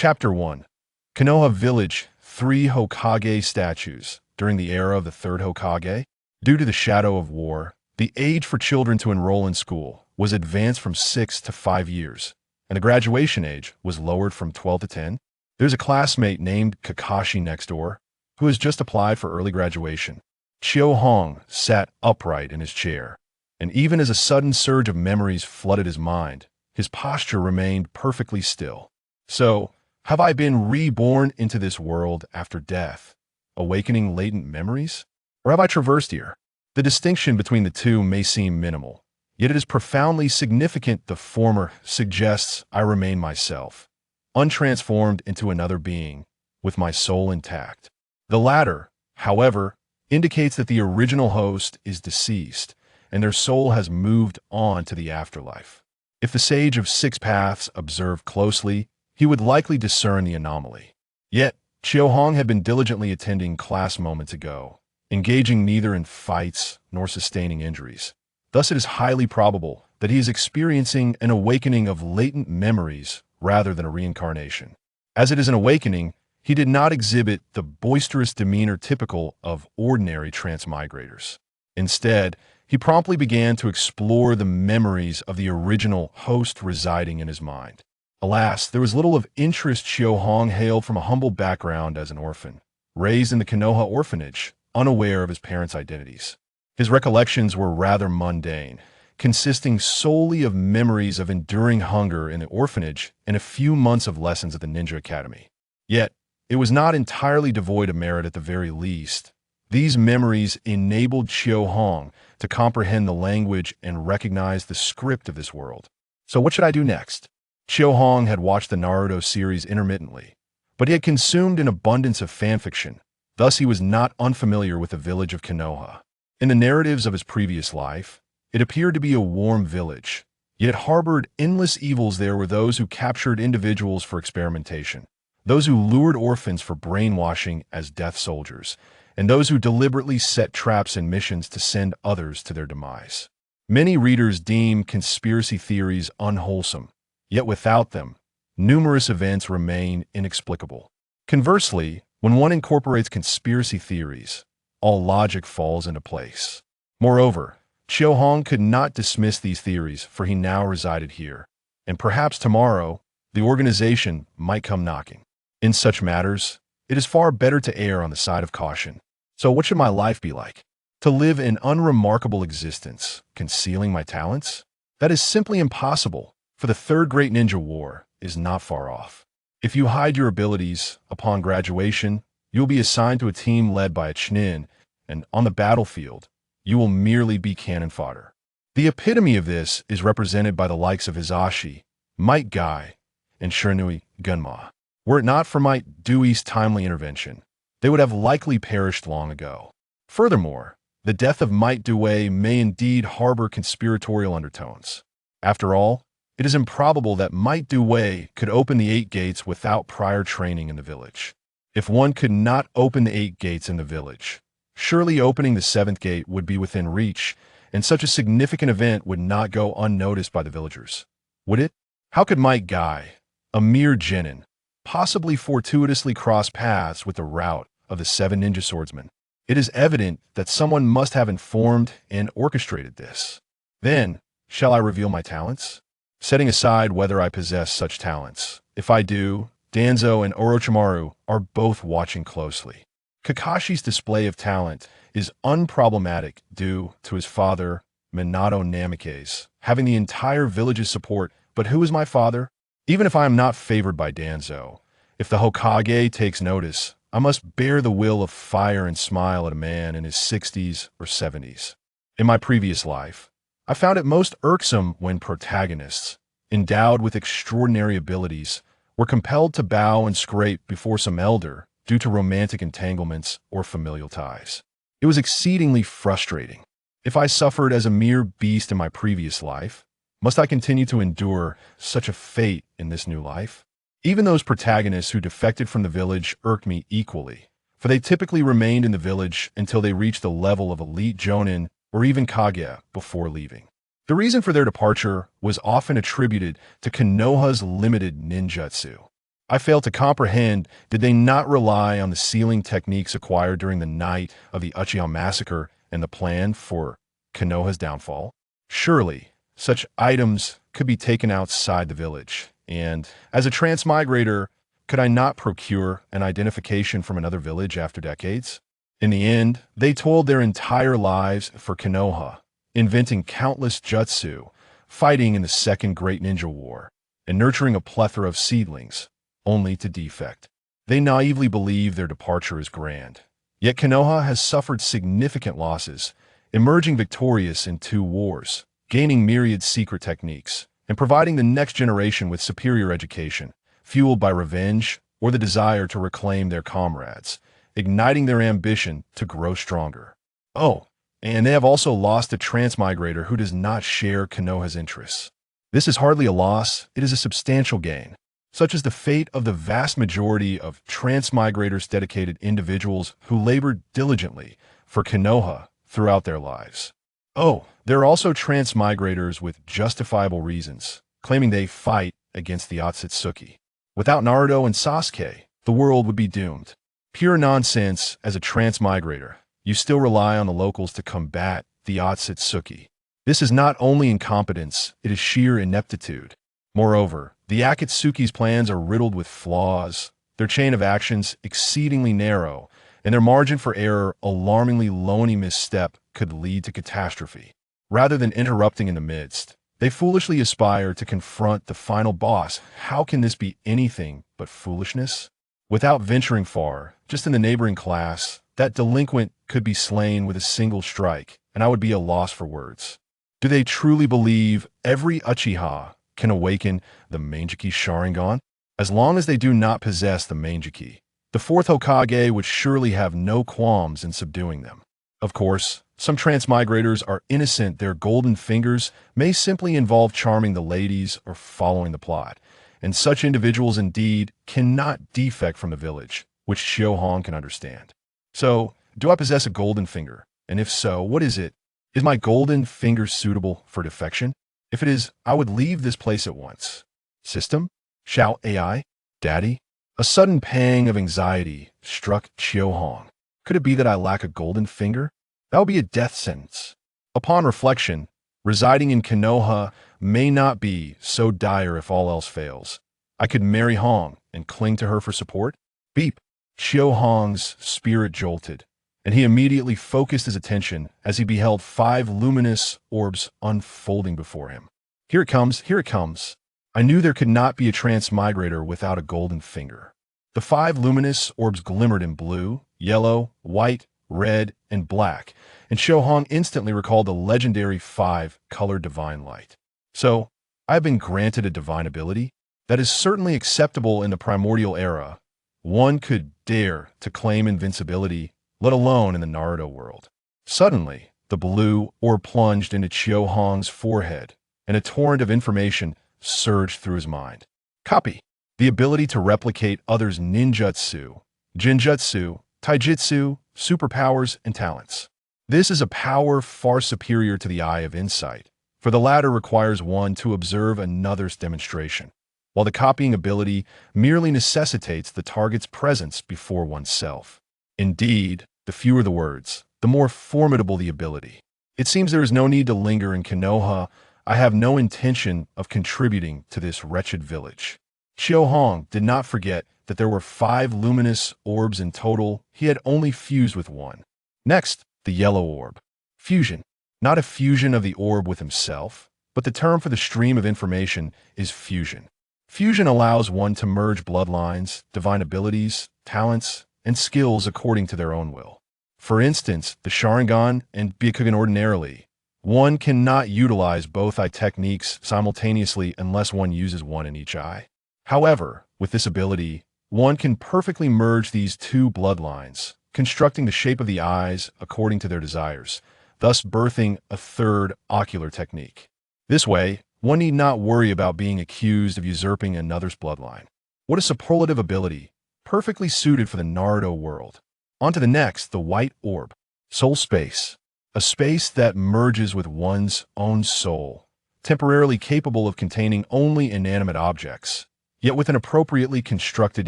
Chapter 1. Konoha Village, 3 Hokage statues. During the era of the Third Hokage, due to the shadow of war, the age for children to enroll in school was advanced from 6 to 5 years, and the graduation age was lowered from 12 to 10. There's a classmate named Kakashi next door who has just applied for early graduation. Chiyo Hong sat upright in his chair, and even as a sudden surge of memories flooded his mind, his posture remained perfectly still. So, have I been reborn into this world after death, awakening latent memories? Or have I traversed here? The distinction between the two may seem minimal, yet it is profoundly significant. The former suggests I remain myself, untransformed into another being, with my soul intact. The latter, however, indicates that the original host is deceased, and their soul has moved on to the afterlife. If the Sage of Six Paths observed closely, he would likely discern the anomaly. Yet, Chiyo Hong had been diligently attending class moments ago, engaging neither in fights nor sustaining injuries. Thus, it is highly probable that he is experiencing an awakening of latent memories rather than a reincarnation. As it is an awakening, he did not exhibit the boisterous demeanor typical of ordinary transmigrators. Instead, he promptly began to explore the memories of the original host residing in his mind. Alas, there was little of interest. Chiyo Hong hailed from a humble background as an orphan, raised in the Konoha orphanage, unaware of his parents' identities. His recollections were rather mundane, consisting solely of memories of enduring hunger in the orphanage and a few months of lessons at the Ninja Academy. Yet, it was not entirely devoid of merit at the very least. These memories enabled Chiyo Hong to comprehend the language and recognize the script of this world. So what should I do next? Chiyo Hong had watched the Naruto series intermittently, but he had consumed an abundance of fanfiction. Thus, he was not unfamiliar with the village of Konoha. In the narratives of his previous life, it appeared to be a warm village, yet it harbored endless evils. There were those who captured individuals for experimentation, those who lured orphans for brainwashing as death soldiers, and those who deliberately set traps and missions to send others to their demise. Many readers deem conspiracy theories unwholesome, yet without them, numerous events remain inexplicable. Conversely, when one incorporates conspiracy theories, all logic falls into place. Moreover, Chiyo Hong could not dismiss these theories, for he now resided here, and perhaps tomorrow, the organization might come knocking. In such matters, it is far better to err on the side of caution. So what should my life be like? To live an unremarkable existence, concealing my talents? That is simply impossible, for the Third Great Ninja War is not far off. If you hide your abilities, upon graduation, you will be assigned to a team led by a Chunin, and on the battlefield, you will merely be cannon fodder. The epitome of this is represented by the likes of Hisashi, Might Guy, and Shiranui Gunma. Were it not for Might Dewey's timely intervention, they would have likely perished long ago. Furthermore, the death of Might Dewey may indeed harbor conspiratorial undertones. After all, it is improbable that Might Dewey could open the 8 gates without prior training in the village. If one could not open the 8 gates in the village, surely opening the 7th gate would be within reach, and such a significant event would not go unnoticed by the villagers. Would it? How could Might Guy, a mere jōnin, possibly fortuitously cross paths with the route of the 7 ninja swordsmen? It is evident that someone must have informed and orchestrated this. Then, shall I reveal my talents? Setting aside whether I possess such talents, if I do, Danzo and Orochimaru are both watching closely. Kakashi's display of talent is unproblematic due to his father, Minato Namikaze, having the entire village's support. But who is my father? Even if I am not favored by Danzo, if the Hokage takes notice, I must bear the will of fire and smile at a man in his 60s or 70s. In my previous life, I found it most irksome when protagonists, endowed with extraordinary abilities, were compelled to bow and scrape before some elder due to romantic entanglements or familial ties. It was exceedingly frustrating. If I suffered as a mere beast in my previous life, must I continue to endure such a fate in this new life? Even those protagonists who defected from the village irked me equally, for they typically remained in the village until they reached the level of elite jōnin or even Kage before leaving. The reason for their departure was often attributed to Konoha's limited ninjutsu. I fail to comprehend, did they not rely on the sealing techniques acquired during the night of the Uchiha massacre and the plan for Konoha's downfall? Surely, such items could be taken outside the village, and as a transmigrator, could I not procure an identification from another village after decades? In the end, they toiled their entire lives for Konoha, inventing countless jutsu, fighting in the Second Great Ninja War, and nurturing a plethora of seedlings, only to defect. They naively believe their departure is grand. Yet Konoha has suffered significant losses, emerging victorious in 2 wars, gaining myriad secret techniques, and providing the next generation with superior education, fueled by revenge or the desire to reclaim their comrades, igniting their ambition to grow stronger. Oh, and they have also lost a transmigrator who does not share Konoha's interests. This is hardly a loss, it is a substantial gain. Such is the fate of the vast majority of transmigrators, dedicated individuals who labored diligently for Konoha throughout their lives. Oh, there are also transmigrators with justifiable reasons, claiming they fight against the Akatsuki. Without Naruto and Sasuke, the world would be doomed. Pure nonsense. As a transmigrator, you still rely on the locals to combat the Akatsuki. This is not only incompetence, it is sheer ineptitude. Moreover, the Akatsuki's plans are riddled with flaws, their chain of actions exceedingly narrow, and their margin for error alarmingly low. Any misstep could lead to catastrophe. Rather than interrupting in the midst, they foolishly aspire to confront the final boss. How can this be anything but foolishness? Without venturing far, just in the neighboring class, that delinquent could be slain with a single strike, and I would be a loss for words. Do they truly believe every Uchiha can awaken the Manjiki Sharingan? As long as they do not possess the Manjiki, the Fourth Hokage would surely have no qualms in subduing them. Of course, some transmigrators are innocent. Their golden fingers may simply involve charming the ladies or following the plot, and such individuals indeed cannot defect from the village, which Shohong can understand. So, do I possess a golden finger? And if so, what is it? Is my golden finger suitable for defection? If it is, I would leave this place at once. System? Shout AI? Daddy? A sudden pang of anxiety struck Shohong. Could it be that I lack a golden finger? That would be a death sentence. Upon reflection, residing in Konoha may not be so dire if all else fails. I could marry Hong and cling to her for support. Beep. Shohong's spirit jolted, and he immediately focused his attention as he beheld 5 luminous orbs unfolding before him. Here it comes, here it comes. I knew there could not be a transmigrator without a golden finger. The 5 luminous orbs glimmered in blue, yellow, white, red, and black, and Shohong instantly recalled the legendary 5-colored divine light. So, I have been granted a divine ability that is certainly acceptable in the primordial era. One could dare to claim invincibility, let alone in the Naruto world. Suddenly, the blue orb plunged into Shohong's forehead, and a torrent of information surged through his mind. Copy. The ability to replicate others' ninjutsu, genjutsu, taijutsu, superpowers, and talents. This is a power far superior to the Eye of Insight, for the latter requires one to observe another's demonstration, while the copying ability merely necessitates the target's presence before oneself. Indeed, the fewer the words, the more formidable the ability. It seems there is no need to linger in Konoha. I have no intention of contributing to this wretched village. Shohong did not forget that there were 5 luminous orbs in total. He had only fused with one. Next, the yellow orb. Fusion. Not a fusion of the orb with himself, but the term for the stream of information is fusion. Fusion allows one to merge bloodlines, divine abilities, talents, and skills according to their own will. For instance, the Sharingan and Byakugan. Ordinarily, one cannot utilize both eye techniques simultaneously unless one uses one in each eye. However, with this ability, one can perfectly merge these 2 bloodlines, constructing the shape of the eyes according to their desires, thus birthing a third ocular technique. This way, one need not worry about being accused of usurping another's bloodline. What a superlative ability, perfectly suited for the Naruto world. On to the next, the white orb. Soul space. A space that merges with one's own soul, temporarily capable of containing only inanimate objects, Yet with an appropriately constructed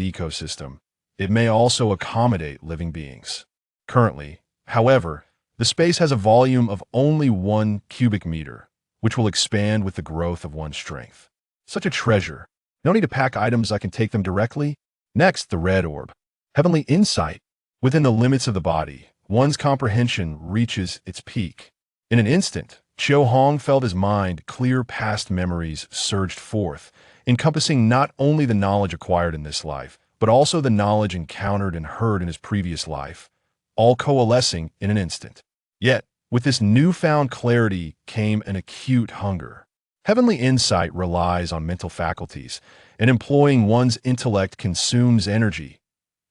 ecosystem, it may also accommodate living beings. Currently, however, the space has a volume of only 1 cubic meter, which will expand with the growth of one's strength. Such a treasure. No need to pack items, I can take them directly. Next, the red orb. Heavenly insight. Within the limits of the body, one's comprehension reaches its peak. In an instant, Chiu Hong felt his mind clear. Past memories surged forth, encompassing not only the knowledge acquired in this life, but also the knowledge encountered and heard in his previous life, all coalescing in an instant. Yet, with this newfound clarity came an acute hunger. Heavenly insight relies on mental faculties, and employing one's intellect consumes energy.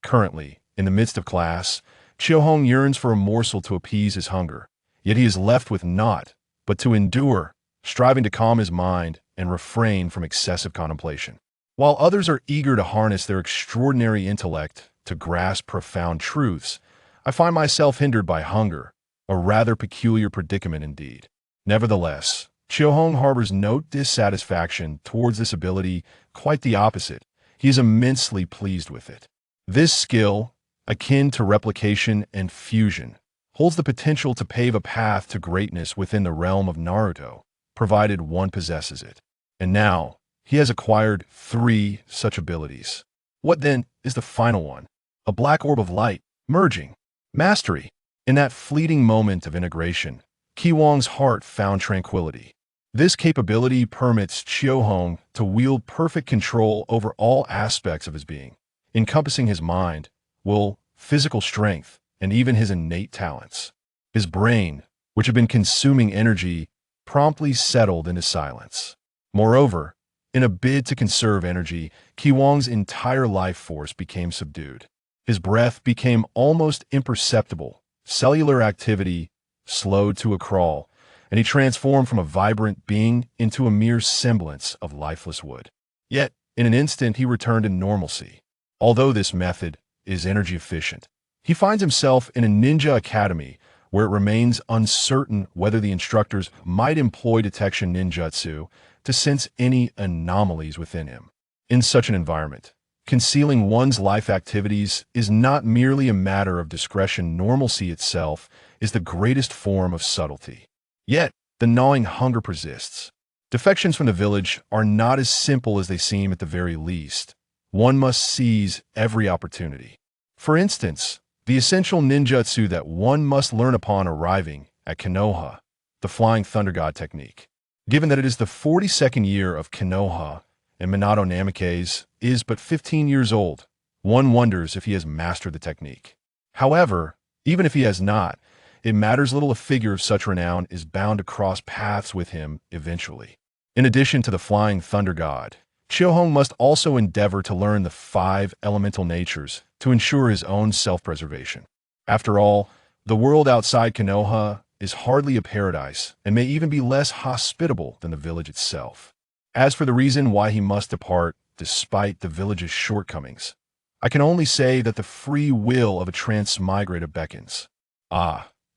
Currently, in the midst of class, Chiu Hong yearns for a morsel to appease his hunger, yet he is left with naught but to endure, striving to calm his mind and refrain from excessive contemplation. While others are eager to harness their extraordinary intellect to grasp profound truths, I find myself hindered by hunger, a rather peculiar predicament indeed. Nevertheless, Chiu Hong harbors no dissatisfaction towards this ability, quite the opposite. He is immensely pleased with it. This skill, akin to replication and fusion, holds the potential to pave a path to greatness within the realm of Naruto, provided one possesses it. And now, he has acquired 3 such abilities. What then is the final one? A black orb of light, merging. Mastery. In that fleeting moment of integration, Ki Wong's heart found tranquility. This capability permits Chiu Hong to wield perfect control over all aspects of his being, encompassing his mind, will, physical strength, and even his innate talents. His brain, which had been consuming energy, promptly settled into silence. Moreover, in a bid to conserve energy, Ki Wong's entire life force became subdued. His breath became almost imperceptible, cellular activity slowed to a crawl, and he transformed from a vibrant being into a mere semblance of lifeless wood. Yet, in an instant he returned to normalcy. Although this method is energy efficient, he finds himself in a ninja academy where it remains uncertain whether the instructors might employ detection ninjutsu to sense any anomalies within him. In such an environment, concealing one's life activities is not merely a matter of discretion. Normalcy itself is the greatest form of subtlety. Yet, the gnawing hunger persists. Defections from the village are not as simple as they seem at the very least. One must seize every opportunity. For instance, the essential ninjutsu that one must learn upon arriving at Konoha, the Flying Thunder God technique. Given that it is the 42nd year of Konoha and Minato Namikaze is but 15 years old, one wonders if he has mastered the technique. However, even if he has not, it matters little. A figure of such renown is bound to cross paths with him eventually. In addition to the Flying Thunder God, Chiu Hong must also endeavor to learn the 5 elemental natures to ensure his own self-preservation. After all, the world outside Konoha is hardly a paradise and may even be less hospitable than the village itself. As for the reason why he must depart despite the village's shortcomings, I can only say that the free will of a transmigrator beckons.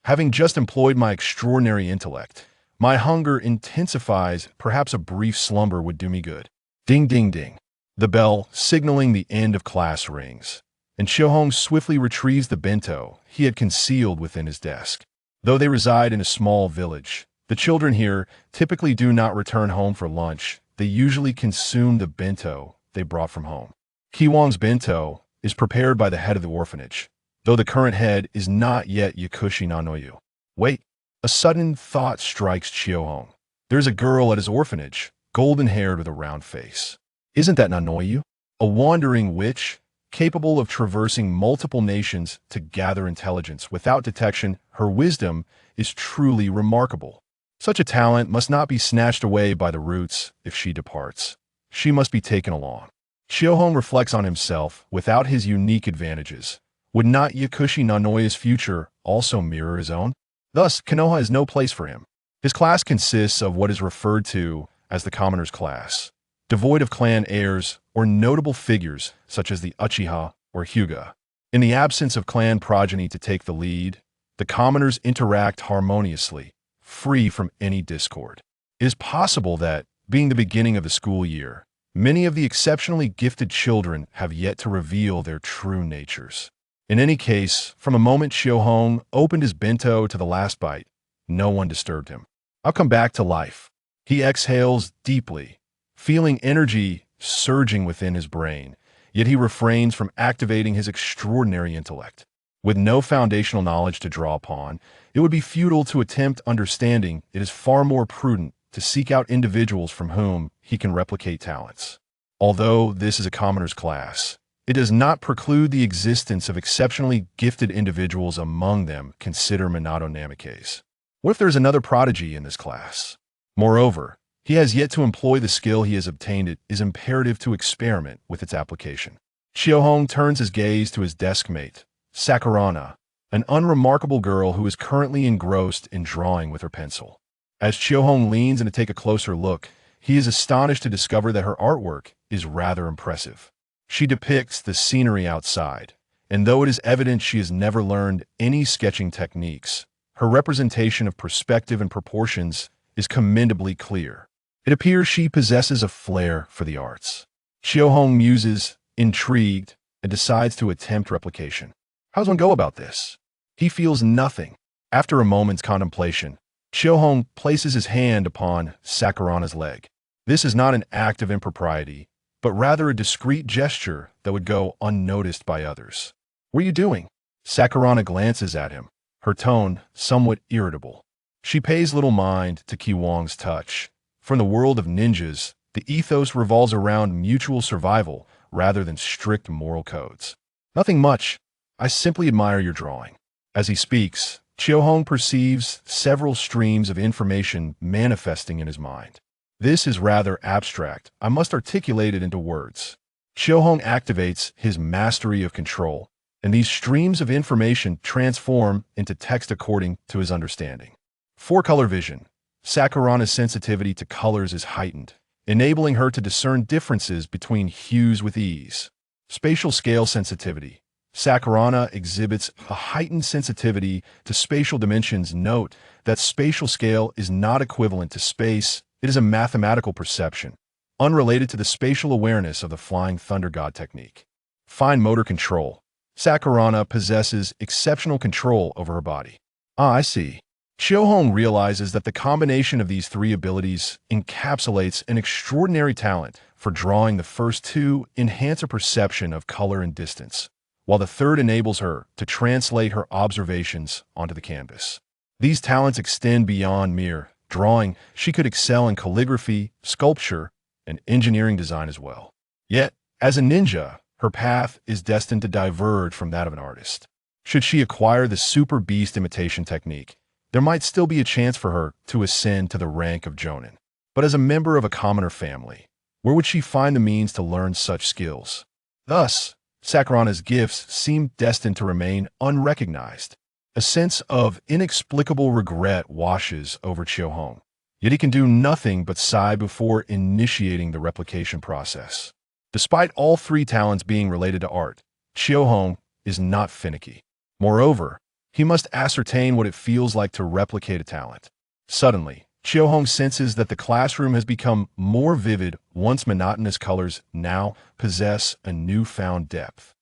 Having just employed my extraordinary intellect, my hunger intensifies. Perhaps a brief slumber would do me good. Ding, ding, ding. The bell, signaling the end of class, rings, and Chiu Hong swiftly retrieves the bento he had concealed within his desk. Though they reside in a small village, the children here typically do not return home for lunch. They usually consume the bento they brought from home. Ki Wong's bento is prepared by the head of the orphanage, though the current head is not yet Yakushi Nanoyu. Wait, a sudden thought strikes Chiu Hong. There's a girl at his orphanage, golden-haired with a round face. Isn't that Nanoyu? A wandering witch, capable of traversing multiple nations to gather intelligence without detection. Her wisdom is truly remarkable. Such a talent must not be snatched away by the roots. If she departs, she must be taken along. Chiu Hong reflects on himself. Without his unique advantages, would not Yakushi Nanoyu's future also mirror his own? Thus, Konoha is no place for him. His class consists of what is referred to as the commoner's class, devoid of clan heirs or notable figures such as the Uchiha or Hyuga. In the absence of clan progeny to take the lead, the commoners interact harmoniously, free from any discord. It is possible that, being the beginning of the school year, Many of the exceptionally gifted children have yet to reveal their true natures. In any case, from the moment Shiohong opened his bento to the last bite, no one disturbed him. I'll come back to life. He exhales deeply, feeling energy surging within his brain, yet he refrains from activating his extraordinary intellect. With no foundational knowledge to draw upon, it would be futile to attempt understanding. It is far more prudent to seek out individuals from whom he can replicate talents. Although this is a commoner's class, it does not preclude the existence of exceptionally gifted individuals among them. Consider Minato Namikaze. What if there is another prodigy in this class? Moreover, he has yet to employ the skill he has obtained. It is imperative to experiment with its application. Shiohong turns his gaze to his desk mate, Sakurana, an unremarkable girl who is currently engrossed in drawing with her pencil. As Shiohong leans in to take a closer look, he is astonished to discover that her artwork is rather impressive. She depicts the scenery outside, and though it is evident she has never learned any sketching techniques, her representation of perspective and proportions is commendably clear. It appears she possesses a flair for the arts. Shiohong muses, intrigued, and decides to attempt replication. How does one go about this? He feels nothing. After a moment's contemplation, Shiohong places his hand upon Sakurana's leg. This is not an act of impropriety, but rather a discreet gesture that would go unnoticed by others. What are you doing? Sakurana glances at him, her tone somewhat irritable. She pays little mind to Kiwong's touch. From the world of ninjas, the ethos revolves around mutual survival rather than strict moral codes. Nothing much. I simply admire your drawing. As he speaks, Shiohong perceives several streams of information manifesting in his mind. This is rather abstract. I must articulate it into words. Shiohong activates his mastery of control, and these streams of information transform into text according to his understanding. Four-color vision. Sakurana's sensitivity to colors is heightened, enabling her to discern differences between hues with ease. Spatial scale sensitivity. Sakurana exhibits a heightened sensitivity to spatial dimensions. Note that spatial scale is not equivalent to space. It is a mathematical perception, unrelated to the spatial awareness of the Flying Thunder God technique. Fine motor control. Sakurana possesses exceptional control over her body. I see. Shiohong realizes that the combination of these three abilities encapsulates an extraordinary talent. For drawing, the first two enhance a perception of color and distance, while the third enables her to translate her observations onto the canvas. These talents extend beyond mere drawing. She could excel in calligraphy, sculpture, and engineering design as well. Yet, as a ninja, her path is destined to diverge from that of an artist. Should she acquire the super beast imitation technique, there might still be a chance for her to ascend to the rank of jōnin. But as a member of a commoner family, where would she find the means to learn such skills? Thus, Sakurana's gifts seem destined to remain unrecognized. A sense of inexplicable regret washes over Shiohong, yet he can do nothing but sigh before initiating the replication process. Despite all three talents being related to art, Shiohong is not finicky. Moreover, he must ascertain what it feels like to replicate a talent. Suddenly, Shiohong senses that the classroom has become more vivid. Once monotonous colors now possess a newfound depth.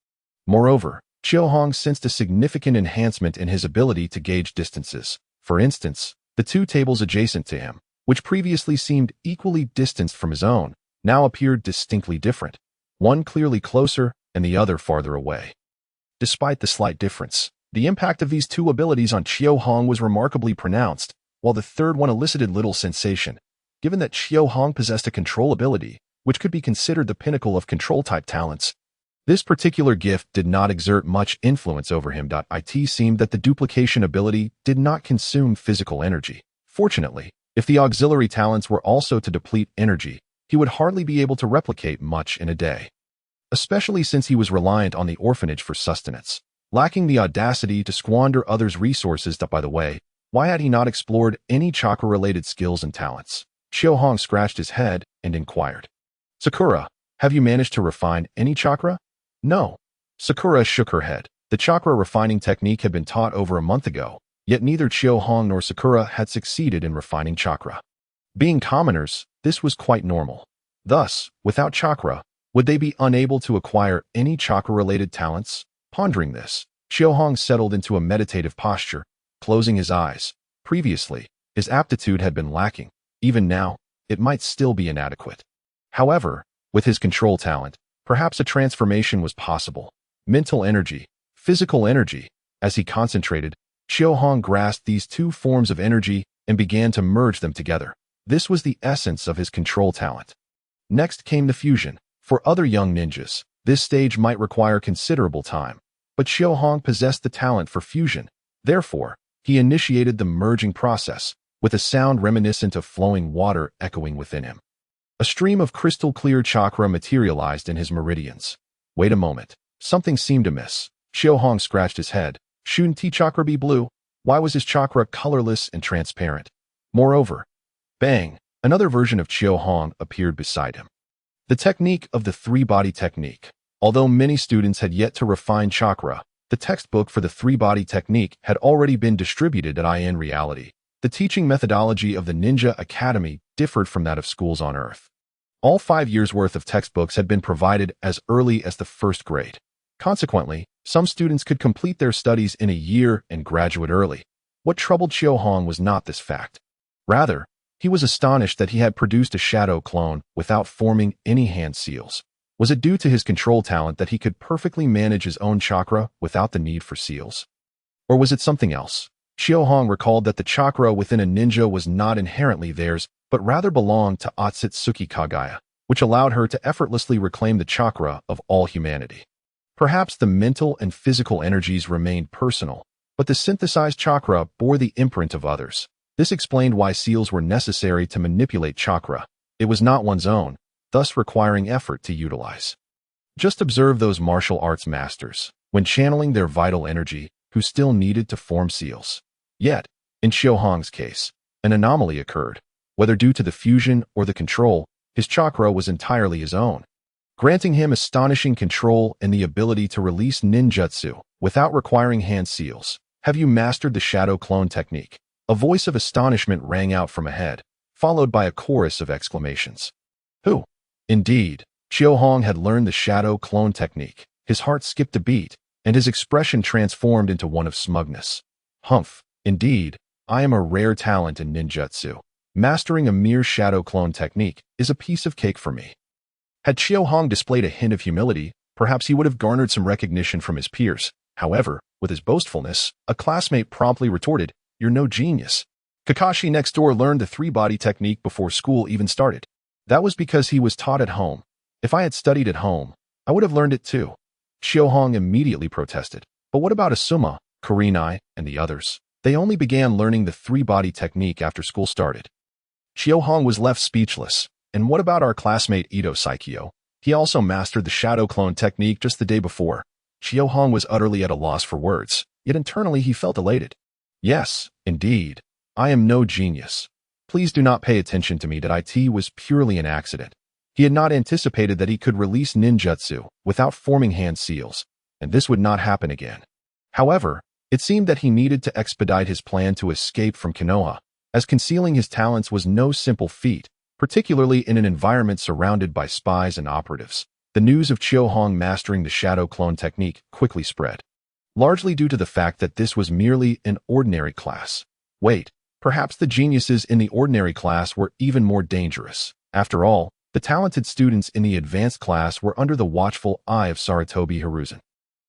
Moreover, Shiohong sensed a significant enhancement in his ability to gauge distances. For instance, the two tables adjacent to him, which previously seemed equally distanced from his own, now appeared distinctly different, one clearly closer and the other farther away. Despite the slight difference, the impact of these two abilities on Shiohong was remarkably pronounced, while the third one elicited little sensation. Given that Shiohong possessed a control ability, which could be considered the pinnacle of control-type talents, this particular gift did not exert much influence over him. It seemed that the duplication ability did not consume physical energy. Fortunately, if the auxiliary talents were also to deplete energy, he would hardly be able to replicate much in a day, especially since he was reliant on the orphanage for sustenance, lacking the audacity to squander others' resources. By the way, why had he not explored any chakra-related skills and talents? Shiohong scratched his head and inquired. Sakura, have you managed to refine any chakra? No. Sakura shook her head. The chakra refining technique had been taught over a month ago, yet neither Shiohong nor Sakura had succeeded in refining chakra. Being commoners, this was quite normal. Thus, without chakra, would they be unable to acquire any chakra-related talents? Pondering this, Xiaohong settled into a meditative posture, closing his eyes. Previously, his aptitude had been lacking. Even now, it might still be inadequate. However, with his control talent, perhaps a transformation was possible. Mental energy, physical energy. As he concentrated, Xiaohong grasped these two forms of energy and began to merge them together. This was the essence of his control talent. Next came the fusion. For other young ninjas, this stage might require considerable time, but Xiaohong possessed the talent for fusion. Therefore, he initiated the merging process, with a sound reminiscent of flowing water echoing within him. A stream of crystal-clear chakra materialized in his meridians. Wait a moment. Something seemed amiss. Xiaohong scratched his head. Shouldn't T chakra be blue? Why was his chakra colorless and transparent? Moreover, bang, another version of Xiaohong appeared beside him. The technique of the three-body technique. Although many students had yet to refine chakra, the textbook for the three-body technique had already been distributed at In Reality. The teaching methodology of the Ninja Academy differed from that of schools on Earth. All 5 years' worth of textbooks had been provided as early as the first grade. Consequently, some students could complete their studies in a year and graduate early. What troubled Xiaohong was not this fact. Rather, he was astonished that he had produced a shadow clone without forming any hand seals. Was it due to his control talent that he could perfectly manage his own chakra without the need for seals? Or was it something else? Xiaohong recalled that the chakra within a ninja was not inherently theirs, but rather belonged to Akatsuki Kagura, which allowed her to effortlessly reclaim the chakra of all humanity. Perhaps the mental and physical energies remained personal, but the synthesized chakra bore the imprint of others. This explained why seals were necessary to manipulate chakra. It was not one's own, thus requiring effort to utilize. Just observe those martial arts masters, when channeling their vital energy, who still needed to form seals. Yet, in Xiaohong's case, an anomaly occurred. Whether due to the fusion or the control, his chakra was entirely his own, granting him astonishing control and the ability to release ninjutsu without requiring hand seals. Have you mastered the shadow clone technique? A voice of astonishment rang out from ahead, followed by a chorus of exclamations. Who? Indeed, Xiaohong had learned the shadow clone technique. His heart skipped a beat, and his expression transformed into one of smugness. Humph, indeed, I am a rare talent in ninjutsu. Mastering a mere shadow clone technique is a piece of cake for me. Had Xiaohong displayed a hint of humility, perhaps he would have garnered some recognition from his peers. However, with his boastfulness, a classmate promptly retorted, "You're no genius. Kakashi next door learned the three-body technique before school even started. That was because he was taught at home. If I had studied at home, I would have learned it too." Xiaohong immediately protested. But what about Asuma, Kurenai, and the others? They only began learning the three-body technique after school started. Xiaohong was left speechless. And what about our classmate Ito Saikyo? He also mastered the shadow clone technique just the day before. Xiaohong was utterly at a loss for words, yet internally he felt elated. Yes, indeed. I am no genius. Please do not pay attention to me that it was purely an accident. He had not anticipated that he could release ninjutsu without forming hand seals, and this would not happen again. However, it seemed that he needed to expedite his plan to escape from Konoha, as concealing his talents was no simple feat, particularly in an environment surrounded by spies and operatives. The news of Xiaohong mastering the shadow clone technique quickly spread, largely due to the fact that this was merely an ordinary class. Wait, perhaps the geniuses in the ordinary class were even more dangerous. After all, the talented students in the advanced class were under the watchful eye of Sarutobi Hiruzen,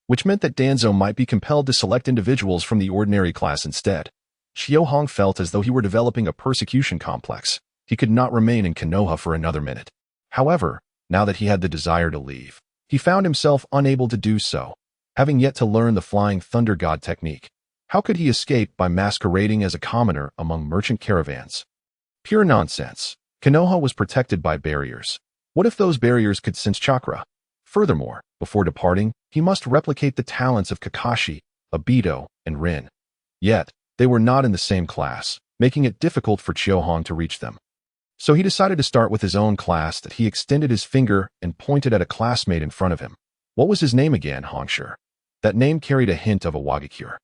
which meant that Danzo might be compelled to select individuals from the ordinary class instead. Xiaohong felt as though he were developing a persecution complex. He could not remain in Konoha for another minute. However, now that he had the desire to leave, he found himself unable to do so, having yet to learn the Flying Thunder God technique. How could he escape by masquerading as a commoner among merchant caravans? Pure nonsense. Konoha was protected by barriers. What if those barriers could sense chakra? Furthermore, before departing, he must replicate the talents of Kakashi, Obito, and Rin. Yet, they were not in the same class, making it difficult for Xiaohong to reach them. So he decided to start with his own class. That he extended his finger and pointed at a classmate in front of him. What was his name again, Hongsher? That name carried a hint of a Wagakure.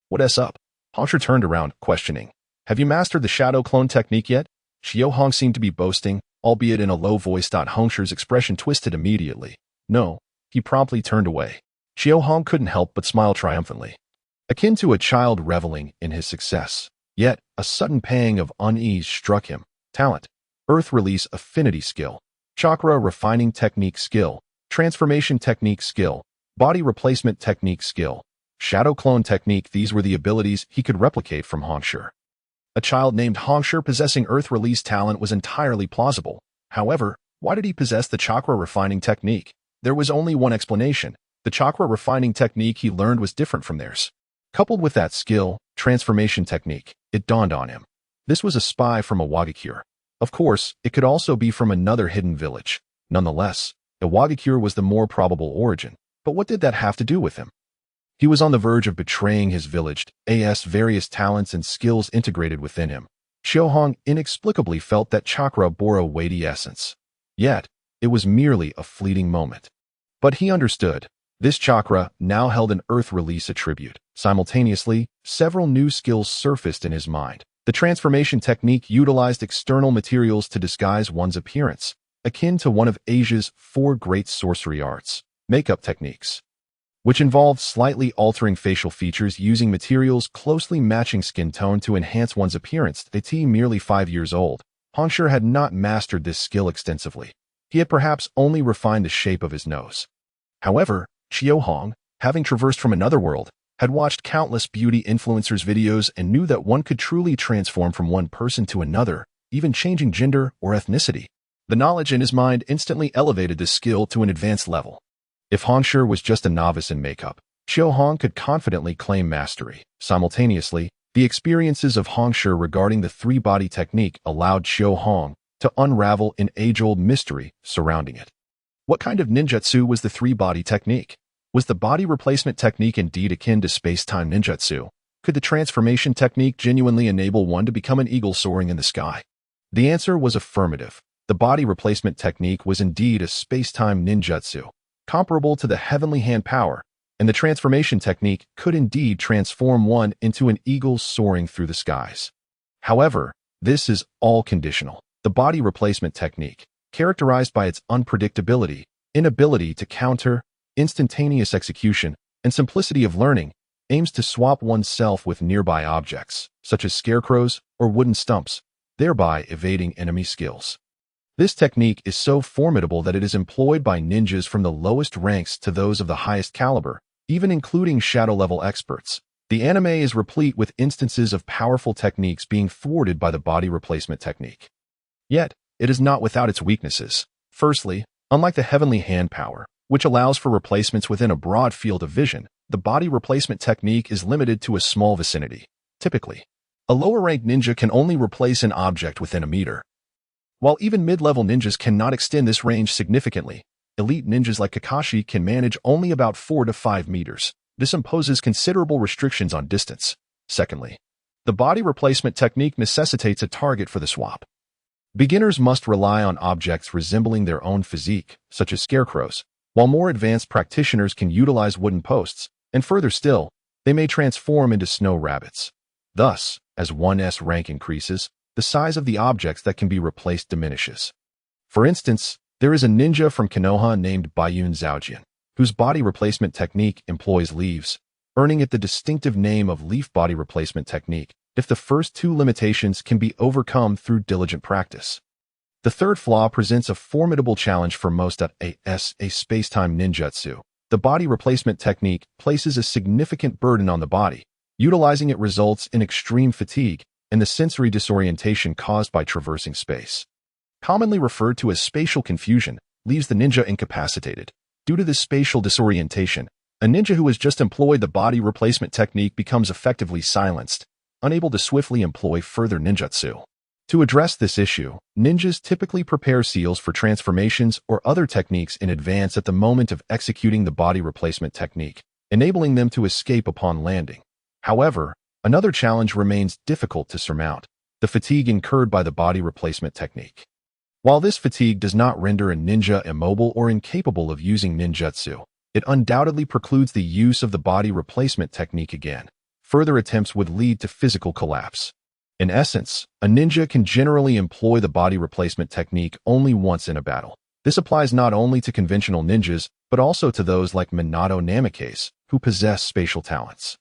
What's up? Hongsher turned around, questioning. Have you mastered the shadow clone technique yet? Xiaohong seemed to be boasting, albeit in a low voice. Hongsher's expression twisted immediately. No, he promptly turned away. Xiao Hong couldn't help but smile triumphantly, akin to a child reveling in his success. Yet, a sudden pang of unease struck him. Talent. Earth Release Affinity Skill. Chakra Refining Technique Skill. Transformation Technique Skill. Body Replacement Technique Skill. Shadow Clone Technique. These were the abilities he could replicate from Hongsher. A child named Hongsher possessing Earth Release talent was entirely plausible. However, why did he possess the Chakra Refining Technique? There was only one explanation. The Chakra Refining Technique he learned was different from theirs. Coupled with that skill, Transformation Technique, it dawned on him. This was a spy from a Wagakure. Of course, it could also be from another hidden village. Nonetheless, a Wagakure was the more probable origin. But what did that have to do with him? He was on the verge of betraying his village, as various talents and skills integrated within him. Xiao Hong inexplicably felt that chakra bore a weighty essence. Yet, it was merely a fleeting moment. But he understood. This chakra now held an earth release attribute. Simultaneously, several new skills surfaced in his mind. The transformation technique utilized external materials to disguise one's appearance, akin to one of Asia's 4 great sorcery arts, makeup techniques, which involved slightly altering facial features using materials closely matching skin tone to enhance one's appearance. At merely 5 years old, Hongsher had not mastered this skill extensively. He had perhaps only refined the shape of his nose. However, Xiao Hong, having traversed from another world, had watched countless beauty influencers' videos and knew that one could truly transform from one person to another, even changing gender or ethnicity. The knowledge in his mind instantly elevated this skill to an advanced level. If Hongsher was just a novice in makeup, Xiao Hong could confidently claim mastery. Simultaneously, the experiences of Hongsher regarding the 3-body technique allowed Xiao Hong to unravel an age-old mystery surrounding it. What kind of ninjutsu was the 3-body technique? Was the body replacement technique indeed akin to space-time ninjutsu? Could the transformation technique genuinely enable one to become an eagle soaring in the sky? The answer was affirmative. The body replacement technique was indeed a space-time ninjutsu, comparable to the heavenly hand power, and the transformation technique could indeed transform one into an eagle soaring through the skies. However, this is all conditional. The body replacement technique, characterized by its unpredictability, inability to counter, instantaneous execution, and simplicity of learning, aims to swap oneself with nearby objects, such as scarecrows or wooden stumps, thereby evading enemy skills. This technique is so formidable that it is employed by ninjas from the lowest ranks to those of the highest caliber, even including shadow-level experts. The anime is replete with instances of powerful techniques being thwarted by the body replacement technique. Yet, it is not without its weaknesses. Firstly, unlike the heavenly hand power, which allows for replacements within a broad field of vision, the body replacement technique is limited to a small vicinity. Typically, a lower-ranked ninja can only replace an object within a meter. While even mid-level ninjas cannot extend this range significantly, elite ninjas like Kakashi can manage only about 4 to 5 meters. This imposes considerable restrictions on distance. Secondly, the body replacement technique necessitates a target for the swap. Beginners must rely on objects resembling their own physique, such as scarecrows, while more advanced practitioners can utilize wooden posts, and further still, they may transform into snow rabbits. Thus, as one's rank increases, the size of the objects that can be replaced diminishes. For instance, there is a ninja from Konoha named Bayun Zhaojian, whose body replacement technique employs leaves, earning it the distinctive name of leaf body replacement technique if the first 2 limitations can be overcome through diligent practice. The third flaw presents a formidable challenge for most a space-time ninjutsu. The body replacement technique places a significant burden on the body. Utilizing it results in extreme fatigue and the sensory disorientation caused by traversing space. Commonly referred to as spatial confusion, leaves the ninja incapacitated. Due to this spatial disorientation, a ninja who has just employed the body replacement technique becomes effectively silenced, unable to swiftly employ further ninjutsu. To address this issue, ninjas typically prepare seals for transformations or other techniques in advance at the moment of executing the body replacement technique, enabling them to escape upon landing. However, another challenge remains difficult to surmount: the fatigue incurred by the body replacement technique. While this fatigue does not render a ninja immobile or incapable of using ninjutsu, it undoubtedly precludes the use of the body replacement technique again. Further attempts would lead to physical collapse. In essence, a ninja can generally employ the body replacement technique only once in a battle. This applies not only to conventional ninjas, but also to those like Minato Namikaze, who possess spatial talents.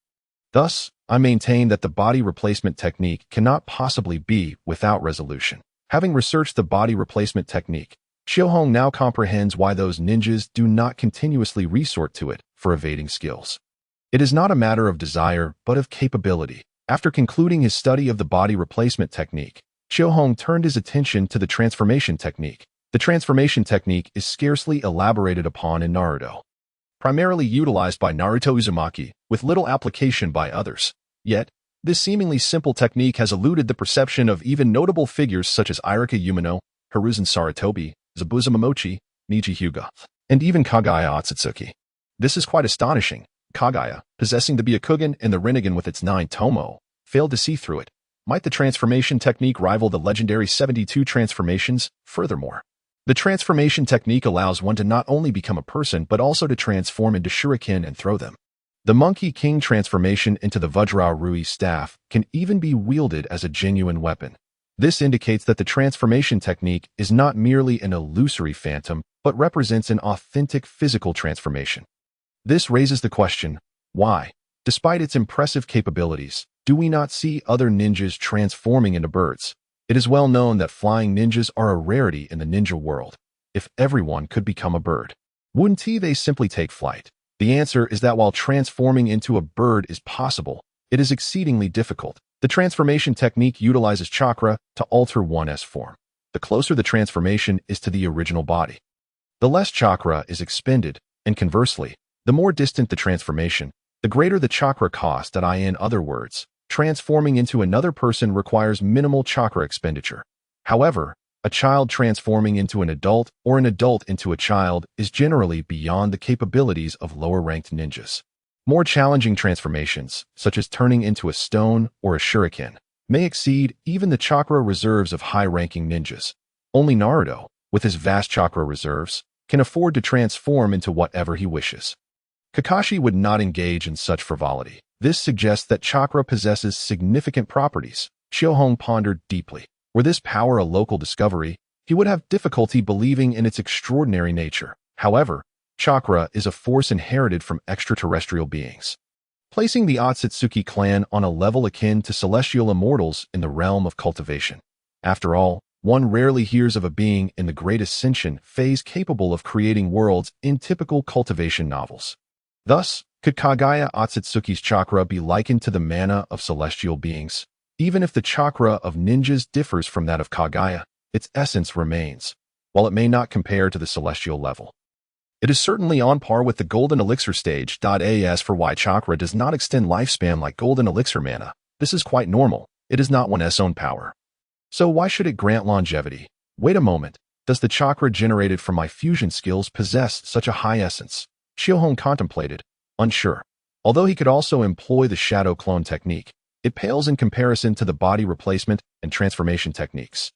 Thus, I maintain that the body replacement technique cannot possibly be without resolution. Having researched the body replacement technique, Shiohong now comprehends why those ninjas do not continuously resort to it for evading skills. It is not a matter of desire, but of capability. After concluding his study of the body replacement technique, Shiohong turned his attention to the transformation technique. The transformation technique is scarcely elaborated upon in Naruto, primarily utilized by Naruto Uzumaki, with little application by others. Yet, this seemingly simple technique has eluded the perception of even notable figures such as Irika Umino, Hiruzen Sarutobi, Zabuza Momochi, Niji Hyuga, and even Kagaya Akatsuki. This is quite astonishing. Kagaya, possessing the Byakugan and the Rinnegan with its 9 tomo, failed to see through it. Might the transformation technique rival the legendary 72 transformations? Furthermore, the transformation technique allows one to not only become a person but also to transform into shuriken and throw them. The Monkey King transformation into the Vajra Rui staff can even be wielded as a genuine weapon. This indicates that the transformation technique is not merely an illusory phantom, but represents an authentic physical transformation. This raises the question, why, despite its impressive capabilities, do we not see other ninjas transforming into birds? It is well known that flying ninjas are a rarity in the ninja world. If everyone could become a bird, wouldn't they simply take flight? The answer is that while transforming into a bird is possible, it is exceedingly difficult. The transformation technique utilizes chakra to alter one's form. The closer the transformation is to the original body, the less chakra is expended, and conversely, the more distant the transformation, the greater the chakra cost. In other words, transforming into another person requires minimal chakra expenditure. However, a child transforming into an adult or an adult into a child is generally beyond the capabilities of lower-ranked ninjas. More challenging transformations, such as turning into a stone or a shuriken, may exceed even the chakra reserves of high-ranking ninjas. Only Naruto, with his vast chakra reserves, can afford to transform into whatever he wishes. Kakashi would not engage in such frivolity. This suggests that chakra possesses significant properties. Shiohong pondered deeply. Were this power a local discovery, he would have difficulty believing in its extraordinary nature. However, chakra is a force inherited from extraterrestrial beings, placing the Otsutsuki clan on a level akin to celestial immortals in the realm of cultivation. After all, one rarely hears of a being in the Great Ascension phase capable of creating worlds in typical cultivation novels. Thus, could Kagaya Otsutsuki's chakra be likened to the mana of celestial beings? Even if the chakra of ninjas differs from that of Kagaya, its essence remains, while it may not compare to the celestial level. It is certainly on par with the Golden Elixir stage. As for why chakra does not extend lifespan like Golden Elixir mana, this is quite normal. It is not one's own power. So why should it grant longevity? Wait a moment, does the chakra generated from my fusion skills possess such a high essence? Shiohong contemplated, unsure. Although he could also employ the shadow clone technique, it pales in comparison to the body replacement and transformation techniques,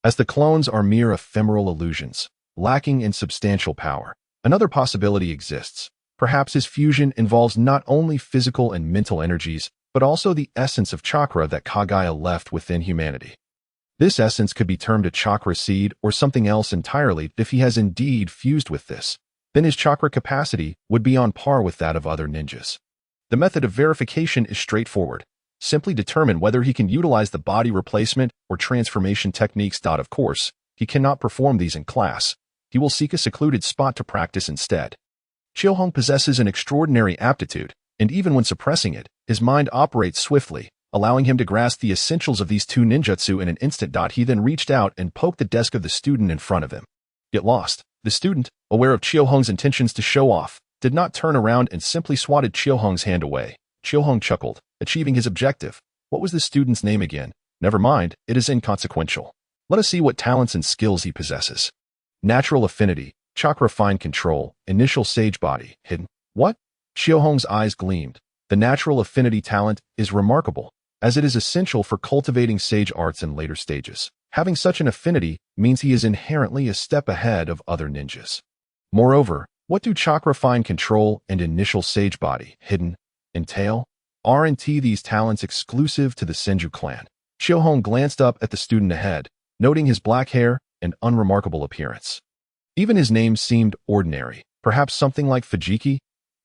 as the clones are mere ephemeral illusions, lacking in substantial power. Another possibility exists. Perhaps his fusion involves not only physical and mental energies, but also the essence of chakra that Kagaya left within humanity. This essence could be termed a chakra seed or something else entirely. If he has indeed fused with this, then his chakra capacity would be on par with that of other ninjas. The method of verification is straightforward. Simply determine whether he can utilize the body replacement or transformation techniques. Of course, he cannot perform these in class. He will seek a secluded spot to practice instead. Shiohong possesses an extraordinary aptitude, and even when suppressing it, his mind operates swiftly, allowing him to grasp the essentials of these two ninjutsu in an instant. He then reached out and poked the desk of the student in front of him. Get lost. The student, aware of Shiohong's intentions to show off, did not turn around and simply swatted Shiohong's hand away. Shiohong chuckled, achieving his objective. What was the student's name again? Never mind, it is inconsequential. Let us see what talents and skills he possesses. Natural affinity, chakra fine control, initial sage body, hidden. What? Shiohong's eyes gleamed. The natural affinity talent is remarkable, as it is essential for cultivating sage arts in later stages. Having such an affinity means he is inherently a step ahead of other ninjas. Moreover, what do chakra fine control and initial sage body, hidden, entail? Aren't these talents exclusive to the Senju clan? Hong glanced up at the student ahead, noting his black hair and unremarkable appearance. Even his name seemed ordinary, perhaps something like Fujiki.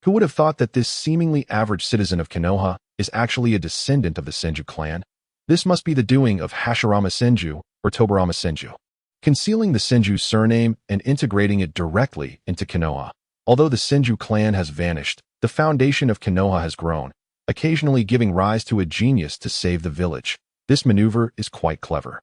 Who would have thought that this seemingly average citizen of Konoha is actually a descendant of the Senju clan? This must be the doing of Hashirama Senju or Tobarama Senju, concealing the Senju surname and integrating it directly into Konoha. Although the Senju clan has vanished, the foundation of Konoha has grown, occasionally giving rise to a genius to save the village. This maneuver is quite clever.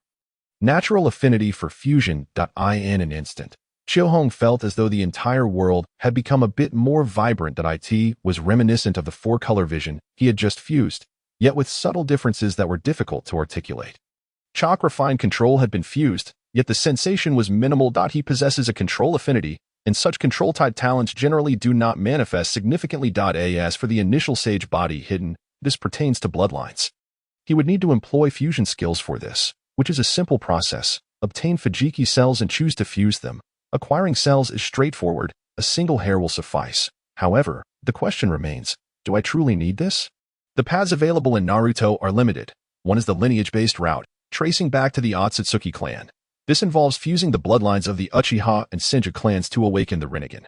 Natural affinity for fusion. In an instant, Hong felt as though the entire world had become a bit more vibrant. It was reminiscent of the four-color vision he had just fused, yet with subtle differences that were difficult to articulate. Chakra fine control had been fused, yet the sensation was minimal. He possesses a control affinity, and such control-type talents generally do not manifest significantly. As for the initial sage body hidden, this pertains to bloodlines. He would need to employ fusion skills for this, which is a simple process. Obtain Fujiki cells and choose to fuse them. Acquiring cells is straightforward, a single hair will suffice. However, the question remains, do I truly need this? The paths available in Naruto are limited. One is the lineage-based route, tracing back to the Akatsuki clan. This involves fusing the bloodlines of the Uchiha and Senju clans to awaken the Rinnegan,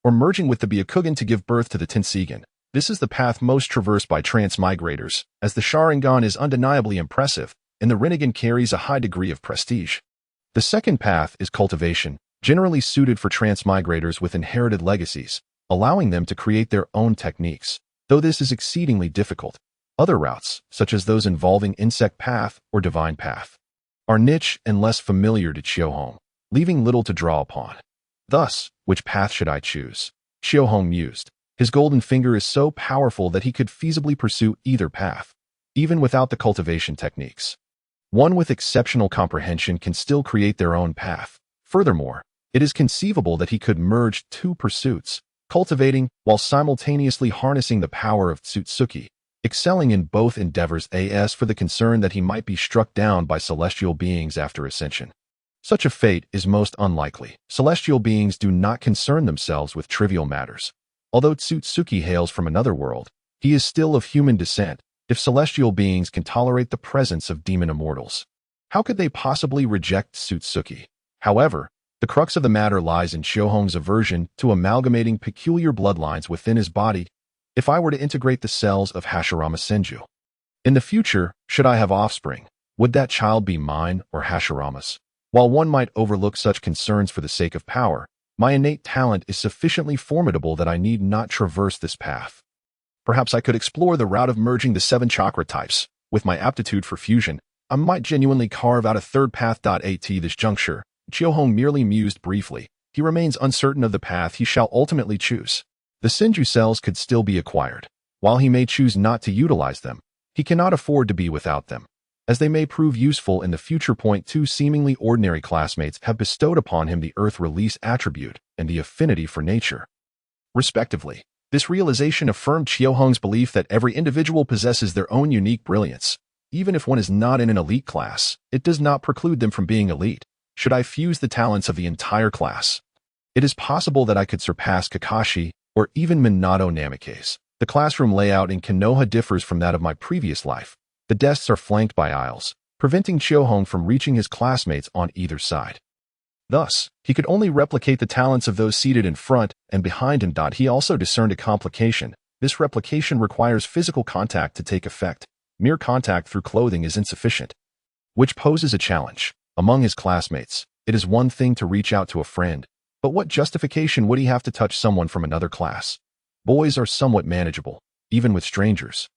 or merging with the Byakugan to give birth to the Tenseigan. This is the path most traversed by transmigrators, as the Sharingan is undeniably impressive, and the Rinnegan carries a high degree of prestige. The second path is cultivation, generally suited for transmigrators with inherited legacies, allowing them to create their own techniques, though this is exceedingly difficult. Other routes, such as those involving insect path or divine path, are niche and less familiar to Hong, leaving little to draw upon. Thus, which path should I choose? Hong mused. His golden finger is so powerful that he could feasibly pursue either path, even without the cultivation techniques. One with exceptional comprehension can still create their own path. Furthermore, it is conceivable that he could merge two pursuits, cultivating while simultaneously harnessing the power of Tsutsuki, excelling in both endeavors. As for the concern that he might be struck down by celestial beings after ascension, such a fate is most unlikely. Celestial beings do not concern themselves with trivial matters. Although Tsutsuki hails from another world, he is still of human descent. If celestial beings can tolerate the presence of demon immortals, how could they possibly reject Tsutsuki? However, the crux of the matter lies in Hong's aversion to amalgamating peculiar bloodlines within his body. If I were to integrate the cells of Hashirama Senju in the future, should I have offspring, would that child be mine or Hashirama's? While one might overlook such concerns for the sake of power, my innate talent is sufficiently formidable that I need not traverse this path. Perhaps I could explore the route of merging the 7 chakra types. With my aptitude for fusion, I might genuinely carve out a third path. At this juncture, Hong merely mused briefly. He remains uncertain of the path he shall ultimately choose. The Senju cells could still be acquired. While he may choose not to utilize them, he cannot afford to be without them, as they may prove useful in the future. Two seemingly ordinary classmates have bestowed upon him the earth release attribute and the affinity for nature, respectively. This realization affirmed Hong's belief that every individual possesses their own unique brilliance. Even if one is not in an elite class, it does not preclude them from being elite. Should I fuse the talents of the entire class, it is possible that I could surpass Kakashi or even Minato Namikaze. The classroom layout in Konoha differs from that of my previous life. The desks are flanked by aisles, preventing Hong from reaching his classmates on either side. Thus, he could only replicate the talents of those seated in front and behind him. He also discerned a complication. This replication requires physical contact to take effect. Mere contact through clothing is insufficient, which poses a challenge. Among his classmates, it is one thing to reach out to a friend, but what justification would he have to touch someone from another class? Boys are somewhat manageable, even with strangers.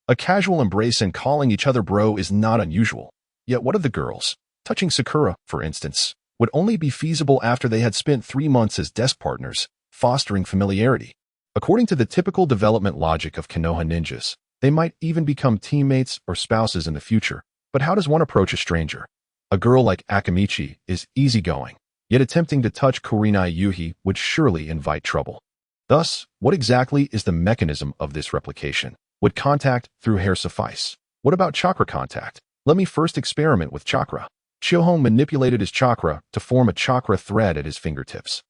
A casual embrace and calling each other bro is not unusual. Yet what of the girls? Touching Sakura, for instance, would only be feasible after they had spent 3 months as desk partners, fostering familiarity. According to the typical development logic of Konoha ninjas, they might even become teammates or spouses in the future. But how does one approach a stranger? A girl like Akamichi is easygoing, yet attempting to touch Kurenai Yuhi would surely invite trouble. Thus, what exactly is the mechanism of this replication? Would contact through hair suffice? What about chakra contact? Let me first experiment with chakra. Hong manipulated his chakra to form a chakra thread at his fingertips.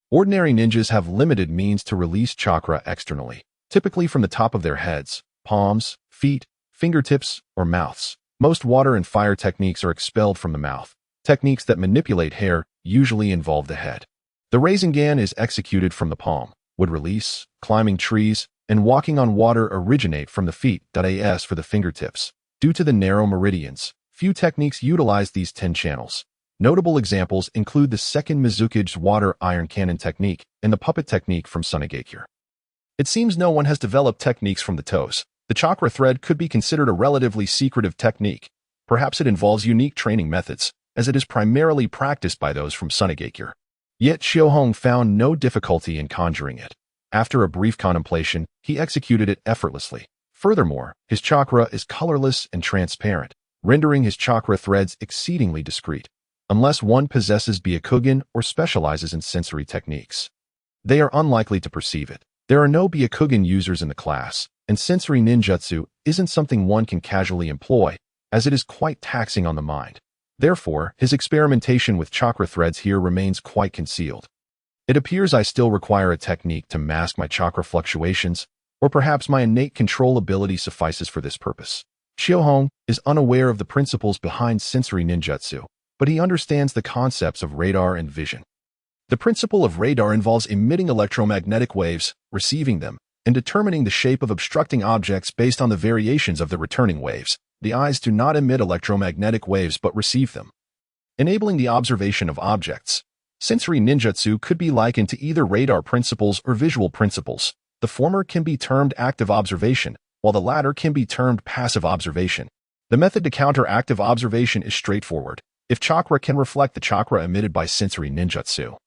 Ordinary ninjas have limited means to release chakra externally, typically from the top of their heads, palms, feet, fingertips, or mouths. Most water and fire techniques are expelled from the mouth. Techniques that manipulate hair usually involve the head. The Rasengan is executed from the palm. Wood release, climbing trees, and walking on water originate from the feet. As for the fingertips, due to the narrow meridians, few techniques utilize these 10 channels. Notable examples include the second Mizuki's water iron cannon technique and the puppet technique from Sunigakure. It seems no one has developed techniques from the toes. The chakra thread could be considered a relatively secretive technique. Perhaps it involves unique training methods, as it is primarily practiced by those from Sunigakure. Yet Shiohong found no difficulty in conjuring it. After a brief contemplation, he executed it effortlessly. Furthermore, his chakra is colorless and transparent, rendering his chakra threads exceedingly discreet. Unless one possesses Byakugan or specializes in sensory techniques, they are unlikely to perceive it. There are no Byakugan users in the class, and sensory ninjutsu isn't something one can casually employ, as it is quite taxing on the mind. Therefore, his experimentation with chakra threads here remains quite concealed. It appears I still require a technique to mask my chakra fluctuations, or perhaps my innate control ability suffices for this purpose. Shiohong is unaware of the principles behind sensory ninjutsu, but he understands the concepts of radar and vision. The principle of radar involves emitting electromagnetic waves, receiving them, and determining the shape of obstructing objects based on the variations of the returning waves. The eyes do not emit electromagnetic waves but receive them, enabling the observation of objects. Sensory ninjutsu could be likened to either radar principles or visual principles. The former can be termed active observation, while the latter can be termed passive observation. The method to counter active observation is straightforward. If chakra can reflect the chakra emitted by sensory ninjutsu,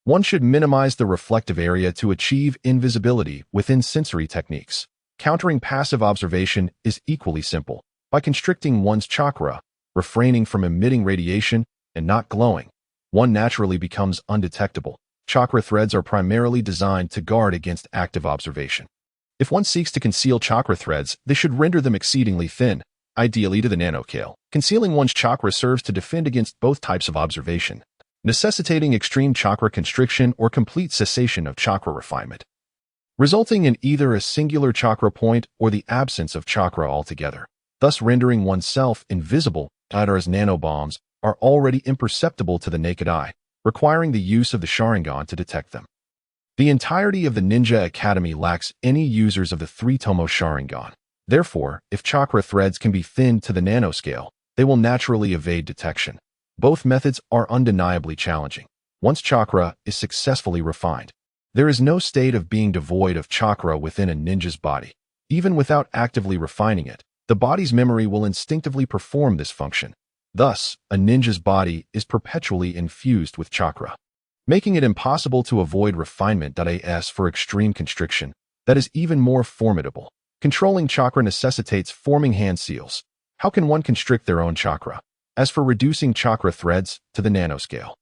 one should minimize the reflective area to achieve invisibility within sensory techniques. Countering passive observation is equally simple. By constricting one's chakra, refraining from emitting radiation, and not glowing, one naturally becomes undetectable. Chakra threads are primarily designed to guard against active observation. If one seeks to conceal chakra threads, they should render them exceedingly thin, ideally to the nanoscale. Concealing one's chakra serves to defend against both types of observation, necessitating extreme chakra constriction or complete cessation of chakra refinement, resulting in either a singular chakra point or the absence of chakra altogether, thus rendering oneself invisible. As nanobombs are already imperceptible to the naked eye, requiring the use of the Sharingan to detect them. The entirety of the Ninja Academy lacks any users of the three-tomo Sharingan. Therefore, if chakra threads can be thinned to the nanoscale, they will naturally evade detection. Both methods are undeniably challenging. Once chakra is successfully refined, there is no state of being devoid of chakra within a ninja's body. Even without actively refining it, the body's memory will instinctively perform this function. Thus, a ninja's body is perpetually infused with chakra, making it impossible to avoid refinement. As for extreme constriction, that is even more formidable. Controlling chakra necessitates forming hand seals. How can one constrict their own chakra? As for reducing chakra threads to the nanoscale,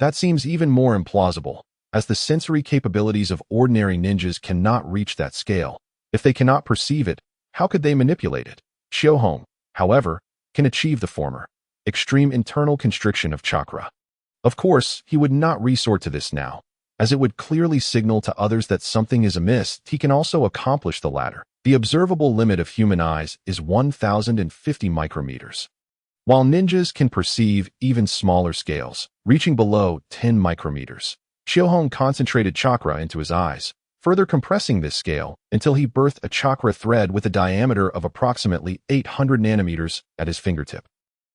that seems even more implausible, as the sensory capabilities of ordinary ninjas cannot reach that scale. If they cannot perceive it, how could they manipulate it? Shiohong, however, can achieve the former, extreme internal constriction of chakra. Of course, he would not resort to this now, as it would clearly signal to others that something is amiss. He can also accomplish the latter. The observable limit of human eyes is 1,050 micrometers, while ninjas can perceive even smaller scales, reaching below 10 micrometers. Shiohong concentrated chakra into his eyes, further compressing this scale until he birthed a chakra thread with a diameter of approximately 800 nanometers at his fingertip.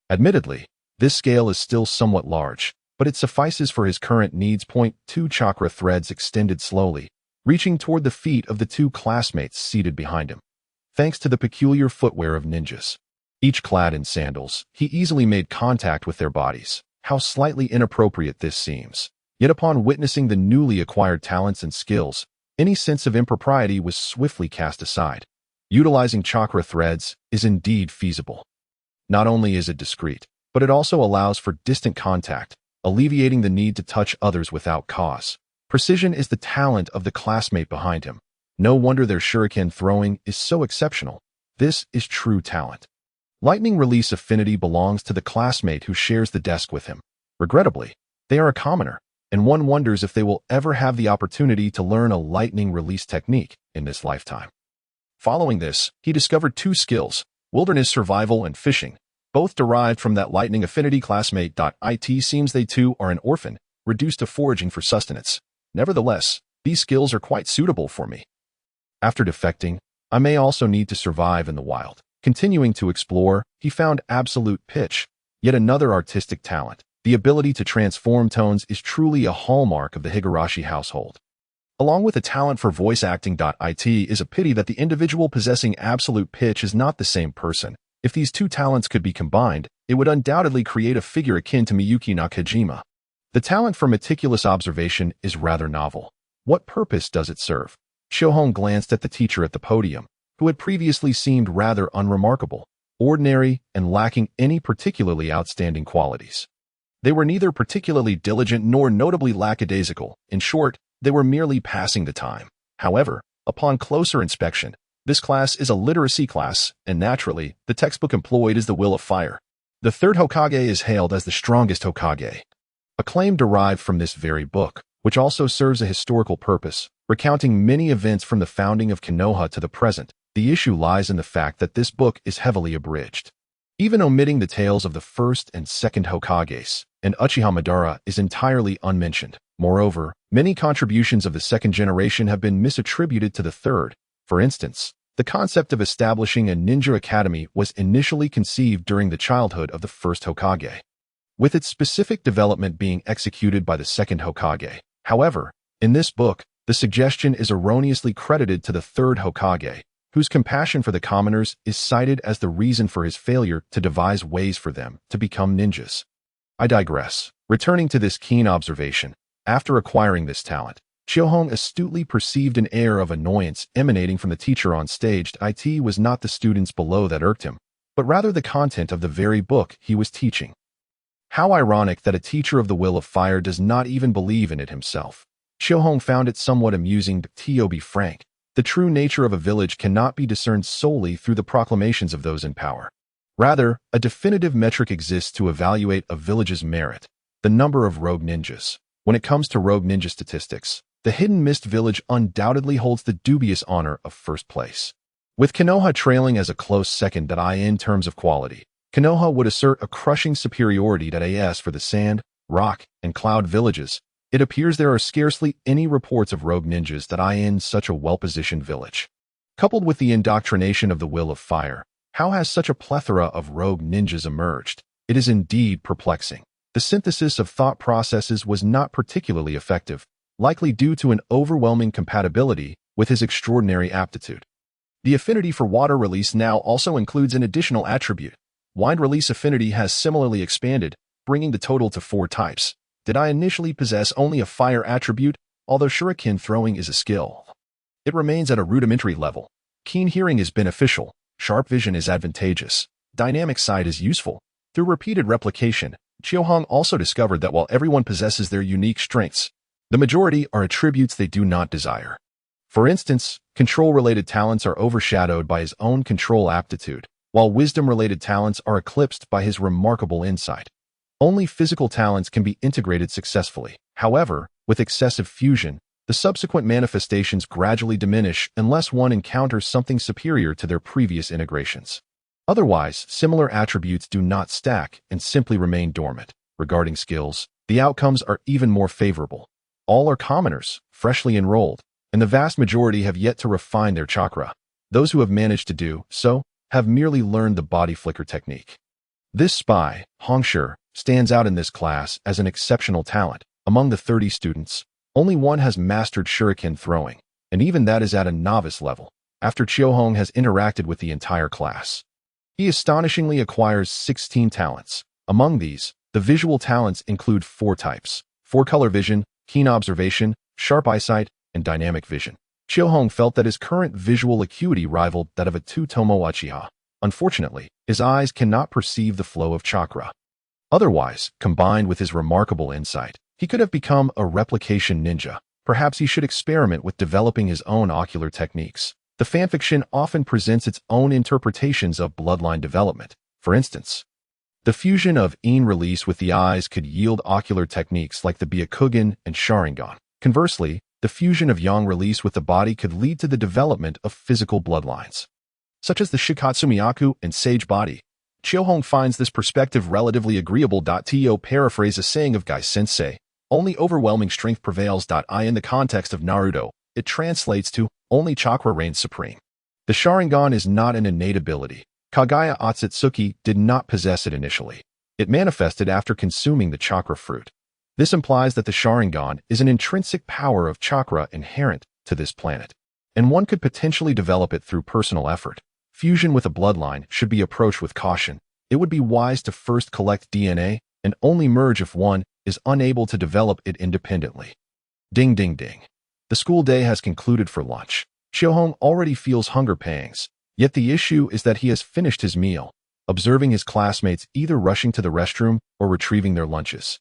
Admittedly, this scale is still somewhat large, but it suffices for his current needs. 2 chakra threads extended slowly, reaching toward the feet of the 2 classmates seated behind him. Thanks to the peculiar footwear of ninjas, each clad in sandals, he easily made contact with their bodies. How slightly inappropriate this seems. Yet upon witnessing the newly acquired talents and skills, any sense of impropriety was swiftly cast aside. Utilizing chakra threads is indeed feasible. Not only is it discreet, but it also allows for distant contact, alleviating the need to touch others without cause. Precision is the talent of the classmate behind him. No wonder their shuriken throwing is so exceptional. This is true talent. Lightning release affinity belongs to the classmate who shares the desk with him. Regrettably, they are a commoner, and one wonders if they will ever have the opportunity to learn a lightning release technique in this lifetime. Following this, he discovered 2 skills, wilderness survival, and fishing, both derived from that lightning affinity classmate. It seems they too are an orphan, reduced to foraging for sustenance. Nevertheless, these skills are quite suitable for me. After defecting, I may also need to survive in the wild. Continuing to explore, he found absolute pitch, yet another artistic talent. The ability to transform tones is truly a hallmark of the Higurashi household. Along with a talent for voice acting. It is a pity that the individual possessing absolute pitch is not the same person. If these two talents could be combined, it would undoubtedly create a figure akin to Miyuki Nakajima. The talent for meticulous observation is rather novel. What purpose does it serve? Shohong glanced at the teacher at the podium, who had previously seemed rather unremarkable, ordinary, and lacking any particularly outstanding qualities. They were neither particularly diligent nor notably lackadaisical. In short, they were merely passing the time. However, upon closer inspection, this class is a literacy class, and naturally, the textbook employed is the Will of Fire. The Third Hokage is hailed as the strongest Hokage, a claim derived from this very book, which also serves a historical purpose, recounting many events from the founding of Konoha to the present. The issue lies in the fact that this book is heavily abridged. Even omitting the tales of the first and second Hokages, and Uchiha Madara is entirely unmentioned. Moreover, many contributions of the second generation have been misattributed to the third. For instance, the concept of establishing a ninja academy was initially conceived during the childhood of the first Hokage, with its specific development being executed by the second Hokage. However, in this book, the suggestion is erroneously credited to the third Hokage, whose compassion for the commoners is cited as the reason for his failure to devise ways for them to become ninjas. I digress. Returning to this keen observation, after acquiring this talent, Shohong astutely perceived an air of annoyance emanating from the teacher on stage. It was not the students below that irked him, but rather the content of the very book he was teaching. How ironic that a teacher of the Will of Fire does not even believe in it himself. Shohong found it somewhat amusing. To be frank, the true nature of a village cannot be discerned solely through the proclamations of those in power. Rather, a definitive metric exists to evaluate a village's merit: the number of rogue ninjas. When it comes to rogue ninja statistics, the Hidden Mist village undoubtedly holds the dubious honor of first place, with Konoha trailing as a close second. In terms of quality, Konoha would assert a crushing superiority. As for the Sand, Rock, and Cloud villages, it appears there are scarcely any reports of rogue ninjas in such a well-positioned village. Coupled with the indoctrination of the Will of Fire, how has such a plethora of rogue ninjas emerged? It is indeed perplexing. The synthesis of thought processes was not particularly effective, likely due to an overwhelming compatibility with his extraordinary aptitude. The affinity for water release now also includes an additional attribute. Wind release affinity has similarly expanded, bringing the total to 4 types. Did I initially possess only a fire attribute? Although shuriken throwing is a skill, it remains at a rudimentary level. Keen hearing is beneficial. Sharp vision is advantageous. Dynamic sight is useful. Through repeated replication, Shohong also discovered that while everyone possesses their unique strengths, the majority are attributes they do not desire. For instance, control-related talents are overshadowed by his own control aptitude, while wisdom-related talents are eclipsed by his remarkable insight. Only physical talents can be integrated successfully. However, with excessive fusion, the subsequent manifestations gradually diminish unless one encounters something superior to their previous integrations. Otherwise, similar attributes do not stack and simply remain dormant. Regarding skills, the outcomes are even more favorable. All are commoners, freshly enrolled, and the vast majority have yet to refine their chakra. Those who have managed to do so have merely learned the body flicker technique. This spy, Hongshi, stands out in this class as an exceptional talent. Among the 30 students, only one has mastered shuriken throwing, and even that is at a novice level, after Shohong has interacted with the entire class. He astonishingly acquires 16 talents. Among these, the visual talents include 4 types: 4-color vision, keen observation, sharp eyesight, and dynamic vision. Shohong felt that his current visual acuity rivaled that of a Tsutomu Uchiha. Unfortunately, his eyes cannot perceive the flow of chakra. Otherwise, combined with his remarkable insight, he could have become a replication ninja. Perhaps he should experiment with developing his own ocular techniques. The fanfiction often presents its own interpretations of bloodline development. For instance, the fusion of in release with the eyes could yield ocular techniques like the Byakugan and Sharingan. Conversely, the fusion of yang release with the body could lead to the development of physical bloodlines. such as the Shikatsumiyaku and Sage Body. Chiohong finds this perspective relatively agreeable. To paraphrase a saying of Gai Sensei, only overwhelming strength prevails. In the context of Naruto, it translates to only chakra reigns supreme. The Sharingan is not an innate ability. Kagaya Otsutsuki did not possess it initially. It manifested after consuming the chakra fruit. This implies that the Sharingan is an intrinsic power of chakra inherent to this planet, and one could potentially develop it through personal effort. Fusion with a bloodline should be approached with caution. It would be wise to first collect DNA and only merge if one is unable to develop it independently. Ding ding ding. The school day has concluded for lunch. Chiohong already feels hunger pangs, yet the issue is that he has finished his meal, observing his classmates either rushing to the restroom or retrieving their lunches.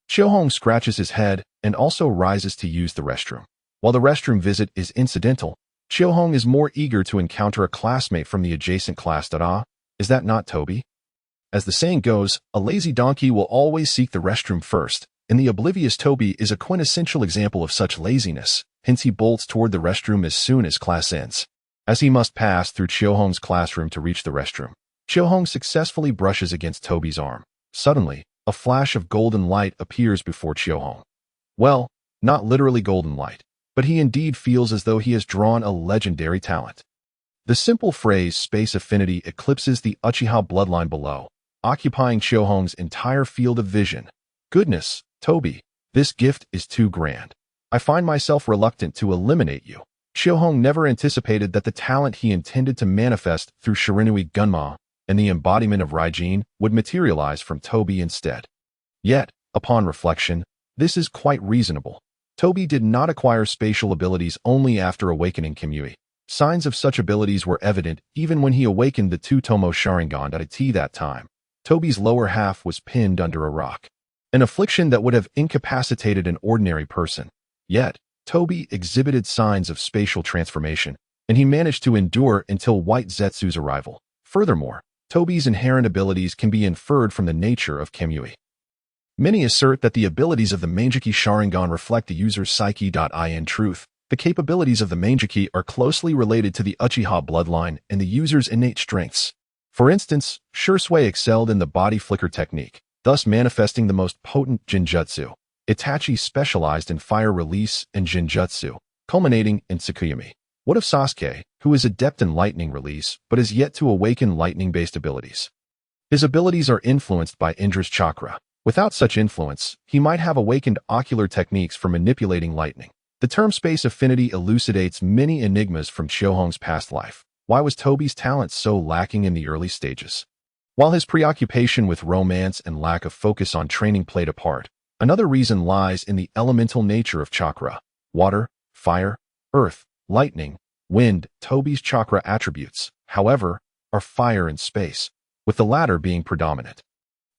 Chiohong scratches his head and also rises to use the restroom. While the restroom visit is incidental, Chiohong is more eager to encounter a classmate from the adjacent class. Is that not Toby? As the saying goes, a lazy donkey will always seek the restroom first, and the oblivious Toby is a quintessential example of such laziness, hence he bolts toward the restroom as soon as class ends. As he must pass through Chiohong's classroom to reach the restroom, Chiohong successfully brushes against Toby's arm. Suddenly, a flash of golden light appears before Chiohong. Well, not literally golden light, but he indeed feels as though he has drawn a legendary talent. The simple phrase Space Affinity eclipses the Uchiha bloodline below, occupying Chiohong's entire field of vision. Goodness, Toby, this gift is too grand. I find myself reluctant to eliminate you. Chiohong never anticipated that the talent he intended to manifest through Shirinui Gunma and the embodiment of Raijin would materialize from Toby instead. Yet, upon reflection, this is quite reasonable. Toby did not acquire spatial abilities only after awakening Kimui. Signs of such abilities were evident even when he awakened the two-tomo Sharingan. At that time, Toby's lower half was pinned under a rock, an affliction that would have incapacitated an ordinary person. Yet, Toby exhibited signs of spatial transformation, and he managed to endure until White Zetsu's arrival. Furthermore, Toby's inherent abilities can be inferred from the nature of Kimui. Many assert that the abilities of the Manjiki Sharingan reflect the user's psyche. In truth, the capabilities of the Manjiki are closely related to the Uchiha bloodline and the user's innate strengths. For instance, Shursui excelled in the body flicker technique, thus manifesting the most potent Jinjutsu. Itachi specialized in fire release and Jinjutsu, culminating in Tsukuyomi. What of Sasuke, who is adept in lightning release but is yet to awaken lightning-based abilities? His abilities are influenced by Indra's chakra. Without such influence, he might have awakened ocular techniques for manipulating lightning. The term Space Affinity elucidates many enigmas from Chiohong's past life. Why was Toby's talent so lacking in the early stages? While his preoccupation with romance and lack of focus on training played a part, another reason lies in the elemental nature of chakra. Water, fire, earth, lightning, wind. Toby's chakra attributes, however, are fire and space, with the latter being predominant.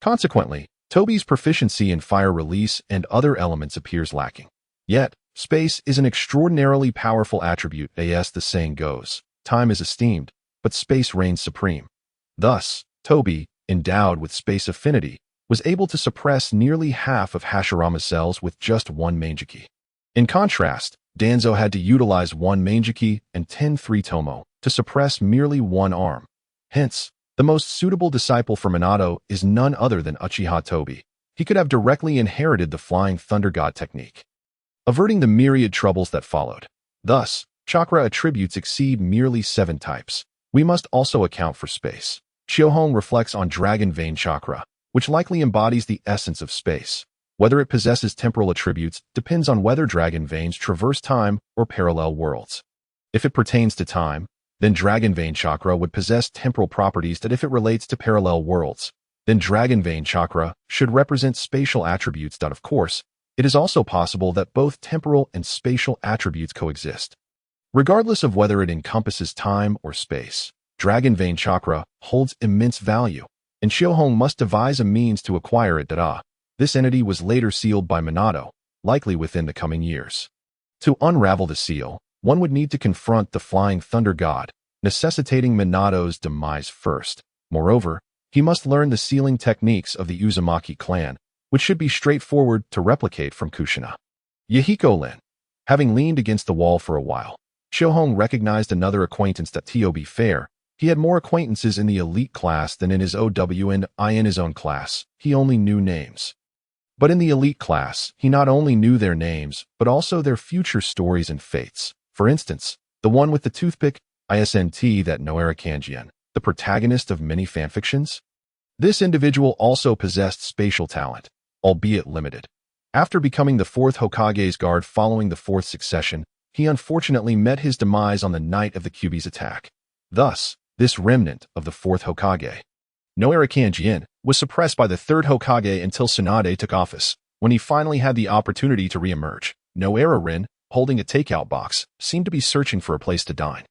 Consequently, Toby's proficiency in fire release and other elements appears lacking. Yet, space is an extraordinarily powerful attribute. As the saying goes, time is esteemed, but space reigns supreme. Thus, Toby, endowed with space affinity, was able to suppress nearly half of Hashirama's cells with just one Manjiki. In contrast, Danzo had to utilize one Manjiki and 10 3-tomo to suppress merely one arm. Hence, the most suitable disciple for Minato is none other than Uchiha Toby. He could have directly inherited the Flying Thunder God technique, averting the myriad troubles that followed. Thus, chakra attributes exceed merely 7 types. We must also account for space. Chiohong reflects on Dragon Vein chakra, which likely embodies the essence of space. Whether it possesses temporal attributes depends on whether dragon veins traverse time or parallel worlds. If it pertains to time, then Dragon Vein chakra would possess temporal properties that if it relates to parallel worlds, then Dragon Vein chakra should represent spatial attributes. Of course, it is also possible that both temporal and spatial attributes coexist. Regardless of whether it encompasses time or space, Dragon Vein chakra holds immense value, and Chiohong must devise a means to acquire it. This entity was later sealed by Minato, likely within the coming years. To unravel the seal, one would need to confront the Flying Thunder God, necessitating Minato's demise first. Moreover, he must learn the sealing techniques of the Uzumaki clan, which should be straightforward to replicate from Kushina. Yahiko-Lin. Having leaned against the wall for a while, Chiohong recognized another acquaintance. To be fair, He had more acquaintances in the elite class than in his OW and I in his own class. He only knew names. But in the elite class, he not only knew their names, but also their future stories and fates. For instance, the one with the toothpick, ISNT that Noera Kanjian, the protagonist of many fanfictions. This individual also possessed spatial talent, albeit limited. After becoming the fourth Hokage's guard following the fourth succession, he unfortunately met his demise on the night of the Kyuubi's attack. Thus, this remnant of the fourth Hokage, Noera Kanjian, was suppressed by the third Hokage until Tsunade took office, when he finally had the opportunity to re-emerge. Noera Rin, holding a takeout box, seemed to be searching for a place to dine.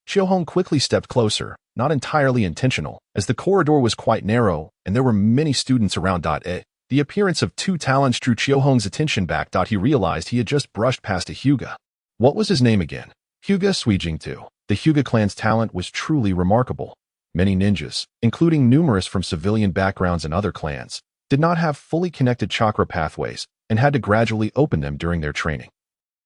Chiohong quickly stepped closer, not entirely intentional, as the corridor was quite narrow and there were many students around. The appearance of two talents drew Chiohong's attention back. He realized he had just brushed past a Hyuga. What was his name again? Hyuga Suijingtu. The Hyuga clan's talent was truly remarkable. Many ninjas, including numerous from civilian backgrounds and other clans, did not have fully connected chakra pathways and had to gradually open them during their training.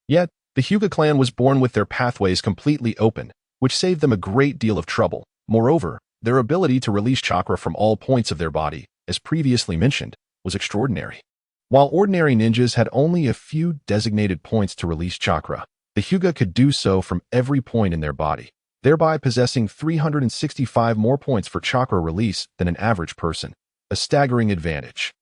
Yet, the Hyuga clan was born with their pathways completely open, which saved them a great deal of trouble. Moreover, their ability to release chakra from all points of their body, as previously mentioned, was extraordinary. While ordinary ninjas had only a few designated points to release chakra, the Hyuga could do so from every point in their body, thereby possessing 365 more points for chakra release than an average person, a staggering advantage.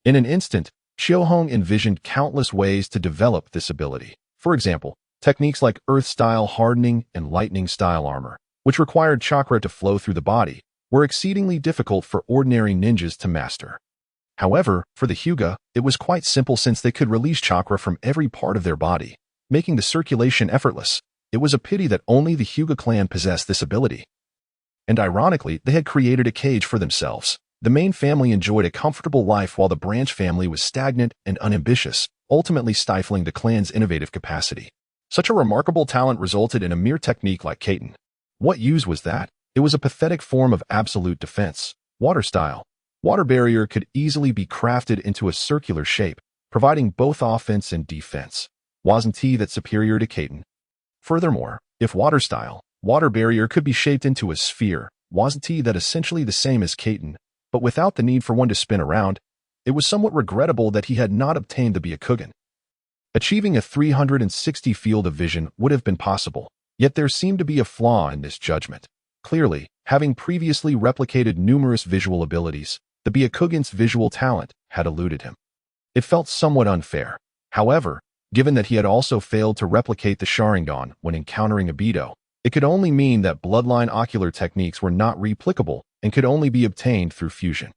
In an instant, Chiohong envisioned countless ways to develop this ability. For example, techniques like earth-style hardening and lightning-style armor, which required chakra to flow through the body, were exceedingly difficult for ordinary ninjas to master. However, for the Hyuga, it was quite simple since they could release chakra from every part of their body, making the circulation effortless. It was a pity that only the Hyuga clan possessed this ability. And ironically, they had created a cage for themselves. The main family enjoyed a comfortable life while the branch family was stagnant and unambitious, ultimately stifling the clan's innovative capacity. Such a remarkable talent resulted in a mere technique like Kaiten. What use was that? It was a pathetic form of absolute defense. Water style. Water barrier could easily be crafted into a circular shape, providing both offense and defense. Wasn't that superior to Kaiten? Furthermore, if water style, water barrier could be shaped into a sphere, wasn't that essentially the same as Kaiten, but without the need for one to spin around? It was somewhat regrettable that he had not obtained the Byakugan. Achieving a 360 field of vision would have been possible, yet there seemed to be a flaw in this judgment. Clearly, having previously replicated numerous visual abilities, the Byakugan's visual talent had eluded him. It felt somewhat unfair. However, given that he had also failed to replicate the Sharingan when encountering Obito, it could only mean that bloodline ocular techniques were not replicable and could only be obtained through fusion.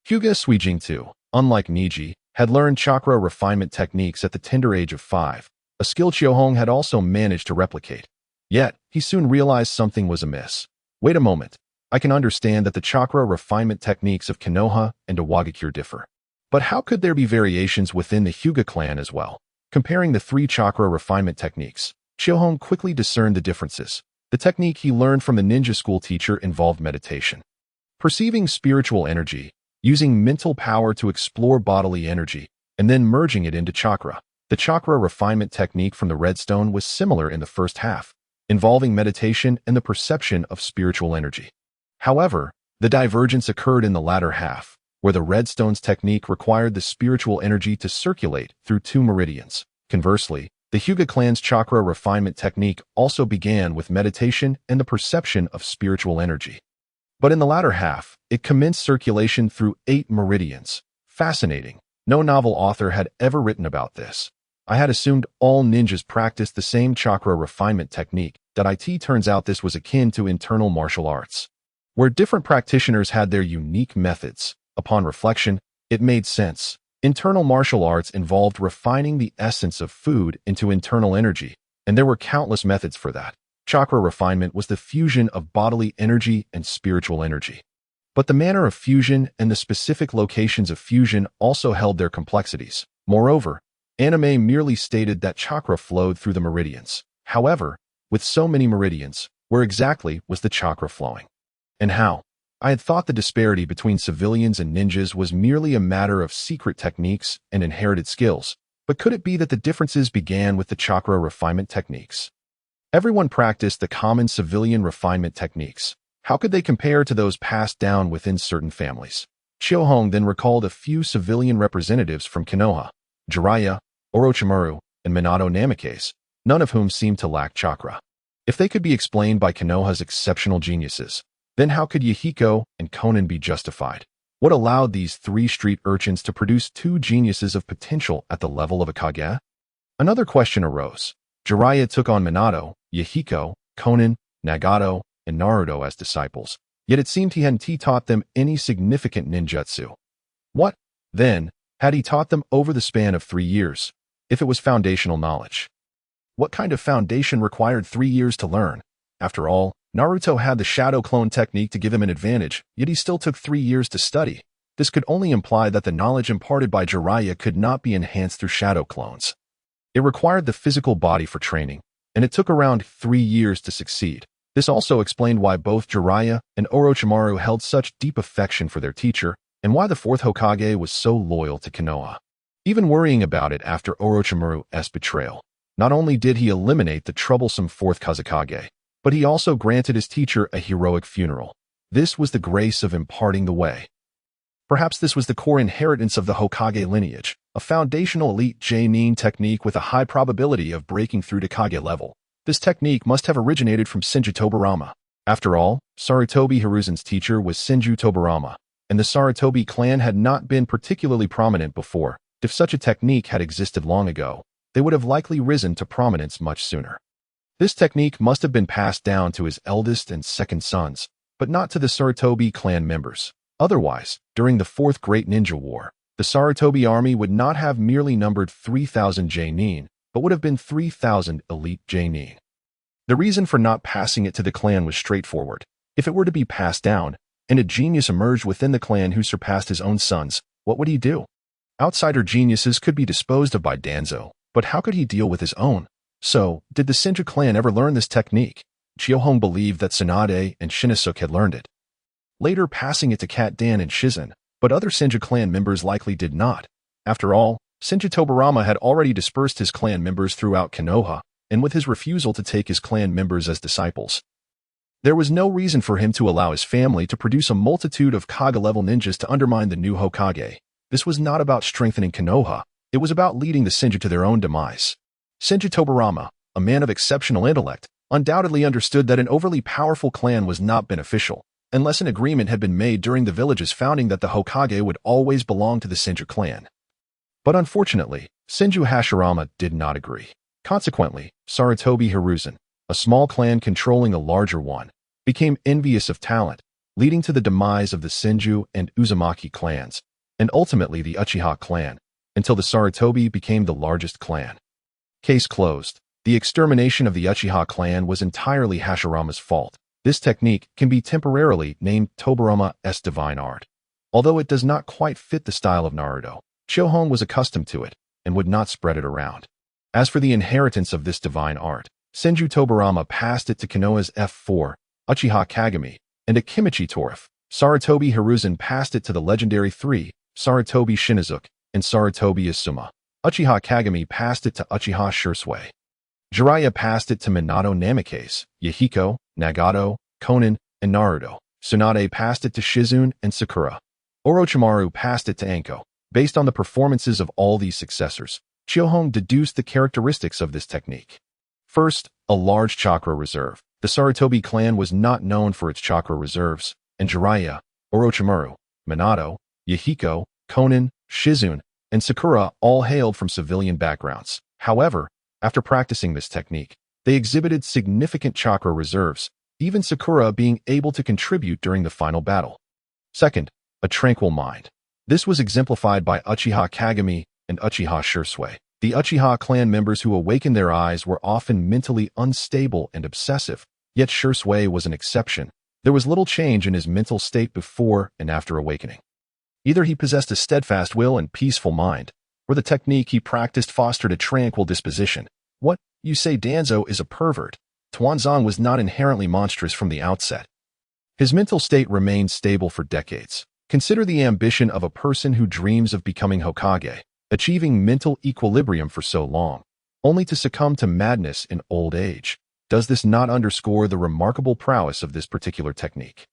Hyuga Suijingtu, unlike Niji, had learned chakra refinement techniques at the tender age of 5, a skill Chiohong had also managed to replicate. Yet, he soon realized something was amiss. Wait a moment, I can understand that the chakra refinement techniques of Konoha and Iwagakure differ. But how could there be variations within the Hyuga clan as well? Comparing the 3 chakra refinement techniques, Chiohong quickly discerned the differences. The technique he learned from the ninja school teacher involved meditation. Perceiving spiritual energy, using mental power to explore bodily energy, and then merging it into chakra. The chakra refinement technique from the Redstone was similar in the first half, involving meditation and the perception of spiritual energy. However, the divergence occurred in the latter half, where the Redstone's technique required the spiritual energy to circulate through 2 meridians. Conversely, the Hyuga clan's chakra refinement technique also began with meditation and the perception of spiritual energy. But in the latter half, it commenced circulation through 8 meridians. Fascinating. No novel author had ever written about this. I had assumed all ninjas practiced the same chakra refinement technique. It turns out this was akin to internal martial arts, where different practitioners had their unique methods. Upon reflection, it made sense. Internal martial arts involved refining the essence of food into internal energy, and there were countless methods for that. Chakra refinement was the fusion of bodily energy and spiritual energy. But the manner of fusion and the specific locations of fusion also held their complexities. Moreover, anime merely stated that chakra flowed through the meridians. However, with so many meridians, where exactly was the chakra flowing? And how? I had thought the disparity between civilians and ninjas was merely a matter of secret techniques and inherited skills, but could it be that the differences began with the chakra refinement techniques? Everyone practiced the common civilian refinement techniques. How could they compare to those passed down within certain families? Chiohong then recalled a few civilian representatives from Konoha, Jiraiya, Orochimaru, and Minato Namikaze, none of whom seemed to lack chakra. If they could be explained by Konoha's exceptional geniuses, then how could Yahiko and Konin be justified? What allowed these three street urchins to produce two geniuses of potential at the level of a Kage? Another question arose. Jiraiya took on Minato, Yahiko, Konin, Nagato, and Naruto as disciples, yet it seemed he hadn't taught them any significant ninjutsu. What, then, had he taught them over the span of 3 years, if it was foundational knowledge? What kind of foundation required 3 years to learn? After all, Naruto had the shadow clone technique to give him an advantage, yet he still took 3 years to study. This could only imply that the knowledge imparted by Jiraiya could not be enhanced through shadow clones. It required the physical body for training, and it took around 3 years to succeed. This also explained why both Jiraiya and Orochimaru held such deep affection for their teacher, and why the fourth Hokage was so loyal to Konoha. Even worrying about it after Orochimaru's betrayal, not only did he eliminate the troublesome fourth Kazekage, but he also granted his teacher a heroic funeral. This was the grace of imparting the way. Perhaps this was the core inheritance of the Hokage lineage, a foundational elite jōnin technique with a high probability of breaking through to Kage level. This technique must have originated from Senju Tobirama. After all, Sarutobi Hiruzen's teacher was Senju Tobirama, and the Sarutobi clan had not been particularly prominent before. If such a technique had existed long ago, they would have likely risen to prominence much sooner. This technique must have been passed down to his eldest and second sons, but not to the Sarutobi clan members. Otherwise, during the Fourth Great Ninja War, the Sarutobi army would not have merely numbered 3,000 jōnin, but would have been 3,000 elite jōnin. The reason for not passing it to the clan was straightforward. If it were to be passed down, and a genius emerged within the clan who surpassed his own sons, what would he do? Outsider geniuses could be disposed of by Danzo, but how could he deal with his own? So, did the Senju clan ever learn this technique? Chiohong believed that Tsunade and Shinosuke had learned it, later passing it to Kat Dan and Shizen, but other Senju clan members likely did not. After all, Senju Tobirama had already dispersed his clan members throughout Konoha, and with his refusal to take his clan members as disciples, there was no reason for him to allow his family to produce a multitude of Kage-level ninjas to undermine the new Hokage. This was not about strengthening Konoha, it was about leading the Senju to their own demise. Senju Tobirama, a man of exceptional intellect, undoubtedly understood that an overly powerful clan was not beneficial, unless an agreement had been made during the village's founding that the Hokage would always belong to the Senju clan. But unfortunately, Senju Hashirama did not agree. Consequently, Sarutobi Hiruzen, a small clan controlling a larger one, became envious of talent, leading to the demise of the Senju and Uzumaki clans, and ultimately the Uchiha clan, until the Sarutobi became the largest clan. Case closed. The extermination of the Uchiha clan was entirely Hashirama's fault. This technique can be temporarily named Tobirama's divine art. Although it does not quite fit the style of Naruto, Chiohong was accustomed to it and would not spread it around. As for the inheritance of this divine art, Senju Tobirama passed it to Konoha's F4, Uchiha Kagami, and a Kimichi Torif. Sarutobi Hiruzen passed it to the legendary 3, Sarutobi Shinizuke, and Sarutobi Asuma. Uchiha Kagami passed it to Uchiha Shursui. Jiraiya passed it to Minato Namikaze, Yahiko, Nagato, Konin, and Naruto. Tsunade passed it to Shizune and Sakura. Orochimaru passed it to Anko. Based on the performances of all these successors, Chiohong deduced the characteristics of this technique. First, a large chakra reserve. The Sarutobi clan was not known for its chakra reserves, and Jiraiya, Orochimaru, Minato, Yahiko, Konin, Shizune, and Sakura all hailed from civilian backgrounds. However, after practicing this technique, they exhibited significant chakra reserves, even Sakura being able to contribute during the final battle. Second, a tranquil mind. This was exemplified by Uchiha Kagami and Uchiha Shursui. The Uchiha clan members who awakened their eyes were often mentally unstable and obsessive, yet Shursui was an exception. There was little change in his mental state before and after awakening. Either he possessed a steadfast will and peaceful mind, or the technique he practiced fostered a tranquil disposition. What, you say Danzo is a pervert? Tuanzang was not inherently monstrous from the outset. His mental state remained stable for decades. Consider the ambition of a person who dreams of becoming Hokage, achieving mental equilibrium for so long, only to succumb to madness in old age. Does this not underscore the remarkable prowess of this particular technique?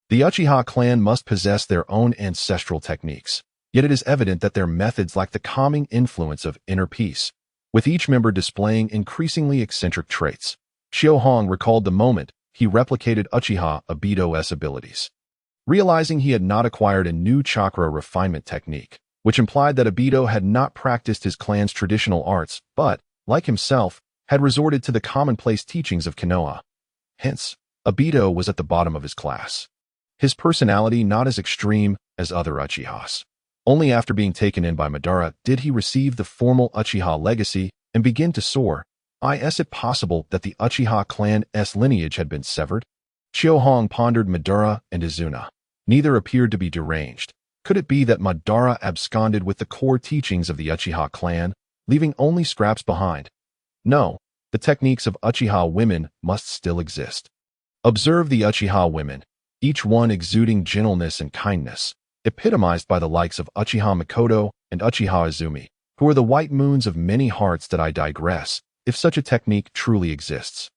The Uchiha clan must possess their own ancestral techniques, yet it is evident that their methods lack the calming influence of inner peace, with each member displaying increasingly eccentric traits. Shiohong recalled the moment he replicated Uchiha Obito's abilities, realizing he had not acquired a new chakra refinement technique, which implied that Obito had not practiced his clan's traditional arts, but, like himself, had resorted to the commonplace teachings of Konoha. Hence, Obito was at the bottom of his class. His personality not as extreme as other Uchihas. Only after being taken in by Madara did he receive the formal Uchiha legacy and begin to soar. Is it possible that the Uchiha clan's lineage had been severed? Shiohong pondered Madara and Izuna. Neither appeared to be deranged. Could it be that Madara absconded with the core teachings of the Uchiha clan, leaving only scraps behind? No, the techniques of Uchiha women must still exist. Observe the Uchiha women, each one exuding gentleness and kindness, epitomized by the likes of Uchiha Mikoto and Uchiha Izumi, who are the white moons of many hearts. That I digress, if such a technique truly exists.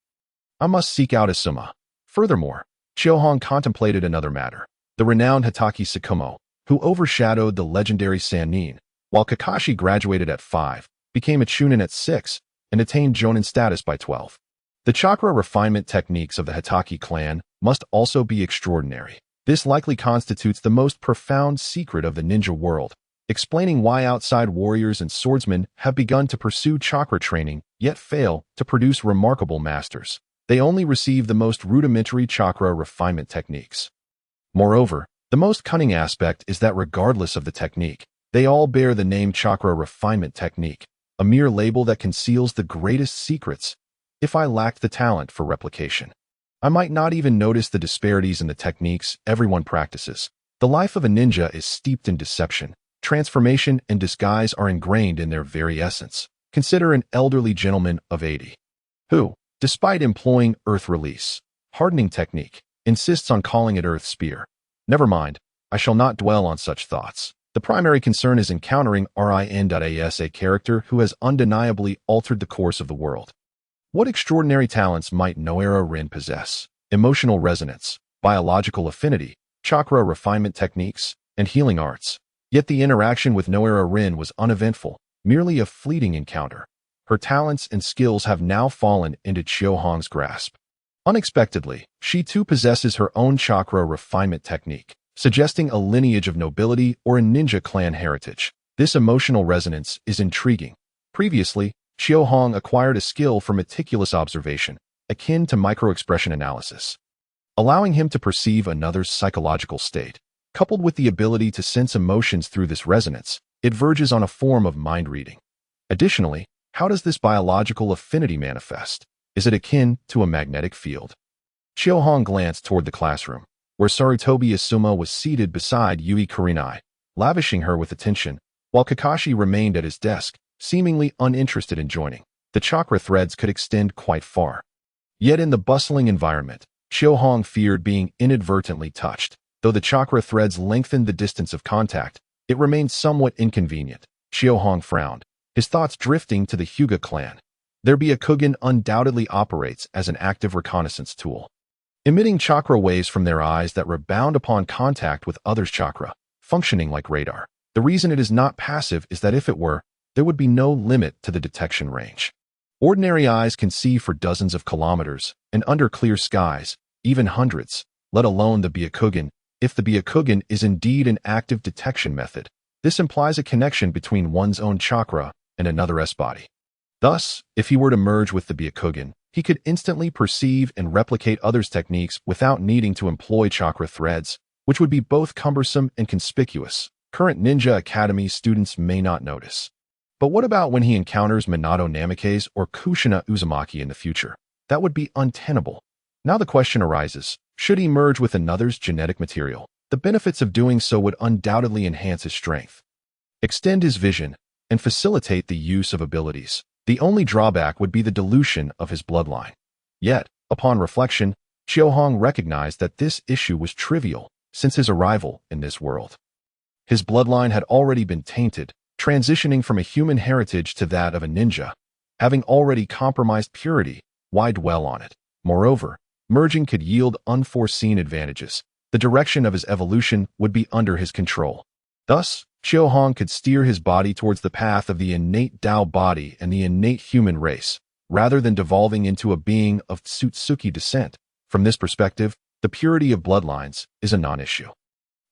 I must seek out Asuma. Furthermore, Shiohong contemplated another matter. The renowned Akatsuki Sakumo, who overshadowed the legendary Sannin, while Kakashi graduated at 5, became a Chunin at 6, and attained jōnin status by 12. The chakra refinement techniques of the Akatsuki clan must also be extraordinary. This likely constitutes the most profound secret of the ninja world, explaining why outside warriors and swordsmen have begun to pursue chakra training, yet fail to produce remarkable masters. They only receive the most rudimentary chakra refinement techniques. Moreover, the most cunning aspect is that regardless of the technique, they all bear the name chakra refinement technique, a mere label that conceals the greatest secrets. If I lacked the talent for replication, I might not even notice the disparities in the techniques everyone practices. The life of a ninja is steeped in deception. Transformation and disguise are ingrained in their very essence. Consider an elderly gentleman of 80, who, despite employing Earth Release, hardening technique, insists on calling it Earth Spear. Never mind, I shall not dwell on such thoughts. The primary concern is encountering Rin.as, a character who has undeniably altered the course of the world. What extraordinary talents might Noera Rin possess? Emotional resonance, biological affinity, chakra refinement techniques, and healing arts. Yet the interaction with Noera Rin was uneventful, merely a fleeting encounter. Her talents and skills have now fallen into Shiohong's grasp. Unexpectedly, she too possesses her own chakra refinement technique, suggesting a lineage of nobility or a ninja clan heritage. This emotional resonance is intriguing. Previously, Shiohong acquired a skill for meticulous observation, akin to microexpression analysis, allowing him to perceive another's psychological state. Coupled with the ability to sense emotions through this resonance, it verges on a form of mind reading. Additionally, how does this biological affinity manifest? Is it akin to a magnetic field? Shiohong glanced toward the classroom, where Sarutobi Asuma was seated beside Yui Kurenai, lavishing her with attention, while Kakashi remained at his desk, seemingly uninterested in joining. The chakra threads could extend quite far. Yet in the bustling environment, Shiohong feared being inadvertently touched. Though the chakra threads lengthened the distance of contact, it remained somewhat inconvenient. Shiohong frowned, his thoughts drifting to the Hyuga clan. Their Byakugan undoubtedly operates as an active reconnaissance tool, emitting chakra waves from their eyes that rebound upon contact with others' chakra, functioning like radar. The reason it is not passive is that if it were, there would be no limit to the detection range. Ordinary eyes can see for dozens of kilometers, and under clear skies, even hundreds, let alone the Byakugan. If the Byakugan is indeed an active detection method, this implies a connection between one's own chakra and another's body. Thus, if he were to merge with the Byakugan, he could instantly perceive and replicate others' techniques without needing to employ chakra threads, which would be both cumbersome and conspicuous. Current Ninja Academy students may not notice. But what about when he encounters Minato Namikaze or Kushina Uzumaki in the future? That would be untenable. Now the question arises, should he merge with another's genetic material? The benefits of doing so would undoubtedly enhance his strength, extend his vision, and facilitate the use of abilities. The only drawback would be the dilution of his bloodline. Yet, upon reflection, Shiohong recognized that this issue was trivial since his arrival in this world. His bloodline had already been tainted, transitioning from a human heritage to that of a ninja. Having already compromised purity, why dwell on it? Moreover, merging could yield unforeseen advantages. The direction of his evolution would be under his control. Thus, Chio-Hong could steer his body towards the path of the innate Tao body and the innate human race, rather than devolving into a being of Tsutsuki descent. From this perspective, the purity of bloodlines is a non-issue.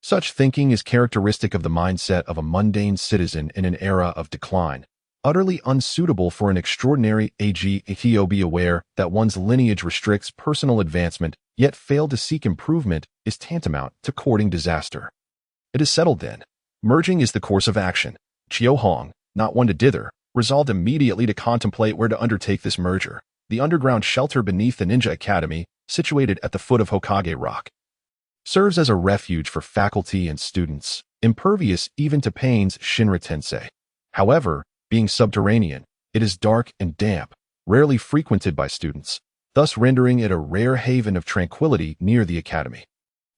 Such thinking is characteristic of the mindset of a mundane citizen in an era of decline, utterly unsuitable for an extraordinary age. Be aware that one's lineage restricts personal advancement, yet fail to seek improvement is tantamount to courting disaster. It is settled then. Merging is the course of action. Chio-Hong, not one to dither, resolved immediately to contemplate where to undertake this merger. The underground shelter beneath the Ninja Academy, situated at the foot of Hokage Rock, serves as a refuge for faculty and students, impervious even to pain's Shinra Tensei. However, being subterranean, it is dark and damp, rarely frequented by students, thus rendering it a rare haven of tranquility near the academy.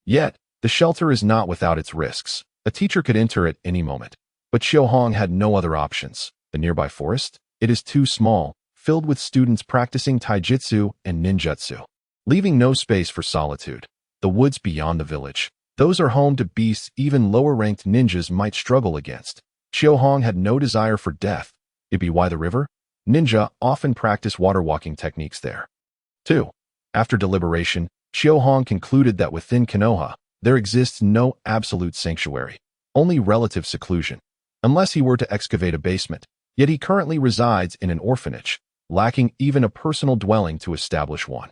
Yet, the shelter is not without its risks. A teacher could enter at any moment, but Chio-Hong had no other options. The nearby forest? It is too small, filled with students practicing taijutsu and ninjutsu, leaving no space for solitude. The woods beyond the village. Those are home to beasts even lower-ranked ninjas might struggle against. Chio-Hong had no desire for death. It be why the river? Ninja often practice water-walking techniques there. 2. After deliberation, Chio-Hong concluded that within Konoha, there exists no absolute sanctuary, only relative seclusion, unless he were to excavate a basement. Yet he currently resides in an orphanage, lacking even a personal dwelling to establish one.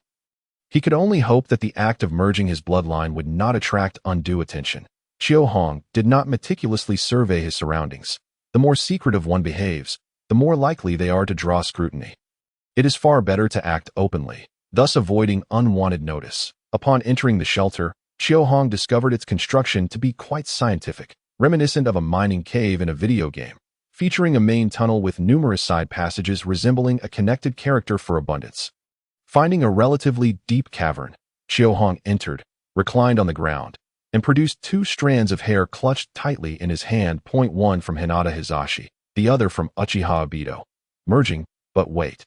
He could only hope that the act of merging his bloodline would not attract undue attention. Chio-Hong did not meticulously survey his surroundings. The more secretive one behaves, the more likely they are to draw scrutiny. It is far better to act openly, thus avoiding unwanted notice. Upon entering the shelter, Chio-Hong discovered its construction to be quite scientific, reminiscent of a mining cave in a video game, featuring a main tunnel with numerous side passages resembling a connected character for abundance. Finding a relatively deep cavern, Chio-Hong entered, reclined on the ground, and produced 2 strands of hair clutched tightly in his hand, one from Hinata Hizashi, the other from Uchiha Obito. Merging, but wait.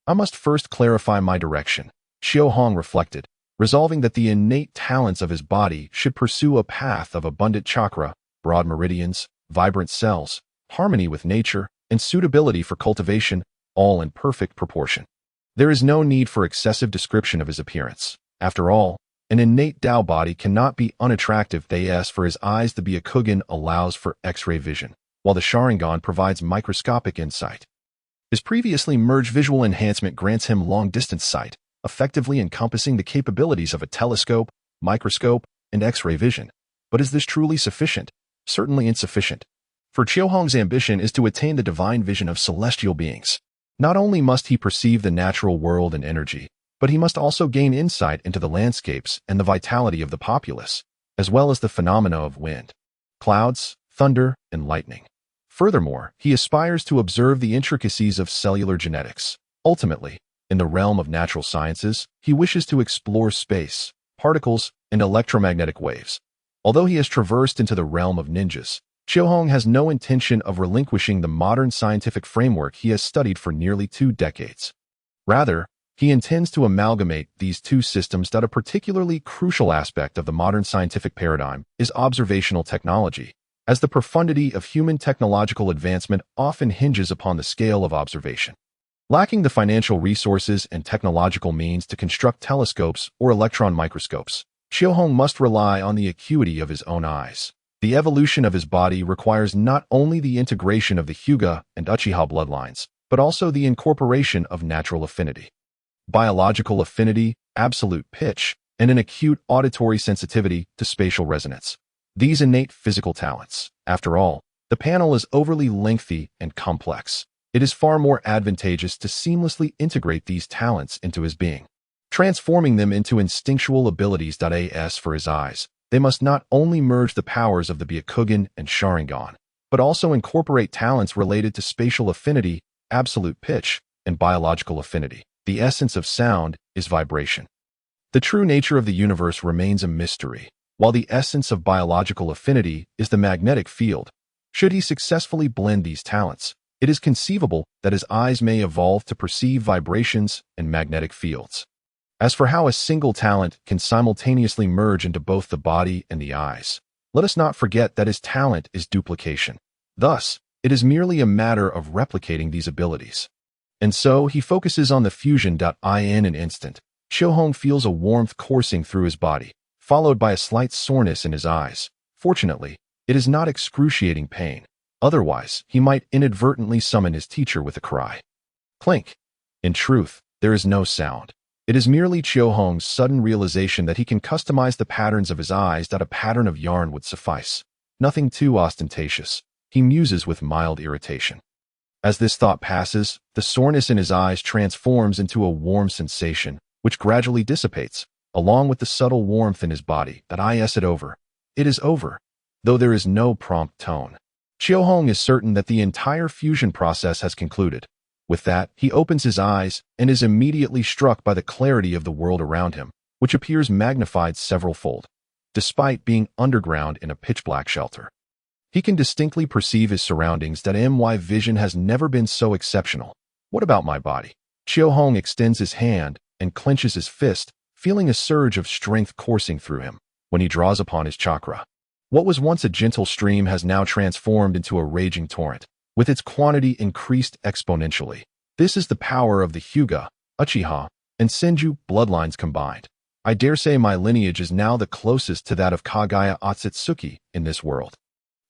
I must first clarify my direction, Chio-Hong reflected, resolving that the innate talents of his body should pursue a path of abundant chakra, broad meridians, vibrant cells, harmony with nature, and suitability for cultivation, all in perfect proportion. There is no need for excessive description of his appearance. After all, an innate Tao body cannot be unattractive. For his eyes, the Byakugan allows for X-ray vision, while the Sharingan provides microscopic insight. His previously merged visual enhancement grants him long-distance sight, effectively encompassing the capabilities of a telescope, microscope, and X-ray vision. But is this truly sufficient? Certainly insufficient. For Chio-Hong's ambition is to attain the divine vision of celestial beings. Not only must he perceive the natural world and energy, but he must also gain insight into the landscapes and the vitality of the populace, as well as the phenomena of wind, clouds, thunder, and lightning. Furthermore, he aspires to observe the intricacies of cellular genetics. Ultimately, in the realm of natural sciences, he wishes to explore space, particles, and electromagnetic waves. Although he has traversed into the realm of ninjas, Chio-Hong has no intention of relinquishing the modern scientific framework he has studied for nearly 2 decades. Rather, he intends to amalgamate these 2 systems. A particularly crucial aspect of the modern scientific paradigm is observational technology, as the profundity of human technological advancement often hinges upon the scale of observation. Lacking the financial resources and technological means to construct telescopes or electron microscopes, Chio-Hong must rely on the acuity of his own eyes. The evolution of his body requires not only the integration of the Hyuga and Uchiha bloodlines, but also the incorporation of natural affinity, biological affinity, absolute pitch, and an acute auditory sensitivity to spatial resonance. These innate physical talents. After all, the panel is overly lengthy and complex. It is far more advantageous to seamlessly integrate these talents into his being, transforming them into instinctual abilities. As for his eyes, they must not only merge the powers of the Byakugan and Sharingan, but also incorporate talents related to spatial affinity, absolute pitch, and biological affinity. The essence of sound is vibration. The true nature of the universe remains a mystery, while the essence of biological affinity is the magnetic field. Should he successfully blend these talents, it is conceivable that his eyes may evolve to perceive vibrations and magnetic fields. As for how a single talent can simultaneously merge into both the body and the eyes, let us not forget that his talent is duplication. Thus, it is merely a matter of replicating these abilities. And so, he focuses on the fusion. In an instant, Shohong feels a warmth coursing through his body, followed by a slight soreness in his eyes. Fortunately, it is not excruciating pain. Otherwise, he might inadvertently summon his teacher with a cry. Clink. In truth, there is no sound. It is merely Shohong's sudden realization that he can customize the patterns of his eyes. A pattern of yarn would suffice. Nothing too ostentatious. He muses with mild irritation. As this thought passes, the soreness in his eyes transforms into a warm sensation, which gradually dissipates, along with the subtle warmth in his body. It over. It is over. Though there is no prompt tone. Shohong is certain that the entire fusion process has concluded. With that, he opens his eyes and is immediately struck by the clarity of the world around him, which appears magnified several-fold, despite being underground in a pitch-black shelter. He can distinctly perceive his surroundings. My vision has never been so exceptional. What about my body? Shohong extends his hand and clenches his fist, feeling a surge of strength coursing through him when he draws upon his chakra. What was once a gentle stream has now transformed into a raging torrent, with its quantity increased exponentially. This is the power of the Hyuga, Uchiha, and Senju bloodlines combined. I dare say my lineage is now the closest to that of Kagaya Otsutsuki in this world.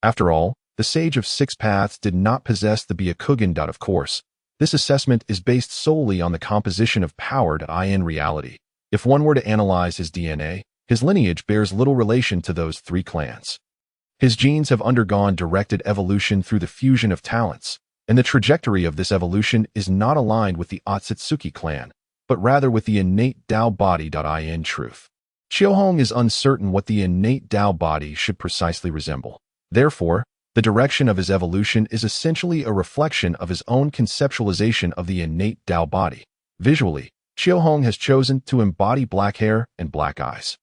After all, the Sage of Six Paths did not possess the Byakugan. Of course, this assessment is based solely on the composition of power. In reality, if one were to analyze his DNA, his lineage bears little relation to those three clans. His genes have undergone directed evolution through the fusion of talents, and the trajectory of this evolution is not aligned with the Otsutsuki clan, but rather with the innate Tao body. In truth, Shohong is uncertain what the innate Tao body should precisely resemble. Therefore, the direction of his evolution is essentially a reflection of his own conceptualization of the innate Tao body. Visually, Shohong has chosen to embody black hair and black eyes.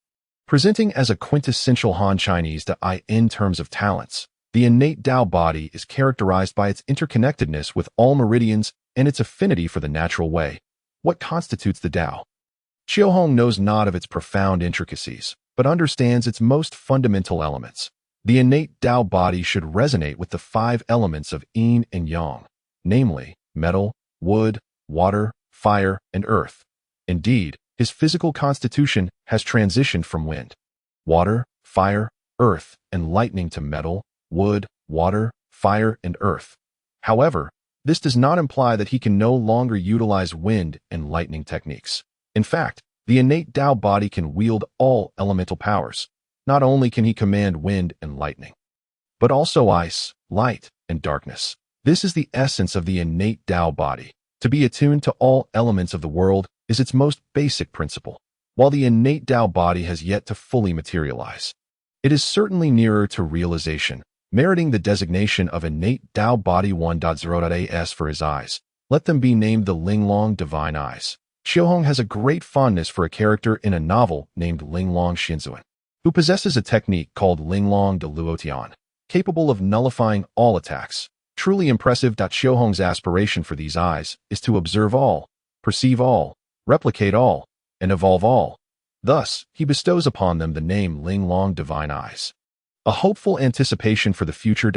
Presenting as a quintessential Han Chinese. In terms of talents, the innate Tao body is characterized by its interconnectedness with all meridians and its affinity for the natural way. What constitutes the Tao? Shohong knows not of its profound intricacies, but understands its most fundamental elements. The innate Tao body should resonate with the 5 elements of yin and yang, namely metal, wood, water, fire, and earth. Indeed, his physical constitution has transitioned from wind, water, fire, earth, and lightning to metal, wood, water, fire, and earth. However, this does not imply that he can no longer utilize wind and lightning techniques. In fact, the innate Tao body can wield all elemental powers. Not only can he command wind and lightning, but also ice, light, and darkness. This is the essence of the innate Tao body. To be attuned to all elements of the world is its most basic principle. While the innate Tao body has yet to fully materialize, it is certainly nearer to realization, meriting the designation of innate Tao body 1.0. For his eyes, let them be named the Linglong divine eyes. Shohong has a great fondness for a character in a novel named Linglong Shinzuan, who possesses a technique called Linglong de Luotian, capable of nullifying all attacks. Truly impressive. Shohong's aspiration for these eyes is to observe all, perceive all, replicate all, and evolve all. Thus, he bestows upon them the name Linglong Divine Eyes. A hopeful anticipation for the future.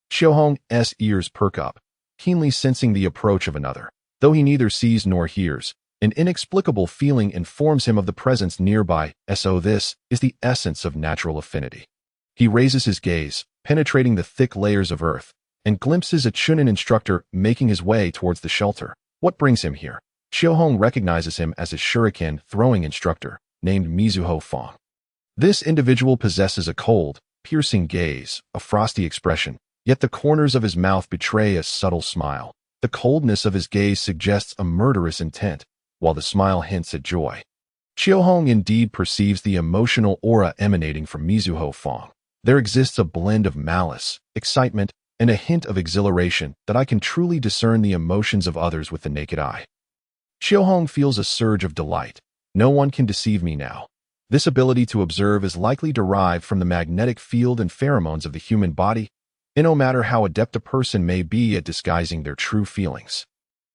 Shohong's ears perk up, keenly sensing the approach of another. Though he neither sees nor hears, an inexplicable feeling informs him of the presence nearby. So this is the essence of natural affinity. He raises his gaze, penetrating the thick layers of earth, and glimpses a Chunin instructor making his way towards the shelter. What brings him here? Shohong recognizes him as his shuriken-throwing instructor, named Mizuho Fong. This individual possesses a cold, piercing gaze, a frosty expression, yet the corners of his mouth betray a subtle smile. The coldness of his gaze suggests a murderous intent, while the smile hints at joy. Shohong indeed perceives the emotional aura emanating from Mizuho Fong. There exists a blend of malice, excitement, and a hint of exhilaration that I can truly discern the emotions of others with the naked eye. Shohong feels a surge of delight. No one can deceive me now. This ability to observe is likely derived from the magnetic field and pheromones of the human body, and no matter how adept a person may be at disguising their true feelings,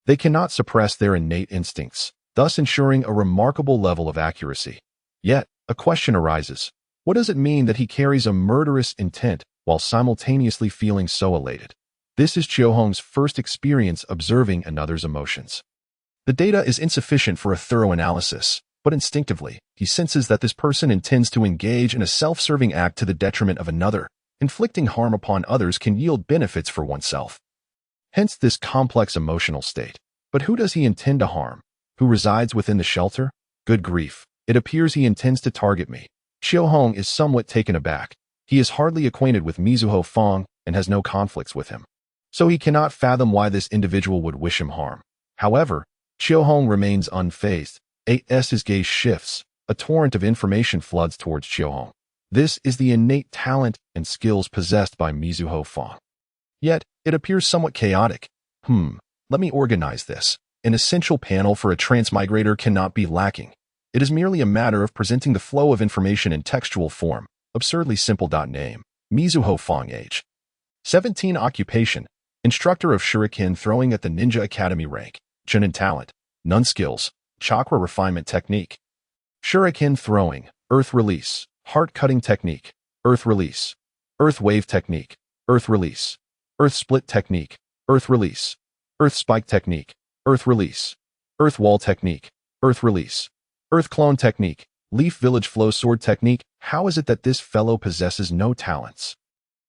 they cannot suppress their innate instincts. thus ensuring a remarkable level of accuracy. Yet, a question arises. What does it mean that he carries a murderous intent while simultaneously feeling so elated? This is Chiohong's first experience observing another's emotions. The data is insufficient for a thorough analysis, but instinctively, he senses that this person intends to engage in a self-serving act to the detriment of another. Inflicting harm upon others can yield benefits for oneself. Hence this complex emotional state. But who does he intend to harm? Who resides within the shelter? Good grief, it appears he intends to target me. Chiohong is somewhat taken aback. He is hardly acquainted with Mizuho Fong and has no conflicts with him. So he cannot fathom why this individual would wish him harm. However, Chiohong remains unfazed. As his gaze shifts, a torrent of information floods towards Chiohong. This is the innate talent and skills possessed by Mizuho Fong. Yet, it appears somewhat chaotic. Let me organize this. An essential panel for a transmigrator cannot be lacking. It is merely a matter of presenting the flow of information in textual form. Absurdly simple. Name: Mizuho Fong. Age: 17. Occupation: instructor of shuriken throwing at the Ninja Academy rank. Jōnin talent: none. Skills: Chakra refinement technique. Shuriken throwing, earth release, heart cutting technique, earth release, earth wave technique, earth release, earth split technique, earth release, earth spike technique, earth release, earth wall technique, earth release, earth clone technique, leaf village flow sword technique. How is it that this fellow possesses no talents?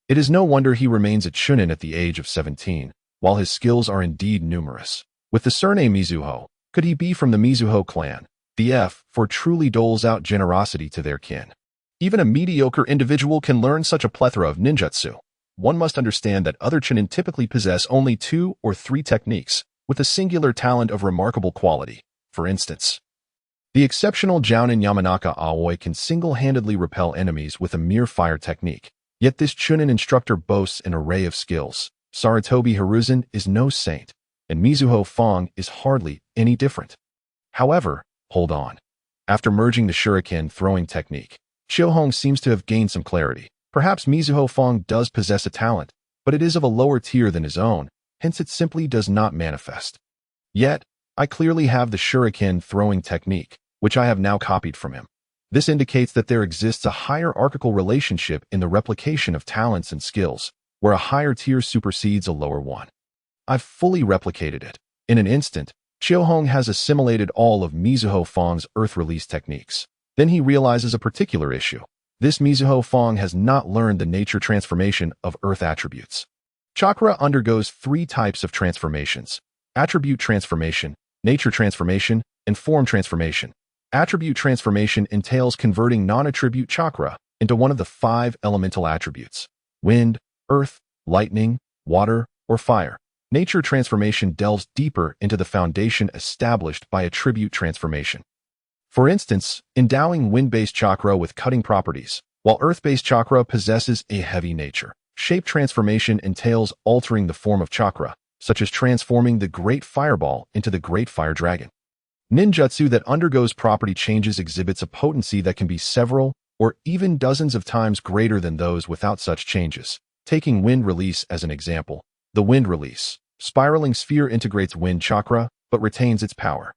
It is no wonder he remains a chunin at the age of 17, while his skills are indeed numerous. With the surname Mizuho, could he be from the Mizuho clan? The F4 truly doles out generosity to their kin. Even a mediocre individual can learn such a plethora of ninjutsu. One must understand that other chunin typically possess only 2 or 3 techniques, with a singular talent of remarkable quality. For instance, the exceptional jōnin Yamanaka Aoi can single-handedly repel enemies with a mere fire technique. Yet this chunin instructor boasts an array of skills. Sarutobi Hiruzen is no saint, and Mizuho Fong is hardly any different. However, hold on. After merging the shuriken throwing technique, Chiohong seems to have gained some clarity. Perhaps Mizuho Fong does possess a talent, but it is of a lower tier than his own, hence it simply does not manifest. Yet, I clearly have the shuriken throwing technique, which I have now copied from him. This indicates that there exists a hierarchical relationship in the replication of talents and skills, where a higher tier supersedes a lower one. I've fully replicated it. In an instant, Chiohong has assimilated all of Mizuho Fong's earth release techniques. Then he realizes a particular issue. This Mizuho Fong has not learned the nature transformation of earth attributes. Chakra undergoes 3 types of transformations: attribute transformation, nature transformation, and form transformation. Attribute transformation entails converting non-attribute chakra into one of the 5 elemental attributes: wind, earth, lightning, water, or fire. Nature transformation delves deeper into the foundation established by attribute transformation. For instance, endowing wind-based chakra with cutting properties, while earth-based chakra possesses a heavy nature. Shape transformation entails altering the form of chakra, such as transforming the Great Fireball into the Great Fire Dragon. Ninjutsu that undergoes property changes exhibits a potency that can be several or even dozens of times greater than those without such changes. Taking wind release as an example, the wind release spiraling sphere integrates wind chakra but retains its power.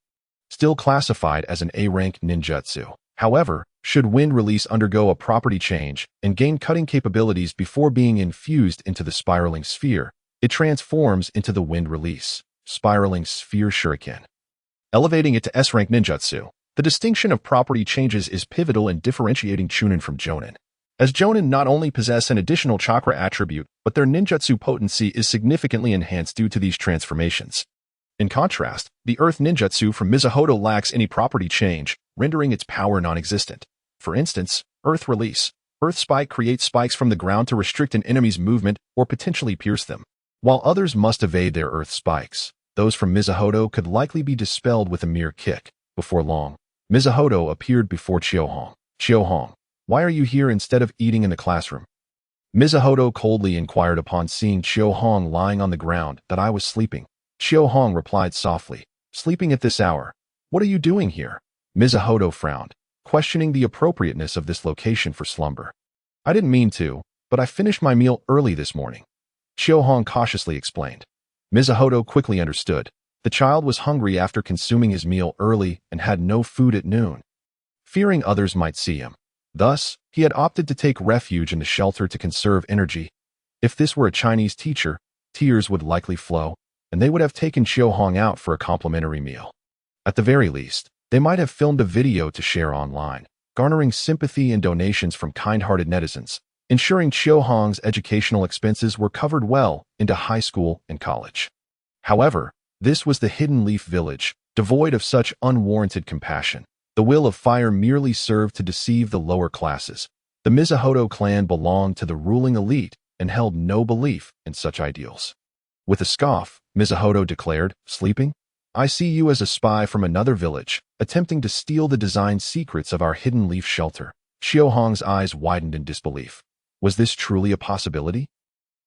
Still classified as an A-rank ninjutsu. However, should wind release undergo a property change and gain cutting capabilities before being infused into the spiraling sphere, it transforms into the wind release spiraling sphere shuriken, elevating it to S-rank ninjutsu. The distinction of property changes is pivotal in differentiating chunin from jōnin, as jōnin not only possess an additional chakra attribute, but their ninjutsu potency is significantly enhanced due to these transformations. In contrast, the earth ninjutsu from Mizuho lacks any property change, rendering its power non-existent. For instance, earth release. Earth spike creates spikes from the ground to restrict an enemy's movement or potentially pierce them, while others must evade their earth spikes. Those from Mizuho could likely be dispelled with a mere kick. Before long, Mizuho appeared before Chiohong. Chiohong, why are you here instead of eating in the classroom? Mizuho coldly inquired upon seeing Chiohong lying on the ground that I was sleeping. Chiohong replied softly, sleeping at this hour? What are you doing here? Mizuho frowned, questioning the appropriateness of this location for slumber. I didn't mean to, but I finished my meal early this morning, Chiohong cautiously explained. Mizuho quickly understood. The child was hungry after consuming his meal early and had no food at noon, fearing others might see him. Thus, he had opted to take refuge in the shelter to conserve energy. If this were a Chinese teacher, tears would likely flow, and they would have taken Xiaohong out for a complimentary meal. At the very least, they might have filmed a video to share online, garnering sympathy and donations from kind-hearted netizens, ensuring Xiaohong's educational expenses were covered well into high school and college. However, this was the Hidden Leaf Village, devoid of such unwarranted compassion. The will of fire merely served to deceive the lower classes. The Mizuhoto clan belonged to the ruling elite and held no belief in such ideals. With a scoff, Mizuhoto declared, "Sleeping? I see you as a spy from another village, attempting to steal the design secrets of our Hidden Leaf shelter." Xiaohong's eyes widened in disbelief. Was this truly a possibility?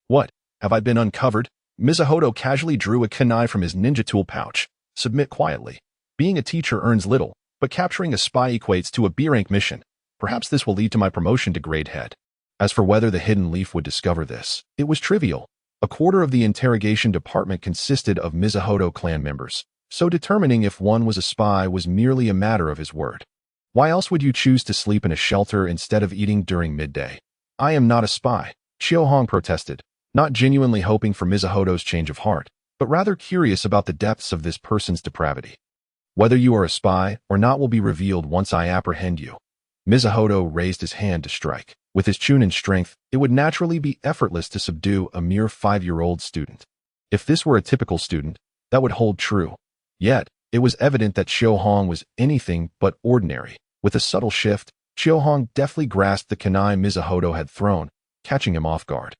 "What? Have I been uncovered?" Mizuhoto casually drew a kunai from his ninja tool pouch. "Submit quietly. Being a teacher earns little, but capturing a spy equates to a B-rank mission. Perhaps this will lead to my promotion to grade head." As for whether the Hidden Leaf would discover this, it was trivial. A quarter of the interrogation department consisted of Mizuhoto clan members, so determining if one was a spy was merely a matter of his word. "Why else would you choose to sleep in a shelter instead of eating during midday?" "I am not a spy," Xiaohong protested, not genuinely hoping for Mizuhoto's change of heart, but rather curious about the depths of this person's depravity. "Whether you are a spy or not will be revealed once I apprehend you." Mizuhoto raised his hand to strike. With his Chunin strength, it would naturally be effortless to subdue a mere 5-year-old student. If this were a typical student, that would hold true. Yet, it was evident that Xiaohong was anything but ordinary. With a subtle shift, Xiaohong deftly grasped the kunai Mizuhoto had thrown, catching him off guard.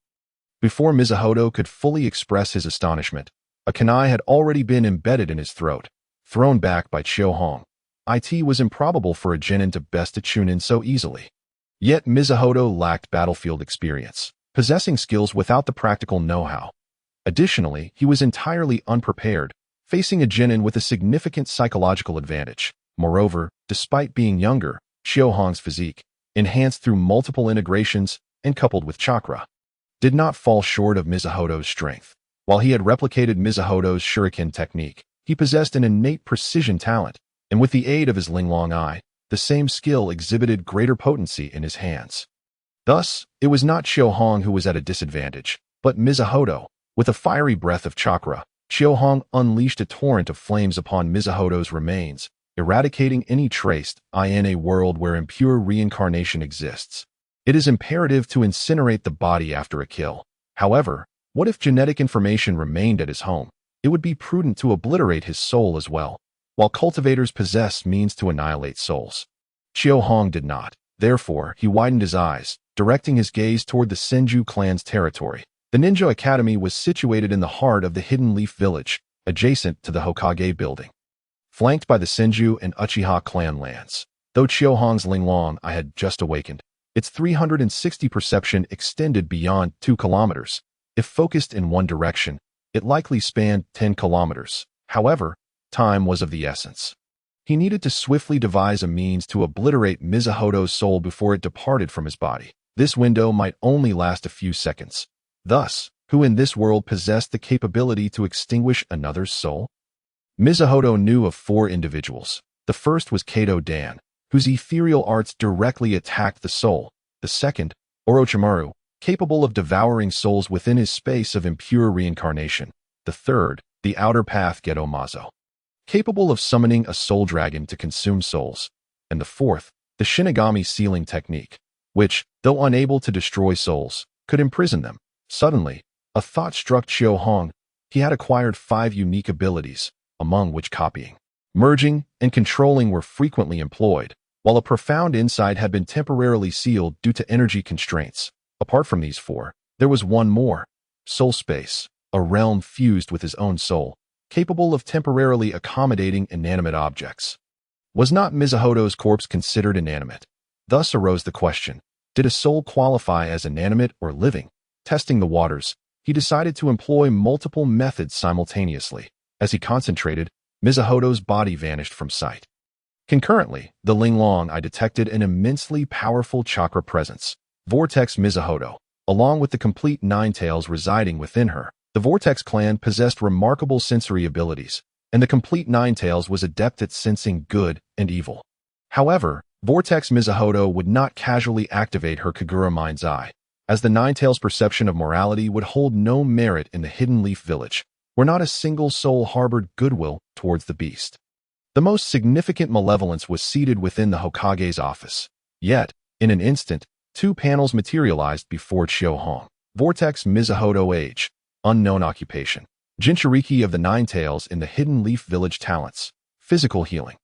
Before Mizuhoto could fully express his astonishment, a kunai had already been embedded in his throat, thrown back by Xiaohong. It was improbable for a genin to best a Chunin so easily. Yet Mizuhoto lacked battlefield experience, possessing skills without the practical know-how. Additionally, he was entirely unprepared, facing a genin with a significant psychological advantage. Moreover, despite being younger, Xiaohong's physique, enhanced through multiple integrations and coupled with chakra, did not fall short of Mizuhoto's strength. While he had replicated Mizuhoto's shuriken technique, he possessed an innate precision talent, and with the aid of his Linglong eye, the same skill exhibited greater potency in his hands. Thus, it was not Xiaohong who was at a disadvantage, but Mizuhoto. With a fiery breath of chakra, Xiaohong unleashed a torrent of flames upon Mizuhoto's remains, eradicating any trace in a world where impure reincarnation exists. It is imperative to incinerate the body after a kill. However, what if genetic information remained at his home? It would be prudent to obliterate his soul as well. While cultivators possess means to annihilate souls, Xiaohong did not. Therefore, he widened his eyes, directing his gaze toward the Senju clan's territory. The Ninja Academy was situated in the heart of the Hidden Leaf Village, adjacent to the Hokage building, flanked by the Senju and Uchiha clan lands. Though Xiaohong's Linglong eye had just awakened, its 360 perception extended beyond 2 kilometers. If focused in one direction, it likely spanned 10 kilometers. However, time was of the essence. He needed to swiftly devise a means to obliterate Mizuhoto's soul before it departed from his body. This window might only last a few seconds. Thus, who in this world possessed the capability to extinguish another's soul? Mizuhoto knew of 4 individuals. The first was Kato Dan, whose ethereal arts directly attacked the soul. The second, Orochimaru, capable of devouring souls within his space of impure reincarnation. The third, the outer path Geto Mazo, capable of summoning a soul dragon to consume souls. And the fourth, the Shinigami sealing technique, which, though unable to destroy souls, could imprison them. Suddenly, a thought struck Xiaohong. He had acquired 5 unique abilities, among which copying, merging, and controlling were frequently employed, while a profound insight had been temporarily sealed due to energy constraints. Apart from these 4, there was one more: soul space, a realm fused with his own soul, capable of temporarily accommodating inanimate objects. Was not Mizuhoto's corpse considered inanimate? Thus arose the question, did a soul qualify as inanimate or living? Testing the waters, he decided to employ multiple methods simultaneously. As he concentrated, Mizuhoto's body vanished from sight. Concurrently, the Linglong eye detected an immensely powerful chakra presence, Vortex Mizuhoto, along with the complete Ninetales residing within her. The Vortex clan possessed remarkable sensory abilities, and the complete Ninetales was adept at sensing good and evil. However, Vortex Mizuhoto would not casually activate her Kagura mind's eye, as the Ninetales' perception of morality would hold no merit in the Hidden Leaf Village, where not a single soul harbored goodwill towards the beast. The most significant malevolence was seated within the Hokage's office. Yet, in an instant, two panels materialized before Chōhong. Vortex Mizuhoto Age, Unknown Occupation. Jinchuriki of the Ninetales in the Hidden Leaf Village Talents. Physical Healing.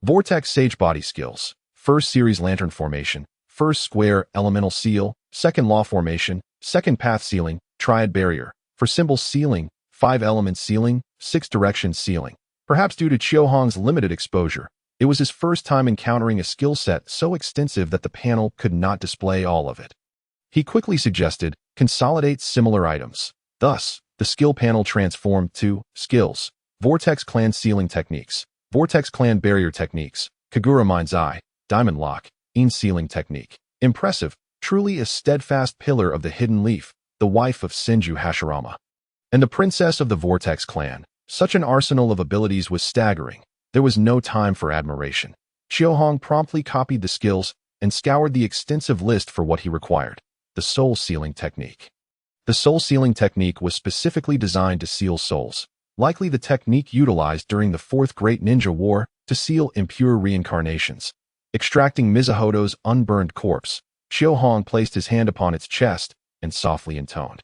Vortex Sage Body Skills. First Series Lantern Formation. First Square Elemental Seal. Second Law Formation. Second Path Sealing. Triad Barrier. For Symbol Sealing. 5 Element Sealing. 6 Direction Sealing. Perhaps due to Chōhong's limited exposure, it was his first time encountering a skill set so extensive that the panel could not display all of it. He quickly suggested, consolidate similar items. Thus, the skill panel transformed to Skills, Vortex Clan Sealing Techniques, Vortex Clan Barrier Techniques, Kagura Mind's Eye, Diamond Lock, In Sealing Technique. Impressive, truly a steadfast pillar of the Hidden Leaf, the wife of Senju Hashirama. And the princess of the Vortex Clan. Such an arsenal of abilities was staggering. There was no time for admiration. Chōhong promptly copied the skills and scoured the extensive list for what he required. The Soul Sealing Technique. The Soul Sealing Technique was specifically designed to seal souls, likely the technique utilized during the Fourth Great Ninja War to seal impure reincarnations. Extracting Mizuhoto's unburned corpse, Chōhong placed his hand upon its chest and softly intoned.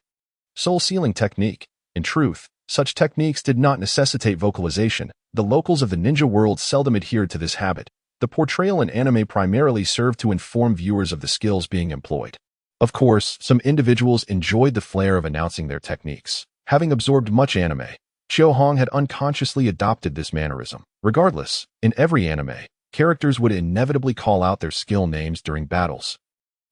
Soul Sealing Technique. In truth, such techniques did not necessitate vocalization. The locals of the ninja world seldom adhered to this habit. The portrayal in anime primarily served to inform viewers of the skills being employed. Of course, some individuals enjoyed the flair of announcing their techniques. Having absorbed much anime, Chōhong had unconsciously adopted this mannerism. Regardless, in every anime, characters would inevitably call out their skill names during battles,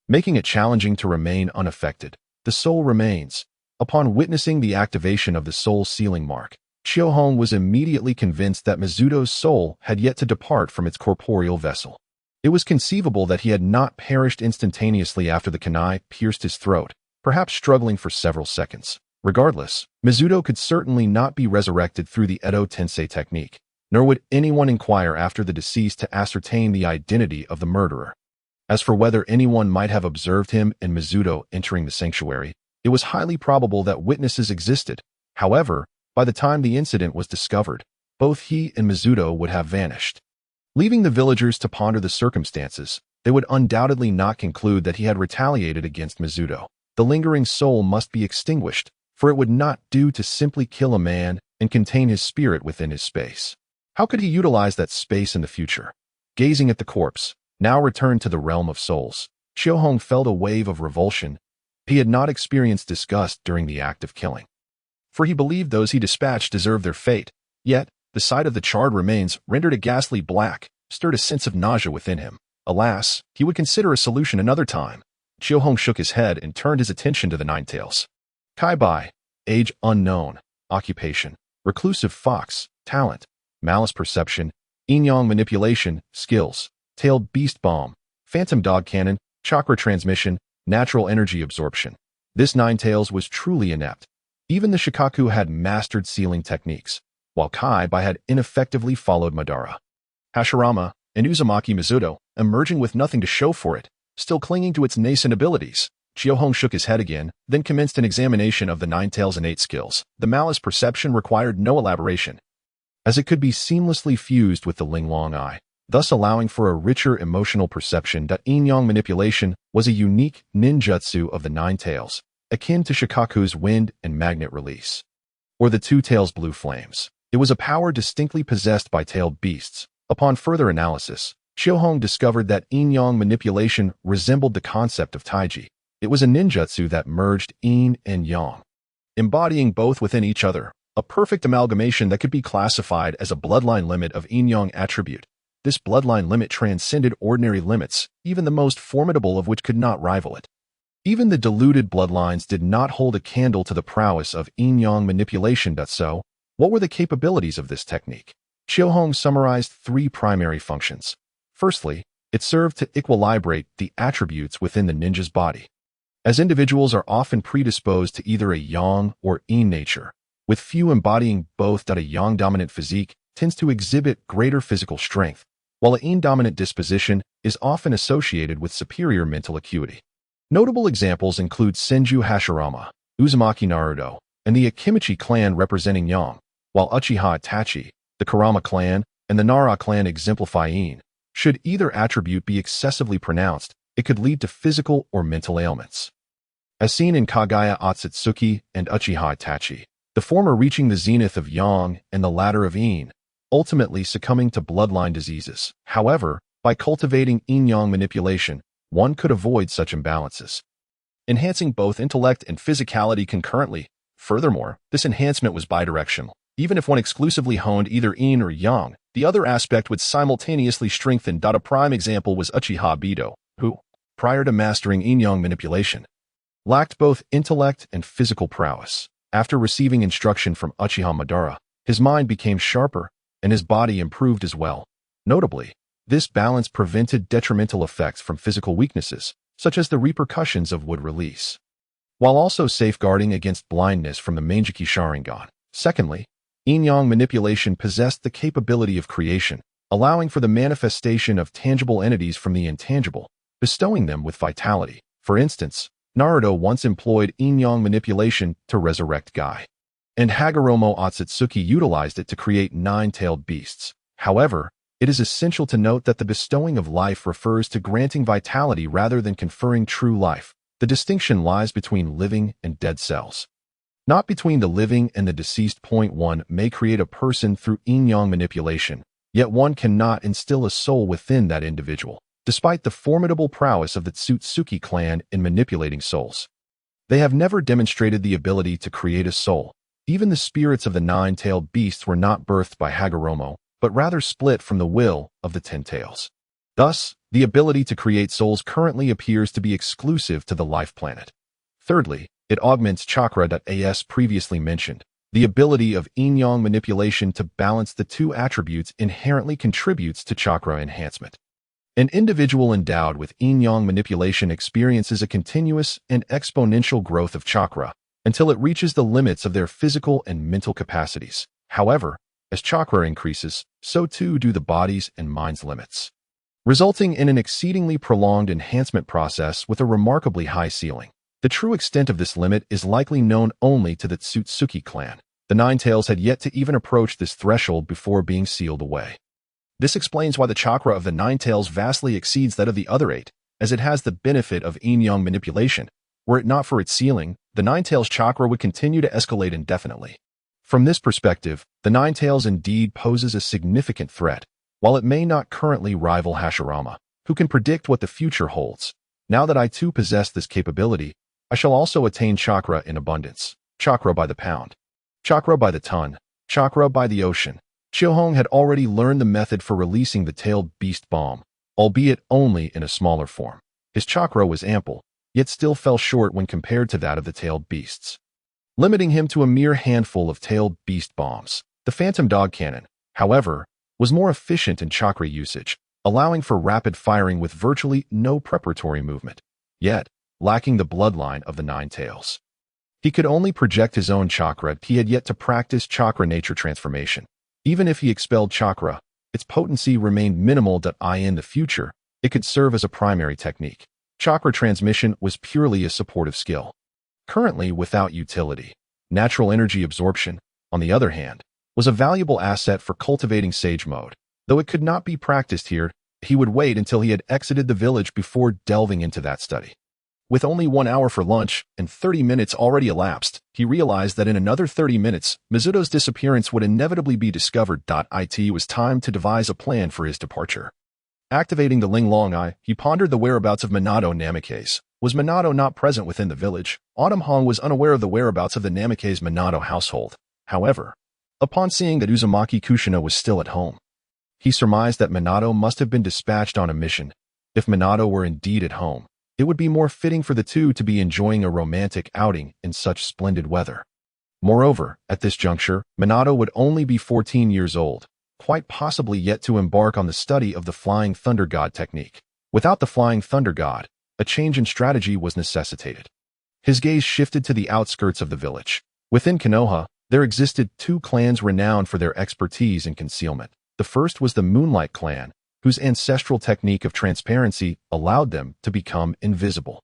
making it challenging to remain unaffected. The soul remains. Upon witnessing the activation of the soul sealing mark, Chōhong was immediately convinced that Mizuto's soul had yet to depart from its corporeal vessel. It was conceivable that he had not perished instantaneously after the kunai pierced his throat, perhaps struggling for several seconds. Regardless, Mizuto could certainly not be resurrected through the Edo Tensei technique, nor would anyone inquire after the deceased to ascertain the identity of the murderer. As for whether anyone might have observed him and Mizuto entering the sanctuary, it was highly probable that witnesses existed. However, by the time the incident was discovered, both he and Mizuto would have vanished. Leaving the villagers to ponder the circumstances, they would undoubtedly not conclude that he had retaliated against Mizuto. The lingering soul must be extinguished, for it would not do to simply kill a man and contain his spirit within his space. How could he utilize that space in the future? Gazing at the corpse, now returned to the realm of souls, Chōhong felt a wave of revulsion. He had not experienced disgust during the act of killing, for he believed those he dispatched deserved their fate. Yet, the sight of the charred remains, rendered a ghastly black, stirred a sense of nausea within him. Alas, he would consider a solution another time. Chōhong shook his head and turned his attention to the Ninetales. Kaibai, Age Unknown, Occupation, Reclusive Fox, Talent, Malice Perception, Yin-Yang Manipulation, Skills, Tailed Beast Bomb, Phantom Dog Cannon, Chakra Transmission, Natural Energy Absorption. This Ninetales was truly inept. Even the Shikaku had mastered sealing techniques, while Kaibai had ineffectively followed Madara. Hashirama and Uzumaki Mizuto, emerging with nothing to show for it, still clinging to its nascent abilities. Chōhong shook his head again, then commenced an examination of the Ninetales' innate skills. The Malice Perception required no elaboration, as it could be seamlessly fused with the Linglong eye, thus allowing for a richer emotional perception. Yin-Yang Manipulation was a unique ninjutsu of the Ninetales, akin to Shikaku's Wind and Magnet Release, or the Two Tails Blue Flames. It was a power distinctly possessed by tailed beasts. Upon further analysis, Chōhong discovered that Yin-Yang Manipulation resembled the concept of Taiji. It was a ninjutsu that merged yin and yang, embodying both within each other, a perfect amalgamation that could be classified as a bloodline limit of yin-yang attribute. This bloodline limit transcended ordinary limits, even the most formidable of which could not rival it. Even the diluted bloodlines did not hold a candle to the prowess of yin-yang manipulation. So, what were the capabilities of this technique? Chōhong summarized 3 primary functions. Firstly, it served to equilibrate the attributes within the ninja's body. As individuals are often predisposed to either a yang or yin nature, with few embodying both. A yang-dominant physique tends to exhibit greater physical strength, while a yin-dominant disposition is often associated with superior mental acuity. Notable examples include Senju Hashirama, Uzumaki Naruto, and the Akimichi clan representing yang, while Uchiha Itachi, the Kurama clan, and the Nara clan exemplify yin. Should either attribute be excessively pronounced, it could lead to physical or mental ailments. As seen in Kagaya Otsutsuki and Uchiha Itachi, the former reaching the zenith of yang and the latter of yin, ultimately succumbing to bloodline diseases. However, by cultivating yin-yang manipulation, one could avoid such imbalances, enhancing both intellect and physicality concurrently. Furthermore, this enhancement was bidirectional. Even if one exclusively honed either yin or yang, the other aspect would simultaneously strengthen. A prime example was Uchiha Bido, who, prior to mastering yin-yang manipulation, lacked both intellect and physical prowess. After receiving instruction from Uchiha Madara, his mind became sharper, and his body improved as well. Notably, this balance prevented detrimental effects from physical weaknesses, such as the repercussions of wood release, while also safeguarding against blindness from the Manjiki Sharingan. Secondly, yin-yang manipulation possessed the capability of creation, allowing for the manifestation of tangible entities from the intangible, bestowing them with vitality. For instance, Naruto once employed yin-yang manipulation to resurrect Guy, and Hagoromo Otsutsuki utilized it to create nine-tailed beasts. However, it is essential to note that the bestowing of life refers to granting vitality rather than conferring true life. The distinction lies between living and dead cells, not between the living and the deceased. One may create a person through yin-yang manipulation, yet one cannot instill a soul within that individual, despite the formidable prowess of the Tsutsuki clan in manipulating souls. They have never demonstrated the ability to create a soul. Even the spirits of the nine-tailed beasts were not birthed by Hagoromo, but rather split from the will of the Ten Tails. Thus, the ability to create souls currently appears to be exclusive to the life planet. Thirdly, it augments Chakra. As previously mentioned, the ability of yin-yang manipulation to balance the two attributes inherently contributes to Chakra enhancement. An individual endowed with yin-yang manipulation experiences a continuous and exponential growth of Chakra until it reaches the limits of their physical and mental capacities. However, as Chakra increases, so too do the body's and mind's limits, resulting in an exceedingly prolonged enhancement process with a remarkably high ceiling. The true extent of this limit is likely known only to the Tsutsuki clan. The Ninetales had yet to even approach this threshold before being sealed away. This explains why the Chakra of the Ninetales vastly exceeds that of the other 8, as it has the benefit of yin-yang manipulation. Were it not for its ceiling, the Ninetales Chakra would continue to escalate indefinitely. From this perspective, the Ninetales indeed poses a significant threat, while it may not currently rival Hashirama, who can predict what the future holds. Now that I too possess this capability, I shall also attain Chakra in abundance. Chakra by the pound, Chakra by the ton, Chakra by the ocean. Chihong had already learned the method for releasing the tailed beast bomb, albeit only in a smaller form. His Chakra was ample, yet still fell short when compared to that of the tailed beasts, limiting him to a mere handful of tailed beast bombs. The Phantom Dog Cannon, however, was more efficient in Chakra usage, allowing for rapid firing with virtually no preparatory movement, yet lacking the bloodline of the Ninetales. He could only project his own Chakra. He had yet to practice Chakra nature transformation. Even if he expelled Chakra, its potency remained minimal. In the future, it could serve as a primary technique. Chakra transmission was purely a supportive skill, currently without utility. Natural energy absorption, on the other hand, was a valuable asset for cultivating Sage Mode. Though it could not be practiced here, he would wait until he had exited the village before delving into that study. With only 1 hour for lunch and 30 minutes already elapsed, he realized that in another 30 minutes, Mizuto's disappearance would inevitably be discovered. It was time to devise a plan for his departure. Activating the Linglong eye, he pondered the whereabouts of Minato Namikaze. Was Minato not present within the village? Autumn Hong was unaware of the whereabouts of the Namikaze Minato household. However, upon seeing that Uzumaki Kushina was still at home, he surmised that Minato must have been dispatched on a mission. If Minato were indeed at home, it would be more fitting for the two to be enjoying a romantic outing in such splendid weather. Moreover, at this juncture, Minato would only be 14 years old, quite possibly yet to embark on the study of the Flying Thunder God technique. Without the Flying Thunder God, a change in strategy was necessitated. His gaze shifted to the outskirts of the village. Within Konoha, There existed two clans renowned for their expertise in concealment. The first was the Moonlight clan, whose ancestral technique of transparency allowed them to become invisible.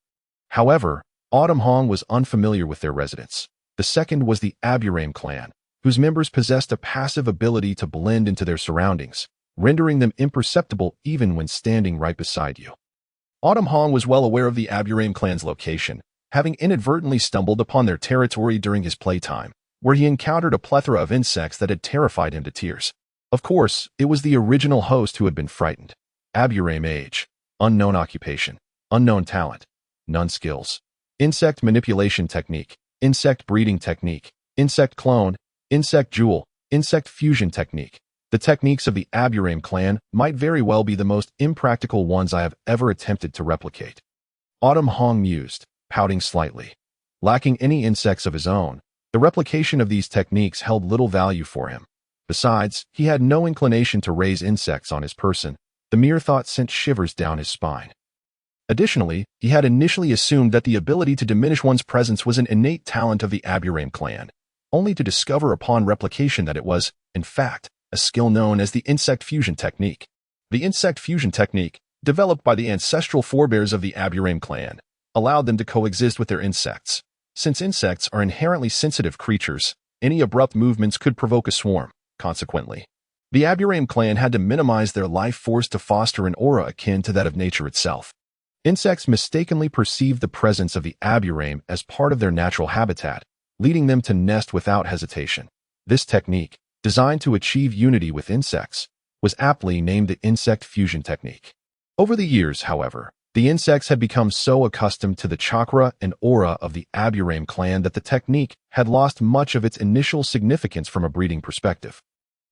However, Autumn Hong was unfamiliar with their residents. The second was the Aburame clan, whose members possessed a passive ability to blend into their surroundings, rendering them imperceptible even when standing right beside you. Autumn Hong was well aware of the Aburame clan's location, having inadvertently stumbled upon their territory during his playtime, where he encountered a plethora of insects that had terrified him to tears. Of course, it was the original host who had been frightened. Aburame age, unknown occupation, unknown talent, none skills. Insect manipulation technique, insect breeding technique, insect clone, insect jewel, insect fusion technique. The techniques of the Aburame clan might very well be the most impractical ones I have ever attempted to replicate. Autumn Hong mused, pouting slightly. Lacking any insects of his own, the replication of these techniques held little value for him. Besides, he had no inclination to raise insects on his person. The mere thought sent shivers down his spine. Additionally, he had initially assumed that the ability to diminish one's presence was an innate talent of the Aburame clan, only to discover upon replication that it was, in fact, a skill known as the insect fusion technique. The insect fusion technique, developed by the ancestral forebears of the Aburame clan, allowed them to coexist with their insects. Since insects are inherently sensitive creatures, any abrupt movements could provoke a swarm. Consequently, the Aburame clan had to minimize their life force to foster an aura akin to that of nature itself. Insects mistakenly perceived the presence of the Aburame as part of their natural habitat, leading them to nest without hesitation. This technique, designed to achieve unity with insects, was aptly named the insect fusion technique. Over the years, however, the insects had become so accustomed to the chakra and aura of the Aburame clan that the technique had lost much of its initial significance from a breeding perspective.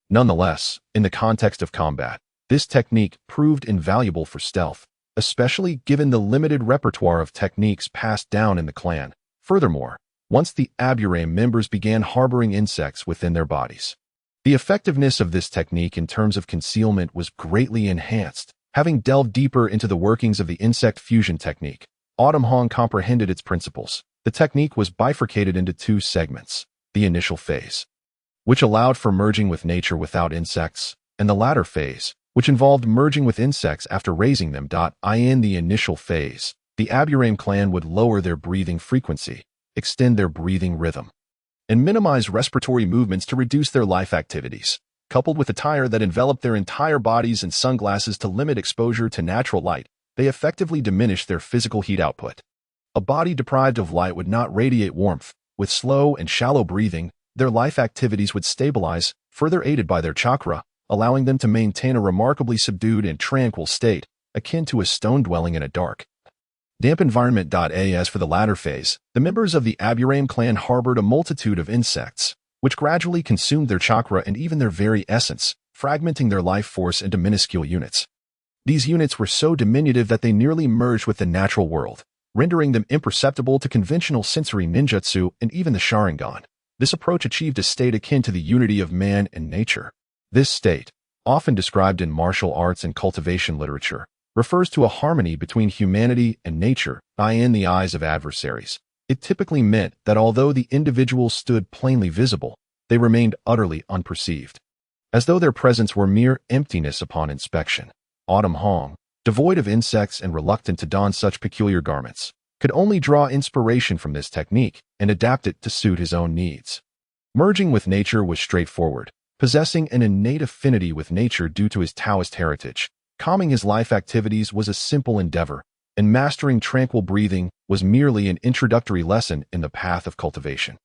Nonetheless, in the context of combat, this technique proved invaluable for stealth, especially given the limited repertoire of techniques passed down in the clan. Furthermore, once the Aburame members began harboring insects within their bodies, the effectiveness of this technique in terms of concealment was greatly enhanced. Having delved deeper into the workings of the insect fusion technique, Autumn Hong comprehended its principles. The technique was bifurcated into two segments: the initial phase, which allowed for merging with nature without insects, and the latter phase, which involved merging with insects after raising them. In the initial phase, the Aburame clan would lower their breathing frequency, extend their breathing rhythm, and minimize respiratory movements to reduce their life activities. Coupled with attire that enveloped their entire bodies and sunglasses to limit exposure to natural light, they effectively diminished their physical heat output. A body deprived of light would not radiate warmth. With slow and shallow breathing, their life activities would stabilize, further aided by their chakra, allowing them to maintain a remarkably subdued and tranquil state, akin to a stone dwelling in a dark, damp environment. As for the latter phase, the members of the Aburame clan harbored a multitude of insects, which gradually consumed their chakra and even their very essence, fragmenting their life force into minuscule units. These units were so diminutive that they nearly merged with the natural world, rendering them imperceptible to conventional sensory ninjutsu and even the Sharingan. This approach achieved a state akin to the unity of man and nature. This state, often described in martial arts and cultivation literature, refers to a harmony between humanity and nature in the eyes of adversaries. It typically meant that although the individuals stood plainly visible, they remained utterly unperceived, as though their presence were mere emptiness upon inspection. Autumn Hong, devoid of insects and reluctant to don such peculiar garments, could only draw inspiration from this technique and adapt it to suit his own needs. Merging with nature was straightforward, possessing an innate affinity with nature due to his Taoist heritage. Calming his life activities was a simple endeavor, and mastering tranquil breathing was merely an introductory lesson in the path of cultivation.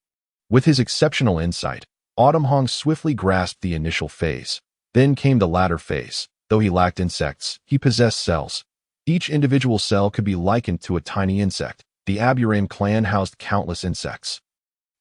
With his exceptional insight, Autumn Hong swiftly grasped the initial phase. Then came the latter phase. Though he lacked insects, he possessed cells. Each individual cell could be likened to a tiny insect. The Aburame clan housed countless insects,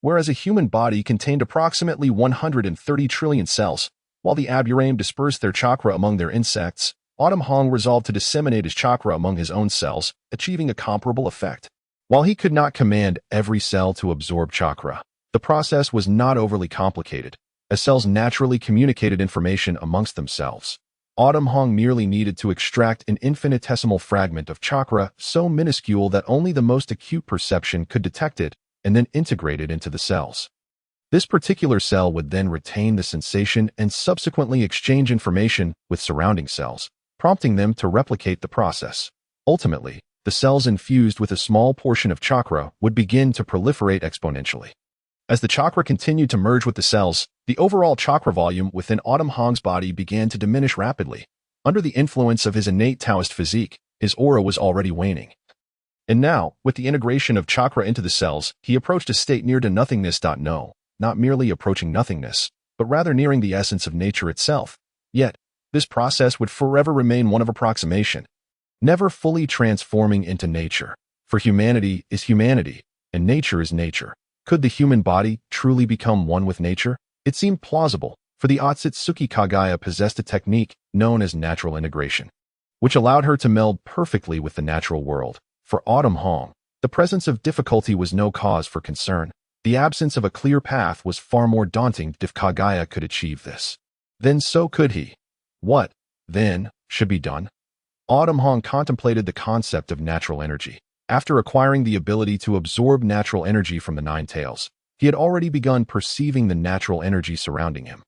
whereas a human body contained approximately 130 trillion cells. While the Aburame dispersed their chakra among their insects, Autumn Hong resolved to disseminate his chakra among his own cells, achieving a comparable effect. While he could not command every cell to absorb chakra, the process was not overly complicated, as cells naturally communicated information amongst themselves. Autumn Hong merely needed to extract an infinitesimal fragment of chakra so minuscule that only the most acute perception could detect it, and then integrate it into the cells. This particular cell would then retain the sensation and subsequently exchange information with surrounding cells, prompting them to replicate the process. Ultimately, the cells infused with a small portion of chakra would begin to proliferate exponentially. As the chakra continued to merge with the cells, the overall chakra volume within Autumn Hong's body began to diminish rapidly. Under the influence of his innate Taoist physique, his aura was already waning. And now, with the integration of chakra into the cells, he approached a state near to nothingness. No, not merely approaching nothingness, but rather nearing the essence of nature itself. Yet, this process would forever remain one of approximation, never fully transforming into nature. For humanity is humanity, and nature is nature. Could the human body truly become one with nature? It seemed plausible, for the Akatsuki Kagaya possessed a technique known as natural integration, which allowed her to meld perfectly with the natural world. For Autumn Hong, the presence of difficulty was no cause for concern. The absence of a clear path was far more daunting. If Kagaya could achieve this, then so could he. What, then, should be done? Autumn Hong contemplated the concept of natural energy. After acquiring the ability to absorb natural energy from the Ninetales, he had already begun perceiving the natural energy surrounding him,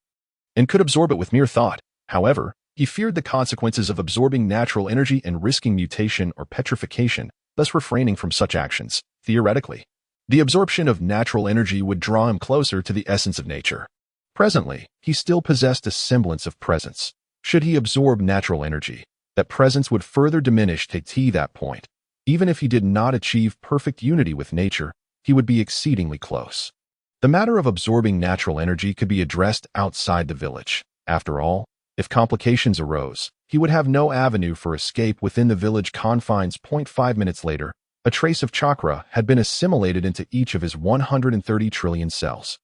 and could absorb it with mere thought. However, he feared the consequences of absorbing natural energy and risking mutation or petrification, thus refraining from such actions. Theoretically, the absorption of natural energy would draw him closer to the essence of nature. Presently, he still possessed a semblance of presence. Should he absorb natural energy, that presence would further diminish to that point. Even if he did not achieve perfect unity with nature, he would be exceedingly close. The matter of absorbing natural energy could be addressed outside the village. After all, if complications arose, he would have no avenue for escape within the village confines. 5 minutes later, a trace of chakra had been assimilated into each of his 130 trillion cells.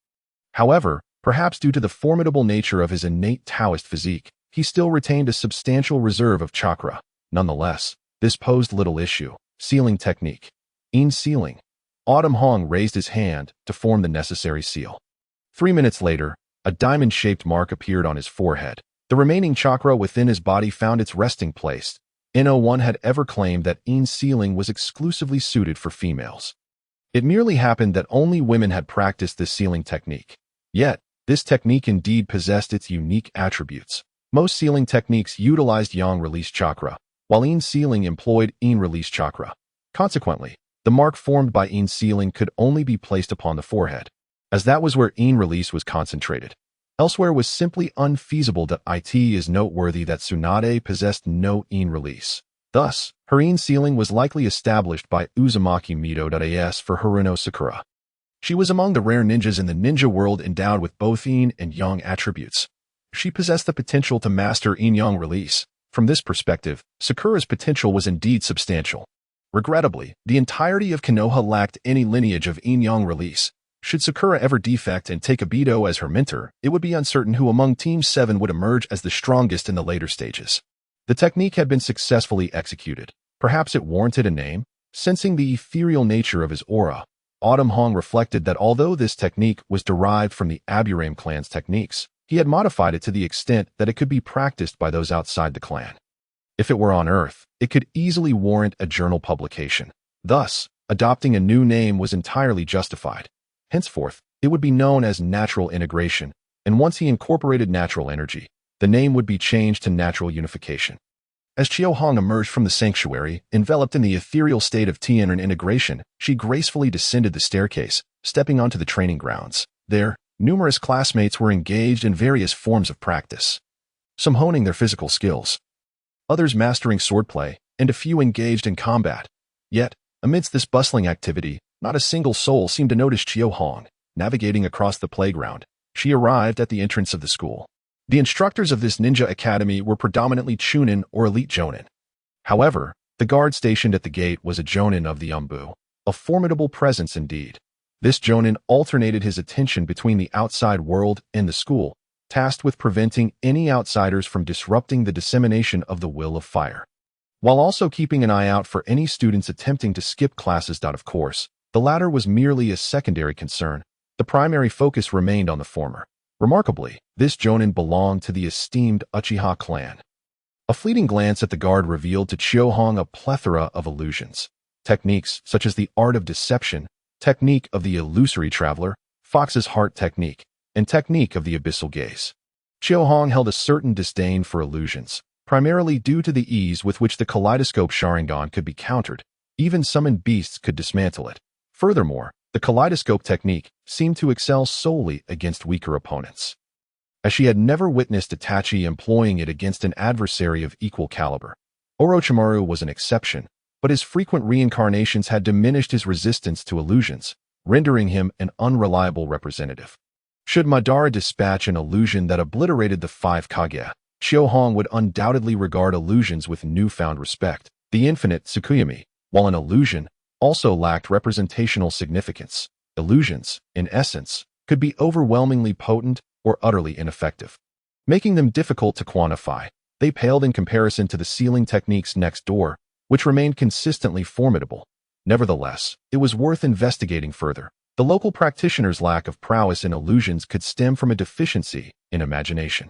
However, perhaps due to the formidable nature of his innate Taoist physique, he still retained a substantial reserve of chakra. Nonetheless, this posed little issue. Sealing technique. In sealing. Autumn Hong raised his hand to form the necessary seal. 3 minutes later, a diamond-shaped mark appeared on his forehead. The remaining chakra within his body found its resting place. No one had ever claimed that in sealing was exclusively suited for females. It merely happened that only women had practiced this sealing technique. Yet, this technique indeed possessed its unique attributes. Most sealing techniques utilized yang-release chakra, while in sealing employed in-release chakra. Consequently, the mark formed by in sealing could only be placed upon the forehead, as that was where in release was concentrated. Elsewhere was simply unfeasible. It is noteworthy that Tsunade possessed no in release. Thus, her in sealing was likely established by Uzumaki Mido.as for Haruno Sakura. She was among the rare ninjas in the ninja world endowed with both yin and yang attributes. She possessed the potential to master yin-yang release. From this perspective, Sakura's potential was indeed substantial. Regrettably, the entirety of Konoha lacked any lineage of yin-yang release. Should Sakura ever defect and take Obito as her mentor, it would be uncertain who among Team 7 would emerge as the strongest in the later stages. The technique had been successfully executed. Perhaps it warranted a name. Sensing the ethereal nature of his aura, Autumn Hong reflected that although this technique was derived from the Aburame clan's techniques, he had modified it to the extent that it could be practiced by those outside the clan. If it were on Earth, it could easily warrant a journal publication. Thus, adopting a new name was entirely justified. Henceforth, it would be known as Natural Integration, and once he incorporated natural energy, the name would be changed to Natural Unification. As Chiyo Hong emerged from the sanctuary, enveloped in the ethereal state of Tian and integration, she gracefully descended the staircase, stepping onto the training grounds. There, numerous classmates were engaged in various forms of practice, some honing their physical skills, others mastering swordplay, and a few engaged in combat. Yet, amidst this bustling activity, not a single soul seemed to notice Chiyo Hong. Navigating across the playground, she arrived at the entrance of the school. The instructors of this ninja academy were predominantly Chunin or elite jōnin. However, the guard stationed at the gate was a jōnin of the Umbu, a formidable presence indeed. This jōnin alternated his attention between the outside world and the school, tasked with preventing any outsiders from disrupting the dissemination of the will of fire, while also keeping an eye out for any students attempting to skip classes. Of course, the latter was merely a secondary concern. The primary focus remained on the former. Remarkably, this jōnin belonged to the esteemed Uchiha clan. A fleeting glance at the guard revealed to Chiyo Hong a plethora of illusions. Techniques such as the art of deception, technique of the illusory traveler, Fox's heart technique, and technique of the abyssal gaze. Chio-Hong held a certain disdain for illusions, primarily due to the ease with which the kaleidoscope Sharingan could be countered. Even summoned beasts could dismantle it. Furthermore, the kaleidoscope technique seemed to excel solely against weaker opponents, as she had never witnessed Itachi employing it against an adversary of equal caliber. Orochimaru was an exception, but his frequent reincarnations had diminished his resistance to illusions, rendering him an unreliable representative. Should Madara dispatch an illusion that obliterated the 5 Kage, Chio-Hong would undoubtedly regard illusions with newfound respect. The infinite Tsukuyomi, while an illusion, also lacked representational significance. Illusions, in essence, could be overwhelmingly potent or utterly ineffective, making them difficult to quantify. They paled in comparison to the sealing techniques next door, which remained consistently formidable. Nevertheless, it was worth investigating further. The local practitioner's lack of prowess in illusions could stem from a deficiency in imagination.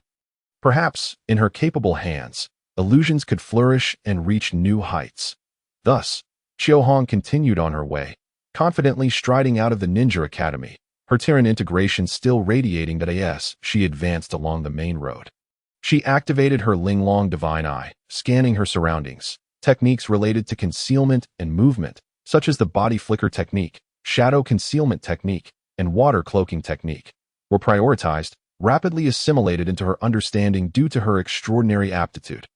Perhaps, in her capable hands, illusions could flourish and reach new heights. Thus, Chio-Hong continued on her way, confidently striding out of the ninja academy, her Terran integration still radiating that as she advanced along the main road. She activated her Linglong divine eye, scanning her surroundings. Techniques related to concealment and movement, such as the body flicker technique, shadow concealment technique, and water cloaking technique, were prioritized, rapidly assimilated into her understanding due to her extraordinary aptitude.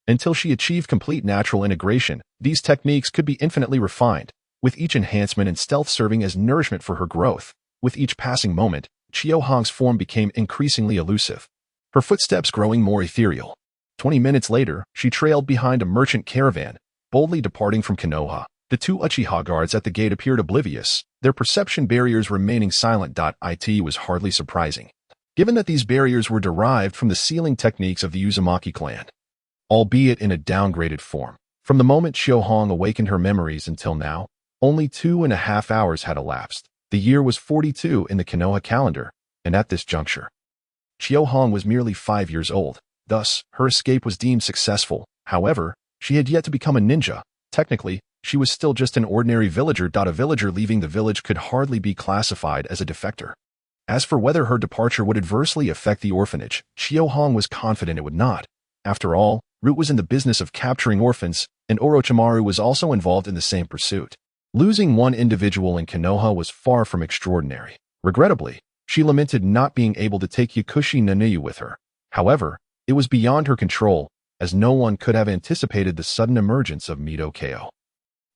Until she achieved complete natural integration, these techniques could be infinitely refined, with each enhancement and stealth serving as nourishment for her growth. With each passing moment, Chio-Hong's form became increasingly elusive, her footsteps growing more ethereal. 20 minutes later, she trailed behind a merchant caravan, boldly departing from Konoha. The 2 Uchiha guards at the gate appeared oblivious, their perception barriers remaining silent. It was hardly surprising, given that these barriers were derived from the sealing techniques of the Uzumaki clan, albeit in a downgraded form. From the moment Chio-Hong awakened her memories until now, only 2.5 hours had elapsed. The year was 42 in the Konoha calendar, and at this juncture, Chio-Hong was merely 5 years old. Thus, her escape was deemed successful. However, she had yet to become a ninja. Technically, she was still just an ordinary villager. A villager leaving the village could hardly be classified as a defector. As for whether her departure would adversely affect the orphanage, Chio-Hong was confident it would not. After all, Root was in the business of capturing orphans, and Orochimaru was also involved in the same pursuit. Losing one individual in Konoha was far from extraordinary. Regrettably, she lamented not being able to take Yakushi Nanayu with her. However, it was beyond her control, as no one could have anticipated the sudden emergence of Mido Ko.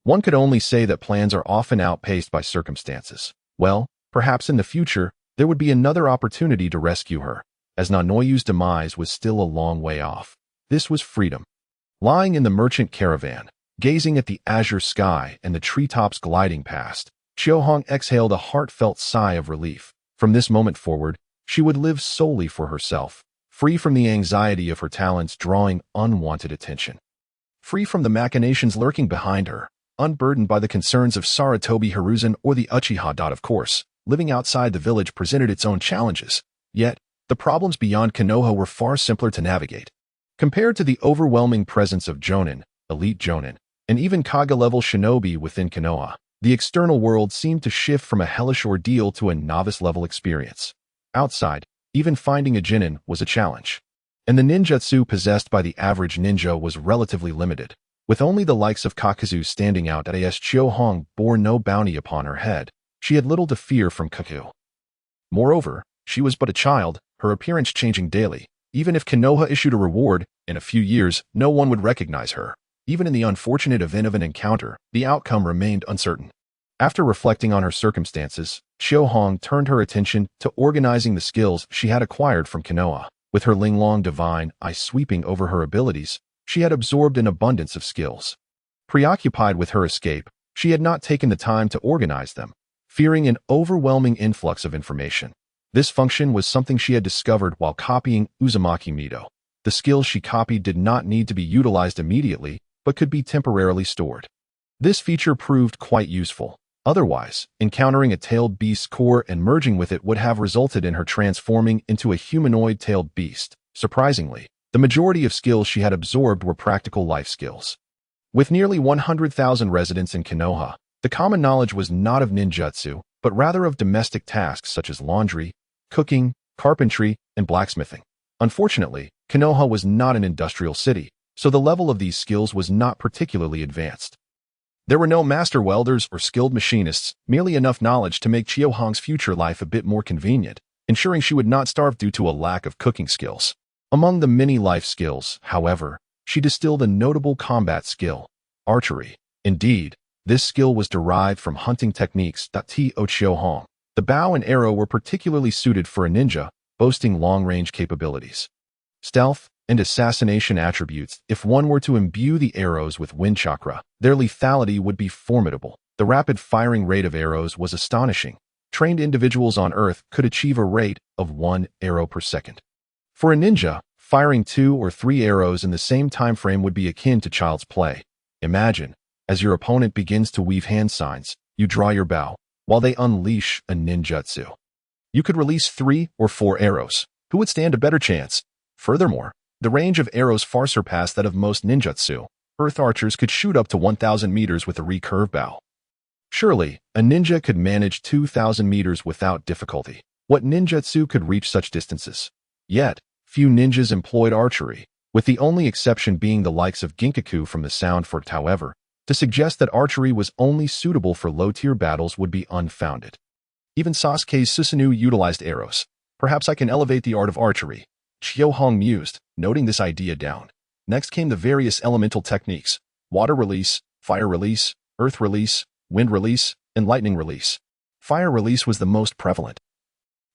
One could only say that plans are often outpaced by circumstances. Well, perhaps in the future, there would be another opportunity to rescue her, as Nanoyu's demise was still a long way off. This was freedom. Lying in the merchant caravan, gazing at the azure sky and the treetops gliding past, Chio-Hong exhaled a heartfelt sigh of relief. From this moment forward, she would live solely for herself, free from the anxiety of her talents drawing unwanted attention, free from the machinations lurking behind her, unburdened by the concerns of Sarutobi Hiruzen or the Uchiha. Of course, living outside the village presented its own challenges, yet the problems beyond Konoha were far simpler to navigate. Compared to the overwhelming presence of jōnin, elite jōnin, and even Kage-level shinobi within Konoha, the external world seemed to shift from a hellish ordeal to a novice-level experience. Outside, even finding a jōnin was a challenge, and the ninjutsu possessed by the average ninja was relatively limited, with only the likes of Kakuzu standing out. As Chio-Hong bore no bounty upon her head, she had little to fear from Kaku. Moreover, she was but a child, her appearance changing daily. Even if Konoha issued a reward, in a few years, no one would recognize her. Even in the unfortunate event of an encounter, the outcome remained uncertain. After reflecting on her circumstances, Chio-Hong turned her attention to organizing the skills she had acquired from Konoha. With her Linglong divine eye sweeping over her abilities, she had absorbed an abundance of skills. Preoccupied with her escape, she had not taken the time to organize them, fearing an overwhelming influx of information. This function was something she had discovered while copying Uzumaki Mido. The skills she copied did not need to be utilized immediately, but could be temporarily stored. This feature proved quite useful. Otherwise, encountering a tailed beast's core and merging with it would have resulted in her transforming into a humanoid tailed beast. Surprisingly, the majority of skills she had absorbed were practical life skills. With nearly 100,000 residents in Konoha, the The common knowledge was not of ninjutsu, but rather of domestic tasks such as laundry, cooking, carpentry, and blacksmithing. Unfortunately, Konoha was not an industrial city, so the level of these skills was not particularly advanced. There were no master welders or skilled machinists, merely enough knowledge to make Chiohong's future life a bit more convenient, ensuring she would not starve due to a lack of cooking skills. Among the many life skills, however, she distilled a notable combat skill, archery. Indeed, this skill was derived from hunting techniques. Chiohong. The bow and arrow were particularly suited for a ninja, boasting long-range capabilities, stealth, and assassination attributes. If one were to imbue the arrows with wind chakra, their lethality would be formidable. The rapid firing rate of arrows was astonishing. Trained individuals on Earth could achieve a rate of 1 arrow per second. For a ninja, firing 2 or 3 arrows in the same time frame would be akin to child's play. Imagine, as your opponent begins to weave hand signs, you draw your bow, while they unleash a ninjutsu. You could release 3 or 4 arrows. Who would stand a better chance? Furthermore, the range of arrows far surpassed that of most ninjutsu. Earth archers could shoot up to 1,000 meters with a recurve bow. Surely, a ninja could manage 2,000 meters without difficulty. What ninjutsu could reach such distances? Yet, few ninjas employed archery, with the only exception being the likes of Ginkaku from the Sound Fort. However, to suggest that archery was only suitable for low-tier battles would be unfounded. Even Sasuke's Susanoo utilized arrows. Perhaps I can elevate the art of archery, Chiohong mused, noting this idea down. Next came the various elemental techniques: water release, fire release, earth release, wind release, and lightning release. Fire release was the most prevalent,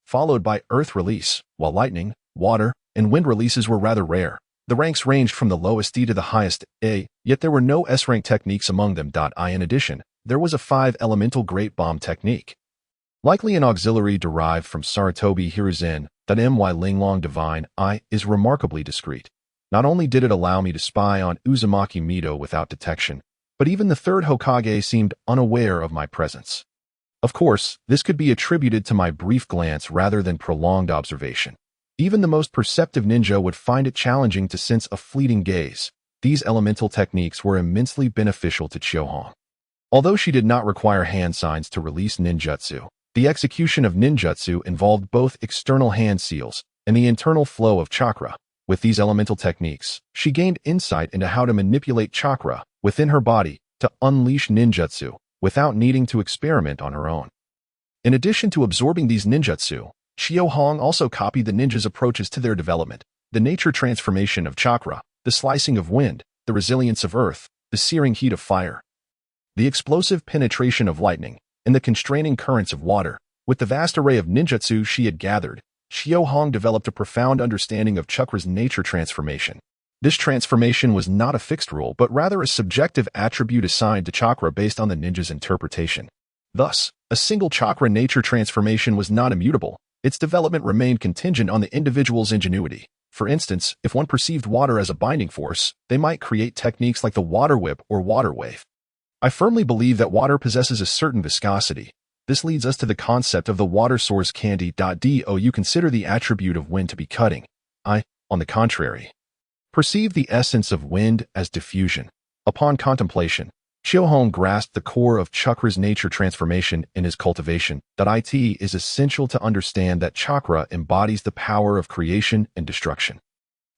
followed by earth release, while lightning, water, and wind releases were rather rare. The ranks ranged from the lowest D to the highest A, yet there were no S-rank techniques among them. In addition, there was a 5-elemental Great Bomb technique, likely an auxiliary derived from Sarutobi Hiruzen. My Linglong Divine Eye is remarkably discreet. Not only did it allow me to spy on Uzumaki Mido without detection, but even the Third Hokage seemed unaware of my presence. Of course, this could be attributed to my brief glance rather than prolonged observation. Even the most perceptive ninja would find it challenging to sense a fleeting gaze. These elemental techniques were immensely beneficial to Chiohong. Although she did not require hand signs to release ninjutsu, the execution of ninjutsu involved both external hand seals and the internal flow of chakra. With these elemental techniques, she gained insight into how to manipulate chakra within her body to unleash ninjutsu without needing to experiment on her own. In addition to absorbing these ninjutsu, Chiohong also copied the ninjas' approaches to their development: the nature transformation of chakra, the slicing of wind, the resilience of earth, the searing heat of fire, the explosive penetration of lightning, and the constraining currents of water. With the vast array of ninjutsu she had gathered, Chiohong developed a profound understanding of chakra's nature transformation. This transformation was not a fixed rule, but rather a subjective attribute assigned to chakra based on the ninja's interpretation. Thus, a single chakra nature transformation was not immutable. Its development remained contingent on the individual's ingenuity. For instance, if one perceived water as a binding force, they might create techniques like the water whip or water wave. I firmly believe that water possesses a certain viscosity. This leads us to the concept of the water source candy. You consider the attribute of wind to be cutting. I, on the contrary, perceive the essence of wind as diffusion. Upon contemplation, Chiohong grasped the core of chakra's nature transformation in his cultivation. It is essential to understand that chakra embodies the power of creation and destruction,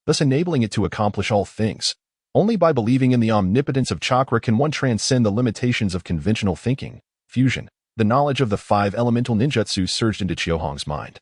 thus enabling it to accomplish all things. Only by believing in the omnipotence of chakra can one transcend the limitations of conventional thinking. Fusion. The knowledge of the 5 elemental ninjutsu surged into Chiohong's mind,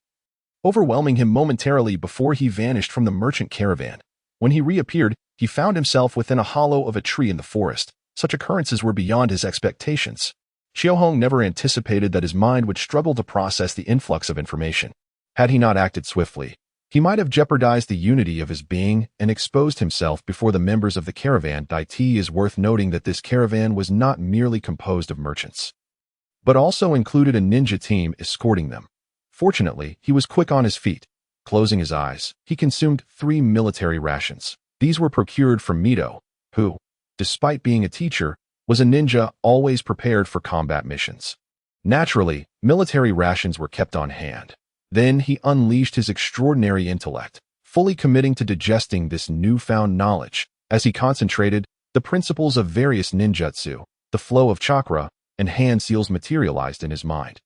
overwhelming him momentarily before he vanished from the merchant caravan. When he reappeared, he found himself within a hollow of a tree in the forest. Such occurrences were beyond his expectations. Chiohong never anticipated that his mind would struggle to process the influx of information. Had he not acted swiftly, he might have jeopardized the unity of his being and exposed himself before the members of the caravan. It is worth noting that this caravan was not merely composed of merchants, but also included a ninja team escorting them. Fortunately, he was quick on his feet. Closing his eyes, he consumed 3 military rations. These were procured from Mido, who, despite being a teacher, was a ninja always prepared for combat missions. Naturally, military rations were kept on hand. Then he unleashed his extraordinary intellect, fully committing to digesting this newfound knowledge. As he concentrated, the principles of various ninjutsu, the flow of chakra, and hand seals materialized in his mind.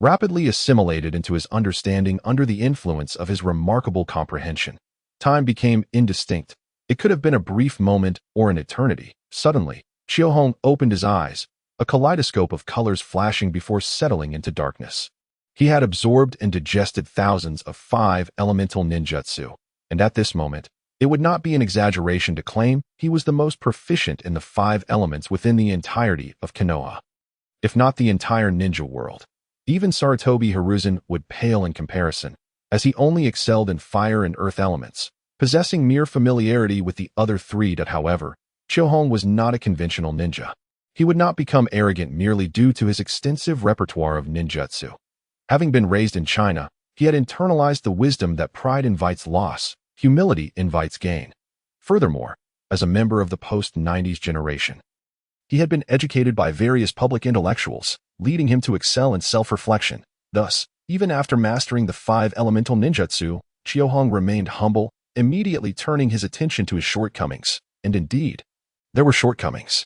Rapidly assimilated into his understanding under the influence of his remarkable comprehension. Time became indistinct. It could have been a brief moment or an eternity. Suddenly, Chiyohong opened his eyes, a kaleidoscope of colors flashing before settling into darkness. He had absorbed and digested thousands of 5 elemental ninjutsu, and at this moment, it would not be an exaggeration to claim he was the most proficient in the 5 elements within the entirety of Konoha, if not the entire ninja world. Even Sarutobi Hiruzen would pale in comparison, as he only excelled in fire and earth elements, possessing mere familiarity with the other 3. However, Chiyohong was not a conventional ninja. He would not become arrogant merely due to his extensive repertoire of ninjutsu. Having been raised in China, he had internalized the wisdom that pride invites loss, humility invites gain. Furthermore, as a member of the post-90s generation, he had been educated by various public intellectuals, leading him to excel in self-reflection. Thus, even after mastering the 5 elemental ninjutsu, Chiyohong remained humble, immediately turning his attention to his shortcomings. And indeed, there were shortcomings.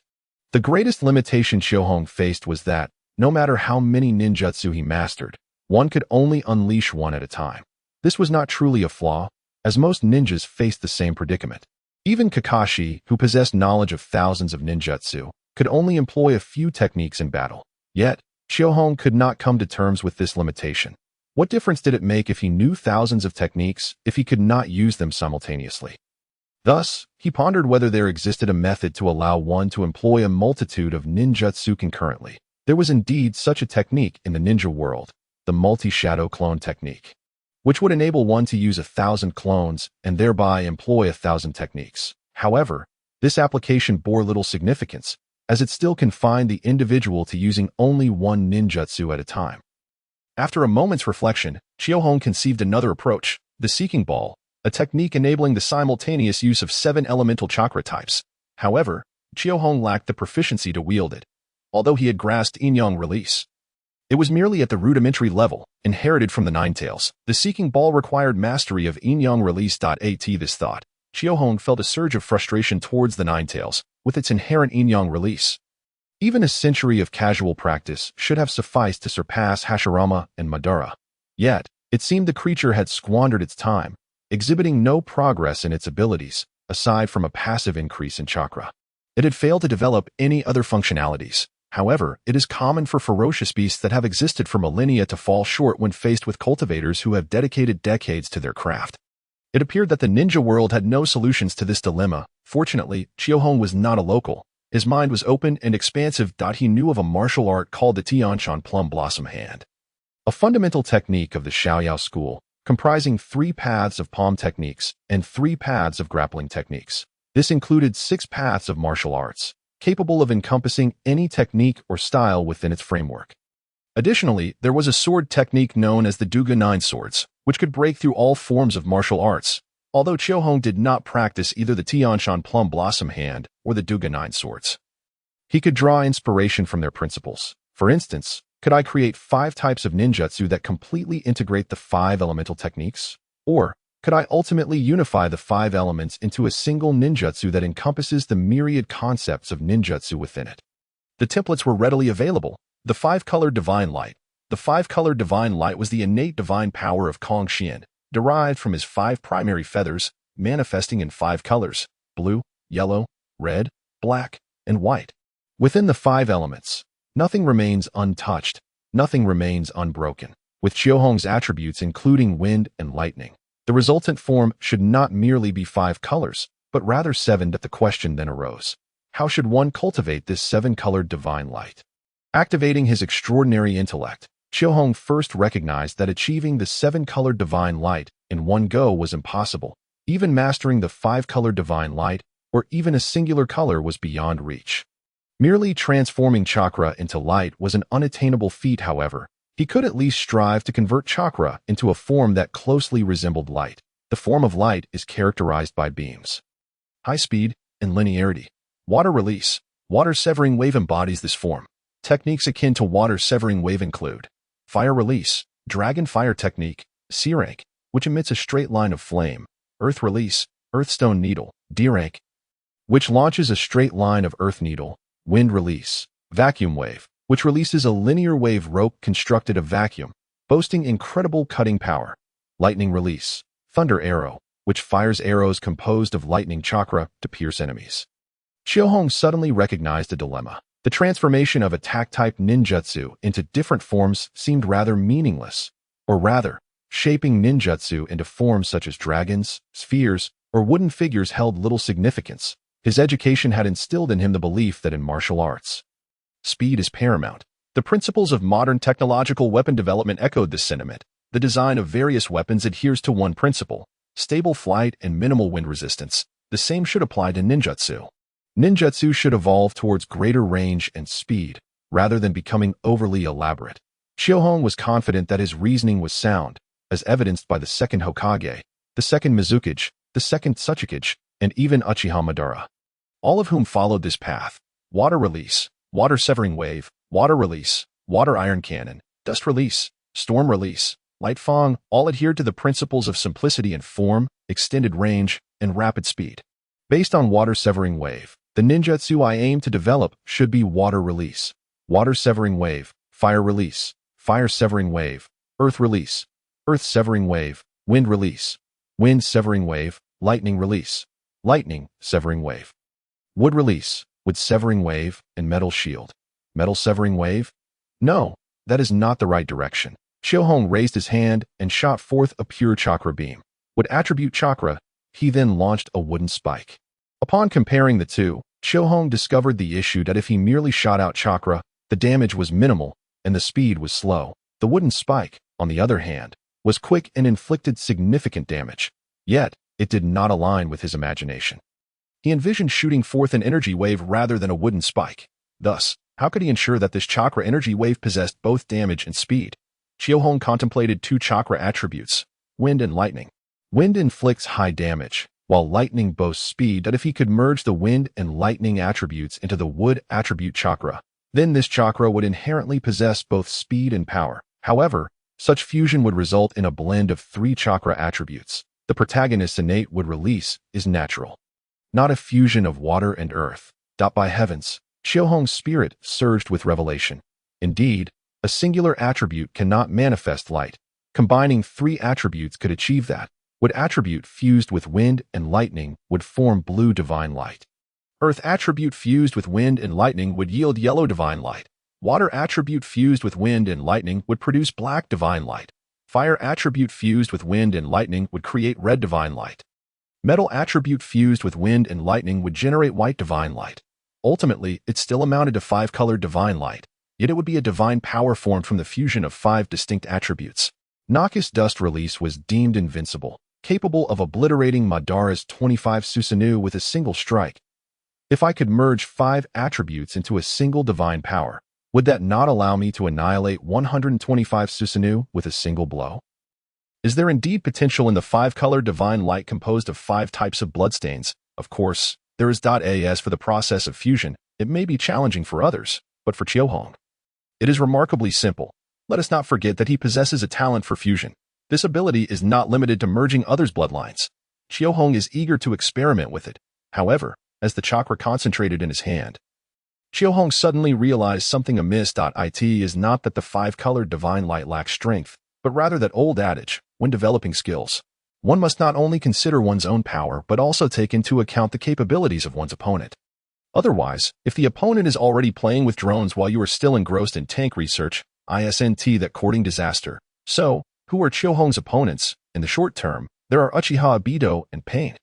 The greatest limitation Chiyohong faced was that, no matter how many ninjutsu he mastered, one could only unleash one at a time. This was not truly a flaw, as most ninjas faced the same predicament. Even Kakashi, who possessed knowledge of thousands of ninjutsu, could only employ a few techniques in battle. Yet, Chiyohong could not come to terms with this limitation. What difference did it make if he knew thousands of techniques if he could not use them simultaneously? Thus, he pondered whether there existed a method to allow one to employ a multitude of ninjutsu concurrently. There was indeed such a technique in the ninja world, the multi-shadow clone technique, which would enable one to use 1,000 clones and thereby employ 1,000 techniques. However, this application bore little significance, as it still confined the individual to using only one ninjutsu at a time. After a moment's reflection, Chiyohong conceived another approach, the Seeking Ball, a technique enabling the simultaneous use of 7 elemental chakra types. However, Chiyohong lacked the proficiency to wield it, although he had grasped Yin-Yang release. It was merely at the rudimentary level, inherited from the Ninetales. The Seeking Ball required mastery of Yin-Yang release. At this thought, Chiyohong felt a surge of frustration towards the Ninetales, with its inherent Yin-Yang release. Even a century of casual practice should have sufficed to surpass Hashirama and Madara. Yet, it seemed the creature had squandered its time, exhibiting no progress in its abilities, aside from a passive increase in chakra. It had failed to develop any other functionalities. However, it is common for ferocious beasts that have existed for millennia to fall short when faced with cultivators who have dedicated decades to their craft. It appeared that the ninja world had no solutions to this dilemma. Fortunately, Chiyohong was not a local. His mind was open and expansive. He knew of a martial art called the Tianshan Plum Blossom Hand, a fundamental technique of the Shaoyao school, comprising 3 paths of palm techniques and 3 paths of grappling techniques. This included 6 paths of martial arts, capable of encompassing any technique or style within its framework. Additionally, there was a sword technique known as the Duga 9 swords, which could break through all forms of martial arts. Although Chiyohong did not practice either the Tianshan Plum Blossom Hand or the Duga 9 swords, he could draw inspiration from their principles. For instance, could I create 5 types of ninjutsu that completely integrate the 5 elemental techniques? Or could I ultimately unify the 5 elements into a single ninjutsu that encompasses the myriad concepts of ninjutsu within it? The templates were readily available. The 5-colored divine light. The 5-colored divine light was the innate divine power of Kong Xian, derived from his 5 primary feathers, manifesting in 5 colors: blue, yellow, red, black, and white. Within the 5 elements, nothing remains untouched, nothing remains unbroken. With Chiyohong's attributes including wind and lightning, the resultant form should not merely be 5 colors, but rather 7. The question then arose: how should one cultivate this 7-colored divine light? Activating his extraordinary intellect, Chiyohong first recognized that achieving the 7-colored divine light in one go was impossible. Even mastering the 5-colored divine light, or even a singular color, was beyond reach. Merely transforming chakra into light was an unattainable feat. However, he could at least strive to convert chakra into a form that closely resembled light. The form of light is characterized by beams, high speed, and linearity. Water release. Water severing wave embodies this form. Techniques akin to water severing wave include fire release, dragon fire technique, sea rank, which emits a straight line of flame, earth release, earthstone needle, D rank, which launches a straight line of earth needle, wind release, vacuum wave, which releases a linear wave rope constructed of vacuum, boasting incredible cutting power. Lightning Release, Thunder Arrow, which fires arrows composed of lightning chakra to pierce enemies. Chiohong suddenly recognized a dilemma. The transformation of attack-type ninjutsu into different forms seemed rather meaningless, or rather, shaping ninjutsu into forms such as dragons, spheres, or wooden figures held little significance. His education had instilled in him the belief that in martial arts, speed is paramount. The principles of modern technological weapon development echoed this sentiment. The design of various weapons adheres to one principle: stable flight and minimal wind resistance. The same should apply to ninjutsu. Ninjutsu should evolve towards greater range and speed, rather than becoming overly elaborate. Chiohong was confident that his reasoning was sound, as evidenced by the second Hokage, the second Mizukage, the second Tsuchikage, and even Uchiha Madara, all of whom followed this path. Water Release, Water Severing Wave, Water Release, Water Iron Cannon, Dust Release, Storm Release, Light Fang, all adhered to the principles of simplicity in form, extended range, and rapid speed. Based on Water Severing Wave, the ninjutsu I aim to develop should be Water Release, Water Severing Wave, Fire Release, Fire Severing Wave, Earth Release, Earth Severing Wave, Wind Release, Wind Severing Wave, Lightning Release, Lightning Severing Wave, Wood Release, Wood Severing Wave, and Metal Shield. Metal Severing Wave? No, that is not the right direction. Chiohong raised his hand and shot forth a pure chakra beam. With attribute chakra, he then launched a wooden spike. Upon comparing the two, Chiohong discovered the issue that if he merely shot out chakra, the damage was minimal and the speed was slow. The wooden spike, on the other hand, was quick and inflicted significant damage. Yet, it did not align with his imagination. He envisioned shooting forth an energy wave rather than a wooden spike. Thus, how could he ensure that this chakra energy wave possessed both damage and speed? Chiohong contemplated two chakra attributes, wind and lightning. Wind inflicts high damage, while lightning boasts speed. That if he could merge the wind and lightning attributes into the wood attribute chakra, then this chakra would inherently possess both speed and power. However, such fusion would result in a blend of three chakra attributes. The protagonist's innate wood release is natural, not a fusion of water and earth. By heavens, Chiohong's spirit surged with revelation. Indeed, a singular attribute cannot manifest light. Combining three attributes could achieve that. Wood attribute fused with wind and lightning would form blue divine light. Earth attribute fused with wind and lightning would yield yellow divine light. Water attribute fused with wind and lightning would produce black divine light. Fire attribute fused with wind and lightning would create red divine light. Metal attribute fused with wind and lightning would generate white divine light. Ultimately, it still amounted to five-colored divine light, yet it would be a divine power formed from the fusion of five distinct attributes. Naka's Dust Release was deemed invincible, capable of obliterating Madara's 25 Susanoo with a single strike. If I could merge five attributes into a single divine power, would that not allow me to annihilate 125 Susanoo with a single blow? Is there indeed potential in the five-color divine light composed of five types of bloodstains? Of course, there is. As for the process of fusion, it may be challenging for others, but for Chiohong, it is remarkably simple. Let us not forget that he possesses a talent for fusion. This ability is not limited to merging others' bloodlines. Chiohong is eager to experiment with it. However, as the chakra concentrated in his hand, Chiohong suddenly realized something amiss. It is not that the five-colored divine light lacks strength, but rather that old adage, when developing skills, one must not only consider one's own power but also take into account the capabilities of one's opponent. Otherwise, if the opponent is already playing with drones while you are still engrossed in tank research, that courting disaster. So, who are Chiohong's opponents? In the short term, there are Uchiha Ibito and Pain.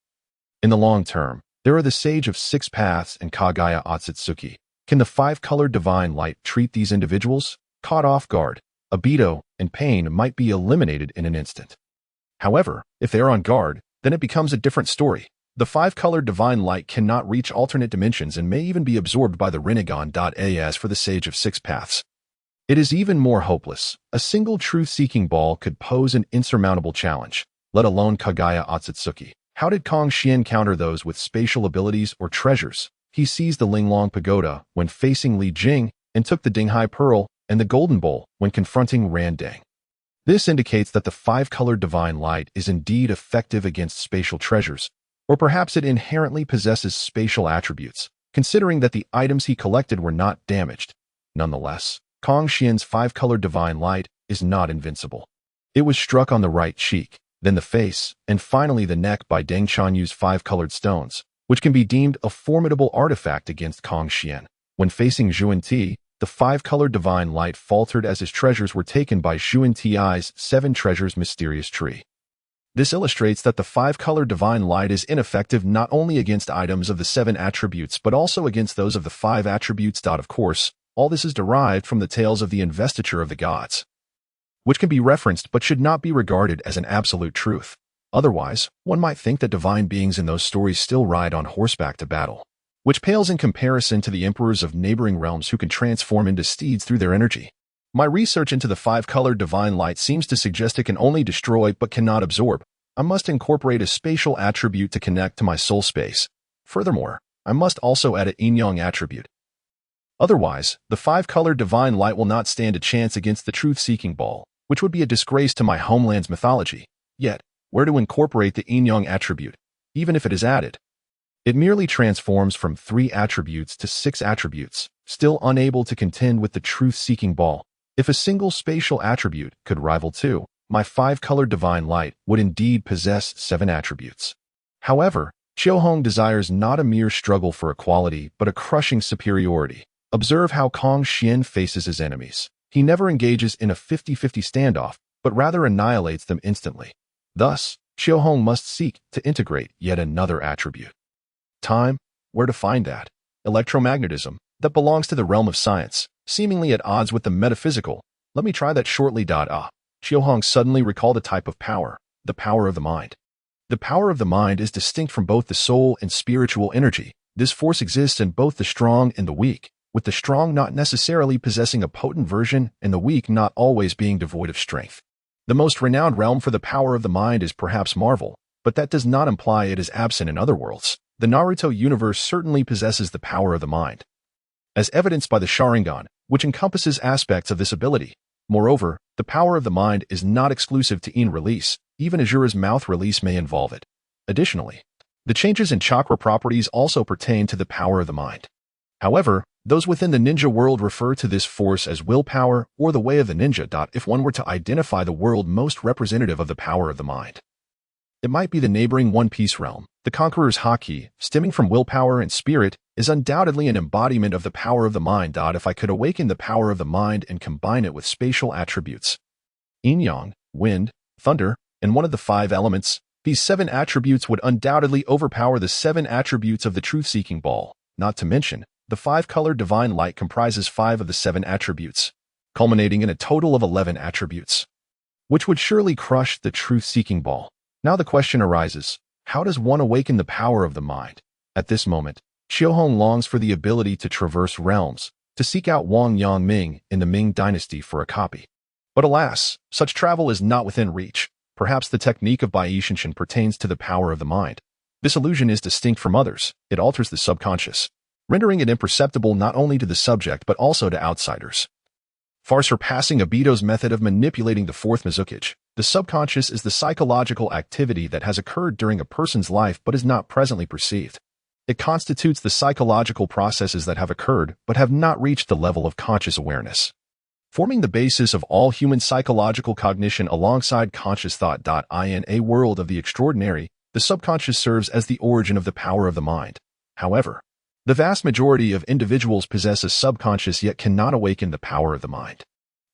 In the long term, there are the Sage of Six Paths and Kagaya Otsutsuki. Can the five-colored divine light treat these individuals? Caught off guard, Ibito and Pain might be eliminated in an instant. However, if they are on guard, then it becomes a different story. The five-colored divine light cannot reach alternate dimensions and may even be absorbed by the Rinnegan. As for the Sage of Six Paths, it is even more hopeless. A single truth-seeking ball could pose an insurmountable challenge, let alone Kagaya Otsutsuki. How did Kong Xian counter those with spatial abilities or treasures? He seized the Linglong Pagoda when facing Li Jing and took the Dinghai Pearl and the Golden Bowl when confronting Randang. This indicates that the five-colored divine light is indeed effective against spatial treasures, or perhaps it inherently possesses spatial attributes, considering that the items he collected were not damaged. Nonetheless, Kang Xian's five-colored divine light is not invincible. It was struck on the right cheek, then the face, and finally the neck by Deng Chanyu's five-colored stones, which can be deemed a formidable artifact against Kang Xian. When facing Zhuan Ti, the five-colored divine light faltered as his treasures were taken by Zhuan Ti's seven treasures mysterious tree. This illustrates that the five-colored divine light is ineffective not only against items of the seven attributes but also against those of the five attributes. Of course, all this is derived from the tales of the investiture of the gods, which can be referenced but should not be regarded as an absolute truth. Otherwise, one might think that divine beings in those stories still ride on horseback to battle, which pales in comparison to the emperors of neighboring realms who can transform into steeds through their energy. My research into the five-colored divine light seems to suggest it can only destroy but cannot absorb. I must incorporate a spatial attribute to connect to my soul space. Furthermore, I must also add a yin-yang attribute. Otherwise, the five-colored divine light will not stand a chance against the truth-seeking ball, which would be a disgrace to my homeland's mythology. Yet, where to incorporate the yin-yang attribute, even if it is added? It merely transforms from 3 attributes to 6 attributes, still unable to contend with the truth-seeking ball. If a single spatial attribute could rival 2, my five-colored divine light would indeed possess 7 attributes. However, Qiuhong desires not a mere struggle for equality but a crushing superiority. Observe how Kang Xian faces his enemies. He never engages in a 50-50 standoff, but rather annihilates them instantly. Thus, Qiuhong must seek to integrate yet another attribute. Time? Where to find that? Electromagnetism, that belongs to the realm of science, seemingly at odds with the metaphysical. Let me try that shortly. Qiuhong suddenly recalled a type of power, the power of the mind. The power of the mind is distinct from both the soul and spiritual energy. This force exists in both the strong and the weak, with the strong not necessarily possessing a potent version and the weak not always being devoid of strength. The most renowned realm for the power of the mind is perhaps Marvel, but that does not imply it is absent in other worlds. The Naruto universe certainly possesses the power of the mind, as evidenced by the Sharingan, which encompasses aspects of this ability. Moreover, the power of the mind is not exclusive to Yin release, even Azura's mouth release may involve it. Additionally, the changes in chakra properties also pertain to the power of the mind. However, those within the ninja world refer to this force as willpower or the way of the ninja. If one were to identify the world most representative of the power of the mind, it might be the neighboring One Piece realm. The Conqueror's Haki, stemming from willpower and spirit, is undoubtedly an embodiment of the power of the mind. If I could awaken the power of the mind and combine it with spatial attributes, yin-yang, wind, thunder, and one of the 5 elements, these 7 attributes would undoubtedly overpower the 7 attributes of the truth-seeking ball. Not to mention, the 5-colored divine light comprises 5 of the 7 attributes, culminating in a total of 11 attributes, which would surely crush the truth-seeking ball. Now the question arises, how does one awaken the power of the mind? At this moment, Qiuhong longs for the ability to traverse realms, to seek out Wang Yangming in the Ming dynasty for a copy. But alas, such travel is not within reach. Perhaps the technique of Baishinshin pertains to the power of the mind. This illusion is distinct from others. It alters the subconscious, rendering it imperceptible not only to the subject but also to outsiders, far surpassing Obito's method of manipulating the 4th Mizukage. The subconscious is the psychological activity that has occurred during a person's life but is not presently perceived. It constitutes the psychological processes that have occurred but have not reached the level of conscious awareness, forming the basis of all human psychological cognition alongside conscious thought. In a world of the extraordinary, the subconscious serves as the origin of the power of the mind. However, the vast majority of individuals possess a subconscious yet cannot awaken the power of the mind.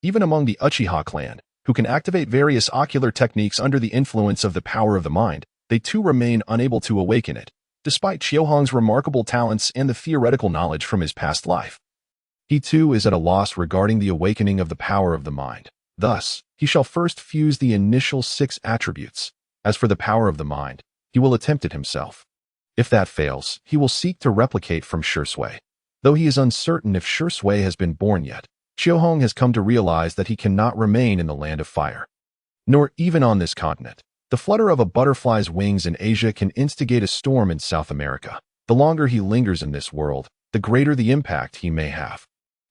Even among the Uchiha clan, who can activate various ocular techniques under the influence of the power of the mind, they too remain unable to awaken it, despite Qiuhong's remarkable talents and the theoretical knowledge from his past life. He too is at a loss regarding the awakening of the power of the mind. Thus, he shall first fuse the initial 6 attributes. As for the power of the mind, he will attempt it himself. If that fails, he will seek to replicate from Shui. Though he is uncertain if Shui has been born yet, Qiuhong has come to realize that he cannot remain in the land of fire, nor even on this continent. The flutter of a butterfly's wings in Asia can instigate a storm in South America. The longer he lingers in this world, the greater the impact he may have.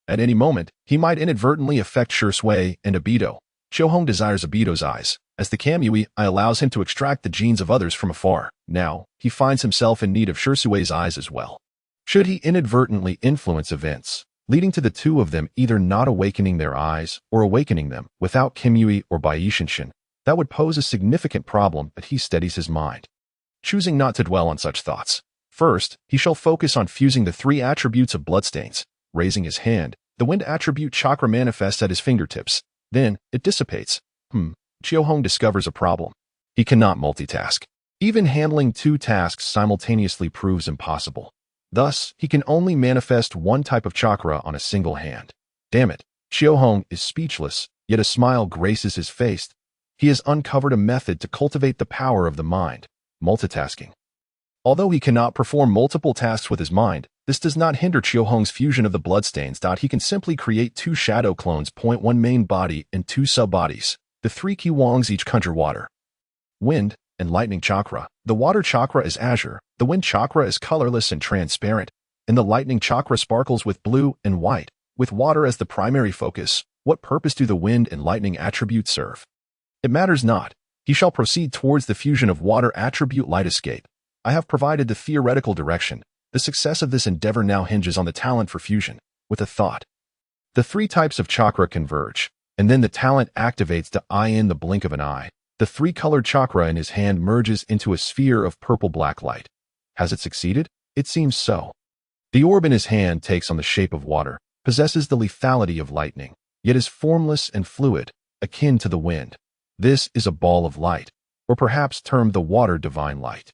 At any moment, he might inadvertently affect Shui and Obito. Qiuhong desires Obito's eyes, as the Kamui allows him to extract the genes of others from afar. Now, he finds himself in need of Shui's eyes as well. Should he inadvertently influence events, leading to the two of them either not awakening their eyes or awakening them without Kimui or Baishinshin. That would pose a significant problem, but he steadies his mind, choosing not to dwell on such thoughts. First, he shall focus on fusing the three attributes of bloodstains. Raising his hand, the wind attribute chakra manifests at his fingertips. Then, it dissipates. Chiohong discovers a problem. He cannot multitask. Even handling two tasks simultaneously proves impossible. Thus, he can only manifest one type of chakra on a single hand. Damn it, Chiohong is speechless, yet a smile graces his face. He has uncovered a method to cultivate the power of the mind, multitasking. Although he cannot perform multiple tasks with his mind, this does not hinder Chiohong's fusion of the bloodstains. He can simply create two shadow clones, one main body and two sub-bodies. The three Kiwangs each conjure water, wind, and lightning chakra. The water chakra is azure, the wind chakra is colorless and transparent, and the lightning chakra sparkles with blue and white. With water as the primary focus, what purpose do the wind and lightning attributes serve? It matters not. He shall proceed towards the fusion of water attribute light escape. I have provided the theoretical direction. The success of this endeavor now hinges on the talent for fusion. With a thought, the three types of chakra converge, and then the talent activates in the blink of an eye. The three-colored chakra in his hand merges into a sphere of purple-black light. Has it succeeded? It seems so. The orb in his hand takes on the shape of water, possesses the lethality of lightning, yet is formless and fluid, akin to the wind. This is a ball of light, or perhaps termed the water divine light.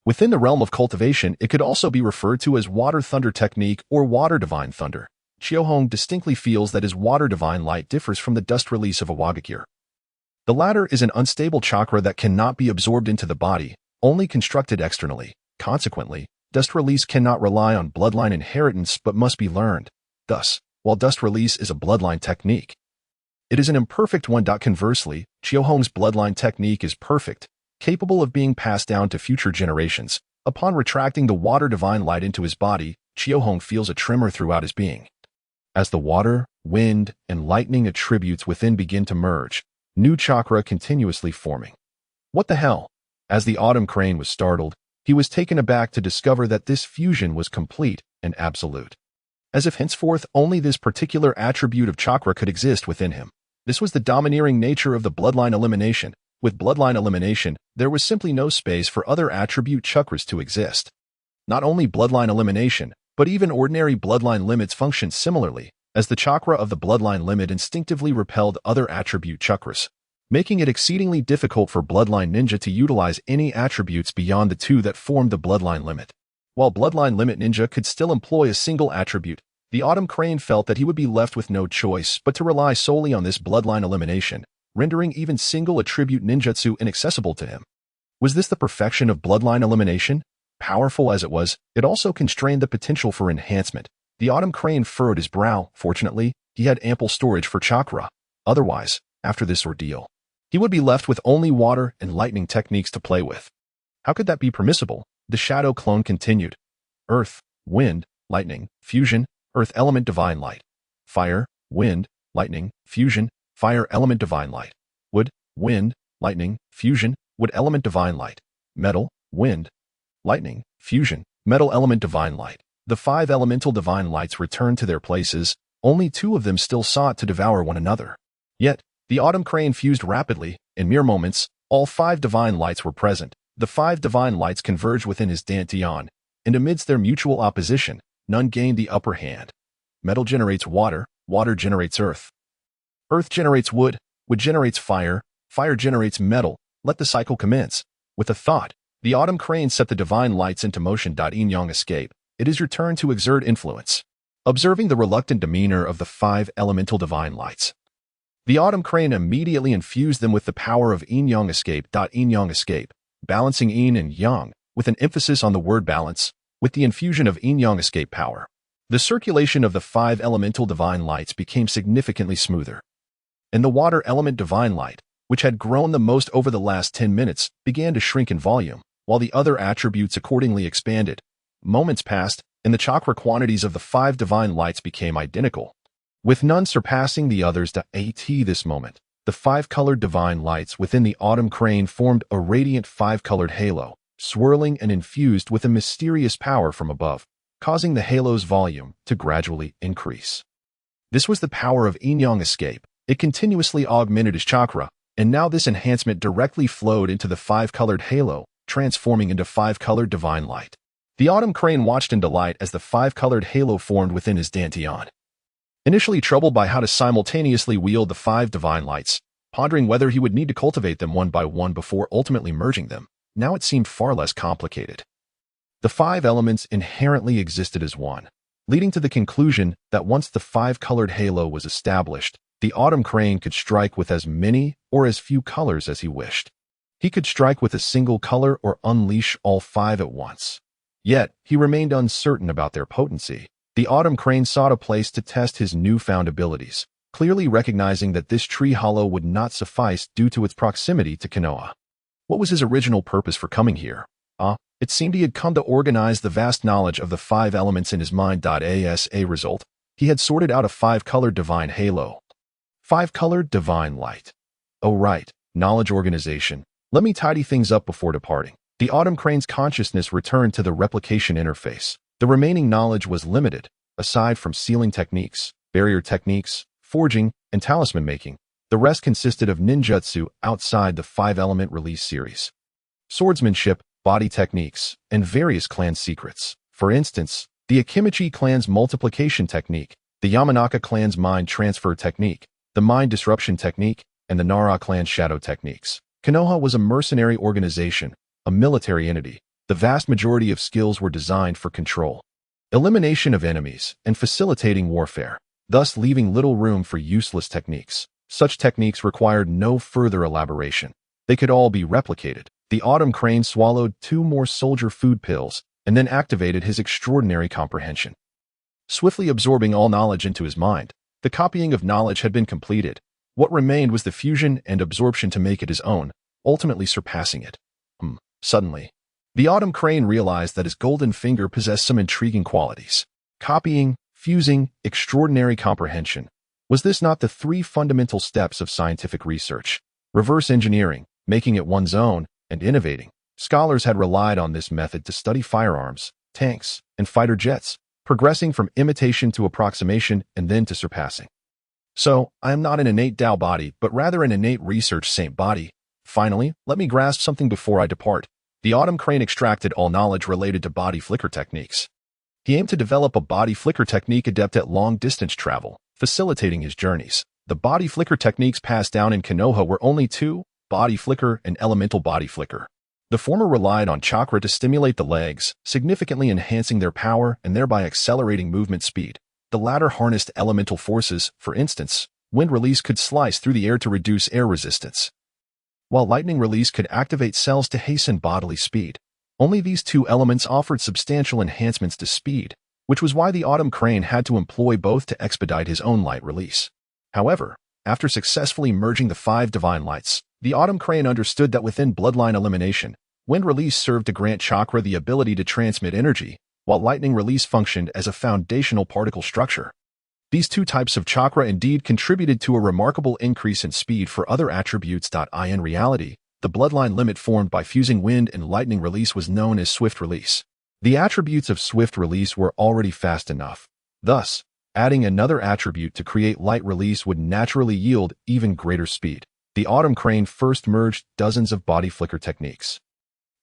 Within the realm of cultivation, it could also be referred to as water thunder technique or water divine thunder. Chiohong distinctly feels that his water divine light differs from the dust release of a Wagakure. The latter is an unstable chakra that cannot be absorbed into the body, only constructed externally. Consequently, dust release cannot rely on bloodline inheritance but must be learned. Thus, while dust release is a bloodline technique, it is an imperfect one. Conversely, Chiohong's bloodline technique is perfect, capable of being passed down to future generations. Upon retracting the water divine light into his body, Chiohong feels a tremor throughout his being. As the water, wind, and lightning attributes within begin to merge, new chakra continuously forming. What the hell? As the autumn crane was startled, he was taken aback to discover that this fusion was complete and absolute. As if henceforth only this particular attribute of chakra could exist within him. This was the domineering nature of the bloodline elimination. With bloodline elimination, there was simply no space for other attribute chakras to exist. Not only bloodline elimination, but even ordinary bloodline limits functioned similarly, as the chakra of the bloodline limit instinctively repelled other attribute chakras, making it exceedingly difficult for bloodline ninja to utilize any attributes beyond the two that formed the bloodline limit. While bloodline limit ninja could still employ a single attribute, the autumn crane felt that he would be left with no choice but to rely solely on this bloodline elimination, rendering even single attribute ninjutsu inaccessible to him. Was this the perfection of bloodline elimination? Powerful as it was, it also constrained the potential for enhancement. The autumn crane furrowed his brow. Fortunately, he had ample storage for chakra. Otherwise, after this ordeal, he would be left with only water and lightning techniques to play with. How could that be permissible? The shadow clone continued. Earth, wind, lightning, fusion, earth element divine light. Fire, wind, lightning, fusion, fire element divine light. Wood, wind, lightning, fusion, wood element divine light. Metal, wind, lightning, fusion, metal element divine light. The 5 elemental divine lights returned to their places. Only 2 of them still sought to devour one another. Yet, the autumn crane fused rapidly. In mere moments, all 5 divine lights were present. The 5 divine lights converged within his dantian, and amidst their mutual opposition, none gained the upper hand. Metal generates water, water generates earth. Earth generates wood, wood generates fire, fire generates metal. Let the cycle commence. With a thought, the autumn crane set the divine lights into motion. Yin-yang escape. It is your turn to exert influence. Observing the reluctant demeanor of the 5 elemental divine lights, the autumn crane immediately infused them with the power of yin-yang escape. Yin-yang escape. Balancing yin and yang, with an emphasis on the word balance, with the infusion of yin-yang escape power. The circulation of the 5 elemental divine lights became significantly smoother. And the water element divine light, which had grown the most over the last 10 minutes, began to shrink in volume, while the other attributes accordingly expanded. Moments passed, and the chakra quantities of the 5 divine lights became identical, with none surpassing the others. At this moment, the 5-colored divine lights within the autumn crane formed a radiant 5-colored halo, swirling and infused with a mysterious power from above. causing the halo's volume to gradually increase. This was the power of yin-yang escape. It continuously augmented his chakra, and now this enhancement directly flowed into the five-colored halo, transforming into five-colored divine light. The Autumn Crane watched in delight as the five-colored halo formed within his dantian. Initially troubled by how to simultaneously wield the five divine lights, pondering whether he would need to cultivate them one by one before ultimately merging them, now it seemed far less complicated. The five elements inherently existed as one, leading to the conclusion that once the five-colored halo was established, the Autumn Crane could strike with as many or as few colors as he wished. He could strike with a single color or unleash all five at once. Yet, he remained uncertain about their potency. The Autumn Crane sought a place to test his newfound abilities, clearly recognizing that this tree hollow would not suffice due to its proximity to Konoha. What was his original purpose for coming here? It seemed he had come to organize the vast knowledge of the five elements in his mind. As a result, he had sorted out a five-colored divine halo. Five-colored divine light. Oh right, knowledge organization. Let me tidy things up before departing. The Autumn Crane's consciousness returned to the replication interface. The remaining knowledge was limited, aside from sealing techniques, barrier techniques, forging, and talisman making. The rest consisted of ninjutsu outside the five-element release series. Swordsmanship, body techniques, and various clan secrets. For instance, the Akimichi clan's multiplication technique, the Yamanaka clan's mind transfer technique, the mind disruption technique, and the Nara clan's shadow techniques. Konoha was a mercenary organization, a military entity. The vast majority of skills were designed for control, elimination of enemies, and facilitating warfare, thus leaving little room for useless techniques. Such techniques required no further elaboration. They could all be replicated. The Autumn Crane swallowed 2 more soldier food pills and then activated his extraordinary comprehension. Swiftly absorbing all knowledge into his mind, the copying of knowledge had been completed. What remained was the fusion and absorption to make it his own, ultimately surpassing it. Suddenly, the Autumn Crane realized that his golden finger possessed some intriguing qualities. Copying, fusing, extraordinary comprehension. Was this not the 3 fundamental steps of scientific research? Reverse engineering, making it one's own, and innovating. Scholars had relied on this method to study firearms, tanks, and fighter jets, progressing from imitation to approximation and then to surpassing. So, I am not an innate Tao body, but rather an innate research saint body. Finally, let me grasp something before I depart. The Autumn Crane extracted all knowledge related to body flicker techniques. He aimed to develop a body flicker technique adept at long-distance travel, facilitating his journeys. The body flicker techniques passed down in Konoha were only 2, body flicker and elemental body flicker. The former relied on chakra to stimulate the legs, significantly enhancing their power and thereby accelerating movement speed. The latter harnessed elemental forces. For instance, wind release could slice through the air to reduce air resistance, while lightning release could activate cells to hasten bodily speed. Only these 2 elements offered substantial enhancements to speed, which was why the Autumn Crane had to employ both to expedite his own light release. However, after successfully merging the 5 divine lights, the Autumn Crane understood that within bloodline elimination, wind release served to grant chakra the ability to transmit energy, while lightning release functioned as a foundational particle structure. These 2 types of chakra indeed contributed to a remarkable increase in speed for other attributes. In reality, the bloodline limit formed by fusing wind and lightning release was known as swift release. The attributes of swift release were already fast enough. Thus, adding another attribute to create light release would naturally yield even greater speed. The Autumn Crane first merged dozens of body flicker techniques,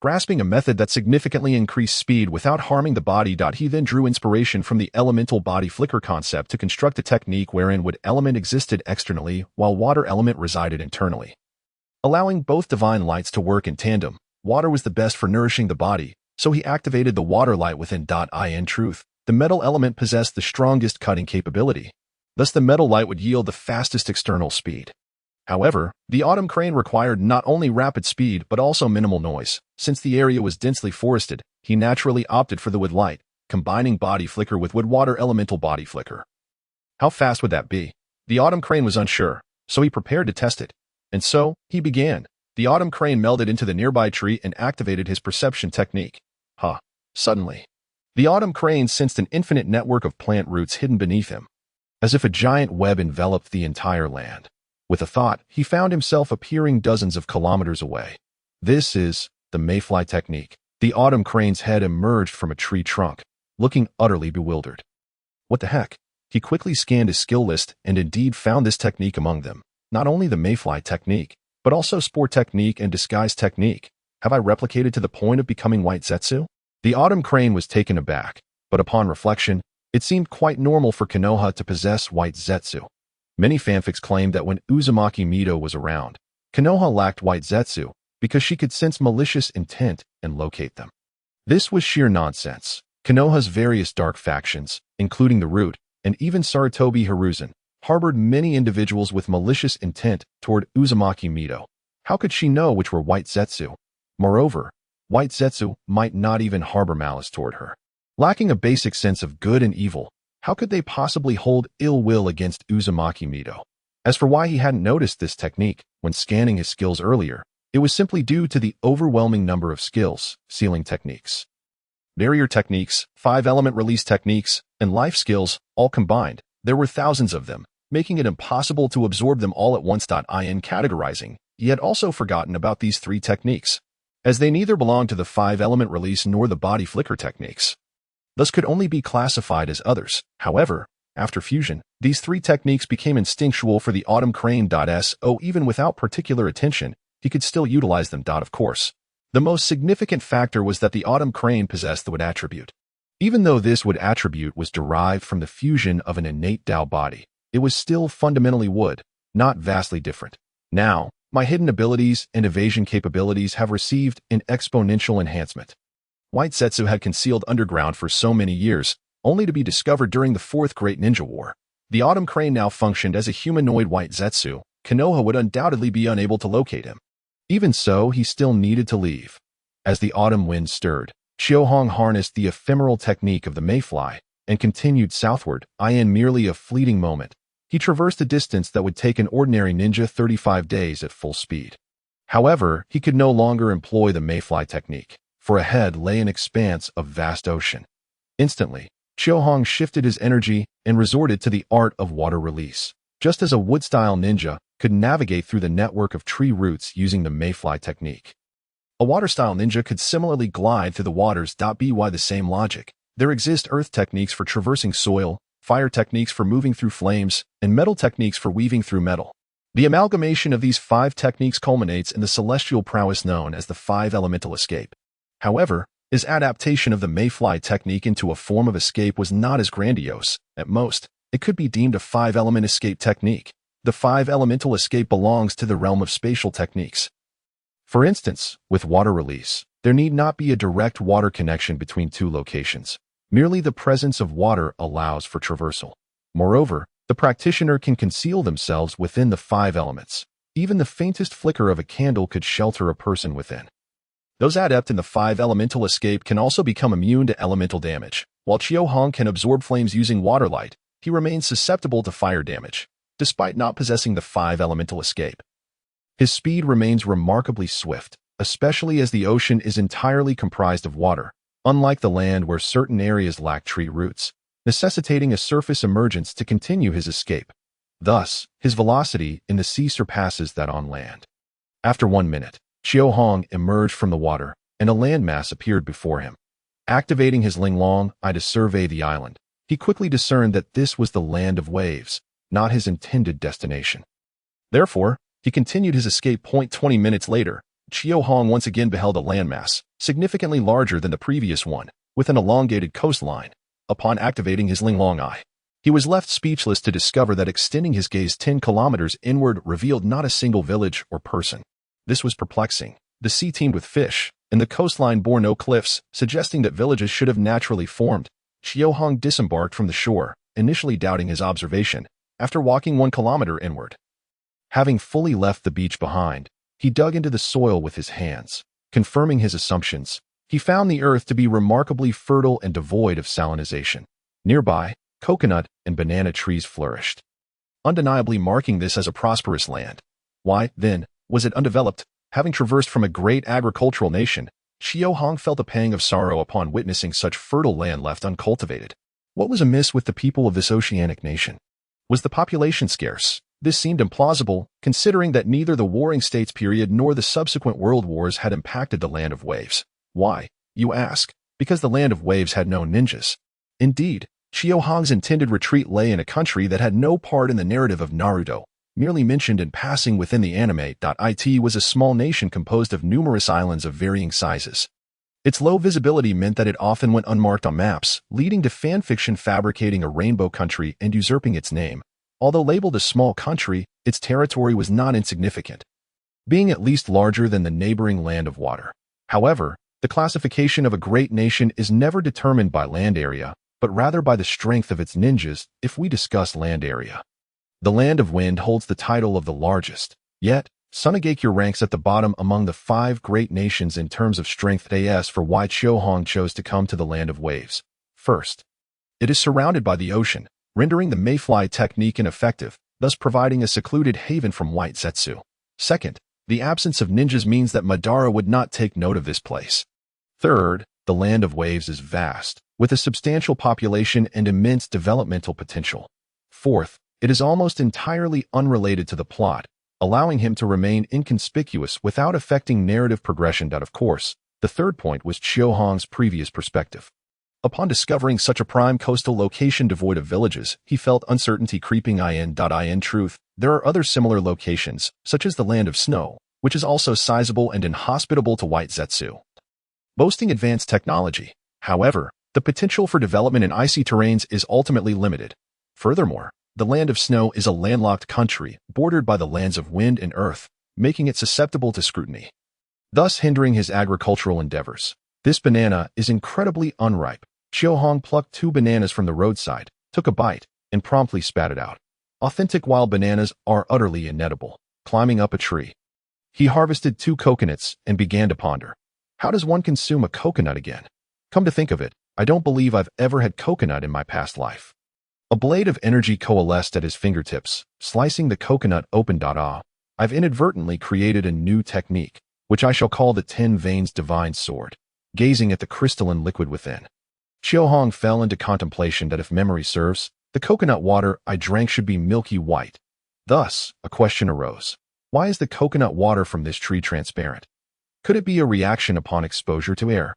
grasping a method that significantly increased speed without harming the body. He then drew inspiration from the elemental body flicker concept to construct a technique wherein wood element existed externally while water element resided internally, allowing both divine lights to work in tandem. Water was the best for nourishing the body, so he activated the water light within. In truth, the metal element possessed the strongest cutting capability. Thus the metal light would yield the fastest external speed. However, the Autumn Crane required not only rapid speed but also minimal noise. Since the area was densely forested, he naturally opted for the wood light, combining body flicker with wood-water elemental body flicker. How fast would that be? The Autumn Crane was unsure, so he prepared to test it. And so, he began. The Autumn Crane melded into the nearby tree and activated his perception technique. Suddenly, the Autumn Crane sensed an infinite network of plant roots hidden beneath him, as if a giant web enveloped the entire land. With a thought, he found himself appearing dozens of kilometers away. This is the mayfly technique. The Autumn Crane's head emerged from a tree trunk. looking utterly bewildered. What the heck? He quickly scanned his skill list and indeed found this technique among them. Not only the mayfly technique, but also spore technique and disguise technique. Have I replicated to the point of becoming white Zetsu? The Autumn Crane was taken aback, but upon reflection, it seemed quite normal for Konoha to possess white Zetsu. Many fanfics claimed that when Uzumaki Mito was around, Konoha lacked white Zetsu because she could sense malicious intent and locate them. This was sheer nonsense. Konoha's various dark factions, including the Root and even Sarutobi Hiruzen, harbored many individuals with malicious intent toward Uzumaki Mito. How could she know which were white Zetsu? Moreover, white Zetsu might not even harbor malice toward her. Lacking a basic sense of good and evil, how could they possibly hold ill will against Uzumaki Mito? As for why he hadn't noticed this technique when scanning his skills earlier, it was simply due to the overwhelming number of skills, sealing techniques, barrier techniques, 5-element release techniques, and life skills, all combined. There were thousands of them, making it impossible to absorb them all at once. In categorizing, he had also forgotten about these 3 techniques, as they neither belonged to the 5-element release nor the body flicker techniques, thus could only be classified as others. However, after fusion, these 3 techniques became instinctual for the Autumn Crane. So even without particular attention, he could still utilize them. Of course, the most significant factor was that the Autumn Crane possessed the wood attribute. Even though this wood attribute was derived from the fusion of an innate Tao body, it was still fundamentally wood, not vastly different. Now, my hidden abilities and evasion capabilities have received an exponential enhancement. White Zetsu had concealed underground for so many years, only to be discovered during the 4th Great Ninja War. The Autumn Crane now functioned as a humanoid white Zetsu. Konoha would undoubtedly be unable to locate him. Even so, he still needed to leave. As the autumn wind stirred, Chiohong harnessed the ephemeral technique of the mayfly and continued southward. In merely a fleeting moment, he traversed a distance that would take an ordinary ninja 35 days at full speed. However, he could no longer employ the mayfly technique, for ahead lay an expanse of vast ocean. Instantly, Chiohong shifted his energy and resorted to the art of water release. Just as a wood-style ninja could navigate through the network of tree roots using the mayfly technique, a water-style ninja could similarly glide through the waters. By the same logic, there exist earth techniques for traversing soil, fire techniques for moving through flames, and metal techniques for weaving through metal. The amalgamation of these 5 techniques culminates in the celestial prowess known as the 5-elemental escape. However, his adaptation of the mayfly technique into a form of escape was not as grandiose. At most, it could be deemed a 5-element escape technique. The 5-elemental escape belongs to the realm of spatial techniques. For instance, with water release, there need not be a direct water connection between 2 locations. Merely the presence of water allows for traversal. Moreover, the practitioner can conceal themselves within the 5 elements. Even the faintest flicker of a candle could shelter a person within. Those adept in the 5-elemental escape can also become immune to elemental damage. While Chiohong can absorb flames using water light, he remains susceptible to fire damage, despite not possessing the 5-elemental escape. His speed remains remarkably swift, especially as the ocean is entirely comprised of water, unlike the land where certain areas lack tree roots, necessitating a surface emergence to continue his escape. Thus, his velocity in the sea surpasses that on land. After 1 minute, Chiohong emerged from the water, and a landmass appeared before him. Activating his Linglong eye to survey the island, he quickly discerned that this was the land of waves, not his intended destination. Therefore, he continued his escape. 20 minutes later, Chiohong once again beheld a landmass, significantly larger than the previous one, with an elongated coastline. Upon activating his Linglong eye, he was left speechless to discover that extending his gaze 10 kilometers inward revealed not a single village or person. This was perplexing. The sea teemed with fish, and the coastline bore no cliffs, suggesting that villages should have naturally formed. Chiohong disembarked from the shore, initially doubting his observation, after walking 1 kilometer inward. Having fully left the beach behind, he dug into the soil with his hands. Confirming his assumptions, he found the earth to be remarkably fertile and devoid of salinization. Nearby, coconut and banana trees flourished, undeniably marking this as a prosperous land. Why, then, was it undeveloped? Having traversed from a great agricultural nation, Chiohong felt a pang of sorrow upon witnessing such fertile land left uncultivated. What was amiss with the people of this oceanic nation? Was the population scarce? This seemed implausible, considering that neither the Warring States period nor the subsequent world wars had impacted the Land of Waves. Why, you ask? Because the Land of Waves had no ninjas. Indeed, Chiohong's intended retreat lay in a country that had no part in the narrative of Naruto, merely mentioned in passing within the anime. It was a small nation composed of numerous islands of varying sizes. Its low visibility meant that it often went unmarked on maps, leading to fanfiction fabricating a rainbow country and usurping its name. Although labeled a small country, its territory was not insignificant, being at least larger than the neighboring land of water. However, the classification of a great nation is never determined by land area, but rather by the strength of its ninjas. If we discuss land area, the Land of Wind holds the title of the largest. Yet, Sunagakure ranks at the bottom among the 5 great nations in terms of strength. As for why Chiohong chose to come to the Land of Waves. First, it is surrounded by the ocean, rendering the mayfly technique ineffective, thus providing a secluded haven from white Zetsu. Second, the absence of ninjas means that Madara would not take note of this place. Third, the Land of Waves is vast, with a substantial population and immense developmental potential. Fourth, it is almost entirely unrelated to the plot, allowing him to remain inconspicuous without affecting narrative progression. Of course, the third point was Chiohong's previous perspective. Upon discovering such a prime coastal location devoid of villages, he felt uncertainty creeping in. In truth, there are other similar locations, such as the Land of Snow, which is also sizable and inhospitable to white Zetsu, boasting advanced technology. However, the potential for development in icy terrains is ultimately limited. Furthermore, the Land of Snow is a landlocked country bordered by the lands of wind and earth, making it susceptible to scrutiny, thus hindering his agricultural endeavors. This banana is incredibly unripe. Chiohong plucked 2 bananas from the roadside, took a bite, and promptly spat it out. Authentic wild bananas are utterly inedible. Climbing up a tree, he harvested 2 coconuts and began to ponder. How does one consume a coconut again? Come to think of it, I don't believe I've ever had coconut in my past life. A blade of energy coalesced at his fingertips, slicing the coconut open. I've inadvertently created a new technique, which I shall call the 10 Veins Divine Sword. Gazing at the crystalline liquid within, Chiohong fell into contemplation that if memory serves, the coconut water I drank should be milky white. Thus, a question arose. Why is the coconut water from this tree transparent? Could it be a reaction upon exposure to air?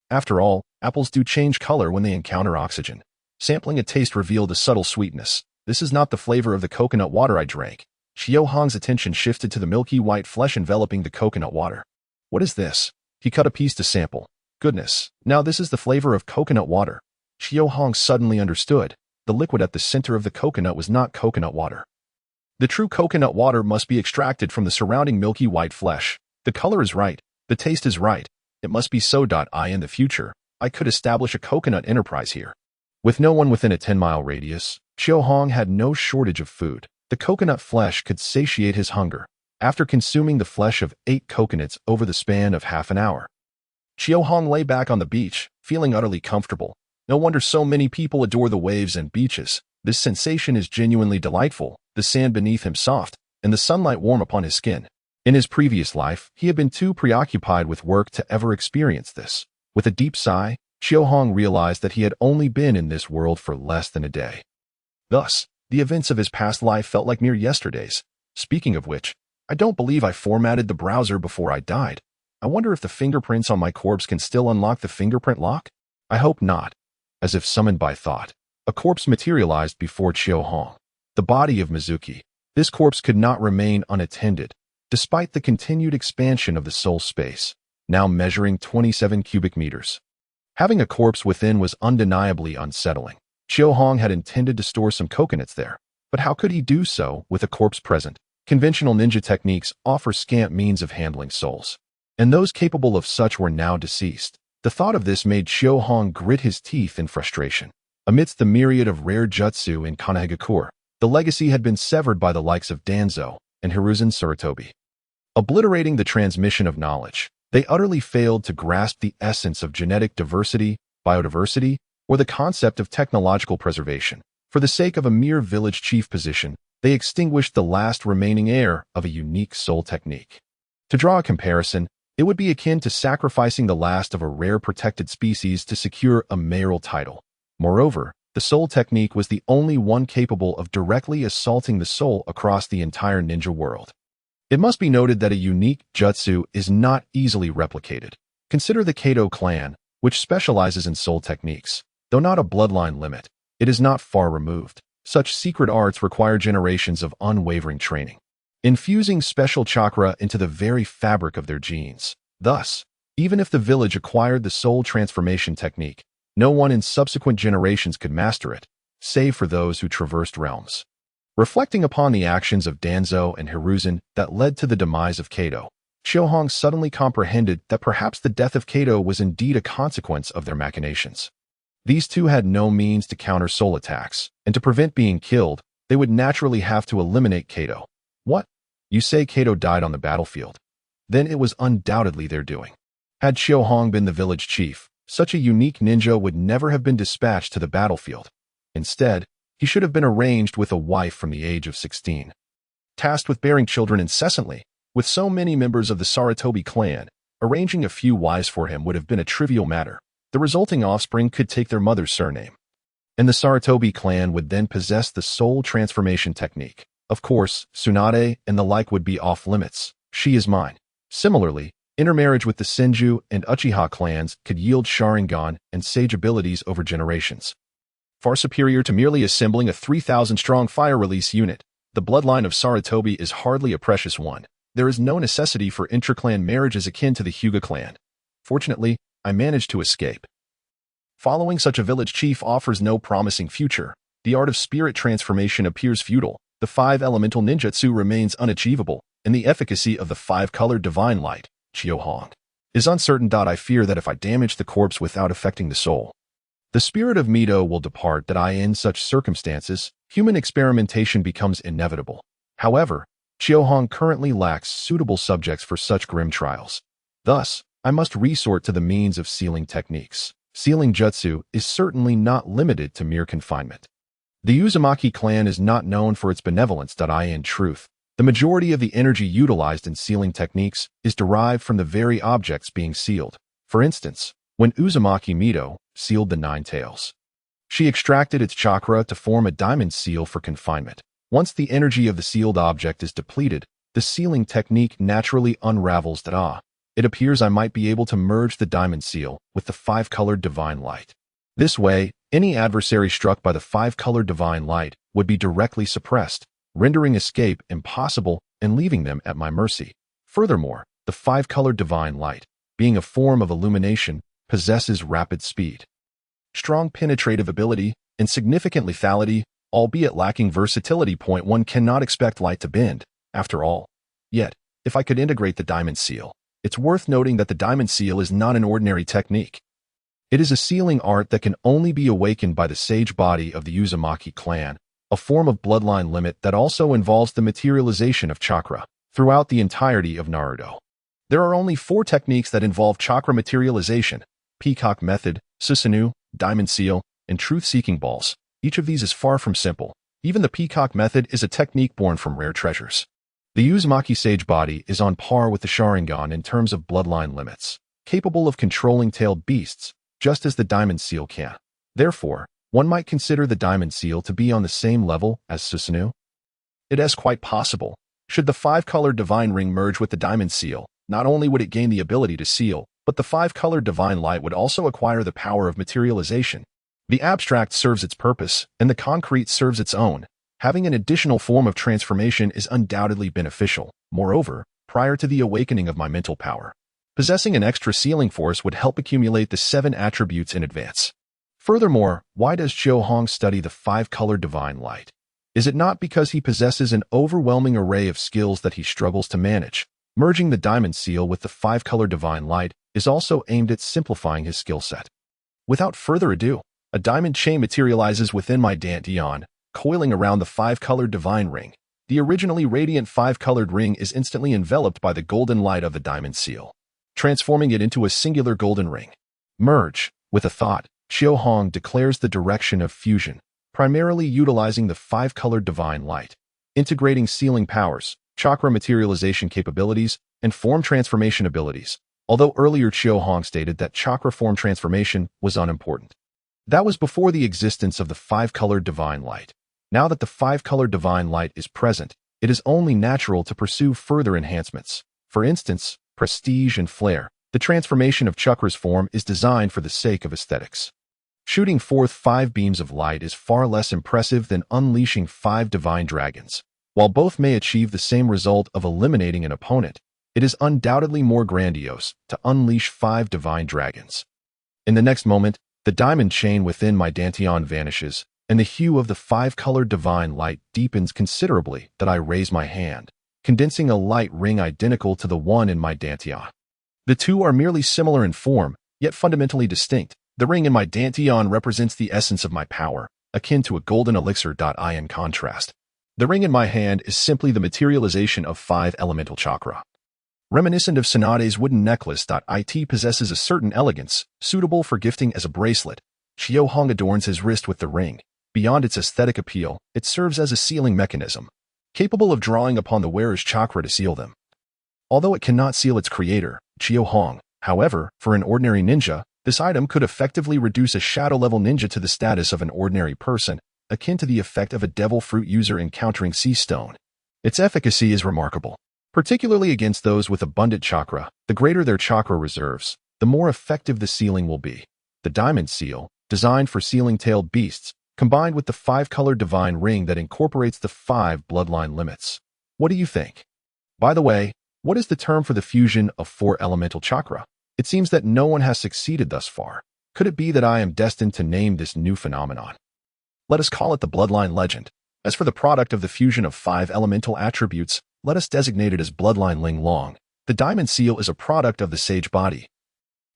After all, apples do change color when they encounter oxygen. Sampling a taste revealed a subtle sweetness. This is not the flavor of the coconut water I drank. Chiohong's attention shifted to the milky white flesh enveloping the coconut water. What is this? He cut a piece to sample. Goodness, now this is the flavor of coconut water. Chiohong suddenly understood. The liquid at the center of the coconut was not coconut water. The true coconut water must be extracted from the surrounding milky white flesh. The color is right. The taste is right. It must be so. In the future, I could establish a coconut enterprise here. With no one within a 10-mile radius, Chiohong had no shortage of food. The coconut flesh could satiate his hunger. After consuming the flesh of 8 coconuts over the span of half an hour, Chiohong lay back on the beach, feeling utterly comfortable. No wonder so many people adore the waves and beaches. This sensation is genuinely delightful, the sand beneath him soft, and the sunlight warm upon his skin. In his previous life, he had been too preoccupied with work to ever experience this. With a deep sigh, Chiohong realized that he had only been in this world for less than a day. Thus, the events of his past life felt like mere yesterdays. Speaking of which, I don't believe I formatted the browser before I died. I wonder if the fingerprints on my corpse can still unlock the fingerprint lock? I hope not. As if summoned by thought, a corpse materialized before Chiohong. The body of Mizuki. This corpse could not remain unattended, despite the continued expansion of the soul space, now measuring 27 cubic meters. Having a corpse within was undeniably unsettling. Chiohong had intended to store some coconuts there, but how could he do so with a corpse present? Conventional ninja techniques offer scant means of handling souls, and those capable of such were now deceased. The thought of this made Chiohong grit his teeth in frustration. Amidst the myriad of rare jutsu in Konoha, the legacy had been severed by the likes of Danzo and Hiruzen Sarutobi, obliterating the transmission of knowledge. They utterly failed to grasp the essence of genetic diversity, biodiversity, or the concept of technological preservation. For the sake of a mere village chief position, they extinguished the last remaining heir of a unique soul technique. To draw a comparison, it would be akin to sacrificing the last of a rare protected species to secure a mayoral title. Moreover, the soul technique was the only one capable of directly assaulting the soul across the entire ninja world. It must be noted that a unique jutsu is not easily replicated. Consider the Kato clan, which specializes in soul techniques. Though not a bloodline limit, it is not far removed. Such secret arts require generations of unwavering training, infusing special chakra into the very fabric of their genes. Thus, even if the village acquired the soul transformation technique, no one in subsequent generations could master it, save for those who traversed realms. Reflecting upon the actions of Danzo and Hiruzen that led to the demise of Kato, Chiohong suddenly comprehended that perhaps the death of Kato was indeed a consequence of their machinations. These two had no means to counter soul attacks, and to prevent being killed, they would naturally have to eliminate Kato. What? You say Kato died on the battlefield? Then it was undoubtedly their doing. Had Chiohong been the village chief, such a unique ninja would never have been dispatched to the battlefield. Instead, he should have been arranged with a wife from the age of 16. Tasked with bearing children incessantly, with so many members of the Sarutobi clan, arranging a few wives for him would have been a trivial matter. The resulting offspring could take their mother's surname, and the Sarutobi clan would then possess the soul transformation technique. Of course, Tsunade and the like would be off limits. She is mine. Similarly, intermarriage with the Senju and Uchiha clans could yield Sharingan and Sage abilities over generations, far superior to merely assembling a 3,000-strong fire release unit. The bloodline of Sarutobi is hardly a precious one. There is no necessity for intra-clan marriages akin to the Hyuga clan. Fortunately, I managed to escape. Following such a village chief offers no promising future. The art of spirit transformation appears futile. The 5-elemental ninjutsu remains unachievable, and the efficacy of the 5-colored divine light, Chiohong, is uncertain. I fear that if I damage the corpse without affecting the soul, the spirit of Mito will depart. In such circumstances, human experimentation becomes inevitable. However, Chiohong currently lacks suitable subjects for such grim trials. Thus, I must resort to the means of sealing techniques. Sealing jutsu is certainly not limited to mere confinement. The Uzumaki clan is not known for its benevolence. In truth, the majority of the energy utilized in sealing techniques is derived from the very objects being sealed. For instance, when Uzumaki Mito sealed the Ninetales, she extracted its chakra to form a diamond seal for confinement. Once the energy of the sealed object is depleted, the sealing technique naturally unravels. It appears I might be able to merge the diamond seal with the 5-colored divine light. This way, any adversary struck by the 5-colored divine light would be directly suppressed, rendering escape impossible and leaving them at my mercy. Furthermore, the 5-colored divine light, being a form of illumination, possesses rapid speed, strong penetrative ability, and significant lethality, albeit lacking versatility. One cannot expect light to bend, after all. Yet, if I could integrate the diamond seal, it's worth noting that the diamond seal is not an ordinary technique. It is a sealing art that can only be awakened by the sage body of the Uzumaki clan, a form of bloodline limit that also involves the materialization of chakra. Throughout the entirety of Naruto, there are only 4 techniques that involve chakra materialization: Peacock Method, Susanoo, Diamond Seal, and Truth-Seeking Balls. Each of these is far from simple. Even the Peacock Method is a technique born from rare treasures. The Uzumaki Sage body is on par with the Sharingan in terms of bloodline limits, capable of controlling tailed beasts, just as the Diamond Seal can. Therefore, one might consider the Diamond Seal to be on the same level as Susanoo. It is quite possible. Should the 5-colored divine ring merge with the Diamond Seal, not only would it gain the ability to seal, but the 5-colored divine light would also acquire the power of materialization. The abstract serves its purpose, and the concrete serves its own. Having an additional form of transformation is undoubtedly beneficial. Moreover, prior to the awakening of my mental power, possessing an extra sealing force would help accumulate the 7 attributes in advance. Furthermore, why does Chiohong study the 5-colored divine light? Is it not because he possesses an overwhelming array of skills that he struggles to manage? Merging the diamond seal with the 5-colored divine light is also aimed at simplifying his skill set. Without further ado, a diamond chain materializes within my dantian, coiling around the 5-colored divine ring. The originally radiant 5-colored ring is instantly enveloped by the golden light of the diamond seal, transforming it into a singular golden ring. Merge. With a thought, Chiohong declares the direction of fusion, primarily utilizing the 5-colored divine light, integrating sealing powers, chakra materialization capabilities, and form transformation abilities. Although earlier Chiohong stated that chakra form transformation was unimportant, that was before the existence of the 5-colored divine light. Now that the 5-colored divine light is present, it is only natural to pursue further enhancements. For instance, prestige and flair. The transformation of Chakra's form is designed for the sake of aesthetics. Shooting forth 5 beams of light is far less impressive than unleashing 5 divine dragons. While both may achieve the same result of eliminating an opponent, it is undoubtedly more grandiose to unleash 5 divine dragons. In the next moment, the diamond chain within my dantian vanishes, and the hue of the 5-colored divine light deepens considerably that I raise my hand, condensing a light ring identical to the one in my dantian. The two are merely similar in form, yet fundamentally distinct. The ring in my dantian represents the essence of my power, akin to a golden elixir. In contrast, the ring in my hand is simply the materialization of 5 elemental chakra. Reminiscent of Tsunade's wooden necklace. It possesses a certain elegance, suitable for gifting as a bracelet. Xiaohong adorns his wrist with the ring. Beyond its aesthetic appeal, it serves as a sealing mechanism, capable of drawing upon the wearer's chakra to seal them. Although it cannot seal its creator, Xiaohong, however, for an ordinary ninja, this item could effectively reduce a shadow-level ninja to the status of an ordinary person, akin to the effect of a devil fruit user encountering sea stone. Its efficacy is remarkable, particularly against those with abundant chakra. The greater their chakra reserves, the more effective the sealing will be. The diamond seal, designed for sealing tailed beasts, combined with the 5-colored divine ring that incorporates the 5 bloodline limits. What do you think? By the way, what is the term for the fusion of 4 elemental chakra? It seems that no one has succeeded thus far. Could it be that I am destined to name this new phenomenon? Let us call it the bloodline legend. As for the product of the fusion of 5 elemental attributes, let us designate it as bloodline Linglong. The diamond seal is a product of the sage body.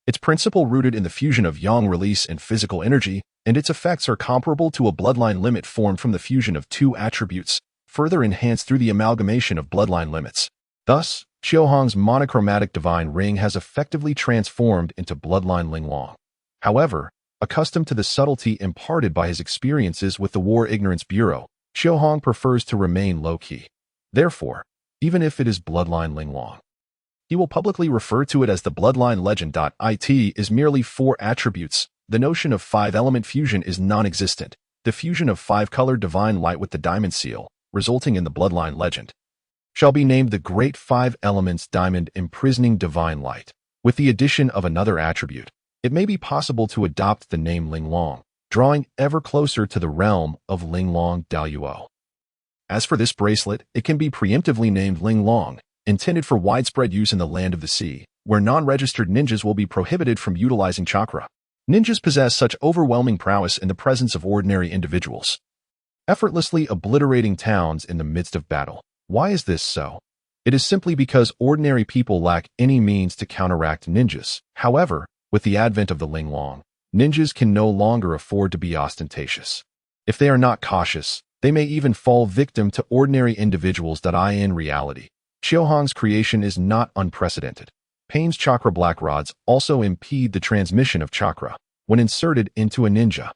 Its principle rooted in the fusion of yang release and physical energy, and its effects are comparable to a bloodline limit formed from the fusion of 2 attributes, further enhanced through the amalgamation of bloodline limits. Thus, Xiaohong's monochromatic divine ring has effectively transformed into bloodline Linglong. However, accustomed to the subtlety imparted by his experiences with the War Ignorance Bureau, Xiaohong prefers to remain low-key. Therefore, even if it is bloodline Linglong, he will publicly refer to it as the bloodline legend. It is merely 4 attributes. The notion of 5-element fusion is non-existent. The fusion of 5-colored divine light with the diamond seal, resulting in the bloodline legend, shall be named the Great 5 Elements Diamond Imprisoning Divine Light. With the addition of another attribute, it may be possible to adopt the name Linglong, drawing ever closer to the realm of Linglong Daluo. As for this bracelet, it can be preemptively named Linglong, intended for widespread use in the Land of the Sea, where non-registered ninjas will be prohibited from utilizing chakra. Ninjas possess such overwhelming prowess in the presence of ordinary individuals, effortlessly obliterating towns in the midst of battle. Why is this so? It is simply because ordinary people lack any means to counteract ninjas. However, with the advent of the Linglong, ninjas can no longer afford to be ostentatious. If they are not cautious, they may even fall victim to ordinary individuals. In reality, Xiaohong's creation is not unprecedented. Pain's chakra black rods also impede the transmission of chakra. When inserted into a ninja,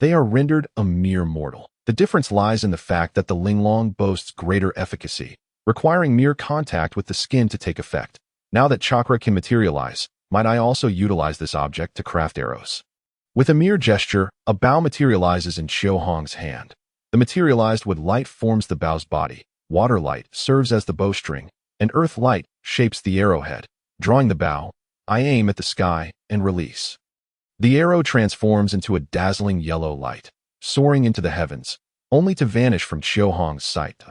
they are rendered a mere mortal. The difference lies in the fact that the Linglong boasts greater efficacy, requiring mere contact with the skin to take effect. Now that chakra can materialize, might I also utilize this object to craft arrows? With a mere gesture, a bow materializes in Xiaohong's hand. The materialized wood light forms the bow's body, water light serves as the bowstring, and earth light shapes the arrowhead. Drawing the bow, I aim at the sky and release. The arrow transforms into a dazzling yellow light, soaring into the heavens, only to vanish from Xiaohong's sight.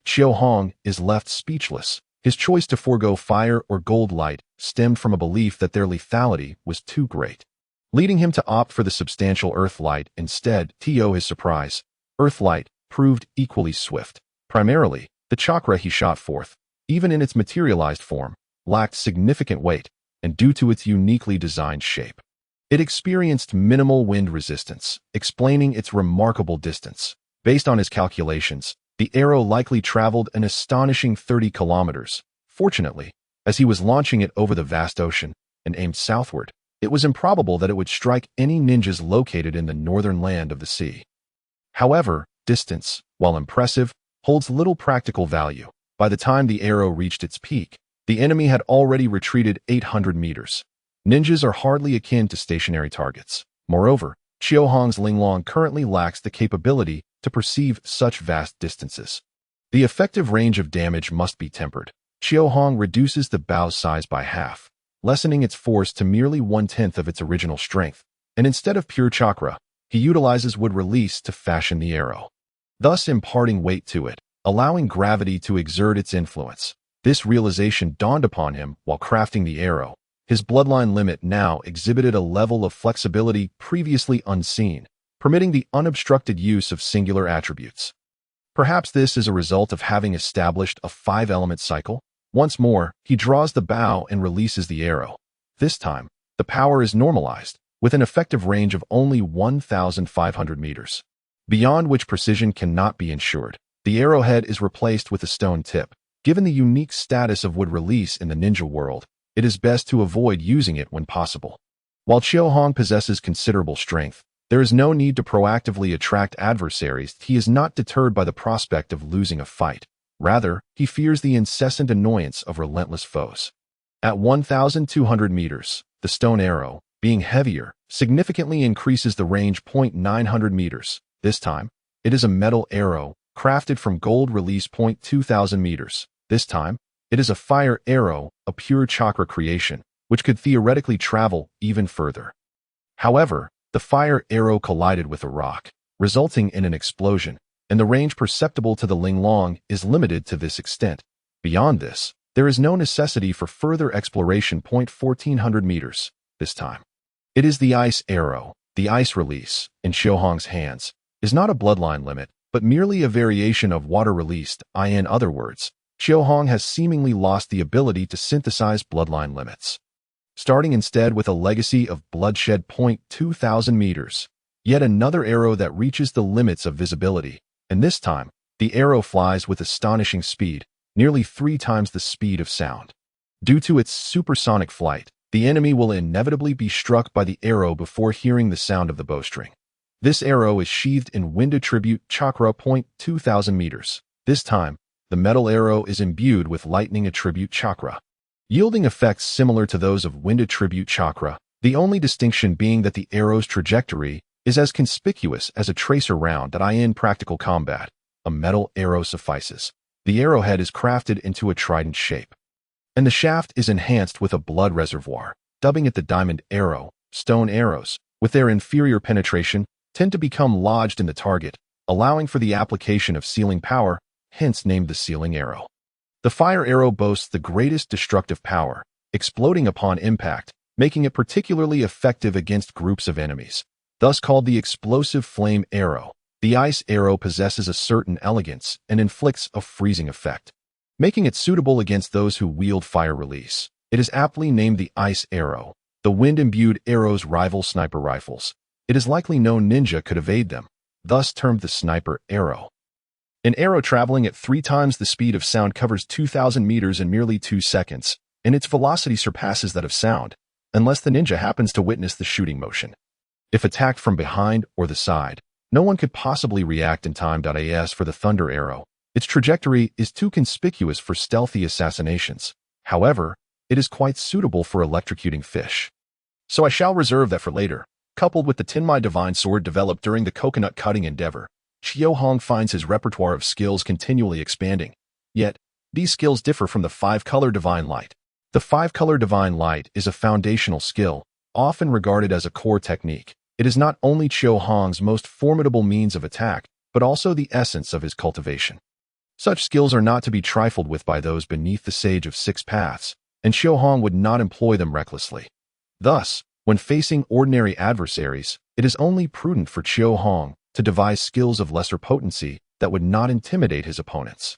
Xiaohong is left speechless. His choice to forego fire or gold light stemmed from a belief that their lethality was too great, leading him to opt for the substantial earth light instead. To his surprise, earth light proved equally swift. Primarily, the chakra he shot forth, even in its materialized form, lacked significant weight, and due to its uniquely designed shape, it experienced minimal wind resistance, explaining its remarkable distance. Based on his calculations, the arrow likely traveled an astonishing 30 kilometers. Fortunately, as he was launching it over the vast ocean and aimed southward, it was improbable that it would strike any ninjas located in the northern land of the sea. However, distance, while impressive, holds little practical value. By the time the arrow reached its peak, the enemy had already retreated 800 meters. Ninjas are hardly akin to stationary targets. Moreover, Xiaohong's Linglong currently lacks the capability to perceive such vast distances. The effective range of damage must be tempered. Xiaohong reduces the bow's size by half, lessening its force to merely 1/10 of its original strength, and instead of pure chakra, he utilizes wood release to fashion the arrow, thus imparting weight to it, allowing gravity to exert its influence. This realization dawned upon him while crafting the arrow. His bloodline limit now exhibited a level of flexibility previously unseen, permitting the unobstructed use of singular attributes. Perhaps this is a result of having established a 5-element cycle. Once more, he draws the bow and releases the arrow. This time, the power is normalized, with an effective range of only 1,500 meters, beyond which precision cannot be ensured. The arrowhead is replaced with a stone tip. Given the unique status of wood release in the ninja world, it is best to avoid using it when possible. While Chio-Hong possesses considerable strength, there is no need to proactively attract adversaries. He is not deterred by the prospect of losing a fight. Rather, he fears the incessant annoyance of relentless foes. At 1,200 meters, the stone arrow, being heavier, significantly increases the range. 900 meters. This time, it is a metal arrow, crafted from gold release. 2,000 meters. This time, it is a fire arrow, a pure chakra creation, which could theoretically travel even further. However, the fire arrow collided with a rock, resulting in an explosion, and the range perceptible to the Linglong is limited to this extent. Beyond this, there is no necessity for further exploration. 1,400 meters. This time, it is the ice arrow. The ice release, in Chio-Hong's hands, is not a bloodline limit, but merely a variation of water released. In other words, Chio-Hong has seemingly lost the ability to synthesize bloodline limits, starting instead with a legacy of bloodshed. 2,000 meters. Yet another arrow that reaches the limits of visibility, and this time, the arrow flies with astonishing speed, nearly 3 times the speed of sound. Due to its supersonic flight, the enemy will inevitably be struck by the arrow before hearing the sound of the bowstring. This arrow is sheathed in wind attribute Chakra. 2,000 meters. This time, the metal arrow is imbued with lightning attribute Chakra, yielding effects similar to those of wind attribute Chakra, the only distinction being that the arrow's trajectory is as conspicuous as a tracer round. In practical combat, a metal arrow suffices. The arrowhead is crafted into a trident shape, and the shaft is enhanced with a blood reservoir, dubbing it the diamond arrow. Stone arrows, with their inferior penetration, tend to become lodged in the target, allowing for the application of sealing power, hence named the sealing arrow. The fire arrow boasts the greatest destructive power, exploding upon impact, making it particularly effective against groups of enemies, thus called the explosive flame arrow. The ice arrow possesses a certain elegance and inflicts a freezing effect, making it suitable against those who wield fire release. It is aptly named the ice arrow. The wind-imbued arrows rival sniper rifles. It is likely no ninja could evade them, thus termed the sniper arrow. An arrow traveling at 3 times the speed of sound covers 2,000 meters in merely 2 seconds, and its velocity surpasses that of sound, unless the ninja happens to witness the shooting motion. If attacked from behind or the side, no one could possibly react in time. As for the thunder arrow, its trajectory is too conspicuous for stealthy assassinations. However, it is quite suitable for electrocuting fish. So I shall reserve that for later. Coupled with the Tenmai Divine Sword developed during the coconut cutting endeavor, Chio-Hong finds his repertoire of skills continually expanding. Yet, these skills differ from the 5-color Divine Light. The 5-color Divine Light is a foundational skill, often regarded as a core technique. It is not only Chio-Hong's most formidable means of attack, but also the essence of his cultivation. Such skills are not to be trifled with by those beneath the Sage of 6 Paths, and Chio-Hong would not employ them recklessly. Thus, when facing ordinary adversaries, it is only prudent for Chio-Hong to devise skills of lesser potency that would not intimidate his opponents.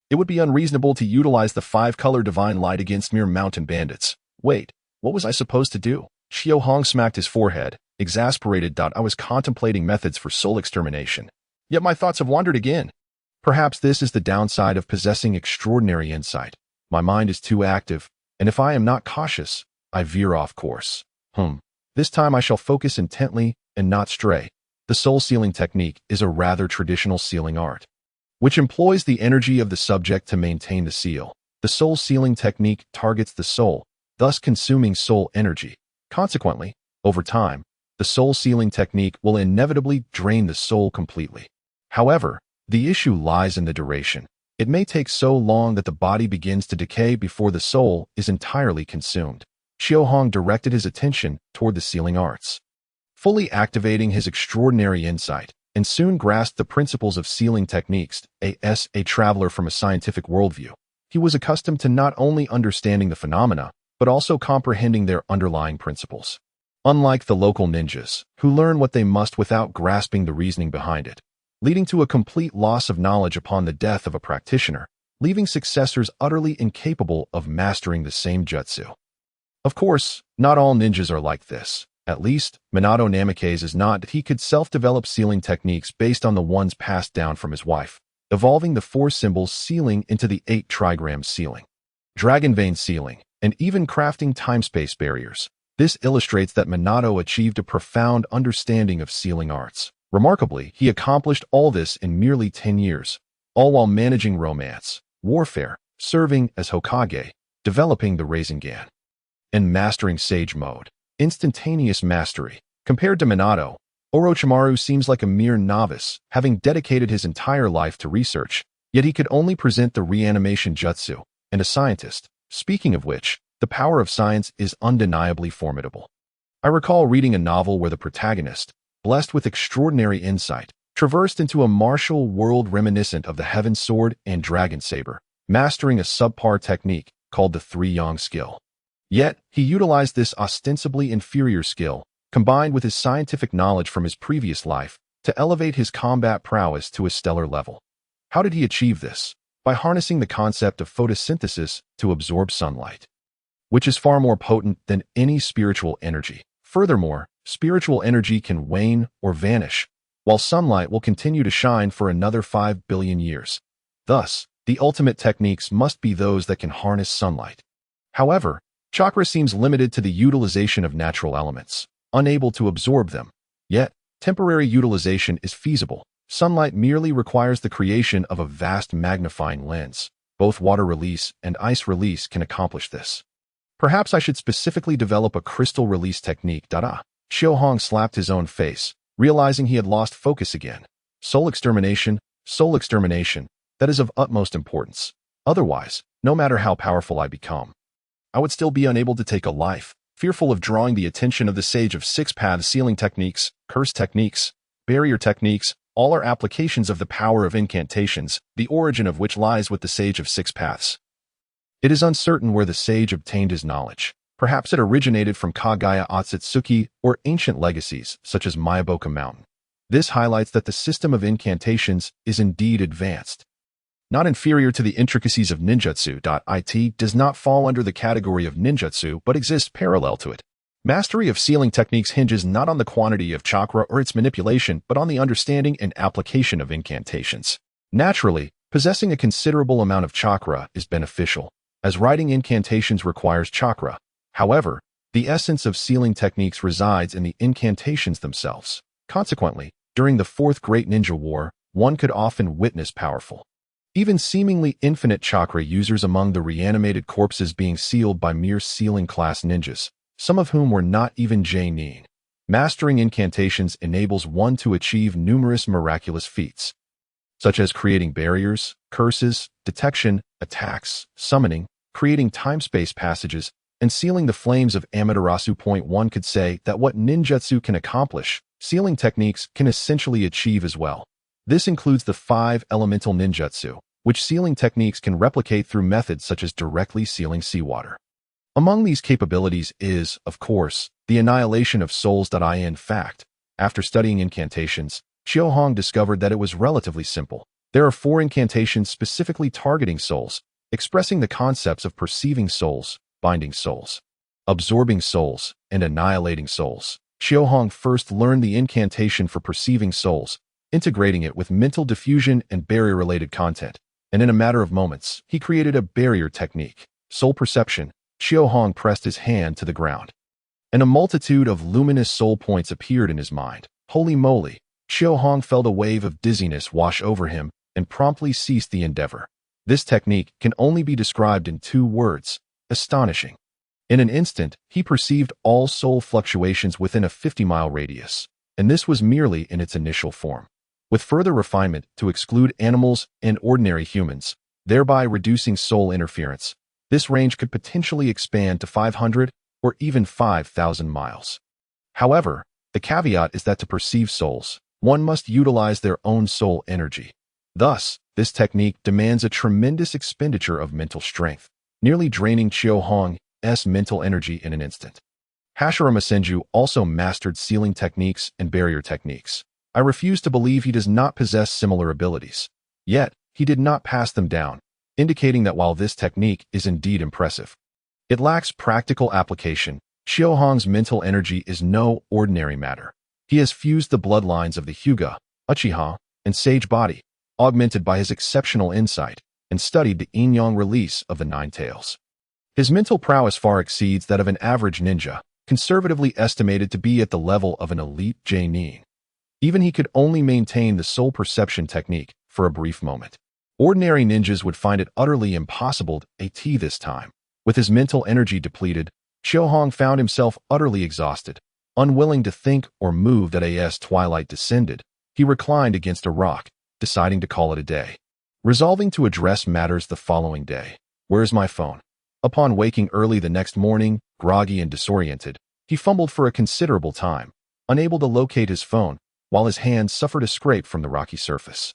It would be unreasonable to utilize the 5-color Divine Light against mere mountain bandits. Wait, what was I supposed to do? Chio-Hong smacked his forehead, exasperated. I was contemplating methods for soul extermination. Yet my thoughts have wandered again. Perhaps this is the downside of possessing extraordinary insight. My mind is too active, and if I am not cautious, I veer off course. This time I shall focus intently and not stray. The soul sealing technique is a rather traditional sealing art, which employs the energy of the subject to maintain the seal. The soul sealing technique targets the soul, thus consuming soul energy. Consequently, over time, the soul sealing technique will inevitably drain the soul completely. However, the issue lies in the duration. It may take so long that the body begins to decay before the soul is entirely consumed. Chio-Hong directed his attention toward the sealing arts. fully activating his extraordinary insight, and soon grasped the principles of sealing techniques. As a traveler from a scientific worldview, he was accustomed to not only understanding the phenomena, but also comprehending their underlying principles. Unlike the local ninjas, who learn what they must without grasping the reasoning behind it, leading to a complete loss of knowledge upon the death of a practitioner, leaving successors utterly incapable of mastering the same jutsu. Of course, not all ninjas are like this. At least, Minato Namikaze is not. He could self-develop sealing techniques based on the ones passed down from his wife, evolving the 4 symbols sealing into the 8 trigram sealing, dragon vein sealing, and even crafting time-space barriers. This illustrates that Minato achieved a profound understanding of sealing arts. Remarkably, he accomplished all this in merely 10 years, all while managing romance, warfare, serving as Hokage, developing the Rasengan, and mastering Sage Mode. Instantaneous mastery. Compared to Minato, Orochimaru seems like a mere novice, having dedicated his entire life to research, yet he could only present the reanimation jutsu, and a scientist. Speaking of which, the power of science is undeniably formidable. I recall reading a novel where the protagonist, blessed with extraordinary insight, traversed into a martial world reminiscent of the Heaven Sword and Dragon Saber, mastering a subpar technique called the 3-yang skill. Yet, he utilized this ostensibly inferior skill, combined with his scientific knowledge from his previous life, to elevate his combat prowess to a stellar level. How did he achieve this? By harnessing the concept of photosynthesis to absorb sunlight, which is far more potent than any spiritual energy. Furthermore, spiritual energy can wane or vanish, while sunlight will continue to shine for another 5 billion years. Thus, the ultimate techniques must be those that can harness sunlight. However, Chakra seems limited to the utilization of natural elements, unable to absorb them. Yet, temporary utilization is feasible. Sunlight merely requires the creation of a vast magnifying lens. Both water release and ice release can accomplish this. Perhaps I should specifically develop a crystal release technique. Xiaohong slapped his own face, realizing he had lost focus again. Soul extermination, that is of utmost importance. Otherwise, no matter how powerful I become, I would still be unable to take a life, fearful of drawing the attention of the Sage of 6 Paths. Sealing techniques, curse techniques, barrier techniques, all are applications of the power of incantations, the origin of which lies with the Sage of 6 Paths. It is uncertain where the sage obtained his knowledge. Perhaps it originated from Kagaya Otsutsuki or ancient legacies, such as Miyaboka Mountain. This highlights that the system of incantations is indeed advanced. Not inferior to the intricacies of ninjutsu. It does not fall under the category of ninjutsu but exists parallel to it. Mastery of sealing techniques hinges not on the quantity of chakra or its manipulation but on the understanding and application of incantations. Naturally, possessing a considerable amount of chakra is beneficial, as writing incantations requires chakra. However, the essence of sealing techniques resides in the incantations themselves. Consequently, during the Fourth Great Ninja War, one could often witness powerful, even seemingly infinite chakra users among the reanimated corpses being sealed by mere sealing-class ninjas, some of whom were not even jōnin. Mastering incantations enables one to achieve numerous miraculous feats, such as creating barriers, curses, detection, attacks, summoning, creating time-space passages, and sealing the flames of Amaterasu. One could say that what ninjutsu can accomplish, sealing techniques can essentially achieve as well. This includes the 5 elemental ninjutsu, which sealing techniques can replicate through methods such as directly sealing seawater. Among these capabilities is, of course, the annihilation of souls. In fact, after studying incantations, Xiaohong discovered that it was relatively simple. There are 4 incantations specifically targeting souls, expressing the concepts of perceiving souls, binding souls, absorbing souls, and annihilating souls. Xiaohong first learned the incantation for perceiving souls, integrating it with mental diffusion and barrier-related content, and in a matter of moments, he created a barrier technique. Soul perception. Xiaohong pressed his hand to the ground, and a multitude of luminous soul points appeared in his mind. Holy moly! Xiaohong felt a wave of dizziness wash over him and promptly ceased the endeavor. This technique can only be described in 2 words: astonishing. In an instant, he perceived all soul fluctuations within a 50-mile radius, and this was merely in its initial form. With further refinement to exclude animals and ordinary humans, thereby reducing soul interference, this range could potentially expand to 500 or even 5,000 miles. However, The caveat is that to perceive souls, one must utilize their own soul energy. Thus, this technique demands a tremendous expenditure of mental strength, nearly draining Chiyo Hong's mental energy in an instant. Hashirama Senju also mastered sealing techniques and barrier techniques. I refuse to believe he does not possess similar abilities. Yet, he did not pass them down, indicating that while this technique is indeed impressive, it lacks practical application. Chiyo Hong's mental energy is no ordinary matter. He has fused the bloodlines of the Hyuga, Uchiha, and Sage body, augmented by his exceptional insight, and studied the yin-yang release of the Ninetales. His mental prowess far exceeds that of an average ninja, conservatively estimated to be at the level of an elite jōnin. Even he could only maintain the soul perception technique for a brief moment. Ordinary ninjas would find it utterly impossible to this time. With his mental energy depleted, Chiyo Hong found himself utterly exhausted. Unwilling to think or move that as twilight descended, he reclined against a rock, deciding to call it a day. Resolving to address matters the following day. Where's my phone? Upon waking early the next morning, groggy and disoriented, he fumbled for a considerable time, unable to locate his phone, while his hands suffered a scrape from the rocky surface.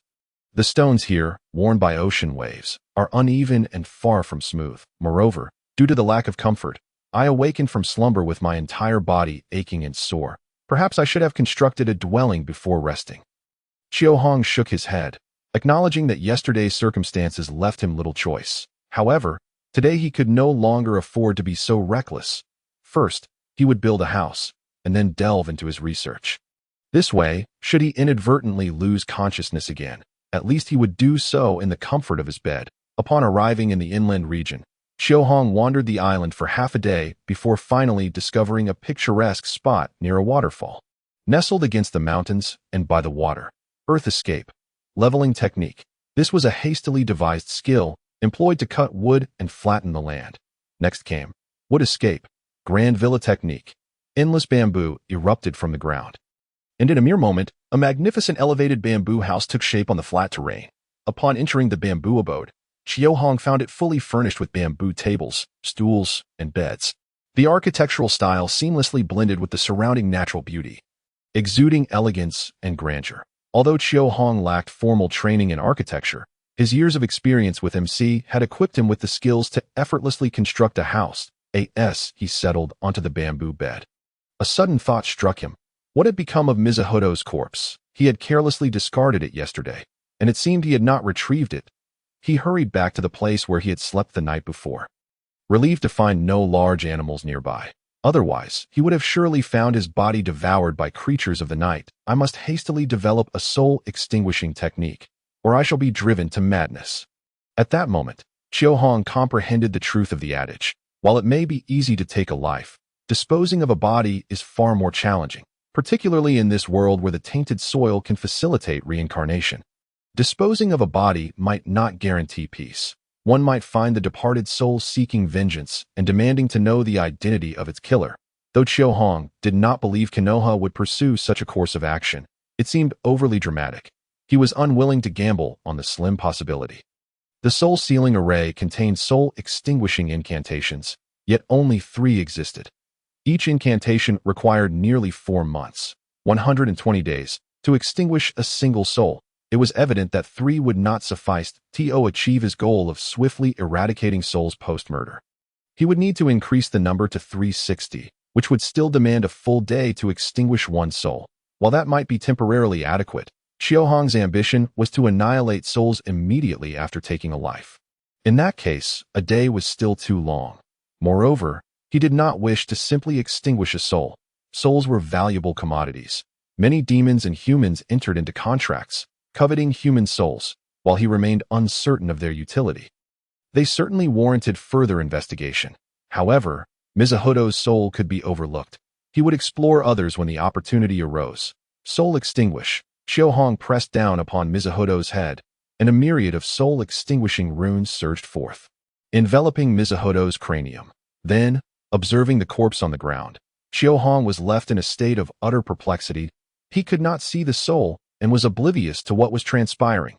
The stones here, worn by ocean waves, are uneven and far from smooth. Moreover, due to the lack of comfort, I awakened from slumber with my entire body aching and sore. Perhaps I should have constructed a dwelling before resting. Chiyo Hong shook his head, acknowledging that yesterday's circumstances left him little choice. However, today he could no longer afford to be so reckless. First, he would build a house, and then delve into his research. This way, should he inadvertently lose consciousness again, at least he would do so in the comfort of his bed. Upon arriving in the inland region, Chiyo Hong wandered the island for half a day before finally discovering a picturesque spot near a waterfall. Nestled against the mountains and by the water, earth escape, leveling technique. This was a hastily devised skill employed to cut wood and flatten the land. Next came wood escape, grand villa technique. Endless bamboo erupted from the ground. And in a mere moment, a magnificent elevated bamboo house took shape on the flat terrain. Upon entering the bamboo abode, Chiyo Hong found it fully furnished with bamboo tables, stools, and beds. The architectural style seamlessly blended with the surrounding natural beauty, exuding elegance and grandeur. Although Chiyo Hong lacked formal training in architecture, his years of experience with MC had equipped him with the skills to effortlessly construct a house. He settled onto the bamboo bed. A sudden thought struck him. What had become of Mizuhoto's corpse? He had carelessly discarded it yesterday, and it seemed he had not retrieved it. He hurried back to the place where he had slept the night before, relieved to find no large animals nearby. Otherwise, he would have surely found his body devoured by creatures of the night. I must hastily develop a soul-extinguishing technique, or I shall be driven to madness. At that moment, Chiyo Hong comprehended the truth of the adage. While it may be easy to take a life, disposing of a body is far more challenging, particularly in this world where the tainted soil can facilitate reincarnation. Disposing of a body might not guarantee peace. One might find the departed soul seeking vengeance and demanding to know the identity of its killer. Though Chiyo Hong did not believe Konoha would pursue such a course of action, it seemed overly dramatic. He was unwilling to gamble on the slim possibility. The soul sealing array contained soul-extinguishing incantations, yet only 3 existed. Each incantation required nearly 4 months, 120 days, to extinguish a single soul. It was evident that 3 would not suffice to achieve his goal of swiftly eradicating souls post-murder. He would need to increase the number to 360, which would still demand a full day to extinguish 1 soul. While that might be temporarily adequate, Chiyo Hong's ambition was to annihilate souls immediately after taking a life. In that case, a day was still too long. Moreover, he did not wish to simply extinguish a soul. Souls were valuable commodities. Many demons and humans entered into contracts, coveting human souls, while he remained uncertain of their utility. They certainly warranted further investigation. However, Mizuhoto's soul could be overlooked. He would explore others when the opportunity arose. Soul extinguish. Chiyo Hong pressed down upon Mizuhoto's head, and a myriad of soul-extinguishing runes surged forth, enveloping Mizuhoto's cranium. Then, observing the corpse on the ground, Chiyo Hong was left in a state of utter perplexity. He could not see the soul and was oblivious to what was transpiring.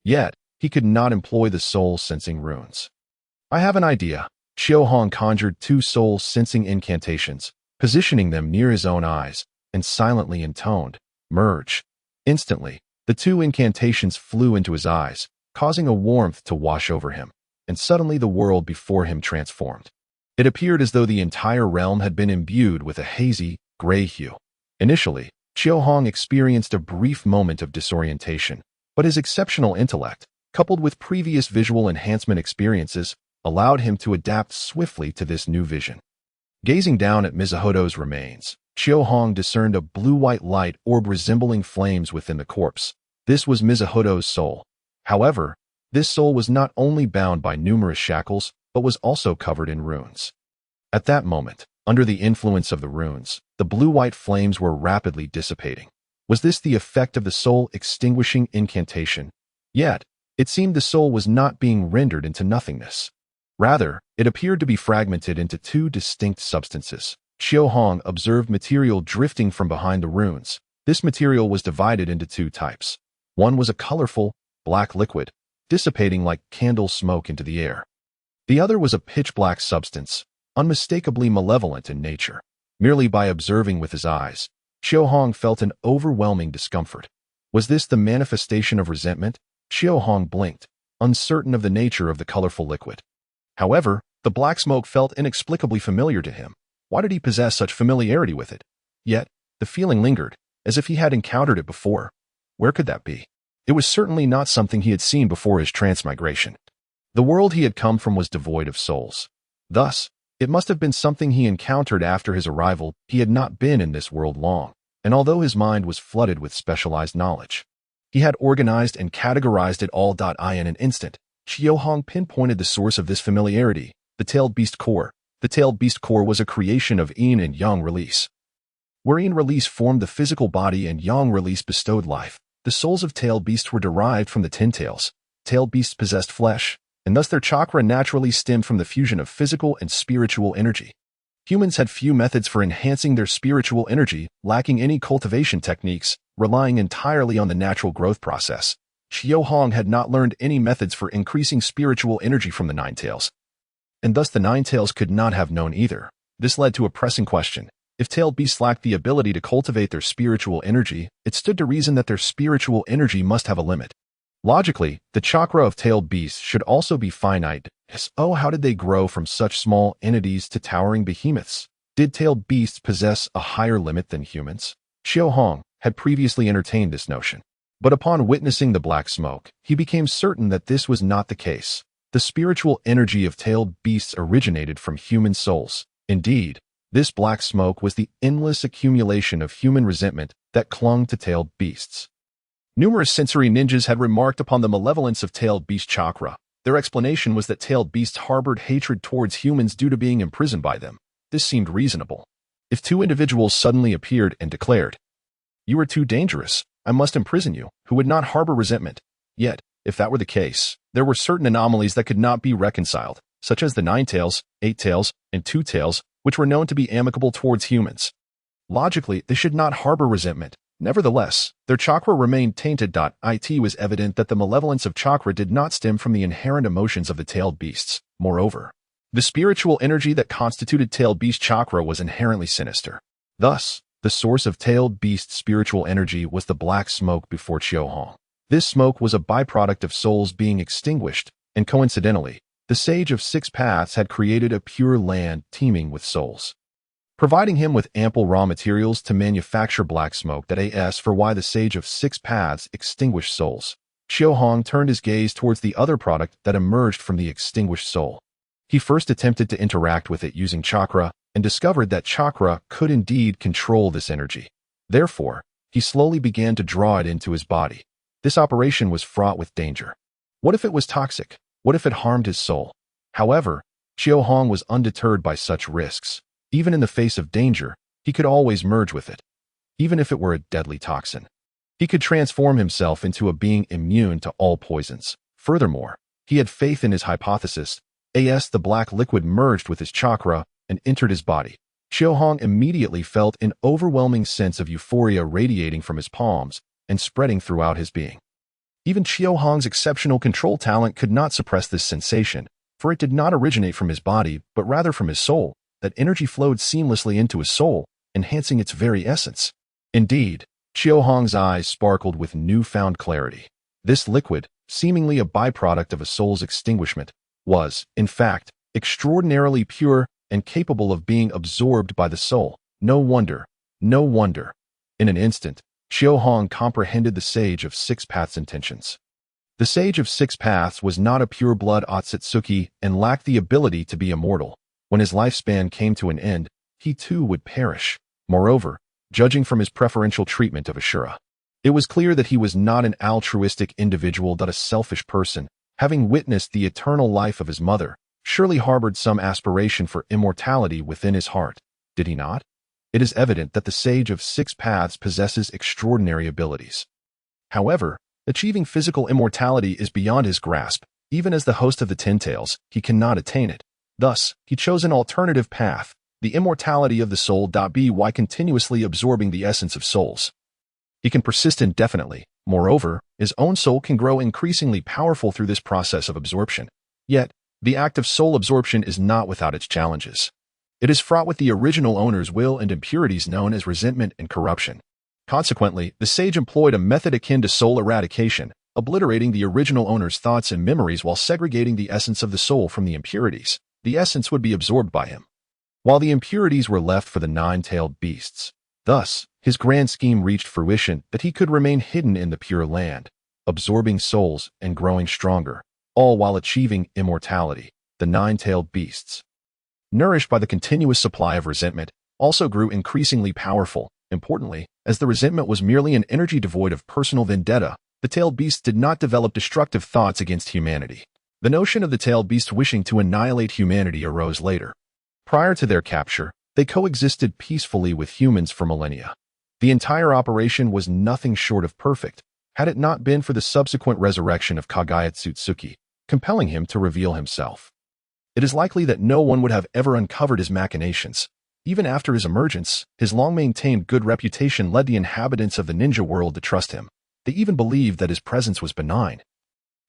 Yet, he could not employ the soul-sensing runes. I have an idea. Chiyo Hong conjured 2 soul-sensing incantations, positioning them near his own eyes, and silently intoned, merge. Instantly, the two incantations flew into his eyes, causing a warmth to wash over him, and suddenly the world before him transformed. It appeared as though the entire realm had been imbued with a hazy, gray hue. Initially, Hong experienced a brief moment of disorientation, but his exceptional intellect, coupled with previous visual enhancement experiences, allowed him to adapt swiftly to this new vision. Gazing down at Mizuhoto's remains, Hong discerned a blue-white light orb resembling flames within the corpse. This was Mizuhoto's soul. However, this soul was not only bound by numerous shackles, but was also covered in runes. At that moment, under the influence of the runes, the blue-white flames were rapidly dissipating. Was this the effect of the soul extinguishing incantation? Yet, it seemed the soul was not being rendered into nothingness. Rather, it appeared to be fragmented into two distinct substances. Hong observed material drifting from behind the runes. This material was divided into two types. One was a colorful, black liquid, dissipating like candle smoke into the air. The other was a pitch-black substance, unmistakably malevolent in nature. Merely by observing with his eyes, Hong felt an overwhelming discomfort. Was this the manifestation of resentment? Hong blinked, uncertain of the nature of the colorful liquid. However, the black smoke felt inexplicably familiar to him. Why did he possess such familiarity with it? Yet, the feeling lingered, as if he had encountered it before. Where could that be? It was certainly not something he had seen before his transmigration. The world he had come from was devoid of souls. Thus, it must have been something he encountered after his arrival. He had not been in this world long, and although his mind was flooded with specialized knowledge, he had organized and categorized it all. In an instant, Hong pinpointed the source of this familiarity, the tailed beast core. The tailed beast core was a creation of yin and yang release. Where yin release formed the physical body and yang release bestowed life, the souls of tailed beasts were derived from the Ninetales. Tailed beasts possessed flesh, and thus their chakra naturally stemmed from the fusion of physical and spiritual energy. Humans had few methods for enhancing their spiritual energy, lacking any cultivation techniques, relying entirely on the natural growth process. Hong had not learned any methods for increasing spiritual energy from the Ninetales, and thus the Ninetales could not have known either. This led to a pressing question. If tailed beasts lacked the ability to cultivate their spiritual energy, it stood to reason that their spiritual energy must have a limit. Logically, the chakra of tailed beasts should also be finite. So how did they grow from such small entities to towering behemoths? Did tailed beasts possess a higher limit than humans? Hong had previously entertained this notion, but upon witnessing the black smoke, he became certain that this was not the case. The spiritual energy of tailed beasts originated from human souls. Indeed, this black smoke was the endless accumulation of human resentment that clung to tailed beasts. Numerous sensory ninjas had remarked upon the malevolence of tailed beast chakra. Their explanation was that tailed beasts harbored hatred towards humans due to being imprisoned by them. This seemed reasonable. If two individuals suddenly appeared and declared, "You are too dangerous, I must imprison you," who would not harbor resentment? Yet, if that were the case, there were certain anomalies that could not be reconciled, such as the Ninetales, Eight-Tails, and Two-Tails, which were known to be amicable towards humans. Logically, they should not harbor resentment. Nevertheless, their chakra remained tainted. It was evident that the malevolence of chakra did not stem from the inherent emotions of the tailed beasts. Moreover, the spiritual energy that constituted tailed beast chakra was inherently sinister. Thus, the source of tailed beast spiritual energy was the black smoke before Hong. This smoke was a byproduct of souls being extinguished, and coincidentally, the Sage of Six Paths had created a pure land teeming with souls, providing him with ample raw materials to manufacture black smoke. As for why the Sage of Six Paths extinguished souls, Hong turned his gaze towards the other product that emerged from the extinguished soul. He first attempted to interact with it using chakra, and discovered that chakra could indeed control this energy. Therefore, he slowly began to draw it into his body. This operation was fraught with danger. What if it was toxic? What if it harmed his soul? However, Hong was undeterred by such risks. Even in the face of danger, he could always merge with it. Even if it were a deadly toxin, he could transform himself into a being immune to all poisons. Furthermore, he had faith in his hypothesis. The black liquid merged with his chakra and entered his body. Hong immediately felt an overwhelming sense of euphoria radiating from his palms and spreading throughout his being. Even Hong's exceptional control talent could not suppress this sensation, for it did not originate from his body, but rather from his soul. That energy flowed seamlessly into his soul, enhancing its very essence. Indeed, Xiaohong's eyes sparkled with newfound clarity. This liquid, seemingly a byproduct of a soul's extinguishment, was, in fact, extraordinarily pure and capable of being absorbed by the soul. No wonder, no wonder. In an instant, Xiaohong comprehended the Sage of Six Paths' intentions. The Sage of Six Paths was not a pure-blood Akatsuki and lacked the ability to be immortal. When his lifespan came to an end, he too would perish. Moreover, judging from his preferential treatment of Ashura, it was clear that he was not an altruistic individual but a selfish person. Having witnessed the eternal life of his mother, surely harbored some aspiration for immortality within his heart, did he not? It is evident that the Sage of Six Paths possesses extraordinary abilities. However, achieving physical immortality is beyond his grasp. Even as the host of the Ninetales, he cannot attain it. Thus, he chose an alternative path, the immortality of the soul. By continuously absorbing the essence of souls, he can persist indefinitely. Moreover, his own soul can grow increasingly powerful through this process of absorption. Yet, the act of soul absorption is not without its challenges. It is fraught with the original owner's will and impurities known as resentment and corruption. Consequently, the sage employed a method akin to soul eradication, obliterating the original owner's thoughts and memories while segregating the essence of the soul from the impurities. The essence would be absorbed by him, while the impurities were left for the nine-tailed beasts. Thus, his grand scheme reached fruition that he could remain hidden in the Pure Land, absorbing souls and growing stronger, all while achieving immortality. The nine-tailed beasts, nourished by the continuous supply of resentment, also grew increasingly powerful. Importantly, as the resentment was merely an energy devoid of personal vendetta, the tailed beasts did not develop destructive thoughts against humanity. The notion of the tailed beasts wishing to annihilate humanity arose later. Prior to their capture, they coexisted peacefully with humans for millennia. The entire operation was nothing short of perfect, had it not been for the subsequent resurrection of Kagaya Tsutsuki, compelling him to reveal himself. It is likely that no one would have ever uncovered his machinations. Even after his emergence, his long-maintained good reputation led the inhabitants of the ninja world to trust him. They even believed that his presence was benign,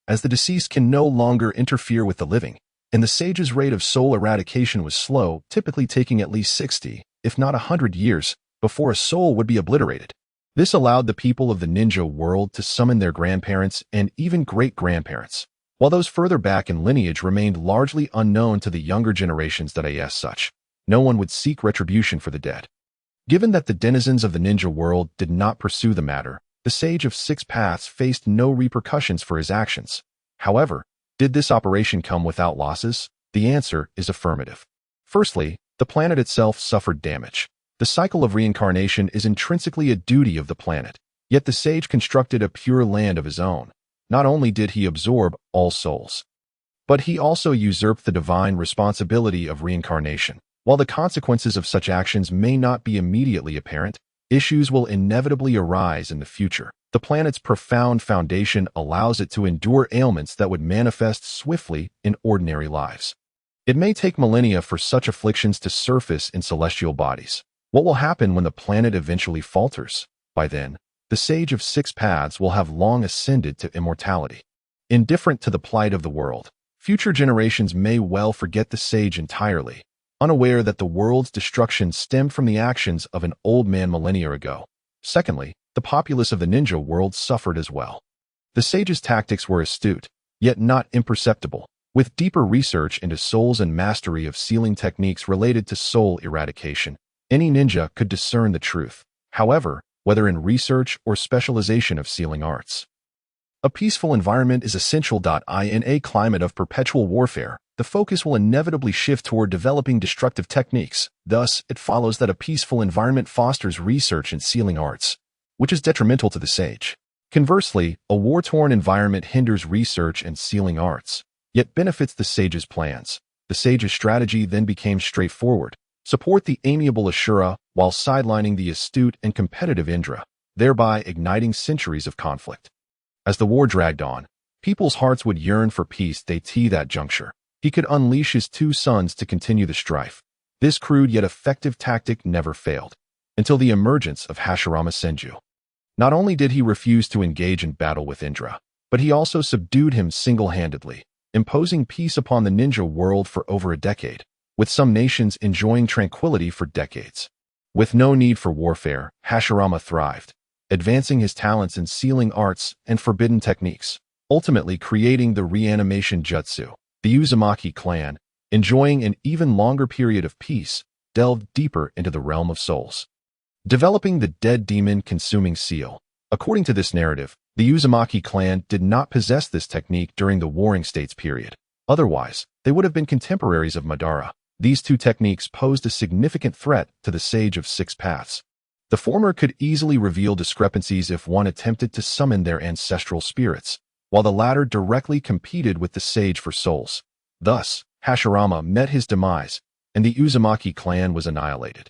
as the deceased can no longer interfere with the living, and the sage's rate of soul eradication was slow, typically taking at least 60, if not 100 years, before a soul would be obliterated. This allowed the people of the ninja world to summon their grandparents and even great-grandparents, while those further back in lineage remained largely unknown to the younger generations. As such, no one would seek retribution for the dead. Given that the denizens of the ninja world did not pursue the matter, the Sage of Six Paths faced no repercussions for his actions. However, did this operation come without losses? The answer is affirmative. Firstly, the planet itself suffered damage. The cycle of reincarnation is intrinsically a duty of the planet, yet the sage constructed a pure land of his own. Not only did he absorb all souls, but he also usurped the divine responsibility of reincarnation. While the consequences of such actions may not be immediately apparent, issues will inevitably arise in the future. The planet's profound foundation allows it to endure ailments that would manifest swiftly in ordinary lives. It may take millennia for such afflictions to surface in celestial bodies. What will happen when the planet eventually falters? By then, the Sage of Six Paths will have long ascended to immortality. Indifferent to the plight of the world, future generations may well forget the sage entirely, unaware that the world's destruction stemmed from the actions of an old man millennia ago. Secondly, the populace of the ninja world suffered as well. The sage's tactics were astute, yet not imperceptible. With deeper research into souls and mastery of sealing techniques related to soul eradication, any ninja could discern the truth. However, whether in research or specialization of sealing arts, a peaceful environment is essential. In a climate of perpetual warfare, the focus will inevitably shift toward developing destructive techniques. Thus, it follows that a peaceful environment fosters research in sealing arts, which is detrimental to the sage. Conversely, a war-torn environment hinders research and sealing arts, yet benefits the sage's plans. The sage's strategy then became straightforward: support the amiable Ashura while sidelining the astute and competitive Indra, thereby igniting centuries of conflict. As the war dragged on, people's hearts would yearn for peace. That juncture, he could unleash his two sons to continue the strife. This crude yet effective tactic never failed, until the emergence of Hashirama Senju. Not only did he refuse to engage in battle with Indra, but he also subdued him single-handedly, imposing peace upon the ninja world for over a decade, with some nations enjoying tranquility for decades. With no need for warfare, Hashirama thrived, advancing his talents in sealing arts and forbidden techniques, ultimately creating the reanimation jutsu. The Uzumaki clan, enjoying an even longer period of peace, delved deeper into the realm of souls, developing the dead demon consuming seal. According to this narrative, the Uzumaki clan did not possess this technique during the Warring States period. Otherwise, they would have been contemporaries of Madara. These two techniques posed a significant threat to the Sage of Six Paths. The former could easily reveal discrepancies if one attempted to summon their ancestral spirits, while the latter directly competed with the Sage for souls. Thus, Hashirama met his demise, and the Uzumaki clan was annihilated.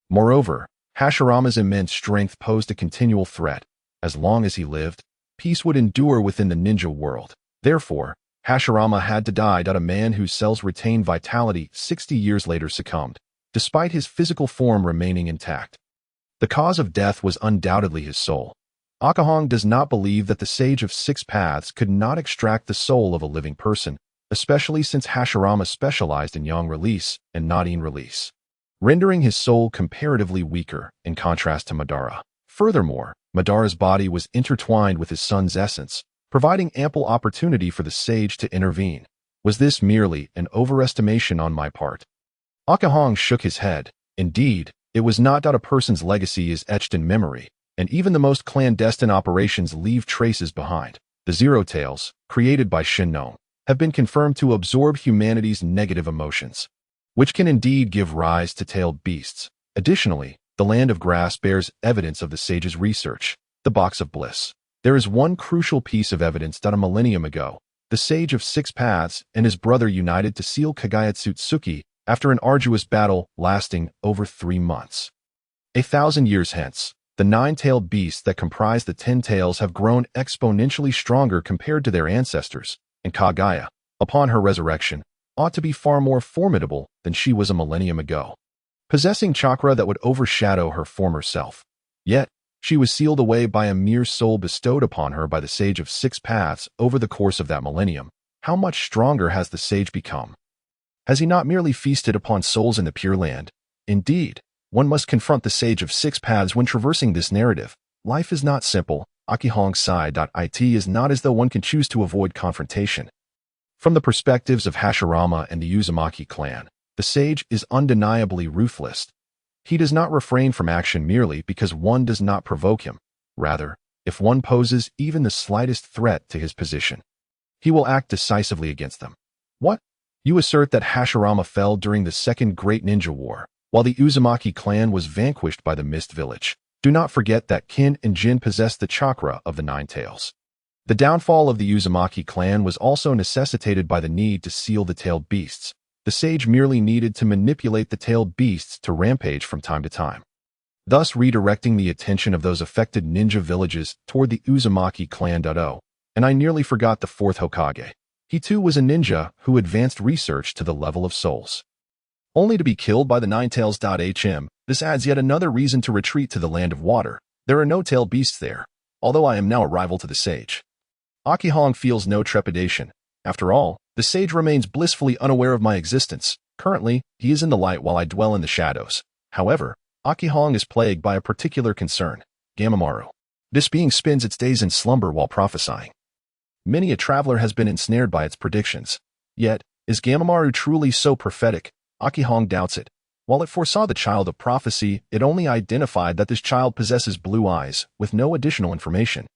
Moreover, Hashirama's immense strength posed a continual threat. As long as he lived, peace would endure within the ninja world. Therefore, Hashirama had to die. A man whose cells retained vitality 60 years later succumbed, despite his physical form remaining intact. The cause of death was undoubtedly his soul. Akahong does not believe that the Sage of Six Paths could not extract the soul of a living person, especially since Hashirama specialized in yang release and not yin release, rendering his soul comparatively weaker in contrast to Madara. Furthermore, Madara's body was intertwined with his son's essence, providing ample opportunity for the sage to intervene. Was this merely an overestimation on my part? Akahong shook his head. Indeed, it was not. A person's legacy is etched in memory, and even the most clandestine operations leave traces behind. The Zero Tails, created by Shinnon, have been confirmed to absorb humanity's negative emotions, which can indeed give rise to tailed beasts. Additionally, the Land of Grass bears evidence of the sage's research, the Box of Bliss. There is one crucial piece of evidence that a millennium ago, the Sage of Six Paths and his brother united to seal Kagaya after an arduous battle lasting over 3 months. 1,000 years hence, the 9-tailed beasts that comprise the 10 tails have grown exponentially stronger compared to their ancestors, and Kagaya, upon her resurrection, ought to be far more formidable than she was a millennium ago, possessing chakra that would overshadow her former self. Yet, she was sealed away by a mere soul bestowed upon her by the Sage of Six Paths over the course of that millennium. How much stronger has the sage become? Has he not merely feasted upon souls in the Pure Land? Indeed, one must confront the Sage of Six Paths when traversing this narrative. Life is not simple. Akihong sighed. It is not as though one can choose to avoid confrontation. From the perspectives of Hashirama and the Uzumaki clan, the sage is undeniably ruthless. He does not refrain from action merely because one does not provoke him. Rather, if one poses even the slightest threat to his position, he will act decisively against them. What? You assert that Hashirama fell during the Second Great Ninja War, while the Uzumaki clan was vanquished by the Mist Village. Do not forget that Kin and Jin possessed the chakra of the Nine Tails. The downfall of the Uzumaki clan was also necessitated by the need to seal the tailed beasts. The sage merely needed to manipulate the tailed beasts to rampage from time to time, thus redirecting the attention of those affected ninja villages toward the Uzumaki clan. And I nearly forgot the fourth Hokage. He too was a ninja who advanced research to the level of souls, only to be killed by the Ninetales. This adds yet another reason to retreat to the Land of Water. There are no tailed beasts there, although I am now a rival to the sage. Akihong feels no trepidation. After all, the sage remains blissfully unaware of my existence. Currently, he is in the light while I dwell in the shadows. However, Akihong is plagued by a particular concern. Gamamaru. This being spends its days in slumber while prophesying. Many a traveler has been ensnared by its predictions. Yet, is Gamamaru truly so prophetic? Akihong doubts it. While it foresaw the child of prophecy, it only identified that this child possesses blue eyes, with no additional information.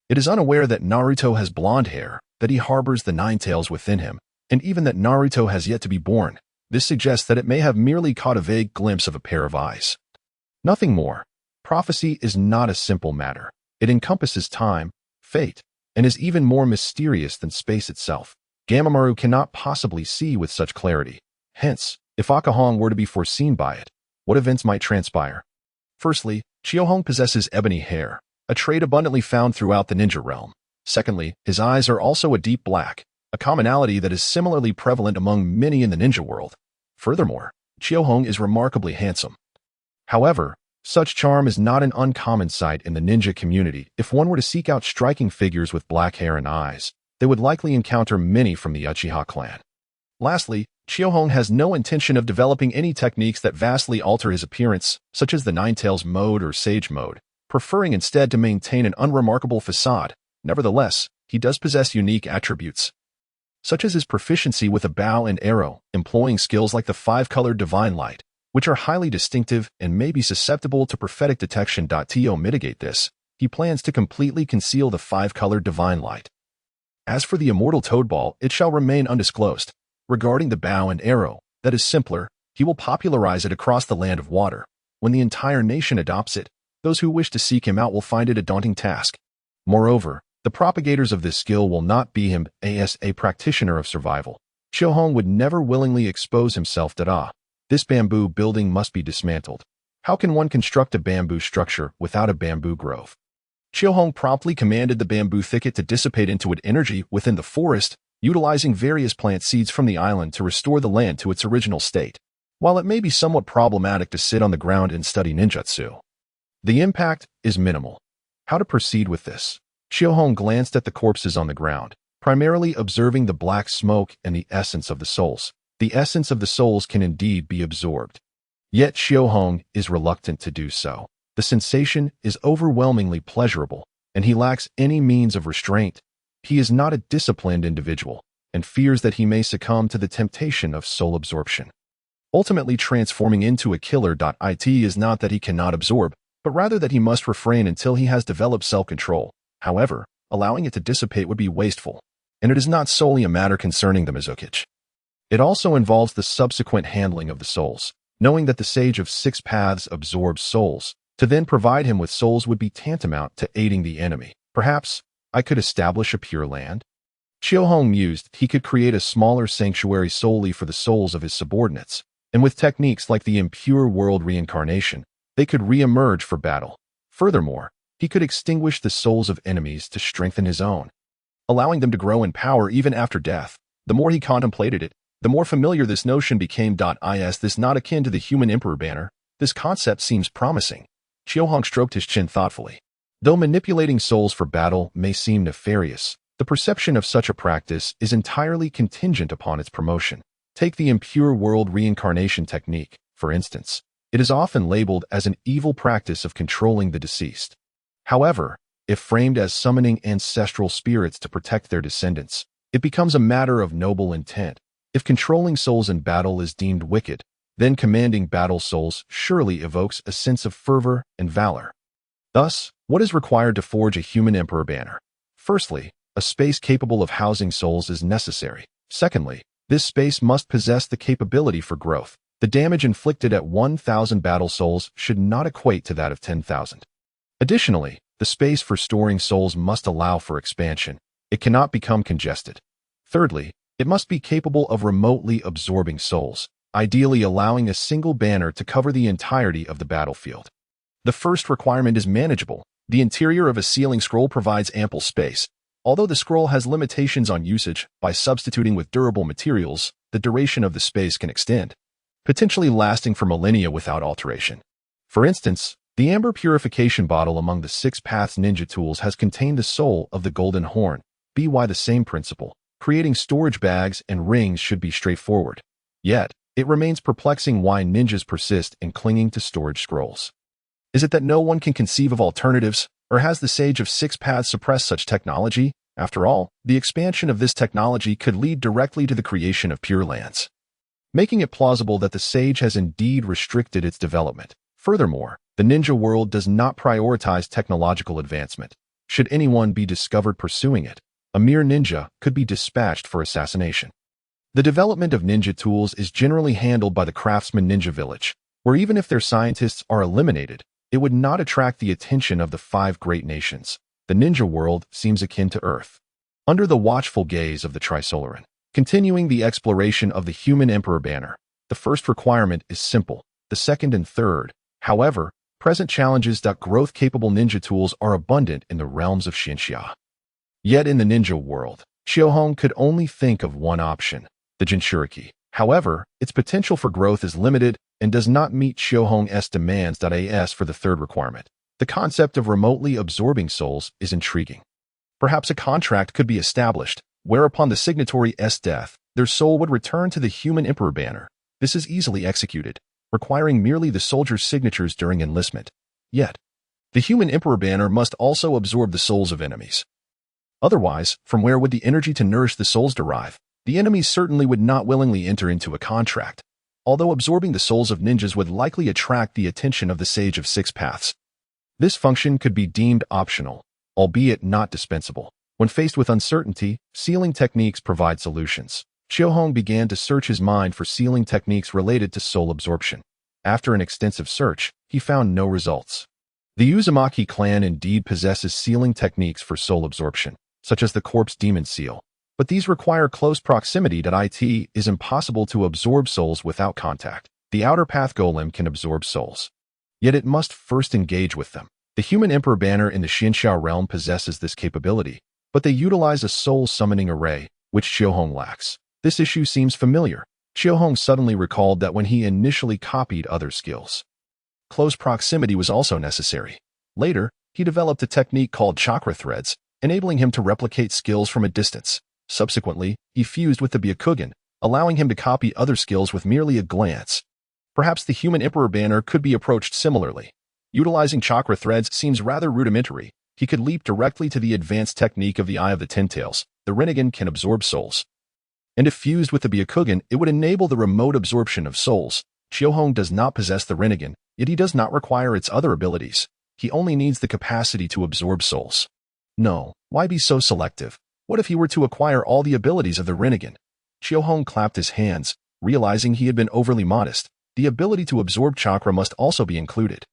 It is unaware that Naruto has blonde hair, that he harbors the Nine Tails within him, and even that Naruto has yet to be born. This suggests that it may have merely caught a vague glimpse of a pair of eyes. Nothing more. Prophecy is not a simple matter. It encompasses time, fate, and is even more mysterious than space itself. Gamamaru cannot possibly see with such clarity. Hence, if Akahong were to be foreseen by it, what events might transpire? Firstly, Chiohong possesses ebony hair, a trait abundantly found throughout the ninja realm. Secondly, his eyes are also a deep black, a commonality that is similarly prevalent among many in the ninja world. Furthermore, Chiohong is remarkably handsome. However, such charm is not an uncommon sight in the ninja community. If one were to seek out striking figures with black hair and eyes, they would likely encounter many from the Uchiha clan. Lastly, Xiaohong has no intention of developing any techniques that vastly alter his appearance, such as the Ninetales mode or Sage mode, preferring instead to maintain an unremarkable facade. Nevertheless, he does possess unique attributes, such as his proficiency with a bow and arrow, employing skills like the five-colored divine light, which are highly distinctive and may be susceptible to prophetic detection. To mitigate this, he plans to completely conceal the five-colored divine light. As for the immortal toad ball, it shall remain undisclosed. Regarding the bow and arrow, that is simpler, he will popularize it across the land of water. When the entire nation adopts it, those who wish to seek him out will find it a daunting task. Moreover, the propagators of this skill will not be him as a practitioner of survival. Xiaohong would never willingly expose himself to This bamboo building must be dismantled. How can one construct a bamboo structure without a bamboo grove? Xiaohong promptly commanded the bamboo thicket to dissipate into energy within the forest, utilizing various plant seeds from the island to restore the land to its original state. While it may be somewhat problematic to sit on the ground and study ninjutsu, the impact is minimal. How to proceed with this? Xiaohong glanced at the corpses on the ground, primarily observing the black smoke and the essence of the souls. The essence of the souls can indeed be absorbed. Yet Xiaohong is reluctant to do so. The sensation is overwhelmingly pleasurable, and he lacks any means of restraint. He is not a disciplined individual, and fears that he may succumb to the temptation of soul absorption. Ultimately transforming into a killer. It is not that he cannot absorb, but rather that he must refrain until he has developed self-control. However, allowing it to dissipate would be wasteful, and it is not solely a matter concerning the Mizukage. It also involves the subsequent handling of the souls. Knowing that the Sage of Six Paths absorbs souls, to then provide him with souls would be tantamount to aiding the enemy. Perhaps I could establish a Pure Land? Xiaohong mused he could create a smaller sanctuary solely for the souls of his subordinates, and with techniques like the Impure World Reincarnation, they could re-emerge for battle. Furthermore, he could extinguish the souls of enemies to strengthen his own, allowing them to grow in power even after death. The more he contemplated it, the more familiar this notion became. Is this not akin to the human emperor banner? This concept seems promising. Xiaohong stroked his chin thoughtfully. Though manipulating souls for battle may seem nefarious, the perception of such a practice is entirely contingent upon its promotion. Take the Impure World Reincarnation technique, for instance. It is often labeled as an evil practice of controlling the deceased. However, if framed as summoning ancestral spirits to protect their descendants, it becomes a matter of noble intent. If controlling souls in battle is deemed wicked, then commanding battle souls surely evokes a sense of fervor and valor. Thus, what is required to forge a human emperor banner? Firstly, a space capable of housing souls is necessary. Secondly, this space must possess the capability for growth. The damage inflicted at 1,000 battle souls should not equate to that of 10,000. Additionally, the space for storing souls must allow for expansion. It cannot become congested. Thirdly, it must be capable of remotely absorbing souls, ideally allowing a single banner to cover the entirety of the battlefield. The first requirement is manageable. The interior of a sealing scroll provides ample space. Although the scroll has limitations on usage, by substituting with durable materials, the duration of the space can extend, potentially lasting for millennia without alteration. For instance, the amber purification bottle among the Six Paths ninja tools has contained the soul of the golden horn. By the same principle, creating storage bags and rings should be straightforward. Yet, it remains perplexing why ninjas persist in clinging to storage scrolls. Is it that no one can conceive of alternatives, or has the Sage of Six Paths suppressed such technology? After all, the expansion of this technology could lead directly to the creation of Pure Lands, making it plausible that the Sage has indeed restricted its development. Furthermore, the ninja world does not prioritize technological advancement. Should anyone be discovered pursuing it, a mere ninja could be dispatched for assassination. The development of ninja tools is generally handled by the craftsman ninja village, where even if their scientists are eliminated, it would not attract the attention of the five great nations. The ninja world seems akin to Earth, under the watchful gaze of the Trisolaran. Continuing the exploration of the human emperor banner, the first requirement is simple, the second and third. However, present challenges. Growth-capable ninja tools are abundant in the realms of Xinxia. Yet in the ninja world, Xiaohong could only think of one option, the Jinchuriki. However, its potential for growth is limited and does not meet Xiaohong's demands. As for the third requirement, the concept of remotely absorbing souls is intriguing. Perhaps a contract could be established, whereupon the signatory's death, their soul would return to the human emperor banner. This is easily executed, requiring merely the soldier's signatures during enlistment. Yet, the human emperor banner must also absorb the souls of enemies. Otherwise, from where would the energy to nourish the souls derive? The enemies certainly would not willingly enter into a contract, although absorbing the souls of ninjas would likely attract the attention of the Sage of Six Paths. This function could be deemed optional, albeit not dispensable. When faced with uncertainty, sealing techniques provide solutions. Chiohong began to search his mind for sealing techniques related to soul absorption. After an extensive search, he found no results. The Uzumaki clan indeed possesses sealing techniques for soul absorption, such as the Corpse Demon Seal, but these require close proximity. It is impossible to absorb souls without contact. The Outer Path Golem can absorb souls, yet it must first engage with them. The Human Emperor banner in the Xinxiao realm possesses this capability, but they utilize a soul summoning array, which Chiohong lacks. This issue seems familiar. Chiohong suddenly recalled that when he initially copied other skills, close proximity was also necessary. Later, he developed a technique called Chakra threads, enabling him to replicate skills from a distance. Subsequently, he fused with the Byakugan, allowing him to copy other skills with merely a glance. Perhaps the Human Emperor banner could be approached similarly. Utilizing chakra threads seems rather rudimentary. He could leap directly to the advanced technique of the Eye of the Ninetales. The Rinnegan can absorb souls, and if fused with the Byakugan, it would enable the remote absorption of souls. Chiohong does not possess the Rinnegan, yet he does not require its other abilities. He only needs the capacity to absorb souls. No, why be so selective? What if he were to acquire all the abilities of the Rinnegan? Chiohong clapped his hands, realizing he had been overly modest. The ability to absorb chakra must also be included.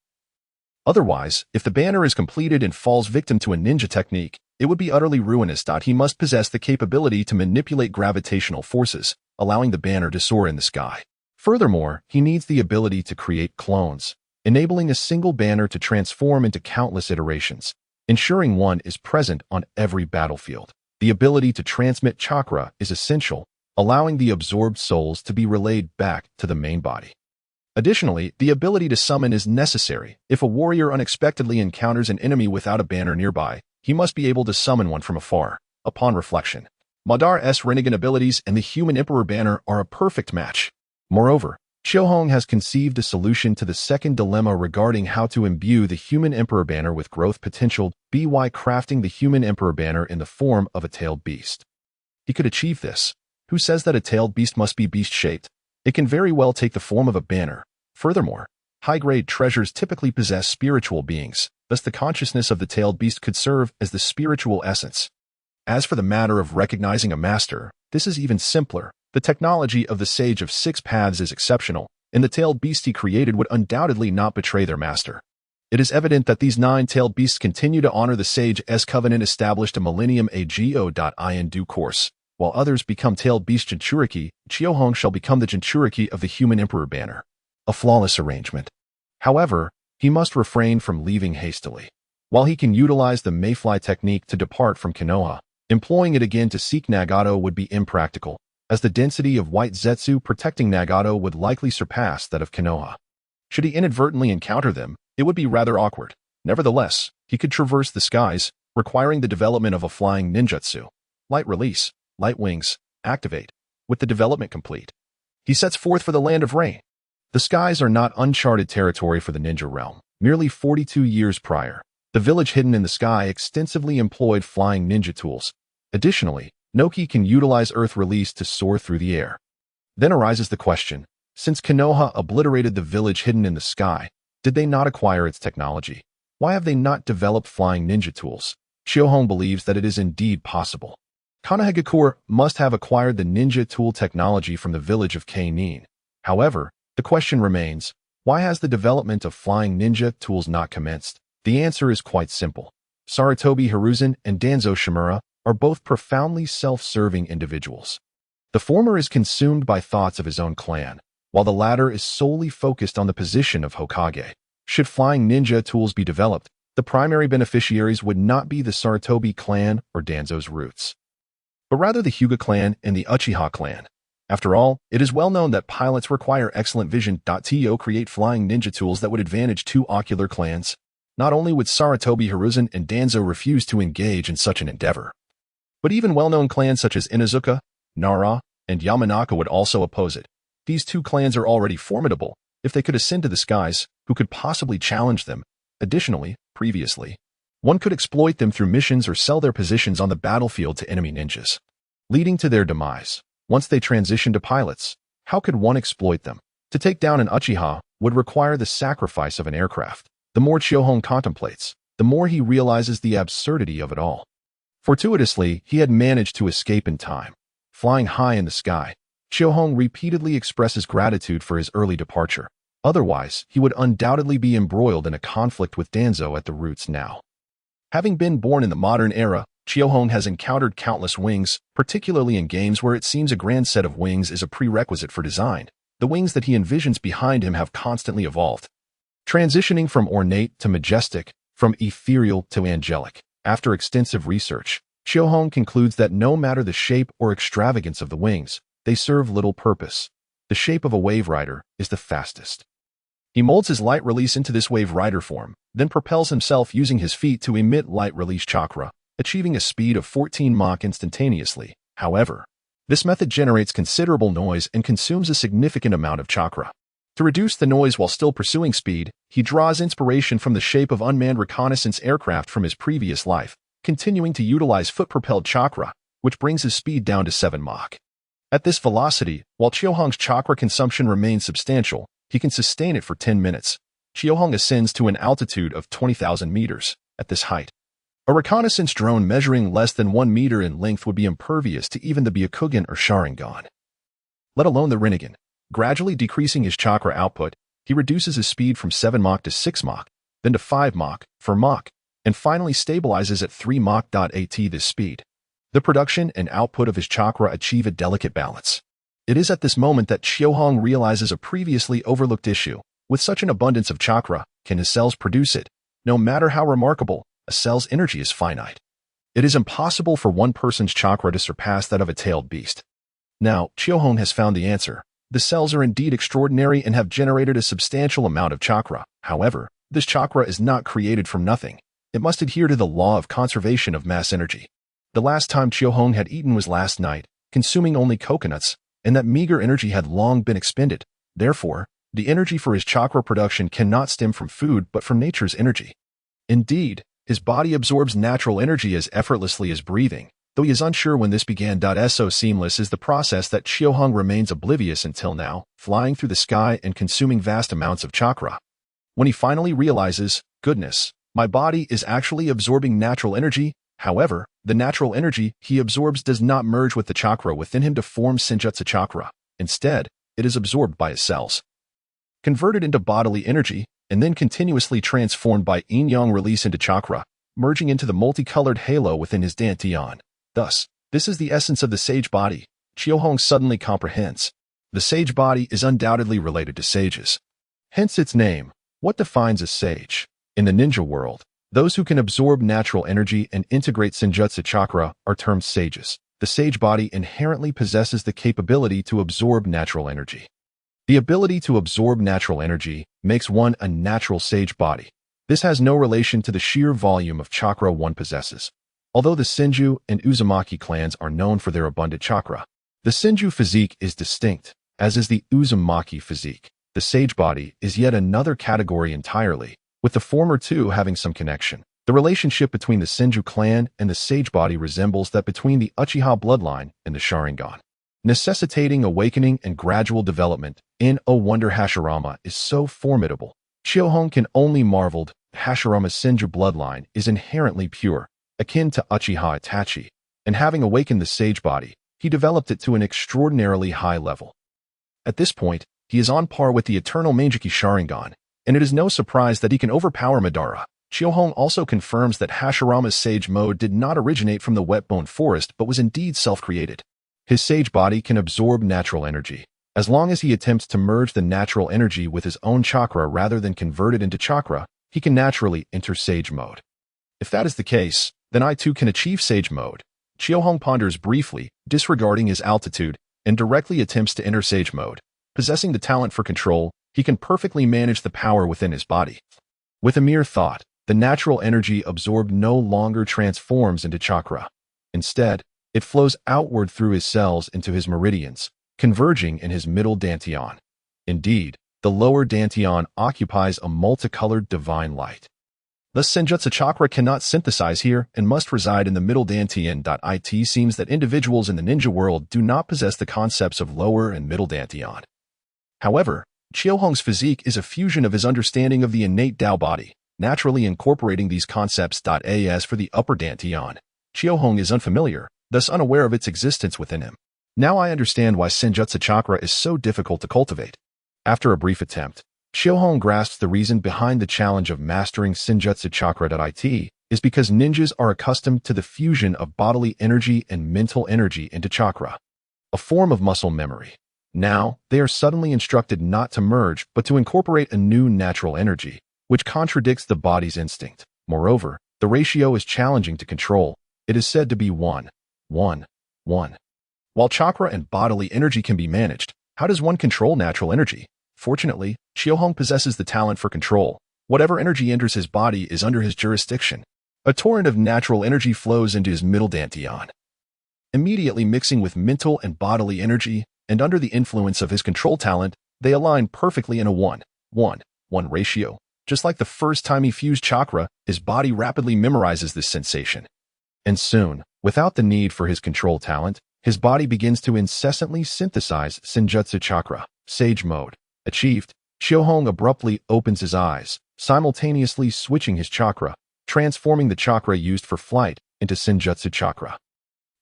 Otherwise, if the banner is completed and falls victim to a ninja technique, it would be utterly ruinous. He must possess the capability to manipulate gravitational forces, allowing the banner to soar in the sky. Furthermore, he needs the ability to create clones, enabling a single banner to transform into countless iterations, ensuring one is present on every battlefield. The ability to transmit chakra is essential, allowing the absorbed souls to be relayed back to the main body. Additionally, the ability to summon is necessary. If a warrior unexpectedly encounters an enemy without a banner nearby, he must be able to summon one from afar. Upon reflection, Madar's Rinnegan abilities and the Human Emperor banner are a perfect match. Moreover, Chiohong has conceived a solution to the second dilemma regarding how to imbue the Human Emperor banner with growth potential by crafting the Human Emperor banner in the form of a tailed beast. He could achieve this. Who says that a tailed beast must be beast-shaped? It can very well take the form of a banner. Furthermore, high-grade treasures typically possess spiritual beings, thus the consciousness of the tailed beast could serve as the spiritual essence. As for the matter of recognizing a master, this is even simpler. The technology of the Sage of Six Paths is exceptional, and the tailed beast he created would undoubtedly not betray their master. It is evident that these 9-tailed beasts continue to honor the Sage's covenant established a millennium ago. In due course, while others become tailed beast Jinchuriki, Chiohong shall become the Jinchuriki of the Human Emperor banner. A flawless arrangement. However, he must refrain from leaving hastily. While he can utilize the Mayfly technique to depart from Konoha, employing it again to seek Nagato would be impractical, as the density of white Zetsu protecting Nagato would likely surpass that of Konoha. Should he inadvertently encounter them, it would be rather awkward. Nevertheless, he could traverse the skies, requiring the development of a flying ninjutsu. Light release, light wings, activate. With the development complete, he sets forth for the land of rain. The skies are not uncharted territory for the ninja realm. Merely 42 years prior, the village hidden in the sky extensively employed flying ninja tools. Additionally, Noki can utilize earth release to soar through the air. Then arises the question, since Konoha obliterated the village hidden in the sky, did they not acquire its technology? Why have they not developed flying ninja tools? Chiohong believes that it is indeed possible. Konoha must have acquired the ninja tool technology from the village of Kainin. However, the question remains, why has the development of flying ninja tools not commenced? The answer is quite simple. Sarutobi Hiruzen and Danzo Shimura are both profoundly self-serving individuals. The former is consumed by thoughts of his own clan, while the latter is solely focused on the position of Hokage. Should flying ninja tools be developed, the primary beneficiaries would not be the Sarutobi clan or Danzo's roots, but rather the Hyuga clan and the Uchiha clan. After all, it is well known that pilots require excellent vision. To create flying ninja tools that would advantage two ocular clans. Not only would Sarutobi Hiruzen and Danzo refuse to engage in such an endeavor, but even well-known clans such as Inuzuka, Nara, and Yamanaka would also oppose it. These two clans are already formidable. If they could ascend to the skies, who could possibly challenge them? Additionally, previously, one could exploit them through missions or sell their positions on the battlefield to enemy ninjas, leading to their demise. Once they transition to pilots, how could one exploit them? To take down an Uchiha would require the sacrifice of an aircraft. The more Chiyohong contemplates, the more he realizes the absurdity of it all. Fortuitously, he had managed to escape in time. Flying high in the sky, Chiyohong repeatedly expresses gratitude for his early departure. Otherwise, he would undoubtedly be embroiled in a conflict with Danzo at the roots now. Having been born in the modern era, Chiyohong has encountered countless wings, particularly in games where it seems a grand set of wings is a prerequisite for design. The wings that he envisions behind him have constantly evolved, transitioning from ornate to majestic, from ethereal to angelic. After extensive research, Chiyohong concludes that no matter the shape or extravagance of the wings, they serve little purpose. The shape of a wave rider is the fastest. He molds his light release into this wave rider form, then propels himself using his feet to emit light release chakra, achieving a speed of 14 Mach instantaneously. However, this method generates considerable noise and consumes a significant amount of chakra. To reduce the noise while still pursuing speed, he draws inspiration from the shape of unmanned reconnaissance aircraft from his previous life, continuing to utilize foot-propelled chakra, which brings his speed down to 7 Mach. At this velocity, while Chiyohong's chakra consumption remains substantial, he can sustain it for 10 minutes. Chiyohong ascends to an altitude of 20,000 meters. At this height, a reconnaissance drone measuring less than 1 meter in length would be impervious to even the Byakugan or Sharingan, let alone the Rinnegan. Gradually decreasing his chakra output, he reduces his speed from 7 Mach to 6 Mach, then to 5 Mach, 4 Mach, and finally stabilizes at 3 Mach. At this speed, the production and output of his chakra achieve a delicate balance. It is at this moment that Chiyohong realizes a previously overlooked issue. With such an abundance of chakra, can his cells produce it? No matter how remarkable, a cell's energy is finite. It is impossible for one person's chakra to surpass that of a tailed beast. Now, Chiyohong has found the answer. The cells are indeed extraordinary and have generated a substantial amount of chakra. However, this chakra is not created from nothing. It must adhere to the law of conservation of mass energy. The last time Chiyohong had eaten was last night, consuming only coconuts, and that meager energy had long been expended. Therefore, the energy for his chakra production cannot stem from food but from nature's energy. Indeed, his body absorbs natural energy as effortlessly as breathing, though he is unsure when this began. So seamless is the process that Chiyohong remains oblivious until now, flying through the sky and consuming vast amounts of chakra. When he finally realizes, goodness, my body is actually absorbing natural energy. However, the natural energy he absorbs does not merge with the chakra within him to form Senjutsu chakra. Instead, it is absorbed by his cells, converted into bodily energy, and then continuously transformed by yin-yang release into chakra, merging into the multicolored halo within his dantian. Thus, this is the essence of the sage body. Chiyohong suddenly comprehends. The sage body is undoubtedly related to sages. Hence its name. What defines a sage? In the ninja world, those who can absorb natural energy and integrate Senjutsu chakra are termed sages. The sage body inherently possesses the capability to absorb natural energy. The ability to absorb natural energy makes one a natural sage body. This has no relation to the sheer volume of chakra one possesses. Although the Senju and Uzumaki clans are known for their abundant chakra, the Senju physique is distinct, as is the Uzumaki physique. The sage body is yet another category entirely, with the former two having some connection. The relationship between the Senju clan and the sage body resembles that between the Uchiha bloodline and the Sharingan, necessitating awakening and gradual development. In O Wonder Hashirama is so formidable. Chiyohong can only marveled. Hashirama's Senju bloodline is inherently pure, akin to Uchiha Itachi, and having awakened the sage body, he developed it to an extraordinarily high level. At this point, he is on par with the eternal Mangeki Sharingan, and it is no surprise that he can overpower Madara. Chiyohong also confirms that Hashirama's sage mode did not originate from the wet-bone forest but was indeed self-created. His sage body can absorb natural energy. As long as he attempts to merge the natural energy with his own chakra rather than convert it into chakra, he can naturally enter sage mode. If that is the case, then I too can achieve sage mode. Chiyohong ponders briefly, disregarding his altitude, and directly attempts to enter sage mode. Possessing the talent for control, he can perfectly manage the power within his body. With a mere thought, the natural energy absorbed no longer transforms into chakra. Instead, It flows outward through his cells into his meridians, converging in his middle dantian. Indeed, the lower dantian occupies a multicolored divine light. Thus, Senjutsu Chakra cannot synthesize here and must reside in the middle dantian. It seems that individuals in the ninja world do not possess the concepts of lower and middle dantian. However, Chiohong's physique is a fusion of his understanding of the innate Tao body, naturally incorporating these concepts. As for the upper dantian, Chiohong is unfamiliar, thus unaware of its existence within him. Now I understand why Senjutsu Chakra is so difficult to cultivate. After a brief attempt, Chiohong grasps the reason behind the challenge of mastering Senjutsu Chakra. It is because ninjas are accustomed to the fusion of bodily energy and mental energy into chakra, a form of muscle memory. Now, they are suddenly instructed not to merge but to incorporate a new natural energy, which contradicts the body's instinct. Moreover, the ratio is challenging to control. It is said to be 1:1:1. While chakra and bodily energy can be managed, how does one control natural energy? Fortunately, Chiohong possesses the talent for control. Whatever energy enters his body is under his jurisdiction. A torrent of natural energy flows into his middle dantian, immediately mixing with mental and bodily energy, and under the influence of his control talent, they align perfectly in a 1:1:1 ratio. Just like the first time he fused chakra, his body rapidly memorizes this sensation. And soon, without the need for his control talent, his body begins to incessantly synthesize Senjutsu Chakra. Sage mode achieved, Chiohong abruptly opens his eyes, simultaneously switching his chakra, transforming the chakra used for flight into Senjutsu Chakra.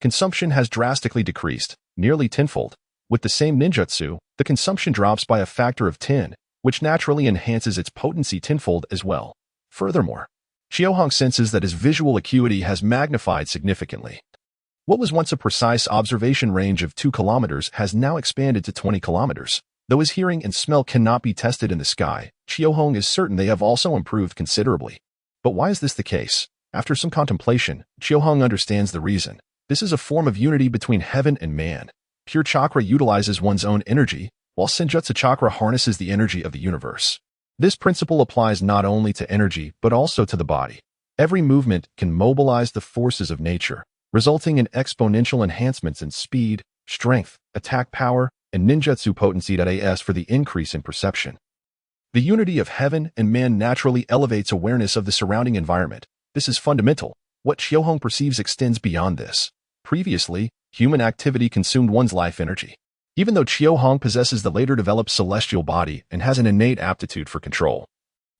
Consumption has drastically decreased, nearly tenfold. With the same ninjutsu, the consumption drops by a factor of 10, which naturally enhances its potency tenfold as well. Furthermore, Chiohong senses that his visual acuity has magnified significantly. What was once a precise observation range of 2 kilometers has now expanded to 20 kilometers. Though his hearing and smell cannot be tested in the sky, Chiohong is certain they have also improved considerably. But why is this the case? After some contemplation, Chiohong understands the reason. This is a form of unity between heaven and man. Pure chakra utilizes one's own energy, while Senjutsu Chakra harnesses the energy of the universe. This principle applies not only to energy but also to the body. Every movement can mobilize the forces of nature, resulting in exponential enhancements in speed, strength, attack power, and ninjutsu potency. As for the increase in perception, the unity of heaven and man naturally elevates awareness of the surrounding environment. This is fundamental. What Chiohong perceives extends beyond this. Previously, human activity consumed one's life energy. Even though Chiohong possesses the later developed celestial body and has an innate aptitude for control,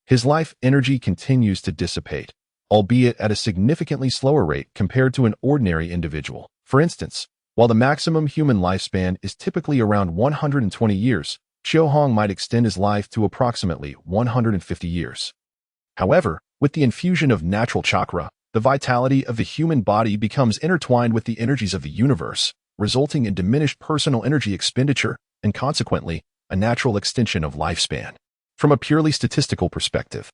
his life energy continues to dissipate, albeit at a significantly slower rate compared to an ordinary individual. For instance, while the maximum human lifespan is typically around 120 years, Chiohong might extend his life to approximately 150 years. However, with the infusion of natural chakra, the vitality of the human body becomes intertwined with the energies of the universe, resulting in diminished personal energy expenditure and, consequently, a natural extension of lifespan. From a purely statistical perspective,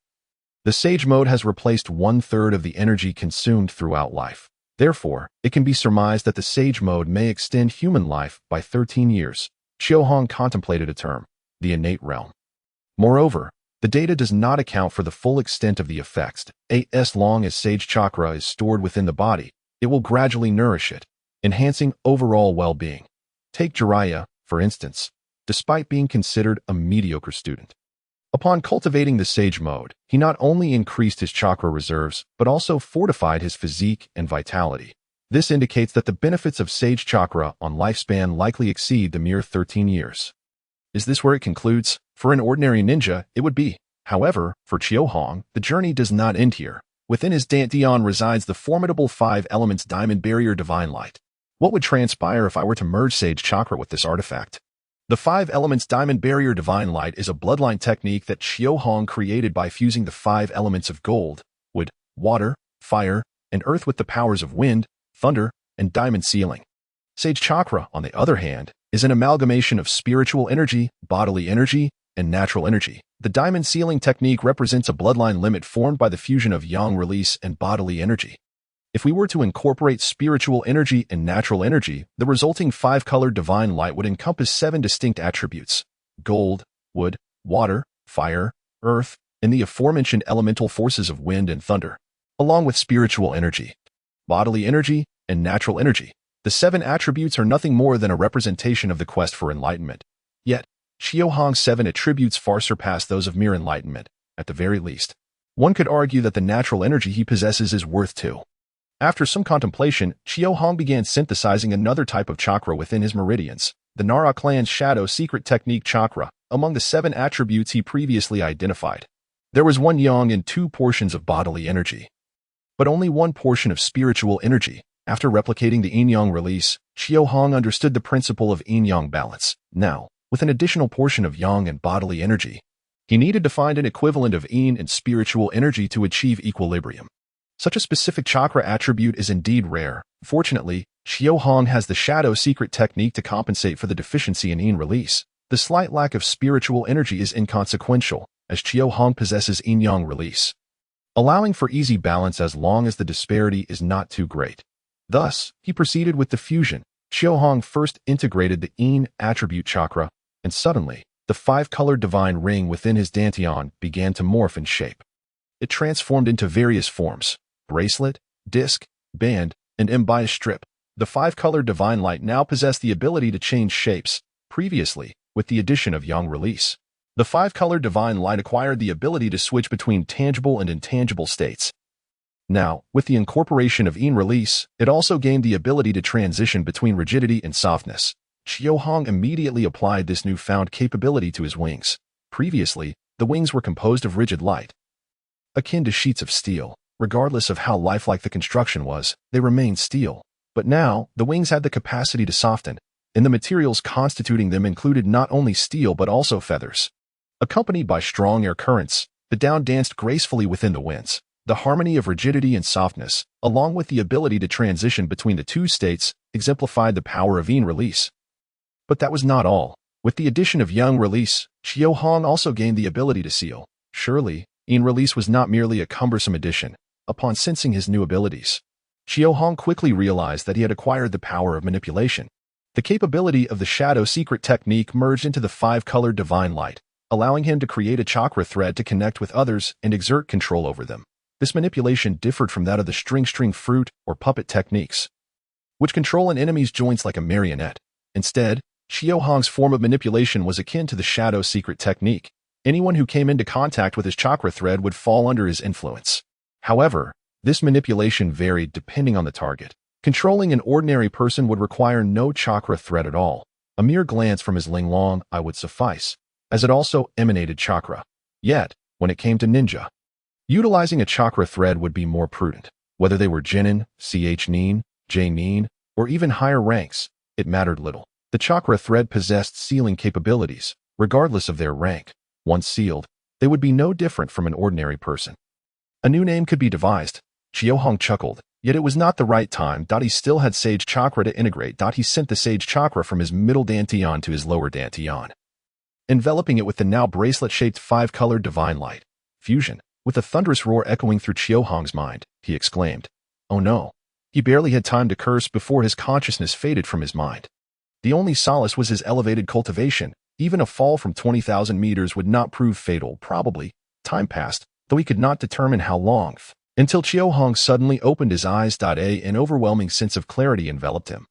the Sage mode has replaced 1/3 of the energy consumed throughout life. Therefore, it can be surmised that the Sage mode may extend human life by 13 years. Chiohong contemplated a term, the innate realm. Moreover, the data does not account for the full extent of the effects. As long as Sage Chakra is stored within the body, it will gradually nourish it, enhancing overall well-being. Take Jiraiya, for instance, despite being considered a mediocre student. Upon cultivating the Sage mode, he not only increased his chakra reserves, but also fortified his physique and vitality. This indicates that the benefits of Sage Chakra on lifespan likely exceed the mere 13 years. Is this where it concludes? For an ordinary ninja, it would be. However, for Chiohong, the journey does not end here. Within his dantian resides the formidable 5 elements diamond barrier divine light. What would transpire if I were to merge Sage Chakra with this artifact? The 5 elements diamond barrier divine light is a bloodline technique that Chiohong created by fusing the 5 elements of gold, wood, water, fire, and earth with the powers of wind, thunder, and diamond sealing. Sage Chakra, on the other hand, is an amalgamation of spiritual energy, bodily energy, and natural energy. The diamond sealing technique represents a bloodline limit formed by the fusion of yang release and bodily energy. If we were to incorporate spiritual energy and natural energy, the resulting 5-colored divine light would encompass 7 distinct attributes: gold, wood, water, fire, earth, and the aforementioned elemental forces of wind and thunder, along with spiritual energy, bodily energy, and natural energy. The 7 attributes are nothing more than a representation of the quest for enlightenment. Yet, Xiaohong's 7 attributes far surpass those of mere enlightenment, at the very least. One could argue that the natural energy he possesses is worth 2. After some contemplation, Xiaohong began synthesizing another type of chakra within his meridians, the Nara clan's shadow secret technique chakra, among the 7 attributes he previously identified. There was 1 yang and 2 portions of bodily energy, but only 1 portion of spiritual energy. After replicating the yin-yang release, Xiaohong understood the principle of yin-yang balance. Now, with an additional portion of yang and bodily energy, he needed to find an equivalent of yin and spiritual energy to achieve equilibrium. Such a specific chakra attribute is indeed rare. Fortunately, Xiaohong has the shadow secret technique to compensate for the deficiency in yin release. The slight lack of spiritual energy is inconsequential, as Xiaohong possesses yin-yang release, allowing for easy balance as long as the disparity is not too great. Thus, he proceeded with the fusion. Xiaohong first integrated the yin attribute chakra, and suddenly, the 5-colored divine ring within his dantian began to morph in shape. It transformed into various forms: bracelet, disc, band, and embodied strip. The 5-colored divine light now possessed the ability to change shapes. Previously, with the addition of yang release, the 5-colored divine light acquired the ability to switch between tangible and intangible states. Now, with the incorporation of yin release, it also gained the ability to transition between rigidity and softness. Xiaohong immediately applied this newfound capability to his wings. Previously, the wings were composed of rigid light, akin to sheets of steel. Regardless of how lifelike the construction was, they remained steel. But now, the wings had the capacity to soften, and the materials constituting them included not only steel but also feathers. Accompanied by strong air currents, the down danced gracefully within the winds. The harmony of rigidity and softness, along with the ability to transition between the 2 states, exemplified the power of yin release. But that was not all. With the addition of yang release, Xiaohong also gained the ability to seal. Surely, yin release was not merely a cumbersome addition. Upon sensing his new abilities, Xiaohong quickly realized that he had acquired the power of manipulation. The capability of the shadow secret technique merged into the 5-colored divine light, allowing him to create a chakra thread to connect with others and exert control over them. This manipulation differed from that of the string fruit or puppet techniques, which control an enemy's joints like a marionette. Instead, Xiaohong's form of manipulation was akin to the shadow secret technique. Anyone who came into contact with his chakra thread would fall under his influence. However, this manipulation varied depending on the target. Controlling an ordinary person would require no chakra thread at all. A mere glance from his Linglong eye would suffice, as it also emanated chakra. Yet, when it came to ninja, utilizing a chakra thread would be more prudent. Whether they were jōnin, nin, nin, or even higher ranks, it mattered little. The chakra thread possessed sealing capabilities, regardless of their rank. Once sealed, they would be no different from an ordinary person. A new name could be devised. Xiaohong chuckled, yet it was not the right time. He still had Sage Chakra to integrate. He sent the Sage Chakra from his middle dantian to his lower dantian, enveloping it with the now bracelet-shaped 5-colored divine light. Fusion. With a thunderous roar echoing through Xiaohong's mind, he exclaimed, "Oh no!" He barely had time to curse before his consciousness faded from his mind. The only solace was his elevated cultivation. Even a fall from 20,000 meters would not prove fatal. Probably. Time passed, though he could not determine how long, until Xiaohong suddenly opened his eyes. An overwhelming sense of clarity enveloped him,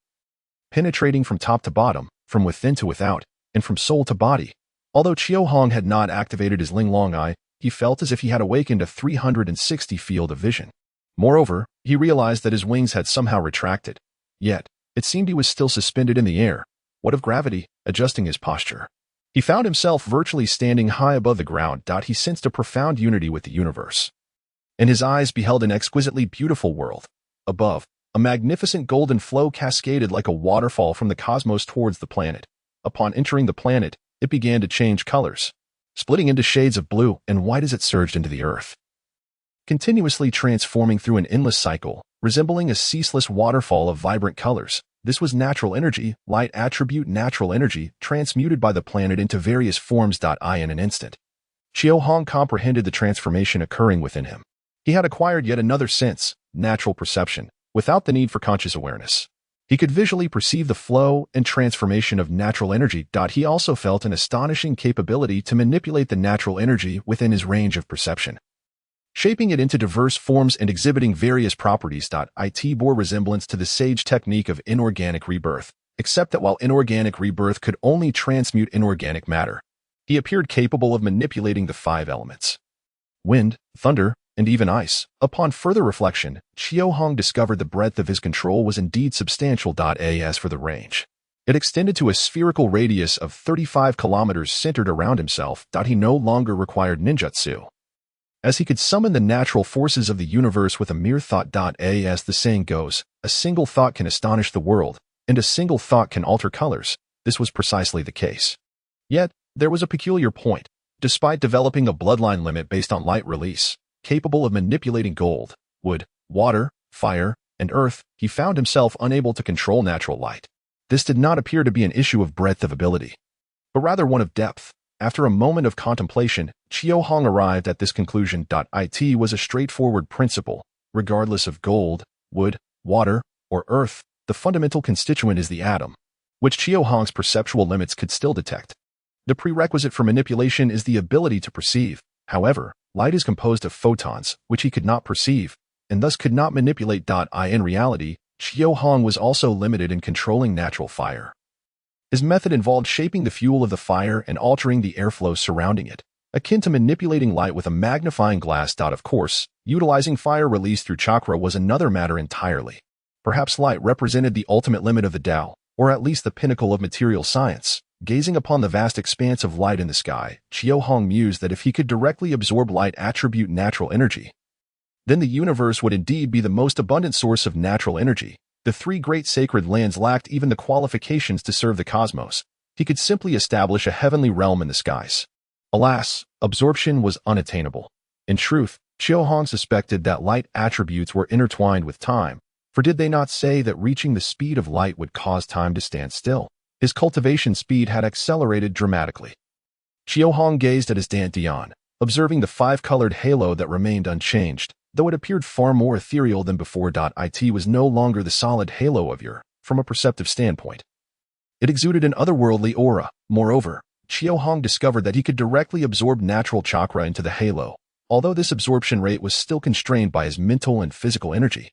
penetrating from top to bottom, from within to without, and from soul to body. Although Xiaohong had not activated his Linglong eye, he felt as if he had awakened a 360 field of vision. Moreover, he realized that his wings had somehow retracted. Yet, it seemed he was still suspended in the air. What of gravity? Adjusting his posture, he found himself virtually standing high above the ground. He sensed a profound unity with the universe, and his eyes beheld an exquisitely beautiful world. Above, a magnificent golden flow cascaded like a waterfall from the cosmos towards the planet. Upon entering the planet, it began to change colors, splitting into shades of blue and white as it surged into the earth, continuously transforming through an endless cycle, resembling a ceaseless waterfall of vibrant colors. This was natural energy, light attribute natural energy, transmuted by the planet into various forms. In an instant, Xiaohong comprehended the transformation occurring within him. He had acquired yet another sense, natural perception, without the need for conscious awareness. He could visually perceive the flow and transformation of natural energy. He also felt an astonishing capability to manipulate the natural energy within his range of perception. shaping it into diverse forms and exhibiting various properties. It bore resemblance to the sage technique of inorganic rebirth, except that while inorganic rebirth could only transmute inorganic matter, he appeared capable of manipulating the 5 elements: wind, thunder, and even ice. Upon further reflection, Chio-Hong discovered the breadth of his control was indeed substantial. As for the range, it extended to a spherical radius of 35 kilometers centered around himself. He no longer required ninjutsu, as he could summon the natural forces of the universe with a mere thought. As the saying goes, a single thought can astonish the world, and a single thought can alter colors. This was precisely the case. Yet, there was a peculiar point. Despite developing a bloodline limit based on light release, capable of manipulating gold, wood, water, fire, and earth, he found himself unable to control natural light. This did not appear to be an issue of breadth of ability, but rather one of depth. After a moment of contemplation, Chio-Hong arrived at this conclusion. It was a straightforward principle. Regardless of gold, wood, water, or earth, the fundamental constituent is the atom, which Chio-Hong's perceptual limits could still detect. The prerequisite for manipulation is the ability to perceive. However, light is composed of photons, which he could not perceive, and thus could not manipulate. In reality, Chio-Hong was also limited in controlling natural fire. His method involved shaping the fuel of the fire and altering the airflow surrounding it, akin to manipulating light with a magnifying glass. Of course, utilizing fire released through chakra was another matter entirely. Perhaps light represented the ultimate limit of the Tao, or at least the pinnacle of material science. Gazing upon the vast expanse of light in the sky, Chio-Hong mused that if he could directly absorb light attribute natural energy, then the universe would indeed be the most abundant source of natural energy. The 3 great sacred lands lacked even the qualifications to serve the cosmos. He could simply establish a heavenly realm in the skies. Alas, absorption was unattainable. In truth, Chio-Hong suspected that light attributes were intertwined with time, for did they not say that reaching the speed of light would cause time to stand still? His cultivation speed had accelerated dramatically. Chio-Hong gazed at his dantian, observing the 5-colored halo that remained unchanged, though it appeared far more ethereal than before. It was no longer the solid halo of yore, from a perceptive standpoint. It exuded an otherworldly aura. Moreover, Chio-Hong discovered that he could directly absorb natural chakra into the halo, although this absorption rate was still constrained by his mental and physical energy,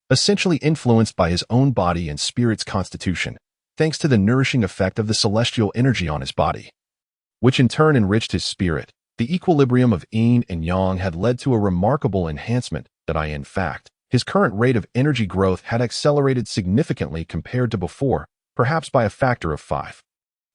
essentially influenced by his own body and spirit's constitution, thanks to the nourishing effect of the celestial energy on his body, which in turn enriched his spirit. The equilibrium of yin and yang had led to a remarkable enhancement. In fact, his current rate of energy growth had accelerated significantly compared to before, perhaps by a factor of 5.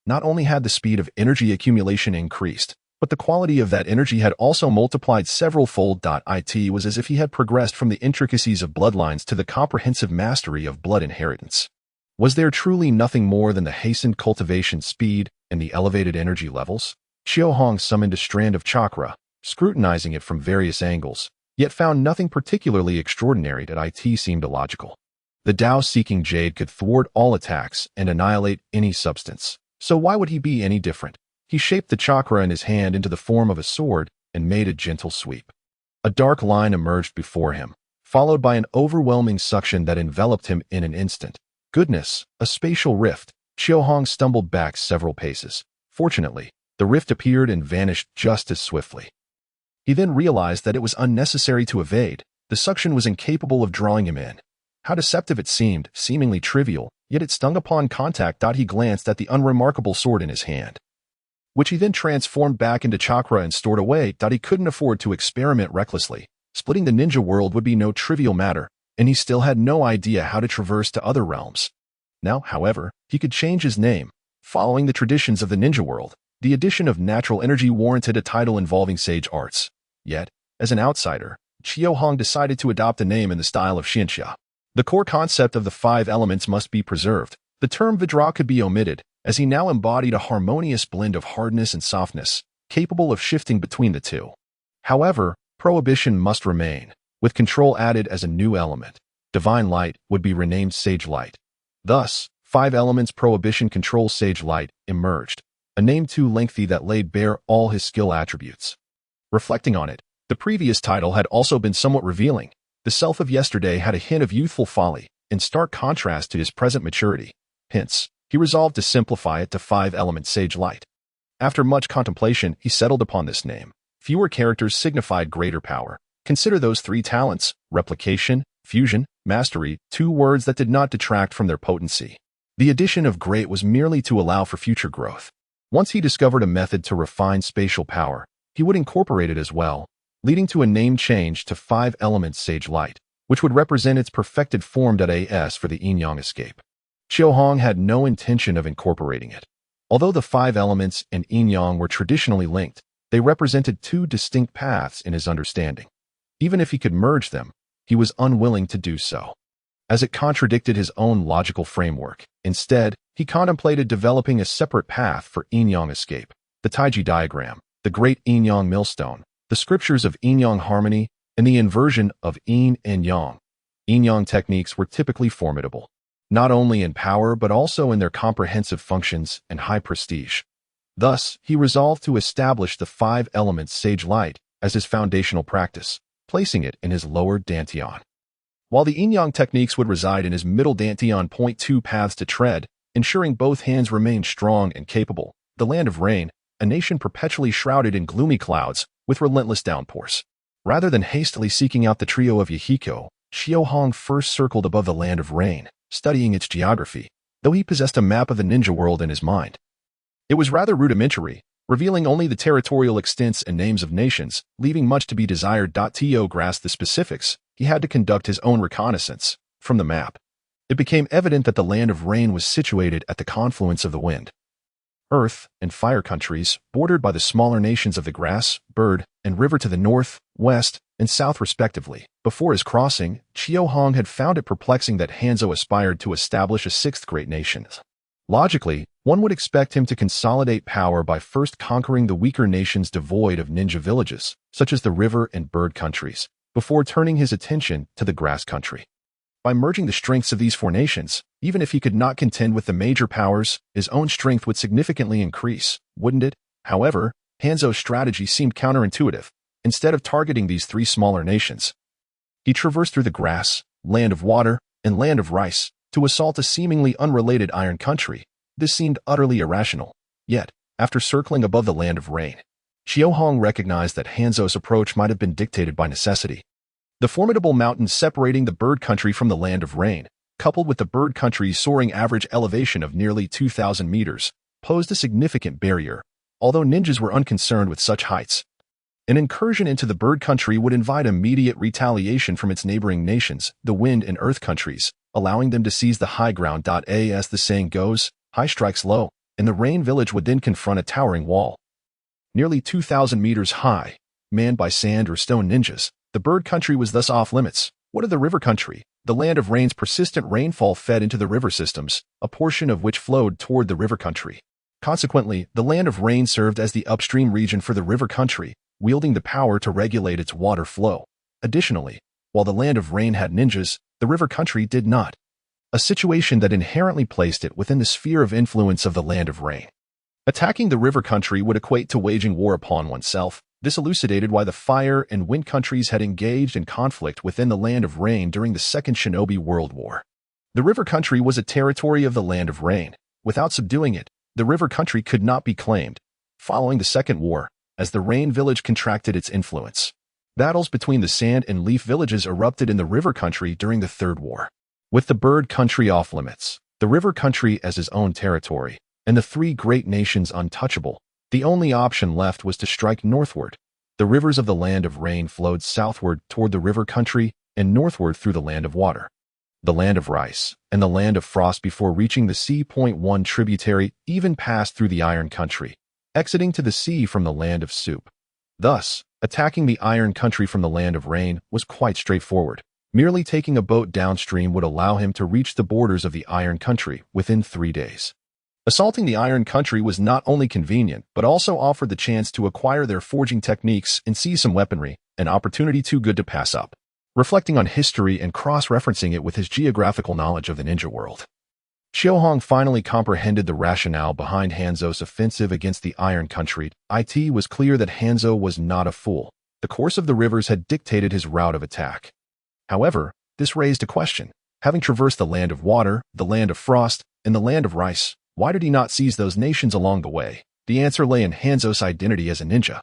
Not only had the speed of energy accumulation increased, but the quality of that energy had also multiplied several-fold. It was as if he had progressed from the intricacies of bloodlines to the comprehensive mastery of blood inheritance. Was there truly nothing more than the hastened cultivation speed and the elevated energy levels? Chio-Hong summoned a strand of chakra, scrutinizing it from various angles, yet found nothing particularly extraordinary. It seemed illogical. The Tao-seeking jade could thwart all attacks and annihilate any substance, so why would he be any different? He shaped the chakra in his hand into the form of a sword and made a gentle sweep. A dark line emerged before him, followed by an overwhelming suction that enveloped him in an instant. Goodness, a spatial rift. Chio-Hong stumbled back several paces. Fortunately, the rift appeared and vanished just as swiftly. He then realized that it was unnecessary to evade. The suction was incapable of drawing him in. How deceptive it seemed, seemingly trivial, yet it stung upon contact. He glanced at the unremarkable sword in his hand, which he then transformed back into chakra and stored away. He couldn't afford to experiment recklessly. Splitting the ninja world would be no trivial matter, and he still had no idea how to traverse to other realms. Now, however, he could change his name. Following the traditions of the ninja world, the addition of natural energy warranted a title involving sage arts. Yet, as an outsider, Chio-Hong decided to adopt a name in the style of Xianxia. The core concept of the 5 elements must be preserved. The term vidra could be omitted, as he now embodied a harmonious blend of hardness and softness, capable of shifting between the two. However, prohibition must remain, with control added as a new element. Divine light would be renamed sage light. Thus, 5 elements prohibition control sage light emerged, a name too lengthy that laid bare all his skill attributes. Reflecting on it, the previous title had also been somewhat revealing. The self of yesterday had a hint of youthful folly, in stark contrast to his present maturity. Hence, he resolved to simplify it to 5-element sage light. After much contemplation, he settled upon this name. Fewer characters signified greater power. Consider those three talents: replication, fusion, mastery, two words that did not detract from their potency. The addition of great was merely to allow for future growth. Once he discovered a method to refine spatial power, he would incorporate it as well, leading to a name change to 5 Elements Sage Light, which would represent its perfected form. As for the Yin-Yang escape, Xiaohong had no intention of incorporating it. Although the 5 elements and Yin-Yang were traditionally linked, they represented two distinct paths in his understanding. Even if he could merge them, he was unwilling to do so, as it contradicted his own logical framework. Instead, he contemplated developing a separate path for Yin-Yang escape: the Taiji diagram, the Great Yin-Yang Millstone, the scriptures of Yin-Yang harmony, and the inversion of Yin and Yang. Yin-Yang techniques were typically formidable, not only in power but also in their comprehensive functions and high prestige. Thus, he resolved to establish the 5 Elements Sage Light as his foundational practice, placing it in his lower dantian, while the Yin-Yang techniques would reside in his middle dantian. 2 Paths to tread, ensuring both hands remained strong and capable. The Land of Rain, a nation perpetually shrouded in gloomy clouds with relentless downpours. Rather than hastily seeking out the trio of Yahiko, Xiaohong first circled above the Land of Rain, studying its geography, though he possessed a map of the ninja world in his mind. It was rather rudimentary, revealing only the territorial extents and names of nations, leaving much to be desired. To grasp the specifics, he had to conduct his own reconnaissance. From the map, it became evident that the Land of Rain was situated at the confluence of the Wind, Earth, and Fire countries, bordered by the smaller nations of the Grass, Bird, and River to the north, west, and south respectively. Before his crossing, Xiaohong had found it perplexing that Hanzo aspired to establish a 6th great nation. Logically, one would expect him to consolidate power by first conquering the weaker nations devoid of ninja villages, such as the River and Bird countries, before turning his attention to the Grass country. By merging the strengths of these 4 nations, even if he could not contend with the major powers, his own strength would significantly increase, wouldn't it? However, Hanzo's strategy seemed counterintuitive. Instead of targeting these 3 smaller nations, he traversed through the Grass, Land of Water, and Land of Rice to assault a seemingly unrelated Iron country. This seemed utterly irrational. Yet, after circling above the Land of Rain, Xiaohong recognized that Hanzo's approach might have been dictated by necessity. The formidable mountains separating the Bird country from the Land of Rain, coupled with the Bird country's soaring average elevation of nearly 2,000 meters, posed a significant barrier. Although ninjas were unconcerned with such heights, an incursion into the Bird country would invite immediate retaliation from its neighboring nations, the Wind and Earth countries, allowing them to seize the high ground. As the saying goes, high strikes low, and the Rain village would then confront a towering wall, nearly 2,000 meters high, manned by sand or stone ninjas. The Bird country was thus off limits. What of the River country? The Land of Rain's persistent rainfall fed into the river systems, a portion of which flowed toward the River country. Consequently, the Land of Rain served as the upstream region for the River country, wielding the power to regulate its water flow. Additionally, while the Land of Rain had ninjas, the River country did not, a situation that inherently placed it within the sphere of influence of the Land of Rain. Attacking the River country would equate to waging war upon oneself. This elucidated why the Fire and Wind countries had engaged in conflict within the Land of Rain during the Second Shinobi World War. The River country was a territory of the Land of Rain. Without subduing it, the River country could not be claimed. Following the Second War, as the Rain village contracted its influence, battles between the Sand and Leaf villages erupted in the River country during the Third War. With the Bird country off limits, the River country as his own territory, and the 3 great nations untouchable, the only option left was to strike northward. The rivers of the Land of Rain flowed southward toward the River country and northward through the Land of Water, the Land of Rice, and the Land of Frost before reaching the sea. 1 Tributary even passed through the Iron country, exiting to the sea from the Land of Soup. Thus, attacking the Iron country from the Land of Rain was quite straightforward. Merely taking a boat downstream would allow him to reach the borders of the Iron country within 3 days. Assaulting the Iron country was not only convenient, but also offered the chance to acquire their forging techniques and seize some weaponry, an opportunity too good to pass up. Reflecting on history and cross-referencing it with his geographical knowledge of the ninja world, Xiaohong finally comprehended the rationale behind Hanzo's offensive against the Iron country. It was clear that Hanzo was not a fool. The course of the rivers had dictated his route of attack. However, this raised a question. Having traversed the Land of Water, the Land of Frost, and the Land of Rice, why did he not seize those nations along the way? The answer lay in Hanzo's identity as a ninja.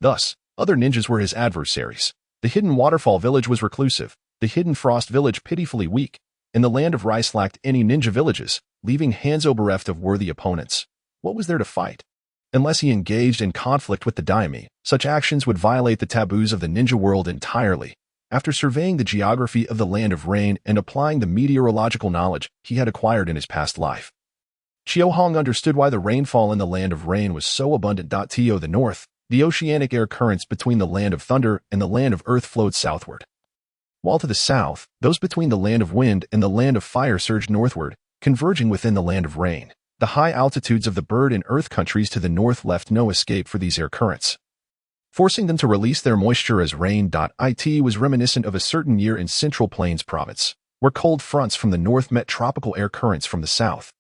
Thus, other ninjas were his adversaries. The hidden waterfall village was reclusive, the hidden frost village pitifully weak, and the land of rice lacked any ninja villages, leaving Hanzo bereft of worthy opponents. What was there to fight? Unless he engaged in conflict with the daimyo, such actions would violate the taboos of the ninja world entirely. After surveying the geography of the Land of Rain and applying the meteorological knowledge he had acquired in his past life, Chio-hong understood why the rainfall in the Land of Rain was so abundant. To the north, the oceanic air currents between the Land of Thunder and the Land of Earth flowed southward, while to the south, those between the Land of Wind and the Land of Fire surged northward, converging within the Land of Rain. The high altitudes of the bird and earth countries to the north left no escape for these air currents, forcing them to release their moisture as rain. It was reminiscent of a certain year in Central Plains Province, where cold fronts from the north met tropical air currents from the south,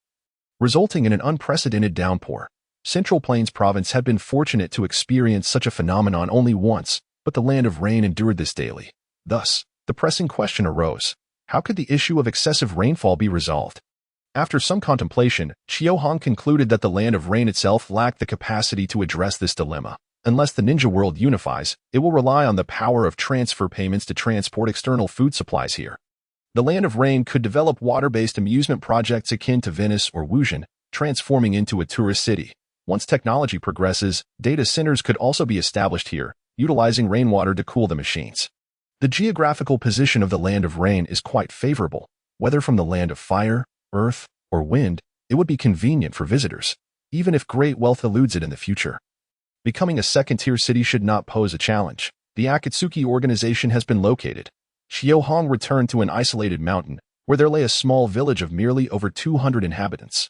resulting in an unprecedented downpour. Central Plains Province had been fortunate to experience such a phenomenon only once, but the Land of Rain endured this daily. Thus, the pressing question arose: how could the issue of excessive rainfall be resolved? After some contemplation, Chio-hong concluded that the Land of Rain itself lacked the capacity to address this dilemma. Unless the ninja world unifies, it will rely on the power of transfer payments to transport external food supplies here. The Land of Rain could develop water-based amusement projects akin to Venice or Wuxian, transforming into a tourist city. Once technology progresses, data centers could also be established here, utilizing rainwater to cool the machines. The geographical position of the Land of Rain is quite favorable. Whether from the Land of Fire, Earth, or Wind, it would be convenient for visitors, even if great wealth eludes it in the future. Becoming a second-tier city should not pose a challenge. The Akatsuki organization has been located. Chio-hong returned to an isolated mountain, where there lay a small village of merely over 200 inhabitants.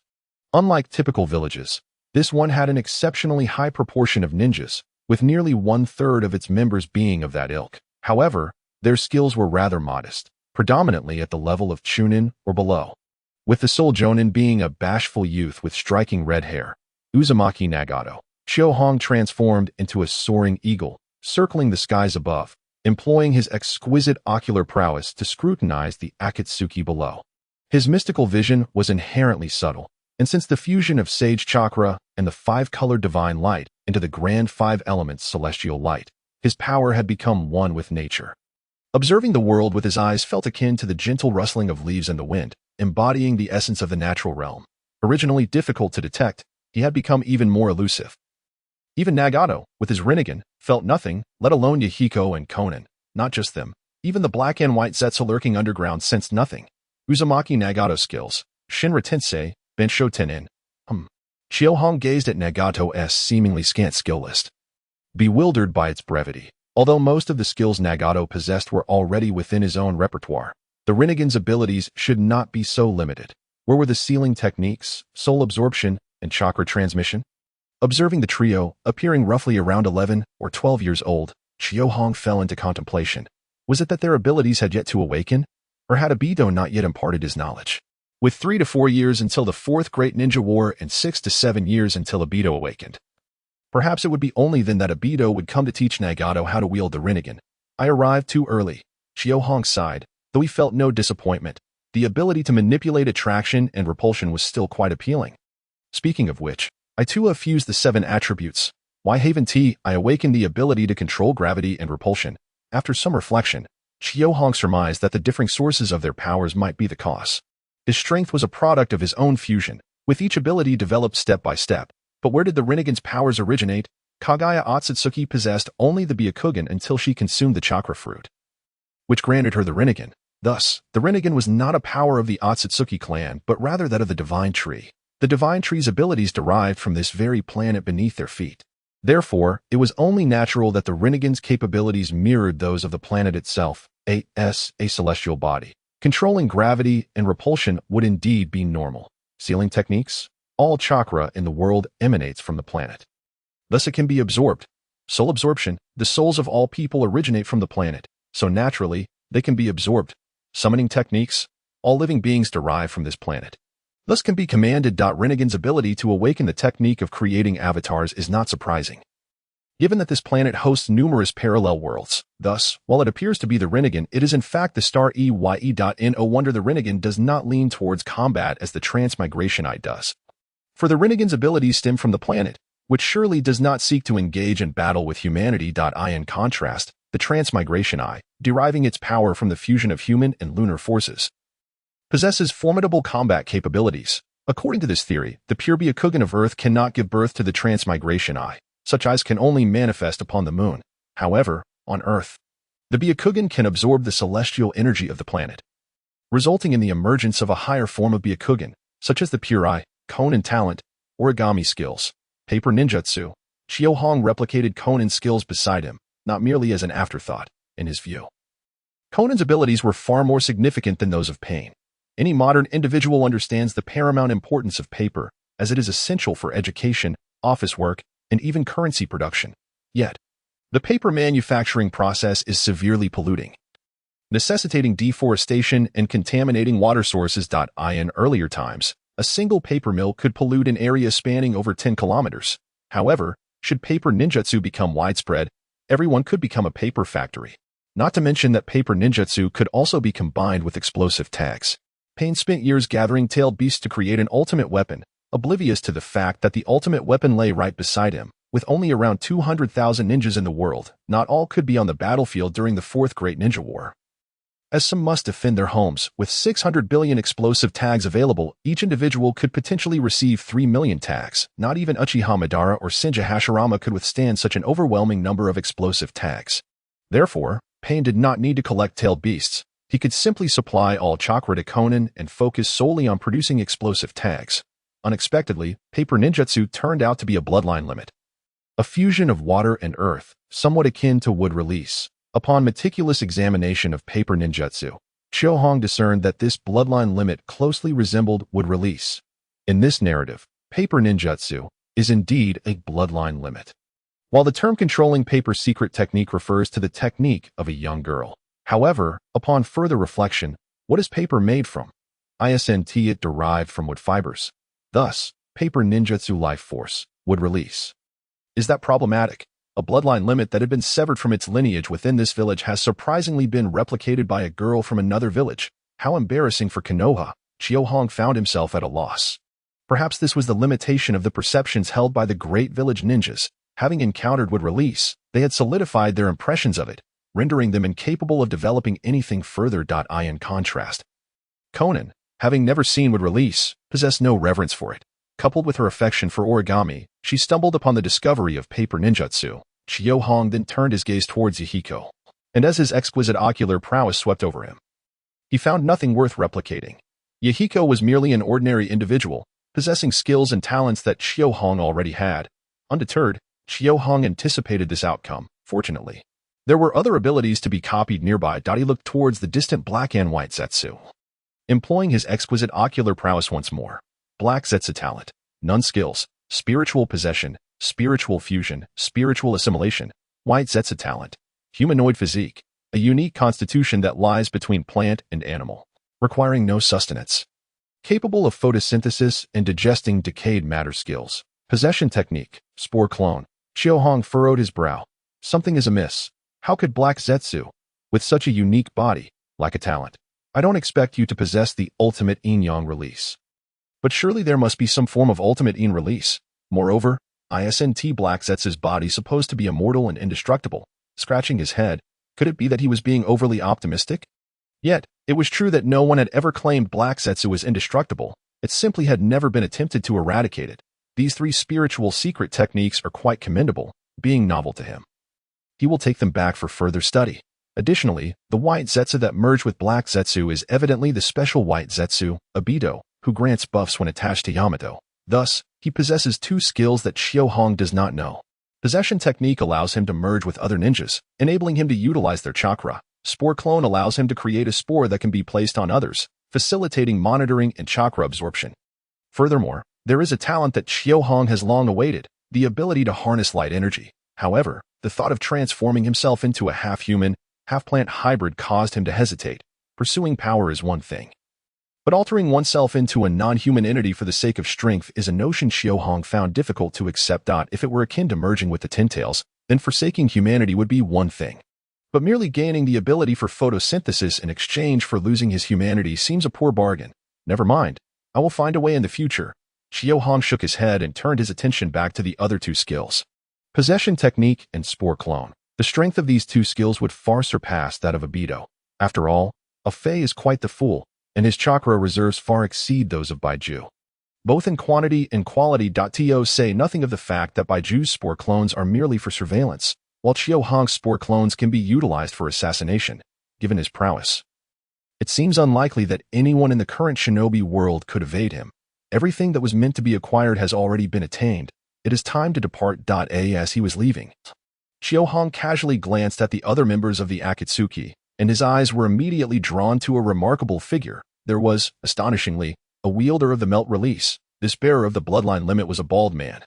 Unlike typical villages, this one had an exceptionally high proportion of ninjas, with nearly one-third of its members being of that ilk. However, their skills were rather modest, predominantly at the level of Chunin or below, with the sole jōnin being a bashful youth with striking red hair, Uzumaki Nagato. Chio-hong transformed into a soaring eagle, circling the skies above, employing his exquisite ocular prowess to scrutinize the Akatsuki below. His mystical vision was inherently subtle, and since the fusion of Sage Chakra and the five-colored divine light into the grand five elements celestial light, his power had become one with nature. Observing the world with his eyes felt akin to the gentle rustling of leaves in the wind, embodying the essence of the natural realm. Originally difficult to detect, he had become even more elusive. Even Nagato, with his Rinnegan, felt nothing, let alone Yahiko and Konan. Not just them. Even the black and white Zetsu lurking underground sensed nothing. Uzumaki Nagato's skills. Shinra Tensei, Bensho Tenin. Chio-hong gazed at Nagato's seemingly scant skill list, bewildered by its brevity. Although most of the skills Nagato possessed were already within his own repertoire, the Rinnegan's abilities should not be so limited. Where were the sealing techniques, soul absorption, and chakra transmission? Observing the trio, appearing roughly around 11 or 12 years old, Chio-hong fell into contemplation. Was it that their abilities had yet to awaken? Or had Abido not yet imparted his knowledge? With 3 to 4 years until the Fourth Great Ninja War and 6 to 7 years until Abido awakened. Perhaps it would be only then that Abido would come to teach Nagato how to wield the Rinnegan. I arrived too early. Chio-hong sighed, though he felt no disappointment. The ability to manipulate attraction and repulsion was still quite appealing. Speaking of which, I too have fused the 7 attributes. Why Haven T, I awakened the ability to control gravity and repulsion. After some reflection, Chio-hong surmised that the differing sources of their powers might be the cause. His strength was a product of his own fusion, with each ability developed step by step. But where did the Rinnegan's powers originate? Kaguya Otsutsuki possessed only the Byakugan until she consumed the chakra fruit, which granted her the Rinnegan. Thus, the Rinnegan was not a power of the Otsutsuki clan, but rather that of the Divine Tree. The Divine Tree's abilities derived from this very planet beneath their feet. Therefore, it was only natural that the Rinnegan's capabilities mirrored those of the planet itself, a celestial body. Controlling gravity and repulsion would indeed be normal. Sealing techniques? All chakra in the world emanates from the planet. Thus it can be absorbed. Soul absorption, the souls of all people originate from the planet, so naturally, they can be absorbed. Summoning techniques, all living beings derive from this planet. Thus can be commanded. Rinnegan's ability to awaken the technique of creating avatars is not surprising, given that this planet hosts numerous parallel worlds. Thus, while it appears to be the Rinnegan, it is in fact the star EYE. No wonder the Rinnegan does not lean towards combat as the Transmigration Eye does. For the Rinnegan's abilities stem from the planet, which surely does not seek to engage in battle with humanity. In contrast, the transmigration eye, deriving its power from the fusion of human and lunar forces, possesses formidable combat capabilities. According to this theory, the pure Byakugan of Earth cannot give birth to the transmigration eye. Such eyes can only manifest upon the moon. However, on Earth, the Byakugan can absorb the celestial energy of the planet, resulting in the emergence of a higher form of Byakugan, such as the pure eye, Konan talent, origami skills, paper ninjutsu. Chio-Hong replicated Conan's skills beside him, not merely as an afterthought, in his view. Conan's abilities were far more significant than those of Pain. Any modern individual understands the paramount importance of paper, as it is essential for education, office work, and even currency production. Yet, the paper manufacturing process is severely polluting, necessitating deforestation and contaminating water sources. In earlier times, a single paper mill could pollute an area spanning over 10 kilometers. However, should paper ninjutsu become widespread, everyone could become a paper factory. Not to mention that paper ninjutsu could also be combined with explosive tags. Pain spent years gathering tailed beasts to create an ultimate weapon, oblivious to the fact that the ultimate weapon lay right beside him. With only around 200,000 ninjas in the world, not all could be on the battlefield during the Fourth Great Ninja War, as some must defend their homes. With 600 billion explosive tags available, each individual could potentially receive 3 million tags. Not even Uchiha Madara or Senja Hashirama could withstand such an overwhelming number of explosive tags. Therefore, Pain did not need to collect tailed beasts. He could simply supply all chakra to Conan and focus solely on producing explosive tags. Unexpectedly, paper ninjutsu turned out to be a bloodline limit, a fusion of water and earth, somewhat akin to wood release. Upon meticulous examination of paper ninjutsu, Chio-Hong discerned that this bloodline limit closely resembled wood release. In this narrative, paper ninjutsu is indeed a bloodline limit. While the term controlling paper secret technique refers to the technique of a young girl. However, upon further reflection, what is paper made from? It derived from wood fibers. Thus, paper ninjutsu life force, wood release. Is that problematic? A bloodline limit that had been severed from its lineage within this village has surprisingly been replicated by a girl from another village. How embarrassing for Konoha. Chio-Hong found himself at a loss. Perhaps this was the limitation of the perceptions held by the great village ninjas. Having encountered wood release, they had solidified their impressions of it, rendering them incapable of developing anything further. In contrast, Conan, having never seen wood release, possessed no reverence for it. Coupled with her affection for origami, she stumbled upon the discovery of paper ninjutsu. Chio-Hong then turned his gaze towards Yahiko, and as his exquisite ocular prowess swept over him, he found nothing worth replicating. Yahiko was merely an ordinary individual, possessing skills and talents that Chio-Hong already had. Undeterred, Chio-Hong anticipated this outcome. Fortunately, there were other abilities to be copied nearby. He looked towards the distant black and white Zetsu, employing his exquisite ocular prowess once more. Black Zetsu talent, none skills, spiritual possession, spiritual fusion, spiritual assimilation. White Zetsu talent, humanoid physique, a unique constitution that lies between plant and animal, requiring no sustenance. Capable of photosynthesis and digesting decayed matter skills. Possession technique, spore clone. Chio-Hong furrowed his brow. Something is amiss. How could Black Zetsu, with such a unique body, lack a talent? I don't expect you to possess the ultimate yin-yang release. But surely there must be some form of ultimate yin release. Moreover, isn't Black Zetsu's body supposed to be immortal and indestructible? Scratching his head, could it be that he was being overly optimistic? Yet, it was true that no one had ever claimed Black Zetsu was indestructible. It simply had never been attempted to eradicate it. These three spiritual secret techniques are quite commendable, being novel to him. He will take them back for further study. Additionally, the white Zetsu that merged with Black Zetsu is evidently the special white Zetsu, Abido, who grants buffs when attached to Yamato. Thus, he possesses two skills that Chio-Hong does not know. Possession technique allows him to merge with other ninjas, enabling him to utilize their chakra. Spore clone allows him to create a spore that can be placed on others, facilitating monitoring and chakra absorption. Furthermore, there is a talent that Chio-Hong has long awaited, the ability to harness light energy. However, the thought of transforming himself into a half-human, half-plant hybrid caused him to hesitate. Pursuing power is one thing, but altering oneself into a non-human entity for the sake of strength is a notion Chio-Hong found difficult to accept. If it were akin to merging with the Ninetales, then forsaking humanity would be one thing. But merely gaining the ability for photosynthesis in exchange for losing his humanity seems a poor bargain. Never mind, I will find a way in the future. Chio-Hong shook his head and turned his attention back to the other two skills. Possession technique and spore clone. The strength of these two skills would far surpass that of Obito. After all, a Fei is quite the fool, and his chakra reserves far exceed those of Baiju. Both in quantity and quality. To say nothing of the fact that Baiju's spore clones are merely for surveillance, while Qiu Hong's spore clones can be utilized for assassination, given his prowess. It seems unlikely that anyone in the current shinobi world could evade him. Everything that was meant to be acquired has already been attained. It is time to depart. As he was leaving, Qiu Hong casually glanced at the other members of the Akatsuki, and his eyes were immediately drawn to a remarkable figure. There was, astonishingly, a wielder of the melt release. This bearer of the bloodline limit was a bald man,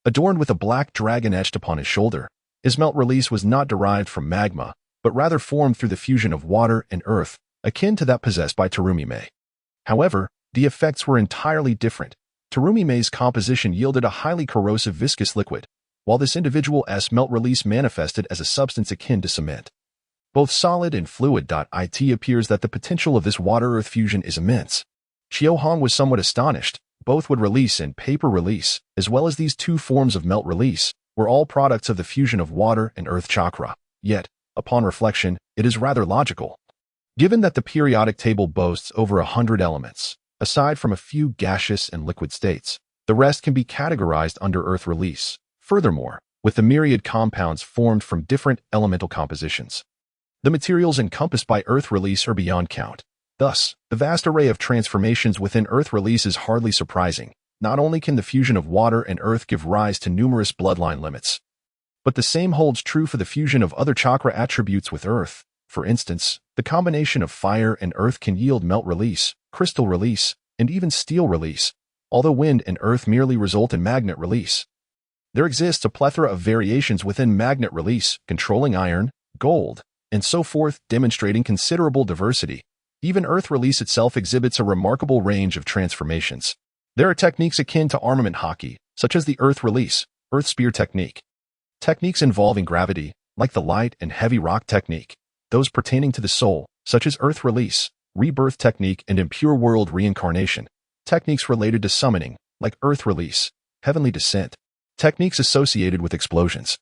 adorned with a black dragon etched upon his shoulder. His melt release was not derived from magma, but rather formed through the fusion of water and earth, akin to that possessed by Terumi-mei. However, the effects were entirely different. Terumi-mei's composition yielded a highly corrosive viscous liquid, while this individual's melt release manifested as a substance akin to cement. Both solid and fluid. It appears that the potential of this water-earth fusion is immense. Qiu Hong was somewhat astonished. Both wood release and paper release, as well as these two forms of melt release, were all products of the fusion of water and earth chakra. Yet, upon reflection, it is rather logical. Given that the periodic table boasts over 100 elements, aside from a few gaseous and liquid states, the rest can be categorized under earth release. Furthermore, with the myriad compounds formed from different elemental compositions, the materials encompassed by earth release are beyond count. Thus, the vast array of transformations within earth release is hardly surprising. Not only can the fusion of water and earth give rise to numerous bloodline limits, but the same holds true for the fusion of other chakra attributes with earth. For instance, the combination of fire and earth can yield melt release, crystal release, and even steel release, although wind and earth merely result in magnet release. There exists a plethora of variations within magnet release, controlling iron, gold, and so forth, demonstrating considerable diversity. Even earth release itself exhibits a remarkable range of transformations. There are techniques akin to armament hockey, such as the earth release, earth spear technique. Techniques involving gravity, like the light and heavy rock technique. Those pertaining to the soul, such as earth release, rebirth technique, and impure world reincarnation. Techniques related to summoning, like earth release, heavenly descent. Techniques associated with explosions,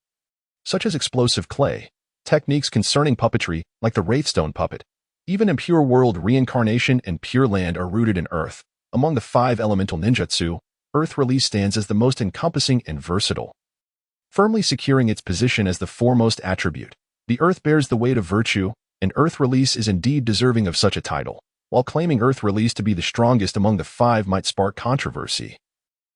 such as explosive clay. Techniques concerning puppetry, like the Wraithstone puppet. Even impure world reincarnation and pure land are rooted in earth. Among the 5 elemental ninjutsu, earth release stands as the most encompassing and versatile, firmly securing its position as the foremost attribute. The earth bears the weight of virtue, and earth release is indeed deserving of such a title. While claiming earth release to be the strongest among the 5 might spark controversy,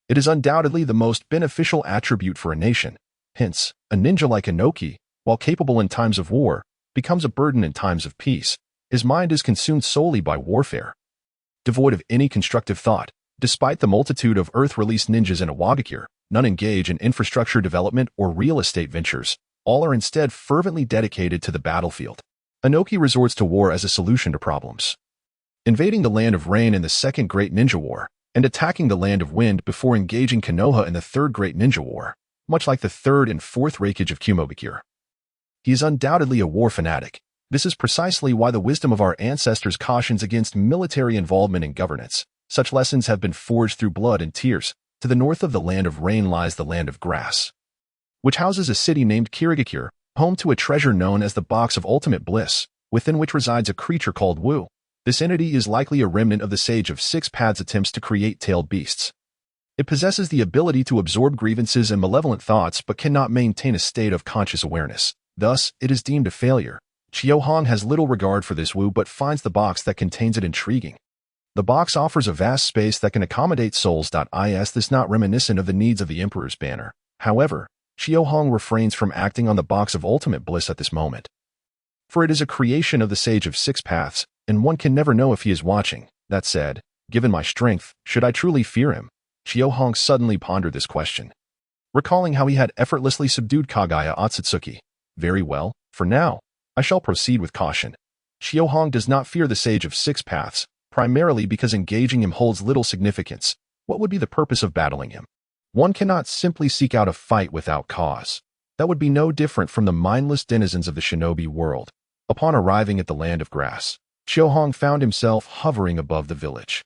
it is undoubtedly the most beneficial attribute for a nation. Hence, a ninja like Inoki, while capable in times of war, becomes a burden in times of peace. His mind is consumed solely by warfare, devoid of any constructive thought. Despite the multitude of earth-release ninjas in Iwagakure, none engage in infrastructure development or real estate ventures. All are instead fervently dedicated to the battlefield. Inoki resorts to war as a solution to problems, invading the land of rain in the Second Great Ninja War, and attacking the land of wind before engaging Konoha in the Third Great Ninja War, much like the Third and Fourth Hokage of Kumogakure. He is undoubtedly a war fanatic. This is precisely why the wisdom of our ancestors cautions against military involvement in governance. Such lessons have been forged through blood and tears. To the north of the land of rain lies the land of grass, which houses a city named Kirigakure, home to a treasure known as the Box of Ultimate Bliss, within which resides a creature called Wu. This entity is likely a remnant of the Sage of Six Paths' attempts to create tailed beasts. It possesses the ability to absorb grievances and malevolent thoughts but cannot maintain a state of conscious awareness. Thus, it is deemed a failure. Qiu Hong has little regard for this Wu but finds the box that contains it intriguing. The box offers a vast space that can accommodate souls. Is this not reminiscent of the needs of the Emperor's banner? However, Qiu Hong refrains from acting on the Box of Ultimate Bliss at this moment, for it is a creation of the Sage of Six Paths, and one can never know if he is watching. That said, given my strength, should I truly fear him? Qiu Hong suddenly pondered this question, recalling how he had effortlessly subdued Kagaya Otsutsuki. Very well, for now, I shall proceed with caution. Qiu Hong does not fear the Sage of Six Paths, primarily because engaging him holds little significance. What would be the purpose of battling him? One cannot simply seek out a fight without cause. That would be no different from the mindless denizens of the shinobi world. Upon arriving at the land of grass, Qiu Hong found himself hovering above the village,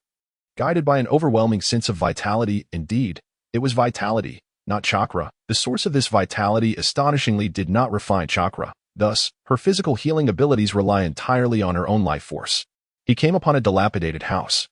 guided by an overwhelming sense of vitality. Indeed, it was vitality, not chakra. The source of this vitality astonishingly did not refine chakra. Thus, her physical healing abilities rely entirely on her own life force. He came upon a dilapidated house.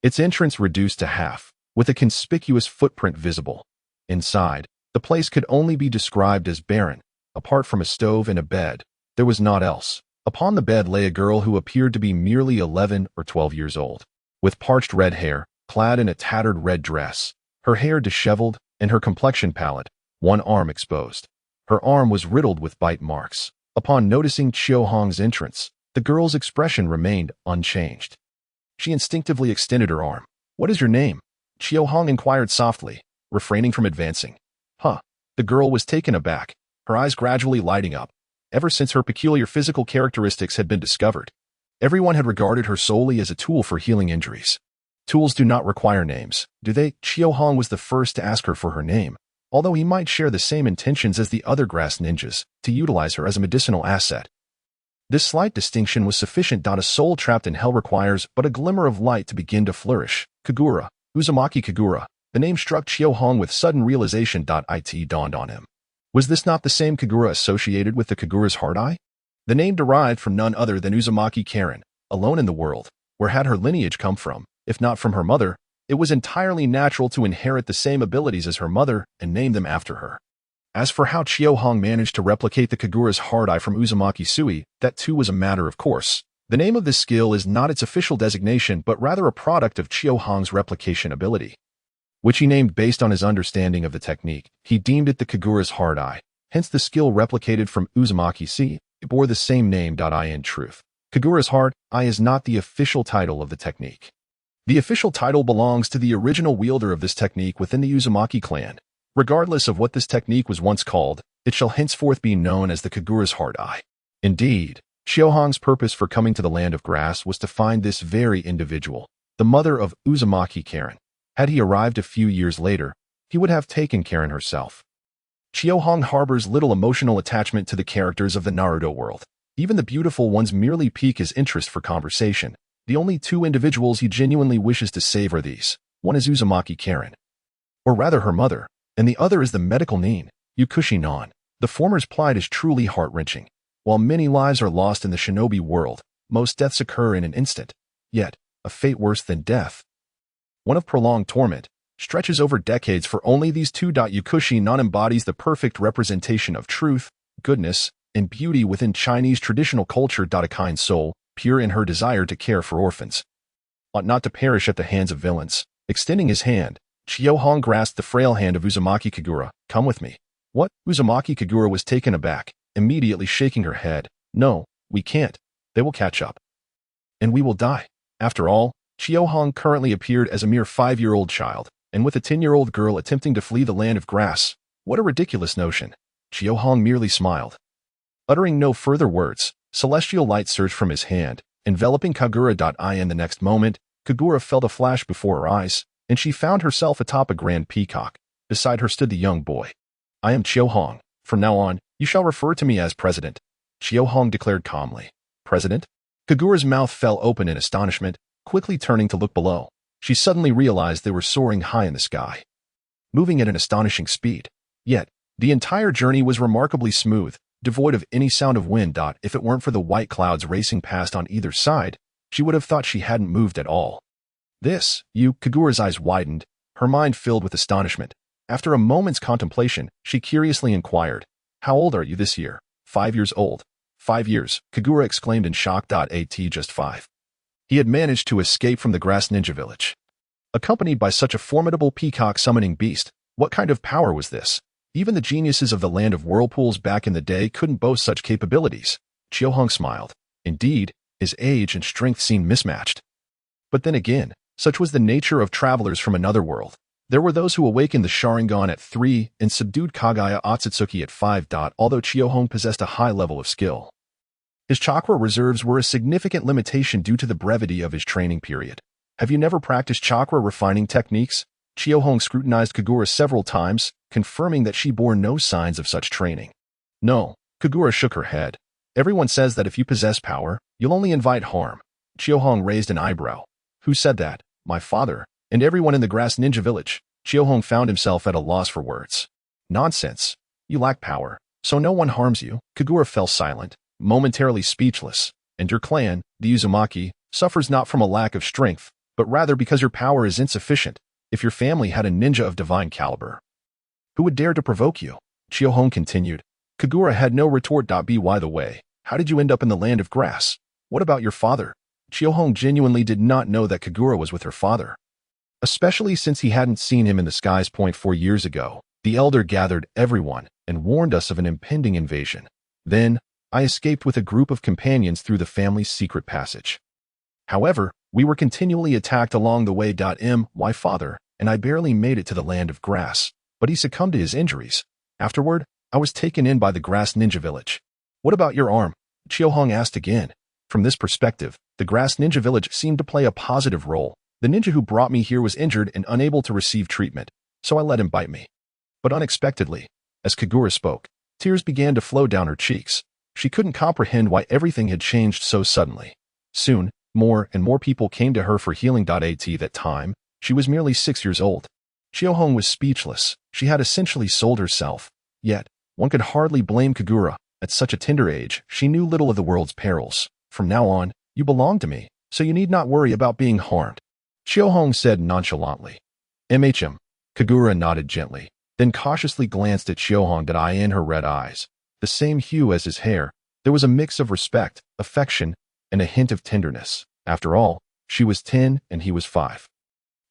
Its entrance reduced to half, with a conspicuous footprint visible. Inside, the place could only be described as barren. Apart from a stove and a bed, there was naught else. Upon the bed lay a girl who appeared to be merely 11 or 12 years old, with parched red hair, clad in a tattered red dress, her hair disheveled and her complexion pallid, one arm exposed. Her arm was riddled with bite marks. Upon noticing Chiao Hong's entrance, the girl's expression remained unchanged. She instinctively extended her arm. "What is your name?" Chiao Hong inquired softly, refraining from advancing. "Huh." The girl was taken aback, her eyes gradually lighting up. Ever since her peculiar physical characteristics had been discovered, everyone had regarded her solely as a tool for healing injuries. Tools do not require names, do they? Chiao Hong was the first to ask her for her name, although he might share the same intentions as the other grass ninjas, to utilize her as a medicinal asset. This slight distinction was sufficient. A soul trapped in hell requires but a glimmer of light to begin to flourish. Kagura, Uzumaki Kagura. The name struck Chiao Hong with sudden realization. It dawned on him. Was this not the same Kagura associated with the Kagura's heart eye? The name derived from none other than Uzumaki Karen, alone in the world. Where had her lineage come from? If not from her mother, it was entirely natural to inherit the same abilities as her mother and name them after her. As for how Chiao Hong managed to replicate the Kagura's heart eye from Uzumaki Sui, that too was a matter of course. The name of this skill is not its official designation but rather a product of Chiao Hong's replication ability, which he named based on his understanding of the technique. He deemed it the Kagura's heart eye, hence the skill replicated from Uzumaki Sui. It bore the same name. In truth, Kagura's heart eye is not the official title of the technique. The official title belongs to the original wielder of this technique within the Uzumaki clan. Regardless of what this technique was once called, it shall henceforth be known as the Kagura's heart eye. Indeed, Chiao Hong's purpose for coming to the land of grass was to find this very individual, the mother of Uzumaki Karen. Had he arrived a few years later, he would have taken Karen herself. Chiao Hong harbors little emotional attachment to the characters of the Naruto world. Even the beautiful ones merely pique his interest for conversation. The only two individuals he genuinely wishes to save are these. One is Uzumaki Karen, or rather her mother, and the other is the medical Nin, Yukushi Non. The former's plight is truly heart-wrenching. While many lives are lost in the shinobi world, most deaths occur in an instant. Yet, a fate worse than death, one of prolonged torment, stretches over decades for only these two. Yukushi Non embodies the perfect representation of truth, goodness, and beauty within Chinese traditional culture. A kind soul, pure in her desire to care for orphans, ought not to perish at the hands of villains. Extending his hand, Chiao Hong grasped the frail hand of Uzumaki Kagura. "Come with me." "What?" Uzumaki Kagura was taken aback, immediately shaking her head. "No, we can't. They will catch up. And we will die." After all, Chiao Hong currently appeared as a mere 5-year-old child, and with a 10-year-old girl attempting to flee the land of grass. What a ridiculous notion. Chiao Hong merely smiled. Uttering no further words, celestial light surged from his hand, enveloping Kagura. In the next moment, Kagura felt a flash before her eyes, and she found herself atop a grand peacock. Beside her stood the young boy. "I am Chiao Hong. From now on, you shall refer to me as President," Chiao Hong declared calmly. "President?" Kagura's mouth fell open in astonishment, quickly turning to look below. She suddenly realized they were soaring high in the sky, moving at an astonishing speed. Yet, the entire journey was remarkably smooth, devoid of any sound of wind. If it weren't for the white clouds racing past on either side, she would have thought she hadn't moved at all. Kagura's eyes widened, her mind filled with astonishment. After a moment's contemplation, she curiously inquired, "How old are you this year?" 5 years old. 5 years, Kagura exclaimed in shock. Just 5. He had managed to escape from the grass ninja village, accompanied by such a formidable peacock summoning beast. What kind of power was this? Even the geniuses of the land of whirlpools back in the day couldn't boast such capabilities. Chiao Hong smiled. Indeed, his age and strength seemed mismatched. But then again, such was the nature of travelers from another world. There were those who awakened the Sharingan at 3 and subdued Kagaya Otsutsuki at 5. Although Chiao Hong possessed a high level of skill, his chakra reserves were a significant limitation due to the brevity of his training period. "Have you never practiced chakra refining techniques?" Chiao Hong scrutinized Kagura several times, confirming that she bore no signs of such training. "No," Kagura shook her head. "Everyone says that if you possess power, you'll only invite harm." Chiao Hong raised an eyebrow. "Who said that?" "My father, and everyone in the grass ninja village." Chiohong found himself at a loss for words. Nonsense. You lack power, so no one harms you. Kagura fell silent, momentarily speechless. And your clan, the Uzumaki, suffers not from a lack of strength, but rather because your power is insufficient. If your family had a ninja of divine caliber, who would dare to provoke you? Chiohong continued. Kagura had no retort. By the way, how did you end up in the land of grass? What about your father? Chiohong genuinely did not know that Kagura was with her father, especially since he hadn't seen him in the Skies Point 4 years ago. The elder gathered everyone and warned us of an impending invasion. Then, I escaped with a group of companions through the family's secret passage. However, we were continually attacked along the way. My father and I barely made it to the land of grass, but he succumbed to his injuries. Afterward, I was taken in by the grass ninja village. What about your arm? Chiohong asked again. From this perspective, the grass ninja village seemed to play a positive role. The ninja who brought me here was injured and unable to receive treatment, so I let him bite me. But unexpectedly, as Kagura spoke, tears began to flow down her cheeks. She couldn't comprehend why everything had changed so suddenly. Soon, more and more people came to her for healing. At that time, she was merely 6 years old. Chiohong was speechless. She had essentially sold herself. Yet, one could hardly blame Kagura. At such a tender age, she knew little of the world's perils. From now on, you belong to me, so you need not worry about being harmed, Chiohong said nonchalantly. Kagura nodded gently, then cautiously glanced at Chiohong. In her red eyes, the same hue as his hair, there was a mix of respect, affection, and a hint of tenderness. After all, she was 10 and he was 5.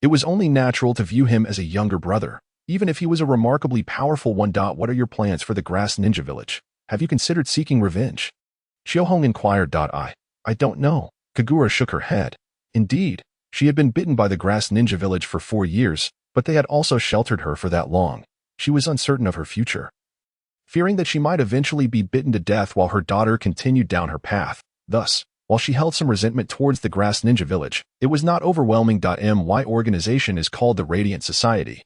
It was only natural to view him as a younger brother, even if he was a remarkably powerful one. What are your plans for the grass ninja village? Have you considered seeking revenge? Chiohong inquired. I don't know. Kagura shook her head. Indeed, she had been bitten by the grass ninja village for 4 years, but they had also sheltered her for that long. She was uncertain of her future, fearing that she might eventually be bitten to death while her daughter continued down her path. Thus, while she held some resentment towards the grass ninja village, it was not overwhelming. My organization is called the Radiant Society,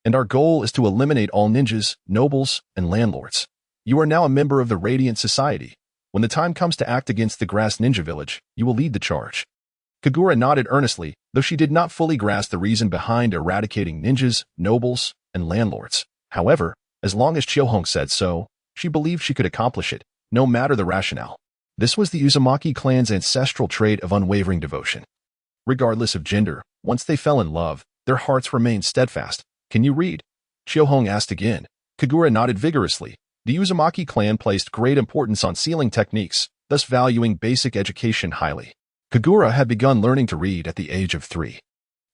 and our goal is to eliminate all ninjas, nobles, and landlords. You are now a member of the Radiant Society. When the time comes to act against the grass ninja village, you will lead the charge. Kagura nodded earnestly, though she did not fully grasp the reason behind eradicating ninjas, nobles, and landlords. However, as long as Chiohong said so, she believed she could accomplish it, no matter the rationale. This was the Uzumaki clan's ancestral trait of unwavering devotion. Regardless of gender, once they fell in love, their hearts remained steadfast. Can you read? Chiohong asked again. Kagura nodded vigorously. The Uzumaki clan placed great importance on sealing techniques, thus valuing basic education highly. Kagura had begun learning to read at the age of 3.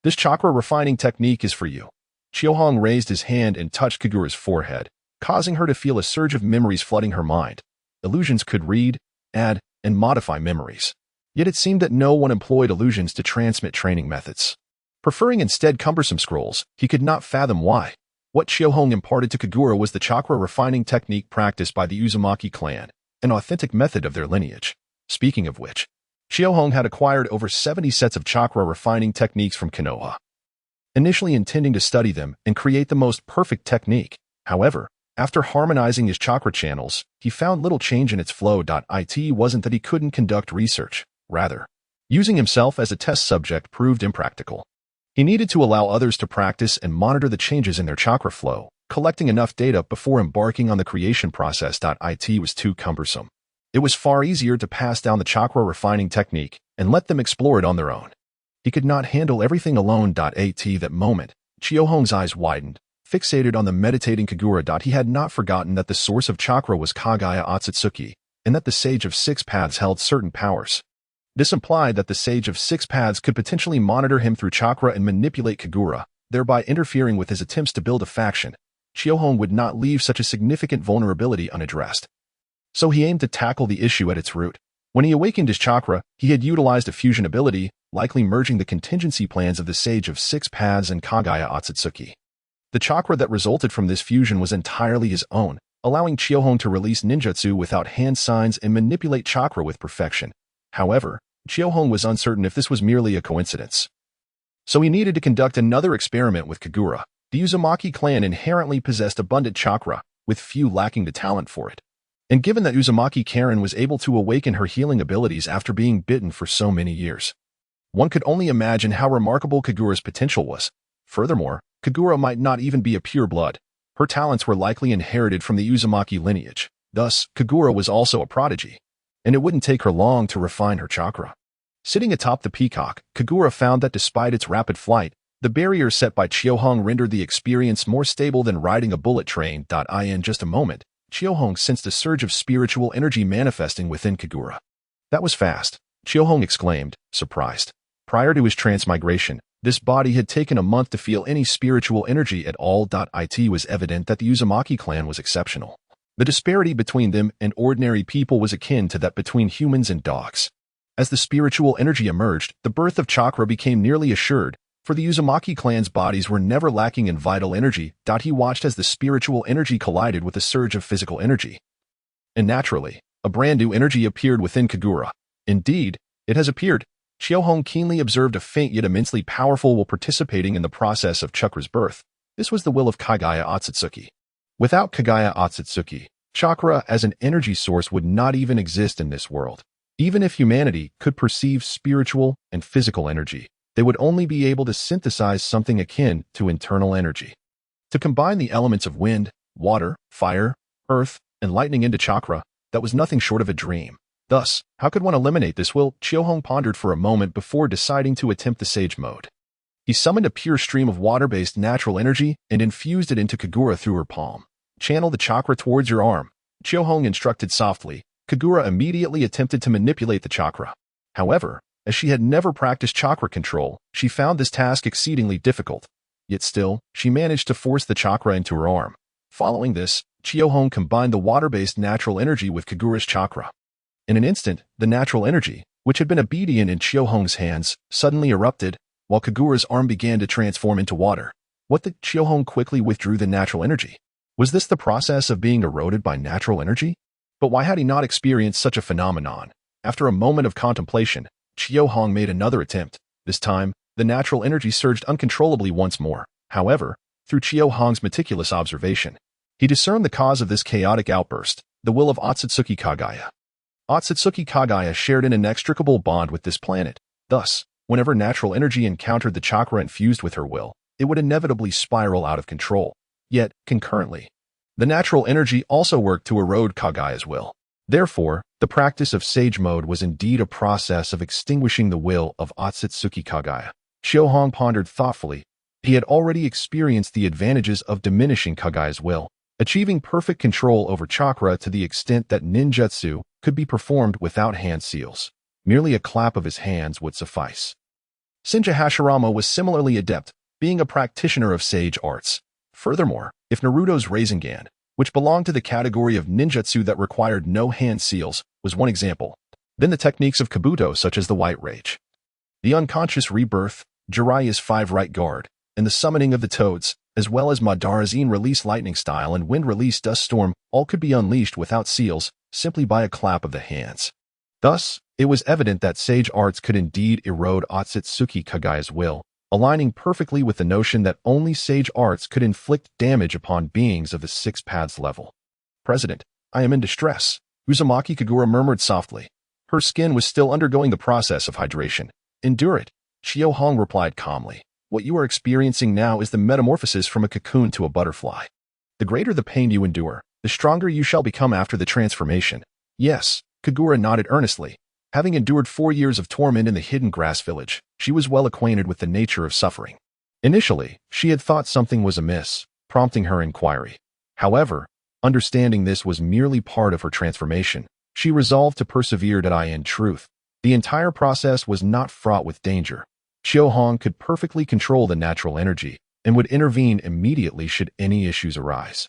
This chakra refining technique is for you. Chiohong raised his hand and touched Kagura's forehead, causing her to feel a surge of memories flooding her mind. Illusions could read, add, and modify memories. Yet it seemed that no one employed illusions to transmit training methods, preferring instead cumbersome scrolls. He could not fathom why. What Chiohong imparted to Kagura was the chakra refining technique practiced by the Uzumaki clan, an authentic method of their lineage. Speaking of which, Chiohong had acquired over 70 sets of chakra refining techniques from Konoha, initially intending to study them and create the most perfect technique. However, after harmonizing his chakra channels, he found little change in its flow. It wasn't that he couldn't conduct research. Rather, using himself as a test subject proved impractical. He needed to allow others to practice and monitor the changes in their chakra flow, collecting enough data before embarking on the creation process. It was too cumbersome. It was far easier to pass down the chakra refining technique and let them explore it on their own. He could not handle everything alone. At that moment, Chiohong's eyes widened, fixated on the meditating Kagura. He had not forgotten that the source of chakra was Kagaya Akatsuki, and that the Sage of Six Paths held certain powers. This implied that the Sage of Six Paths could potentially monitor him through chakra and manipulate Kagura, thereby interfering with his attempts to build a faction. Chiohong would not leave such a significant vulnerability unaddressed. So he aimed to tackle the issue at its root. When he awakened his chakra, he had utilized a fusion ability, likely merging the contingency plans of the Sage of Six Paths and Kagaya Akatsuki. The chakra that resulted from this fusion was entirely his own, allowing Chiohong to release ninjutsu without hand signs and manipulate chakra with perfection. However, Chiohong was uncertain if this was merely a coincidence. So he needed to conduct another experiment with Kagura. The Uzumaki clan inherently possessed abundant chakra, with few lacking the talent for it. And given that Uzumaki Karen was able to awaken her healing abilities after being bitten for so many years, one could only imagine how remarkable Kagura's potential was. Furthermore, Kagura might not even be a pure blood. Her talents were likely inherited from the Uzumaki lineage. Thus, Kagura was also a prodigy. And it wouldn't take her long to refine her chakra. Sitting atop the peacock, Kagura found that despite its rapid flight, the barrier set by Chiohong rendered the experience more stable than riding a bullet train. In just a moment, Chiohong sensed a surge of spiritual energy manifesting within Kagura. That was fast, Chiohong exclaimed, surprised. Prior to his transmigration, this body had taken a month to feel any spiritual energy at all. It was evident that the Uzumaki clan was exceptional. The disparity between them and ordinary people was akin to that between humans and dogs. As the spiritual energy emerged, the birth of chakra became nearly assured, for the Uzumaki clan's bodies were never lacking in vital energy. He watched as the spiritual energy collided with a surge of physical energy. And naturally, a brand new energy appeared within Kagura. Indeed, it has appeared. Chiohong keenly observed a faint yet immensely powerful will participating in the process of Chakra's birth. This was the will of Kagaya Otsutsuki. Without Kagaya Otsutsuki, chakra as an energy source would not even exist in this world. Even if humanity could perceive spiritual and physical energy, they would only be able to synthesize something akin to internal energy. To combine the elements of wind, water, fire, earth, and lightning into chakra, that was nothing short of a dream. Thus, how could one eliminate this will? Chiohong pondered for a moment before deciding to attempt the sage mode. He summoned a pure stream of water-based natural energy and infused it into Kagura through her palm. Channel the chakra towards your arm, Chiohong instructed softly. Kagura immediately attempted to manipulate the chakra. However, as she had never practiced chakra control, she found this task exceedingly difficult. Yet still, she managed to force the chakra into her arm. Following this, Chiohong combined the water-based natural energy with Kagura's chakra. In an instant, the natural energy, which had been obedient in Chiohong's hands, suddenly erupted, while Kagura's arm began to transform into water. Chiohong quickly withdrew the natural energy. Was this the process of being eroded by natural energy? But why had he not experienced such a phenomenon? After a moment of contemplation, Chiohong made another attempt. This time, the natural energy surged uncontrollably once more. However, through Chiohong's meticulous observation, he discerned the cause of this chaotic outburst, the will of Otsutsuki Kagaya. Otsutsuki Kagaya shared an inextricable bond with this planet. Thus, whenever natural energy encountered the chakra infused with her will, it would inevitably spiral out of control. Yet, concurrently, the natural energy also worked to erode Kagaya's will. Therefore, the practice of sage mode was indeed a process of extinguishing the will of Otsutsuki Kagaya. Chiohong pondered thoughtfully. He had already experienced the advantages of diminishing Kagaya's will, achieving perfect control over chakra to the extent that ninjutsu could be performed without hand seals. Merely a clap of his hands would suffice. Shinja Hashirama was similarly adept, being a practitioner of sage arts. Furthermore, if Naruto's Rasengan, which belonged to the category of ninjutsu that required no hand seals, was one example, then the techniques of Kabuto such as the White Rage, the unconscious rebirth, Jiraiya's 5 right guard, and the summoning of the toads, as well as Madara's release lightning style and wind release dust storm, all could be unleashed without seals, simply by a clap of the hands. Thus, it was evident that sage arts could indeed erode Otsutsuki Kagaya's will, aligning perfectly with the notion that only sage arts could inflict damage upon beings of the 6 paths level. President, I am in distress, Uzumaki Kagura murmured softly. Her skin was still undergoing the process of hydration. Endure it, Chiohong replied calmly. What you are experiencing now is the metamorphosis from a cocoon to a butterfly. The greater the pain you endure, the stronger you shall become after the transformation. Yes, Kagura nodded earnestly. Having endured 4 years of torment in the hidden grass village, she was well acquainted with the nature of suffering. Initially, she had thought something was amiss, prompting her inquiry. However, understanding this was merely part of her transformation, she resolved to persevere. In truth, the entire process was not fraught with danger. Chiohong could perfectly control the natural energy and would intervene immediately should any issues arise.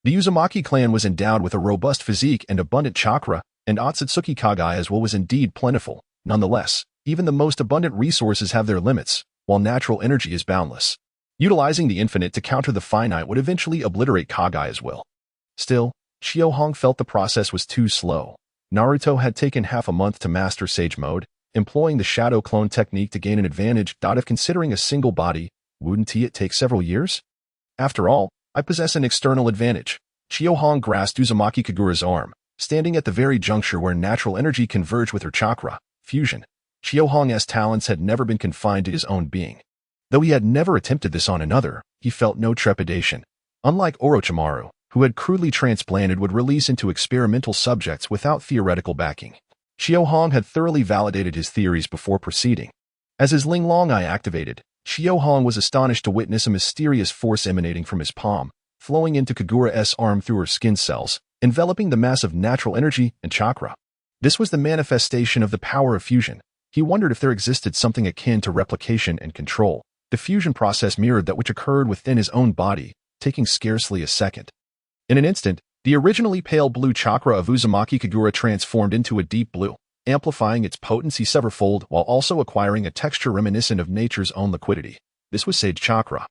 The Uzumaki clan was endowed with a robust physique and abundant chakra, and Otsutsuki Kagaya's will was indeed plentiful. Nonetheless, even the most abundant resources have their limits, while natural energy is boundless. Utilizing the infinite to counter the finite would eventually obliterate Kagaya's will. Still, Chiohong felt the process was too slow. Naruto had taken half a month to master sage mode, employing the shadow clone technique to gain an advantage. If considering a single body, wouldn't it take several years? After all, I possess an external advantage. Chiohong grasped Uzumaki Kagura's arm, standing at the very juncture where natural energy converged with her chakra, fusion. Chiohong's talents had never been confined to his own being. Though he had never attempted this on another, he felt no trepidation. Unlike Orochimaru, who had crudely transplanted would release into experimental subjects without theoretical backing, Xiaohong had thoroughly validated his theories before proceeding. As his Linglong eye activated, Xiaohong was astonished to witness a mysterious force emanating from his palm, flowing into Kagura's arm through her skin cells, enveloping the mass of natural energy and chakra. This was the manifestation of the power of fusion. He wondered if there existed something akin to replication and control. The fusion process mirrored that which occurred within his own body, taking scarcely a second. In an instant, the originally pale blue chakra of Uzumaki Kagura transformed into a deep blue, amplifying its potency severfold while also acquiring a texture reminiscent of nature's own liquidity. This was Sage Chakra.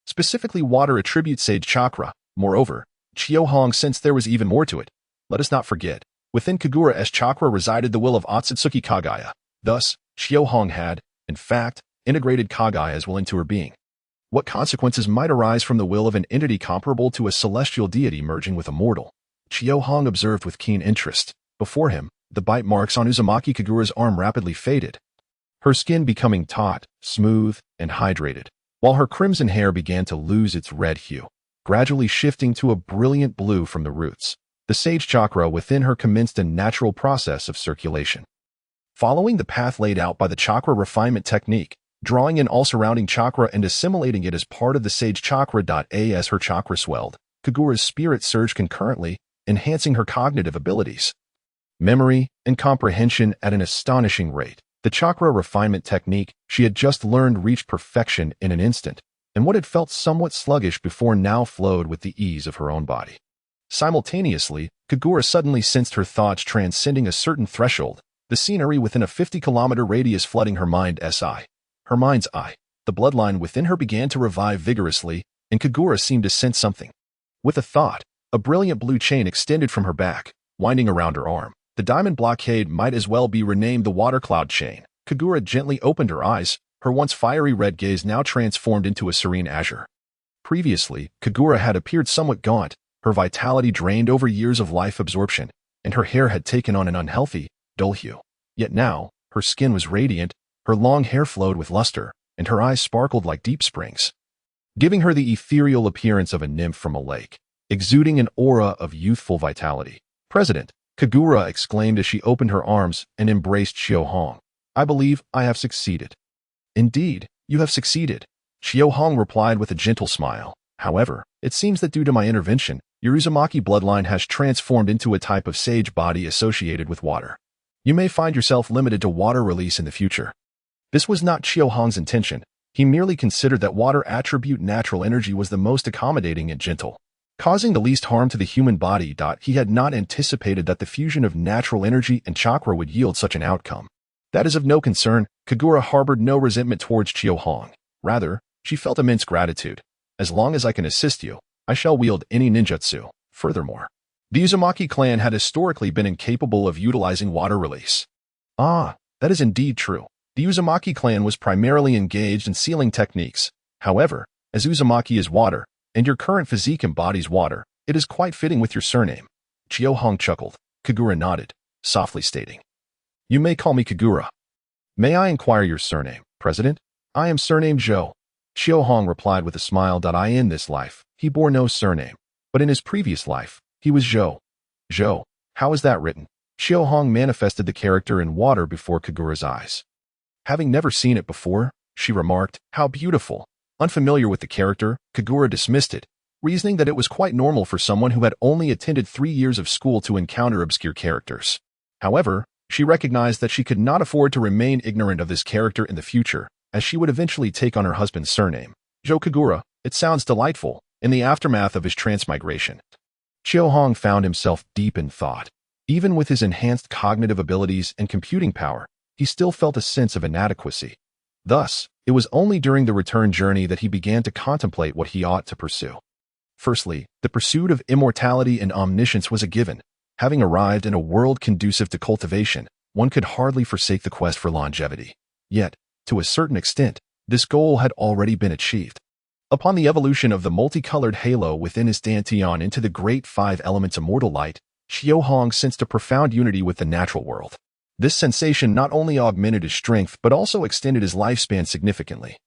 Specifically water attribute Sage Chakra. Moreover, Xiaohong sensed there was even more to it. Let us not forget, within Kagura's chakra resided the will of Akatsuki Kagaya. Thus, Xiaohong had, in fact, integrated Kagaya's will into her being. What consequences might arise from the will of an entity comparable to a celestial deity merging with a mortal? Xiaohong observed with keen interest. Before him, the bite marks on Uzumaki Kagura's arm rapidly faded, her skin becoming taut, smooth, and hydrated, while her crimson hair began to lose its red hue, gradually shifting to a brilliant blue from the roots. The sage chakra within her commenced a natural process of circulation. Following the path laid out by the chakra refinement technique, drawing in all surrounding chakra and assimilating it as part of the sage chakra. As her chakra swelled, Kagura's spirit surged concurrently, enhancing her cognitive abilities, memory, and comprehension at an astonishing rate. The chakra refinement technique she had just learned reached perfection in an instant, and what had felt somewhat sluggish before now flowed with the ease of her own body. Simultaneously, Kagura suddenly sensed her thoughts transcending a certain threshold, the scenery within a 50-kilometer radius flooding her mind's eye. Her mind's eye. The bloodline within her began to revive vigorously, and Kagura seemed to sense something. With a thought, a brilliant blue chain extended from her back, winding around her arm. The diamond blockade might as well be renamed the water cloud chain. Kagura gently opened her eyes, her once fiery red gaze now transformed into a serene azure. Previously, Kagura had appeared somewhat gaunt, her vitality drained over years of life absorption, and her hair had taken on an unhealthy, dull hue. Yet now, her skin was radiant, her long hair flowed with luster, and her eyes sparkled like deep springs, giving her the ethereal appearance of a nymph from a lake, exuding an aura of youthful vitality. "President," Kagura exclaimed as she opened her arms and embraced Xiaohong. "I believe I have succeeded." "Indeed, you have succeeded," Xiaohong replied with a gentle smile. "However, it seems that due to my intervention, your Uzumaki bloodline has transformed into a type of sage body associated with water. You may find yourself limited to water release in the future." This was not Xiaohong's intention. He merely considered that water attribute natural energy was the most accommodating and gentle, causing the least harm to the human body. He had not anticipated that the fusion of natural energy and chakra would yield such an outcome. That is of no concern. Kagura harbored no resentment towards Xiaohong. Rather, she felt immense gratitude. "As long as I can assist you, I shall wield any ninjutsu." Furthermore, the Uzumaki clan had historically been incapable of utilizing water release. Ah, that is indeed true. The Uzumaki clan was primarily engaged in sealing techniques. However, as Uzumaki is water, and your current physique embodies water, it is quite fitting with your surname. Xiaohong chuckled. Kagura nodded, softly stating, "You may call me Kagura." "May I inquire your surname, President?" "I am surnamed Zhou." Xiaohong replied with a smile. In this life, he bore no surname, but in his previous life, he was Zhou. "Zhou, how is that written?" Xiaohong manifested the character in water before Kagura's eyes. Having never seen it before, she remarked, "How beautiful." Unfamiliar with the character, Kagura dismissed it, reasoning that it was quite normal for someone who had only attended 3 years of school to encounter obscure characters. However, she recognized that she could not afford to remain ignorant of this character in the future, as she would eventually take on her husband's surname. "Zhou Kagura, it sounds delightful." In the aftermath of his transmigration, Xiaohong found himself deep in thought. Even with his enhanced cognitive abilities and computing power, he still felt a sense of inadequacy. Thus, it was only during the return journey that he began to contemplate what he ought to pursue. Firstly, the pursuit of immortality and omniscience was a given. Having arrived in a world conducive to cultivation, one could hardly forsake the quest for longevity. Yet, to a certain extent, this goal had already been achieved. Upon the evolution of the multicolored halo within his dantian into the great 5 elements immortal light, Xiaohong sensed a profound unity with the natural world. This sensation not only augmented his strength but also extended his lifespan significantly.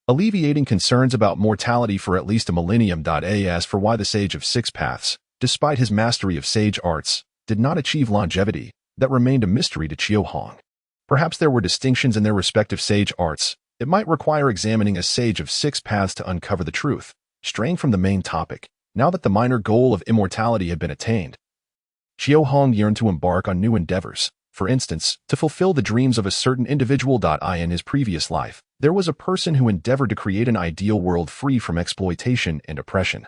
alleviating concerns about mortality for at least a millennium. As for why the Sage of Six Paths, despite his mastery of sage arts, did not achieve longevity, that remained a mystery to Chiyo Hong. Perhaps there were distinctions in their respective sage arts. It might require examining a Sage of Six Paths to uncover the truth. Straying from the main topic, now that the minor goal of immortality had been attained, Chiyo Hong yearned to embark on new endeavors. For instance, to fulfill the dreams of a certain individual. In his previous life, there was a person who endeavored to create an ideal world free from exploitation and oppression,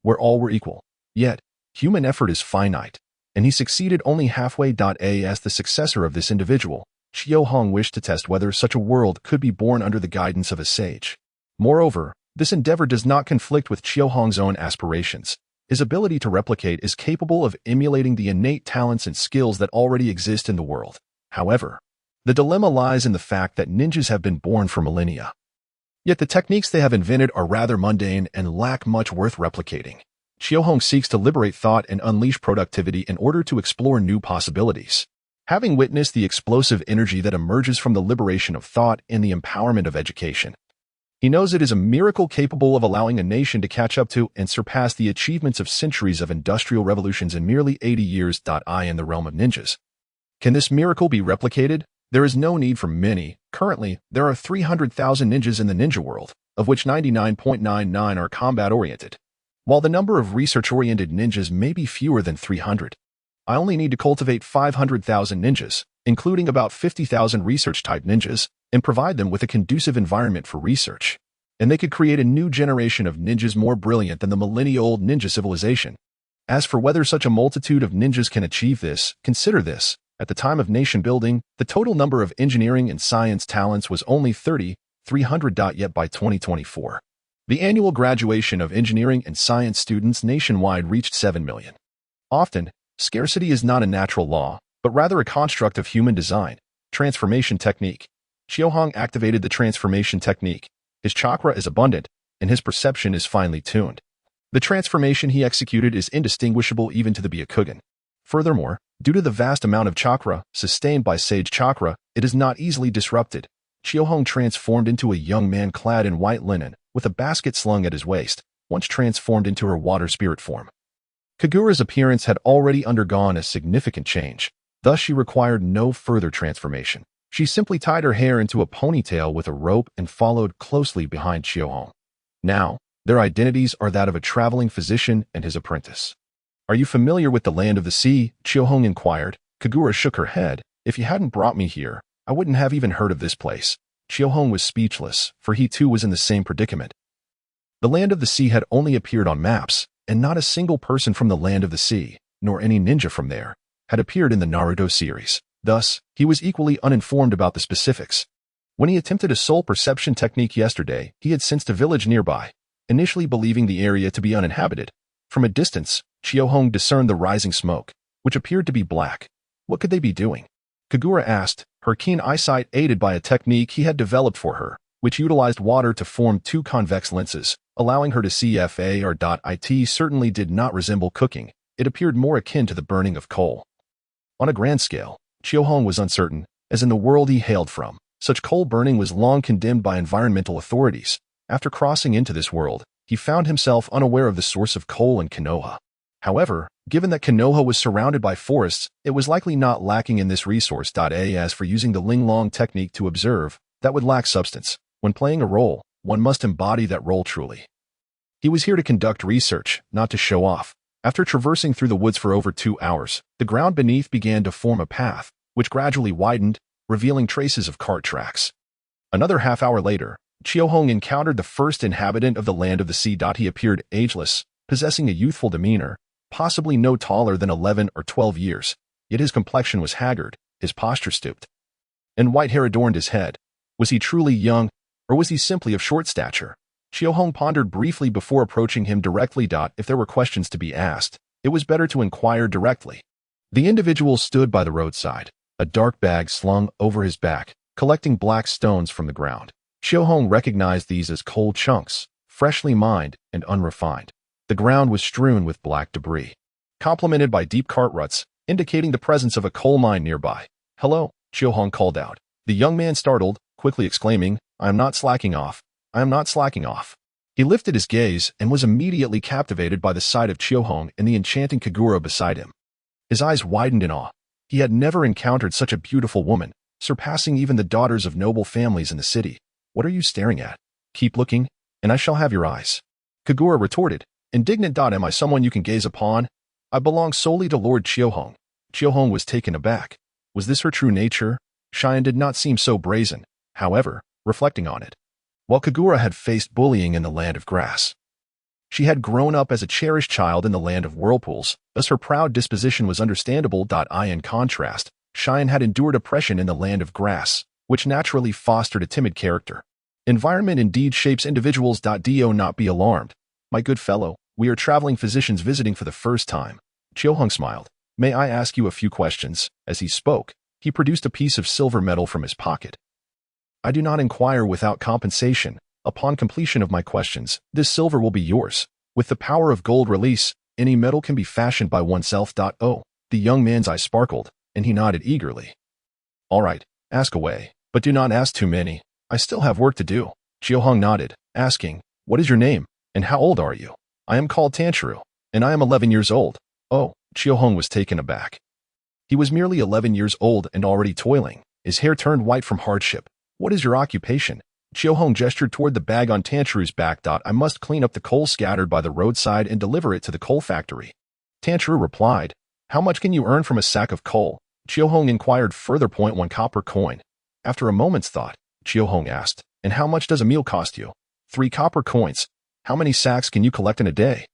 where all were equal. Yet, human effort is finite, and he succeeded only halfway. As the successor of this individual, Chiyo Hong wished to test whether such a world could be born under the guidance of a sage. Moreover, this endeavor does not conflict with Chiyo Hong's own aspirations. His ability to replicate is capable of emulating the innate talents and skills that already exist in the world. However, the dilemma lies in the fact that ninjas have been born for millennia. Yet the techniques they have invented are rather mundane and lack much worth replicating. Chiyo Hong seeks to liberate thought and unleash productivity in order to explore new possibilities. Having witnessed the explosive energy that emerges from the liberation of thought and the empowerment of education, he knows it is a miracle capable of allowing a nation to catch up to and surpass the achievements of centuries of industrial revolutions in merely 80 years. In the realm of ninjas, can this miracle be replicated? There is no need for many. Currently, there are 300,000 ninjas in the ninja world, of which 99.99 are combat-oriented. While the number of research-oriented ninjas may be fewer than 300, I only need to cultivate 500,000 ninjas, including about 50,000 research-type ninjas, and provide them with a conducive environment for research. And they could create a new generation of ninjas more brilliant than the millennia-old ninja civilization. As for whether such a multitude of ninjas can achieve this, consider this. At the time of nation building, the total number of engineering and science talents was only 300. Yet by 2024, the annual graduation of engineering and science students nationwide reached 7 million. Often, scarcity is not a natural law, but rather a construct of human design. Transformation technique. Chiyo Hong activated the transformation technique. His chakra is abundant, and his perception is finely tuned. The transformation he executed is indistinguishable even to the Byakugan. Furthermore, due to the vast amount of chakra sustained by Sage Chakra, it is not easily disrupted. Chiyo Hong transformed into a young man clad in white linen, with a basket slung at his waist, once transformed into her water spirit form. Kagura's appearance had already undergone a significant change, thus she required no further transformation. She simply tied her hair into a ponytail with a rope and followed closely behind Chiyo Hong. Now, their identities are that of a traveling physician and his apprentice. "Are you familiar with the land of the sea?" Chiyo Hong inquired. Kagura shook her head. "If you hadn't brought me here, I wouldn't have even heard of this place." Chiyo Hong was speechless, for he too was in the same predicament. The land of the sea had only appeared on maps, and not a single person from the land of the sea, nor any ninja from there, had appeared in the Naruto series. Thus, he was equally uninformed about the specifics. When he attempted a soul perception technique yesterday, he had sensed a village nearby, initially believing the area to be uninhabited. From a distance, Chiyo Hong discerned the rising smoke, which appeared to be black. What could they be doing? Kagura asked, her keen eyesight aided by a technique he had developed for her, which utilized water to form two convex lenses, allowing her to see. It certainly did not resemble cooking. It appeared more akin to the burning of coal. On a grand scale, Chiyo Hong was uncertain, as in the world he hailed from, such coal burning was long condemned by environmental authorities. After crossing into this world, he found himself unaware of the source of coal in Konoha. However, given that Konoha was surrounded by forests, it was likely not lacking in this resource. As for using the Linglong technique to observe, that would lack substance. When playing a role, one must embody that role truly. He was here to conduct research, not to show off. After traversing through the woods for over 2 hours, the ground beneath began to form a path, which gradually widened, revealing traces of cart tracks. Another half-hour later, Chiyo Hong encountered the first inhabitant of the land of the sea. He appeared ageless, possessing a youthful demeanor, possibly no taller than 11 or 12 years, yet his complexion was haggard, his posture stooped, and white hair adorned his head. Was he truly young, or was he simply of short stature? Chiyo Hong pondered briefly before approaching him directly. If there were questions to be asked, it was better to inquire directly. The individual stood by the roadside, a dark bag slung over his back, collecting black stones from the ground. Chiyo Hong recognized these as coal chunks, freshly mined and unrefined. The ground was strewn with black debris, complemented by deep cart ruts, indicating the presence of a coal mine nearby. "Hello," Chiyo Hong called out. The young man startled, quickly exclaiming, "I am not slacking off. I am not slacking off. He lifted his gaze and was immediately captivated by the sight of Chiohong and the enchanting Kagura beside him. His eyes widened in awe. He had never encountered such a beautiful woman, surpassing even the daughters of noble families in the city. What are you staring at? Keep looking, and I shall have your eyes. Kagura retorted, indignant. Am I someone you can gaze upon? I belong solely to Lord Chiohong. Chiohong was taken aback. Was this her true nature? Cheyenne did not seem so brazen, however, reflecting on it. While Kagura had faced bullying in the land of grass, she had grown up as a cherished child in the land of whirlpools, thus her proud disposition was understandable. In contrast, Cheyenne had endured oppression in the land of grass, which naturally fostered a timid character. Environment indeed shapes individuals. Do not be alarmed. My good fellow, we are traveling physicians visiting for the first time. Chiohong smiled. May I ask you a few questions? As he spoke, he produced a piece of silver metal from his pocket. I do not inquire without compensation. Upon completion of my questions, this silver will be yours. With the power of gold release, any metal can be fashioned by oneself. Oh, the young man's eyes sparkled, and he nodded eagerly. All right, ask away, but do not ask too many. I still have work to do. Chiohong nodded, asking, what is your name, and how old are you? I am called Tanchiru, and I am 11 years old. Oh, Chiohong was taken aback. He was merely 11 years old and already toiling. His hair turned white from hardship. What is your occupation? Chiohong gestured toward the bag on Tanchiru's back. I must clean up the coal scattered by the roadside and deliver it to the coal factory. Tanchiru replied, how much can you earn from a sack of coal? Chiohong inquired further. 1 copper coin. After a moment's thought, Chiohong asked, and how much does a meal cost you? 3 copper coins. How many sacks can you collect in a day?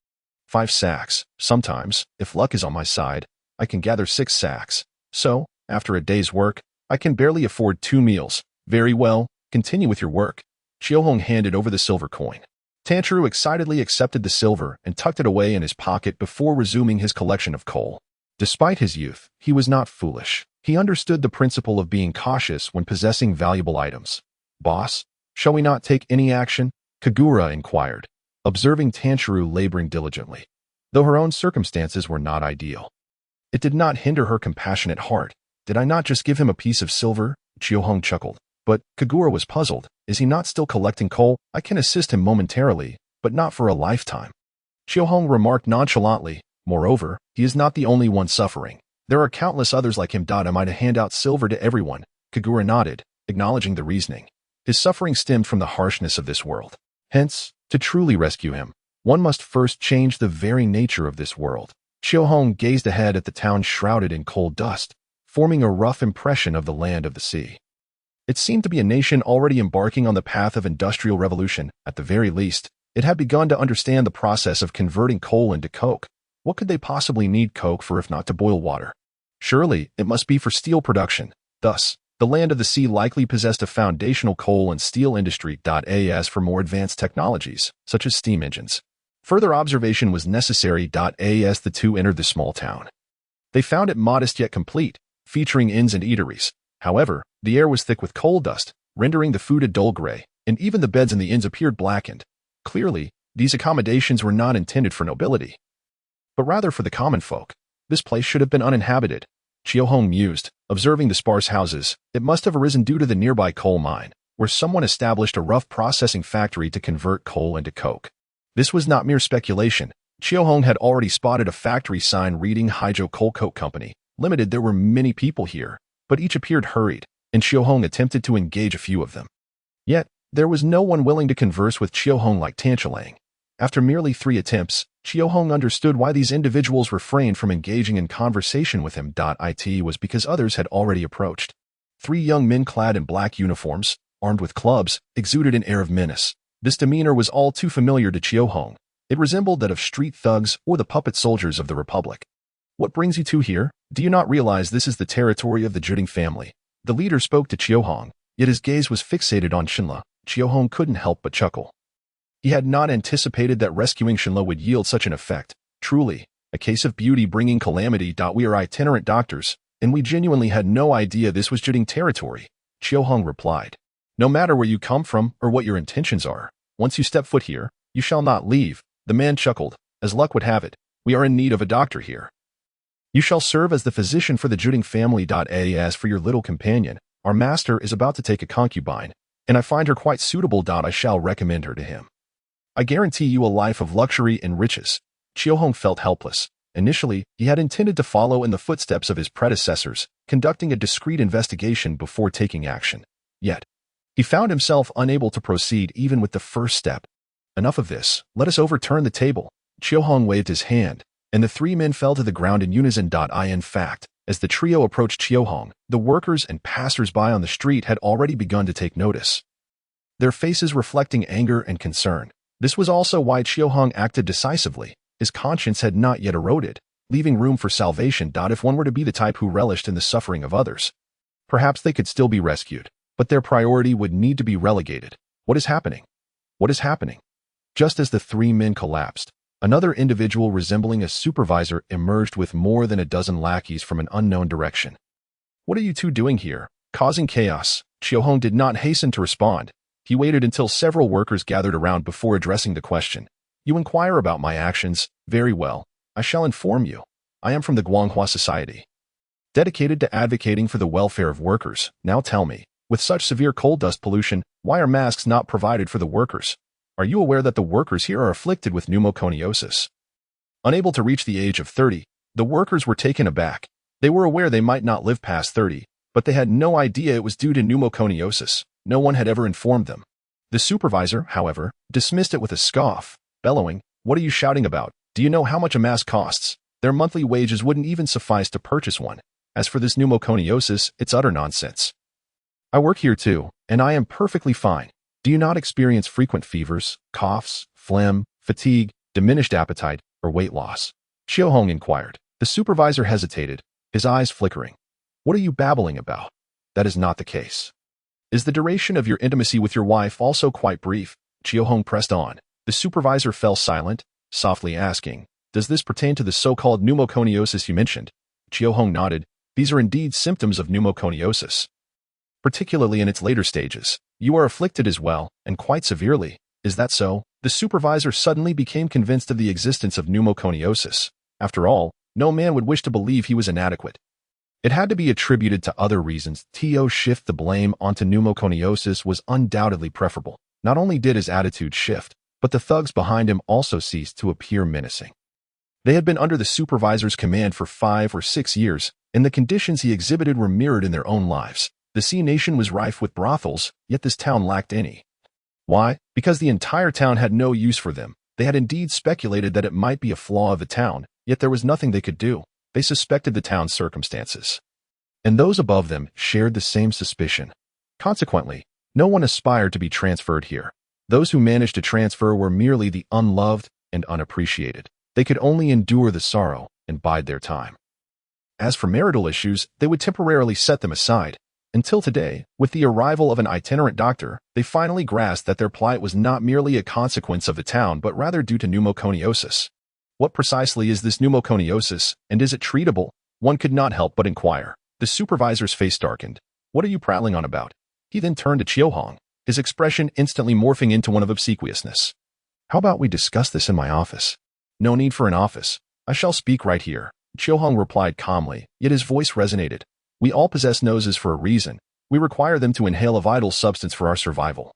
5 sacks. Sometimes, if luck is on my side, I can gather 6 sacks. So, after a day's work, I can barely afford 2 meals. Very well, continue with your work. Chiohong handed over the silver coin. Tanchiru excitedly accepted the silver and tucked it away in his pocket before resuming his collection of coal. Despite his youth, he was not foolish. He understood the principle of being cautious when possessing valuable items. Boss, shall we not take any action? Kagura inquired, observing Tanchiru laboring diligently, though her own circumstances were not ideal. It did not hinder her compassionate heart. Did I not just give him a piece of silver? Chiohong chuckled. But Kagura was puzzled. Is he not still collecting coal? I can assist him momentarily, but not for a lifetime. Chiohong remarked nonchalantly. Moreover, he is not the only one suffering. There are countless others like him. Am I to hand out silver to everyone? Kagura nodded, acknowledging the reasoning. His suffering stemmed from the harshness of this world. Hence, to truly rescue him, one must first change the very nature of this world. Chiohong gazed ahead at the town shrouded in coal dust, forming a rough impression of the land of the sea. It seemed to be a nation already embarking on the path of industrial revolution. At the very least, it had begun to understand the process of converting coal into coke. What could they possibly need coke for if not to boil water? Surely, it must be for steel production. Thus, the land of the sea likely possessed a foundational coal and steel industry. As for more advanced technologies, such as steam engines, further observation was necessary. As the two entered the small town, they found it modest yet complete, featuring inns and eateries. However, the air was thick with coal dust, rendering the food a dull gray, and even the beds in the inns appeared blackened. Clearly, these accommodations were not intended for nobility, but rather for the common folk. This place should have been uninhabited. Chiohong mused, observing the sparse houses. It must have arisen due to the nearby coal mine, where someone established a rough processing factory to convert coal into coke. This was not mere speculation. Chiohong had already spotted a factory sign reading Hydro Coal Coke Company Limited. There were many people here, but each appeared hurried, and Chiohong attempted to engage a few of them. Yet, there was no one willing to converse with Chiohong like Tanchilang. After merely 3 attempts, Chiohong understood why these individuals refrained from engaging in conversation with him. It was because others had already approached. 3 young men clad in black uniforms, armed with clubs, exuded an air of menace. This demeanor was all too familiar to Chiohong. It resembled that of street thugs or the puppet soldiers of the Republic. What brings you two here? Do you not realize this is the territory of the Jōnin family? The leader spoke to Chiohong, yet his gaze was fixated on Shinla. Chiohong couldn't help but chuckle. He had not anticipated that rescuing Shinla would yield such an effect. Truly, a case of beauty bringing calamity. We are itinerant doctors, and we genuinely had no idea this was Jōnin territory. Chiohong replied. No matter where you come from or what your intentions are, once you step foot here, you shall not leave. The man chuckled. As luck would have it, we are in need of a doctor here. You shall serve as the physician for the Jōnin family. As for your little companion, our master is about to take a concubine. and I find her quite suitable. I shall recommend her to him. I guarantee you a life of luxury and riches. Chiohong felt helpless. Initially, he had intended to follow in the footsteps of his predecessors, conducting a discreet investigation before taking action. Yet, he found himself unable to proceed even with the first step. Enough of this, let us overturn the table. Chiohong waved his hand, and the three men fell to the ground in unison. In fact, as the trio approached Chiohong, the workers and passers-by on the street had already begun to take notice, their faces reflecting anger and concern. This was also why Chiohong acted decisively. His conscience had not yet eroded, leaving room for salvation. If one were to be the type who relished in the suffering of others, perhaps they could still be rescued, but their priority would need to be relegated. What is happening? What is happening? Just as the three men collapsed, another individual resembling a supervisor emerged with more than a dozen lackeys from an unknown direction. What are you two doing here? Causing chaos. Chiohong did not hasten to respond. He waited until several workers gathered around before addressing the question. You inquire about my actions. Very well. I shall inform you. I am from the Guanghua Society, dedicated to advocating for the welfare of workers. Now tell me, with such severe coal dust pollution, why are masks not provided for the workers? Are you aware that the workers here are afflicted with pneumoconiosis? Unable to reach the age of 30, the workers were taken aback. They were aware they might not live past 30, but they had no idea it was due to pneumoconiosis. No one had ever informed them. The supervisor, however, dismissed it with a scoff, bellowing, "What are you shouting about? Do you know how much a mask costs? Their monthly wages wouldn't even suffice to purchase one. As for this pneumoconiosis, it's utter nonsense. I work here too, and I am perfectly fine. Do you not experience frequent fevers, coughs, phlegm, fatigue, diminished appetite, or weight loss?" Chiohong inquired. The supervisor hesitated, his eyes flickering. "What are you babbling about? That is not the case. Is the duration of your intimacy with your wife also quite brief?" Chiohong pressed on. The supervisor fell silent, softly asking, "Does this pertain to the so-called pneumoconiosis you mentioned?" Chiohong nodded. "These are indeed symptoms of pneumoconiosis, particularly in its later stages. You are afflicted as well, and quite severely. Is that so?" The supervisor suddenly became convinced of the existence of pneumoconiosis. After all, no man would wish to believe he was inadequate. It had to be attributed to other reasons. To shift the blame onto pneumoconiosis was undoubtedly preferable. Not only did his attitude shift, but the thugs behind him also ceased to appear menacing. They had been under the supervisor's command for 5 or 6 years, and the conditions he exhibited were mirrored in their own lives. The Sea Nation was rife with brothels, yet this town lacked any. Why? Because the entire town had no use for them. They had indeed speculated that it might be a flaw of the town, yet there was nothing they could do. They suspected the town's circumstances, and those above them shared the same suspicion. Consequently, no one aspired to be transferred here. Those who managed to transfer were merely the unloved and unappreciated. They could only endure the sorrow and bide their time. As for marital issues, they would temporarily set them aside. Until today, with the arrival of an itinerant doctor, they finally grasped that their plight was not merely a consequence of the town but rather due to pneumoconiosis. What precisely is this pneumoconiosis, and is it treatable? One could not help but inquire. The supervisor's face darkened. What are you prattling on about? He then turned to Chiohong, his expression instantly morphing into one of obsequiousness. How about we discuss this in my office? No need for an office. I shall speak right here. Chiohong replied calmly, yet his voice resonated. We all possess noses for a reason. We require them to inhale a vital substance for our survival,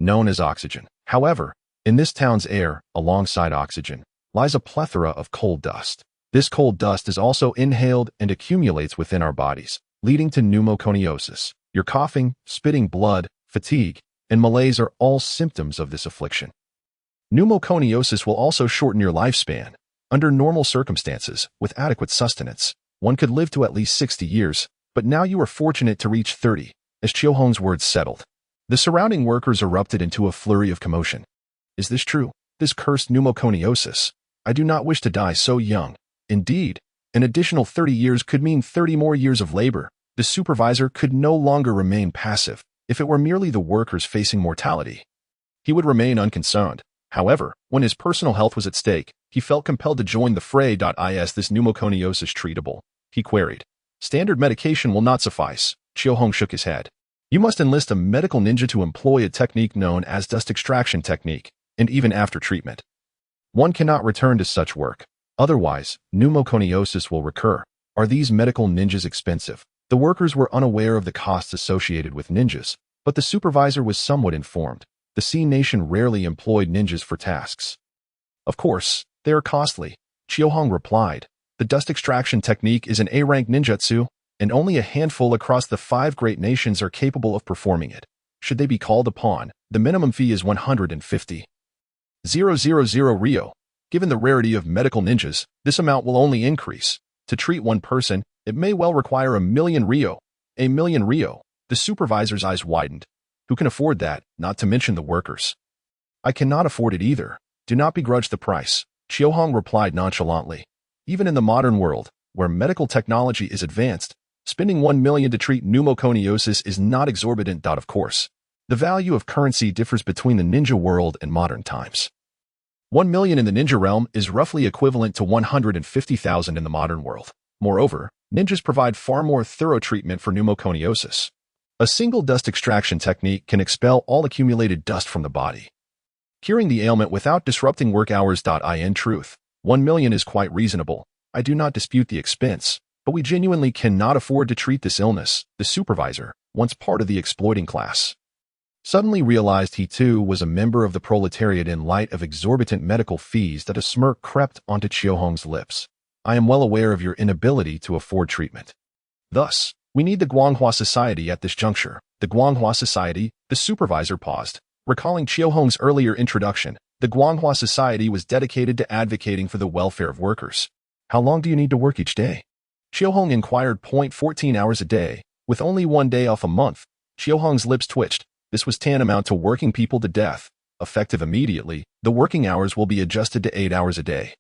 known as oxygen. However, in this town's air, alongside oxygen, lies a plethora of coal dust. This coal dust is also inhaled and accumulates within our bodies, leading to pneumoconiosis. Your coughing, spitting blood, fatigue, and malaise are all symptoms of this affliction. Pneumoconiosis will also shorten your lifespan. Under normal circumstances, with adequate sustenance, one could live to at least 60 years, but now you are fortunate to reach 30, as Chiohong's words settled. The surrounding workers erupted into a flurry of commotion. Is this true? This cursed pneumoconiosis? I do not wish to die so young. Indeed, an additional 30 years could mean 30 more years of labor. The supervisor could no longer remain passive. If it were merely the workers facing mortality, he would remain unconcerned. However, when his personal health was at stake, he felt compelled to join the fray. Is this pneumoconiosis treatable? He queried. Standard medication will not suffice. Chiohong shook his head. You must enlist a medical ninja to employ a technique known as dust extraction technique, and even after treatment, one cannot return to such work. Otherwise, pneumoconiosis will recur. Are these medical ninjas expensive? The workers were unaware of the costs associated with ninjas, But the supervisor was somewhat informed. The Sea Nation rarely employed ninjas for tasks. Of course, they are costly, Chiohong replied. The dust extraction technique is an A-rank ninjutsu, and only a handful across the 5 great nations are capable of performing it. Should they be called upon, the minimum fee is 150,000 Rio. Given the rarity of medical ninjas, this amount will only increase. To treat one person, it may well require 1,000,000 Rio. 1,000,000 Rio. The supervisor's eyes widened. Who can afford that, not to mention the workers? I cannot afford it either. Do not begrudge the price, Chiohong replied nonchalantly. Even in the modern world, where medical technology is advanced, spending 1,000,000 to treat pneumoconiosis is not exorbitant. Of course, the value of currency differs between the ninja world and modern times. 1,000,000 in the ninja realm is roughly equivalent to 150,000 in the modern world. Moreover, ninjas provide far more thorough treatment for pneumoconiosis. A single dust extraction technique can expel all accumulated dust from the body, curing the ailment without disrupting work hours. In truth, 1,000,000 is quite reasonable. I do not dispute the expense, but we genuinely cannot afford to treat this illness. The supervisor, once part of the exploiting class, suddenly realized he too was a member of the proletariat in light of exorbitant medical fees. That a smirk crept onto Chiohong's lips. I am well aware of your inability to afford treatment. Thus, we need the Guanghua Society at this juncture. The Guanghua Society, the supervisor paused. Recalling Chiohong's earlier introduction, the Guanghua Society was dedicated to advocating for the welfare of workers. How long do you need to work each day? Chiohong inquired. 14 hours a day, with only 1 day off a month. Chiohong's lips twitched. This was tantamount to working people to death. Effective immediately, the working hours will be adjusted to 8 hours a day.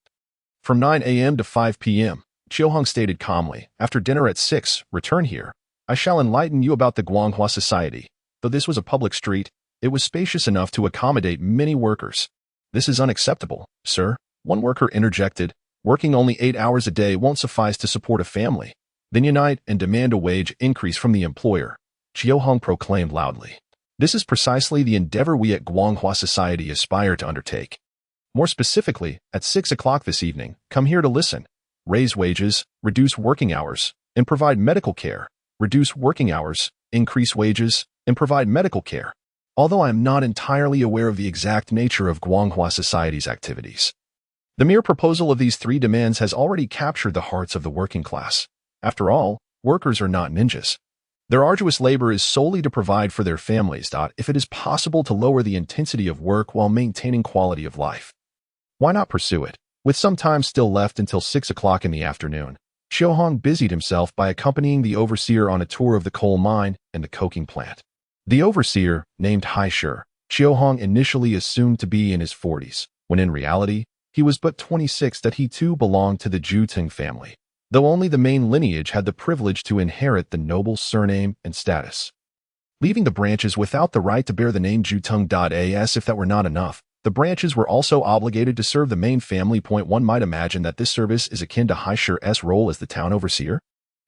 From 9 a.m. to 5 p.m., Chiohong stated calmly. After dinner at 6, return here. I shall enlighten you about the Guanghua Society. Though this was a public street, it was spacious enough to accommodate many workers. This is unacceptable, sir, one worker interjected. Working only 8 hours a day won't suffice to support a family. Then unite and demand a wage increase from the employer, Chiohong proclaimed loudly. This is precisely the endeavor we at Guanghua Society aspire to undertake. More specifically, at 6 o'clock this evening, come here to listen. Raise wages, reduce working hours, and provide medical care. Reduce working hours, increase wages, and provide medical care. Although I am not entirely aware of the exact nature of Guanghua Society's activities, the mere proposal of these 3 demands has already captured the hearts of the working class. After all, workers are not ninjas. Their arduous labor is solely to provide for their families. If it is possible to lower the intensity of work while maintaining quality of life, why not pursue it? With some time still left until 6 o'clock in the afternoon, Chiohong busied himself by accompanying the overseer on a tour of the coal mine and the coking plant. The overseer, named Haishur, Chiohong initially assumed to be in his 40s, when in reality, he was but 26. That he too belonged to the Juteng family, though only the main lineage had the privilege to inherit the noble surname and status, leaving the branches without the right to bear the name Juteng. As if that were not enough, the branches were also obligated to serve the main family. One might imagine that this service is akin to Haishur's role as the town overseer.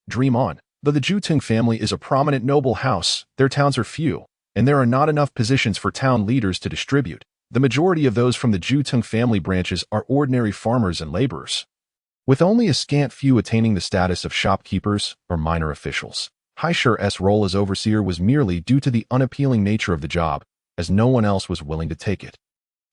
Dream on. Though the Juteng family is a prominent noble house, their towns are few, and there are not enough positions for town leaders to distribute. The majority of those from the Juteng family branches are ordinary farmers and laborers, with only a scant few attaining the status of shopkeepers or minor officials. Haishur's role as overseer was merely due to the unappealing nature of the job, as no one else was willing to take it.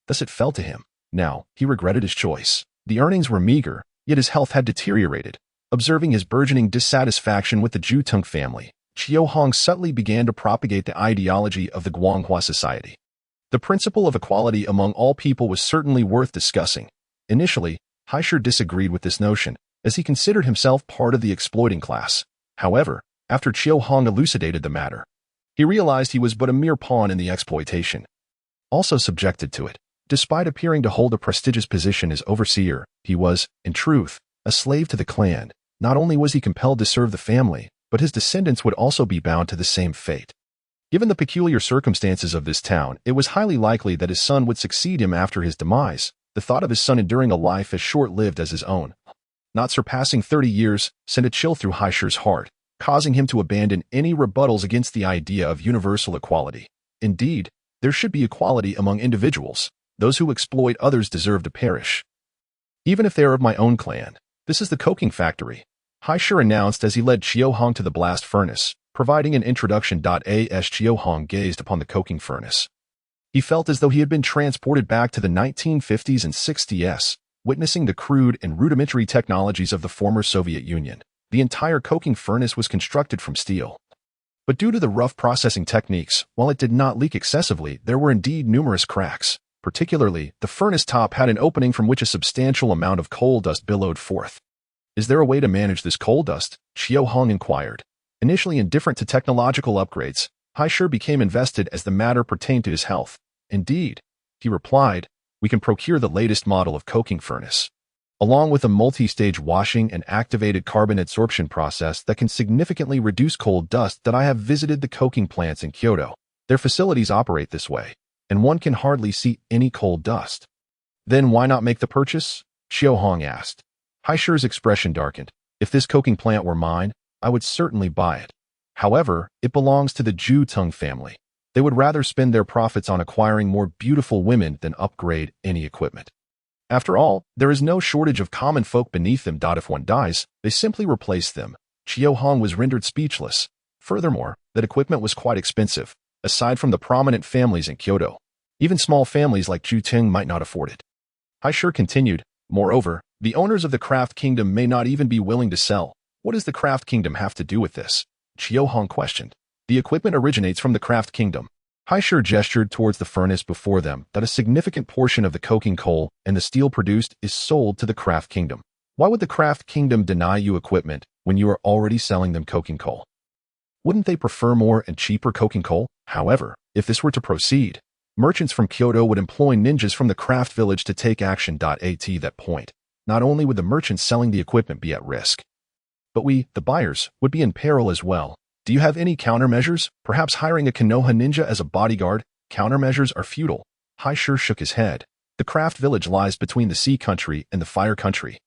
Thus it fell to him. Now, he regretted his choice. The earnings were meager, yet his health had deteriorated. Observing his burgeoning dissatisfaction with the Juteng family, Chiohong subtly began to propagate the ideology of the Guanghua Society. The principle of equality among all people was certainly worth discussing. Initially, Haishur disagreed with this notion, as he considered himself part of the exploiting class. However, after Chiohong elucidated the matter, he realized he was but a mere pawn in the exploitation, also subjected to it. Despite appearing to hold a prestigious position as overseer, he was, in truth, a slave to the clan. Not only was he compelled to serve the family, but his descendants would also be bound to the same fate. Given the peculiar circumstances of this town, it was highly likely that his son would succeed him after his demise. The thought of his son enduring a life as short-lived as his own, not surpassing 30 years, sent a chill through Haishur's heart, causing him to abandon any rebuttals against the idea of universal equality. Indeed, there should be equality among individuals. Those who exploit others deserve to perish, even if they are of my own clan. This is the coking factory, Haishur announced as he led Chiohong to the blast furnace, providing an introduction. As Chio-hong gazed upon the coking furnace, he felt as though he had been transported back to the 1950s and 60s, witnessing the crude and rudimentary technologies of the former Soviet Union. The entire coking furnace was constructed from steel. But due to the rough processing techniques, while it did not leak excessively, there were indeed numerous cracks. Particularly, the furnace top had an opening from which a substantial amount of coal dust billowed forth. Is there a way to manage this coal dust? Chio-hong inquired. Initially indifferent to technological upgrades, Haishur became invested as the matter pertained to his health. Indeed, he replied, we can procure the latest model of coking furnace, along with a multi-stage washing and activated carbon adsorption process that can significantly reduce coal dust. I have visited the coking plants in Kyoto. Their facilities operate this way, and one can hardly see any coal dust. Then why not make the purchase? Chio-hong asked. Haishur's expression darkened. If this coking plant were mine, I would certainly buy it. However, it belongs to the Ju-tung family. They would rather spend their profits on acquiring more beautiful women than upgrade any equipment. After all, there is no shortage of common folk beneath them. If one dies, they simply replace them. Chio-hong was rendered speechless. Furthermore, that equipment was quite expensive. Aside from the prominent families in Kyoto, even small families like Ju-tung might not afford it. Haishur continued, moreover, the owners of the Craft Kingdom may not even be willing to sell. What does the Craft Kingdom have to do with this? Chio-hong questioned. The equipment originates from the Craft Kingdom. Haishur gestured towards the furnace before them that a significant portion of the coking coal and the steel produced is sold to the Craft Kingdom. Why would the Craft Kingdom deny you equipment when you are already selling them coking coal? Wouldn't they prefer more and cheaper coking coal? However, if this were to proceed, merchants from Kyoto would employ ninjas from the craft village to take action. At that point, not only would the merchants selling the equipment be at risk, but we, the buyers, would be in peril as well. Do you have any countermeasures? Perhaps hiring a Konoha ninja as a bodyguard? Countermeasures are futile. Haishur shook his head. The craft village lies between the sea country and the fire country,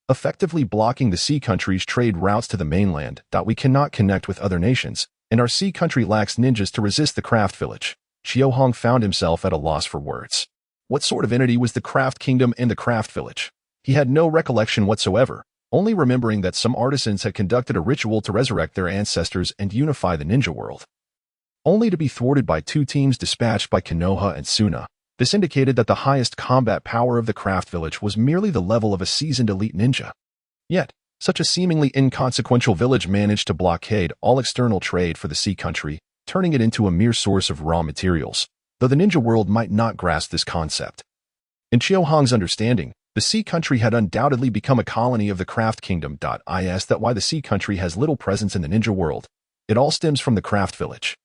effectively blocking the sea country's trade routes to the mainland. We cannot connect with other nations, and our sea country lacks ninjas to resist the craft village. Chio-hong found himself at a loss for words. What sort of entity was the Craft Kingdom and the craft village? He had no recollection whatsoever, only remembering that some artisans had conducted a ritual to resurrect their ancestors and unify the ninja world, only to be thwarted by two teams dispatched by Konoha and Suna. This indicated that the highest combat power of the craft village was merely the level of a seasoned elite ninja. Yet, such a seemingly inconsequential village managed to blockade all external trade for the sea country, turning it into a mere source of raw materials, though the ninja world might not grasp this concept. In Chio-hong's understanding, the sea country had undoubtedly become a colony of the Craft Kingdom. I asked that why the sea country has little presence in the ninja world. It all stems from the craft village.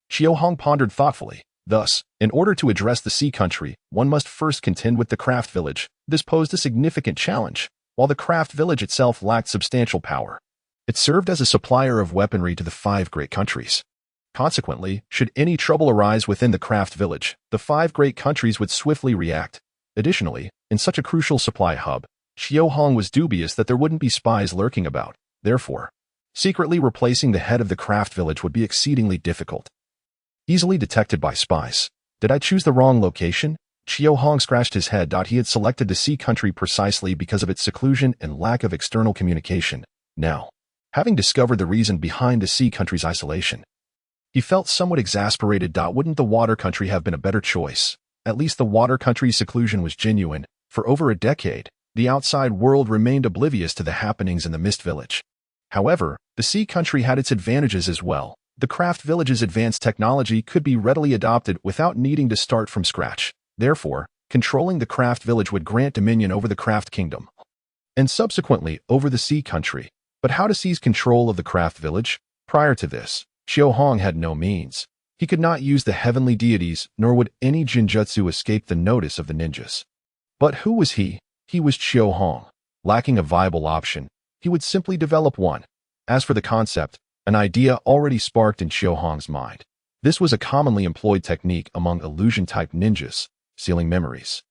Chio-hong pondered thoughtfully. Thus, in order to address the sea country, one must first contend with the craft village. This posed a significant challenge. While the craft village itself lacked substantial power, it served as a supplier of weaponry to the 5 great countries. Consequently, should any trouble arise within the craft village, the 5 great countries would swiftly react. Additionally, in such a crucial supply hub, Chio-hong was dubious that there wouldn't be spies lurking about. Therefore, secretly replacing the head of the craft village would be exceedingly difficult. Easily detected by spies. Did I choose the wrong location? Chio-hong scratched his head. He had selected the sea country precisely because of its seclusion and lack of external communication. Now, having discovered the reason behind the sea country's isolation, he felt somewhat exasperated. Wouldn't the water country have been a better choice? At least the water country's seclusion was genuine. For over a decade, the outside world remained oblivious to the happenings in the Mist Village. However, the sea country had its advantages as well. The craft village's advanced technology could be readily adopted without needing to start from scratch. Therefore, controlling the craft village would grant dominion over the Craft Kingdom, and subsequently over the sea country. But how to seize control of the craft village? Prior to this, Chio-hong had no means. He could not use the heavenly deities, nor would any jinjutsu escape the notice of the ninjas. But who was he? He was Chio-hong. Lacking a viable option, he would simply develop one. As for the concept, an idea already sparked in Chio-hong's mind. This was a commonly employed technique among illusion-type ninjas, sealing memories,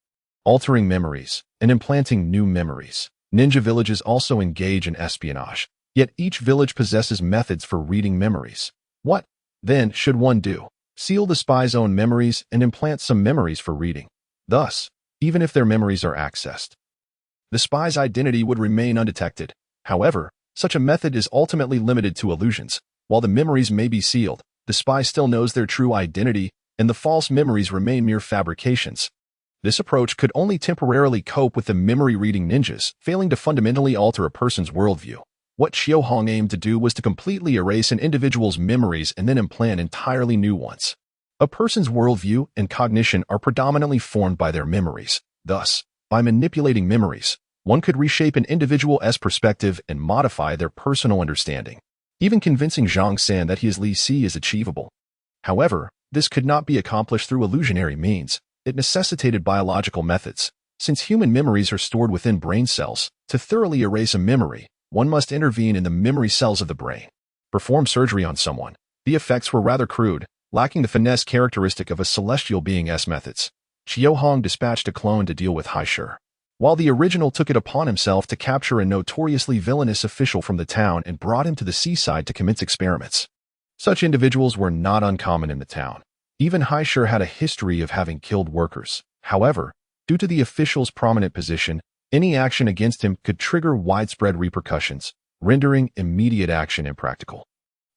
altering memories, and implanting new memories. Ninja villages also engage in espionage, yet each village possesses methods for reading memories. What, then, should one do? Seal the spy's own memories and implant some memories for reading. Thus, even if their memories are accessed, the spy's identity would remain undetected. However, such a method is ultimately limited to illusions. While the memories may be sealed, the spy still knows their true identity, and the false memories remain mere fabrications. This approach could only temporarily cope with the memory-reading ninjas, failing to fundamentally alter a person's worldview. What Qiu Hong aimed to do was to completely erase an individual's memories and then implant entirely new ones. A person's worldview and cognition are predominantly formed by their memories. Thus, by manipulating memories, one could reshape an individual's perspective and modify their personal understanding. Even convincing Zhang San that he is Li Si is achievable. However, this could not be accomplished through illusionary means. It necessitated biological methods. Since human memories are stored within brain cells, to thoroughly erase a memory, one must intervene in the memory cells of the brain. Perform surgery on someone. The effects were rather crude, lacking the finesse characteristic of a celestial being's methods. Qiu Hong dispatched a clone to deal with Haishur, while the original took it upon himself to capture a notoriously villainous official from the town and brought him to the seaside to commence experiments. Such individuals were not uncommon in the town. Even Haishur had a history of having killed workers. However, due to the official's prominent position, any action against him could trigger widespread repercussions, rendering immediate action impractical.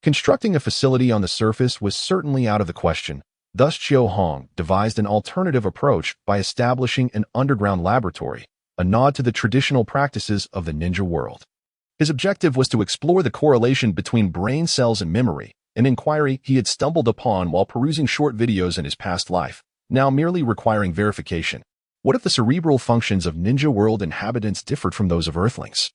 Constructing a facility on the surface was certainly out of the question. Thus, Qiu Hong devised an alternative approach by establishing an underground laboratory, a nod to the traditional practices of the ninja world. His objective was to explore the correlation between brain cells and memory, an inquiry he had stumbled upon while perusing short videos in his past life, now merely requiring verification. What if the cerebral functions of ninja world inhabitants differed from those of Earthlings?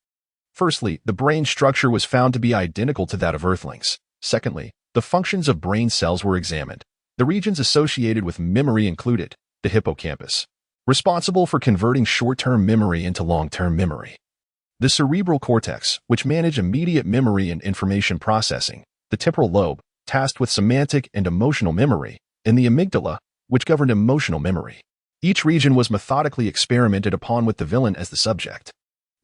Firstly, the brain structure was found to be identical to that of Earthlings. Secondly, the functions of brain cells were examined. The regions associated with memory included the hippocampus, responsible for converting short-term memory into long-term memory; the cerebral cortex, which managed immediate memory and information processing; the temporal lobe, tasked with semantic and emotional memory; and the amygdala, which governed emotional memory. Each region was methodically experimented upon with the villain as the subject.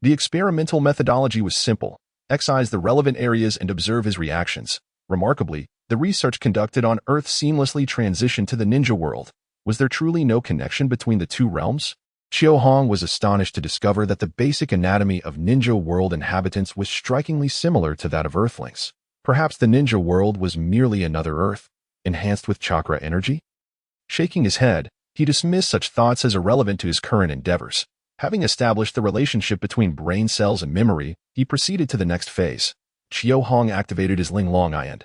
The experimental methodology was simple: excise the relevant areas and observe his reactions. Remarkably, the research conducted on Earth seamlessly transitioned to the ninja world. Was there truly no connection between the two realms? Qiu Hong was astonished to discover that the basic anatomy of ninja world inhabitants was strikingly similar to that of Earthlings. Perhaps the ninja world was merely another Earth, enhanced with chakra energy? Shaking his head, he dismissed such thoughts as irrelevant to his current endeavors. Having established the relationship between brain cells and memory, he proceeded to the next phase. Qiu Hong activated his Linglong and,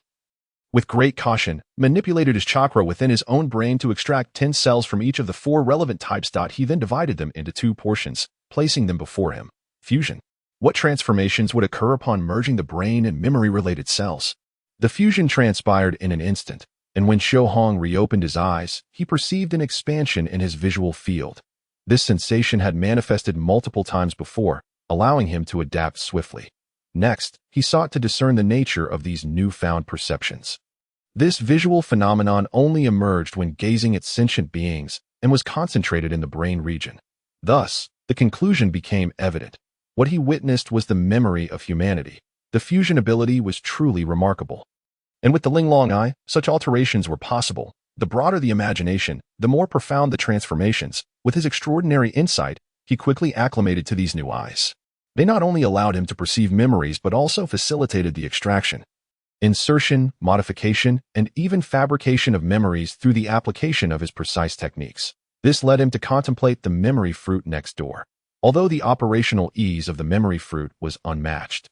with great caution, manipulated his chakra within his own brain to extract 10 cells from each of the 4 relevant types. He then divided them into 2 portions, placing them before him. Fusion. What transformations would occur upon merging the brain and memory-related cells? The fusion transpired in an instant, and when Qiu Hong reopened his eyes, he perceived an expansion in his visual field. This sensation had manifested multiple times before, allowing him to adapt swiftly. Next, he sought to discern the nature of these newfound perceptions. This visual phenomenon only emerged when gazing at sentient beings and was concentrated in the brain region. Thus, the conclusion became evident. What he witnessed was the memory of humanity. The fusion ability was truly remarkable. And with the Linglong eye, such alterations were possible. The broader the imagination, the more profound the transformations. With his extraordinary insight, he quickly acclimated to these new eyes. They not only allowed him to perceive memories but also facilitated the extraction, insertion, modification, and even fabrication of memories through the application of his precise techniques. This led him to contemplate the memory fruit next door, although the operational ease of the memory fruit was unmatched.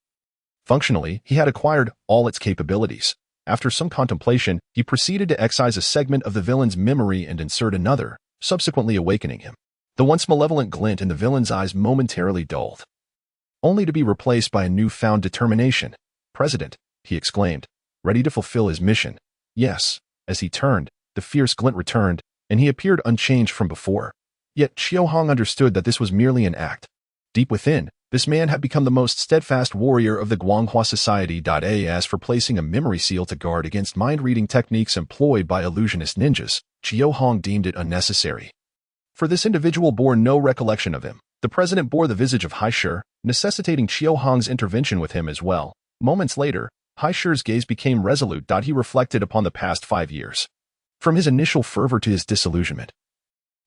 Functionally, he had acquired all its capabilities. After some contemplation, he proceeded to excise a segment of the villain's memory and insert another, subsequently awakening him. The once malevolent glint in the villain's eyes momentarily dulled, only to be replaced by a newfound determination. "President," he exclaimed, ready to fulfill his mission. Yes, as he turned, the fierce glint returned, and he appeared unchanged from before. Yet Qiu Hong understood that this was merely an act. Deep within, this man had become the most steadfast warrior of the Guanghua society. As for placing a memory seal to guard against mind-reading techniques employed by illusionist ninjas, Qiu Hong deemed it unnecessary. For this individual bore no recollection of him. The president bore the visage of Haishur, necessitating Qiu Hong's intervention with him as well. Moments later, Haishur's gaze became resolute. He reflected upon the past 5 years. From his initial fervor to his disillusionment.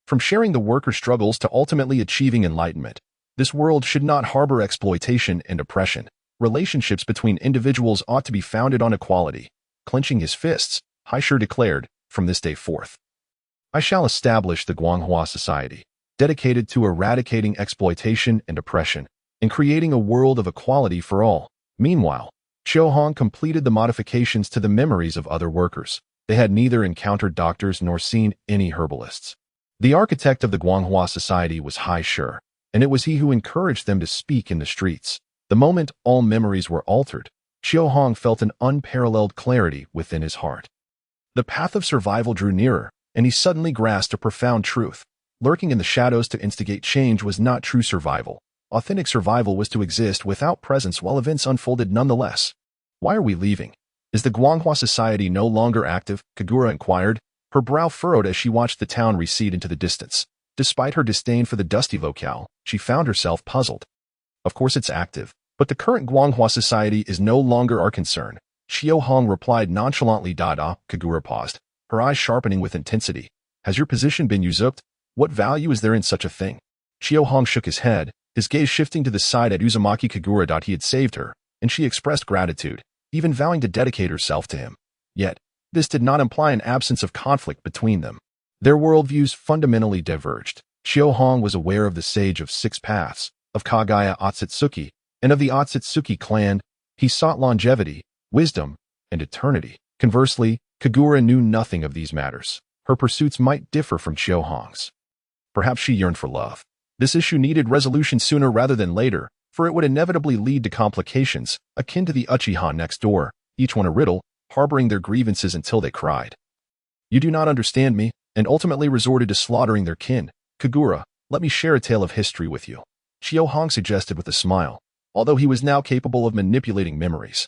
From sharing the workers' struggles to ultimately achieving enlightenment. This world should not harbor exploitation and oppression. relationships between individuals ought to be founded on equality. Clenching his fists, Haisher declared, from this day forth, I shall establish the Guanghua Society, dedicated to eradicating exploitation and oppression, and creating a world of equality for all. Meanwhile, Chōhong completed the modifications to the memories of other workers. They had neither encountered doctors nor seen any herbalists. The architect of the Guanghua Society was Haisher, and it was he who encouraged them to speak in the streets. The moment all memories were altered, Chōhong felt an unparalleled clarity within his heart. The path of survival drew nearer, and he suddenly grasped a profound truth. Lurking in the shadows to instigate change was not true survival. Authentic survival was to exist without presence while events unfolded nonetheless. Why are we leaving? Is the Guanghua Society no longer active? Kagura inquired, her brow furrowed as she watched the town recede into the distance. Despite her disdain for the dusty locale, she found herself puzzled. Of course it's active, but the current Guanghua Society is no longer our concern. Chōhong replied nonchalantly. Kagura paused, her eyes sharpening with intensity. Has your position been usurped? What value is there in such a thing? Chōhong shook his head, his gaze shifting to the side at Uzumaki Kagura. He had saved her, and she expressed gratitude, even vowing to dedicate herself to him. Yet, this did not imply an absence of conflict between them. Their worldviews fundamentally diverged. Chōhong was aware of the Sage of Six Paths, of Kagaya Otsutsuki, and of the Otsutsuki clan. He sought longevity, wisdom, and eternity. Conversely, Kagura knew nothing of these matters. Her pursuits might differ from Chōhong's. Perhaps she yearned for love. This issue needed resolution sooner rather than later, for it would inevitably lead to complications, akin to the Uchiha next door, each one a riddle, harboring their grievances until they cried. You do not understand me, and ultimately resorted to slaughtering their kin. Kagura, let me share a tale of history with you. Chōhong suggested with a smile, although he was now capable of manipulating memories.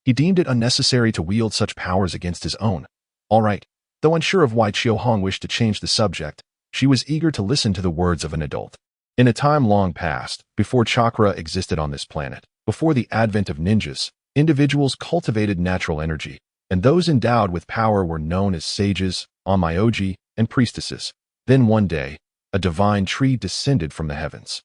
He deemed it unnecessary to wield such powers against his own. All right. Though unsure of why Chōhong wished to change the subject, she was eager to listen to the words of an adult. In a time long past, before Chakra existed on this planet, before the advent of ninjas, individuals cultivated natural energy, and those endowed with power were known as sages, onmyoji, and priestesses. Then one day, a divine tree descended from the heavens.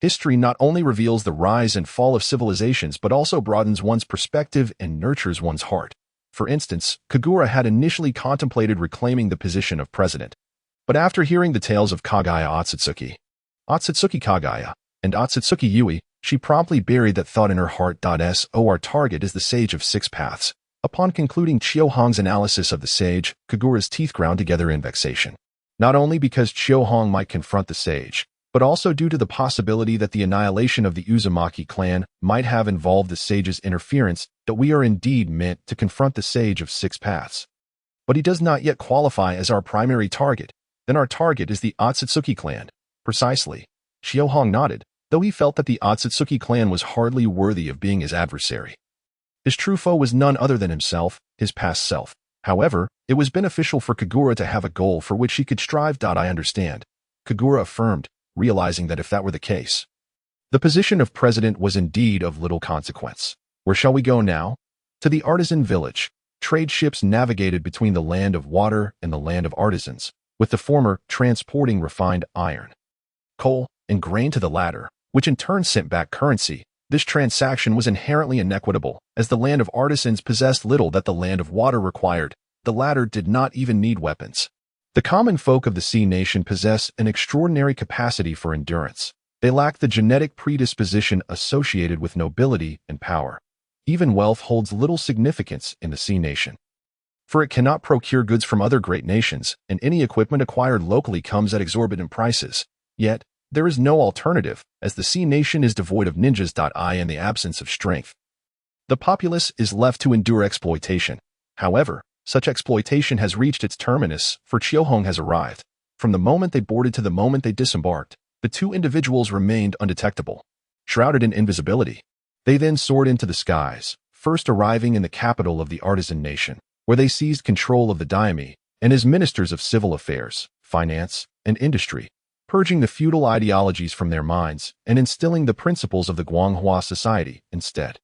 History not only reveals the rise and fall of civilizations but also broadens one's perspective and nurtures one's heart. For instance, Kagura had initially contemplated reclaiming the position of president. But after hearing the tales of Kagaya Otsutsuki Kagaya, and Otsutsuki Yui, she promptly buried that thought in her heart. Our target is the Sage of Six Paths. Upon concluding Chōhong's analysis of the sage, Kagura's teeth ground together in vexation. Not only because Chōhong might confront the sage, but also due to the possibility that the annihilation of the Uzumaki clan might have involved the sage's interference, that we are indeed meant to confront the Sage of Six Paths. But he does not yet qualify as our primary target. Then our target is the Otsutsuki clan. Precisely. Chōhong nodded, though he felt that the Otsutsuki clan was hardly worthy of being his adversary. His true foe was none other than himself, his past self. However, it was beneficial for Kagura to have a goal for which he could strive. I understand, Kagura affirmed, realizing that if that were the case, the position of president was indeed of little consequence. Where shall we go now? To the Artisan village. Trade ships navigated between the land of water and the land of artisans, with the former transporting refined iron, coal, and grain to the latter, which in turn sent back currency. This transaction was inherently inequitable, as the land of artisans possessed little that the land of water required. The latter did not even need weapons. The common folk of the sea nation possess an extraordinary capacity for endurance. They lack the genetic predisposition associated with nobility and power. Even wealth holds little significance in the sea nation, for it cannot procure goods from other great nations, and any equipment acquired locally comes at exorbitant prices. Yet, there is no alternative, as the sea nation is devoid of ninjas. In the absence of strength, the populace is left to endure exploitation. However, such exploitation has reached its terminus, for Chōhong has arrived. From the moment they boarded to the moment they disembarked, the two individuals remained undetectable, shrouded in invisibility. They then soared into the skies, first arriving in the capital of the artisan nation, where they seized control of the daimyo and as ministers of civil affairs, finance, and industry, purging the feudal ideologies from their minds and instilling the principles of the Guanghua society instead.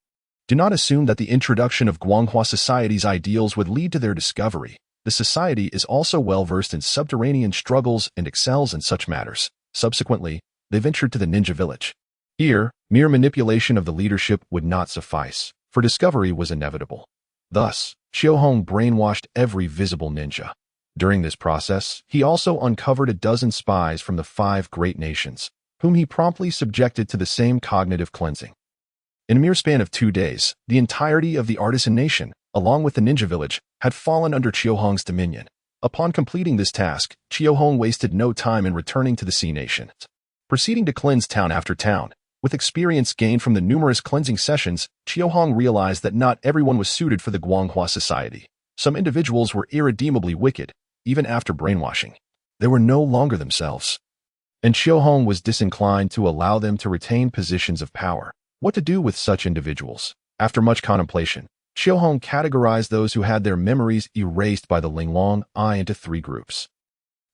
Do not assume that the introduction of Guanghua society's ideals would lead to their discovery. The society is also well versed in subterranean struggles and excels in such matters. Subsequently, they ventured to the ninja village. Here, Mere manipulation of the leadership would not suffice, for discovery was inevitable. Thus, Chiohong brainwashed every visible ninja. During this process, he also uncovered a dozen spies from the 5 great nations, whom he promptly subjected to the same cognitive cleansing. In a mere span of 2 days, the entirety of the Artisan nation, along with the ninja village, had fallen under Chiohong's dominion. Upon completing this task, Chiohong wasted no time in returning to the Sea Nation. Proceeding to cleanse town after town, with experience gained from the numerous cleansing sessions, Chiohong realized that not everyone was suited for the Guanghua society. Some individuals were irredeemably wicked, even after brainwashing. They were no longer themselves. And Chiohong was disinclined to allow them to retain positions of power. What to do with such individuals? After much contemplation, Chiohong categorized those who had their memories erased by the Linglong eye into 3 groups.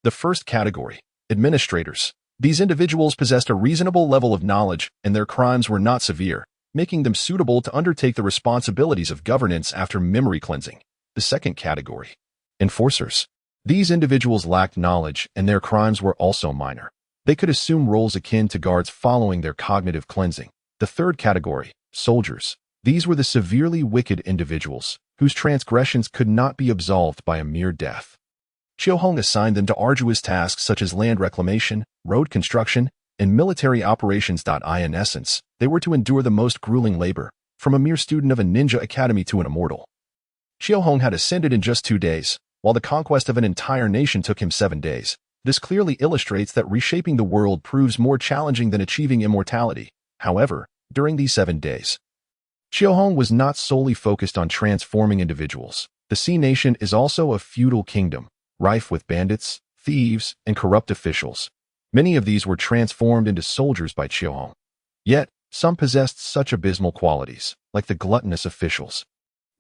The first category, administrators. These individuals possessed a reasonable level of knowledge, and their crimes were not severe, making them suitable to undertake the responsibilities of governance after memory cleansing. The second category, enforcers. These individuals lacked knowledge, and their crimes were also minor. They could assume roles akin to guards following their cognitive cleansing. The third category, soldiers. These were the severely wicked individuals, whose transgressions could not be absolved by a mere death. Chiohong assigned them to arduous tasks such as land reclamation, road construction, and military operations. In essence, they were to endure the most grueling labor, from a mere student of a ninja academy to an immortal. Chiohong had ascended in just 2 days, while the conquest of an entire nation took him 7 days. This clearly illustrates that reshaping the world proves more challenging than achieving immortality. However, during these 7 days, Chiohong was not solely focused on transforming individuals. The Sea Nation is also a feudal kingdom, rife with bandits, thieves, and corrupt officials. Many of these were transformed into soldiers by Chiohong. Yet, some possessed such abysmal qualities, like the gluttonous officials,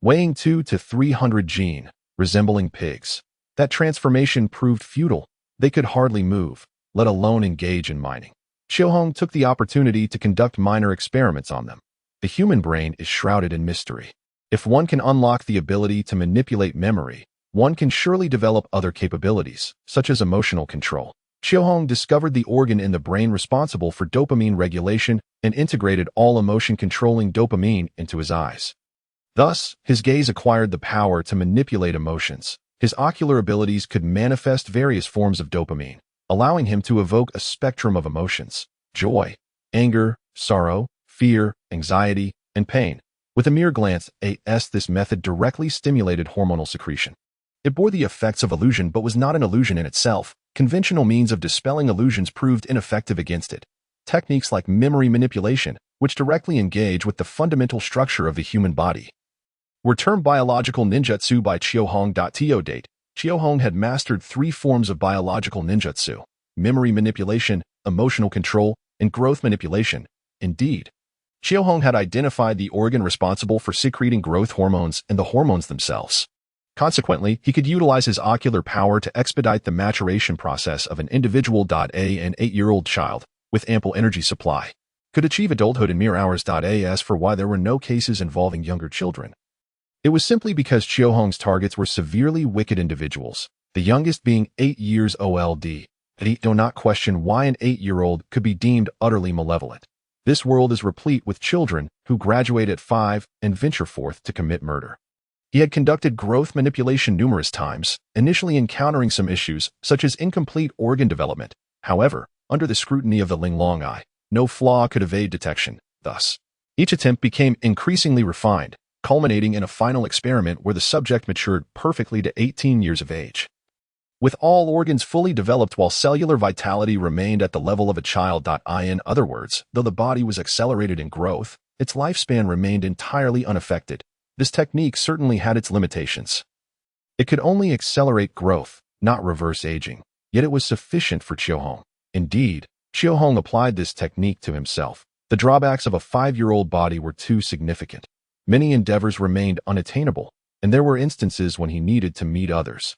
weighing 200 to 300 jōnin, resembling pigs. That transformation proved futile. They could hardly move, let alone engage in mining. Chiohong took the opportunity to conduct minor experiments on them. The human brain is shrouded in mystery. If one can unlock the ability to manipulate memory, one can surely develop other capabilities, such as emotional control. Chiohong discovered the organ in the brain responsible for dopamine regulation and integrated all emotion-controlling dopamine into his eyes. Thus, his gaze acquired the power to manipulate emotions. His ocular abilities could manifest various forms of dopamine, allowing him to evoke a spectrum of emotions: joy, anger, sorrow, fear, anxiety, and pain. With a mere glance, this method directly stimulated hormonal secretion. It bore the effects of illusion but was not an illusion in itself. Conventional means of dispelling illusions proved ineffective against it. Techniques like memory manipulation, which directly engage with the fundamental structure of the human body, were termed biological ninjutsu by Chiohong. To date, Chiohong had mastered 3 forms of biological ninjutsu: memory manipulation, emotional control, and growth manipulation. Indeed, Chiohong had identified the organ responsible for secreting growth hormones and the hormones themselves. Consequently, he could utilize his ocular power to expedite the maturation process of an individual. An 8-year-old child, with ample energy supply, could achieve adulthood in mere hours. As for why there were no cases involving younger children, it was simply because Chiohong's targets were severely wicked individuals, the youngest being 8 years old. He do not question why an 8-year-old could be deemed utterly malevolent. This world is replete with children who graduate at 5 and venture forth to commit murder. He had conducted growth manipulation numerous times, initially encountering some issues, such as incomplete organ development. However, under the scrutiny of the Linglong eye, no flaw could evade detection. Thus, each attempt became increasingly refined, culminating in a final experiment where the subject matured perfectly to 18 years of age. With all organs fully developed while cellular vitality remained at the level of a child. In other words, though the body was accelerated in growth, its lifespan remained entirely unaffected. This technique certainly had its limitations. It could only accelerate growth, not reverse aging, yet it was sufficient for Chiohong. Indeed, Chiohong applied this technique to himself. The drawbacks of a 5-year-old body were too significant. Many endeavors remained unattainable, and there were instances when he needed to meet others,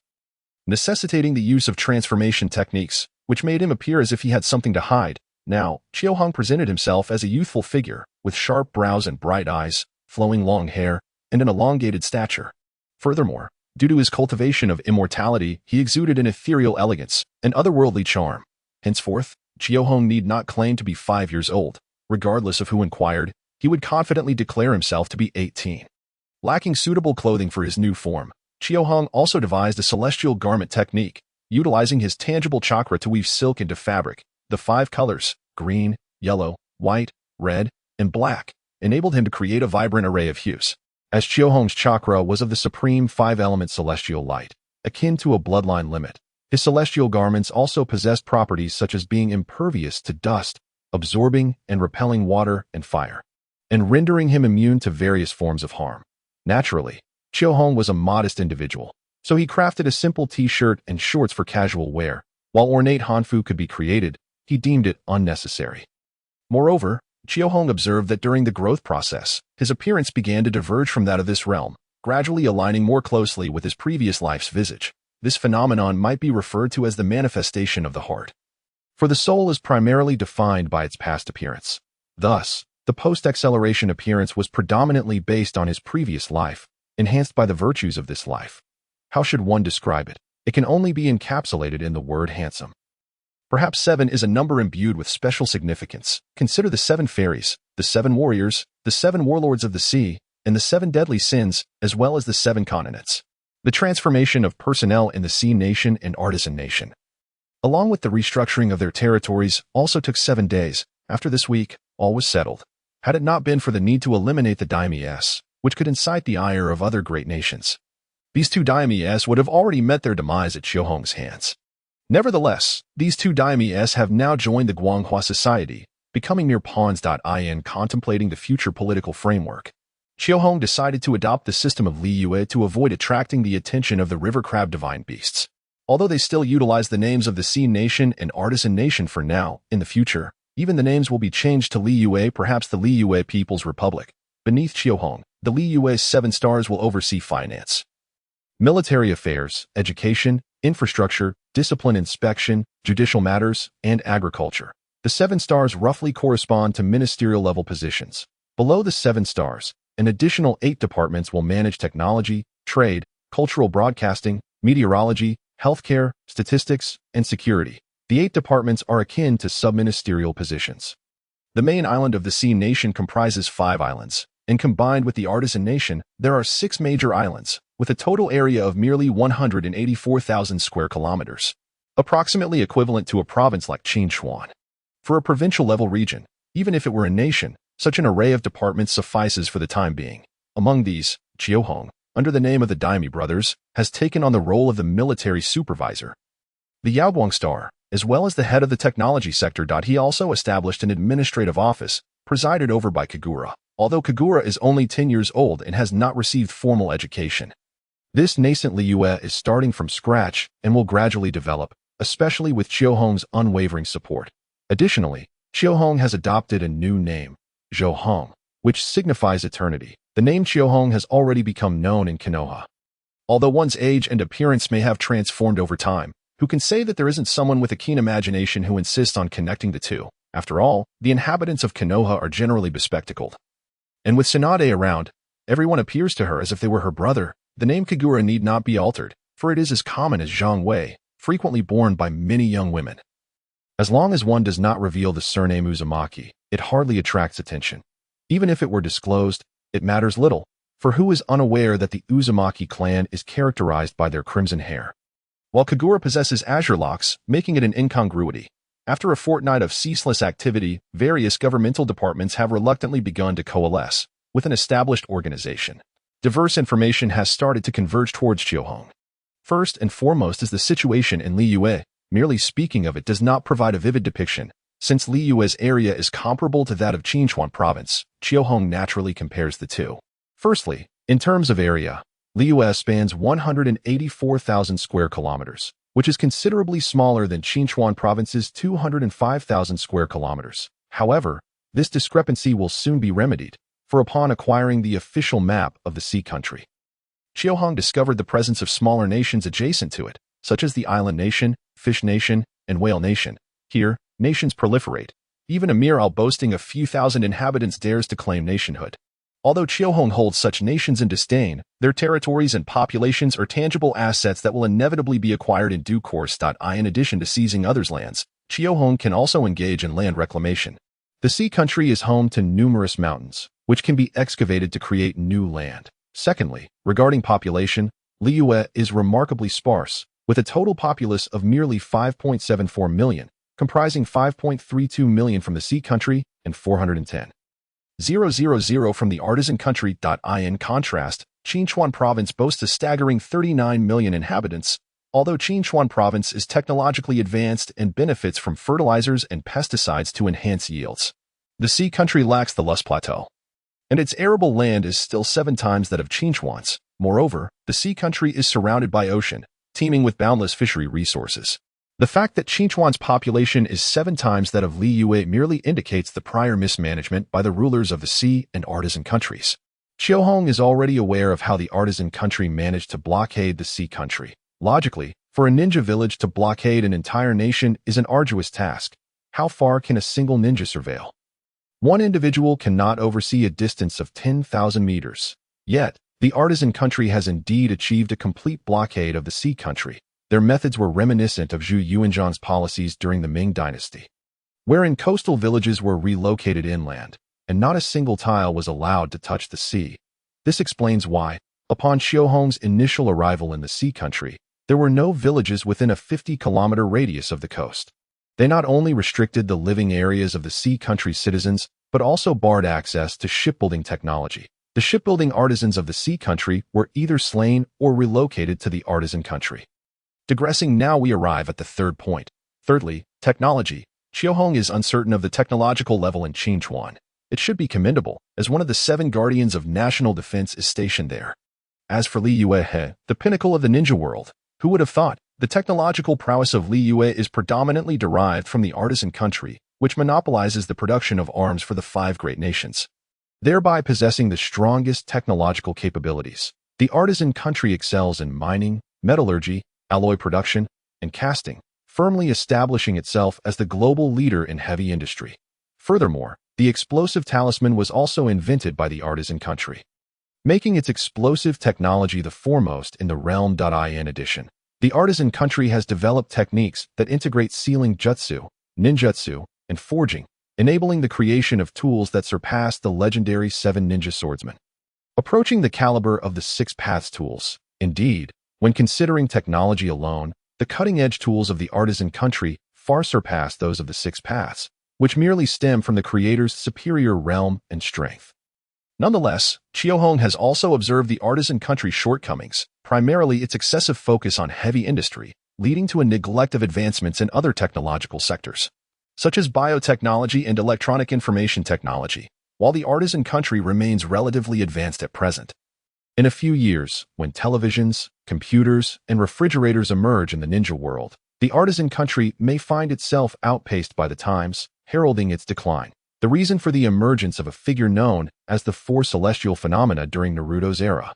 necessitating the use of transformation techniques, which made him appear as if he had something to hide. Now, Chiohong presented himself as a youthful figure, with sharp brows and bright eyes, flowing long hair, and an elongated stature. Furthermore, due to his cultivation of immortality, he exuded an ethereal elegance, an otherworldly charm. Henceforth, Chiohong need not claim to be 5 years old. regardless of who inquired, he would confidently declare himself to be 18. Lacking suitable clothing for his new form, Chiohong also devised a celestial garment technique, utilizing his tangible chakra to weave silk into fabric. The 5 colors, green, yellow, white, red, and black, enabled him to create a vibrant array of hues. As Chiohong's chakra was of the supreme 5-element celestial light, akin to a bloodline limit, his celestial garments also possessed properties such as being impervious to dust, absorbing and repelling water and fire, and rendering him immune to various forms of harm. Naturally, Chiohong was a modest individual, so he crafted a simple t-shirt and shorts for casual wear. While ornate hanfu could be created, he deemed it unnecessary. Moreover, Chiohong observed that during the growth process, his appearance began to diverge from that of this realm, gradually aligning more closely with his previous life's visage. This phenomenon might be referred to as the manifestation of the heart. For the soul is primarily defined by its past appearance. Thus, the post-acceleration appearance was predominantly based on his previous life, enhanced by the virtues of this life. How should one describe it? It can only be encapsulated in the word handsome. Perhaps 7 is a number imbued with special significance. Consider the 7 fairies, the 7 warriors, the 7 warlords of the sea, and the 7 deadly sins, as well as the 7 continents. The transformation of personnel in the Sea Nation and Artisan Nation, along with the restructuring of their territories, also took 7 days. After this week, all was settled. Had it not been for the need to eliminate the daimyos, which could incite the ire of other great nations, these 2 daimyos would have already met their demise at Chiohong's hands. Nevertheless, these 2 daimyos have now joined the Guanghua society, becoming mere pawns. Contemplating the future political framework, Chiohong decided to adopt the system of Liyue to avoid attracting the attention of the river crab divine beasts. Although they still utilize the names of the Sea Nation and Artisan Nation for now, in the future, even the names will be changed to Liyue, perhaps the Liyue People's Republic. Beneath Chiohong, the Liyue's 7 stars will oversee finance, military affairs, education, infrastructure, discipline inspection, judicial matters, and agriculture. The 7 stars roughly correspond to ministerial-level positions. Below the 7 stars, an additional 8 departments will manage technology, trade, cultural broadcasting, meteorology, healthcare, statistics, and security. The 8 departments are akin to sub-ministerial positions. The main island of the Sea Nation comprises 5 islands, and combined with the Artisan Nation, there are 6 major islands, with a total area of merely 184,000 square kilometers, approximately equivalent to a province like Qinchuan. For a provincial-level region, even if it were a nation, such an array of departments suffices for the time being. Among these, Chiohong, under the name of the Daimi brothers, has taken on the role of the military supervisor. The Yaoguang Star, as well as the head of the technology sector. He also established an administrative office, presided over by Kagura, although Kagura is only 10 years old and has not received formal education. This nascent Liyue is starting from scratch and will gradually develop, especially with Chiohong's unwavering support. Additionally, Chiohong has adopted a new name, Zhouhong, which signifies eternity. The name Chiohong has already become known in Konoha. Although one's age and appearance may have transformed over time, who can say that there isn't someone with a keen imagination who insists on connecting the two? After all, the inhabitants of Konoha are generally bespectacled. And with Tsunade around, everyone appears to her as if they were her brother. The name Kagura need not be altered, for it is as common as Zhang Wei, frequently borne by many young women. As long as one does not reveal the surname Uzumaki, it hardly attracts attention. Even if it were disclosed, it matters little, for who is unaware that the Uzumaki clan is characterized by their crimson hair, while Kagura possesses azure locks, making it an incongruity. After a fortnight of ceaseless activity, various governmental departments have reluctantly begun to coalesce with an established organization. Diverse information has started to converge towards Chiohong. First and foremost is the situation in Liyue. Merely speaking of it does not provide a vivid depiction. Since Liyue's area is comparable to that of Qinchuan province, Chiohong naturally compares the two. Firstly, in terms of area, Liyue spans 184,000 square kilometers, which is considerably smaller than Qinchuan province's 205,000 square kilometers. However, this discrepancy will soon be remedied, for upon acquiring the official map of the sea country, Chiohong discovered the presence of smaller nations adjacent to it, such as the Island Nation, Fish Nation, and Whale Nation. Here, nations proliferate. Even a mere isle boasting a few thousand inhabitants dares to claim nationhood. Although Chiohong holds such nations in disdain, their territories and populations are tangible assets that will inevitably be acquired in due course. In addition to seizing others' lands, Chiohong can also engage in land reclamation. The sea country is home to numerous mountains, which can be excavated to create new land. Secondly, regarding population, Liyue is remarkably sparse, with a total populace of merely 5.74 million, comprising 5.32 million from the sea country and 410,000 from the artisan country. In contrast, Qinchuan province boasts a staggering 39 million inhabitants, although Qinchuan province is technologically advanced and benefits from fertilizers and pesticides to enhance yields. The sea country lacks the Lus Plateau, and its arable land is still 7 times that of Qinchuan's. Moreover, the sea country is surrounded by ocean, teeming with boundless fishery resources. The fact that Qinchuan's population is 7 times that of Liyue merely indicates the prior mismanagement by the rulers of the sea and artisan countries. Qiuhong is already aware of how the artisan country managed to blockade the sea country. Logically, for a ninja village to blockade an entire nation is an arduous task. How far can a single ninja surveil? One individual cannot oversee a distance of 10,000 meters. Yet, the artisan country has indeed achieved a complete blockade of the sea country. Their methods were reminiscent of Zhu Yuanzhang's policies during the Ming dynasty, wherein coastal villages were relocated inland, and not a single tile was allowed to touch the sea. This explains why, upon Qiuhong's initial arrival in the sea country, there were no villages within a 50-kilometer radius of the coast. They not only restricted the living areas of the sea country's citizens, but also barred access to shipbuilding technology. The shipbuilding artisans of the sea country were either slain or relocated to the artisan country. Digressing, now we arrive at the third point. Thirdly, technology. Qiuhong is uncertain of the technological level in Qinchuan. It should be commendable, as one of the 7 guardians of national defense is stationed there. As for Liyue, the pinnacle of the ninja world, who would have thought? The technological prowess of Liyue is predominantly derived from the artisan country, which monopolizes the production of arms for the 5 great nations, thereby possessing the strongest technological capabilities. The artisan country excels in mining, metallurgy, alloy production, and casting, firmly establishing itself as the global leader in heavy industry. Furthermore, the explosive talisman was also invented by the artisan country, making its explosive technology the foremost in the realm. In addition, the artisan country has developed techniques that integrate sealing jutsu, ninjutsu, and forging, enabling the creation of tools that surpass the legendary 7 ninja swordsmen, approaching the caliber of the 6 paths tools. Indeed, when considering technology alone, the cutting-edge tools of the artisan country far surpass those of the 6 paths, which merely stem from the creator's superior realm and strength. Nonetheless, Qiuhong has also observed the artisan country's shortcomings, primarily its excessive focus on heavy industry, leading to a neglect of advancements in other technological sectors, such as biotechnology and electronic information technology, while the artisan country remains relatively advanced at present. In a few years, when televisions, computers, and refrigerators emerge in the ninja world, the artisan country may find itself outpaced by the times, heralding its decline. The reason for the emergence of a figure known as the 4 celestial phenomena during Naruto's era,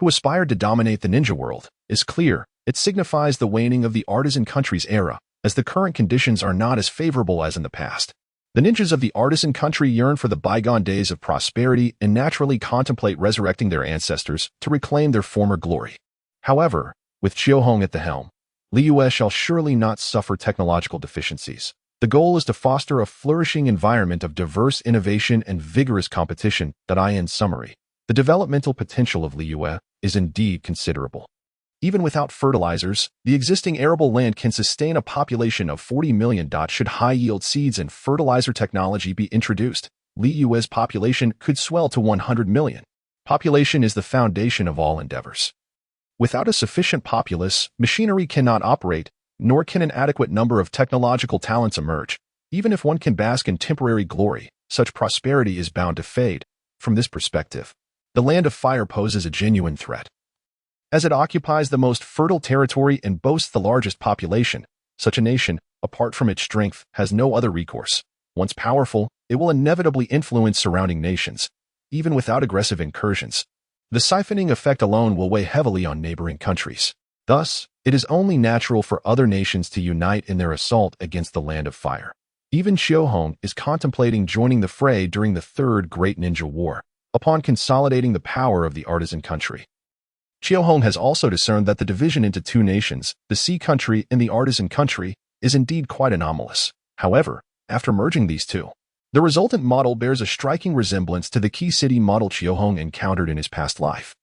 who aspired to dominate the ninja world, is clear. It signifies the waning of the artisan country's era, as the current conditions are not as favorable as in the past. The ninjas of the artisan country yearn for the bygone days of prosperity and naturally contemplate resurrecting their ancestors to reclaim their former glory. However, with Qiuhong at the helm, Liyue shall surely not suffer technological deficiencies. The goal is to foster a flourishing environment of diverse innovation and vigorous competition. In summary, the developmental potential of Liyue is indeed considerable. Even without fertilizers, the existing arable land can sustain a population of 40 million. Should high-yield seeds and fertilizer technology be introduced, Liyue's population could swell to 100 million. Population is the foundation of all endeavors. Without a sufficient populace, machinery cannot operate, nor can an adequate number of technological talents emerge. Even if one can bask in temporary glory, such prosperity is bound to fade. From this perspective, the Land of Fire poses a genuine threat. As it occupies the most fertile territory and boasts the largest population, such a nation, apart from its strength, has no other recourse. Once powerful, it will inevitably influence surrounding nations, even without aggressive incursions. The siphoning effect alone will weigh heavily on neighboring countries. Thus, it is only natural for other nations to unite in their assault against the Land of Fire. Even Qiuhong is contemplating joining the fray during the Third Great Ninja War, upon consolidating the power of the artisan country. Qiuhong has also discerned that the division into 2 nations, the sea country and the artisan country, is indeed quite anomalous. However, after merging these two, The resultant model bears a striking resemblance to the key city model Chiohong encountered in his past life.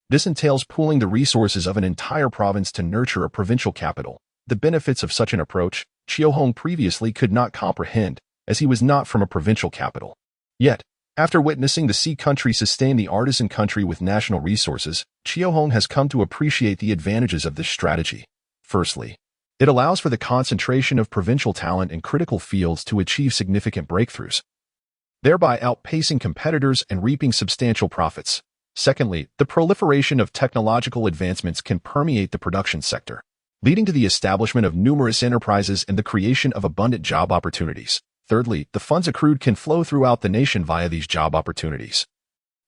This entails pooling the resources of an entire province to nurture a provincial capital. The benefits of such an approach, Chiohong previously could not comprehend, as he was not from a provincial capital. Yet, after witnessing the sea country sustain the artisan country with national resources, Chiohong has come to appreciate the advantages of this strategy. Firstly, it allows for the concentration of provincial talent in critical fields to achieve significant breakthroughs, thereby outpacing competitors and reaping substantial profits. Secondly, the proliferation of technological advancements can permeate the production sector, leading to the establishment of numerous enterprises and the creation of abundant job opportunities. Thirdly, the funds accrued can flow throughout the nation via these job opportunities,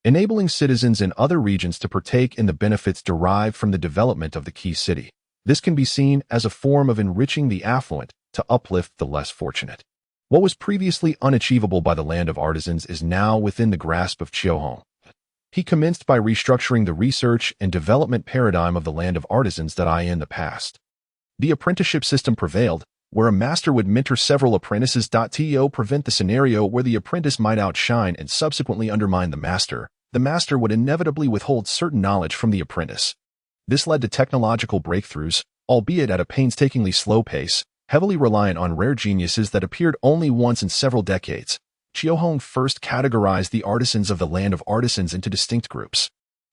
enabling citizens in other regions to partake in the benefits derived from the development of the key city. This can be seen as a form of enriching the affluent to uplift the less fortunate. What was previously unachievable by the land of artisans is now within the grasp of Chiohong. He commenced by restructuring the research and development paradigm of the land of artisans that in the past. The apprenticeship system prevailed, where a master would mentor several apprentices. To prevent the scenario where the apprentice might outshine and subsequently undermine the master would inevitably withhold certain knowledge from the apprentice. This led to technological breakthroughs, albeit at a painstakingly slow pace, heavily reliant on rare geniuses that appeared only once in several decades. Chiohong first categorized the artisans of the land of artisans into distinct groups.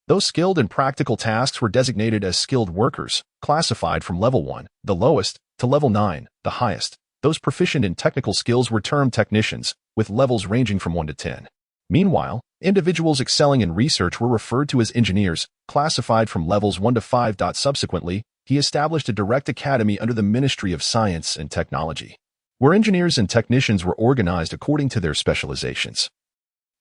Those skilled in practical tasks were designated as skilled workers, classified from level 1, the lowest, to level 9, the highest. Those proficient in technical skills were termed technicians, with levels ranging from 1 to 10. Meanwhile, individuals excelling in research were referred to as engineers, classified from levels 1 to 5. Subsequently, he established a direct academy under the Ministry of Science and Technology, where engineers and technicians were organized according to their specializations,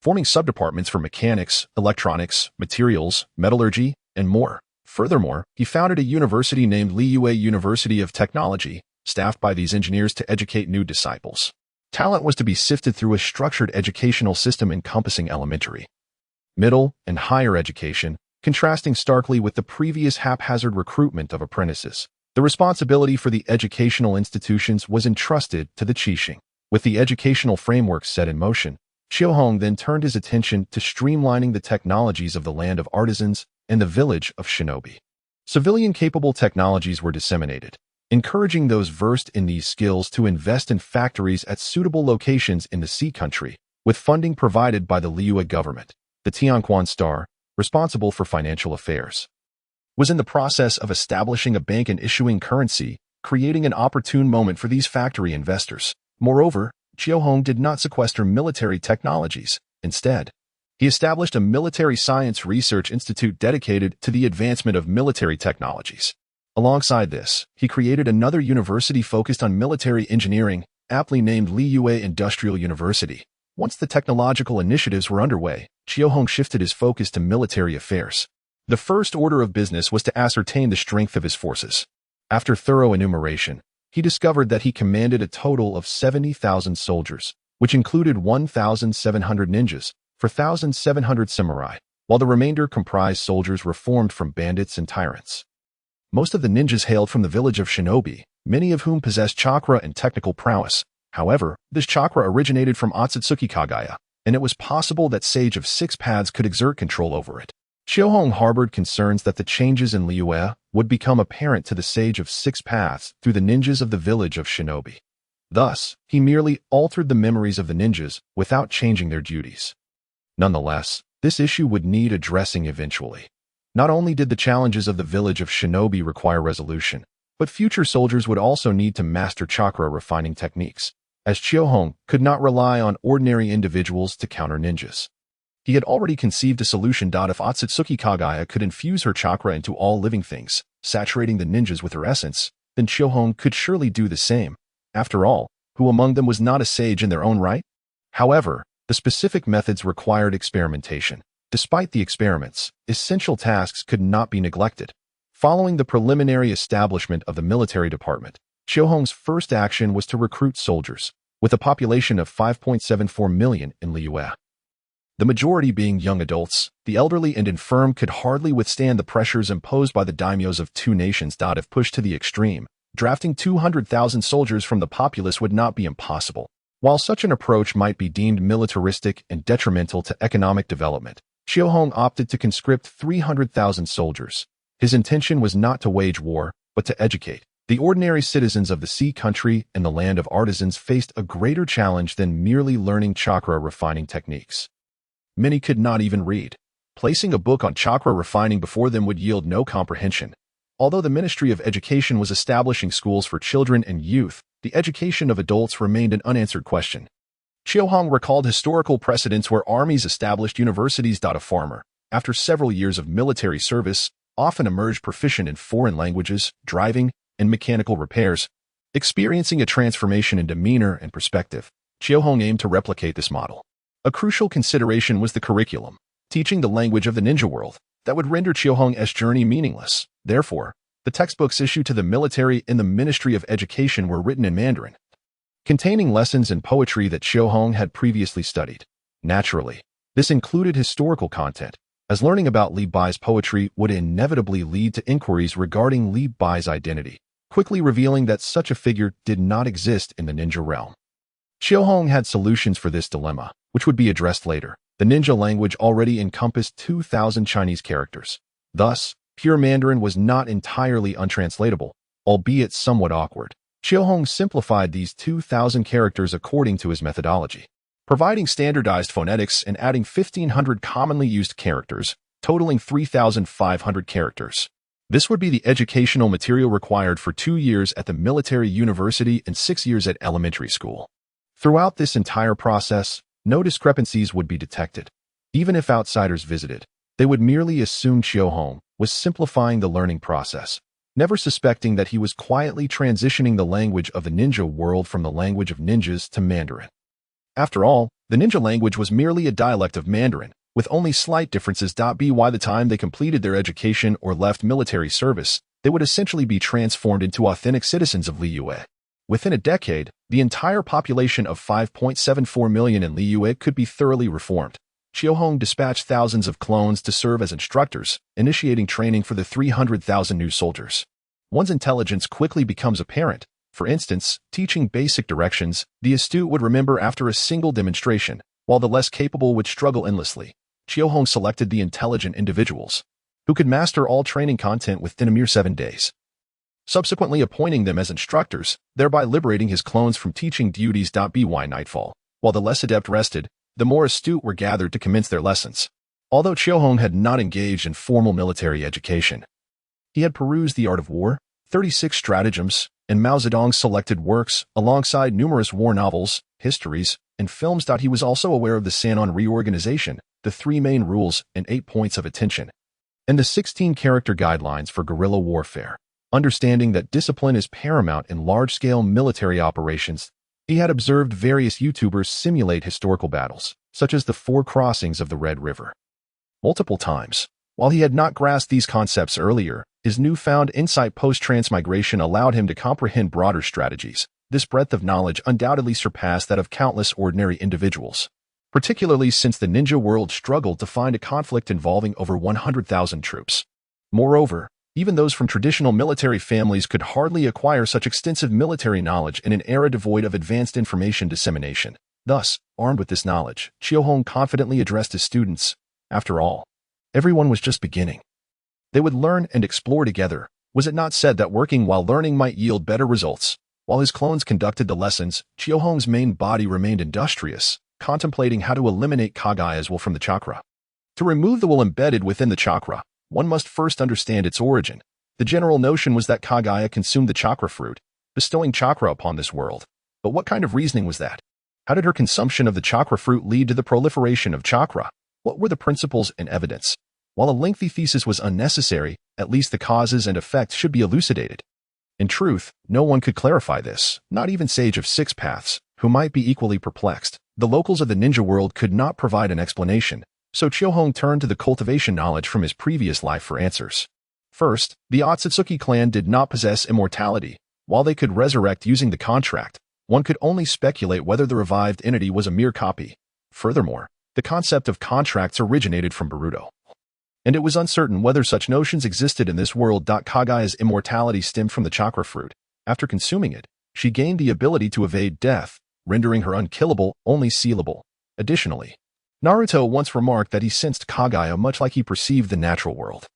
forming subdepartments for mechanics, electronics, materials, metallurgy, and more. Furthermore, he founded a university named Liyue University of Technology, staffed by these engineers to educate new disciples. Talent was to be sifted through a structured educational system encompassing elementary, middle, and higher education, contrasting starkly with the previous haphazard recruitment of apprentices. The responsibility for the educational institutions was entrusted to the Qixing. With the educational framework set in motion, Chiohong then turned his attention to streamlining the technologies of the land of artisans and the village of shinobi. Civilian-capable technologies were disseminated, encouraging those versed in these skills to invest in factories at suitable locations in the Sea Country, with funding provided by the Liyue government. The Tianquan Star, responsible for financial affairs, was in the process of establishing a bank and issuing currency, creating an opportune moment for these factory investors. Moreover, Chiohong did not sequester military technologies. Instead, he established a military science research institute dedicated to the advancement of military technologies. Alongside this, he created another university focused on military engineering, aptly named Liyue Industrial University. Once the technological initiatives were underway, Chiohong shifted his focus to military affairs. The first order of business was to ascertain the strength of his forces. After thorough enumeration, he discovered that he commanded a total of 70,000 soldiers, which included 1,700 ninjas, 4,700 samurai, while the remainder comprised soldiers reformed from bandits and tyrants. Most of the ninjas hailed from the village of shinobi, many of whom possessed chakra and technical prowess. However, this chakra originated from Akatsuki Ideology, and it was possible that Sage of Six Paths could exert control over it. Chiohong harbored concerns that the changes in Liyue would become apparent to the Sage of Six Paths through the ninjas of the village of shinobi. Thus, he merely altered the memories of the ninjas without changing their duties. Nonetheless, this issue would need addressing eventually. Not only did the challenges of the village of shinobi require resolution, but future soldiers would also need to master chakra refining techniques, as Chiohong could not rely on ordinary individuals to counter ninjas. He had already conceived a solution. If Akatsuki Ideology could infuse her chakra into all living things, saturating the ninjas with her essence, then Chiohong could surely do the same. After all, who among them was not a sage in their own right? However, the specific methods required experimentation. Despite the experiments, essential tasks could not be neglected. Following the preliminary establishment of the military department, Chiohong's first action was to recruit soldiers, with a population of 5.74 million in Liyue. The majority being young adults, the elderly and infirm could hardly withstand the pressures imposed by the daimyos of two nations. If pushed to the extreme, drafting 200,000 soldiers from the populace would not be impossible. While such an approach might be deemed militaristic and detrimental to economic development, Xiaohong opted to conscript 300,000 soldiers. His intention was not to wage war, but to educate. The ordinary citizens of the sea country and the land of artisans faced a greater challenge than merely learning chakra refining techniques. Many could not even read. Placing a book on chakra refining before them would yield no comprehension. Although the Ministry of Education was establishing schools for children and youth, the education of adults remained an unanswered question. Xiaohong recalled historical precedents where armies established universities. A farmer, after several years of military service, often emerged proficient in foreign languages, driving, and mechanical repairs, experiencing a transformation in demeanor and perspective. Xiaohong aimed to replicate this model. A crucial consideration was the curriculum, teaching the language of the ninja world, that would render Xiaohong's journey meaningless. Therefore, the textbooks issued to the military and the Ministry of Education were written in Mandarin, containing lessons in poetry that Xiaohong had previously studied. Naturally, this included historical content, as learning about Li Bai's poetry would inevitably lead to inquiries regarding Li Bai's identity, quickly revealing that such a figure did not exist in the ninja realm. Xiaohong had solutions for this dilemma, which would be addressed later. The ninja language already encompassed 2,000 Chinese characters. Thus, pure Mandarin was not entirely untranslatable, albeit somewhat awkward. Xiaohong simplified these 2,000 characters according to his methodology, providing standardized phonetics and adding 1,500 commonly used characters, totaling 3,500 characters. This would be the educational material required for 2 years at the military university and 6 years at elementary school. Throughout this entire process, no discrepancies would be detected. Even if outsiders visited, they would merely assume Xiaohong was simplifying the learning process, never suspecting that he was quietly transitioning the language of the ninja world from the language of ninjas to Mandarin. After all, the ninja language was merely a dialect of Mandarin, with only slight differences. By the time they completed their education or left military service, they would essentially be transformed into authentic citizens of Liyue. Within a decade, the entire population of 5.74 million in Liyue could be thoroughly reformed. Xiaohong dispatched thousands of clones to serve as instructors, initiating training for the 300,000 new soldiers. One's intelligence quickly becomes apparent. For instance, teaching basic directions, the astute would remember after a single demonstration, while the less capable would struggle endlessly. Xiaohong selected the intelligent individuals, who could master all training content within a mere 7 days, subsequently appointing them as instructors, thereby liberating his clones from teaching duties. By nightfall, while the less adept rested, the more astute were gathered to commence their lessons. Although Xiaohong had not engaged in formal military education, he had perused The Art of War, 36 stratagems, and Mao Zedong's selected works, alongside numerous war novels, histories, and films. He was also aware of the Sanon reorganization, the 3 main rules and 8 points of attention, and the 16 character guidelines for guerrilla warfare. Understanding that discipline is paramount in large-scale military operations, he had observed various YouTubers simulate historical battles, such as the 4 crossings of the Red River, multiple times. While he had not grasped these concepts earlier, his newfound insight post-transmigration allowed him to comprehend broader strategies. This breadth of knowledge undoubtedly surpassed that of countless ordinary individuals, particularly since the ninja world struggled to find a conflict involving over 100,000 troops. Moreover, even those from traditional military families could hardly acquire such extensive military knowledge in an era devoid of advanced information dissemination. Thus, armed with this knowledge, Xiaohong confidently addressed his students. After all, everyone was just beginning. They would learn and explore together. Was it not said that working while learning might yield better results? While his clones conducted the lessons, Xiaohong's main body remained industrious, contemplating how to eliminate Kagaya's will from the chakra. To remove the will embedded within the chakra, one must first understand its origin. The general notion was that Kagaya consumed the chakra fruit, bestowing chakra upon this world. But what kind of reasoning was that? How did her consumption of the chakra fruit lead to the proliferation of chakra? What were the principles and evidence? While a lengthy thesis was unnecessary, at least the causes and effects should be elucidated. In truth, no one could clarify this, not even Sage of Six Paths, who might be equally perplexed. The locals of the ninja world could not provide an explanation, so Xiaohong turned to the cultivation knowledge from his previous life for answers. First, the Akatsuki clan did not possess immortality. While they could resurrect using the contract, one could only speculate whether the revived entity was a mere copy. Furthermore, the concept of contracts originated from Boruto, and it was uncertain whether such notions existed in this world. Kagaya's immortality stemmed from the chakra fruit. After consuming it, she gained the ability to evade death, rendering her unkillable, only sealable. Additionally, Naruto once remarked that he sensed Kagaya much like he perceived the natural world.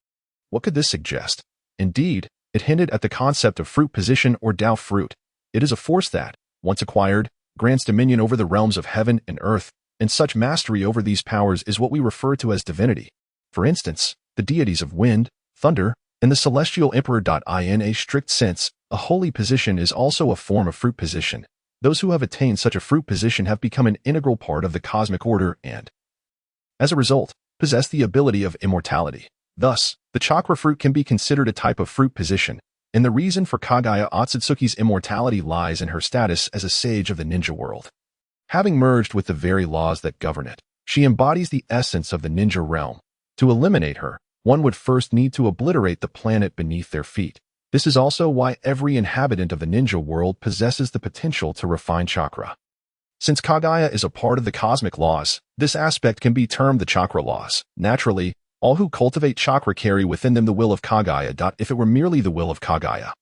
What could this suggest? Indeed, it hinted at the concept of fruit position or Dao fruit. It is a force that, once acquired, grants dominion over the realms of heaven and earth, and such mastery over these powers is what we refer to as divinity. For instance, the deities of wind, thunder, and the celestial emperor. In a strict sense, a holy position is also a form of fruit position. Those who have attained such a fruit position have become an integral part of the cosmic order and, as a result, possess the ability of immortality. Thus, the chakra fruit can be considered a type of fruit position, and the reason for Kagaya Otsutsuki's immortality lies in her status as a sage of the ninja world. Having merged with the very laws that govern it, she embodies the essence of the ninja realm. To eliminate her, one would first need to obliterate the planet beneath their feet. This is also why every inhabitant of the ninja world possesses the potential to refine chakra. Since Kagaya is a part of the cosmic laws, this aspect can be termed the chakra laws. Naturally, all who cultivate chakra carry within them the will of Kagaya. If it were merely the will of Kagaya,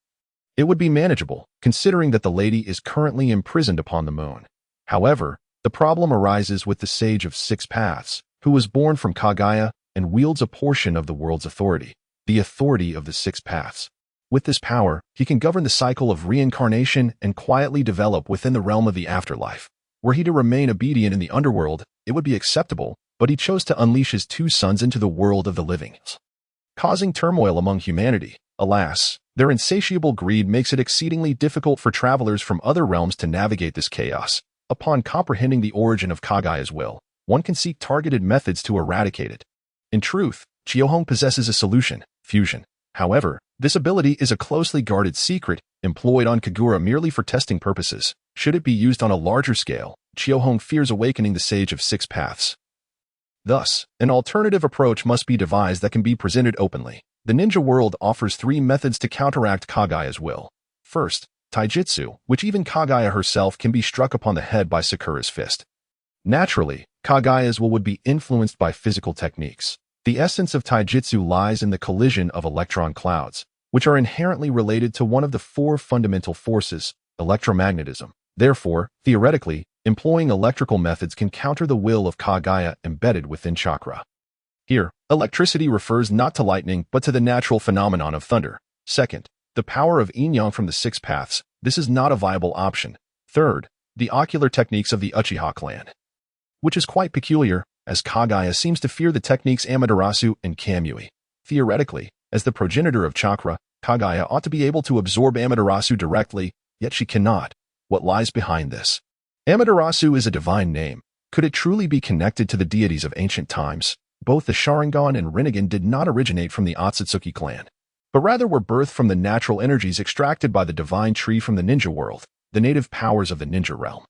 it would be manageable, considering that the lady is currently imprisoned upon the moon. However, the problem arises with the Sage of Six Paths, who was born from Kagaya and wields a portion of the world's authority, the authority of the Six Paths. With this power, he can govern the cycle of reincarnation and quietly develop within the realm of the afterlife. Were he to remain obedient in the underworld, it would be acceptable, but he chose to unleash his two sons into the world of the living, causing turmoil among humanity. Alas, their insatiable greed makes it exceedingly difficult for travelers from other realms to navigate this chaos. Upon comprehending the origin of Kagaya's will, one can seek targeted methods to eradicate it. In truth, Chiyohong possesses a solution, fusion. However, this ability is a closely guarded secret, employed on Kagura merely for testing purposes. Should it be used on a larger scale, Chiyohong fears awakening the Sage of Six Paths. Thus, an alternative approach must be devised that can be presented openly. The ninja world offers three methods to counteract Kagaya's will. First, taijutsu, which even Kagaya herself can be struck upon the head by Sakura's fist. Naturally, Kagaya's will would be influenced by physical techniques. The essence of taijutsu lies in the collision of electron clouds, which are inherently related to one of the four fundamental forces, electromagnetism. Therefore, theoretically, employing electrical methods can counter the will of Kagaya embedded within chakra. Here, electricity refers not to lightning but to the natural phenomenon of thunder. Second, the power of yin-yang from the Six Paths. This is not a viable option. Third, the ocular techniques of the Uchiha clan, which is quite peculiar, as Kagaya seems to fear the techniques Amaterasu and Kamui. Theoretically, as the progenitor of chakra, Kagaya ought to be able to absorb Amaterasu directly, yet she cannot. What lies behind this? Amaterasu is a divine name. Could it truly be connected to the deities of ancient times? Both the Sharingan and Rinnegan did not originate from the Otsutsuki clan, but rather were birthed from the natural energies extracted by the divine tree from the ninja world, the native powers of the ninja realm.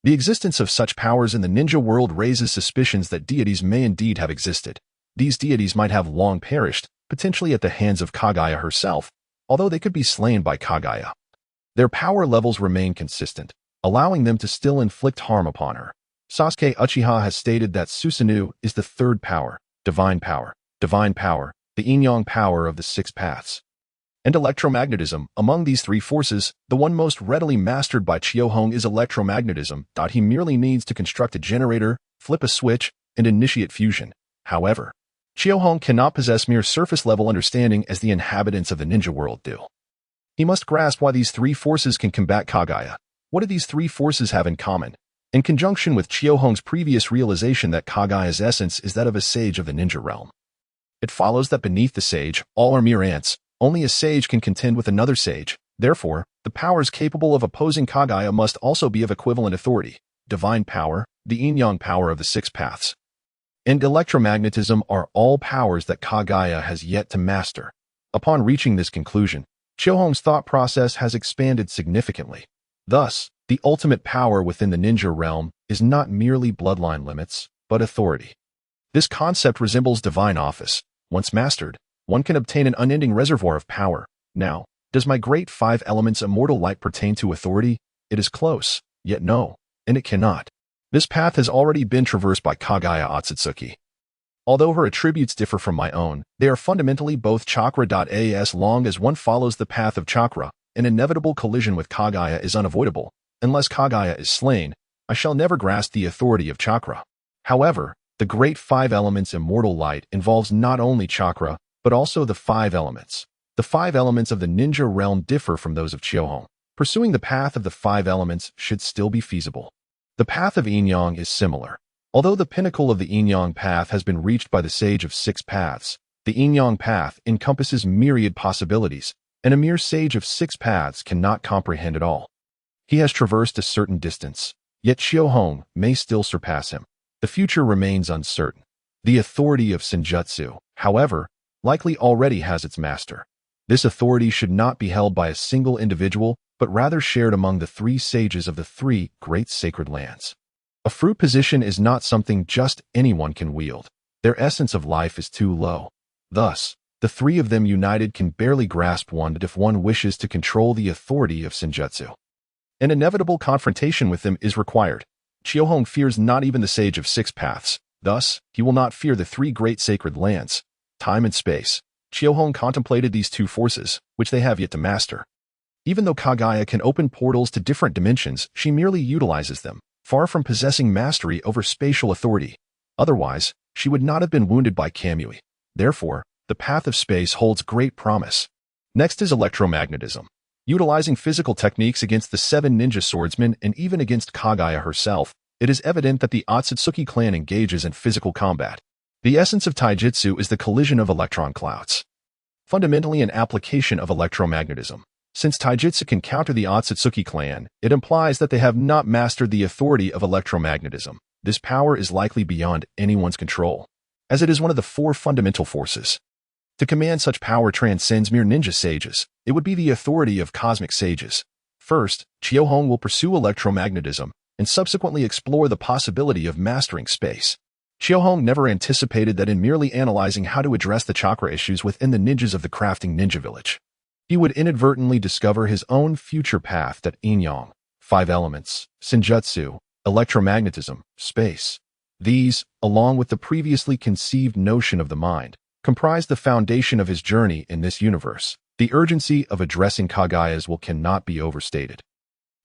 The existence of such powers in the ninja world raises suspicions that deities may indeed have existed. These deities might have long perished, potentially at the hands of Kagaya herself, although they could be slain by Kagaya. Their power levels remain consistent, allowing them to still inflict harm upon her. Sasuke Uchiha has stated that Susanoo is the third power, divine power, the yin-yang power of the Six Paths, and electromagnetism. Among these three forces, the one most readily mastered by Chiyohong is electromagnetism. He merely needs to construct a generator, flip a switch, and initiate fusion. However, Chiyohong cannot possess mere surface-level understanding as the inhabitants of the ninja world do. He must grasp why these three forces can combat Kagaya. What do these three forces have in common? In conjunction with Chiyohong's previous realization that Kagaya's essence is that of a sage of the ninja realm, it follows that beneath the sage, all are mere ants. Only a sage can contend with another sage. Therefore, the powers capable of opposing Kagaya must also be of equivalent authority. Divine power, the yin-yang power of the Six Paths, and electromagnetism are all powers that Kagaya has yet to master. Upon reaching this conclusion, Chiyohong's thought process has expanded significantly. Thus, the ultimate power within the ninja realm is not merely bloodline limits, but authority. This concept resembles divine office. Once mastered, one can obtain an unending reservoir of power. Now, does my great five elements immortal light pertain to authority? It is close, yet no, and it cannot. This path has already been traversed by Kagaya Otsutsuki. Although her attributes differ from my own, they are fundamentally both chakra. As long as one follows the path of chakra, an inevitable collision with Kagaya is unavoidable. Unless Kagaya is slain, I shall never grasp the authority of Chakra. However, the great five elements immortal light involves not only Chakra, but also the five elements. The five elements of the ninja realm differ from those of Chiohong. Pursuing the path of the five elements should still be feasible. The path of Yin-Yang is similar. Although the pinnacle of the Yin-Yang path has been reached by the Sage of Six Paths, the Yin-Yang path encompasses myriad possibilities, and a mere Sage of Six Paths cannot comprehend it all. He has traversed a certain distance, yet Chiohong may still surpass him. The future remains uncertain. The authority of Senjutsu, however, likely already has its master. This authority should not be held by a single individual, but rather shared among the three sages of the three great sacred lands. A fruit position is not something just anyone can wield. Their essence of life is too low. Thus, the three of them united can barely grasp one if one wishes to control the authority of Senjutsu. An inevitable confrontation with them is required. Chiohong fears not even the Sage of Six Paths. Thus, he will not fear the three great sacred lands. Time and space. Chiohong contemplated these two forces, which they have yet to master. Even though Kagura can open portals to different dimensions, she merely utilizes them, far from possessing mastery over spatial authority. Otherwise, she would not have been wounded by Kamui. Therefore, the path of space holds great promise. Next is electromagnetism. Utilizing physical techniques against the seven ninja swordsmen and even against Kagura herself, it is evident that the Akatsuki clan engages in physical combat. The essence of taijutsu is the collision of electron clouds. Fundamentally an application of electromagnetism. Since taijutsu can counter the Akatsuki clan, it implies that they have not mastered the authority of electromagnetism. This power is likely beyond anyone's control, as it is one of the four fundamental forces. To command such power transcends mere ninja sages. It would be the authority of cosmic sages. First, Chiohong will pursue electromagnetism and subsequently explore the possibility of mastering space. Chiohong never anticipated that in merely analyzing how to address the chakra issues within the ninjas of the crafting ninja village, he would inadvertently discover his own future path that Yin-Yang, five elements, Senjutsu, electromagnetism, space. These, along with the previously conceived notion of the mind, comprise the foundation of his journey in this universe. The urgency of addressing Kagura's will cannot be overstated.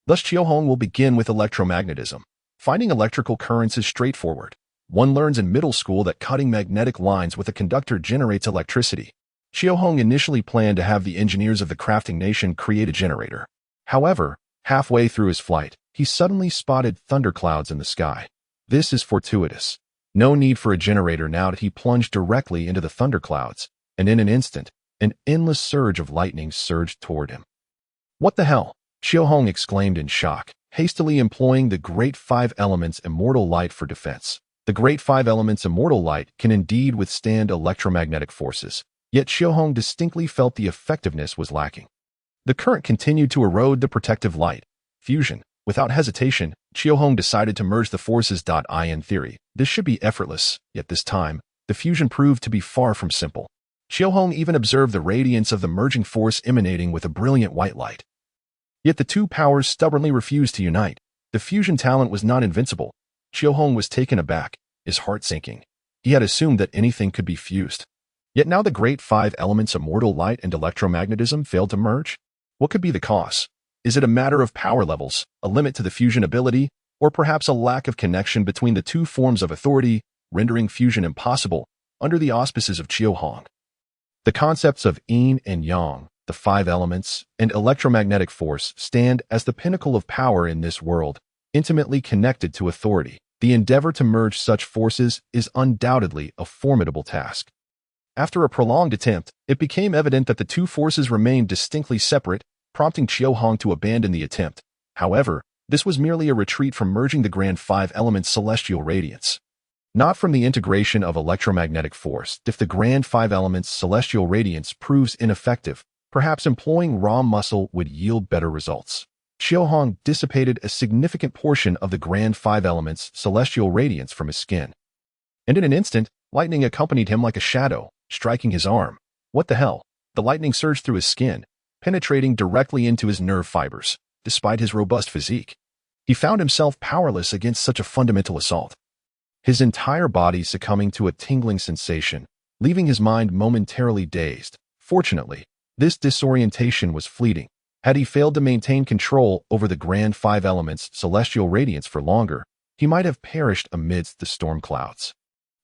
Thus Chiohong will begin with electromagnetism. Finding electrical currents is straightforward. One learns in middle school that cutting magnetic lines with a conductor generates electricity. Chiohong initially planned to have the engineers of the crafting nation create a generator. However, halfway through his flight, he suddenly spotted thunderclouds in the sky. This is fortuitous. No need for a generator now that he plunged directly into the thunderclouds, and in an instant, an endless surge of lightning surged toward him. What the hell? Chiohong exclaimed in shock, hastily employing the Great Five Elements Immortal Light for defense. The Great Five Elements Immortal Light can indeed withstand electromagnetic forces, yet Chiohong distinctly felt the effectiveness was lacking. The current continued to erode the protective light. Fusion. Without hesitation, Chiohong decided to merge the forces. In theory, this should be effortless, yet this time, the fusion proved to be far from simple. Chiohong even observed the radiance of the merging force emanating with a brilliant white light. Yet the two powers stubbornly refused to unite. The fusion talent was not invincible. Chiohong was taken aback, his heart sinking. He had assumed that anything could be fused. Yet now the great five elements immortal light and electromagnetism failed to merge? What could be the cause? Is it a matter of power levels, a limit to the fusion ability, or perhaps a lack of connection between the two forms of authority, rendering fusion impossible under the auspices of Chiohong? The concepts of yin and yang, the five elements, and electromagnetic force stand as the pinnacle of power in this world, intimately connected to authority. The endeavor to merge such forces is undoubtedly a formidable task. After a prolonged attempt, it became evident that the two forces remained distinctly separate, prompting Chiohong to abandon the attempt. However, this was merely a retreat from merging the grand five elements celestial radiance, not from the integration of electromagnetic force. If the grand five elements celestial radiance proves ineffective, perhaps employing raw muscle would yield better results. Chiohong dissipated a significant portion of the grand five elements celestial radiance from his skin. And in an instant, lightning accompanied him like a shadow, striking his arm. What the hell? The lightning surged through his skin, penetrating directly into his nerve fibers. Despite his robust physique, he found himself powerless against such a fundamental assault. His entire body succumbing to a tingling sensation, leaving his mind momentarily dazed. Fortunately, this disorientation was fleeting. Had he failed to maintain control over the grand five elements' celestial radiance for longer, he might have perished amidst the storm clouds.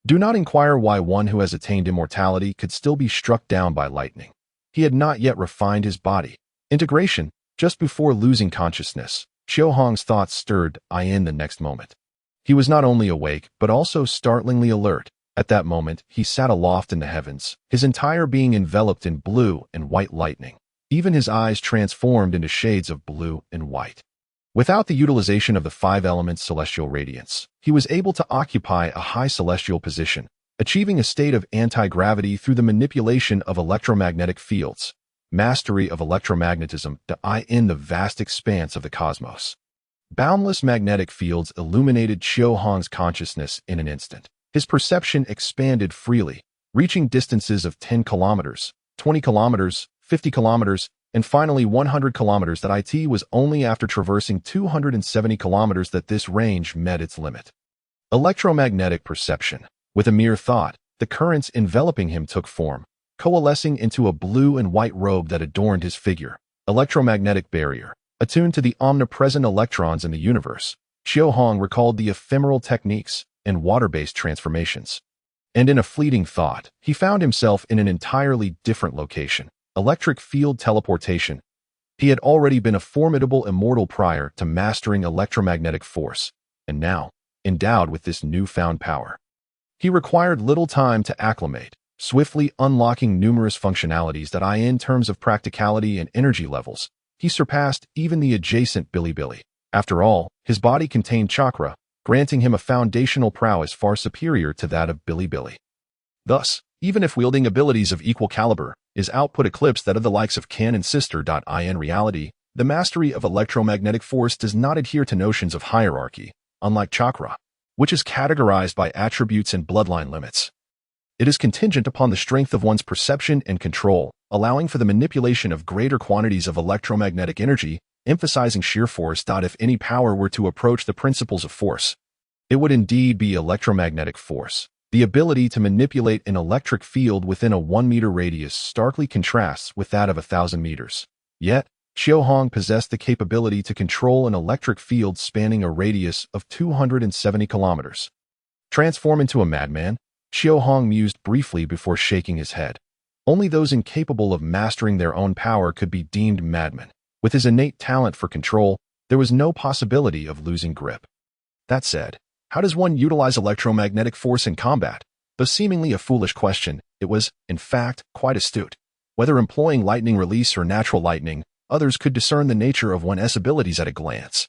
Do not inquire why one who has attained immortality could still be struck down by lightning. He had not yet refined his body. Integration, just before losing consciousness, Xiaohong's thoughts stirred in the next moment. He was not only awake, but also startlingly alert. At that moment, he sat aloft in the heavens, his entire being enveloped in blue and white lightning. Even his eyes transformed into shades of blue and white. Without the utilization of the five elements' celestial radiance, he was able to occupy a high celestial position, achieving a state of anti-gravity through the manipulation of electromagnetic fields, mastery of electromagnetism in the vast expanse of the cosmos. Boundless magnetic fields illuminated Xiaohong's consciousness in an instant. His perception expanded freely, reaching distances of 10 kilometers, 20 kilometers, 50 kilometers, and finally 100 kilometers. That it was only after traversing 270 kilometers that this range met its limit. Electromagnetic perception. With a mere thought, the currents enveloping him took form, coalescing into a blue and white robe that adorned his figure. Electromagnetic barrier. Attuned to the omnipresent electrons in the universe, Xiaohong recalled the ephemeral techniques and water-based transformations. And in a fleeting thought, he found himself in an entirely different location. Electric field teleportation. He had already been a formidable immortal prior to mastering electromagnetic force, and now, endowed with this newfound power, he required little time to acclimate, swiftly unlocking numerous functionalities that in terms of practicality and energy levels, he surpassed even the adjacent Bilibili. After all, his body contained chakra, granting him a foundational prowess far superior to that of Bilibili. Thus, even if wielding abilities of equal caliber, his output eclipsed that of the likes of Kan and Sister. In reality, the mastery of electromagnetic force does not adhere to notions of hierarchy, unlike chakra, which is categorized by attributes and bloodline limits. It is contingent upon the strength of one's perception and control, allowing for the manipulation of greater quantities of electromagnetic energy, emphasizing sheer force. If any power were to approach the principles of force, it would indeed be electromagnetic force. The ability to manipulate an electric field within a 1-meter radius starkly contrasts with that of 1,000 meters. Yet, Xiaohong possessed the capability to control an electric field spanning a radius of 270 kilometers. Transform into a madman? Xiaohong mused briefly before shaking his head. Only those incapable of mastering their own power could be deemed madmen. With his innate talent for control, there was no possibility of losing grip. That said, how does one utilize electromagnetic force in combat? Though seemingly a foolish question, it was, in fact, quite astute. Whether employing lightning release or natural lightning, others could discern the nature of one's abilities at a glance.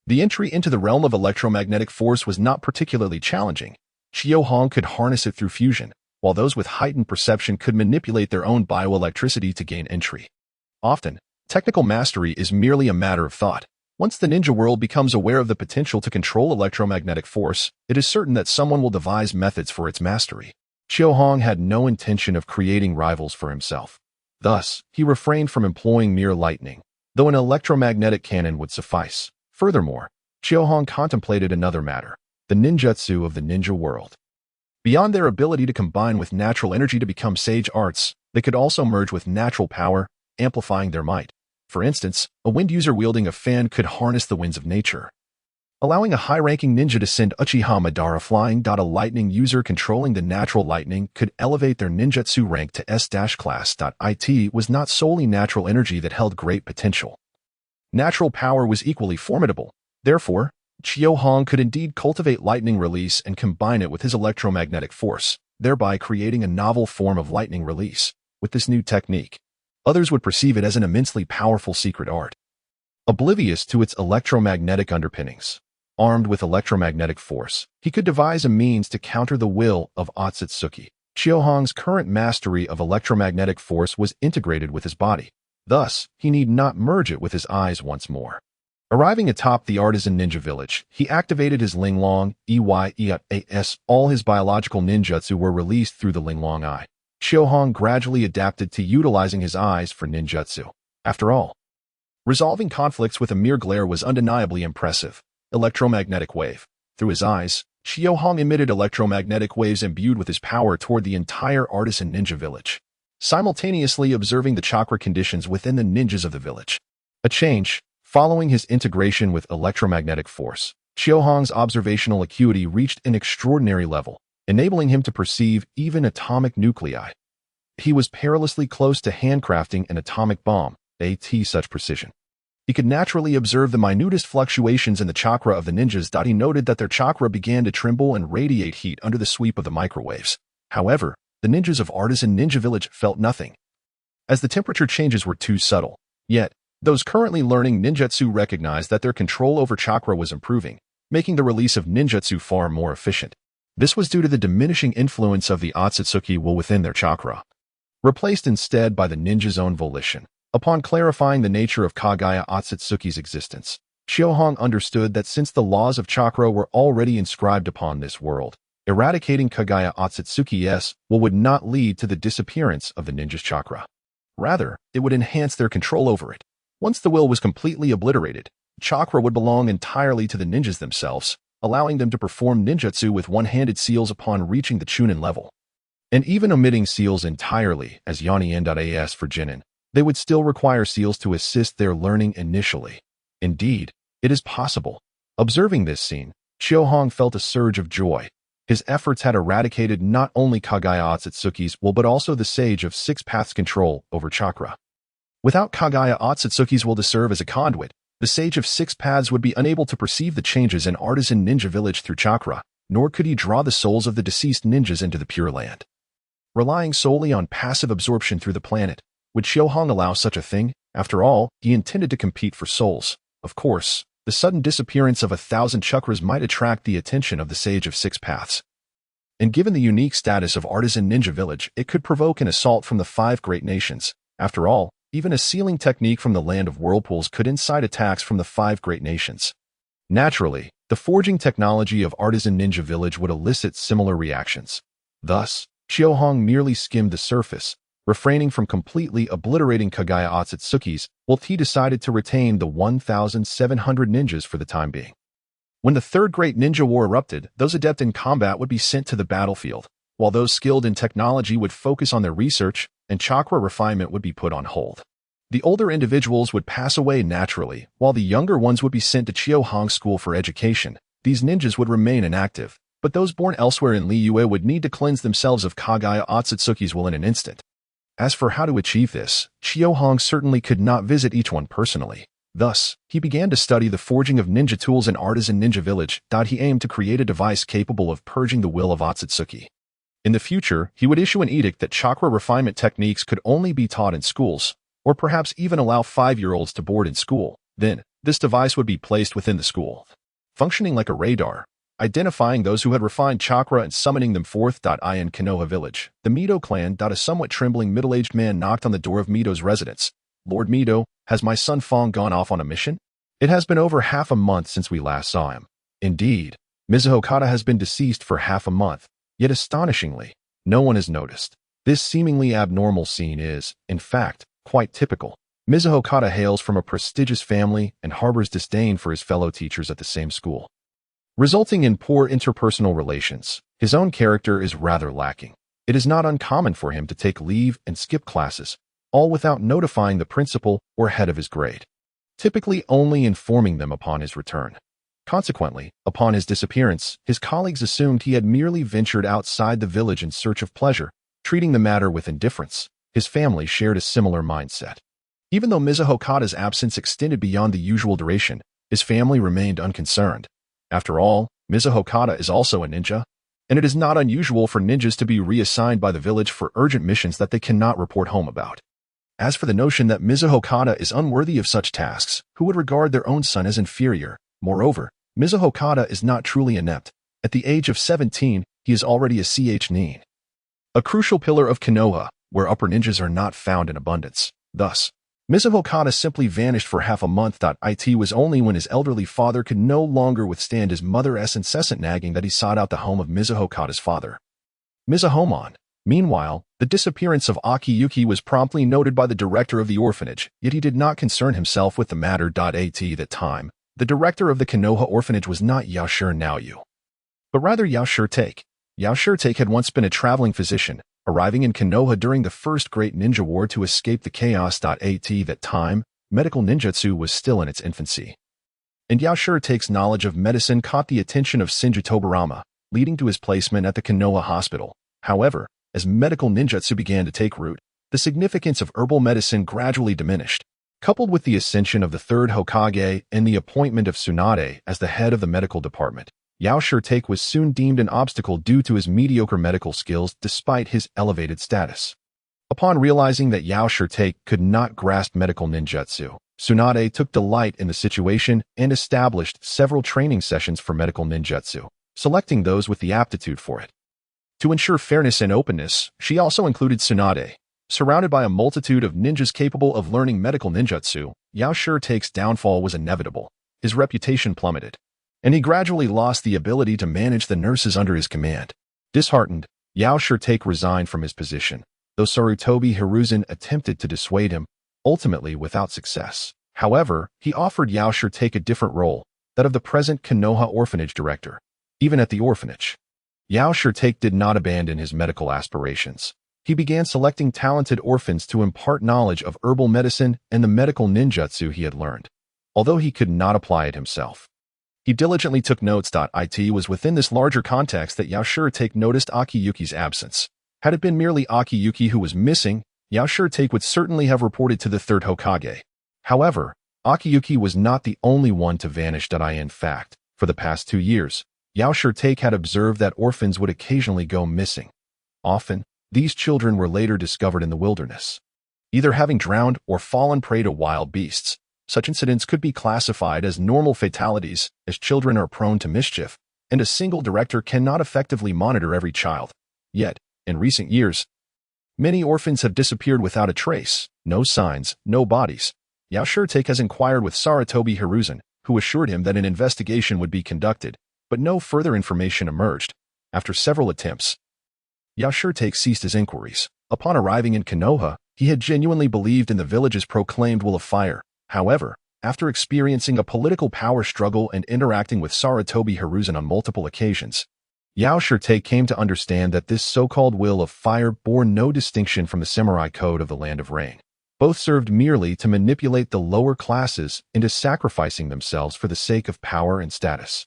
The entry into the realm of electromagnetic force was not particularly challenging. Xiaohong could harness it through fusion, while those with heightened perception could manipulate their own bioelectricity to gain entry. Often, technical mastery is merely a matter of thought. Once the ninja world becomes aware of the potential to control electromagnetic force, it is certain that someone will devise methods for its mastery. Xiaohong had no intention of creating rivals for himself. Thus, he refrained from employing mere lightning, though an electromagnetic cannon would suffice. Furthermore, Xiaohong contemplated another matter, the ninjutsu of the ninja world. Beyond their ability to combine with natural energy to become sage arts, they could also merge with natural power, amplifying their might. For instance, a wind user wielding a fan could harness the winds of nature, allowing a high-ranking ninja to send Uchiha Madara flying. A lightning user controlling the natural lightning could elevate their ninjutsu rank to S-class. It was not solely natural energy that held great potential. Natural power was equally formidable. Therefore, Xiaohong could indeed cultivate lightning release and combine it with his electromagnetic force, thereby creating a novel form of lightning release. With this new technique, others would perceive it as an immensely powerful secret art, oblivious to its electromagnetic underpinnings. Armed with electromagnetic force, he could devise a means to counter the will of Otsutsuki. Xiaohong's current mastery of electromagnetic force was integrated with his body. Thus, he need not merge it with his eyes once more. Arriving atop the Artisan ninja village, he activated his Linglong, EYEAS. All his biological ninjutsu were released through the Linglong eye. Xiaohong gradually adapted to utilizing his eyes for ninjutsu. After all, resolving conflicts with a mere glare was undeniably impressive. Electromagnetic wave. Through his eyes, Xiaohong emitted electromagnetic waves imbued with his power toward the entire Artisan ninja village, simultaneously observing the chakra conditions within the ninjas of the village. A change, following his integration with electromagnetic force. Xiaohong's observational acuity reached an extraordinary level, enabling him to perceive even atomic nuclei. He was perilously close to handcrafting an atomic bomb, at such precision. He could naturally observe the minutest fluctuations in the chakra of the ninjas. He noted that their chakra began to tremble and radiate heat under the sweep of the microwaves. However, the ninjas of Artisan Ninja Village felt nothing, as the temperature changes were too subtle. Yet, those currently learning ninjutsu recognized that their control over chakra was improving, making the release of ninjutsu far more efficient. This was due to the diminishing influence of the Akatsuki will within their chakra, replaced instead by the ninja's own volition. Upon clarifying the nature of Kagaya Akatsuki's existence, Xiaohong understood that since the laws of chakra were already inscribed upon this world, eradicating Kagaya Akatsuki's will would not lead to the disappearance of the ninja's chakra. Rather, it would enhance their control over it. Once the will was completely obliterated, chakra would belong entirely to the ninjas themselves, allowing them to perform ninjutsu with one-handed seals upon reaching the Chunin level. And even omitting seals entirely as Yoni-N.as for jōnin, they would still require seals to assist their learning initially. Indeed, it is possible. Observing this scene, Xiaohong felt a surge of joy. His efforts had eradicated not only Kagaya Akatsuki's will but also the Sage of Six Paths' control over chakra. Without Kagaya Akatsuki's will to serve as a conduit, the Sage of Six Paths would be unable to perceive the changes in Artisan Ninja Village through chakra, nor could he draw the souls of the deceased ninjas into the Pure Land. Relying solely on passive absorption through the planet, would Xiaohong allow such a thing? After all, he intended to compete for souls. Of course, the sudden disappearance of 1,000 chakras might attract the attention of the Sage of Six Paths. And given the unique status of Artisan Ninja Village, it could provoke an assault from the 5 great nations. After all, even a sealing technique from the Land of Whirlpools could incite attacks from the 5 great nations. Naturally, the forging technology of Artisan Ninja Village would elicit similar reactions. Thus, Xiaohong merely skimmed the surface, refraining from completely obliterating Kagaya Akatsuki's, while he decided to retain the 1,700 ninjas for the time being. When the Third Great Ninja War erupted, those adept in combat would be sent to the battlefield, while those skilled in technology would focus on their research, and chakra refinement would be put on hold. The older individuals would pass away naturally, while the younger ones would be sent to Xiaohong School for Education. These ninjas would remain inactive, but those born elsewhere in Liyue would need to cleanse themselves of Kagaya Akatsuki's will in an instant. As for how to achieve this, Xiaohong certainly could not visit each one personally. Thus, he began to study the forging of ninja tools in Artisan Ninja Village. He aimed to create a device capable of purging the will of Akatsuki. In the future, he would issue an edict that chakra refinement techniques could only be taught in schools, or perhaps even allow 5-year-olds to board in school. Then, this device would be placed within the school, functioning like a radar, identifying those who had refined chakra and summoning them forth. In Konoha Village, the Mido clan. A somewhat trembling middle-aged man knocked on the door of Mido's residence. Lord Mido, has my son Fong gone off on a mission? It has been over half a month since we last saw him. Indeed, Mizuho Kata has been deceased for half a month, yet astonishingly, no one has noticed. This seemingly abnormal scene is, in fact, quite typical. Mizuho Kata hails from a prestigious family and harbors disdain for his fellow teachers at the same school, resulting in poor interpersonal relations. His own character is rather lacking. It is not uncommon for him to take leave and skip classes, all without notifying the principal or head of his grade, typically only informing them upon his return. Consequently, upon his disappearance, his colleagues assumed he had merely ventured outside the village in search of pleasure, treating the matter with indifference. His family shared a similar mindset. Even though Mizuho Kata's absence extended beyond the usual duration, his family remained unconcerned. After all, Mizuho Kata is also a ninja, and it is not unusual for ninjas to be reassigned by the village for urgent missions that they cannot report home about. As for the notion that Mizuho Kata is unworthy of such tasks, who would regard their own son as inferior? Moreover, Mizuho Kata is not truly inept. At the age of 17, he is already a nin, a crucial pillar of Konoha, where upper ninjas are not found in abundance. Thus, Mizuho Kata simply vanished for half a month. It was only when his elderly father could no longer withstand his mother's incessant nagging that he sought out the home of Mizuho Kata's father, Mizuhomon. Meanwhile, the disappearance of Akiyuki was promptly noted by the director of the orphanage, yet he did not concern himself with the matter. At that time, the director of the Konoha orphanage was not Yashir Naoyu, but rather Yashir Take. Yashir Take had once been a traveling physician, arriving in Konoha during the First Great Ninja War to escape the chaos. At that time, medical ninjutsu was still in its infancy. And Yaoshiritake's knowledge of medicine caught the attention of Shinji Tobarama, leading to his placement at the Konoha hospital. However, as medical ninjutsu began to take root, the significance of herbal medicine gradually diminished. Coupled with the ascension of the Third Hokage and the appointment of Tsunade as the head of the medical department, Yaoshiritake was soon deemed an obstacle due to his mediocre medical skills despite his elevated status. Upon realizing that Yaoshiritake could not grasp medical ninjutsu, Tsunade took delight in the situation and established several training sessions for medical ninjutsu, selecting those with the aptitude for it. To ensure fairness and openness, she also included Tsunade. Surrounded by a multitude of ninjas capable of learning medical ninjutsu, Yaoshiritake's downfall was inevitable. His reputation plummeted, and he gradually lost the ability to manage the nurses under his command. Disheartened, Yaoshiritake resigned from his position, though Sarutobi Hiruzen attempted to dissuade him, ultimately without success. However, he offered Yaoshiritake a different role, that of the present Konoha orphanage director. Even at the orphanage, Yaoshiritake did not abandon his medical aspirations. He began selecting talented orphans to impart knowledge of herbal medicine and the medical ninjutsu he had learned, although he could not apply it himself. He diligently took notes. It was within this larger context that Yaoshiritake noticed Akiyuki's absence. Had it been merely Akiyuki who was missing, Yaoshiritake would certainly have reported to the Third Hokage. However, Akiyuki was not the only one to vanish. In fact, for the past 2 years, Yaoshiritake had observed that orphans would occasionally go missing. Often, these children were later discovered in the wilderness, either having drowned or fallen prey to wild beasts. Such incidents could be classified as normal fatalities, as children are prone to mischief, and a single director cannot effectively monitor every child. Yet, in recent years, many orphans have disappeared without a trace, no signs, no bodies. Yaoshiritake has inquired with Sarutobi Hiruzen, who assured him that an investigation would be conducted, but no further information emerged. After several attempts, Yaoshiritake ceased his inquiries. Upon arriving in Konoha, he had genuinely believed in the village's proclaimed will of fire. However, after experiencing a political power struggle and interacting with Sarutobi Hiruzen on multiple occasions, Yaoshiritake came to understand that this so-called will of fire bore no distinction from the samurai code of the Land of Rain. Both served merely to manipulate the lower classes into sacrificing themselves for the sake of power and status.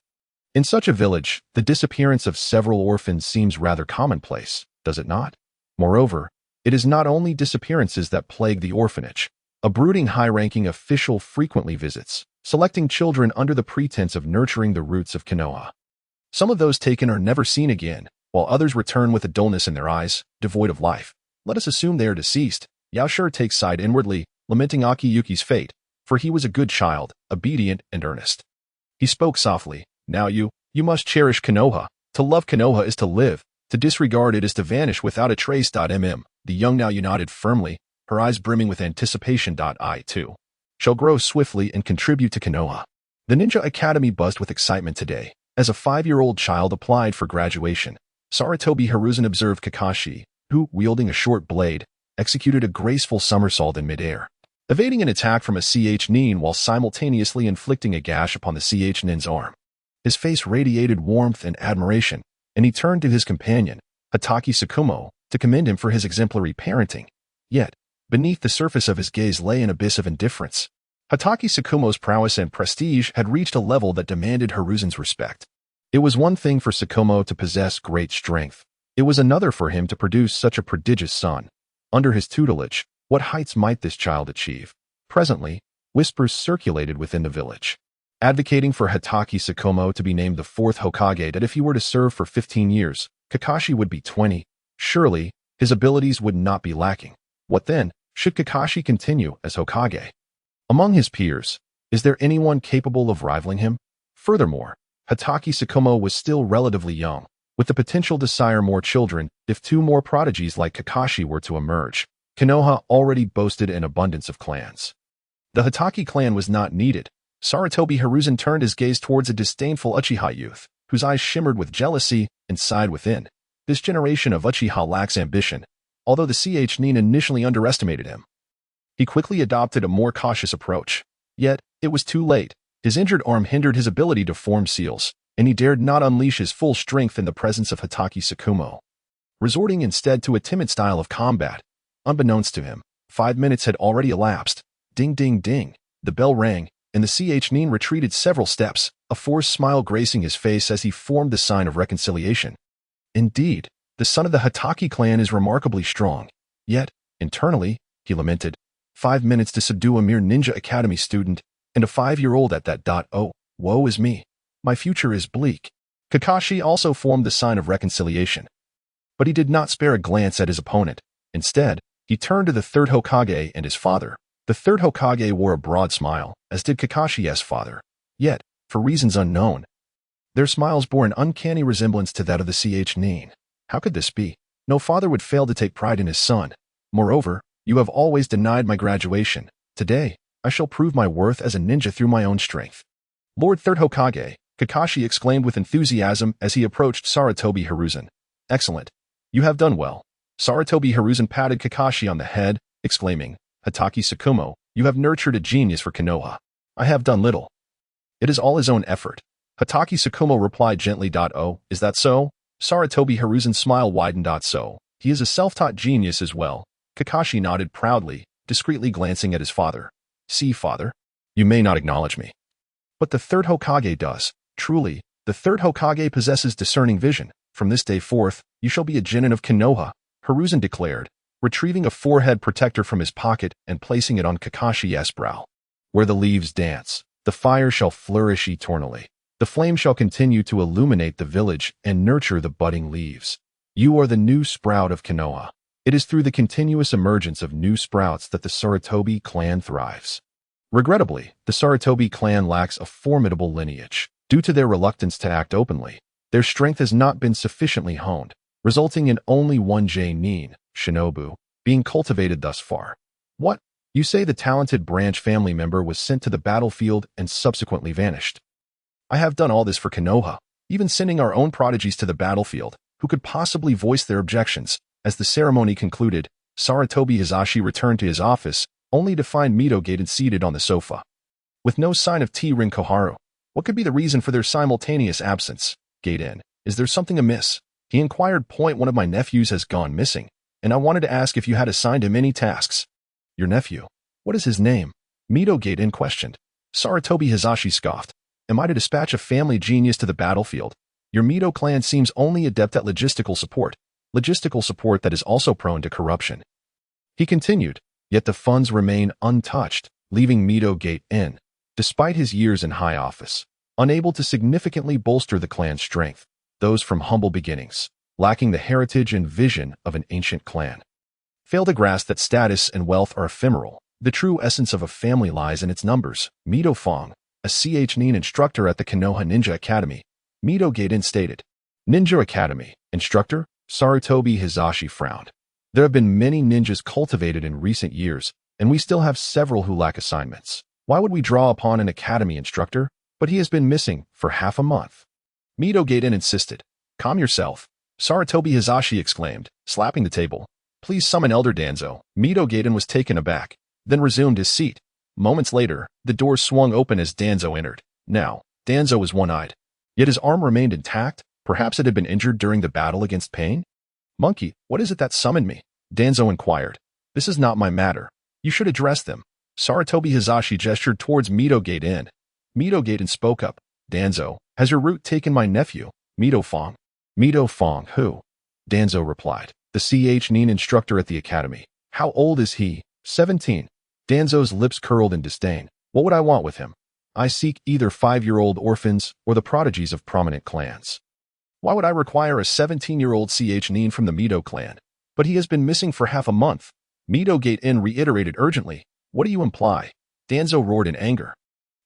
In such a village, the disappearance of several orphans seems rather commonplace, does it not? Moreover, it is not only disappearances that plague the orphanage. A brooding high-ranking official frequently visits, selecting children under the pretense of nurturing the roots of Konoha. Some of those taken are never seen again, while others return with a dullness in their eyes, devoid of life. Let us assume they are deceased. Yaoshiritake sighed inwardly, lamenting Akiyuki's fate, for he was a good child, obedient and earnest. He spoke softly. Now you must cherish Konoha. To love Konoha is to live. To disregard it is to vanish without a trace. The young now nodded firmly, her eyes brimming with anticipation. I, too, shall grow swiftly and contribute to Konoha. The Ninja Academy buzzed with excitement today, as a 5-year-old child applied for graduation. Sarutobi Hiruzen observed Kakashi, who, wielding a short blade, executed a graceful somersault in midair, evading an attack from a nin while simultaneously inflicting a gash upon the nin's arm. His face radiated warmth and admiration, and he turned to his companion, Akatsuki Sakumo, to commend him for his exemplary parenting. Yet, beneath the surface of his gaze lay an abyss of indifference. Akatsuki Sakumo's prowess and prestige had reached a level that demanded Hiruzen's respect. It was one thing for Sakumo to possess great strength. It was another for him to produce such a prodigious son. Under his tutelage, what heights might this child achieve? Presently, whispers circulated within the village, advocating for Akatsuki Sakumo to be named the 4th Hokage, that if he were to serve for 15 years, Kakashi would be 20. Surely, his abilities would not be lacking. What then, should Kakashi continue as Hokage? Among his peers, is there anyone capable of rivaling him? Furthermore, Akatsuki Sakumo was still relatively young, with the potential to sire more children if 2 more prodigies like Kakashi were to emerge. Konoha already boasted an abundance of clans. The Hatake clan was not needed. Sarutobi Hiruzen turned his gaze towards a disdainful Uchiha youth, whose eyes shimmered with jealousy and sighed within. This generation of Uchiha lacks ambition, although the nin initially underestimated him. He quickly adopted a more cautious approach. Yet, it was too late. His injured arm hindered his ability to form seals, and he dared not unleash his full strength in the presence of Akatsuki Sakumo, resorting instead to a timid style of combat. Unbeknownst to him, 5 minutes had already elapsed. Ding ding ding. The bell rang, and the jōnin retreated several steps, a forced smile gracing his face as he formed the sign of reconciliation. Indeed, the son of the Hatake clan is remarkably strong. Yet, internally, he lamented, 5 minutes to subdue a mere Ninja Academy student, and a 5-year-old at that. Oh, woe is me. My future is bleak. Kakashi also formed the sign of reconciliation. But he did not spare a glance at his opponent. Instead, he turned to the Third Hokage and his father. The Third Hokage wore a broad smile, as did Kakashi's father. Yet, for reasons unknown, their smiles bore an uncanny resemblance to that of the jōnin. How could this be? No father would fail to take pride in his son. Moreover, you have always denied my graduation. Today, I shall prove my worth as a ninja through my own strength. Lord Third Hokage, Kakashi exclaimed with enthusiasm as he approached Sarutobi Hiruzen. Excellent. You have done well. Sarutobi Hiruzen patted Kakashi on the head, exclaiming, Hatake Sakumo, you have nurtured a genius for Konoha. I have done little. It is all his own effort. Hatake Sakumo replied gently. Oh, is that so? Sarutobi Hiruzen's smile widened. So, he is a self-taught genius as well. Kakashi nodded proudly, discreetly glancing at his father. See, father, you may not acknowledge me, but the Third Hokage does. Truly, the Third Hokage possesses discerning vision. From this day forth, you shall be a jōnin of Konoha, Hiruzen declared, retrieving a forehead protector from his pocket and placing it on Kakashi's brow. Where the leaves dance, the fire shall flourish eternally. The flame shall continue to illuminate the village and nurture the budding leaves. You are the new sprout of Konoha. It is through the continuous emergence of new sprouts that the Sarutobi clan thrives. Regrettably, the Sarutobi clan lacks a formidable lineage. Due to their reluctance to act openly, their strength has not been sufficiently honed, resulting in only one jōnin, Shinobu, being cultivated thus far. What? You say the talented branch family member was sent to the battlefield and subsequently vanished. I have done all this for Konoha, even sending our own prodigies to the battlefield, who could possibly voice their objections. As the ceremony concluded, Sarutobi Hizashi returned to his office, only to find Mito Gaiden seated on the sofa. With no sign of T-Rin Koharu, what could be the reason for their simultaneous absence? Gaiden, is there something amiss? He inquired. One of my nephews has gone missing, and I wanted to ask if you had assigned him any tasks. Your nephew? What is his name? Mito Gaiden questioned. Sarutobi Hizashi scoffed. Am I to dispatch a family genius to the battlefield? Your Mito clan seems only adept at logistical support that is also prone to corruption. He continued, yet the funds remain untouched, leaving Mito Gaiden, despite his years in high office, unable to significantly bolster the clan's strength, those from humble beginnings, lacking the heritage and vision of an ancient clan. Fail to grasp that status and wealth are ephemeral. The true essence of a family lies in its numbers. Mito Fong, a jōnin instructor at the Konoha Ninja Academy, Mito Gaiden stated. Ninja Academy, instructor? Sarutobi Hizashi frowned. There have been many ninjas cultivated in recent years, and we still have several who lack assignments. Why would we draw upon an academy instructor? But he has been missing for half a month. Mito Gaiden insisted. Calm yourself, Sarutobi Hizashi exclaimed, slapping the table. Please summon Elder Danzo. Mito Gaiden was taken aback, then resumed his seat. Moments later, the door swung open as Danzo entered. Now, Danzo was one-eyed. Yet his arm remained intact. Perhaps it had been injured during the battle against Pain? Monkey, what is it that summoned me? Danzo inquired. This is not my matter. You should address them. Sarutobi Hizashi gestured towards Mito Gaiden. Mito Gaiden spoke up. Danzo, has your route taken my nephew, Mito Fong? Mito Fong, who? Danzo replied. The jōnin instructor at the academy. How old is he? 17. Danzo's lips curled in disdain. What would I want with him? I seek either 5-year-old orphans or the prodigies of prominent clans. Why would I require a 17-year-old jōnin from the Mito clan? But he has been missing for half a month. Mito Gaiden reiterated urgently. What do you imply? Danzo roared in anger.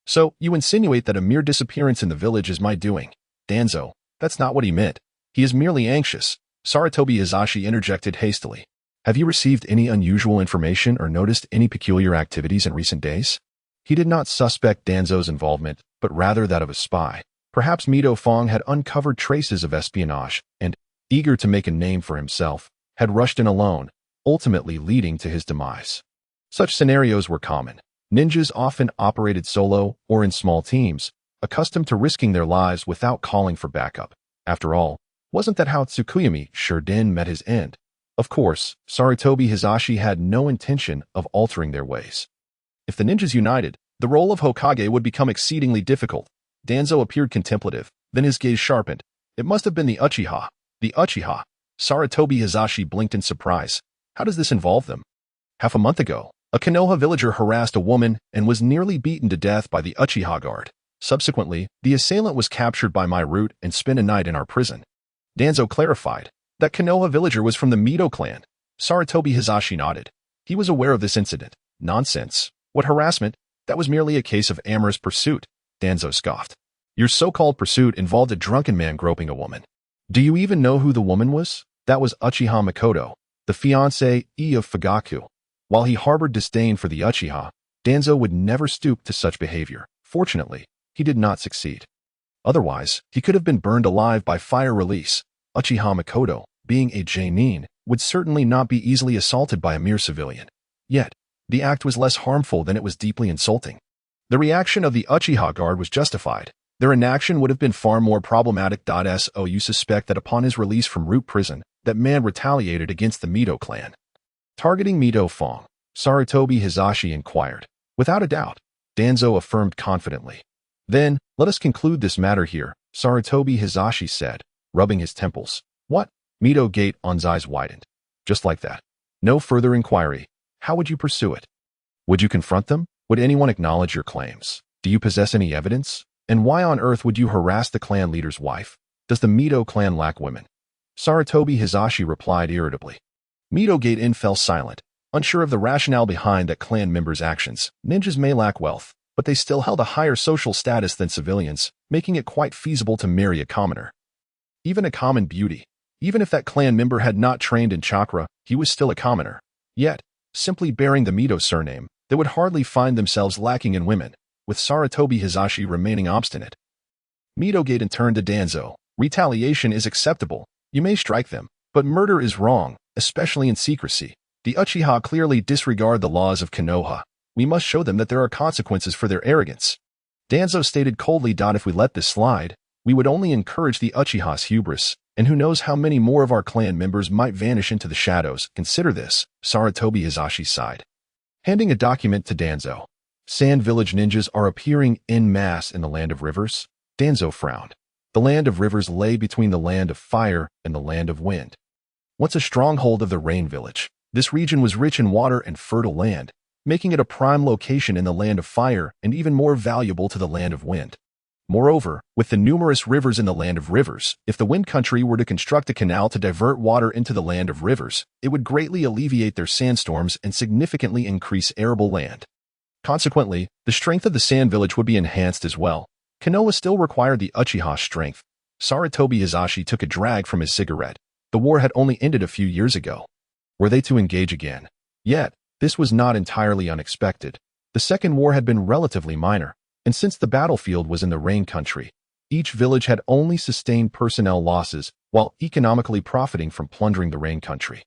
So, you insinuate that a mere disappearance in the village is my doing. Danzo, that's not what he meant. He is merely anxious. Sarutobi Hizashi interjected hastily. Have you received any unusual information or noticed any peculiar activities in recent days? He did not suspect Danzo's involvement, but rather that of a spy. Perhaps Mito Fong had uncovered traces of espionage and, eager to make a name for himself, had rushed in alone, ultimately leading to his demise. Such scenarios were common. Ninjas often operated solo or in small teams, accustomed to risking their lives without calling for backup. After all, wasn't that how Tsukuyomi Shurden met his end? Of course, Sarutobi Hizashi had no intention of altering their ways. If the ninjas united, the role of Hokage would become exceedingly difficult. Danzo appeared contemplative, then his gaze sharpened. It must have been the Uchiha. The Uchiha. Sarutobi Hizashi blinked in surprise. How does this involve them? Half a month ago, a Konoha villager harassed a woman and was nearly beaten to death by the Uchiha guard. Subsequently, the assailant was captured by my route and spent a night in our prison. Danzo clarified. That Konoha villager was from the Mito clan. Sarutobi Hizashi nodded. He was aware of this incident. Nonsense. What harassment? That was merely a case of amorous pursuit. Danzo scoffed. Your so-called pursuit involved a drunken man groping a woman. Do you even know who the woman was? That was Uchiha Makoto, the fiancée of Fugaku. While he harbored disdain for the Uchiha, Danzo would never stoop to such behavior. Fortunately, he did not succeed. Otherwise, he could have been burned alive by fire release. Uchiha Makoto, being a jōnin, would certainly not be easily assaulted by a mere civilian. Yet, the act was less harmful than it was deeply insulting. The reaction of the Uchiha guard was justified. Their inaction would have been far more problematic. So you suspect that upon his release from root prison, that man retaliated against the Mito clan. Targeting Mito Fong, Sarutobi Hizashi inquired. Without a doubt, Danzo affirmed confidently. Then, let us conclude this matter here, Sarutobi Hizashi said, rubbing his temples. What? Mito Gate On's eyes widened. Just like that. No further inquiry. How would you pursue it? Would you confront them? Would anyone acknowledge your claims? Do you possess any evidence? And why on earth would you harass the clan leader's wife? Does the Mito clan lack women? Sarutobi Hizashi replied irritably. Mito Gate In fell silent, unsure of the rationale behind that clan members' actions. Ninjas may lack wealth, but they still held a higher social status than civilians, making it quite feasible to marry a commoner. Even a common beauty. Even if that clan member had not trained in Chakra, he was still a commoner. Yet, simply bearing the Mito surname, they would hardly find themselves lacking in women, with Sarutobi Hizashi remaining obstinate. Mito Gaiden turned to Danzo. Retaliation is acceptable. You may strike them, but murder is wrong, especially in secrecy. The Uchiha clearly disregard the laws of Konoha. We must show them that there are consequences for their arrogance. Danzo stated coldly. If we let this slide, we would only encourage the Uchiha's hubris, and who knows how many more of our clan members might vanish into the shadows. Consider this, Sarutobi Hizashi sighed. Handing a document to Danzo. Sand Village ninjas are appearing en masse in the Land of Rivers. Danzo frowned. The Land of Rivers lay between the Land of Fire and the Land of Wind. Once a stronghold of the Rain Village, this region was rich in water and fertile land, making it a prime location in the Land of Fire and even more valuable to the Land of Wind. Moreover, with the numerous rivers in the Land of Rivers, if the Wind Country were to construct a canal to divert water into the Land of Rivers, it would greatly alleviate their sandstorms and significantly increase arable land. Consequently, the strength of the Sand Village would be enhanced as well. Konoha still required the Uchiha's strength. Sarutobi Hizashi took a drag from his cigarette. The war had only ended a few years ago. Were they to engage again? Yet, this was not entirely unexpected. The Second War had been relatively minor, and since the battlefield was in the Rain Country, each village had only sustained personnel losses while economically profiting from plundering the Rain Country.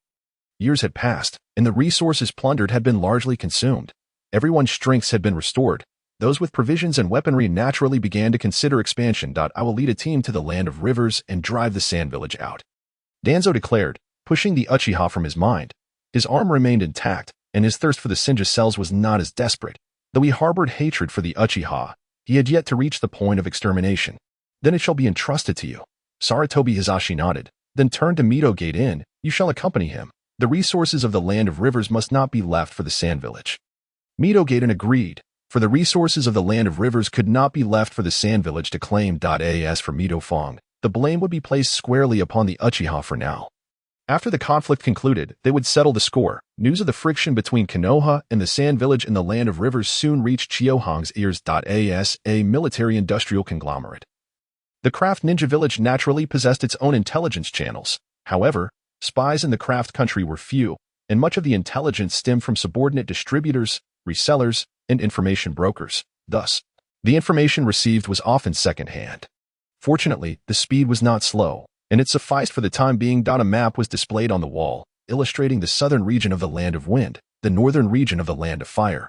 Years had passed, and the resources plundered had been largely consumed. Everyone's strengths had been restored. Those with provisions and weaponry naturally began to consider expansion. I will lead a team to the Land of Rivers and drive the Sand Village out. Danzo declared, pushing the Uchiha from his mind. His arm remained intact, and his thirst for the Senja cells was not as desperate. Though he harbored hatred for the Uchiha, he had yet to reach the point of extermination. Then it shall be entrusted to you. Sarutobi Hizashi nodded, then turned to Mito Gate In. You shall accompany him. The resources of the Land of Rivers must not be left for the Sand Village. Mito Gate In agreed, for the resources of the Land of Rivers could not be left for the Sand Village to claim. As for Mito Fong, the blame would be placed squarely upon the Uchiha for now. After the conflict concluded, they would settle the score. News of the friction between Konoha and the Sand Village in the Land of Rivers soon reached Chiohong's ears. As a military-industrial conglomerate, the Craft Ninja Village naturally possessed its own intelligence channels. However, spies in the Craft country were few, and much of the intelligence stemmed from subordinate distributors, resellers, and information brokers. Thus, the information received was often second-hand. Fortunately, the speed was not slow, and it sufficed for the time being. A map was displayed on the wall, illustrating the southern region of the Land of Wind, the northern region of the Land of Fire,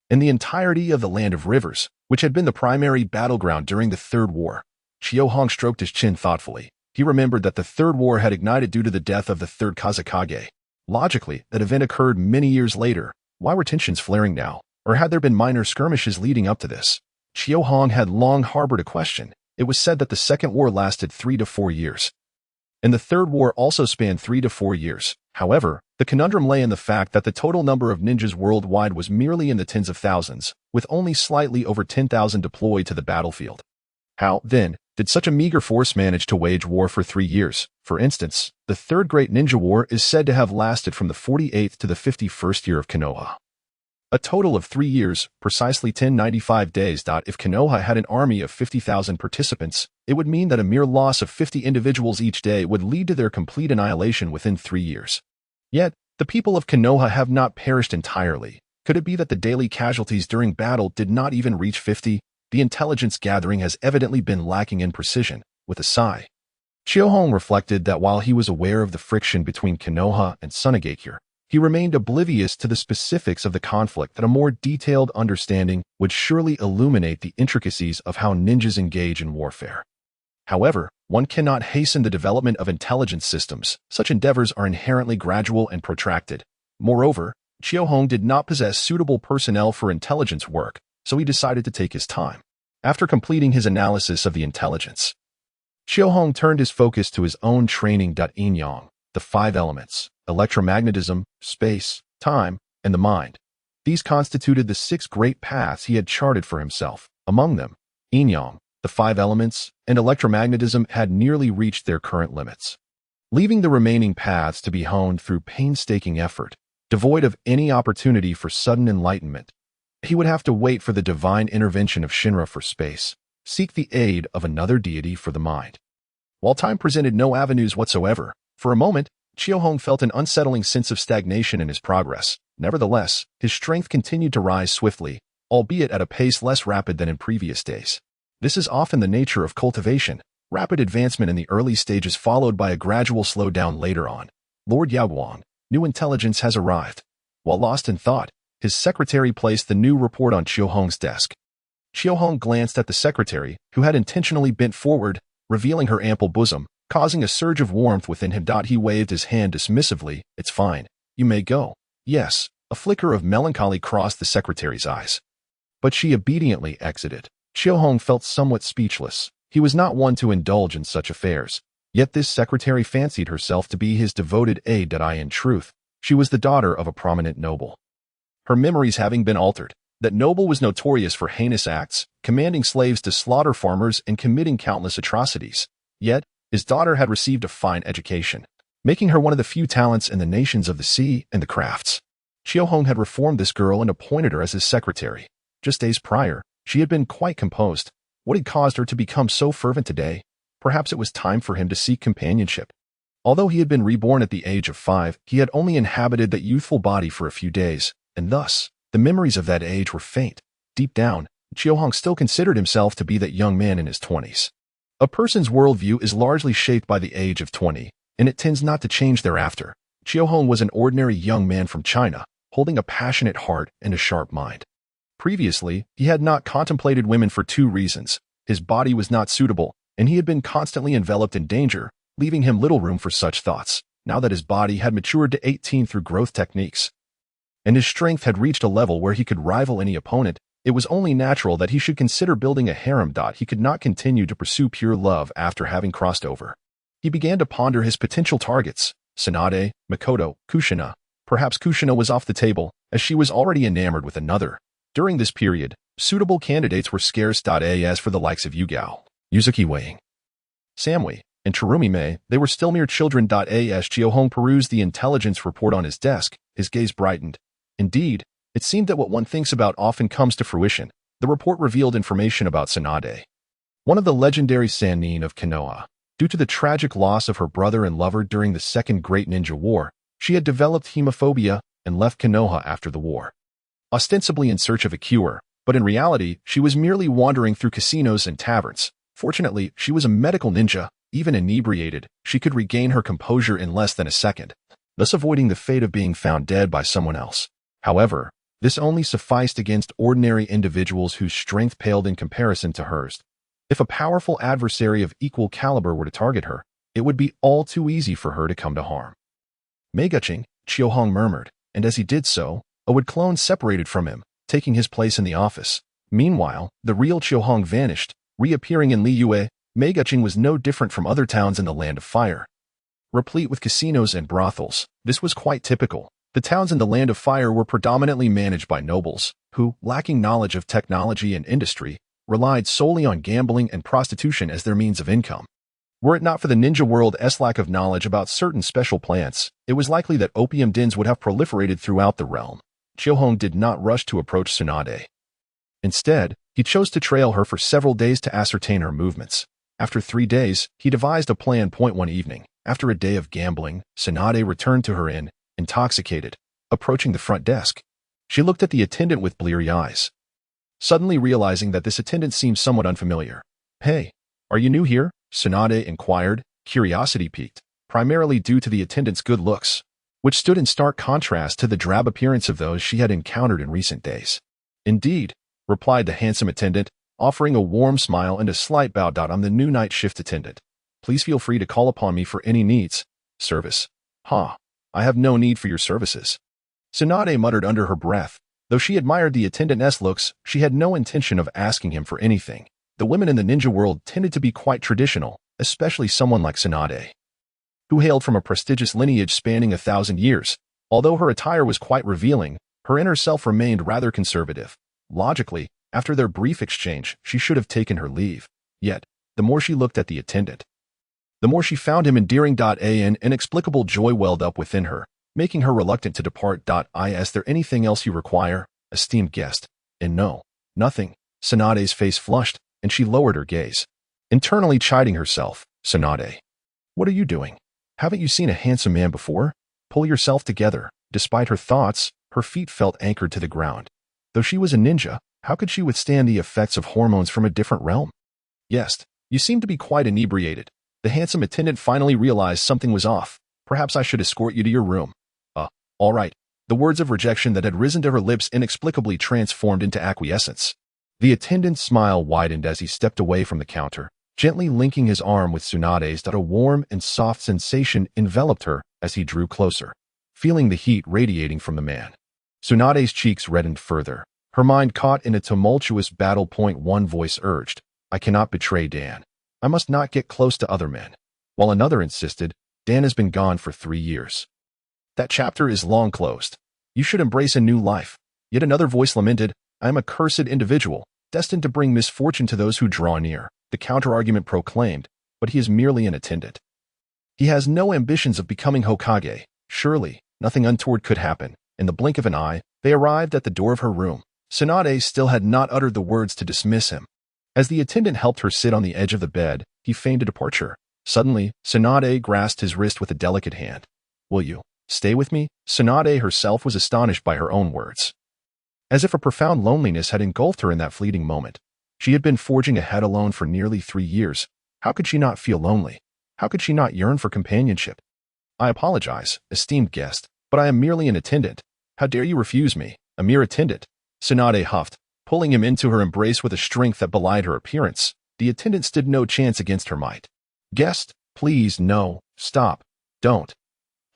and the entirety of the Land of Rivers, which had been the primary battleground during the Third War. Chiohong stroked his chin thoughtfully. He remembered that the Third War had ignited due to the death of the Third Hokage. Logically, that event occurred many years later. Why were tensions flaring now? Or had there been minor skirmishes leading up to this? Chio-hong had long harbored a question. It was said that the Second War lasted 3 to 4 years, and the Third War also spanned 3 to 4 years. However, the conundrum lay in the fact that the total number of ninjas worldwide was merely in the tens of thousands, with only slightly over 10,000 deployed to the battlefield. How, then, did such a meager force manage to wage war for 3 years? For instance, the Third Great Ninja War is said to have lasted from the 48th to the 51st year of Konoha. A total of 3 years, precisely 1095 days. If Konoha had an army of 50,000 participants, it would mean that a mere loss of 50 individuals each day would lead to their complete annihilation within 3 years. Yet, the people of Konoha have not perished entirely. Could it be that the daily casualties during battle did not even reach 50? The intelligence gathering has evidently been lacking in precision. With a sigh, Chio-hong reflected that while he was aware of the friction between Konoha and Sunagakure, he remained oblivious to the specifics of the conflict. That a more detailed understanding would surely illuminate the intricacies of how ninjas engage in warfare. However, one cannot hasten the development of intelligence systems. Such endeavors are inherently gradual and protracted. Moreover, Chio-hong did not possess suitable personnel for intelligence work, so he decided to take his time. After completing his analysis of the intelligence, Chio-hong turned his focus to his own training. Yin-yang, the 5 elements, electromagnetism, space, time, and the mind. These constituted the 6 great paths he had charted for himself. Among them, Yin-yang, the 5 elements, and electromagnetism had nearly reached their current limits, leaving the remaining paths to be honed through painstaking effort. Devoid of any opportunity for sudden enlightenment, he would have to wait for the divine intervention of Shinra for space, seek the aid of another deity for the mind. While time presented no avenues whatsoever, for a moment, Chio-hong felt an unsettling sense of stagnation in his progress. Nevertheless, his strength continued to rise swiftly, albeit at a pace less rapid than in previous days. This is often the nature of cultivation, rapid advancement in the early stages followed by a gradual slowdown later on. Lord Yaoguang, new intelligence has arrived. While lost in thought, his secretary placed the new report on Chio-hong's desk. Chio-hong glanced at the secretary, who had intentionally bent forward, revealing her ample bosom, causing a surge of warmth within him. He waved his hand dismissively. It's fine. You may go. Yes. A flicker of melancholy crossed the secretary's eyes, but she obediently exited. Chio-hong felt somewhat speechless. He was not one to indulge in such affairs. Yet this secretary fancied herself to be his devoted aide. In truth, she was the daughter of a prominent noble. Her memories having been altered, that noble was notorious for heinous acts, commanding slaves to slaughter farmers and committing countless atrocities. Yet, his daughter had received a fine education, making her one of the few talents in the nations of the sea and the crafts. Chio-hong had reformed this girl and appointed her as his secretary. Just days prior, she had been quite composed. What had caused her to become so fervent today? Perhaps it was time for him to seek companionship. Although he had been reborn at the age of 5, he had only inhabited that youthful body for a few days, and thus, the memories of that age were faint. Deep down, Chio-hong still considered himself to be that young man in his 20s. A person's worldview is largely shaped by the age of 20, and it tends not to change thereafter. Chio-hong was an ordinary young man from China, holding a passionate heart and a sharp mind. Previously, he had not contemplated women for 2 reasons. His body was not suitable, and he had been constantly enveloped in danger, leaving him little room for such thoughts. Now that his body had matured to 18 through growth techniques, and his strength had reached a level where he could rival any opponent, it was only natural that he should consider building a harem. He could not continue to pursue pure love after having crossed over. He began to ponder his potential targets: Tsunade, Makoto, Kushina. Perhaps Kushina was off the table, as she was already enamored with another. During this period, suitable candidates were scarce. As for the likes of Yugao, Yuzuki Wei, Samui, and Terumi Mei, they were still mere children. As Chio-hong perused the intelligence report on his desk, his gaze brightened. Indeed, it seemed that what one thinks about often comes to fruition. The report revealed information about Tsunade, one of the legendary Sannin of Konoha. Due to the tragic loss of her brother and lover during the Second Great Ninja War, she had developed hemophobia and left Konoha after the war, ostensibly in search of a cure, but in reality, she was merely wandering through casinos and taverns. Fortunately, she was a medical ninja. Even inebriated, she could regain her composure in less than a second, thus avoiding the fate of being found dead by someone else. However, this only sufficed against ordinary individuals whose strength paled in comparison to hers. If a powerful adversary of equal caliber were to target her, it would be all too easy for her to come to harm. Meiguching, Chio-hong murmured, and as he did so, a wood clone separated from him, taking his place in the office. Meanwhile, the real Chiohong vanished, reappearing in Liyue. Meiguching was no different from other towns in the Land of Fire. Replete with casinos and brothels, this was quite typical. The towns in the Land of Fire were predominantly managed by nobles, who, lacking knowledge of technology and industry, relied solely on gambling and prostitution as their means of income. Were it not for the ninja world's lack of knowledge about certain special plants, it was likely that opium dens would have proliferated throughout the realm. Chiohong did not rush to approach Tsunade. Instead, he chose to trail her for several days to ascertain her movements. After 3 days, he devised a plan. One evening, after a day of gambling, Tsunade returned to her inn, intoxicated. Approaching the front desk, she looked at the attendant with bleary eyes, suddenly realizing that this attendant seemed somewhat unfamiliar. "Hey, are you new here?" Tsunade inquired, curiosity piqued, primarily due to the attendant's good looks, which stood in stark contrast to the drab appearance of those she had encountered in recent days. "Indeed," replied the handsome attendant, offering a warm smile and a slight bow. "I'm the new night shift attendant. Please feel free to call upon me for any needs." "Service? I have no need for your services." Tsunade muttered under her breath. Though she admired the attendant's looks, she had no intention of asking him for anything. The women in the ninja world tended to be quite traditional, especially someone like Tsunade, who hailed from a prestigious lineage spanning 1,000 years. Although her attire was quite revealing, her inner self remained rather conservative. Logically, after their brief exchange, she should have taken her leave. Yet, the more she looked at the attendant, the more she found him endearing. An inexplicable joy welled up within her, making her reluctant to depart. "Is there anything else you require, esteemed guest?" "And no, nothing." Tsunade's face flushed, and she lowered her gaze, internally chiding herself. "Tsunade, what are you doing? Haven't you seen a handsome man before? Pull yourself together." Despite her thoughts, her feet felt anchored to the ground. Though she was a ninja, how could she withstand the effects of hormones from a different realm? "Yes, you seem to be quite inebriated." The handsome attendant finally realized something was off. "Perhaps I should escort you to your room." All right." The words of rejection that had risen to her lips inexplicably transformed into acquiescence. The attendant's smile widened as he stepped away from the counter, gently linking his arm with Tsunade's. A warm and soft sensation enveloped her as he drew closer, feeling the heat radiating from the man. Tsunade's cheeks reddened further, her mind caught in a tumultuous battle. One voice urged, "I cannot betray Dan. I must not get close to other men." While another insisted, "Dan has been gone for 3 years. That chapter is long closed. You should embrace a new life." Yet another voice lamented, "I am a cursed individual, destined to bring misfortune to those who draw near." The counter-argument proclaimed, "But he is merely an attendant. He has no ambitions of becoming Hokage. Surely, nothing untoward could happen." In the blink of an eye, they arrived at the door of her room. Tsunade still had not uttered the words to dismiss him. As the attendant helped her sit on the edge of the bed, he feigned a departure. Suddenly, Tsunade grasped his wrist with a delicate hand. "Will you stay with me?" Tsunade herself was astonished by her own words. As if a profound loneliness had engulfed her in that fleeting moment. She had been forging ahead alone for nearly 3 years. How could she not feel lonely? How could she not yearn for companionship? "I apologize, esteemed guest, but I am merely an attendant. How dare you refuse me, a mere attendant?" Tsunade huffed, pulling him into her embrace with a strength that belied her appearance. The attendant stood no chance against her might. "Guest, please, no, stop, don't.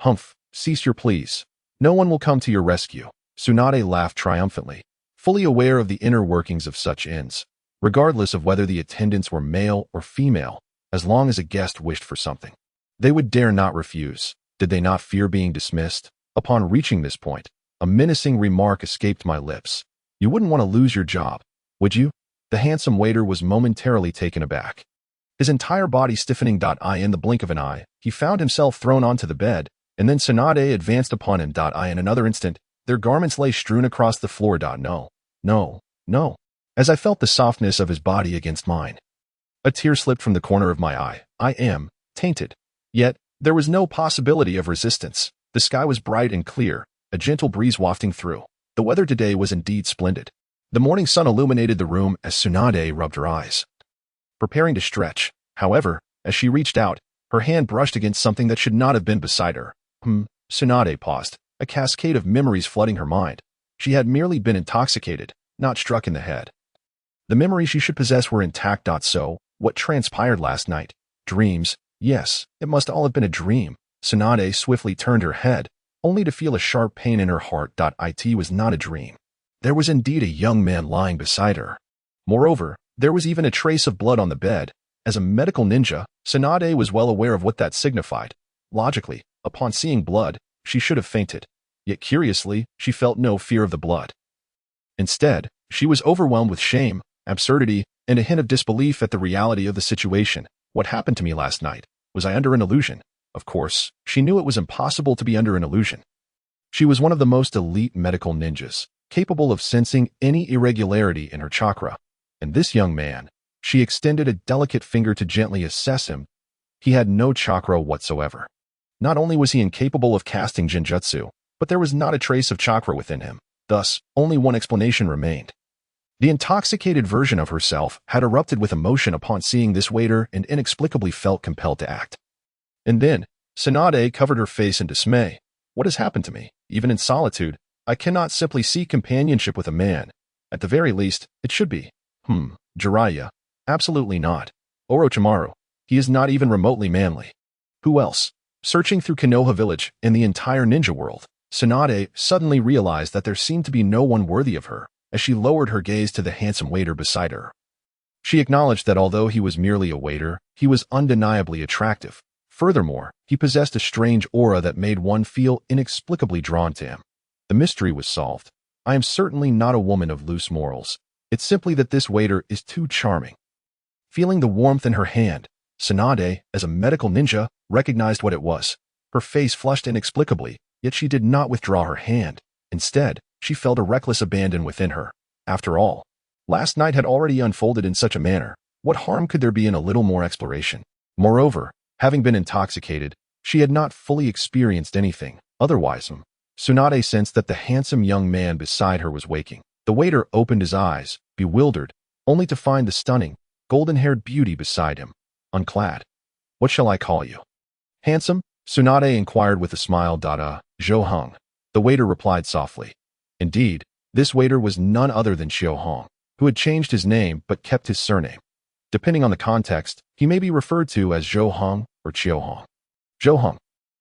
Humph, cease your pleas. No one will come to your rescue." Tsunade laughed triumphantly, fully aware of the inner workings of such inns. Regardless of whether the attendants were male or female, as long as a guest wished for something, they would dare not refuse. Did they not fear being dismissed? Upon reaching this point, a menacing remark escaped my lips. "You wouldn't want to lose your job, would you?" The handsome waiter was momentarily taken aback, his entire body stiffening. In the blink of an eye, he found himself thrown onto the bed, and then Tsunade advanced upon him. In another instant, their garments lay strewn across the floor. "No, no, no." As I felt the softness of his body against mine, a tear slipped from the corner of my eye. I am tainted. Yet, there was no possibility of resistance. The sky was bright and clear, a gentle breeze wafting through. The weather today was indeed splendid. The morning sun illuminated the room as Tsunade rubbed her eyes, preparing to stretch. However, as she reached out, her hand brushed against something that should not have been beside her. Tsunade paused, a cascade of memories flooding her mind. She had merely been intoxicated, not struck in the head. The memories she should possess were intact. So, what transpired last night? Dreams? Yes, it must all have been a dream. Tsunade swiftly turned her head, only to feel a sharp pain in her heart. It was not a dream. there was indeed a young man lying beside her. Moreover, there was even a trace of blood on the bed. As a medical ninja, Tsunade was well aware of what that signified. Logically, upon seeing blood, she should have fainted. Yet curiously, she felt no fear of the blood. Instead, she was overwhelmed with shame, absurdity, and a hint of disbelief at the reality of the situation. What happened to me last night? Was I under an illusion? Of course, she knew it was impossible to be under an illusion. She was one of the most elite medical ninjas, capable of sensing any irregularity in her chakra. And this young man, she extended a delicate finger to gently assess him. He had no chakra whatsoever. Not only was he incapable of casting Jinjutsu, but there was not a trace of chakra within him. Thus, only one explanation remained. The intoxicated version of herself had erupted with emotion upon seeing this waiter and inexplicably felt compelled to act. And then, Tsunade covered her face in dismay. What has happened to me? Even in solitude, I cannot simply seek companionship with a man. At the very least, it should be. Jiraiya. Absolutely not. Orochimaru. He is not even remotely manly. Who else? Searching through Konoha village and the entire ninja world, Tsunade suddenly realized that there seemed to be no one worthy of her, as she lowered her gaze to the handsome waiter beside her. She acknowledged that although he was merely a waiter, he was undeniably attractive. Furthermore, he possessed a strange aura that made one feel inexplicably drawn to him. The mystery was solved. I am certainly not a woman of loose morals. It's simply that this waiter is too charming. Feeling the warmth in her hand, Tsunade, as a medical ninja, recognized what it was. Her face flushed inexplicably, yet she did not withdraw her hand. Instead, she felt a reckless abandon within her. After all, last night had already unfolded in such a manner. What harm could there be in a little more exploration? Moreover, having been intoxicated, she had not fully experienced anything. Otherwise, Tsunade sensed that the handsome young man beside her was waking. The waiter opened his eyes, bewildered, only to find the stunning, golden-haired beauty beside him, unclad. What shall I call you? Handsome? Tsunade inquired with a smile. Zhou Hong. The waiter replied softly. Indeed, this waiter was none other than Xiu Hong, who had changed his name but kept his surname. Depending on the context, he may be referred to as Zhou Hong or Xiu Hong. Zhou Hong.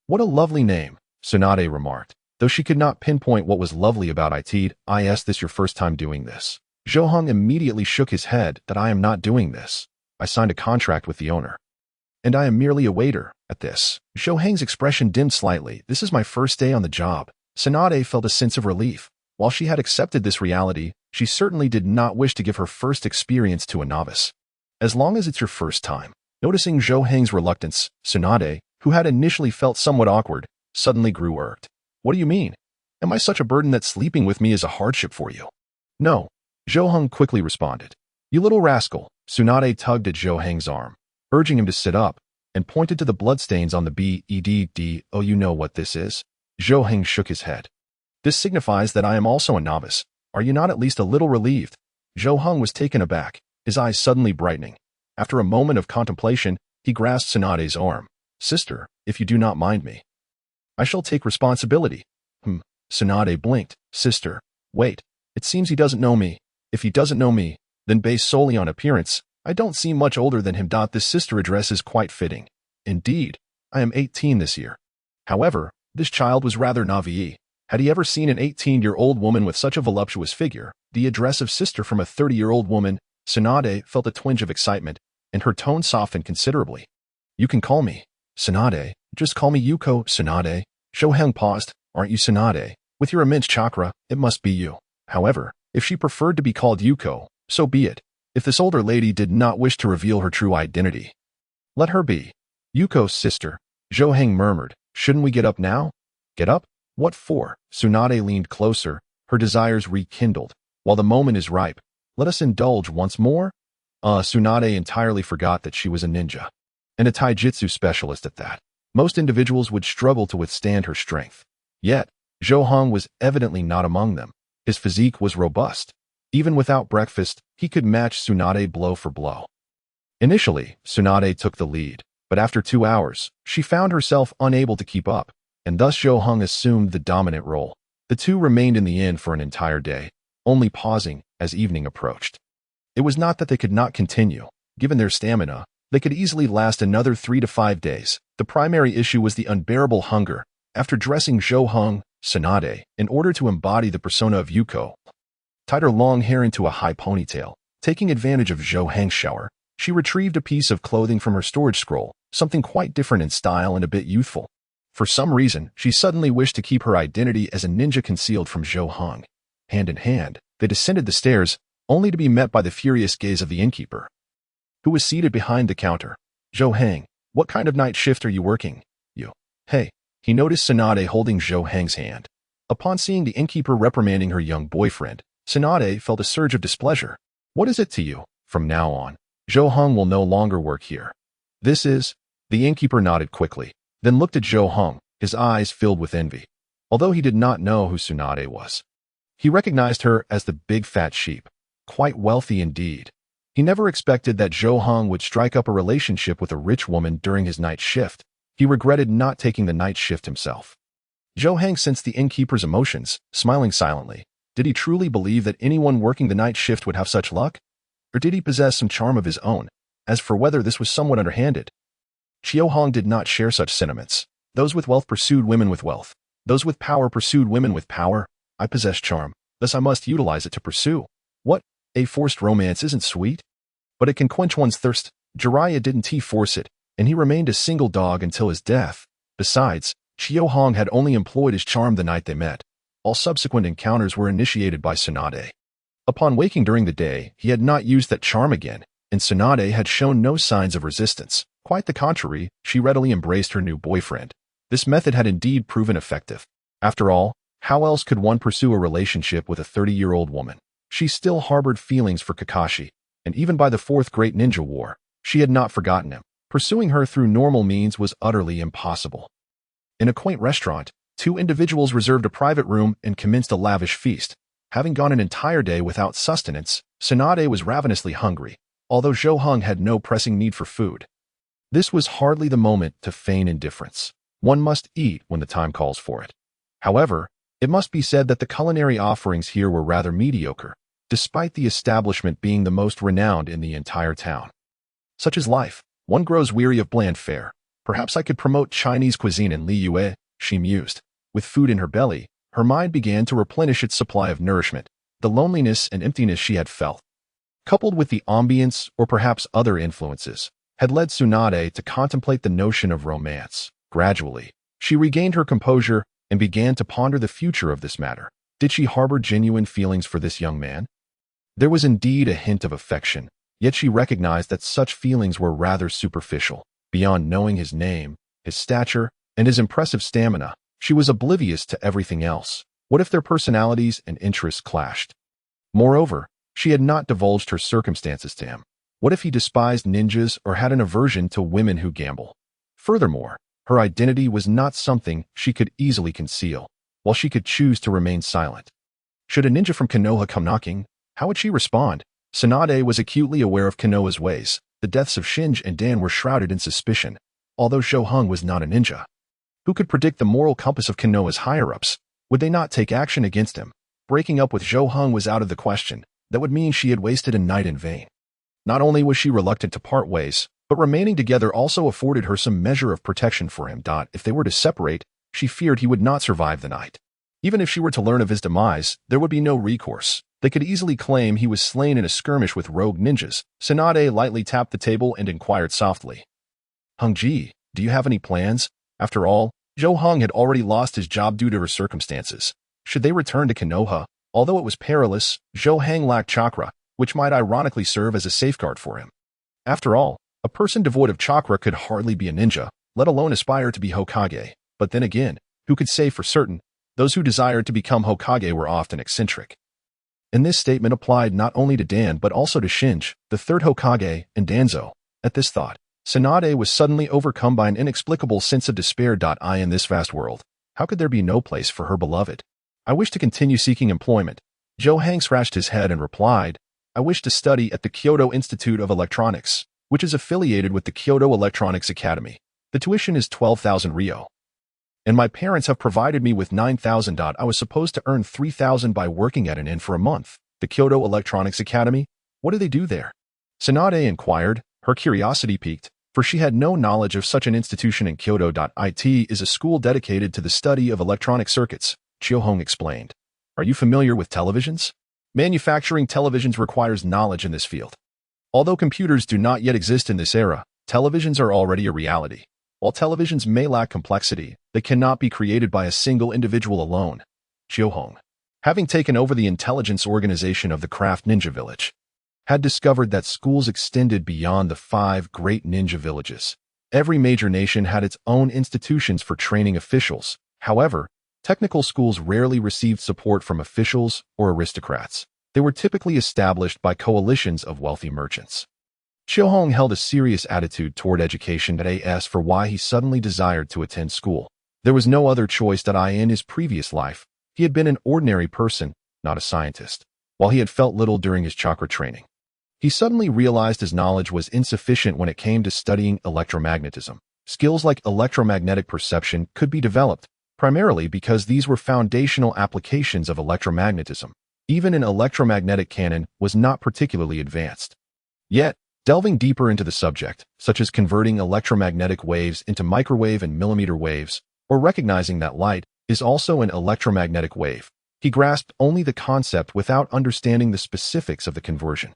What a lovely name, Tsunade remarked, though she could not pinpoint what was lovely about it. Is this your first time doing this? Zhou Hong immediately shook his head. That I am not doing this. I signed a contract with the owner. And I am merely a waiter. At this, Zhou Hong's expression dimmed slightly. This is my first day on the job. Tsunade felt a sense of relief. While she had accepted this reality, she certainly did not wish to give her first experience to a novice. As long as it's your first time. Noticing Zhou Hong's reluctance, Tsunade, who had initially felt somewhat awkward, suddenly grew irked. What do you mean? Am I such a burden that sleeping with me is a hardship for you? No. Zhou Hong quickly responded. You little rascal. Tsunade tugged at Zhou Hong's arm, urging him to sit up, and pointed to the bloodstains on the bed. Oh, you know what this is? Zhou Hong shook his head. This signifies that I am also a novice. Are you not at least a little relieved? Zhou Hong was taken aback, his eyes suddenly brightening. After a moment of contemplation, he grasped Tsunade's arm. Sister, if you do not mind me, I shall take responsibility. Tsunade blinked. Sister, wait. It seems he doesn't know me. If he doesn't know me, then based solely on appearance, I don't seem much older than him. This sister address is quite fitting. Indeed, I am 18 this year. However, this child was rather naive. Had he ever seen an 18-year-old woman with such a voluptuous figure? The address of sister from a 30-year-old woman, Tsunade felt a twinge of excitement, and her tone softened considerably. You can call me Tsunade. Just call me Yuko. Tsunade. Zhou Hong paused. Aren't you Tsunade? With your immense chakra, it must be you. However, if she preferred to be called Yuko, so be it. If this older lady did not wish to reveal her true identity, let her be. Yuko's sister, Zhou Hong murmured. Shouldn't we get up now? Get up? What for? Tsunade leaned closer, her desires rekindled. While the moment is ripe, let us indulge once more? Tsunade entirely forgot that she was a ninja, and a taijutsu specialist at that. Most individuals would struggle to withstand her strength. Yet, Zhou Hong was evidently not among them. His physique was robust. Even without breakfast, he could match Tsunade blow for blow. Initially, Tsunade took the lead, but after 2 hours, she found herself unable to keep up, and thus Zhou Hong assumed the dominant role. The two remained in the inn for an entire day, only pausing as evening approached. It was not that they could not continue. Given their stamina, they could easily last another 3 to 5 days. The primary issue was the unbearable hunger. After dressing Zhou Hong, Tsunade, in order to embody the persona of Yuko, tied her long hair into a high ponytail. Taking advantage of Zhou Hang's shower, she retrieved a piece of clothing from her storage scroll, something quite different in style and a bit youthful. For some reason, she suddenly wished to keep her identity as a ninja concealed from Zhou Hang. Hand in hand, they descended the stairs, only to be met by the furious gaze of the innkeeper, who was seated behind the counter. Zhou Hang, what kind of night shift are you working? You. Hey. He noticed Tsunade holding Zhou Hang's hand. Upon seeing the innkeeper reprimanding her young boyfriend, Tsunade felt a surge of displeasure. What is it to you? From now on, Zhou Hang will no longer work here. This is... The innkeeper nodded quickly, then looked at Zhou Hang, his eyes filled with envy. Although he did not know who Tsunade was, he recognized her as the big fat sheep. Quite wealthy indeed. He never expected that Zhou Hang would strike up a relationship with a rich woman during his night shift. He regretted not taking the night shift himself. Zhou Hang sensed the innkeeper's emotions, smiling silently. Did he truly believe that anyone working the night shift would have such luck? Or did he possess some charm of his own? As for whether this was somewhat underhanded, Zhou Hang did not share such sentiments. Those with wealth pursued women with wealth. Those with power pursued women with power. I possess charm, thus I must utilize it to pursue. What? A forced romance isn't sweet? But it can quench one's thirst. Jiraiya didn't force it, and he remained a single dog until his death. Besides, Zhou Hang had only employed his charm the night they met. All subsequent encounters were initiated by Tsunade. Upon waking during the day, he had not used that charm again, and Tsunade had shown no signs of resistance. Quite the contrary, she readily embraced her new boyfriend. This method had indeed proven effective. After all, how else could one pursue a relationship with a 30-year-old woman? She still harbored feelings for Kakashi, and even by the Fourth Great Ninja War, she had not forgotten him. Pursuing her through normal means was utterly impossible. In a quaint restaurant, two individuals reserved a private room and commenced a lavish feast. Having gone an entire day without sustenance, Tsunade was ravenously hungry, although Zhou Hang had no pressing need for food. This was hardly the moment to feign indifference. One must eat when the time calls for it. However, it must be said that the culinary offerings here were rather mediocre, despite the establishment being the most renowned in the entire town. Such is life. One grows weary of bland fare. Perhaps I could promote Chinese cuisine in Liyue, she mused. With food in her belly, her mind began to replenish its supply of nourishment. The loneliness and emptiness she had felt, coupled with the ambience or perhaps other influences, had led Tsunade to contemplate the notion of romance. Gradually, she regained her composure and began to ponder the future of this matter. Did she harbor genuine feelings for this young man? There was indeed a hint of affection, yet she recognized that such feelings were rather superficial. Beyond knowing his name, his stature, and his impressive stamina, she was oblivious to everything else. What if their personalities and interests clashed? Moreover, she had not divulged her circumstances to him. What if he despised ninjas or had an aversion to women who gamble? Furthermore, her identity was not something she could easily conceal, while she could choose to remain silent. Should a ninja from Konoha come knocking, how would she respond? Tsunade was acutely aware of Konoha's ways. The deaths of Shinji and Dan were shrouded in suspicion, although Zhou Hang was not a ninja. Who could predict the moral compass of Konoha's higher-ups? Would they not take action against him? Breaking up with Zhou Hang was out of the question. That would mean she had wasted a night in vain. Not only was she reluctant to part ways, but remaining together also afforded her some measure of protection for him. If they were to separate, she feared he would not survive the night. Even if she were to learn of his demise, there would be no recourse. They could easily claim he was slain in a skirmish with rogue ninjas. Tsunade lightly tapped the table and inquired softly, "Hongji, do you have any plans?" After all, Zhou Hang had already lost his job due to her circumstances. Should they return to Konoha? Although it was perilous, Zhou Hang lacked chakra, which might ironically serve as a safeguard for him. After all, a person devoid of chakra could hardly be a ninja, let alone aspire to be Hokage. But then again, who could say for certain? Those who desired to become Hokage were often eccentric. And this statement applied not only to Dan but also to Shinji, the third Hokage, and Danzo. At this thought, Tsunade was suddenly overcome by an inexplicable sense of despair. In this vast world, how could there be no place for her beloved? I wish to continue seeking employment. Zhou Hang scratched his head and replied, I wish to study at the Kyoto Institute of Electronics, which is affiliated with the Kyoto Electronics Academy. The tuition is 12,000 ryo. And my parents have provided me with 9,000. I was supposed to earn 3,000 by working at an inn for a month. The Kyoto Electronics Academy? What do they do there? Tsunade inquired, her curiosity piqued, for she had no knowledge of such an institution in Kyoto. It is a school dedicated to the study of electronic circuits, Zhou Hang explained. Are you familiar with televisions? Manufacturing televisions requires knowledge in this field. Although computers do not yet exist in this era, televisions are already a reality. While televisions may lack complexity, they cannot be created by a single individual alone. Chio, having taken over the intelligence organization of the craft ninja village, had discovered that schools extended beyond the 5 great ninja villages. Every major nation had its own institutions for training officials. However, technical schools rarely received support from officials or aristocrats. They were typically established by coalitions of wealthy merchants. Chio held a serious attitude toward education that as for why he suddenly desired to attend school. There was no other choice that in his previous life, he had been an ordinary person, not a scientist. While he had felt little during his chakra training, he suddenly realized his knowledge was insufficient when it came to studying electromagnetism. Skills like electromagnetic perception could be developed, primarily because these were foundational applications of electromagnetism. Even an electromagnetic cannon was not particularly advanced. Yet, delving deeper into the subject, such as converting electromagnetic waves into microwave and millimeter waves, or recognizing that light is also an electromagnetic wave, he grasped only the concept without understanding the specifics of the conversion.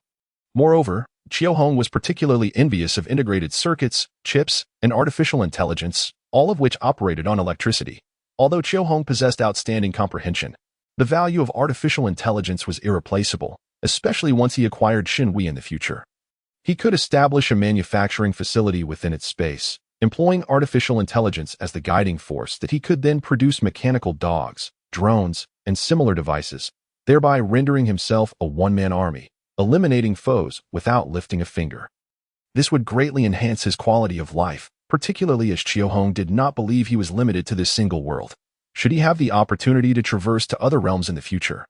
Moreover, Chio was particularly envious of integrated circuits, chips, and artificial intelligence, all of which operated on electricity. Although Chio possessed outstanding comprehension, the value of artificial intelligence was irreplaceable, especially once he acquired Shinwei in the future. He could establish a manufacturing facility within its space, employing artificial intelligence as the guiding force that he could then produce mechanical dogs, drones, and similar devices, thereby rendering himself a one-man army, eliminating foes without lifting a finger. This would greatly enhance his quality of life, particularly as Chio did not believe he was limited to this single world. Should he have the opportunity to traverse to other realms in the future?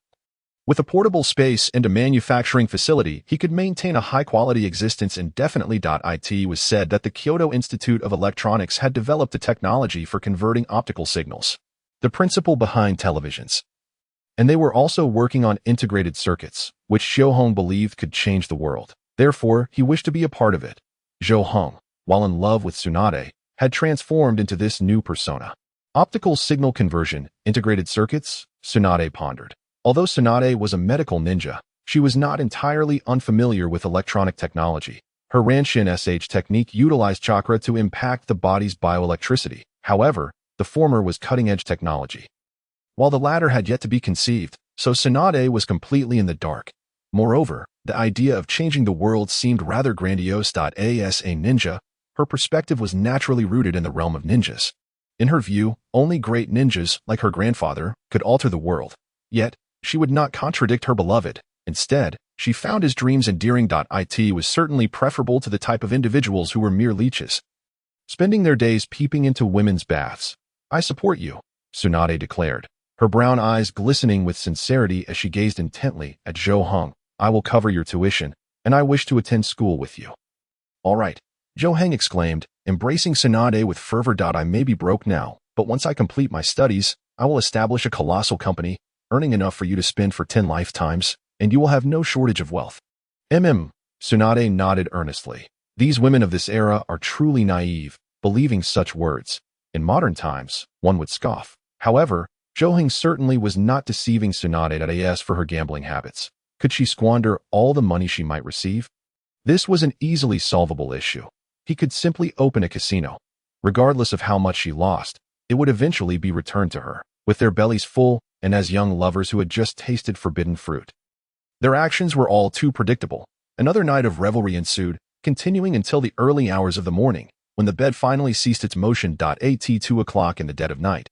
With a portable space and a manufacturing facility, he could maintain a high-quality existence indefinitely. It was said that the Kyoto Institute of Electronics had developed a technology for converting optical signals, the principle behind televisions. And they were also working on integrated circuits, which Chio believed could change the world. Therefore, he wished to be a part of it. Chio, while in love with Tsunade, had transformed into this new persona. Optical signal conversion, integrated circuits, Tsunade pondered. Although Tsunade was a medical ninja, she was not entirely unfamiliar with electronic technology. Her Ranshin SH technique utilized chakra to impact the body's bioelectricity. However, the former was cutting-edge technology, while the latter had yet to be conceived, so Tsunade was completely in the dark. Moreover, the idea of changing the world seemed rather grandiose. As a ninja, her perspective was naturally rooted in the realm of ninjas. In her view, only great ninjas, like her grandfather, could alter the world. Yet, she would not contradict her beloved. Instead, she found his dreams endearing. It was certainly preferable to the type of individuals who were mere leeches, spending their days peeping into women's baths. "I support you," Tsunade declared, her brown eyes glistening with sincerity as she gazed intently at Chio. "I will cover your tuition, and I wish to attend school with you." "All right," Chio exclaimed, embracing Tsunade with fervor. "I may be broke now, but once I complete my studies, I will establish a colossal company, earning enough for you to spend for 10 lifetimes, and you will have no shortage of wealth." Tsunade nodded earnestly. These women of this era are truly naive, believing such words. In modern times, one would scoff. However, Chio certainly was not deceiving Tsunade. As for her gambling habits, could she squander all the money she might receive? This was an easily solvable issue. He could simply open a casino. Regardless of how much she lost, it would eventually be returned to her, with their bellies full and as young lovers who had just tasted forbidden fruit. Their actions were all too predictable. Another night of revelry ensued, continuing until the early hours of the morning, when the bed finally ceased its motion. At 2 o'clock in the dead of night,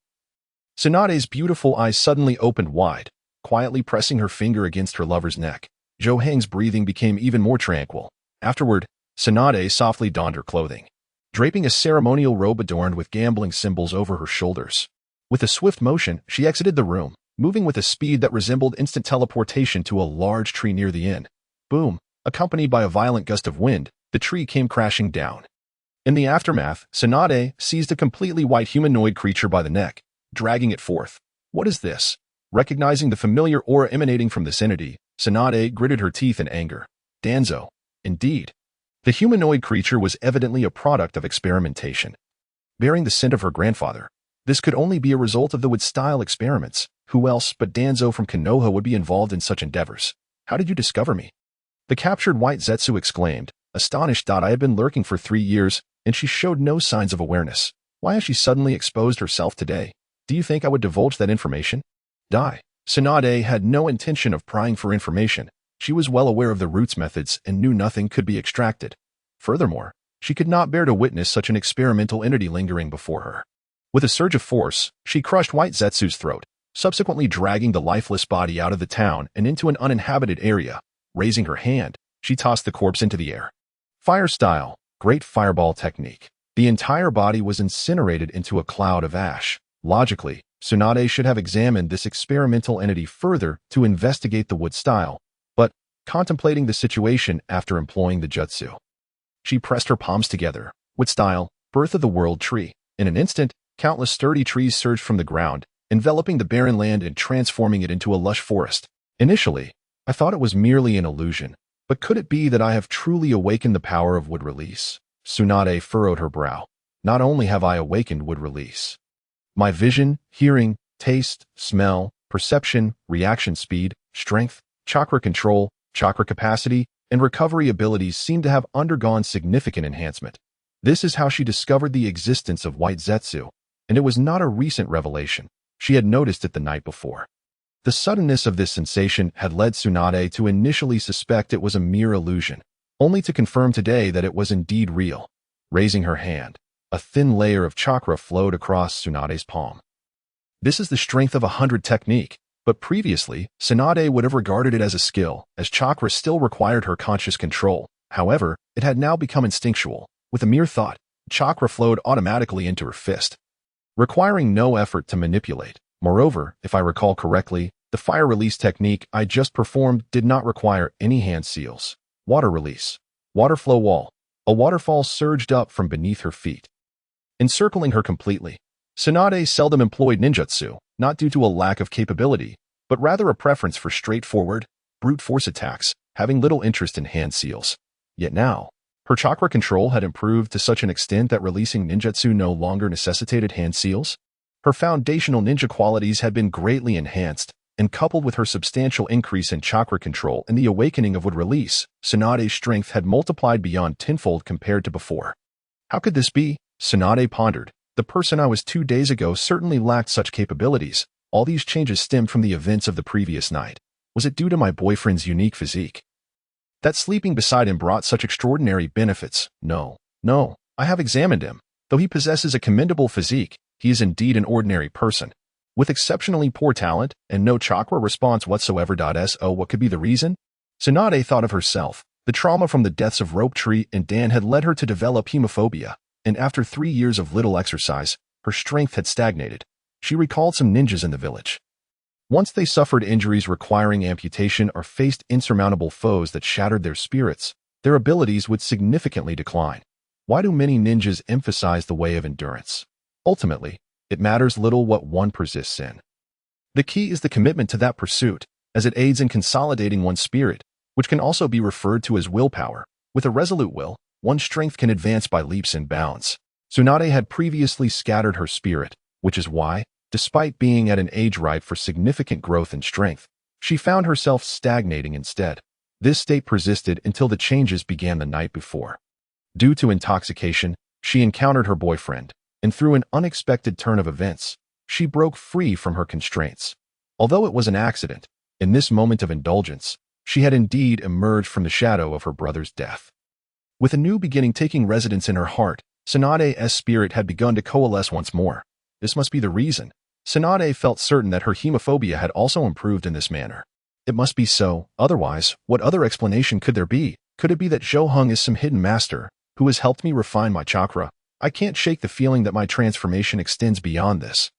Tsunade's beautiful eyes suddenly opened wide, quietly pressing her finger against her lover's neck. Chio's breathing became even more tranquil. Afterward, Tsunade softly donned her clothing, draping a ceremonial robe adorned with gambling symbols over her shoulders. With a swift motion, she exited the room, moving with a speed that resembled instant teleportation to a large tree near the inn. Boom! Accompanied by a violent gust of wind, the tree came crashing down. In the aftermath, Tsunade seized a completely white humanoid creature by the neck, dragging it forth. "What is this?" Recognizing the familiar aura emanating from this entity, Tsunade gritted her teeth in anger. Danzo. Indeed. The humanoid creature was evidently a product of experimentation, bearing the scent of her grandfather. This could only be a result of the wood-style experiments. Who else but Danzo from Konoha would be involved in such endeavors? How did you discover me? The captured white Zetsu exclaimed, astonished that I had been lurking for 3 years, and she showed no signs of awareness. Why has she suddenly exposed herself today? Do you think I would divulge that information? Tsunade had no intention of prying for information. She was well aware of the root's methods and knew nothing could be extracted. Furthermore, she could not bear to witness such an experimental entity lingering before her. With a surge of force, she crushed White Zetsu's throat, subsequently dragging the lifeless body out of the town and into an uninhabited area. Raising her hand, she tossed the corpse into the air. Fire style, great fireball technique. The entire body was incinerated into a cloud of ash. Logically, Tsunade should have examined this experimental entity further to investigate the wood style, but contemplating the situation after employing the jutsu. She pressed her palms together. Wood style, birth of the world tree. In an instant, countless sturdy trees surged from the ground, enveloping the barren land and transforming it into a lush forest. Initially, I thought it was merely an illusion, but could it be that I have truly awakened the power of wood release? Tsunade furrowed her brow. Not only have I awakened wood release. My vision, hearing, taste, smell, perception, reaction speed, strength, chakra control, chakra capacity, and recovery abilities seem to have undergone significant enhancement. This is how she discovered the existence of White Zetsu, and it was not a recent revelation. She had noticed it the night before. The suddenness of this sensation had led Tsunade to initially suspect it was a mere illusion, only to confirm today that it was indeed real. Raising her hand, a thin layer of chakra flowed across Tsunade's palm. This is the strength of 100 technique, but previously, Tsunade would have regarded it as a skill, as chakra still required her conscious control. However, it had now become instinctual. With a mere thought, chakra flowed automatically into her fist, requiring no effort to manipulate. Moreover, if I recall correctly, the fire release technique I just performed did not require any hand seals. Water release. Water flow wall. A waterfall surged up from beneath her feet, encircling her completely. Tsunade seldom employed ninjutsu, not due to a lack of capability, but rather a preference for straightforward, brute force attacks, having little interest in hand seals. Yet now, her chakra control had improved to such an extent that releasing ninjutsu no longer necessitated hand seals. Her foundational ninja qualities had been greatly enhanced, and coupled with her substantial increase in chakra control and the awakening of wood release, Tsunade's strength had multiplied beyond tenfold compared to before. How could this be? Tsunade pondered. The person I was 2 days ago certainly lacked such capabilities. All these changes stemmed from the events of the previous night. Was it due to my boyfriend's unique physique? That sleeping beside him brought such extraordinary benefits? No, I have examined him. Though he possesses a commendable physique, he is indeed an ordinary person, with exceptionally poor talent and no chakra response whatsoever. So what could be the reason? Tsunade thought of herself. The trauma from the deaths of Rope Tree and Dan had led her to develop hemophobia, and after 3 years of little exercise, her strength had stagnated. She recalled some ninjas in the village. Once they suffered injuries requiring amputation or faced insurmountable foes that shattered their spirits, their abilities would significantly decline. Why do many ninjas emphasize the way of endurance? Ultimately, it matters little what one persists in. The key is the commitment to that pursuit, as it aids in consolidating one's spirit, which can also be referred to as willpower. With a resolute will, one's strength can advance by leaps and bounds. Tsunade had previously scattered her spirit, which is why, despite being at an age ripe for significant growth and strength, she found herself stagnating instead. This state persisted until the changes began the night before. Due to intoxication, she encountered her boyfriend, and through an unexpected turn of events, she broke free from her constraints. Although it was an accident, in this moment of indulgence, she had indeed emerged from the shadow of her brother's death. With a new beginning taking residence in her heart, Tsunade's spirit had begun to coalesce once more. This must be the reason. Tsunade felt certain that her hemophobia had also improved in this manner. It must be so, otherwise, what other explanation could there be? Could it be that Zhou is some hidden master, who has helped me refine my chakra? I can't shake the feeling that my transformation extends beyond this.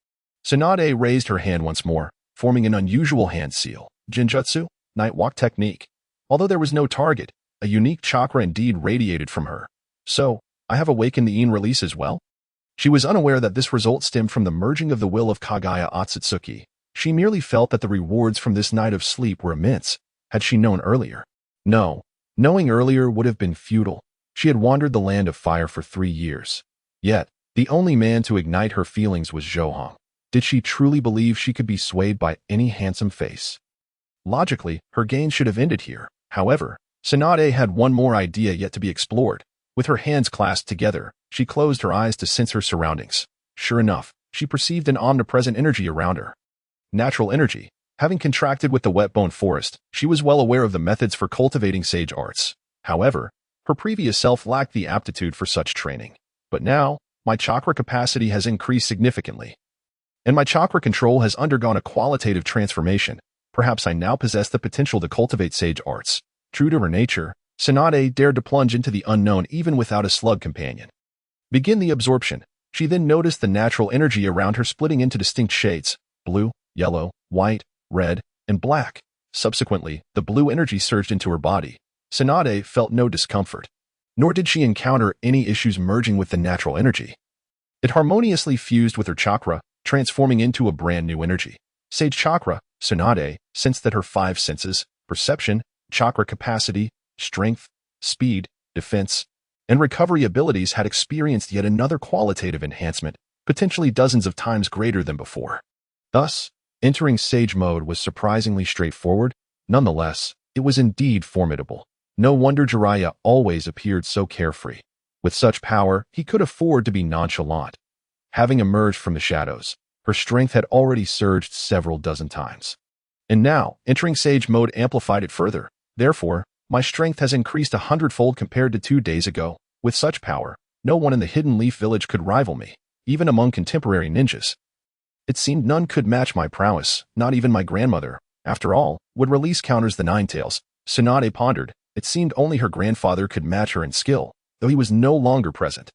Tsunade raised her hand once more, forming an unusual hand seal. Jinjutsu, night walk technique. Although there was no target, a unique chakra indeed radiated from her. So, I have awakened the Yin release as well? She was unaware that this result stemmed from the merging of the will of Kagaya Otsutsuki. She merely felt that the rewards from this night of sleep were immense. Had she known earlier? No, knowing earlier would have been futile. She had wandered the land of fire for 3 years. Yet, the only man to ignite her feelings was Zhou. Did she truly believe she could be swayed by any handsome face? Logically, her gains should have ended here. However, Tsunade had one more idea yet to be explored. With her hands clasped together, she closed her eyes to sense her surroundings. Sure enough, she perceived an omnipresent energy around her. Natural energy. Having contracted with the wet-bone forest, she was well aware of the methods for cultivating sage arts. However, her previous self lacked the aptitude for such training. But now, my chakra capacity has increased significantly, and my chakra control has undergone a qualitative transformation. Perhaps I now possess the potential to cultivate sage arts. True to her nature, Tsunade dared to plunge into the unknown even without a slug companion. Begin the absorption. She then noticed the natural energy around her splitting into distinct shades: blue, yellow, white, red, and black. Subsequently, the blue energy surged into her body. Tsunade felt no discomfort, nor did she encounter any issues merging with the natural energy. It harmoniously fused with her chakra, transforming into a brand new energy. Sage chakra. Tsunade sensed that her 5 senses, perception, chakra capacity, strength, speed, defense, and recovery abilities had experienced yet another qualitative enhancement, potentially dozens of times greater than before. Thus, entering sage mode was surprisingly straightforward. Nonetheless, it was indeed formidable. No wonder Jiraiya always appeared so carefree. With such power, he could afford to be nonchalant. Having emerged from the shadows, her strength had already surged several dozen times. And now, entering sage mode amplified it further. Therefore, my strength has increased 100-fold compared to 2 days ago. With such power, no one in the Hidden Leaf Village could rival me, even among contemporary ninjas. It seemed none could match my prowess, not even my grandmother. After all, would release counters the Ninetales. Tsunade pondered. It seemed only her grandfather could match her in skill, though he was no longer present.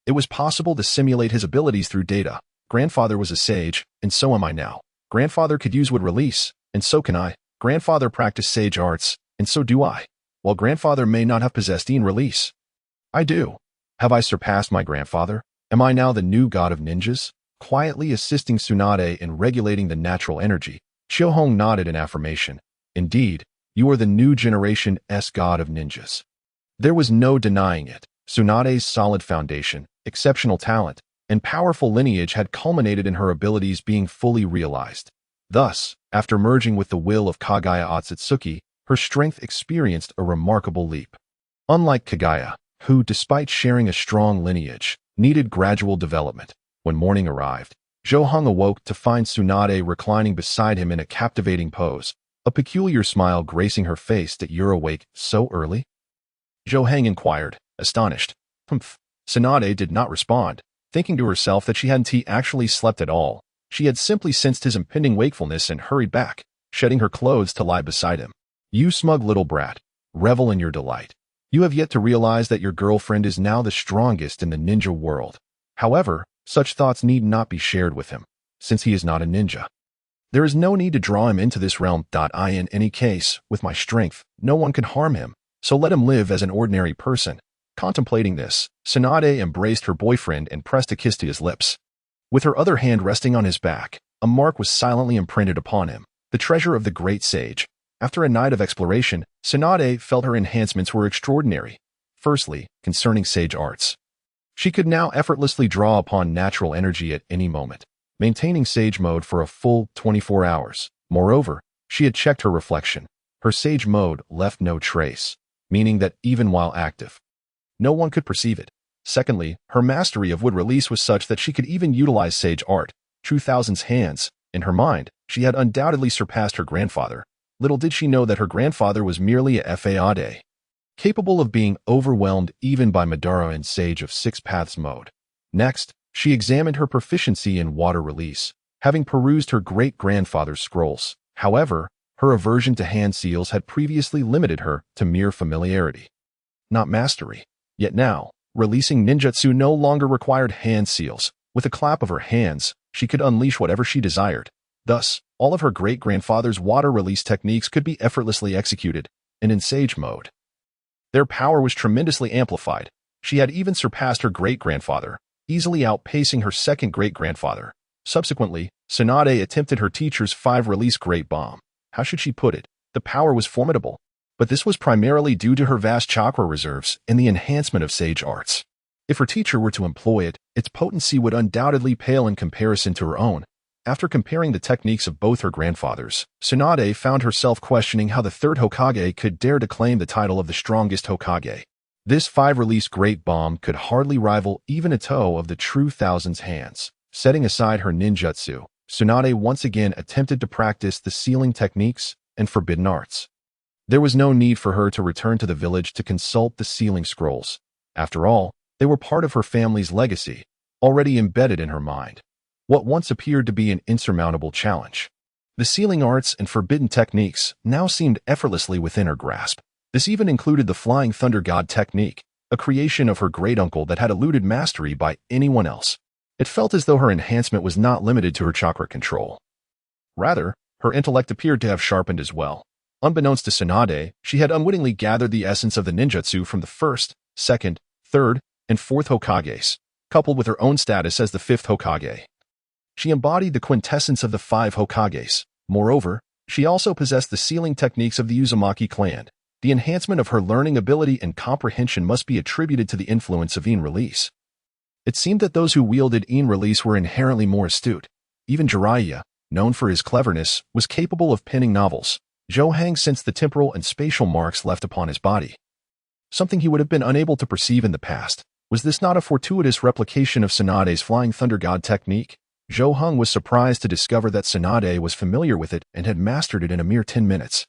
It was possible to simulate his abilities through data. Grandfather was a sage, and so am I now. Grandfather could use wood release, and so can I. Grandfather practiced sage arts, and so do I. While grandfather may not have possessed Yin release, I do. Have I surpassed my grandfather? Am I now the new god of ninjas? Quietly assisting Tsunade in regulating the natural energy, Chiohong nodded in affirmation. Indeed, you are the new generation's god of ninjas. There was no denying it. Tsunade's solid foundation, exceptional talent, and powerful lineage had culminated in her abilities being fully realized. Thus, after merging with the will of Kaguya Otsutsuki, her strength experienced a remarkable leap. Unlike Kaguya, who, despite sharing a strong lineage, needed gradual development, when morning arrived, Chiohong awoke to find Tsunade reclining beside him in a captivating pose, a peculiar smile gracing her face. That you're awake so early? Chiohong inquired, astonished. Humph. Tsunade did not respond, thinking to herself that she hadn't actually slept at all. She had simply sensed his impending wakefulness and hurried back, shedding her clothes to lie beside him. You smug little brat, revel in your delight. You have yet to realize that your girlfriend is now the strongest in the ninja world. However, such thoughts need not be shared with him, since he is not a ninja. There is no need to draw him into this realm. In any case, with my strength, no one can harm him, so let him live as an ordinary person. Contemplating this, Tsunade embraced her boyfriend and pressed a kiss to his lips. With her other hand resting on his back, a mark was silently imprinted upon him, the treasure of the great sage. After a night of exploration, Tsunade felt her enhancements were extraordinary. Firstly, concerning sage arts. She could now effortlessly draw upon natural energy at any moment, maintaining sage mode for a full 24 hours. Moreover, she had checked her reflection. Her sage mode left no trace, meaning that even while active, no one could perceive it. Secondly, her mastery of wood release was such that she could even utilize sage art, through thousands hands. In her mind, she had undoubtedly surpassed her grandfather. Little did she know that her grandfather was merely a Fade, capable of being overwhelmed even by Madara and Sage of Six Paths mode. Next, she examined her proficiency in water release, having perused her great-grandfather's scrolls. However, her aversion to hand seals had previously limited her to mere familiarity, not mastery. Yet now, releasing ninjutsu no longer required hand seals. With a clap of her hands, she could unleash whatever she desired. Thus, all of her great-grandfather's water release techniques could be effortlessly executed, and in sage mode. Their power was tremendously amplified. She had even surpassed her great-grandfather, easily outpacing her second great-grandfather. Subsequently, Tsunade attempted her teacher's 5-release Great Bomb. How should she put it? The power was formidable, but this was primarily due to her vast chakra reserves and the enhancement of sage arts. If her teacher were to employ it, its potency would undoubtedly pale in comparison to her own. After comparing the techniques of both her grandfathers, Tsunade found herself questioning how the Third Hokage could dare to claim the title of the strongest Hokage. This 5-release great bomb could hardly rival even a toe of the true Thousand's hands. Setting aside her ninjutsu, Tsunade once again attempted to practice the sealing techniques and forbidden arts. There was no need for her to return to the village to consult the sealing scrolls. After all, they were part of her family's legacy, already embedded in her mind. What once appeared to be an insurmountable challenge. The sealing arts and forbidden techniques now seemed effortlessly within her grasp. This even included the Flying Thunder God technique, a creation of her great-uncle that had eluded mastery by anyone else. It felt as though her enhancement was not limited to her chakra control. Rather, her intellect appeared to have sharpened as well. Unbeknownst to Tsunade, she had unwittingly gathered the essence of the ninjutsu from the first, second, third, and fourth Hokages, coupled with her own status as the fifth Hokage. She embodied the quintessence of the 5 Hokages. Moreover, she also possessed the sealing techniques of the Uzumaki clan. The enhancement of her learning ability and comprehension must be attributed to the influence of release. It seemed that those who wielded release were inherently more astute. Even Jiraiya, known for his cleverness, was capable of penning novels. Zhou sensed the temporal and spatial marks left upon his body. Something he would have been unable to perceive in the past. Was this not a fortuitous replication of Tsunade's Flying Thunder God technique? Zhou was surprised to discover that Tsunade was familiar with it and had mastered it in a mere 10 minutes.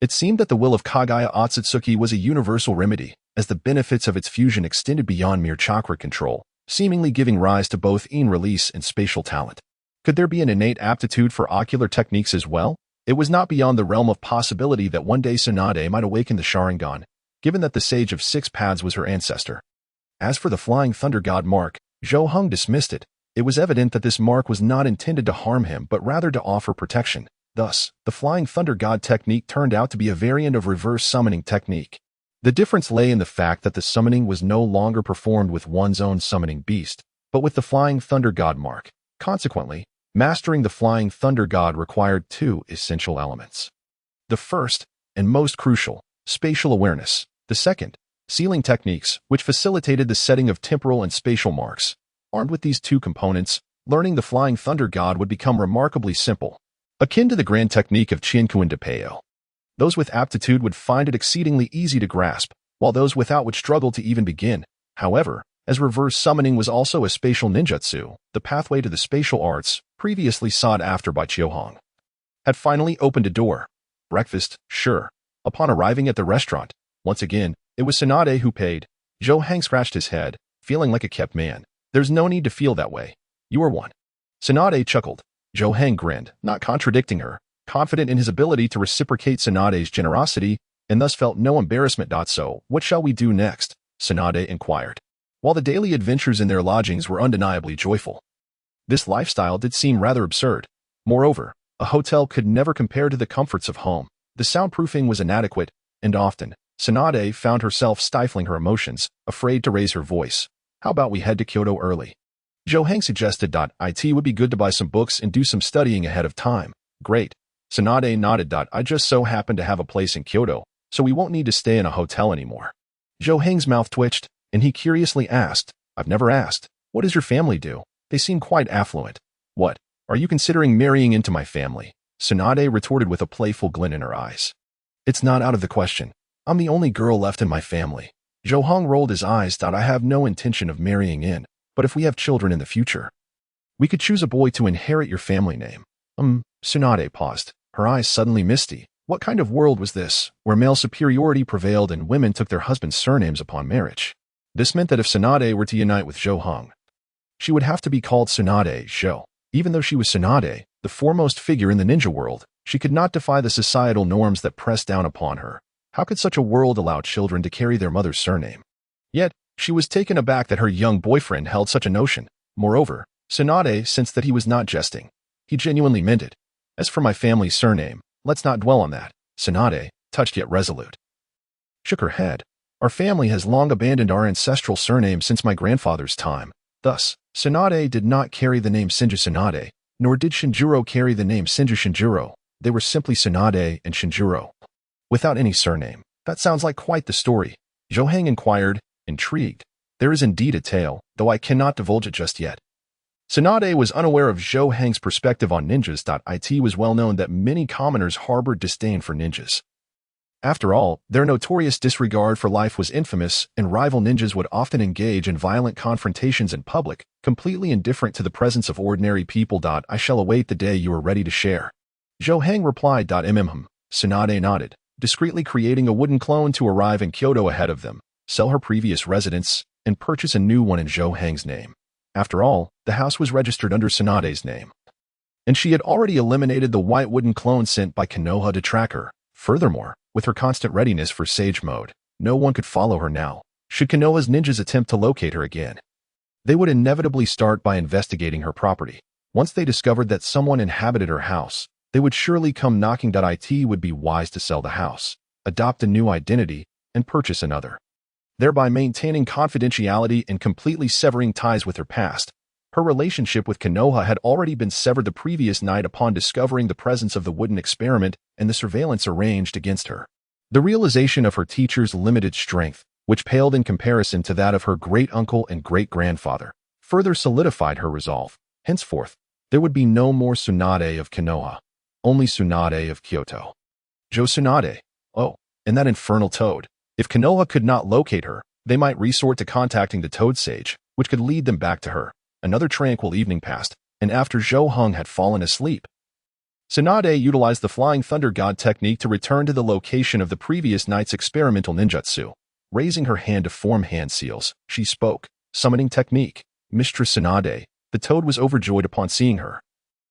It seemed that the will of Kaguya Otsutsuki was a universal remedy, as the benefits of its fusion extended beyond mere chakra control, seemingly giving rise to both release and spatial talent. Could there be an innate aptitude for ocular techniques as well? It was not beyond the realm of possibility that one day Tsunade might awaken the Sharingan, given that the Sage of 6 Paths was her ancestor. As for the Flying Thunder God mark, Zhou dismissed it. It was evident that this mark was not intended to harm him but rather to offer protection. Thus, the Flying Thunder God technique turned out to be a variant of reverse summoning technique. The difference lay in the fact that the summoning was no longer performed with one's own summoning beast, but with the Flying Thunder God mark. Consequently, mastering the Flying Thunder God required 2 essential elements. The first, and most crucial, spatial awareness. The second, sealing techniques, which facilitated the setting of temporal and spatial marks. Armed with these 2 components, learning the Flying Thunder God would become remarkably simple, akin to the grand technique of Chienkuin de Peo. Those with aptitude would find it exceedingly easy to grasp, while those without would struggle to even begin. However, as reverse summoning was also a spatial ninjutsu, the pathway to the spatial arts, previously sought after by Chiohong, had finally opened a door. Breakfast, sure. Upon arriving at the restaurant, once again, it was Tsunade who paid. Zhou scratched his head, feeling like a kept man. There's no need to feel that way. You are one. Tsunade chuckled. Zhou grinned, not contradicting her, confident in his ability to reciprocate Tsunade's generosity, and thus felt no embarrassment. So, what shall we do next? Tsunade inquired. While the daily adventures in their lodgings were undeniably joyful, this lifestyle did seem rather absurd. Moreover, a hotel could never compare to the comforts of home. The soundproofing was inadequate, and often, Tsunade found herself stifling her emotions, afraid to raise her voice. How about we head to Kyoto early? Zhou suggested. It would be good to buy some books and do some studying ahead of time. Great. Tsunade nodded. I just so happen to have a place in Kyoto, so we won't need to stay in a hotel anymore. Zhou mouth twitched, and he curiously asked, I've never asked, what does your family do? They seem quite affluent. What? Are you considering marrying into my family? Tsunade retorted with a playful glint in her eyes. It's not out of the question. I'm the only girl left in my family. Zhou rolled his eyes. I have no intention of marrying in, but if we have children in the future, we could choose a boy to inherit your family name. Tsunade paused, her eyes suddenly misty. What kind of world was this, where male superiority prevailed and women took their husbands' surnames upon marriage? This meant that if Tsunade were to unite with Zhou, she would have to be called Tsunade Zhou. Even though she was Tsunade, the foremost figure in the ninja world, she could not defy the societal norms that pressed down upon her. How could such a world allow children to carry their mother's surname? Yet, she was taken aback that her young boyfriend held such a notion. Moreover, Tsunade sensed that he was not jesting. He genuinely meant it. As for my family's surname, let's not dwell on that. Tsunade, touched yet resolute, shook her head. Our family has long abandoned our ancestral surname since my grandfather's time. Thus, Tsunade did not carry the name Shinju Tsunade, nor did Shinjuro carry the name Shinju Shinjuro. They were simply Tsunade and Shinjuro, without any surname. That sounds like quite the story. Zhou inquired, intrigued. There is indeed a tale, though I cannot divulge it just yet. Tsunade was unaware of Zhou Heng's perspective on ninjas. It was well known that many commoners harbored disdain for ninjas. After all, their notorious disregard for life was infamous, and rival ninjas would often engage in violent confrontations in public, completely indifferent to the presence of ordinary people. I shall await the day you are ready to share. Zhou Heng replied. Tsunade nodded, discreetly creating a wooden clone to arrive in Kyoto ahead of them, sell her previous residence, and purchase a new one in Zhou Heng's name. After all, the house was registered under Tsunade's name, and she had already eliminated the white wooden clone sent by Konoha to track her. Furthermore, with her constant readiness for Sage Mode, no one could follow her now, should Konoha's ninjas attempt to locate her again. They would inevitably start by investigating her property. Once they discovered that someone inhabited her house, they would surely come knocking. It would be wise to sell the house, adopt a new identity, and purchase another, thereby maintaining confidentiality and completely severing ties with her past. Her relationship with Konoha had already been severed the previous night upon discovering the presence of the wooden experiment and the surveillance arranged against her. The realization of her teacher's limited strength, which paled in comparison to that of her great-uncle and great-grandfather, further solidified her resolve. Henceforth, there would be no more Tsunade of Konoha, only Tsunade of Kyoto. Jo Tsunade. Oh, and that infernal toad. If Konoha could not locate her, they might resort to contacting the Toad Sage, which could lead them back to her. Another tranquil evening passed, and after Zhou Heng had fallen asleep, Tsunade utilized the Flying Thunder God technique to return to the location of the previous night's experimental ninjutsu. Raising her hand to form hand seals, she spoke. Summoning technique. Mistress Tsunade. The toad was overjoyed upon seeing her,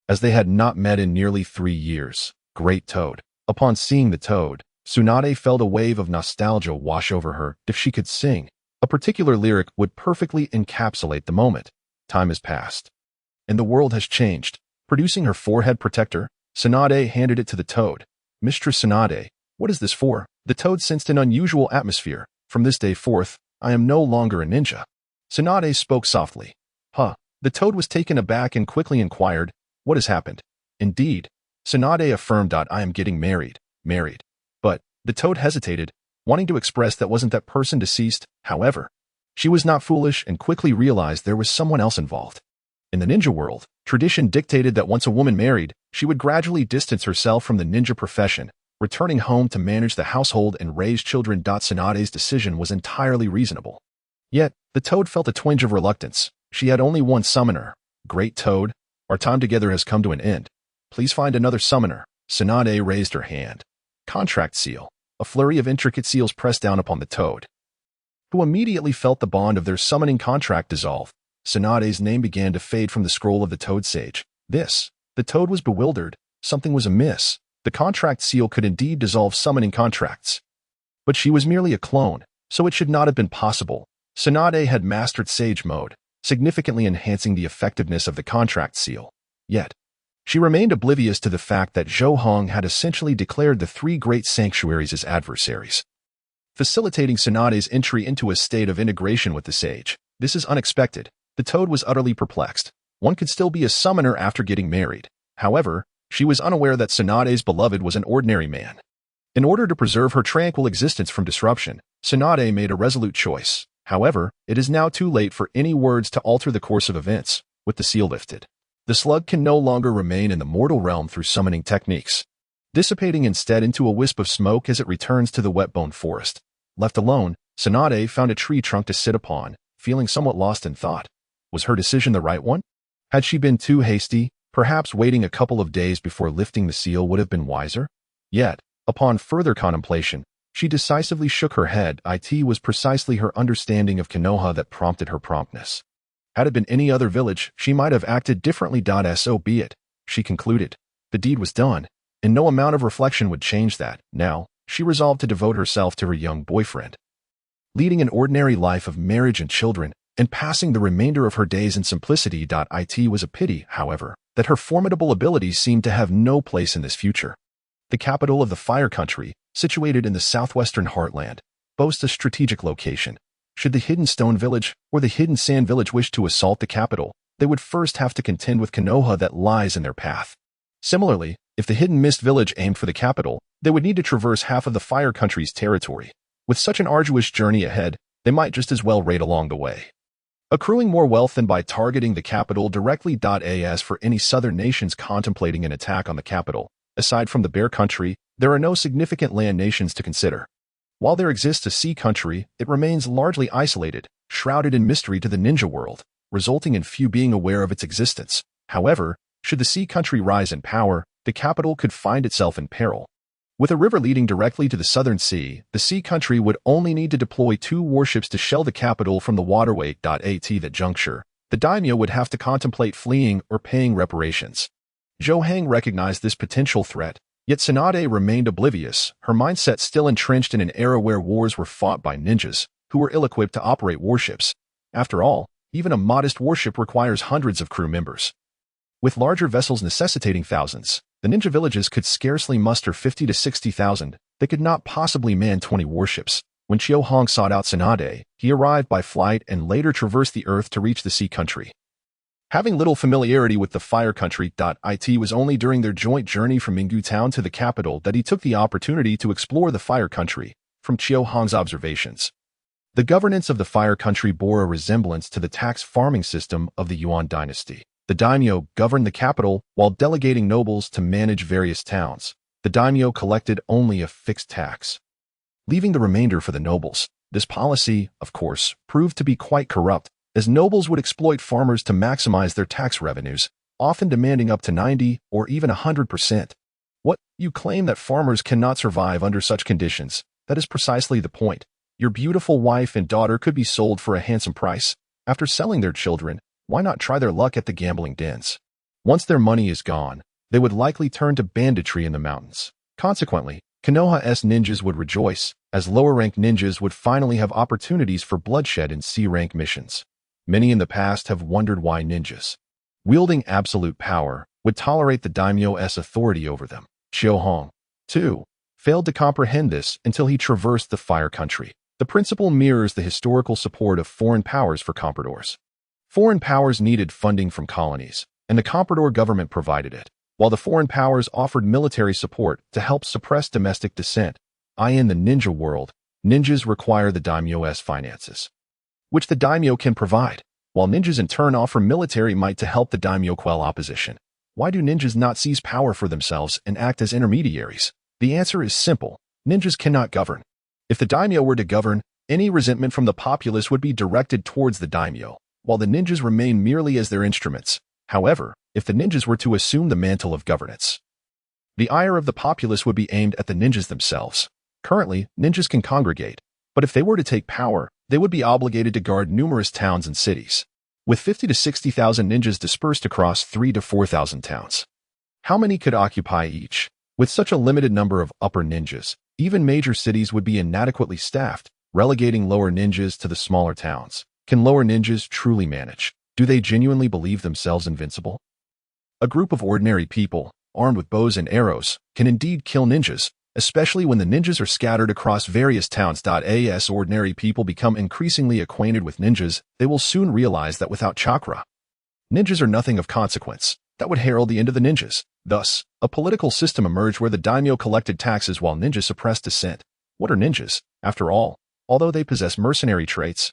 as they had not met in nearly 3 years. Great toad. Upon seeing the toad, Tsunade felt a wave of nostalgia wash over her. If she could sing, a particular lyric would perfectly encapsulate the moment. Time has passed, and the world has changed. Producing her forehead protector, Tsunade handed it to the toad. Mistress Tsunade, what is this for? The toad sensed an unusual atmosphere. From this day forth, I am no longer a ninja. Tsunade spoke softly. Huh. The toad was taken aback and quickly inquired, what has happened? Indeed, Tsunade affirmed. I am getting married. But, the toad hesitated, wanting to express that wasn't that person deceased. However, she was not foolish and quickly realized there was someone else involved. In the ninja world, tradition dictated that once a woman married, she would gradually distance herself from the ninja profession, returning home to manage the household and raise children. Tsunade's decision was entirely reasonable. Yet, the toad felt a twinge of reluctance. She had only one summoner. Great toad, our time together has come to an end. Please find another summoner. Tsunade raised her hand. Contract seal. A flurry of intricate seals pressed down upon the toad, who immediately felt the bond of their summoning contract dissolve. Tsunade's name began to fade from the scroll of the Toad Sage. The toad was bewildered. Something was amiss. The contract seal could indeed dissolve summoning contracts, but she was merely a clone, so it should not have been possible. Tsunade had mastered Sage Mode, significantly enhancing the effectiveness of the contract seal. Yet, she remained oblivious to the fact that Zhou Heng had essentially declared the 3 great sanctuaries as adversaries, facilitating Tsunade's entry into a state of integration with the sage. This is unexpected. The toad was utterly perplexed. One could still be a summoner after getting married. However, she was unaware that Tsunade's beloved was an ordinary man. In order to preserve her tranquil existence from disruption, Tsunade made a resolute choice. However, it is now too late for any words to alter the course of events. With the seal lifted, the slug can no longer remain in the mortal realm through summoning techniques, dissipating instead into a wisp of smoke as it returns to the wet-bone forest. Left alone, Tsunade found a tree trunk to sit upon, feeling somewhat lost in thought. Was her decision the right one? Had she been too hasty? Perhaps waiting a couple of days before lifting the seal would have been wiser? Yet, upon further contemplation, she decisively shook her head. It was precisely her understanding of Konoha that prompted her promptness. Had it been any other village, she might have acted differently. So be it, she concluded. The deed was done, and no amount of reflection would change that. Now, she resolved to devote herself to her young boyfriend, leading an ordinary life of marriage and children, and passing the remainder of her days in simplicity. It was a pity, however, that her formidable abilities seemed to have no place in this future. The capital of the Fire Country, situated in the southwestern heartland, boasts a strategic location. Should the Hidden Stone Village or the Hidden Sand Village wish to assault the capital, they would first have to contend with Konoha that lies in their path. Similarly, if the Hidden Mist Village aimed for the capital, they would need to traverse half of the Fire Country's territory. With such an arduous journey ahead, they might just as well raid along the way. accruing more wealth than by targeting the capital directly. As for any southern nations contemplating an attack on the capital, aside from the Bear Country, there are no significant land nations to consider. While there exists a sea country, it remains largely isolated, shrouded in mystery to the ninja world, resulting in few being aware of its existence. However, should the sea country rise in power, the capital could find itself in peril. With a river leading directly to the southern sea, the sea country would only need to deploy 2 warships to shell the capital from the waterway. At that juncture, the daimyo would have to contemplate fleeing or paying reparations. Zhou Hang recognized this potential threat, yet Tsunade remained oblivious, her mindset still entrenched in an era where wars were fought by ninjas, who were ill-equipped to operate warships. After all, even a modest warship requires hundreds of crew members. With larger vessels necessitating thousands, the ninja villages could scarcely muster 50 to 60,000. They could not possibly man 20 warships. When Qiu Hong sought out Tsunade, he arrived by flight and later traversed the earth to reach the sea country. Having little familiarity with the fire country. It was only during their joint journey from Minggu town to the capital that he took the opportunity to explore the fire country. From Qiu Hong's observations, the governance of the fire country bore a resemblance to the tax farming system of the Yuan dynasty. The daimyo governed the capital while delegating nobles to manage various towns. The daimyo collected only a fixed tax, leaving the remainder for the nobles. This policy, of course, proved to be quite corrupt, as nobles would exploit farmers to maximize their tax revenues, often demanding up to 90 or even 100%. What? You claim that farmers cannot survive under such conditions? That is precisely the point. Your beautiful wife and daughter could be sold for a handsome price. After selling their children, why not try their luck at the gambling dens? Once their money is gone, they would likely turn to banditry in the mountains. Consequently, Konoha's ninjas would rejoice, as lower-ranked ninjas would finally have opportunities for bloodshed in C-rank missions. Many in the past have wondered why ninjas, wielding absolute power, would tolerate the daimyo's authority over them. Qiu Hong, too, failed to comprehend this until he traversed the fire country. The principle mirrors the historical support of foreign powers for compradors. Foreign powers needed funding from colonies, and the comprador government provided it, while the foreign powers offered military support to help suppress domestic dissent. In the ninja world, ninjas require the daimyo's finances, which the daimyo can provide, while ninjas in turn offer military might to help the daimyo quell opposition. Why do ninjas not seize power for themselves and act as intermediaries? The answer is simple. Ninjas cannot govern. If the daimyo were to govern, any resentment from the populace would be directed towards the daimyo, while the ninjas remain merely as their instruments. However, if the ninjas were to assume the mantle of governance, the ire of the populace would be aimed at the ninjas themselves. Currently, ninjas can congregate, but if they were to take power, they would be obligated to guard numerous towns and cities, with 50 to 60,000 ninjas dispersed across 3 to 4,000 towns. How many could occupy each? With such a limited number of upper ninjas, even major cities would be inadequately staffed, relegating lower ninjas to the smaller towns. Can lower ninjas truly manage? Do they genuinely believe themselves invincible? A group of ordinary people, armed with bows and arrows, can indeed kill ninjas, especially when the ninjas are scattered across various towns. As ordinary people become increasingly acquainted with ninjas, they will soon realize that without chakra, ninjas are nothing of consequence. That would herald the end of the ninjas. Thus, a political system emerged where the daimyo collected taxes while ninjas suppressed dissent. What are ninjas? After all, although they possess mercenary traits,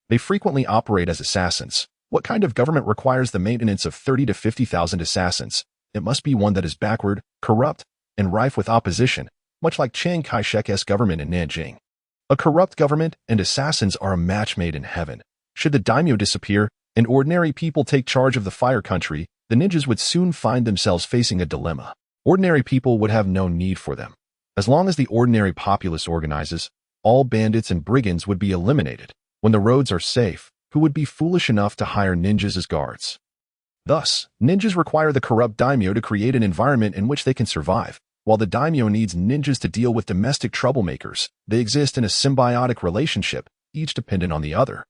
they frequently operate as assassins. What kind of government requires the maintenance of 30 to 50,000 assassins? It must be one that is backward, corrupt, and rife with opposition, much like Chiang Kai-shek's government in Nanjing. A corrupt government and assassins are a match made in heaven. Should the daimyo disappear and ordinary people take charge of the fire country, the ninjas would soon find themselves facing a dilemma. Ordinary people would have no need for them. As long as the ordinary populace organizes, all bandits and brigands would be eliminated. When the roads are safe, who would be foolish enough to hire ninjas as guards? Thus, ninjas require the corrupt daimyo to create an environment in which they can survive. While the daimyo needs ninjas to deal with domestic troublemakers, they exist in a symbiotic relationship, each dependent on the other.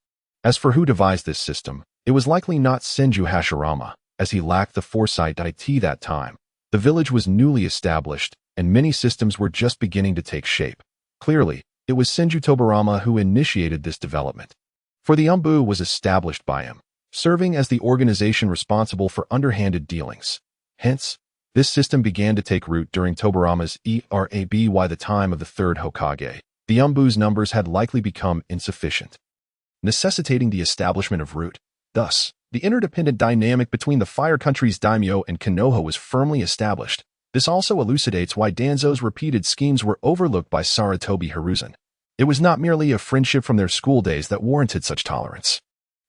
As for who devised this system, it was likely not Senju Hashirama, as he lacked the foresight that time. The village was newly established, and many systems were just beginning to take shape. Clearly, it was Senju Tobarama who initiated this development, for the Umbu was established by him, serving as the organization responsible for underhanded dealings. Hence, this system began to take root during Tobarama's era by the time of the Third Hokage. The Umbu's numbers had likely become insufficient. necessitating the establishment of root. Thus, the interdependent dynamic between the Fire Country's daimyo and Konoha was firmly established. This also elucidates why Danzo's repeated schemes were overlooked by Sarutobi Hiruzen. It was not merely a friendship from their school days that warranted such tolerance.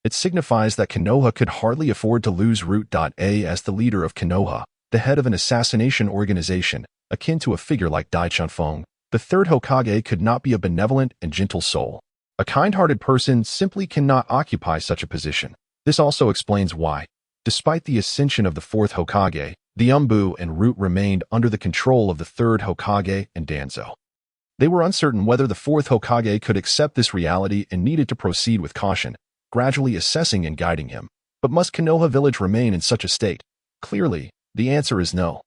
It signifies that Konoha could hardly afford to lose Root. As the leader of Konoha, the head of an assassination organization, akin to a figure like Dai Chunfeng, the third Hokage could not be a benevolent and gentle soul. A kind-hearted person simply cannot occupy such a position. This also explains why, despite the ascension of the fourth Hokage, the Umbu and Root remained under the control of the third Hokage and Danzo. They were uncertain whether the fourth Hokage could accept this reality and needed to proceed with caution, gradually assessing and guiding him. But must Konoha village remain in such a state? Clearly, the answer is no.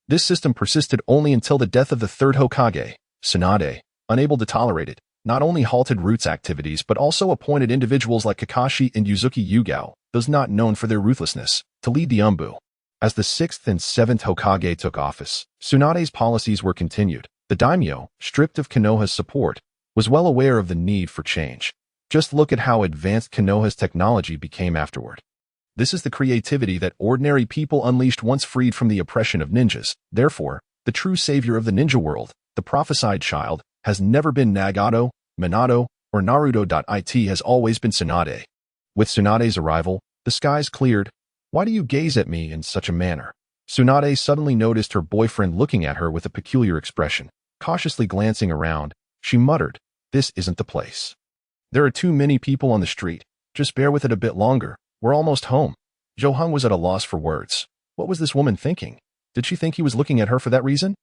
This system persisted only until the death of the third Hokage. Tsunade, unable to tolerate it, not only halted Root's activities but also appointed individuals like Kakashi and Yuzuki Yugao, those not known for their ruthlessness, to lead the Umbu. As the 6th and 7th Hokage took office, Tsunade's policies were continued. The daimyo, stripped of Konoha's support, was well aware of the need for change. Just look at how advanced Konoha's technology became afterward. This is the creativity that ordinary people unleashed once freed from the oppression of ninjas. Therefore, the true savior of the ninja world, the prophesied child, has never been Nagato, Minato, or Naruto. It has always been Tsunade. With Tsunade's arrival, the skies cleared. Why do you gaze at me in such a manner? Tsunade suddenly noticed her boyfriend looking at her with a peculiar expression. Cautiously glancing around, she muttered, "This isn't the place. There are too many people on the street. Just bear with it a bit longer. We're almost home." Johung was at a loss for words. What was this woman thinking? Did she think he was looking at her for that reason?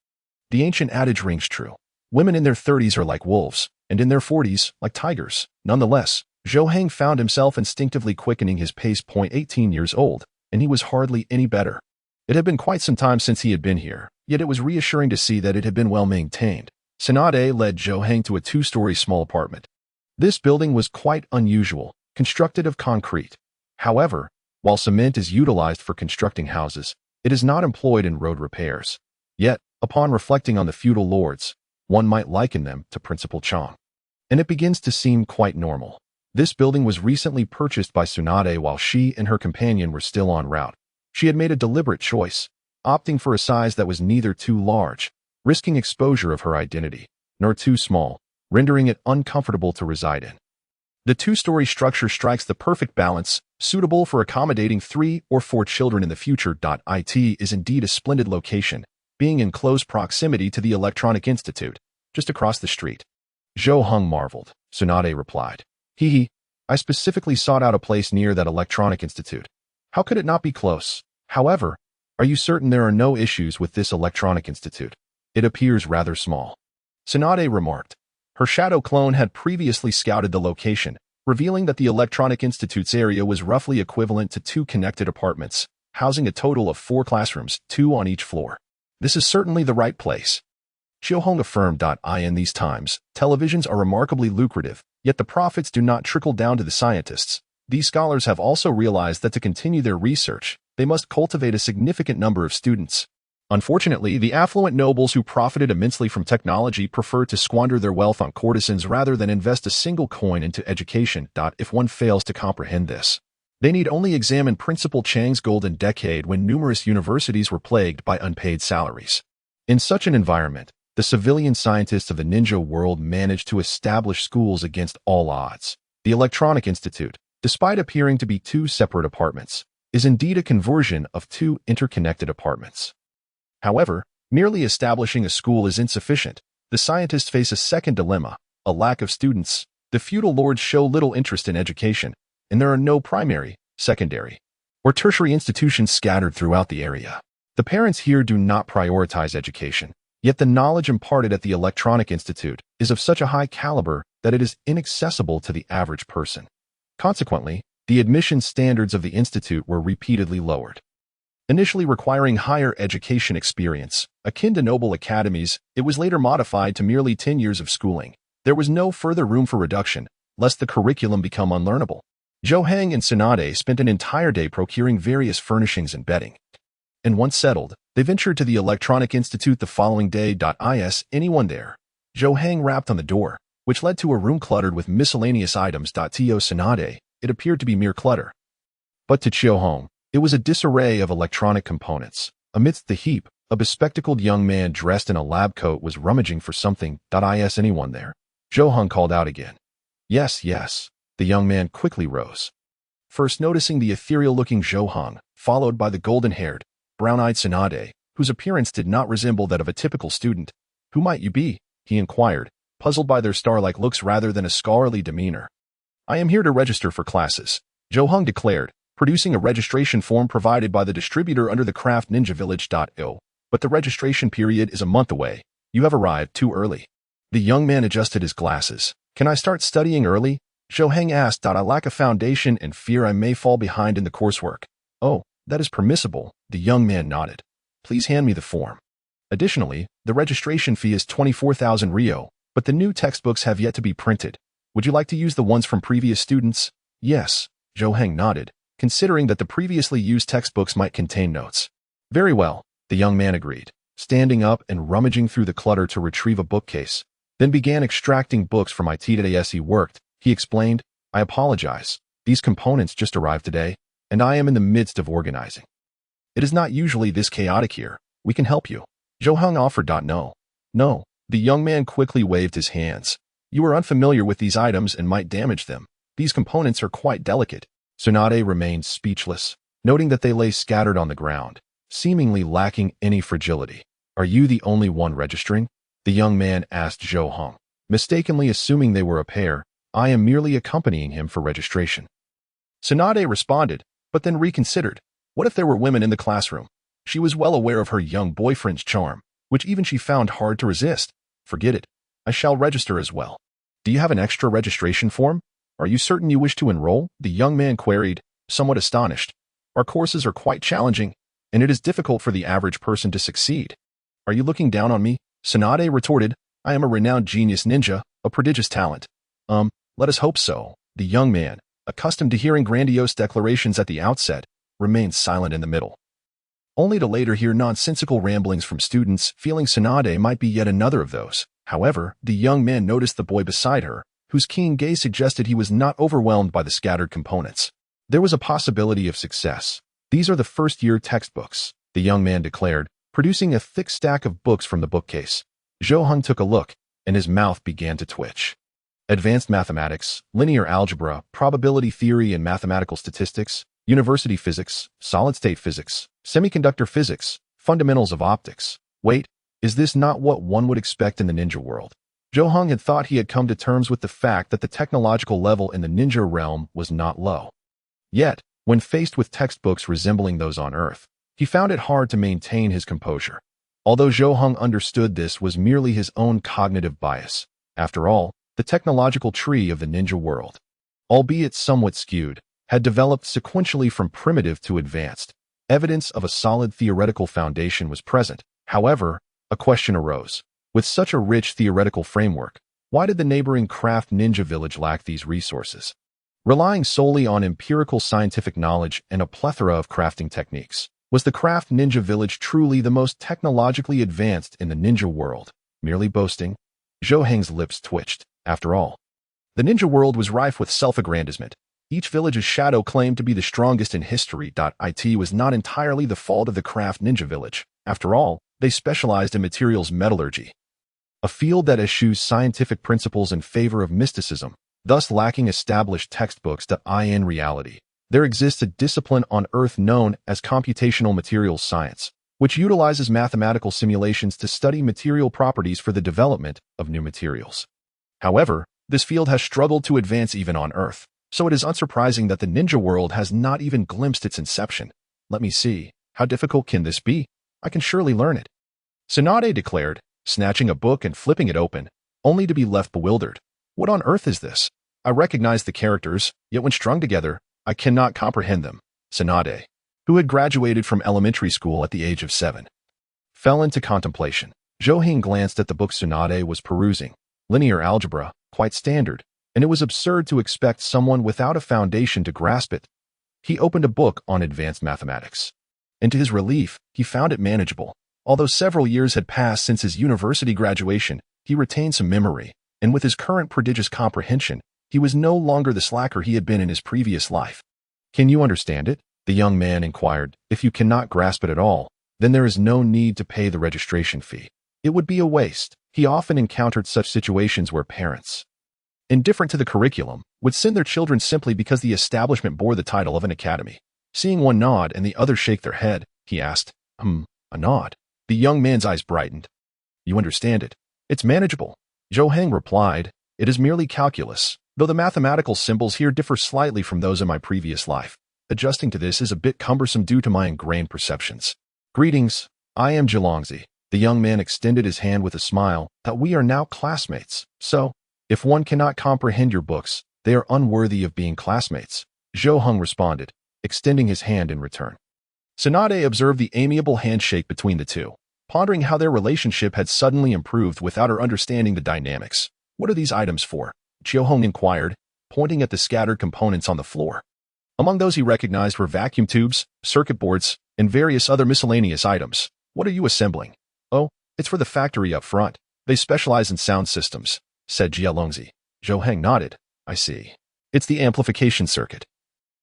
The ancient adage rings true. Women in their 30s are like wolves, and in their 40s, like tigers. Nonetheless, Johung found himself instinctively quickening his pace. 18 years old, and he was hardly any better. It had been quite some time since he had been here, yet it was reassuring to see that it had been well maintained. Tsunade led Johung to a 2-story small apartment. This building was quite unusual, constructed of concrete. However, while cement is utilized for constructing houses, it is not employed in road repairs. Yet, upon reflecting on the feudal lords, one might liken them to Principal Chang. And it begins to seem quite normal. This building was recently purchased by Tsunade while she and her companion were still en route. She had made a deliberate choice, opting for a size that was neither too large, risking exposure of her identity, nor too small, rendering it uncomfortable to reside in. The 2-story structure strikes the perfect balance, suitable for accommodating 3 or 4 children in the future. It is indeed a splendid location, being in close proximity to the Electronic Institute, just across the street. Johung marveled. Tsunade replied, "Hee, I specifically sought out a place near that Electronic Institute. How could it not be close? However, are you certain there are no issues with this Electronic Institute? It appears rather small." Tsunade remarked. Her shadow clone had previously scouted the location, revealing that the Electronic Institute's area was roughly equivalent to 2 connected apartments, housing a total of 4 classrooms, 2 on each floor. This is certainly the right place. Johung affirmed. In these times, televisions are remarkably lucrative, yet the profits do not trickle down to the scientists. These scholars have also realized that to continue their research, they must cultivate a significant number of students. Unfortunately, the affluent nobles who profited immensely from technology prefer to squander their wealth on courtesans rather than invest a single coin into education. If one fails to comprehend this, they need only examine Principal Chang's golden decade when numerous universities were plagued by unpaid salaries. In such an environment, the civilian scientists of the ninja world managed to establish schools against all odds. The Electronic Institute, despite appearing to be 2 separate apartments, is indeed a conversion of 2 interconnected apartments. However, merely establishing a school is insufficient. The scientists face a second dilemma, a lack of students. The feudal lords show little interest in education, and there are no primary, secondary, or tertiary institutions scattered throughout the area. The parents here do not prioritize education, yet the knowledge imparted at the Electronic Institute is of such a high caliber that it is inaccessible to the average person. Consequently, the admission standards of the institute were repeatedly lowered. Initially requiring higher education experience, akin to noble academies, it was later modified to merely 10 years of schooling. There was no further room for reduction, lest the curriculum become unlearnable. Johung and Tsunade spent an entire day procuring various furnishings and bedding. And once settled, they ventured to the Electronic Institute the following day. Is anyone there? Johung rapped on the door. which led to a room cluttered with miscellaneous items. To Tsunade, it appeared to be mere clutter. But to Chōhong, it was a disarray of electronic components. Amidst the heap, a bespectacled young man dressed in a lab coat was rummaging for something. Is anyone there? Chōhong called out again. Yes, yes. The young man quickly rose. First noticing the ethereal-looking Chōhong, followed by the golden-haired, brown-eyed Tsunade, whose appearance did not resemble that of a typical student. Who might you be? He inquired, puzzled by their star-like looks rather than a scholarly demeanor. I am here to register for classes, Chōhong declared, producing a registration form provided by the distributor under the Craft Ninja Village.io. But the registration period is a month away. You have arrived too early. The young man adjusted his glasses. Can I start studying early? Chōhong asked. I lack a foundation and fear I may fall behind in the coursework. Oh, that is permissible, the young man nodded. Please hand me the form. Additionally, the registration fee is 24,000 ryo, but the new textbooks have yet to be printed. Would you like to use the ones from previous students? Yes, Chōhong nodded, considering that the previously used textbooks might contain notes. Very well, the young man agreed, standing up and rummaging through the clutter to retrieve a bookcase, then began extracting books from it as he worked. He explained, I apologize. These components just arrived today, and I am in the midst of organizing. It is not usually this chaotic here. We can help you. Chōhong offered. No. No. The young man quickly waved his hands. You are unfamiliar with these items and might damage them. These components are quite delicate. Tsunade remained speechless, noting that they lay scattered on the ground, seemingly lacking any fragility. Are you the only one registering? The young man asked Chōhong, mistakenly assuming they were a pair. I am merely accompanying him for registration. Tsunade responded, but then reconsidered. What if there were women in the classroom? She was well aware of her young boyfriend's charm, which even she found hard to resist. Forget it. I shall register as well. Do you have an extra registration form? Are you certain you wish to enroll? The young man queried, somewhat astonished. Our courses are quite challenging, and it is difficult for the average person to succeed. Are you looking down on me? Tsunade retorted, I am a renowned genius ninja, a prodigious talent. Let us hope so. The young man, accustomed to hearing grandiose declarations at the outset, remained silent in the middle, only to later hear nonsensical ramblings from students, feeling Tsunade might be yet another of those. However, the young man noticed the boy beside her, whose keen gaze suggested he was not overwhelmed by the scattered components. There was a possibility of success. These are the first-year textbooks, the young man declared, producing a thick stack of books from the bookcase. Chōhong took a look, and his mouth began to twitch. Advanced mathematics, linear algebra, probability theory and mathematical statistics, university physics, solid-state physics, semiconductor physics, fundamentals of optics. Wait, is this not what one would expect in the ninja world? Chōhong had thought he had come to terms with the fact that the technological level in the ninja realm was not low. Yet, when faced with textbooks resembling those on Earth, he found it hard to maintain his composure. Although Chōhong understood this was merely his own cognitive bias. After all, the technological tree of the ninja world, albeit somewhat skewed, had developed sequentially from primitive to advanced. Evidence of a solid theoretical foundation was present. However, a question arose. With such a rich theoretical framework, why did the neighboring craft ninja village lack these resources? Relying solely on empirical scientific knowledge and a plethora of crafting techniques, was the craft ninja village truly the most technologically advanced in the ninja world? Merely boasting? Chōhong's lips twitched. After all, the ninja world was rife with self-aggrandizement. Each village's shadow claimed to be the strongest in history. It was not entirely the fault of the craft ninja village. After all, they specialized in materials metallurgy, a field that eschews scientific principles in favor of mysticism, thus lacking established textbooks. In reality, there exists a discipline on Earth known as computational materials science, which utilizes mathematical simulations to study material properties for the development of new materials. However, this field has struggled to advance even on Earth, so it is unsurprising that the ninja world has not even glimpsed its inception. Let me see. How difficult can this be? I can surely learn it. Tsunade declared, snatching a book and flipping it open, only to be left bewildered. What on earth is this? I recognize the characters, yet when strung together, I cannot comprehend them. Tsunade, who had graduated from elementary school at the age of 7, fell into contemplation. Chōhong glanced at the book Tsunade was perusing. Linear algebra, quite standard, and it was absurd to expect someone without a foundation to grasp it. He opened a book on advanced mathematics, and to his relief, he found it manageable. Although several years had passed since his university graduation, he retained some memory, and with his current prodigious comprehension, he was no longer the slacker he had been in his previous life. Can you understand it? The young man inquired. If you cannot grasp it at all, then there is no need to pay the registration fee. It would be a waste. He often encountered such situations where parents, indifferent to the curriculum, would send their children simply because the establishment bore the title of an academy. Seeing one nod and the other shake their head, he asked, a nod. The young man's eyes brightened. You understand it. It's manageable. Zhou Heng replied, it is merely calculus, though the mathematical symbols here differ slightly from those in my previous life. Adjusting to this is a bit cumbersome due to my ingrained perceptions. Greetings, I am Zhilongzi. The young man extended his hand with a smile, that we are now classmates. So, if one cannot comprehend your books, they are unworthy of being classmates. Zhou Heng responded, extending his hand in return. Tsunade observed the amiable handshake between the two, pondering how their relationship had suddenly improved without her understanding the dynamics. What are these items for? Zhou Heng inquired, pointing at the scattered components on the floor. Among those he recognized were vacuum tubes, circuit boards, and various other miscellaneous items. What are you assembling? Oh, it's for the factory up front. They specialize in sound systems, said Jialongzi. Zhou Heng nodded. I see. It's the amplification circuit.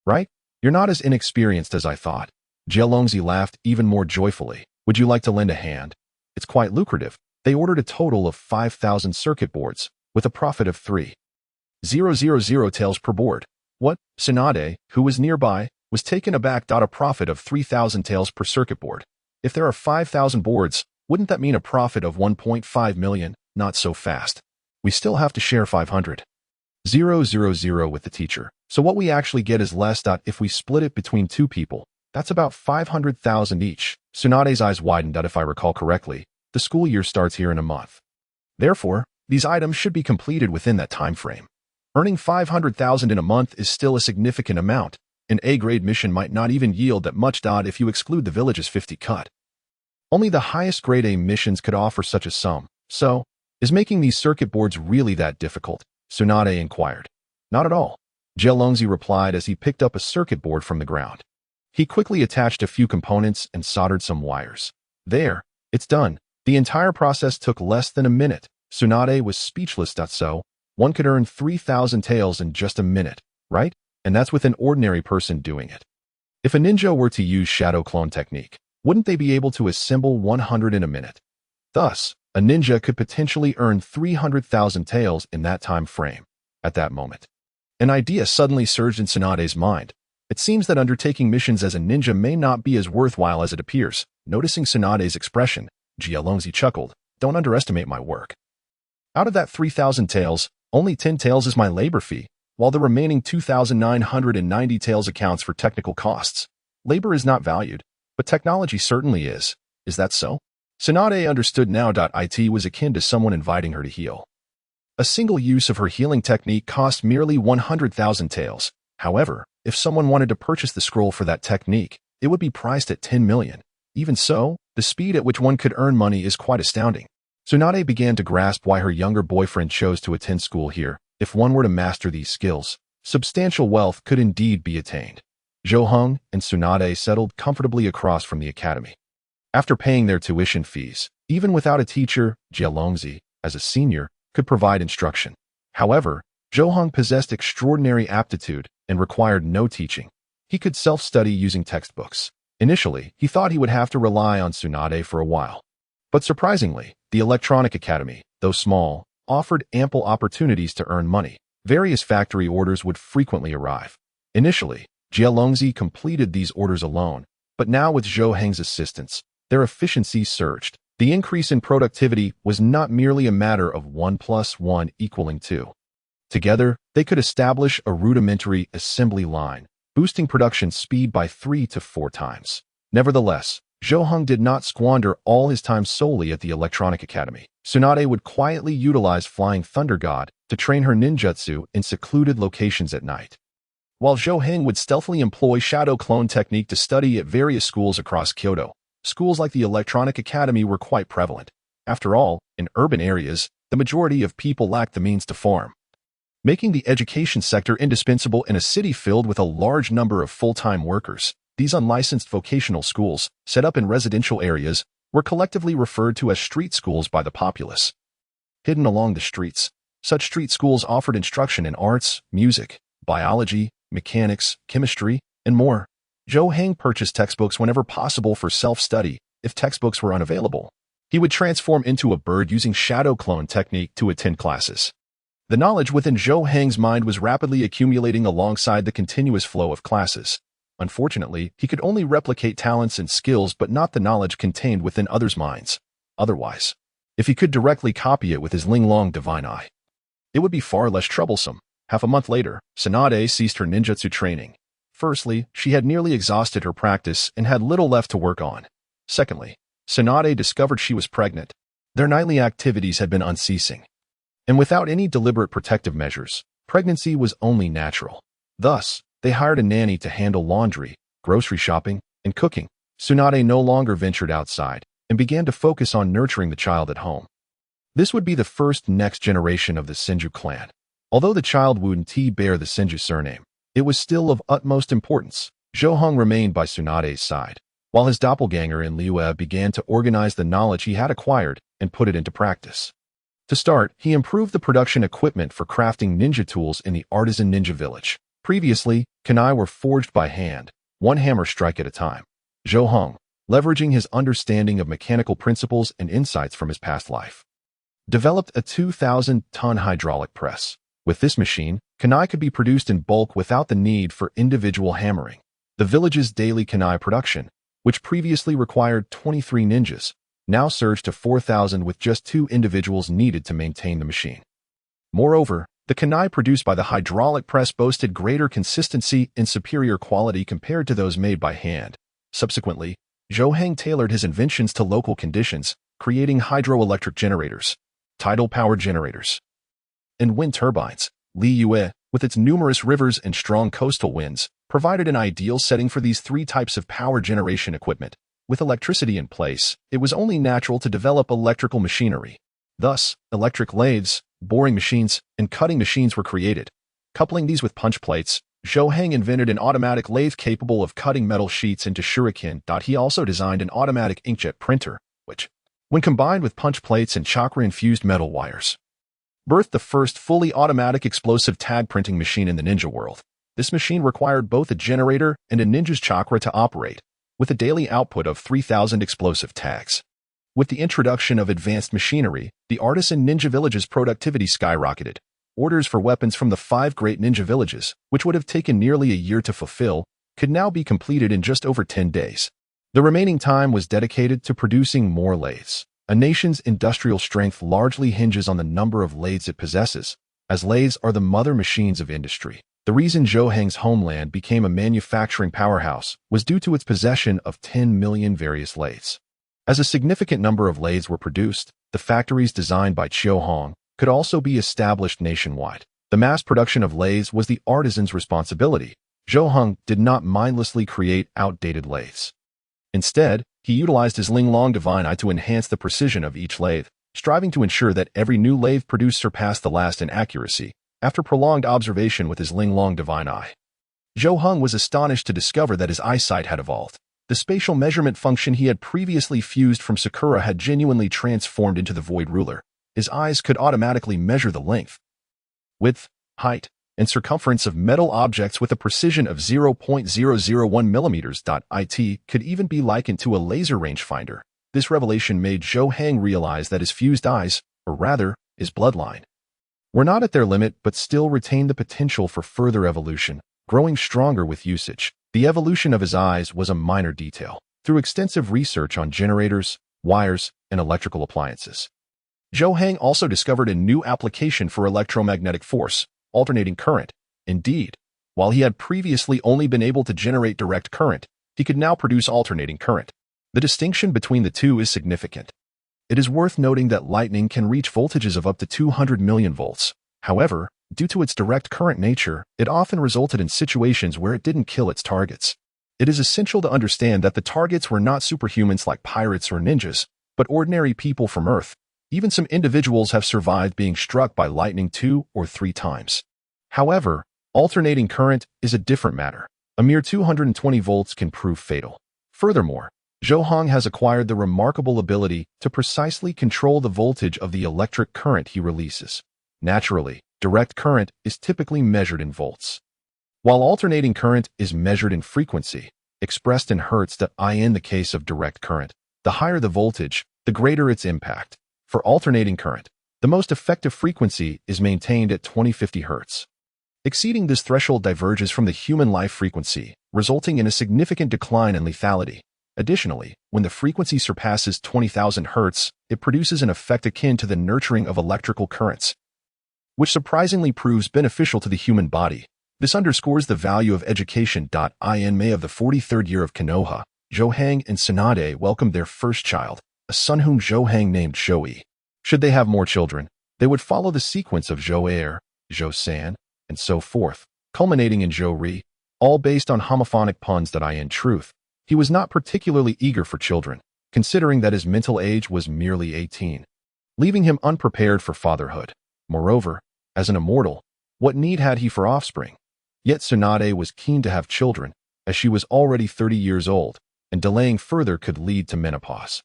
Right? You're not as inexperienced as I thought. Jialongzi laughed even more joyfully. Would you like to lend a hand? It's quite lucrative. They ordered a total of 5,000 circuit boards, with a profit of 3,000 taels per board. What? Tsunade, who was nearby, was taken aback. A profit of 3,000 taels per circuit board. If there are 5,000 boards, wouldn't that mean a profit of 1.5 million? Not so fast. We still have to share 500,000 with the teacher. So what we actually get is less. If we split it between two people, that's about 500,000 each. Tsunade's eyes widened. If I recall correctly, the school year starts here in a month. Therefore, these items should be completed within that time frame. Earning 500,000 in a month is still a significant amount. An A-grade mission might not even yield that much. If you exclude the village's 50 cut. Only the highest grade A missions could offer such a sum. So, is making these circuit boards really that difficult? Tsunade inquired. Not at all. Jialongzi replied as he picked up a circuit board from the ground. He quickly attached a few components and soldered some wires. There, it's done. The entire process took less than a minute. Tsunade was speechless. So, one could earn 3,000 taels in just a minute, right? And that's with an ordinary person doing it. If a ninja were to use shadow clone technique, wouldn't they be able to assemble 100 in a minute? Thus, a ninja could potentially earn 300,000 taels in that time frame. At that moment, an idea suddenly surged in Tsunade's mind. It seems that undertaking missions as a ninja may not be as worthwhile as it appears. Noticing Tsunade's expression, Jialongzi chuckled. Don't underestimate my work. Out of that 3,000 taels, only 10 taels is my labor fee, while the remaining 2,990 taels accounts for technical costs. Labor is not valued, but technology certainly is. Is that so? Tsunade understood now. It was akin to someone inviting her to heal. A single use of her healing technique cost merely 100,000 taels. However, if someone wanted to purchase the scroll for that technique, it would be priced at 10 million. Even so, the speed at which one could earn money is quite astounding. Tsunade began to grasp why her younger boyfriend chose to attend school here. If one were to master these skills, substantial wealth could indeed be attained. Zhou Heng and Tsunade settled comfortably across from the academy. After paying their tuition fees, even without a teacher, Jialongzi, as a senior, could provide instruction. However, Zhou Heng possessed extraordinary aptitude and required no teaching. He could self-study using textbooks. Initially, he thought he would have to rely on Tsunade for a while. But surprisingly, the Electronic Academy, though small, offered ample opportunities to earn money. Various factory orders would frequently arrive. Initially, Jialongzi completed these orders alone, but now with Zhou Heng's assistance, their efficiency surged. The increase in productivity was not merely a matter of 1 + 1 = 2. Together, they could establish a rudimentary assembly line, boosting production speed by 3 to 4 times. Nevertheless, Zhou Heng did not squander all his time solely at the Electronic Academy. Tsunade would quietly utilize Flying Thunder God to train her ninjutsu in secluded locations at night, while Zhou Heng would stealthily employ shadow clone technique to study at various schools across Kyoto. Schools like the Electronic Academy were quite prevalent. After all, in urban areas, the majority of people lacked the means to farm, making the education sector indispensable in a city filled with a large number of full-time workers. These unlicensed vocational schools, set up in residential areas, were collectively referred to as street schools by the populace. Hidden along the streets, Such street schools offered instruction in arts, music, biology, mechanics, chemistry, and more. Zhou Heng purchased textbooks whenever possible for self-study. If textbooks were unavailable, he would transform into a bird using shadow clone technique to attend classes. The knowledge within Zhou Heng's mind was rapidly accumulating alongside the continuous flow of classes. Unfortunately, he could only replicate talents and skills but not the knowledge contained within others' minds. Otherwise, if he could directly copy it with his Linglong divine eye, it would be far less troublesome. Half a month later, Tsunade ceased her ninjutsu training. Firstly, she had nearly exhausted her practice and had little left to work on. Secondly, Tsunade discovered she was pregnant. Their nightly activities had been unceasing. And without any deliberate protective measures, pregnancy was only natural. Thus, they hired a nanny to handle laundry, grocery shopping, and cooking. Tsunade no longer ventured outside and began to focus on nurturing the child at home. This would be the first next generation of the Senju clan. Although the child wouldn't bear the Senju surname, it was still of utmost importance. Zhou Heng remained by Tsunade's side, while his doppelganger in Liyue began to organize the knowledge he had acquired and put it into practice. To start, he improved the production equipment for crafting ninja tools in the Artisan Ninja Village. Previously, kunai were forged by hand, one hammer strike at a time. Zhou Heng, leveraging his understanding of mechanical principles and insights from his past life, developed a 2,000-ton hydraulic press. With this machine, kunai could be produced in bulk without the need for individual hammering. The village's daily kunai production, which previously required 23 ninjas, now surged to 4,000 with just 2 individuals needed to maintain the machine. Moreover, the kunai produced by the hydraulic press boasted greater consistency and superior quality compared to those made by hand. Subsequently, Zhou Heng tailored his inventions to local conditions, creating hydroelectric generators, tidal power generators, and wind turbines. Liyue, with its numerous rivers and strong coastal winds, provided an ideal setting for these 3 types of power generation equipment. With electricity in place, it was only natural to develop electrical machinery. Thus, electric lathes, boring machines, and cutting machines were created. Coupling these with punch plates, Zhou Heng invented an automatic lathe capable of cutting metal sheets into shuriken. He also designed an automatic inkjet printer, which, when combined with punch plates and chakra-infused metal wires, birthed the first fully automatic explosive tag printing machine in the ninja world. This machine required both a generator and a ninja's chakra to operate, with a daily output of 3,000 explosive tags. With the introduction of advanced machinery, the Artisan Ninja Village's productivity skyrocketed. Orders for weapons from the 5 great ninja villages, which would have taken nearly a year to fulfill, could now be completed in just over 10 days. The remaining time was dedicated to producing more lathes. A nation's industrial strength largely hinges on the number of lathes it possesses, as lathes are the mother machines of industry. The reason Zhou Heng's homeland became a manufacturing powerhouse was due to its possession of 10 million various lathes. As a significant number of lathes were produced, the factories designed by Zhou Heng could also be established nationwide. The mass production of lathes was the artisan's responsibility. Zhou Heng did not mindlessly create outdated lathes. Instead, he utilized his Linglong divine eye to enhance the precision of each lathe, striving to ensure that every new lathe produced surpassed the last in accuracy. After prolonged observation with his Linglong divine eye, Zhou Heng was astonished to discover that his eyesight had evolved. The spatial measurement function he had previously fused from Sakura had genuinely transformed into the Void Ruler. His eyes could automatically measure the length, width, height, and circumference of metal objects with a precision of 0.001 millimeters. It could even be likened to a laser rangefinder. This revelation made Zhou Heng realize that his fused eyes, or rather, his bloodline, were not at their limit but still retained the potential for further evolution, growing stronger with usage. The evolution of his eyes was a minor detail. Through extensive research on generators, wires, and electrical appliances, Zhou Heng also discovered a new application for electromagnetic force, alternating current. Indeed, while he had previously only been able to generate direct current, he could now produce alternating current. The distinction between the two is significant. It is worth noting that lightning can reach voltages of up to 200 million volts. However, due to its direct current nature, it often resulted in situations where it didn't kill its targets. It is essential to understand that the targets were not superhumans like pirates or ninjas, but ordinary people from Earth. Even some individuals have survived being struck by lightning 2 or 3 times. However, alternating current is a different matter. A mere 220 volts can prove fatal. Furthermore, Zhou Heng has acquired the remarkable ability to precisely control the voltage of the electric current he releases. Naturally, direct current is typically measured in volts, while alternating current is measured in frequency, expressed in hertz. In the case of direct current, the higher the voltage, the greater its impact. For alternating current, the most effective frequency is maintained at 2050 Hz. Exceeding this threshold diverges from the human life frequency, resulting in a significant decline in lethality. Additionally, when the frequency surpasses 20,000 Hz, it produces an effect akin to the nurturing of electrical currents, which surprisingly proves beneficial to the human body. This underscores the value of education. In May of the 43rd year of Konoha, Zhou and Tsunade welcomed their first child, a son whom Zhou named Zhou. Should they have more children, they would follow the sequence of Zhou, Zhou-san, and so forth, culminating in Zhou-ri, all based on homophonic puns. In truth, he was not particularly eager for children, considering that his mental age was merely 18, leaving him unprepared for fatherhood. Moreover, as an immortal, what need had he for offspring? Yet Tsunade was keen to have children, as she was already 30 years old, and delaying further could lead to menopause.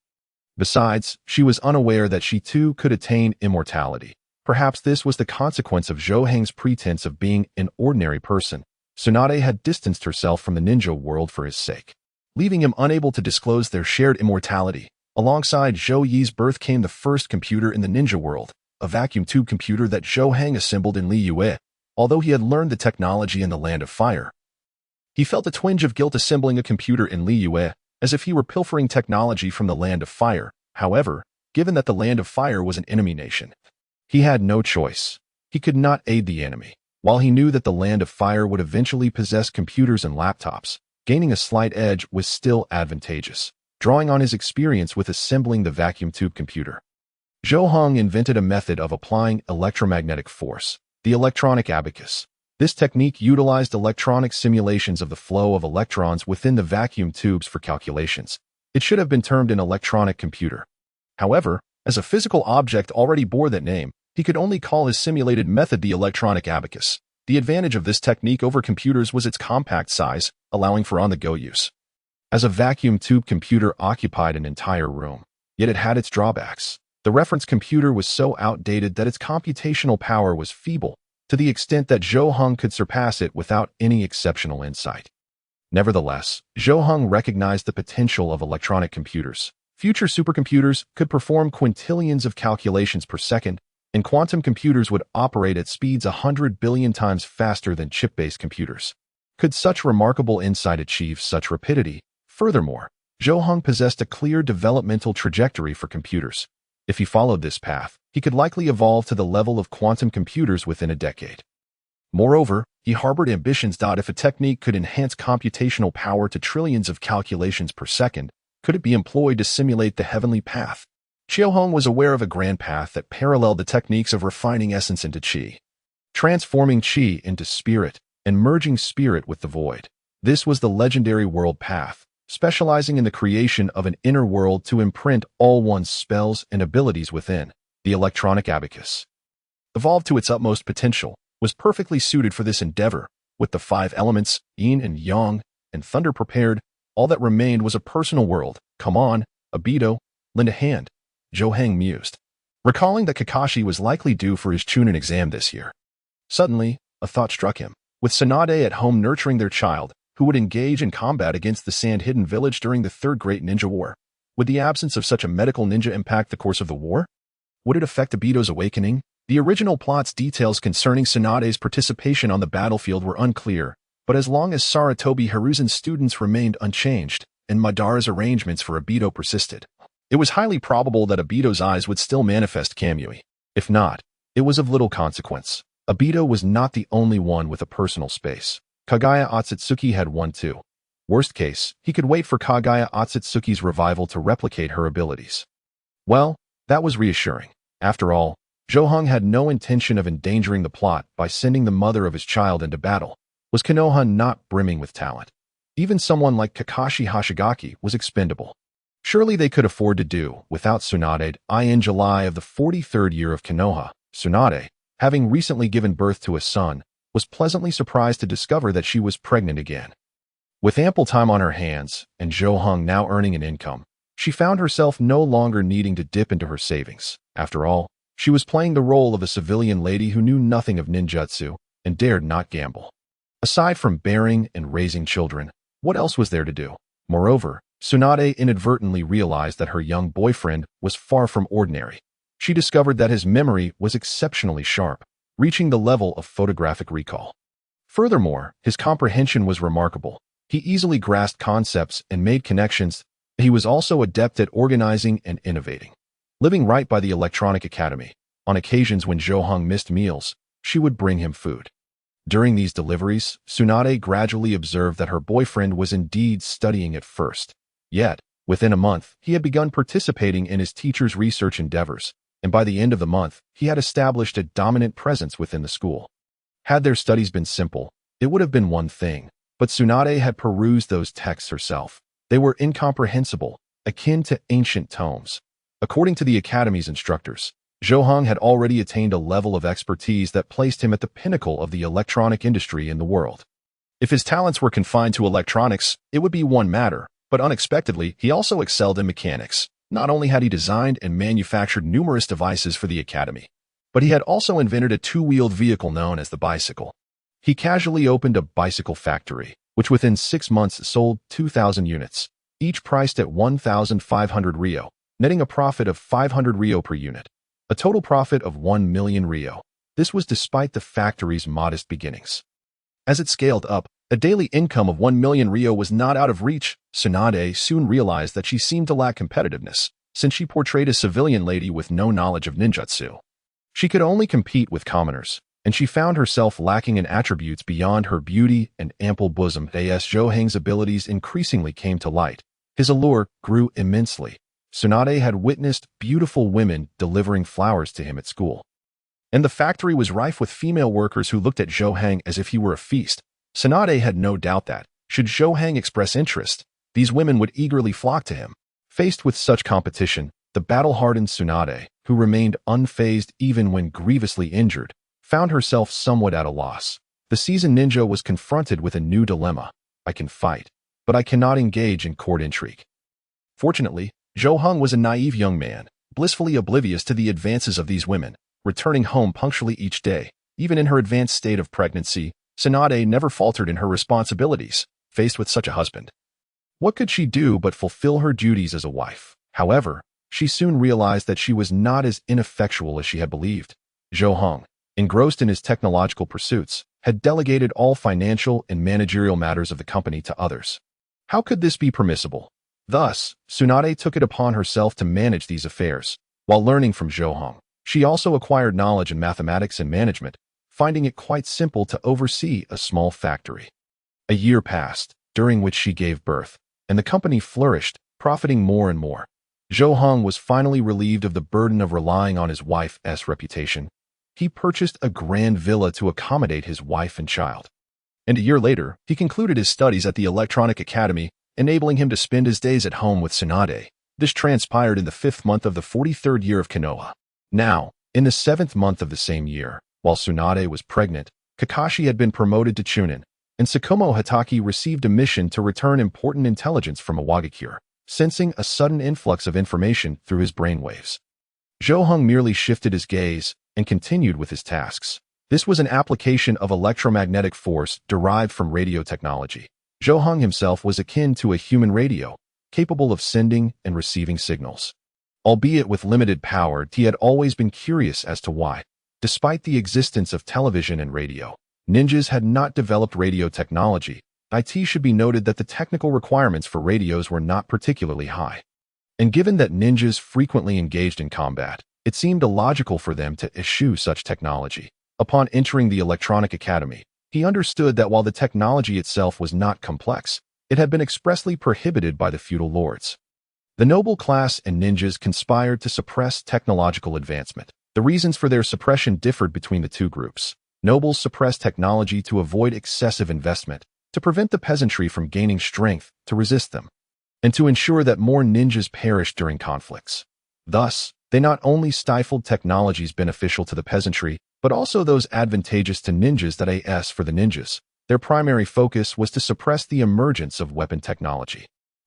Besides, she was unaware that she too could attain immortality. Perhaps this was the consequence of Zhou pretense of being an ordinary person. Tsunade had distanced herself from the ninja world for his sake, leaving him unable to disclose their shared immortality. Alongside Zhou Yi's birth came the first computer in the ninja world, a vacuum tube computer that Zhou assembled in Liyue. Although he had learned the technology in the Land of Fire, he felt a twinge of guilt assembling a computer in Liyue, as if he were pilfering technology from the Land of Fire. However, given that the Land of Fire was an enemy nation, he had no choice. He could not aid the enemy. While he knew that the Land of Fire would eventually possess computers and laptops, gaining a slight edge was still advantageous. Drawing on his experience with assembling the vacuum tube computer, Zhou invented a method of applying electromagnetic force, the electronic abacus. This technique utilized electronic simulations of the flow of electrons within the vacuum tubes for calculations. It should have been termed an electronic computer. However, as a physical object already bore that name, he could only call his simulated method the electronic abacus. The advantage of this technique over computers was its compact size, allowing for on-the-go use, as a vacuum tube computer occupied an entire room. Yet it had its drawbacks. The reference computer was so outdated that its computational power was feeble, to the extent that Zhou could surpass it without any exceptional insight. Nevertheless, Zhou recognized the potential of electronic computers. Future supercomputers could perform quintillions of calculations per second, and quantum computers would operate at speeds 100 billion times faster than chip-based computers. Could such remarkable insight achieve such rapidity? Furthermore, Zhou possessed a clear developmental trajectory for computers. If he followed this path, he could likely evolve to the level of quantum computers within a decade. Moreover, he harbored ambitions. If a technique could enhance computational power to trillions of calculations per second, could it be employed to simulate the heavenly path? Zhou was aware of a grand path that paralleled the techniques of refining essence into qi, transforming qi into spirit, and merging spirit with the void. This was the legendary world path, specializing in the creation of an inner world to imprint all one's spells and abilities within. The electronic abacus, evolved to its utmost potential, was perfectly suited for this endeavor. With the 5 elements, yin and yang, and thunder prepared, all that remained was a personal world. Come on, Abito, lend a hand, Zhou mused, recalling that Kakashi was likely due for his Chunin exam this year. Suddenly, a thought struck him. With Tsunade at home nurturing their child, who would engage in combat against the Sand-Hidden Village during the Third Great Ninja War, would the absence of such a medical ninja impact the course of the war? Would it affect Abito's awakening? The original plot's details concerning Tsunade's participation on the battlefield were unclear, but as long as Sarutobi Hiruzen's students remained unchanged, and Madara's arrangements for Abito persisted, it was highly probable that Abito's eyes would still manifest Kamui. If not, it was of little consequence. Abito was not the only one with a personal space. Kaguya Otsutsuki had one too. Worst case, he could wait for Kaguya Otsutsuki's revival to replicate her abilities. Well, that was reassuring. After all, Zhou had no intention of endangering the plot by sending the mother of his child into battle. Was Konoha not brimming with talent? Even someone like Kakashi Hashigaki was expendable. Surely they could afford to do without Tsunade. In July of the 43rd year of Konoha, Tsunade, having recently given birth to a son, was pleasantly surprised to discover that she was pregnant again. With ample time on her hands, and Zhou now earning an income, she found herself no longer needing to dip into her savings. After all, She was playing the role of a civilian lady who knew nothing of ninjutsu and dared not gamble. Aside from bearing and raising children, what else was there to do? Moreover, Tsunade inadvertently realized that her young boyfriend was far from ordinary. She discovered that his memory was exceptionally sharp, reaching the level of photographic recall. Furthermore, his comprehension was remarkable. He easily grasped concepts and made connections. He was also adept at organizing and innovating. Living right by the Electronic Academy, on occasions when Zhou missed meals, she would bring him food. During these deliveries, Tsunade gradually observed that her boyfriend was indeed studying at first. Yet, within a month, he had begun participating in his teacher's research endeavors, and by the end of the month, he had established a dominant presence within the school. Had their studies been simple, it would have been one thing, but Tsunade had perused those texts herself. They were incomprehensible, akin to ancient tomes. According to the Academy's instructors, Zhou had already attained a level of expertise that placed him at the pinnacle of the electronic industry in the world. If his talents were confined to electronics, it would be one matter, but unexpectedly, he also excelled in mechanics. Not only had he designed and manufactured numerous devices for the Academy, but he had also invented a two-wheeled vehicle known as the bicycle. He casually opened a bicycle factory, which within 6 months sold 2,000 units, each priced at 1,500 Rio, netting a profit of 500 Rio per unit. A total profit of 1 million Rio. This was despite the factory's modest beginnings. As it scaled up, a daily income of 1 million Rio was not out of reach. Tsunade soon realized that she seemed to lack competitiveness, since she portrayed a civilian lady with no knowledge of ninjutsu. She could only compete with commoners, and she found herself lacking in attributes beyond her beauty and ample bosom. As Zhou abilities increasingly came to light, his allure grew immensely. Tsunade had witnessed beautiful women delivering flowers to him at school. And the factory was rife with female workers who looked at Zhou as if he were a feast. Tsunade had no doubt that, should Zhou express interest, these women would eagerly flock to him. Faced with such competition, the battle-hardened Tsunade, who remained unfazed even when grievously injured, found herself somewhat at a loss. The seasoned ninja was confronted with a new dilemma. I can fight, but I cannot engage in court intrigue. Fortunately, Zhou was a naive young man, blissfully oblivious to the advances of these women, returning home punctually each day. Even in her advanced state of pregnancy, Tsunade never faltered in her responsibilities, faced with such a husband. What could she do but fulfill her duties as a wife? However, she soon realized that she was not as ineffectual as she had believed. Zhou, engrossed in his technological pursuits, had delegated all financial and managerial matters of the company to others. How could this be permissible? Thus, Tsunade took it upon herself to manage these affairs. While learning from Zhou, she also acquired knowledge in mathematics and management, finding it quite simple to oversee a small factory. A year passed, during which she gave birth, and the company flourished, profiting more and more. Zhou was finally relieved of the burden of relying on his wife's reputation. He purchased a grand villa to accommodate his wife and child. And a year later, he concluded his studies at the Electronic Academy, enabling him to spend his days at home with Tsunade. This transpired in the 5th month of the 43rd year of Konoha. Now, in the 7th month of the same year, while Tsunade was pregnant, Kakashi had been promoted to Chunin, and Sakumo Hatake received a mission to return important intelligence from Iwagakure, sensing a sudden influx of information through his brainwaves. Zhou merely shifted his gaze and continued with his tasks. This was an application of electromagnetic force derived from radio technology. Zhou himself was akin to a human radio, capable of sending and receiving signals. Albeit with limited power, he had always been curious as to why, despite the existence of television and radio, ninjas had not developed radio technology. It should be noted that the technical requirements for radios were not particularly high. And given that ninjas frequently engaged in combat, it seemed illogical for them to eschew such technology. Upon entering the Electronic Academy, he understood that while the technology itself was not complex, it had been expressly prohibited by the feudal lords. The noble class and ninjas conspired to suppress technological advancement. The reasons for their suppression differed between the two groups. Nobles suppressed technology to avoid excessive investment, to prevent the peasantry from gaining strength to resist them, and to ensure that more ninjas perished during conflicts. Thus, they not only stifled technologies beneficial to the peasantry, but also those advantageous to ninjas. For the ninjas, their primary focus was to suppress the emergence of weapon technology,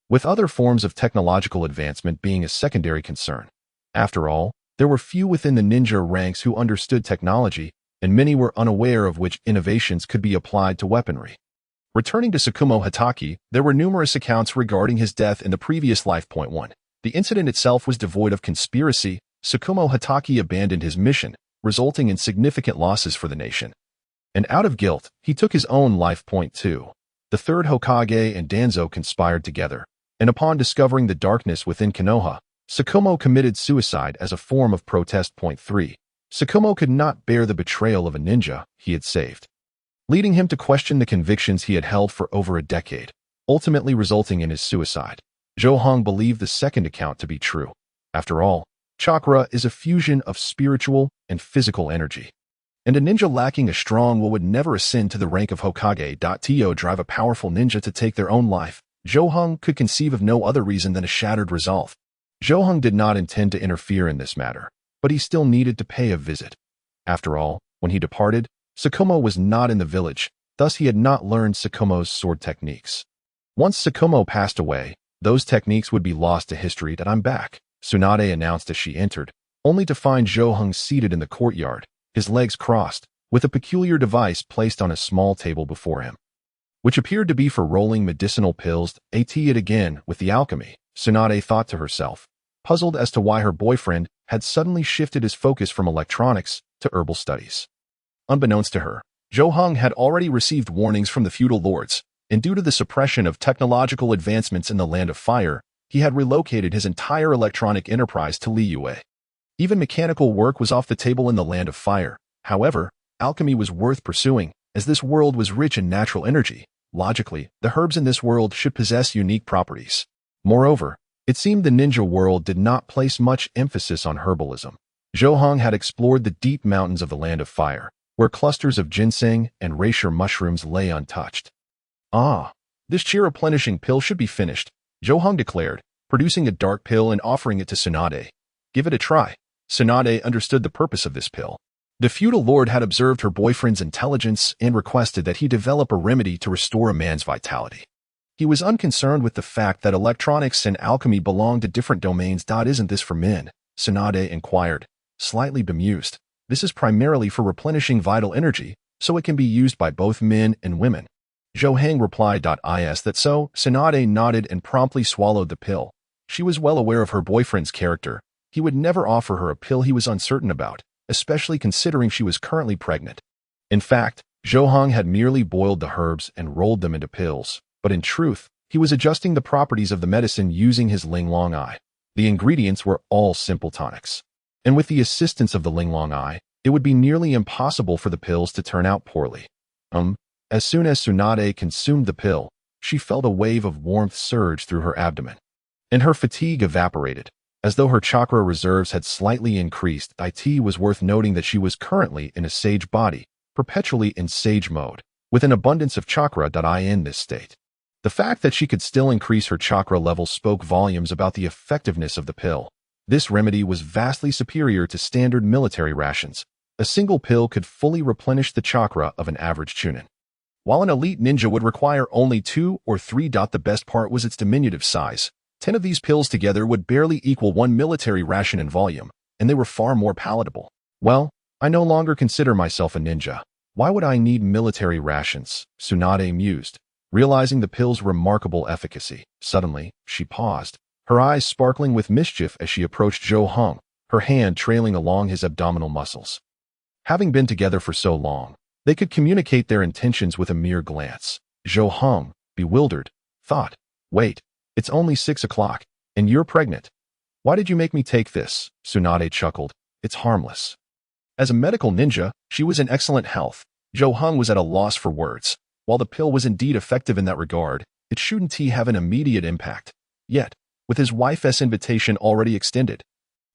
with other forms of technological advancement being a secondary concern. After all, There were few within the ninja ranks who understood technology, and many were unaware of which innovations could be applied to weaponry. Returning to Sakumo Hatake, there were numerous accounts regarding his death in the previous life. Point 1. The incident itself was devoid of conspiracy. Sakumo Hatake abandoned his mission, resulting in significant losses for the nation. And out of guilt, he took his own life. Point 2. The Third Hokage and Danzo conspired together, and upon discovering the darkness within Konoha, Sakumo committed suicide as a form of protest. Point 3. Sakumo could not bear the betrayal of a ninja he had saved, leading him to question the convictions he had held for over a decade, ultimately resulting in his suicide. Zhou believed the second account to be true. After all, chakra is a fusion of spiritual and physical energy, and a ninja lacking a strong will would never ascend to the rank of Hokage. To drive a powerful ninja to take their own life, Zhou could conceive of no other reason than a shattered resolve. Zhou did not intend to interfere in this matter, but he still needed to pay a visit. After all, when he departed, Sakumo was not in the village, thus he had not learned Sakumo's sword techniques. Once Sakumo passed away, those techniques would be lost to history. I'm back, Tsunade announced as she entered, only to find Zhou seated in the courtyard, his legs crossed, with a peculiar device placed on a small table before him, which appeared to be for rolling medicinal pills. At it again with the alchemy, Tsunade thought to herself, puzzled as to why her boyfriend had suddenly shifted his focus from electronics to herbal studies. Unbeknownst to her, Zhou had already received warnings from the feudal lords, and due to the suppression of technological advancements in the Land of Fire, he had relocated his entire electronic enterprise to Liyue. Even mechanical work was off the table in the Land of Fire. However, alchemy was worth pursuing, as this world was rich in natural energy. Logically, the herbs in this world should possess unique properties. Moreover, it seemed the ninja world did not place much emphasis on herbalism. Zhou had explored the deep mountains of the Land of Fire, where clusters of ginseng and reishi mushrooms lay untouched. Ah, this cheer-replenishing pill should be finished, Zhou declared, producing a dark pill and offering it to Tsunade. Give it a try. Tsunade understood the purpose of this pill. The feudal lord had observed her boyfriend's intelligence and requested that he develop a remedy to restore a man's vitality. He was unconcerned with the fact that electronics and alchemy belonged to different domains. Isn't this for men? Tsunade inquired, slightly bemused. This is primarily for replenishing vital energy, so it can be used by both men and women. Zhou replied. Is that so? Tsunade nodded and promptly swallowed the pill. She was well aware of her boyfriend's character. He would never offer her a pill he was uncertain about, especially considering she was currently pregnant. In fact, Zhou had merely boiled the herbs and rolled them into pills, but in truth, he was adjusting the properties of the medicine using his Linglong eye. The ingredients were all simple tonics, and with the assistance of the Linglong eye, it would be nearly impossible for the pills to turn out poorly. As soon as Tsunade consumed the pill, she felt a wave of warmth surge through her abdomen, and her fatigue evaporated, as though her chakra reserves had slightly increased. It was worth noting that she was currently in a sage body, perpetually in sage mode, with an abundance of chakra. In this state, the fact that she could still increase her chakra level spoke volumes about the effectiveness of the pill. This remedy was vastly superior to standard military rations. A single pill could fully replenish the chakra of an average chunin, while an elite ninja would require only 2 or 3. The best part was its diminutive size. 10 of these pills together would barely equal 1 military ration in volume, and they were far more palatable. Well, I no longer consider myself a ninja. Why would I need military rations? Tsunade mused, realizing the pill's remarkable efficacy. Suddenly, she paused, her eyes sparkling with mischief as she approached Zhou, her hand trailing along his abdominal muscles. Having been together for so long, they could communicate their intentions with a mere glance. Zhou, bewildered, thought, wait, it's only 6 o'clock, and you're pregnant. Why did you make me take this? Tsunade chuckled. It's harmless. As a medical ninja, she was in excellent health. Zhou was at a loss for words. While the pill was indeed effective in that regard, it shouldn't have an immediate impact. Yet, with his wife's invitation already extended,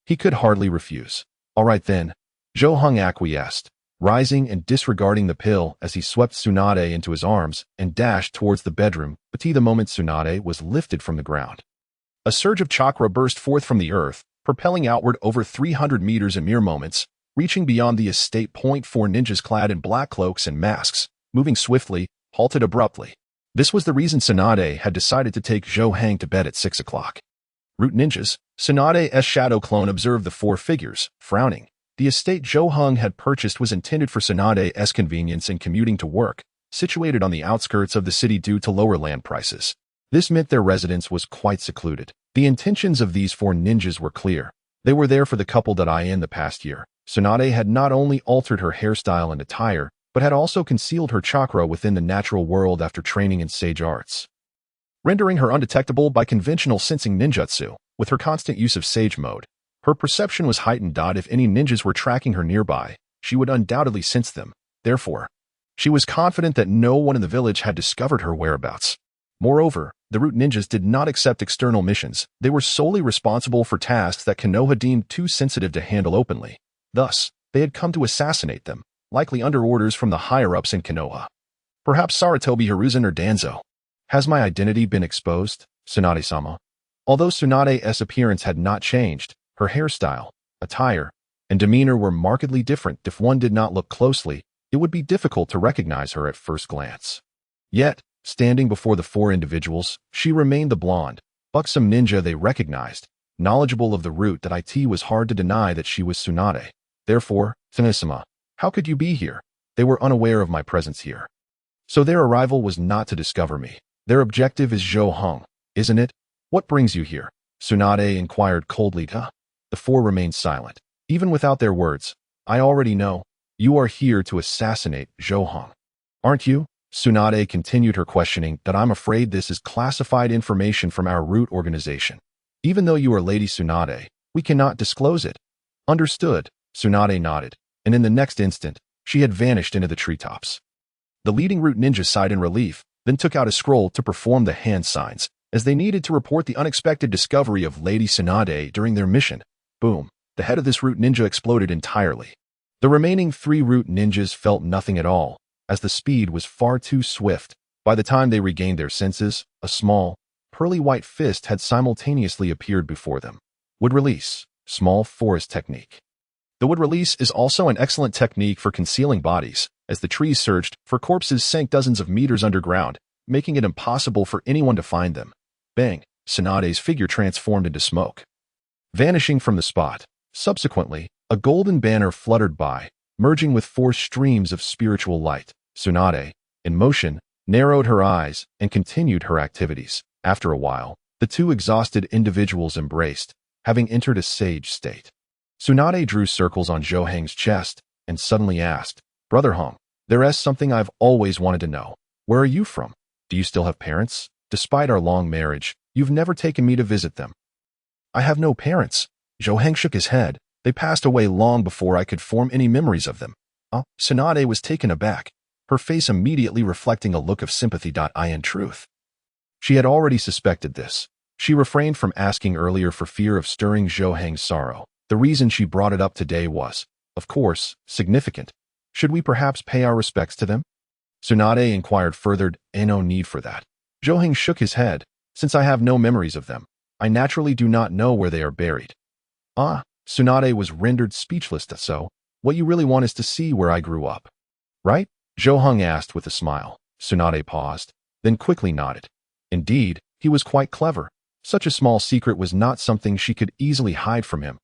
he could hardly refuse. All right then, Zhou acquiesced, rising and disregarding the pill as he swept Tsunade into his arms and dashed towards the bedroom. But the moment Tsunade was lifted from the ground, a surge of chakra burst forth from the earth, propelling outward over 300 meters in mere moments, reaching beyond the estate. 4 ninjas clad in black cloaks and masks, moving swiftly, halted abruptly. This was the reason Tsunade had decided to take Zhou to bed at 6 o'clock. Root ninjas. Tsunade's shadow clone observed the four figures, frowning. The estate Zhou Heng had purchased was intended for Tsunade's convenience in commuting to work, situated on the outskirts of the city due to lower land prices. This meant their residence was quite secluded. The intentions of these four ninjas were clear. They were there for the couple that in the past year. Tsunade had not only altered her hairstyle and attire, but had also concealed her chakra within the natural world after training in sage arts, rendering her undetectable by conventional sensing ninjutsu. With her constant use of sage mode, her perception was heightened. If any ninjas were tracking her nearby, she would undoubtedly sense them. Therefore, she was confident that no one in the village had discovered her whereabouts. Moreover, the root ninjas did not accept external missions. They were solely responsible for tasks that Konoha deemed too sensitive to handle openly. Thus, they had come to assassinate them, likely under orders from the higher-ups in Konoha. Perhaps Sarutobi Hiruzen or Danzo. Has my identity been exposed, Tsunade-sama? Although Tsunade's appearance had not changed, her hairstyle, attire, and demeanor were markedly different. If one did not look closely, it would be difficult to recognize her at first glance. Yet, standing before the four individuals, she remained the blonde, buxom ninja they recognized. Knowledgeable of the root that it was hard to deny that she was Tsunade. Therefore, Tsunade-sama, how could you be here? They were unaware of my presence here. So their arrival was not to discover me. Their objective is Zhou Heng, isn't it? What brings you here? Tsunade inquired coldly. The four remained silent. Even without their words, I already know. You are here to assassinate Zhou Heng, aren't you? Tsunade continued her questioning. I'm afraid this is classified information from our root organization. Even though you are Lady Tsunade, we cannot disclose it. Understood. Tsunade nodded, and in the next instant, she had vanished into the treetops. The leading root ninja sighed in relief, then took out a scroll to perform the hand signs, as they needed to report the unexpected discovery of Lady Tsunade during their mission. Boom. The head of this root ninja exploded entirely. The remaining three root ninjas felt nothing at all, as the speed was far too swift. By the time they regained their senses, a small, pearly white fist had simultaneously appeared before them. Wood release. Small forest technique. The wood release is also an excellent technique for concealing bodies, as the trees surged, for corpses sank dozens of meters underground, making it impossible for anyone to find them. Bang! Tsunade's figure transformed into smoke, vanishing from the spot. Subsequently, a golden banner fluttered by, merging with four streams of spiritual light. Tsunade, in motion, narrowed her eyes and continued her activities. After a while, the two exhausted individuals embraced, having entered a sage state. Tsunade drew circles on Zhou Heng's chest and suddenly asked, Brother Heng, there's something I've always wanted to know. Where are you from? Do you still have parents? Despite our long marriage, you've never taken me to visit them. I have no parents. Zhou Heng shook his head. They passed away long before I could form any memories of them. Tsunade was taken aback, her face immediately reflecting a look of sympathy. In truth, she had already suspected this. She refrained from asking earlier for fear of stirring Zhou Heng's sorrow. The reason she brought it up today was, of course, significant. Should we perhaps pay our respects to them? Tsunade inquired further. No need for that. Zhou Heng shook his head. Since I have no memories of them, I naturally do not know where they are buried. Tsunade was rendered speechless. So, what you really want is to see where I grew up, right? Zhou Heng asked with a smile. Tsunade paused, then quickly nodded. Indeed, he was quite clever. Such a small secret was not something she could easily hide from him.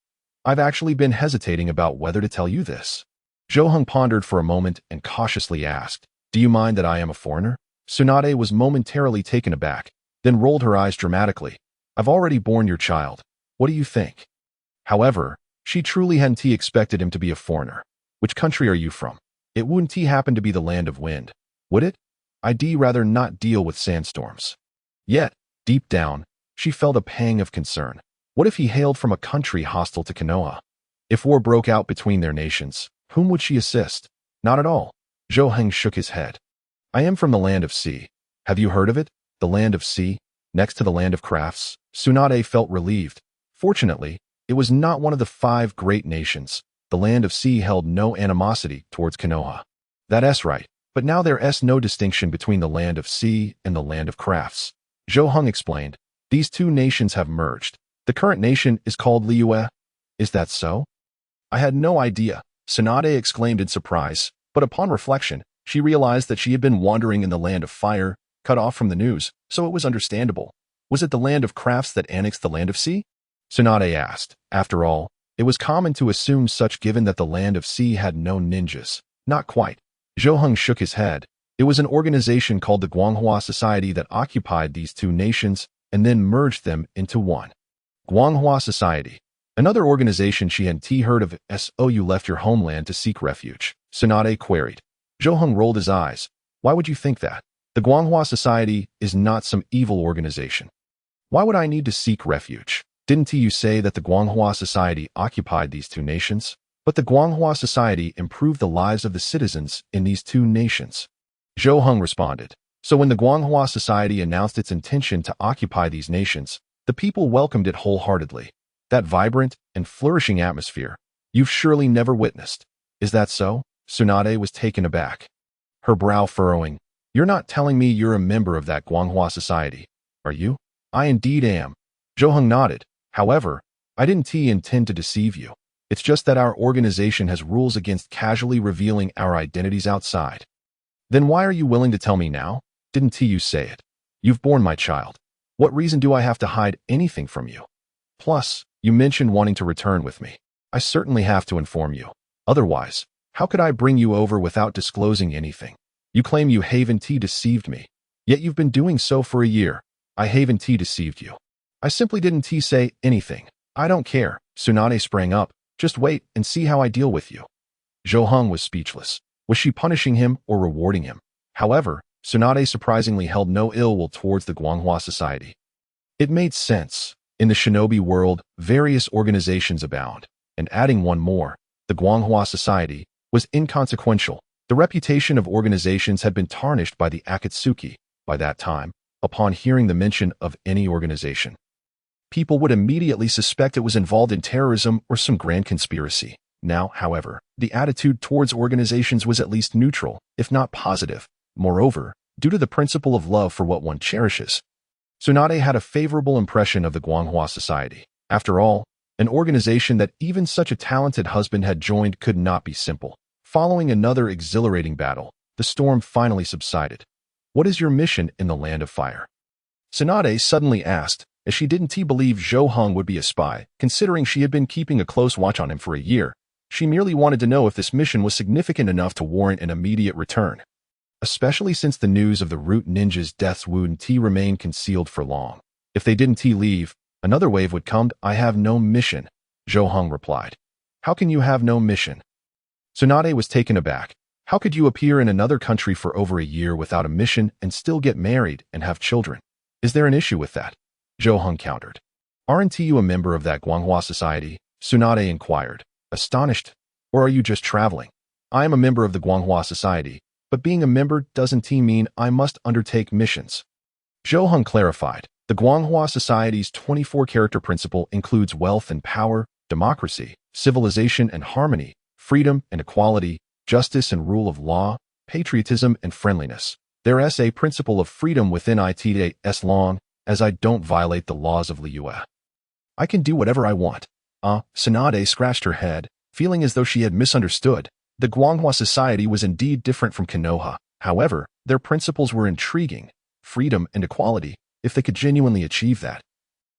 I've actually been hesitating about whether to tell you this. Zhou Heng pondered for a moment and cautiously asked, Do you mind that I am a foreigner? Tsunade was momentarily taken aback, then rolled her eyes dramatically. I've already borne your child. What do you think? However, she truly hadn't expected him to be a foreigner. Which country are you from? It wouldn't happen to be the land of wind, would it? I'd rather not deal with sandstorms. Yet, deep down, she felt a pang of concern. What if he hailed from a country hostile to Konoha? If war broke out between their nations, whom would she assist? Not at all. Zhou Heng shook his head. I am from the land of sea. Have you heard of it? The land of sea, next to the land of crafts? Tsunade felt relieved. Fortunately, it was not one of the 5 great nations. The land of sea held no animosity towards Konoha. That's right, but now there's no distinction between the land of sea and the land of crafts. Zhou Heng explained. These two nations have merged. The current nation is called Liyue. Is that so? I had no idea, Tsunade exclaimed in surprise, but upon reflection, she realized that she had been wandering in the land of fire, cut off from the news, so it was understandable. Was it the land of crafts that annexed the land of sea? Tsunade asked. After all, it was common to assume such given that the land of sea had no ninjas. Not quite. Zhou shook his head. It was an organization called the Guanghua Society that occupied these two nations and then merged them into one. Guanghua Society. Another organization she hadn't heard of. So you left your homeland to seek refuge? Tsunade queried. Zhou rolled his eyes. Why would you think that? The Guanghua Society is not some evil organization. Why would I need to seek refuge? Didn't you say that the Guanghua Society occupied these two nations? But the Guanghua Society improved the lives of the citizens in these two nations. Zhou responded. So when the Guanghua Society announced its intention to occupy these nations, the people welcomed it wholeheartedly. That vibrant and flourishing atmosphere you've surely never witnessed. Is that so? Tsunade was taken aback. Her brow furrowing. You're not telling me you're a member of that Guanghua Society, are you? I indeed am. Zhou nodded. However, I didn't intend to deceive you. It's just that our organization has rules against casually revealing our identities outside. Then why are you willing to tell me now? Didn't you say it? You've borne my child. What reason do I have to hide anything from you? Plus, you mentioned wanting to return with me. I certainly have to inform you. Otherwise, how could I bring you over without disclosing anything? You claim you haven't deceived me. Yet you've been doing so for a year. I haven't deceived you. I simply didn't say anything. I don't care. Tsunade sprang up. Just wait and see how I deal with you. Zhou was speechless. Was she punishing him or rewarding him? However, Tsunade surprisingly held no ill will towards the Guanghua Society. It made sense. In the shinobi world, various organizations abound, and adding one more, the Guanghua Society, was inconsequential. The reputation of organizations had been tarnished by the Akatsuki. By that time, upon hearing the mention of any organization, people would immediately suspect it was involved in terrorism or some grand conspiracy. Now, however, the attitude towards organizations was at least neutral, if not positive. Moreover, due to the principle of love for what one cherishes, Tsunade had a favorable impression of the Guanghua Society. After all, an organization that even such a talented husband had joined could not be simple. Following another exhilarating battle, the storm finally subsided. What is your mission in the Land of Fire? Tsunade suddenly asked, as she didn't believe Zhou would be a spy, considering she had been keeping a close watch on him for a year. She merely wanted to know if this mission was significant enough to warrant an immediate return. Especially since the news of the root ninja's deaths wouldn't remain concealed for long. If they didn't leave, another wave would come. I have no mission, Zhou replied. How can you have no mission? Tsunade was taken aback. How could you appear in another country for over a year without a mission and still get married and have children? Is there an issue with that? Zhou countered. Aren't you a member of that Guanghua Society? Tsunade inquired, astonished. Or are you just traveling? I am a member of the Guanghua Society, but being a member doesn't mean I must undertake missions. Zhou clarified. The Guanghua Society's 24-character principle includes wealth and power, democracy, civilization and harmony, freedom and equality, justice and rule of law, patriotism and friendliness. There's a principle of freedom within it as long as I don't violate the laws of Liyue. I can do whatever I want. Tsunade scratched her head, feeling as though she had misunderstood. The Guanghua Society was indeed different from Konoha. However, their principles were intriguing. Freedom and equality, if they could genuinely achieve that.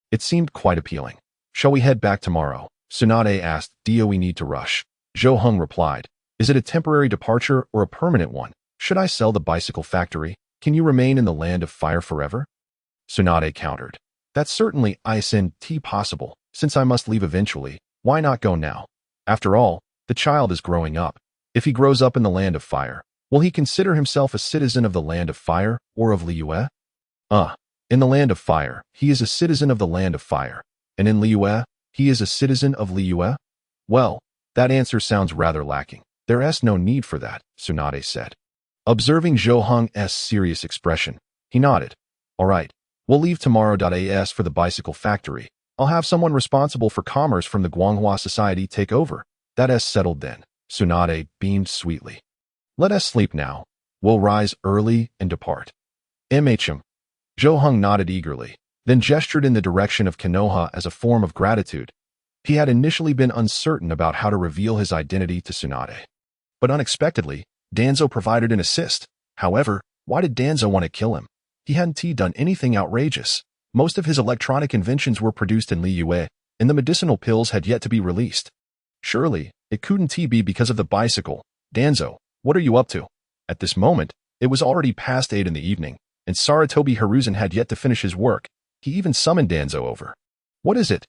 It seemed quite appealing. Shall we head back tomorrow? Tsunade asked. Do we need to rush? Zhou replied. Is it a temporary departure or a permanent one? Should I sell the bicycle factory? Can you remain in the Land of Fire forever? Tsunade countered. That's certainly isn't possible. Since I must leave eventually, why not go now? After all, the child is growing up. If he grows up in the Land of Fire, will he consider himself a citizen of the Land of Fire or of Liyue? In the Land of Fire, he is a citizen of the Land of Fire. And in Liyue, he is a citizen of Liyue? Well, that answer sounds rather lacking. There's no need for that, Tsunade said. Observing Zhou serious expression, he nodded. All right, we'll leave tomorrow. As for the bicycle factory, I'll have someone responsible for commerce from the Guanghua Society take over. That's settled then. Tsunade beamed sweetly. Let us sleep now. We'll rise early and depart. Zhou nodded eagerly, then gestured in the direction of Konoha as a form of gratitude. He had initially been uncertain about how to reveal his identity to Tsunade. But unexpectedly, Danzo provided an assist. However, why did Danzo want to kill him? He hadn't done anything outrageous. Most of his electronic inventions were produced in Liyue, and the medicinal pills had yet to be released. Surely, it couldn't be because of the bicycle. Danzo, what are you up to? At this moment, it was already past 8 in the evening, and Sarutobi Hiruzen had yet to finish his work. He even summoned Danzo over. What is it?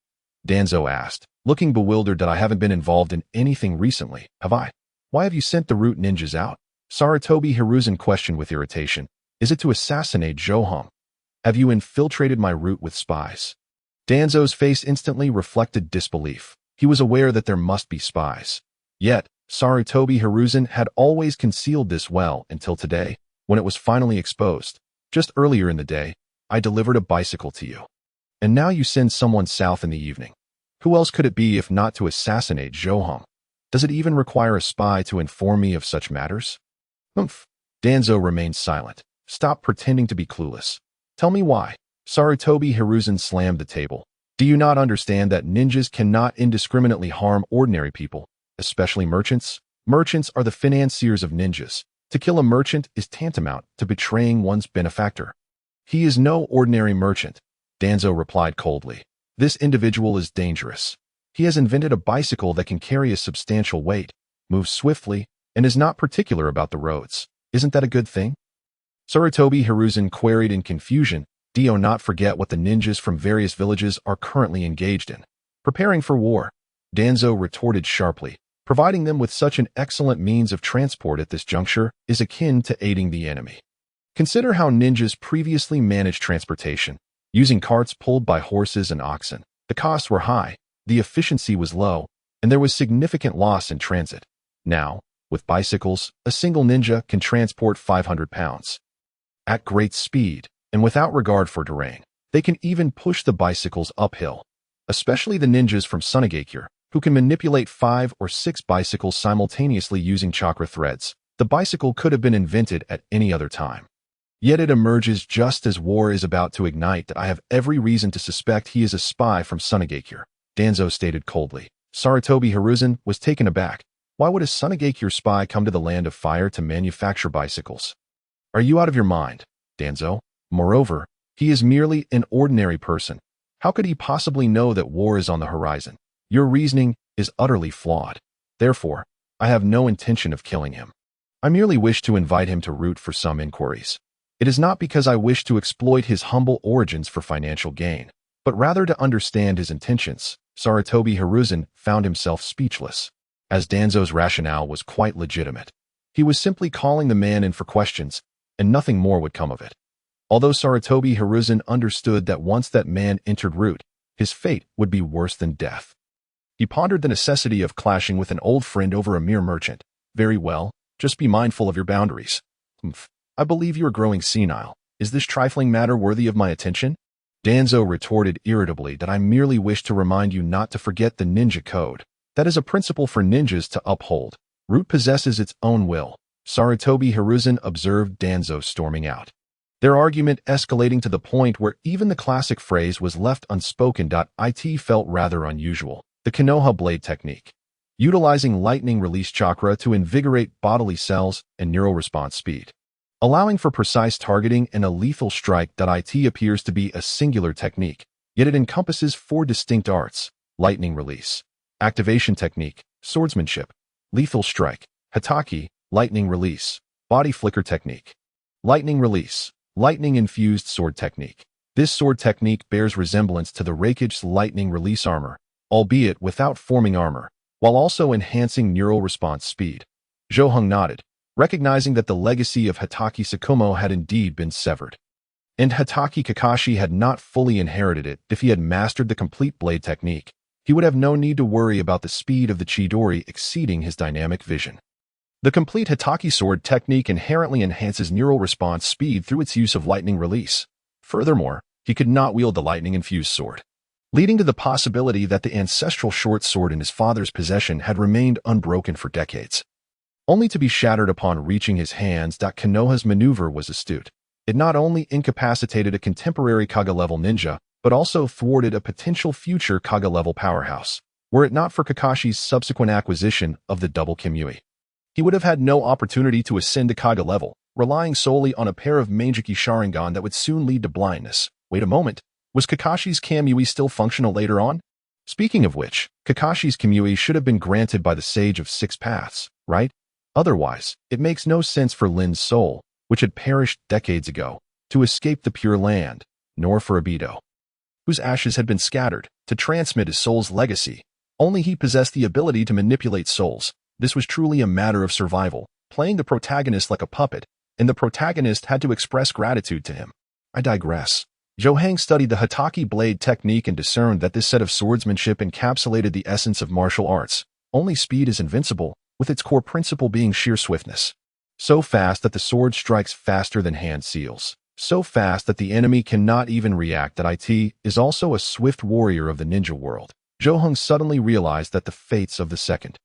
Danzo asked, looking bewildered that I haven't been involved in anything recently, have I? Why have you sent the root ninjas out? Sarutobi Hiruzen questioned with irritation. Is it to assassinate Johan? Have you infiltrated my root with spies? Danzo's face instantly reflected disbelief. He was aware that there must be spies. Yet, Sarutobi Hiruzen had always concealed this well until today, when it was finally exposed. Just earlier in the day, I delivered a bicycle to you. And now you send someone south in the evening. Who else could it be if not to assassinate Johan? Does it even require a spy to inform me of such matters? Humph. Danzo remained silent. Stop pretending to be clueless. Tell me why. Sarutobi Hiruzen slammed the table. Do you not understand that ninjas cannot indiscriminately harm ordinary people, especially merchants? Merchants are the financiers of ninjas. To kill a merchant is tantamount to betraying one's benefactor. He is no ordinary merchant, Danzo replied coldly. This individual is dangerous. He has invented a bicycle that can carry a substantial weight, moves swiftly, and is not particular about the roads. Isn't that a good thing? Sarutobi Hiruzen queried in confusion. Do you not forget what the ninjas from various villages are currently engaged in? Preparing for war, Danzo retorted sharply. Providing them with such an excellent means of transport at this juncture is akin to aiding the enemy. Consider how ninjas previously managed transportation, using carts pulled by horses and oxen. The costs were high, the efficiency was low, and there was significant loss in transit. Now, with bicycles, a single ninja can transport 500 pounds. At great speed, and without regard for terrain, they can even push the bicycles uphill. Especially the ninjas from Sunagakure, who can manipulate 5 or 6 bicycles simultaneously using chakra threads. The bicycle could have been invented at any other time. Yet it emerges just as war is about to ignite that I have every reason to suspect he is a spy from Sunagakure, Danzo stated coldly. Sarutobi Hiruzen was taken aback. Why would a Sunagakure spy come to the land of fire to manufacture bicycles? Are you out of your mind, Danzo? Moreover, he is merely an ordinary person. How could he possibly know that war is on the horizon? Your reasoning is utterly flawed. Therefore, I have no intention of killing him. I merely wish to invite him to root for some inquiries. It is not because I wish to exploit his humble origins for financial gain, but rather to understand his intentions. Sarutobi Hiruzen found himself speechless, as Danzo's rationale was quite legitimate. He was simply calling the man in for questions, and nothing more would come of it. Although Sarutobi Hiruzen understood that once that man entered root, his fate would be worse than death. He pondered the necessity of clashing with an old friend over a mere merchant. Very well, just be mindful of your boundaries. I believe you are growing senile. Is this trifling matter worthy of my attention? Danzo retorted irritably that I merely wish to remind you not to forget the ninja code. That is a principle for ninjas to uphold. Root possesses its own will. Sarutobi Hiruzen observed Danzo storming out, their argument escalating to the point where even the classic phrase was left unspoken. It felt rather unusual. The Konoha blade technique, utilizing lightning release chakra to invigorate bodily cells and neural response speed, allowing for precise targeting and a lethal strike. It appears to be a singular technique, yet it encompasses 4 distinct arts: lightning release, activation technique, swordsmanship, lethal strike, hataki, lightning release, body flicker technique, lightning release, lightning-infused sword technique. This sword technique bears resemblance to the Reikage's lightning release armor, albeit without forming armor, while also enhancing neural response speed. Johan nodded, recognizing that the legacy of Hataki Sakumo had indeed been severed. And Hataki Kakashi had not fully inherited it. If he had mastered the complete blade technique, he would have no need to worry about the speed of the Chidori exceeding his dynamic vision. The complete Hataki sword technique inherently enhances neural response speed through its use of lightning release. Furthermore, he could not wield the lightning-infused sword, leading to the possibility that the ancestral short sword in his father's possession had remained unbroken for decades, only to be shattered upon reaching his hands. Konoha's maneuver was astute. It not only incapacitated a contemporary Kaga-level ninja, but also thwarted a potential future Kaga-level powerhouse. Were it not for Kakashi's subsequent acquisition of the double Kimui, he would have had no opportunity to ascend to Kaga level, relying solely on a pair of Mangeki Sharingan that would soon lead to blindness. Wait a moment. Was Kakashi's Kamui still functional later on? Speaking of which, Kakashi's Kamui should have been granted by the Sage of Six Paths, right? Otherwise, it makes no sense for Lin's soul, which had perished decades ago, to escape the Pure Land, nor for Obito, whose ashes had been scattered, to transmit his soul's legacy. Only he possessed the ability to manipulate souls. This was truly a matter of survival, playing the protagonist like a puppet, and the protagonist had to express gratitude to him. I digress. Johang studied the Hataki blade technique and discerned that this set of swordsmanship encapsulated the essence of martial arts. Only speed is invincible, with its core principle being sheer swiftness. So fast that the sword strikes faster than hand seals. So fast that the enemy cannot even react. That it is also a swift warrior of the ninja world. Johang suddenly realized that the fates of the second,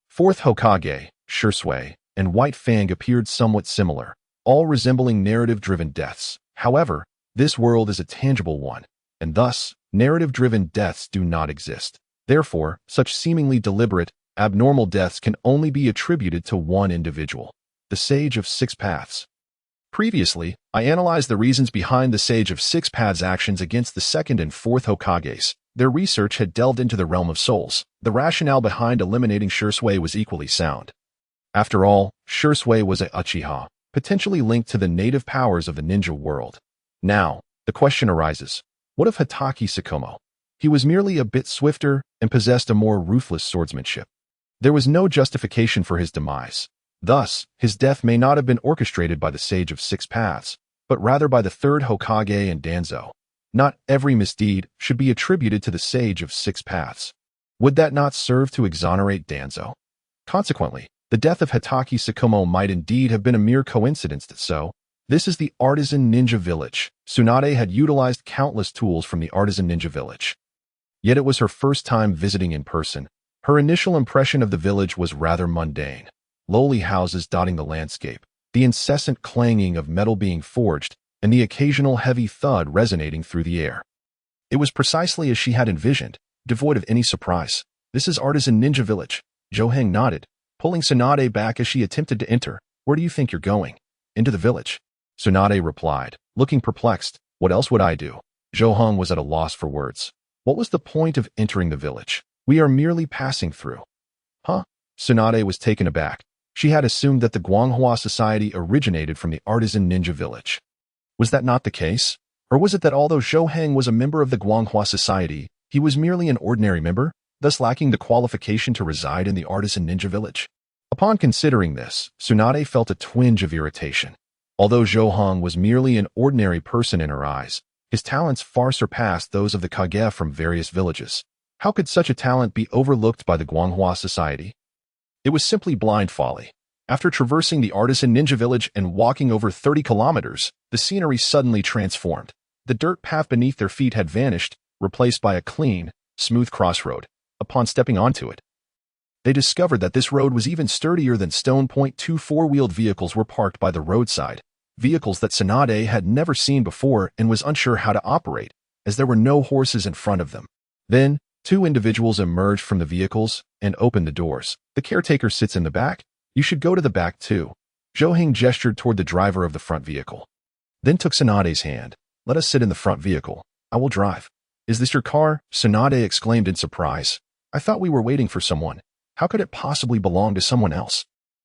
fourth Hokage, Shisui, and White Fang appeared somewhat similar, all resembling narrative-driven deaths. However, this world is a tangible one, and thus, narrative-driven deaths do not exist. Therefore, such seemingly deliberate, abnormal deaths can only be attributed to one individual, the Sage of Six Paths. Previously, I analyzed the reasons behind the Sage of Six Paths' actions against the second and fourth Hokages. Their research had delved into the realm of souls. The rationale behind eliminating Shisui was equally sound. After all, Shisui was a Uchiha, potentially linked to the native powers of the ninja world. Now, the question arises, what of Hataki Sakumo? He was merely a bit swifter and possessed a more ruthless swordsmanship. There was no justification for his demise. Thus, his death may not have been orchestrated by the Sage of Six Paths, but rather by the Third Hokage and Danzo. Not every misdeed should be attributed to the Sage of Six Paths. Would that not serve to exonerate Danzo? Consequently, the death of Hataki Sakumo might indeed have been a mere coincidence. This is the Artisan Ninja Village. Tsunade had utilized countless tools from the Artisan Ninja Village. Yet it was her first time visiting in person. Her initial impression of the village was rather mundane. Lowly houses dotting the landscape, the incessant clanging of metal being forged, and the occasional heavy thud resonating through the air. It was precisely as she had envisioned, devoid of any surprise. This is Artisan Ninja Village. Johang nodded, pulling Tsunade back as she attempted to enter. Where do you think you're going? Into the village. Tsunade replied, looking perplexed. What else would I do? Johang was at a loss for words. What was the point of entering the village? We are merely passing through. Huh? Tsunade was taken aback. She had assumed that the Guanghua society originated from the Artisan Ninja Village. Was that not the case? Or was it that although Johang was a member of the Guanghua society, he was merely an ordinary member, thus lacking the qualification to reside in the Artisan Ninja Village? Upon considering this, Tsunade felt a twinge of irritation. Although Johang was merely an ordinary person in her eyes, his talents far surpassed those of the Kage from various villages. How could such a talent be overlooked by the Guanghua society? It was simply blind folly. After traversing the Artisan Ninja Village and walking over 30 kilometers, the scenery suddenly transformed. The dirt path beneath their feet had vanished, replaced by a clean, smooth crossroad. Upon stepping onto it, they discovered that this road was even sturdier than stone. Two four-wheeled vehicles were parked by the roadside, vehicles that Tsunade had never seen before and was unsure how to operate, as there were no horses in front of them. Then, two individuals emerged from the vehicles and opened the doors. The caretaker sits in the back. You should go to the back too. Johang gestured toward the driver of the front vehicle. Then took Tsunade's hand. Let us sit in the front vehicle. I will drive. Is this your car? Tsunade exclaimed in surprise. I thought we were waiting for someone. How could it possibly belong to someone else?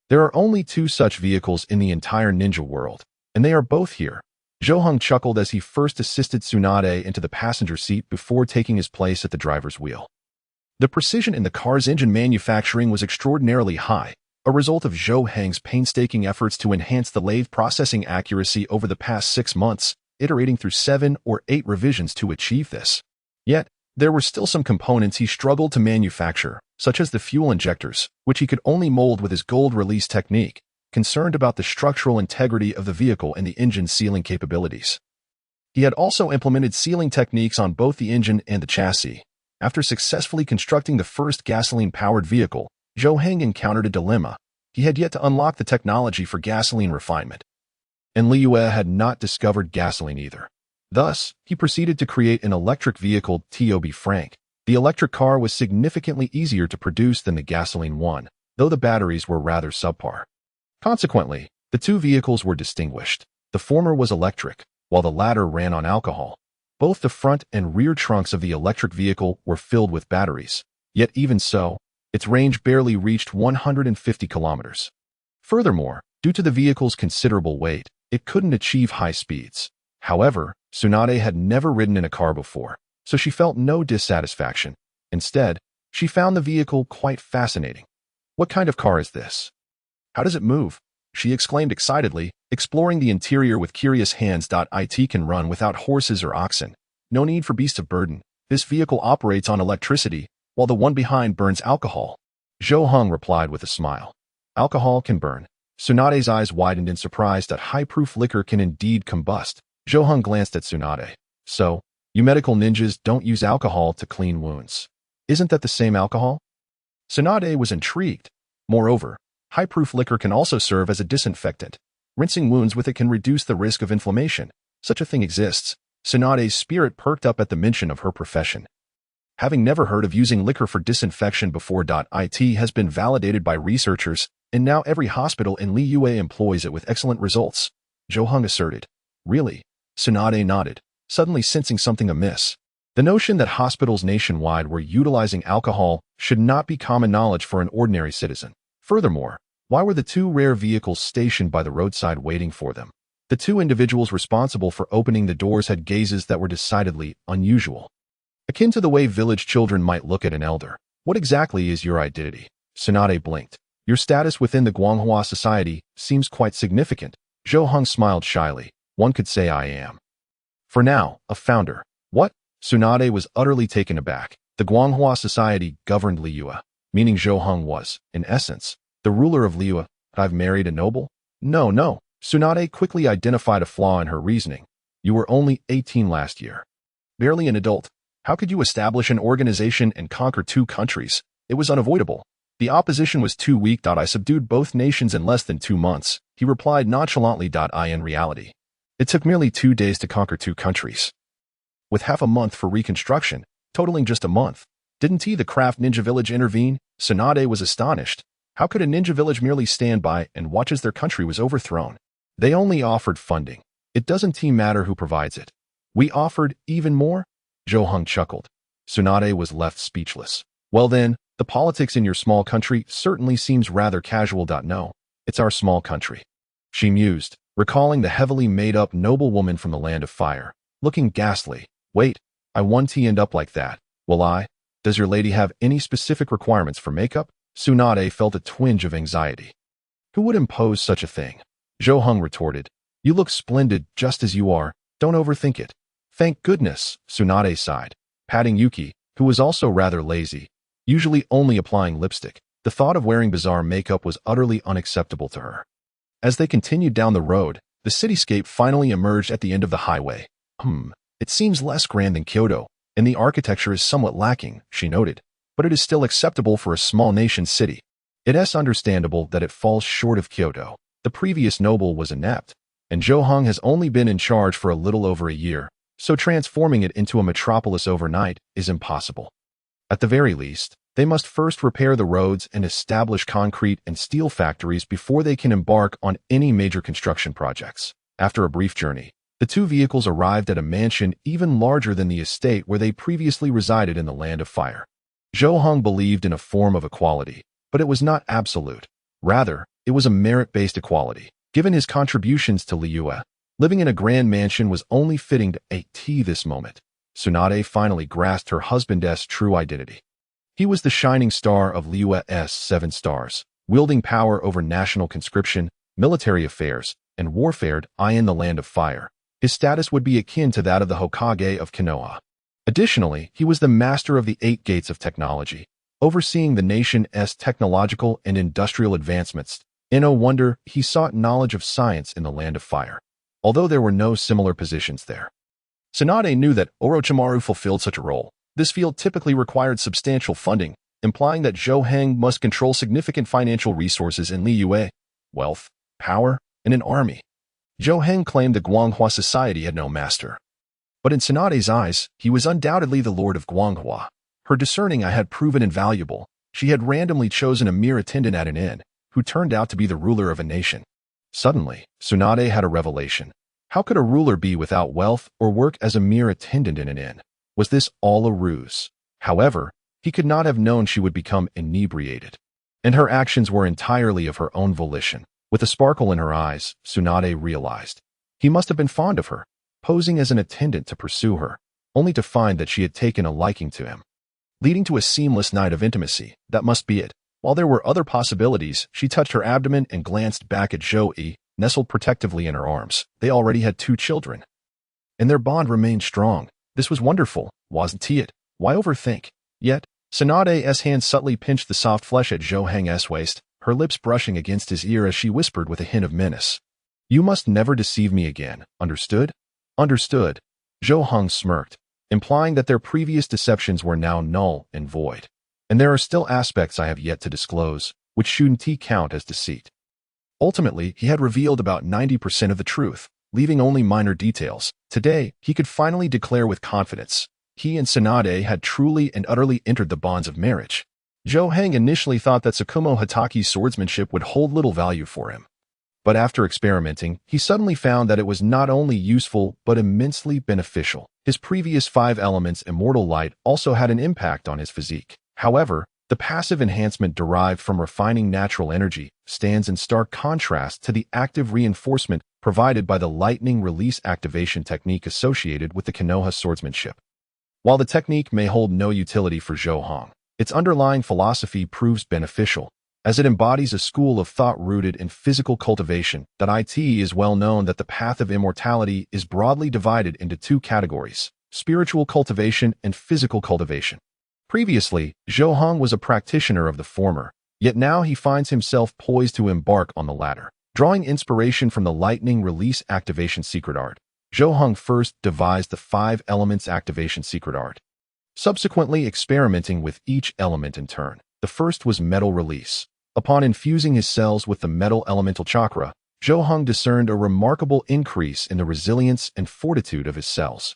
There are only two such vehicles in the entire ninja world, and they are both here. Johang chuckled as he first assisted Tsunade into the passenger seat before taking his place at the driver's wheel. The precision in the car's engine manufacturing was extraordinarily high, a result of Johang's painstaking efforts to enhance the lathe processing accuracy over the past 6 months, iterating through 7 or 8 revisions to achieve this. Yet, there were still some components he struggled to manufacture, such as the fuel injectors, which he could only mold with his gold release technique, concerned about the structural integrity of the vehicle and the engine's sealing capabilities. He had also implemented sealing techniques on both the engine and the chassis. After successfully constructing the first gasoline-powered vehicle, Johang encountered a dilemma. He had yet to unlock the technology for gasoline refinement, and Liyue had not discovered gasoline either. Thus, he proceeded to create an electric vehicle. To be frank, the electric car was significantly easier to produce than the gasoline one, though the batteries were rather subpar. Consequently, the two vehicles were distinguished. The former was electric, while the latter ran on alcohol. Both the front and rear trunks of the electric vehicle were filled with batteries. Yet even so, its range barely reached 150 kilometers. Furthermore, due to the vehicle's considerable weight, it couldn't achieve high speeds. However, Tsunade had never ridden in a car before, so she felt no dissatisfaction. Instead, she found the vehicle quite fascinating. "What kind of car is this? How does it move?" she exclaimed excitedly, exploring the interior with curious hands. "It can run without horses or oxen. No need for beasts of burden. This vehicle operates on electricity, while the one behind burns alcohol." Zhou Heng replied with a smile. "Alcohol can burn." Tsunade's eyes widened in surprise that high-proof liquor can indeed combust. Zhou Heng glanced at Tsunade. "So, you medical ninjas don't use alcohol to clean wounds. Isn't that the same alcohol?" Tsunade was intrigued. Moreover, high-proof liquor can also serve as a disinfectant. Rinsing wounds with it can reduce the risk of inflammation. Such a thing exists. Tsunade's spirit perked up at the mention of her profession. Having never heard of using liquor for disinfection before. It has been validated by researchers, and now every hospital in Liyue employs it with excellent results, Zhou Heng asserted. "Really?" Tsunade nodded, suddenly sensing something amiss. The notion that hospitals nationwide were utilizing alcohol should not be common knowledge for an ordinary citizen. Furthermore, why were the two rare vehicles stationed by the roadside waiting for them? The two individuals responsible for opening the doors had gazes that were decidedly unusual, akin to the way village children might look at an elder. "What exactly is your identity?" Tsunade blinked. "Your status within the Guanghua society seems quite significant." Zhou Heng smiled shyly. "One could say I am, for now, a founder." "What?" Tsunade was utterly taken aback. The Guanghua society governed Liyue, meaning Zhou Heng was, in essence, the ruler of Liyue. "I've married a noble?" No. Tsunade quickly identified a flaw in her reasoning. "You were only 18 last year. Barely an adult. How could you establish an organization and conquer 2 countries? It was unavoidable. The opposition was too weak. I subdued both nations in less than 2 months, he replied nonchalantly. In reality, it took merely 2 days to conquer 2 countries, with half a month for reconstruction, totaling just a month. Didn't the craft ninja village intervene? Tsunade was astonished. How could a ninja village merely stand by and watch as their country was overthrown? They only offered funding. It doesn't matter who provides it. We offered even more? Zhou Heng chuckled. Tsunade was left speechless. Well then, the politics in your small country certainly seems rather casual. No, it's our small country, she mused, recalling the heavily made-up noblewoman from the Land of Fire, looking ghastly. Wait, I won't end up like that, will I? Does your lady have any specific requirements for makeup? Tsunade felt a twinge of anxiety. Who would impose such a thing? Zhou Heng retorted. You look splendid just as you are, don't overthink it. Thank goodness, Tsunade sighed, patting Yuki, who was also rather lazy, usually only applying lipstick. The thought of wearing bizarre makeup was utterly unacceptable to her. As they continued down the road, the cityscape finally emerged at the end of the highway. It seems less grand than Kyoto, and the architecture is somewhat lacking, she noted, but it is still acceptable for a small nation city. It is understandable that it falls short of Kyoto. The previous noble was inept, and Zhou Heng has only been in charge for a little over a year, so transforming it into a metropolis overnight is impossible. At the very least, they must first repair the roads and establish concrete and steel factories before they can embark on any major construction projects. After a brief journey, the two vehicles arrived at a mansion even larger than the estate where they previously resided in the Land of Fire. Zhou Heng believed in a form of equality, but it was not absolute. Rather, it was a merit-based equality. Given his contributions to Liyue, living in a grand mansion was only fitting to this moment. Tsunade finally grasped her husband's true identity. He was the shining star of Liyue's 7 stars, wielding power over national conscription, military affairs, and warfare in the Land of Fire. His status would be akin to that of the Hokage of Konoha. Additionally, he was the master of the 8 gates of technology, overseeing the nation's technological and industrial advancements. No wonder he sought knowledge of science in the Land of Fire, although there were no similar positions there. Tsunade knew that Orochimaru fulfilled such a role. This field typically required substantial funding, implying that Zhou Heng must control significant financial resources in Liyue, wealth, power, and an army. Zhou Heng claimed the Guanghua society had no master. But in Tsunade's eyes, he was undoubtedly the lord of Guanghua. Her discerning eye had proven invaluable. She had randomly chosen a mere attendant at an inn, who turned out to be the ruler of a nation. Suddenly, Tsunade had a revelation. How could a ruler be without wealth or work as a mere attendant in an inn? Was this all a ruse? However, he could not have known she would become inebriated. And her actions were entirely of her own volition. With a sparkle in her eyes, Tsunade realized. He must have been fond of her, posing as an attendant to pursue her, only to find that she had taken a liking to him. Leading to a seamless night of intimacy, that must be it. While there were other possibilities, she touched her abdomen and glanced back at Joey, nestled protectively in her arms. They already had 2 children. And their bond remained strong. This was wonderful, wasn't it? Why overthink? Yet, Tsunade's hand subtly pinched the soft flesh at Zhou Heng's waist, her lips brushing against his ear as she whispered with a hint of menace. You must never deceive me again, understood? Understood. Zhou Heng smirked, implying that their previous deceptions were now null and void. And there are still aspects I have yet to disclose, which shouldn't count as deceit. Ultimately, he had revealed about 90% of the truth, leaving only minor details. Today, he could finally declare with confidence. He and Tsunade had truly and utterly entered the bonds of marriage. Zhou Heng initially thought that Sakumo Hataki's swordsmanship would hold little value for him. But after experimenting, he suddenly found that it was not only useful but immensely beneficial. His previous 5 elements Immortal Light also had an impact on his physique. However, the passive enhancement derived from refining natural energy stands in stark contrast to the active reinforcement provided by the lightning release activation technique associated with the Konoha swordsmanship. While the technique may hold no utility for Zhou Heng, its underlying philosophy proves beneficial, as it embodies a school of thought rooted in physical cultivation. It is well known that the path of immortality is broadly divided into 2 categories: spiritual cultivation and physical cultivation. Previously, Zhou Heng was a practitioner of the former, yet now he finds himself poised to embark on the latter. Drawing inspiration from the lightning release activation secret art, Zhou Heng first devised the 5 elements activation secret art, subsequently experimenting with each element in turn. The first was metal release. Upon infusing his cells with the metal elemental chakra, Zhou Heng discerned a remarkable increase in the resilience and fortitude of his cells,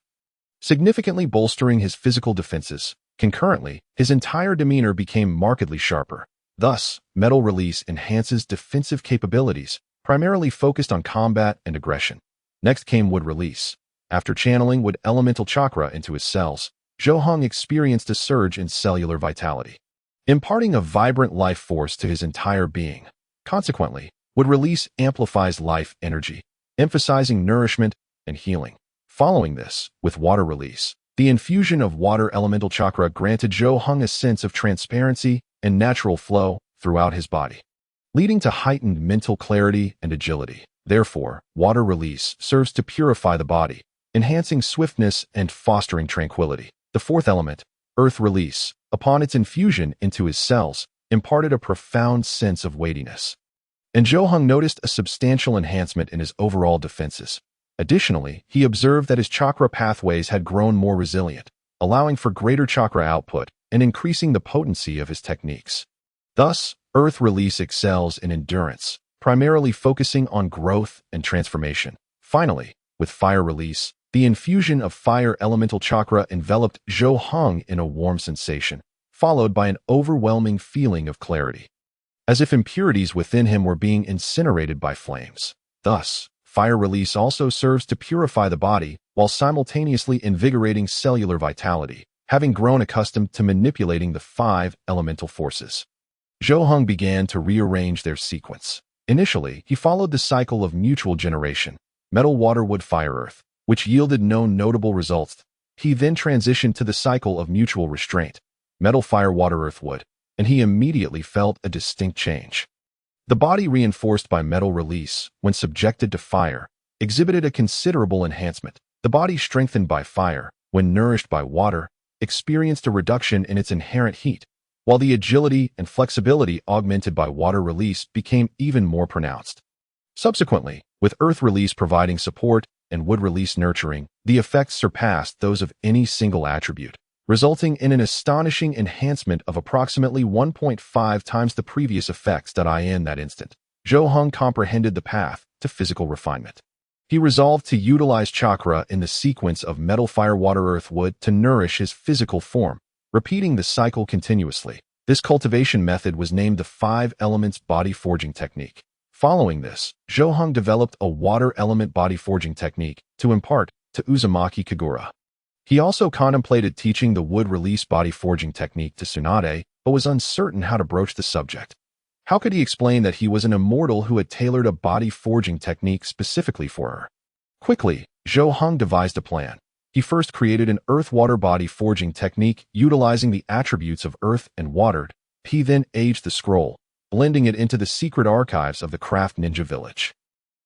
significantly bolstering his physical defenses. Concurrently, his entire demeanor became markedly sharper. Thus, metal release enhances defensive capabilities, primarily focused on combat and aggression. Next came wood release. After channeling wood elemental chakra into his cells, Zhou Heng experienced a surge in cellular vitality, imparting a vibrant life force to his entire being. Consequently, wood release amplifies life energy, emphasizing nourishment and healing. Following this, with water release, the infusion of water elemental chakra granted Zhou Heng a sense of transparency and natural flow throughout his body, leading to heightened mental clarity and agility. Therefore, water release serves to purify the body, enhancing swiftness and fostering tranquility. The 4th element, earth release, upon its infusion into his cells, imparted a profound sense of weightiness. And Zhou Heng noticed a substantial enhancement in his overall defenses. Additionally, he observed that his chakra pathways had grown more resilient, allowing for greater chakra output and increasing the potency of his techniques. Thus, earth release excels in endurance, primarily focusing on growth and transformation. Finally, with fire release, the infusion of fire elemental chakra enveloped Zhou Heng in a warm sensation, followed by an overwhelming feeling of clarity, as if impurities within him were being incinerated by flames. Thus, fire release also serves to purify the body while simultaneously invigorating cellular vitality, having grown accustomed to manipulating the 5 elemental forces. Zhou Heng began to rearrange their sequence. Initially, he followed the cycle of mutual generation, metal, water, wood, fire, earth, which yielded no notable results. He then transitioned to the cycle of mutual restraint, metal, fire, water, earth, wood, and he immediately felt a distinct change. The body, reinforced by metal release when subjected to fire, exhibited a considerable enhancement. The body, strengthened by fire when nourished by water, experienced a reduction in its inherent heat, while the agility and flexibility augmented by water release became even more pronounced. Subsequently, with earth release providing support and wood release nurturing, the effects surpassed those of any single attribute, resulting in an astonishing enhancement of approximately 1.5 times the previous effects. In that instant, Zhou Heng comprehended the path to physical refinement. He resolved to utilize chakra in the sequence of metal, fire, water, earth, wood to nourish his physical form, repeating the cycle continuously. This cultivation method was named the 5 elements body forging technique. Following this, Zhou developed a water element body forging technique to impart to Uzumaki Kagura. He also contemplated teaching the wood release body forging technique to Tsunade, but was uncertain how to broach the subject. How could he explain that he was an immortal who had tailored a body forging technique specifically for her? Quickly, Zhou devised a plan. He first created an earth-water body forging technique utilizing the attributes of earth and water. He then aged the scroll, blending it into the secret archives of the craft ninja village.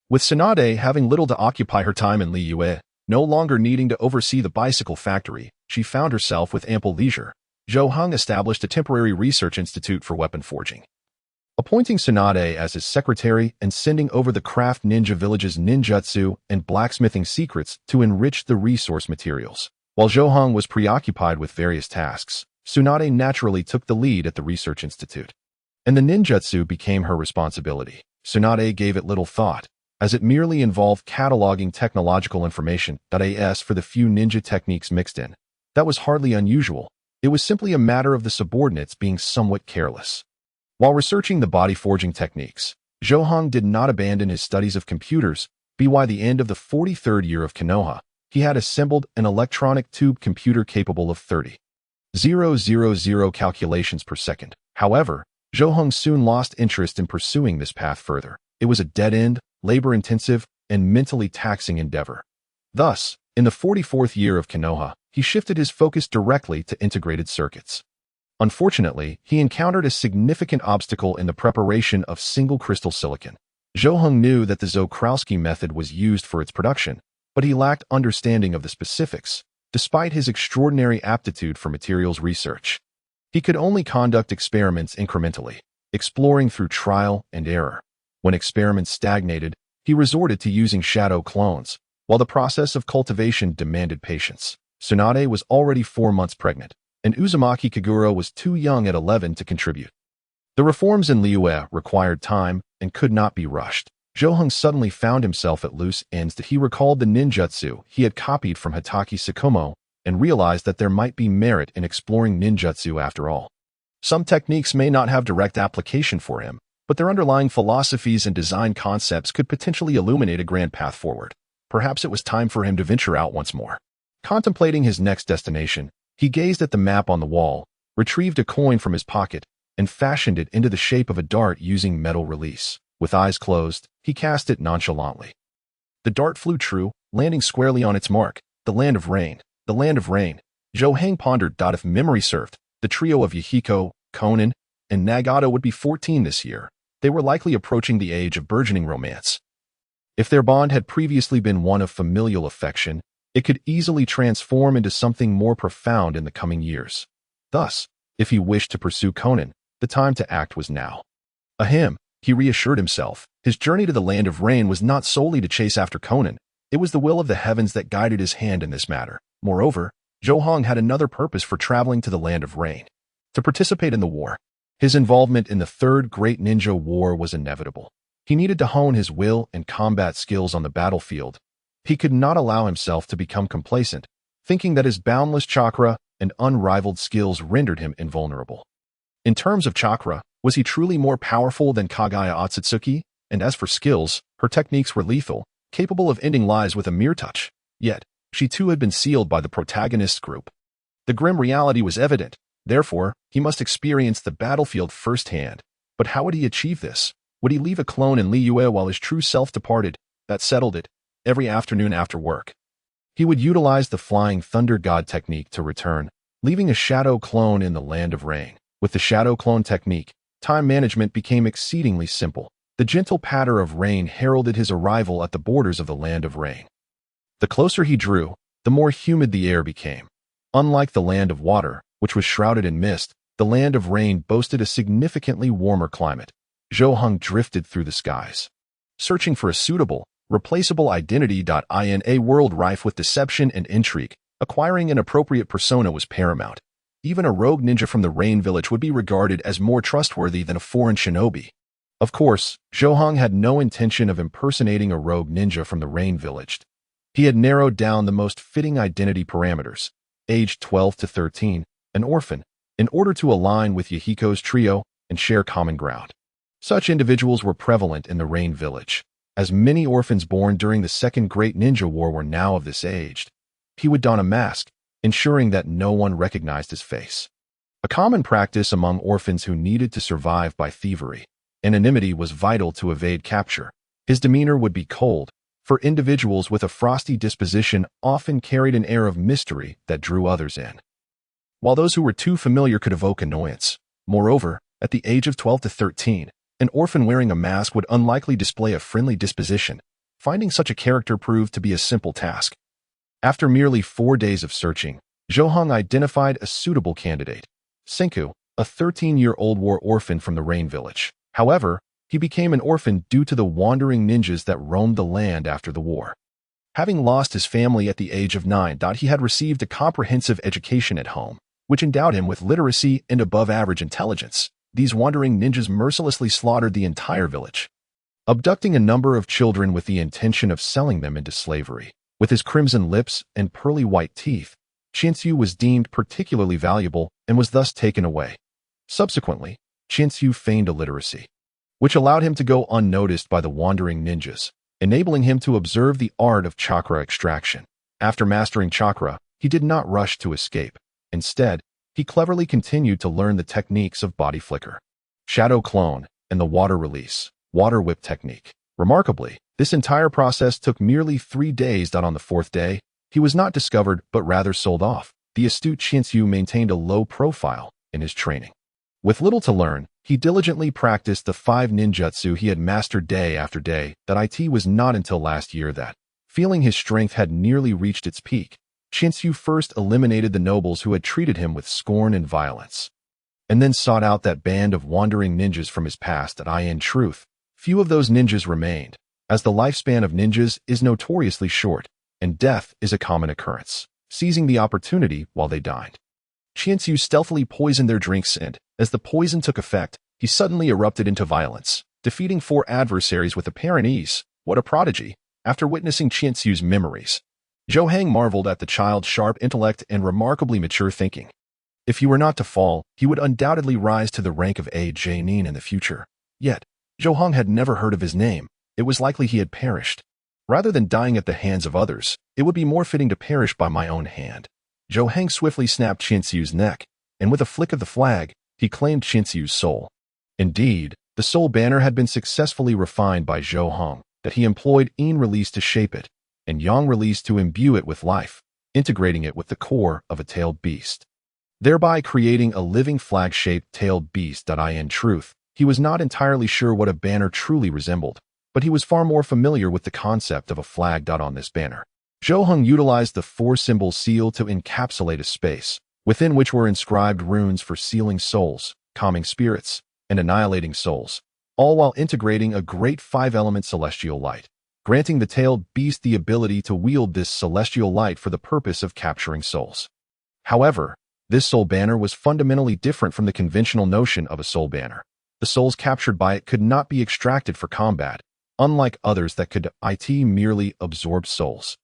With Tsunade having little to occupy her time in Liyue, no longer needing to oversee the bicycle factory, she found herself with ample leisure. Zhou established a temporary research institute for weapon forging. Appointing Tsunade as his secretary and sending over the craft ninja village's ninjutsu and blacksmithing secrets to enrich the resource materials. While Zhou was preoccupied with various tasks, Tsunade naturally took the lead at the research institute. And the ninjutsu became her responsibility. Tsunade gave it little thought, as it merely involved cataloging technological information .as for the few ninja techniques mixed in. That was hardly unusual. It was simply a matter of the subordinates being somewhat careless. While researching the body forging techniques, Zhou did not abandon his studies of computers. By the end of the 43rd year of Konoha, he had assembled an electronic tube computer capable of 30,000 calculations per second. However, Zhou soon lost interest in pursuing this path further. It was a dead-end, labor-intensive, and mentally taxing endeavor. Thus, in the 44th year of Konoha, he shifted his focus directly to integrated circuits. Unfortunately, he encountered a significant obstacle in the preparation of single crystal silicon. Zhou knew that the Zokrawski method was used for its production, but he lacked understanding of the specifics, despite his extraordinary aptitude for materials research. He could only conduct experiments incrementally, exploring through trial and error. When experiments stagnated, he resorted to using shadow clones, while the process of cultivation demanded patience. Tsunade was already 4 months pregnant, and Uzumaki Kagura was too young at 11 to contribute. The reforms in Liyue required time and could not be rushed. Zhou suddenly found himself at loose ends. He recalled the ninjutsu he had copied from Hitaki Sakumo and realized that there might be merit in exploring ninjutsu after all. Some techniques may not have direct application for him, but their underlying philosophies and design concepts could potentially illuminate a grand path forward. Perhaps it was time for him to venture out once more. Contemplating his next destination, he gazed at the map on the wall, retrieved a coin from his pocket, and fashioned it into the shape of a dart using metal release. With eyes closed, he cast it nonchalantly. The dart flew true, landing squarely on its mark, the land of rain. The land of rain. Zhou pondered. If memory served, the trio of Yahiko, Konan, and Nagata would be 14 this year. They were likely approaching the age of burgeoning romance. If their bond had previously been one of familial affection, it could easily transform into something more profound in the coming years. Thus, if he wished to pursue Konan, the time to act was now. Ahem, he reassured himself. His journey to the land of rain was not solely to chase after Konan. It was the will of the heavens that guided his hand in this matter. Moreover, Zhou had another purpose for traveling to the land of rain: to participate in the war. His involvement in the Third Great Ninja War was inevitable. He needed to hone his will and combat skills on the battlefield. He could not allow himself to become complacent, thinking that his boundless chakra and unrivaled skills rendered him invulnerable. In terms of chakra, was he truly more powerful than Kaguya Akatsuki? And as for skills, her techniques were lethal, capable of ending lives with a mere touch. Yet, she too had been sealed by the protagonist's group. The grim reality was evident. Therefore, he must experience the battlefield firsthand. But how would he achieve this? Would he leave a clone in Liyue while his true self departed? That settled it. Every afternoon after work, he would utilize the Flying Thunder God technique to return, leaving a shadow clone in the land of rain. With the shadow clone technique, time management became exceedingly simple. The gentle patter of rain heralded his arrival at the borders of the land of rain. The closer he drew, the more humid the air became. Unlike the land of water, which was shrouded in mist, the land of rain boasted a significantly warmer climate. Zhou drifted through the skies, searching for a suitable, replaceable identity. In a world rife with deception and intrigue, acquiring an appropriate persona was paramount. Even a rogue ninja from the Rain Village would be regarded as more trustworthy than a foreign shinobi. Of course, Zhou had no intention of impersonating a rogue ninja from the Rain Village. He had narrowed down the most fitting identity parameters: age 12 to 13, an orphan, in order to align with Yahiko's trio and share common ground. Such individuals were prevalent in the Rain Village, as many orphans born during the Second Great Ninja War were now of this age. He would don a mask, ensuring that no one recognized his face. A common practice among orphans who needed to survive by thievery. Anonymity was vital to evade capture. His demeanor would be cold, for individuals with a frosty disposition often carried an air of mystery that drew others in, while those who were too familiar could evoke annoyance. Moreover, at the age of 12 to 13, an orphan wearing a mask would unlikely display a friendly disposition. Finding such a character proved to be a simple task. After merely 4 days of searching, Zhou identified a suitable candidate, Senku, a 13-year-old war orphan from the Rain Village. However, he became an orphan due to the wandering ninjas that roamed the land after the war. Having lost his family at the age of 9, he had received a comprehensive education at home, which endowed him with literacy and above-average intelligence. These wandering ninjas mercilessly slaughtered the entire village, abducting a number of children with the intention of selling them into slavery. With his crimson lips and pearly white teeth, Qianxiu was deemed particularly valuable and was thus taken away. Subsequently, Qianxiu feigned illiteracy, which allowed him to go unnoticed by the wandering ninjas, enabling him to observe the art of chakra extraction. After mastering chakra, he did not rush to escape. Instead, he cleverly continued to learn the techniques of body flicker, shadow clone, and the water release, water whip technique. Remarkably, this entire process took merely 3 days. On the 4th day, he was not discovered but rather sold off. The astute Qianxiu maintained a low profile in his training. With little to learn, he diligently practiced the 5 ninjutsu he had mastered day after day. It was not until last year that, feeling his strength had nearly reached its peak, Qianxiu first eliminated the nobles who had treated him with scorn and violence, and then sought out that band of wandering ninjas from his past. In truth, few of those ninjas remained, as the lifespan of ninjas is notoriously short, and death is a common occurrence. Seizing the opportunity while they dined, Qianxiu stealthily poisoned their drinks and, as the poison took effect, he suddenly erupted into violence, defeating 4 adversaries with apparent ease. What a prodigy! After witnessing Qianxiu's memories, Zhou marveled at the child's sharp intellect and remarkably mature thinking. If he were not to fall, he would undoubtedly rise to the rank of a jōnin in the future. Yet, Zhou had never heard of his name. It was likely he had perished. Rather than dying at the hands of others, it would be more fitting to perish by my own hand. Zhou swiftly snapped Qianxiu's neck, and with a flick of the flag, he claimed Qianxiu's soul. Indeed, the soul banner had been successfully refined by Zhou, that he employed Yin release to shape it, and Yang release to imbue it with life, integrating it with the core of a tailed beast, thereby creating a living flag-shaped tailed beast. In truth, he was not entirely sure what a banner truly resembled, but he was far more familiar with the concept of a flag. On this banner, Zhou utilized the 4-symbol seal to encapsulate a space, within which were inscribed runes for sealing souls, calming spirits, and annihilating souls, all while integrating a great 5-element celestial light, granting the tailed beast the ability to wield this celestial light for the purpose of capturing souls. However, this soul banner was fundamentally different from the conventional notion of a soul banner. The souls captured by it could not be extracted for combat, unlike others that could merely absorb souls,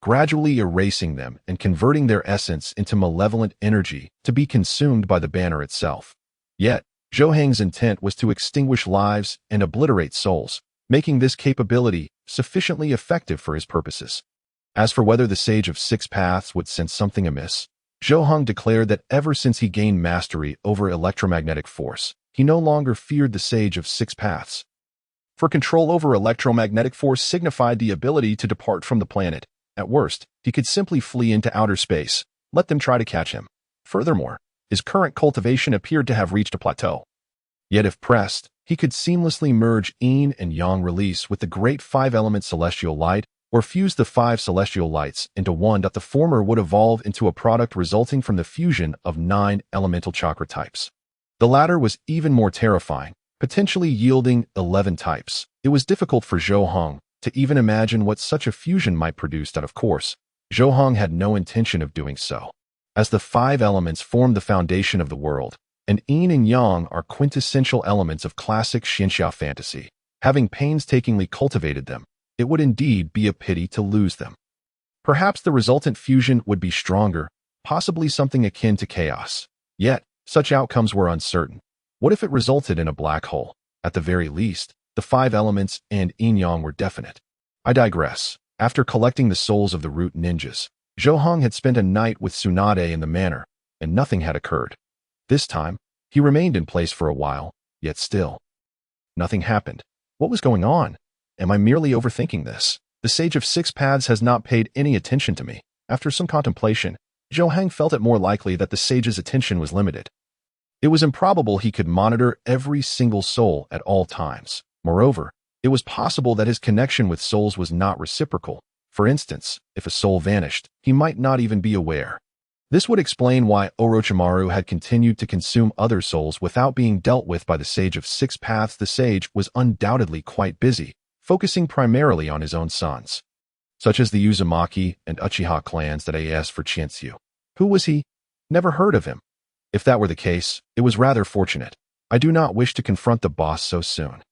gradually erasing them and converting their essence into malevolent energy to be consumed by the banner itself. Yet, Zhou intent was to extinguish lives and obliterate souls, making this capability sufficiently effective for his purposes. As for whether the Sage of 6 Paths would sense something amiss, Zhou declared that ever since he gained mastery over electromagnetic force, he no longer feared the Sage of 6 Paths. For control over electromagnetic force signified the ability to depart from the planet. At worst, he could simply flee into outer space, let them try to catch him. Furthermore, his current cultivation appeared to have reached a plateau. Yet if pressed, he could seamlessly merge Yin and Yang release with the great 5-element celestial light, or fuse the 5 celestial lights into one. The former would evolve into a product resulting from the fusion of 9 elemental chakra types. The latter was even more terrifying, potentially yielding 11 types. It was difficult for Zhou to even imagine what such a fusion might produce. Of course, Zhou had no intention of doing so, as the 5 elements formed the foundation of the world, and Yin and Yang are quintessential elements of classic Xinxia fantasy. Having painstakingly cultivated them, it would indeed be a pity to lose them. Perhaps the resultant fusion would be stronger, possibly something akin to chaos. Yet, such outcomes were uncertain. What if it resulted in a black hole? At the very least, the 5 elements and yin-yang were definite. I digress. After collecting the souls of the root ninjas, Zhou had spent a night with Tsunade in the manor, and nothing had occurred. This time, he remained in place for a while, yet still. Nothing happened. What was going on? Am I merely overthinking this? The Sage of 6 Paths has not paid any attention to me. After some contemplation, Zhou felt it more likely that the sage's attention was limited. It was improbable he could monitor every single soul at all times. Moreover, it was possible that his connection with souls was not reciprocal. For instance, if a soul vanished, he might not even be aware. This would explain why Orochimaru had continued to consume other souls without being dealt with by the Sage of 6 Paths. The sage was undoubtedly quite busy, focusing primarily on his own sons, such as the Uzumaki and Uchiha clans that AS for Chinsyu. Who was he? Never heard of him. If that were the case, it was rather fortunate. I do not wish to confront the boss so soon.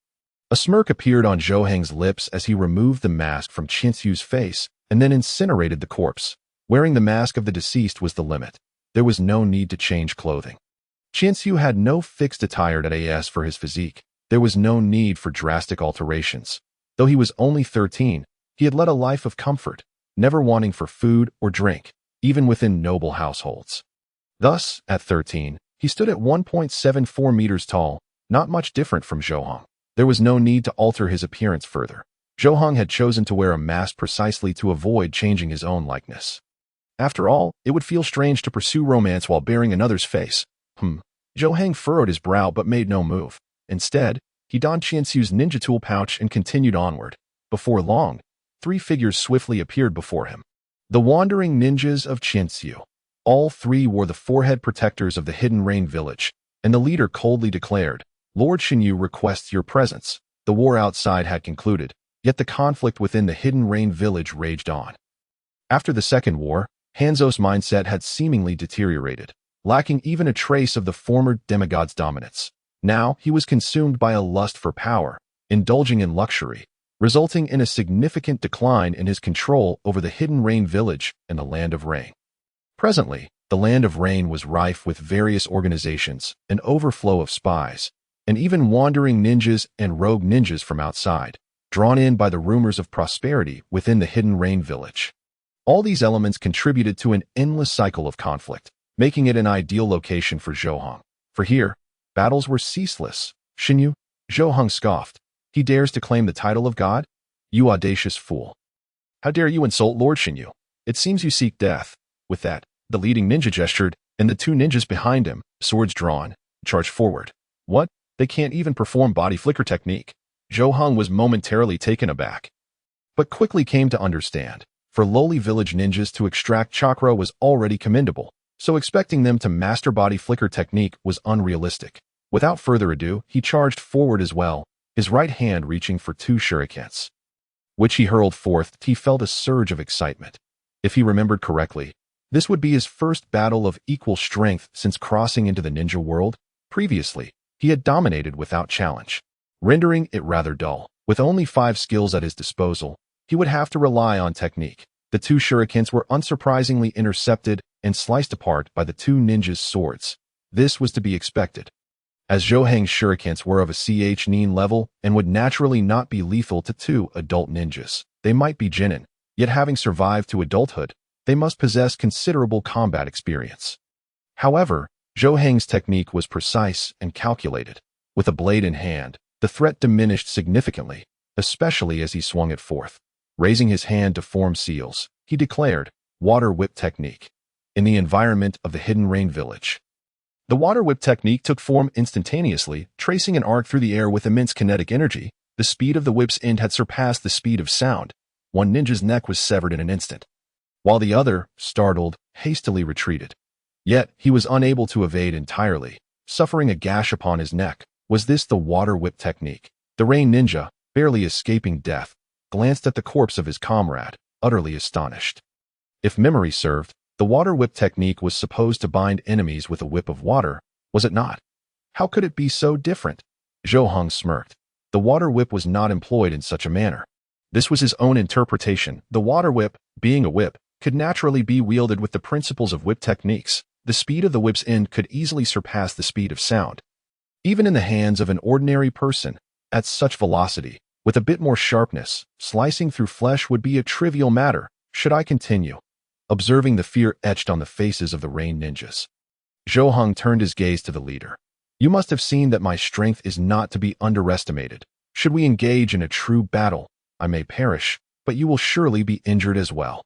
A smirk appeared on Zhou lips as he removed the mask from Chinsyu's face and then incinerated the corpse. Wearing the mask of the deceased was the limit. There was no need to change clothing. Chinsyu had no fixed attire at AS for his physique. There was no need for drastic alterations. Though he was only 13, he had led a life of comfort, never wanting for food or drink, even within noble households. Thus, at 13, he stood at 1.74 meters tall, not much different from Zhou. There was no need to alter his appearance further. Zhou had chosen to wear a mask precisely to avoid changing his own likeness. After all, it would feel strange to pursue romance while bearing another's face. Zhou furrowed his brow but made no move. Instead, he donned Chinsyu's ninja tool pouch and continued onward. Before long, 3 figures swiftly appeared before him. The wandering ninjas of Chinsyu. All 3 wore the forehead protectors of the Hidden Rain village, and the leader coldly declared, "Lord Shinyu requests your presence." The war outside had concluded, yet the conflict within the Hidden Rain village raged on. After the Second War, Hanzo's mindset had seemingly deteriorated, lacking even a trace of the former demigod's dominance. Now he was consumed by a lust for power, indulging in luxury, resulting in a significant decline in his control over the Hidden Rain village and the Land of Rain. Presently, the Land of Rain was rife with various organizations, an overflow of spies, and even wandering ninjas and rogue ninjas from outside, drawn in by the rumors of prosperity within the Hidden Rain village. All these elements contributed to an endless cycle of conflict, making it an ideal location for Zhou. For here, battles were ceaseless. "Shinyu," Zhou scoffed. "He dares to claim the title of God? You audacious fool. How dare you insult Lord Shinyu? It seems you seek death." With that, the leading ninja gestured, and the 2 ninjas behind him, swords drawn, charged forward. What? They can't even perform body flicker technique. Zhou was momentarily taken aback, but quickly came to understand. For lowly village ninjas to extract chakra was already commendable, so expecting them to master body flicker technique was unrealistic. Without further ado, he charged forward as well, his right hand reaching for 2 shurikens, which he hurled forth. He felt a surge of excitement. If he remembered correctly, this would be his first battle of equal strength since crossing into the ninja world. Previously, he had dominated without challenge, rendering it rather dull. With only 5 skills at his disposal, he would have to rely on technique. The 2 shurikens were unsurprisingly intercepted and sliced apart by the 2 ninjas' swords. This was to be expected, as Zhou shurikens were of a jōnin level and would naturally not be lethal to 2 adult ninjas. They might be jōnin, yet having survived to adulthood, they must possess considerable combat experience. However, Zhou technique was precise and calculated. With a blade in hand, the threat diminished significantly, especially as he swung it forth. Raising his hand to form seals, he declared, "Water whip technique." In the environment of the Hidden Rain village, the water whip technique took form instantaneously, tracing an arc through the air with immense kinetic energy. The speed of the whip's end had surpassed the speed of sound. One ninja's neck was severed in an instant, while the other, startled, hastily retreated. Yet, he was unable to evade entirely, suffering a gash upon his neck. Was this the water whip technique? The Rain ninja, barely escaping death, glanced at the corpse of his comrade, utterly astonished. If memory served, the water whip technique was supposed to bind enemies with a whip of water, was it not? How could it be so different? Zhou smirked. The water whip was not employed in such a manner. This was his own interpretation. The water whip, being a whip, could naturally be wielded with the principles of whip techniques. The speed of the whip's end could easily surpass the speed of sound. Even in the hands of an ordinary person, at such velocity, with a bit more sharpness, slicing through flesh would be a trivial matter. Should I continue? Observing the fear etched on the faces of the Rain Ninjas, Zhou Heng turned his gaze to the leader. You must have seen that my strength is not to be underestimated. Should we engage in a true battle, I may perish, but you will surely be injured as well.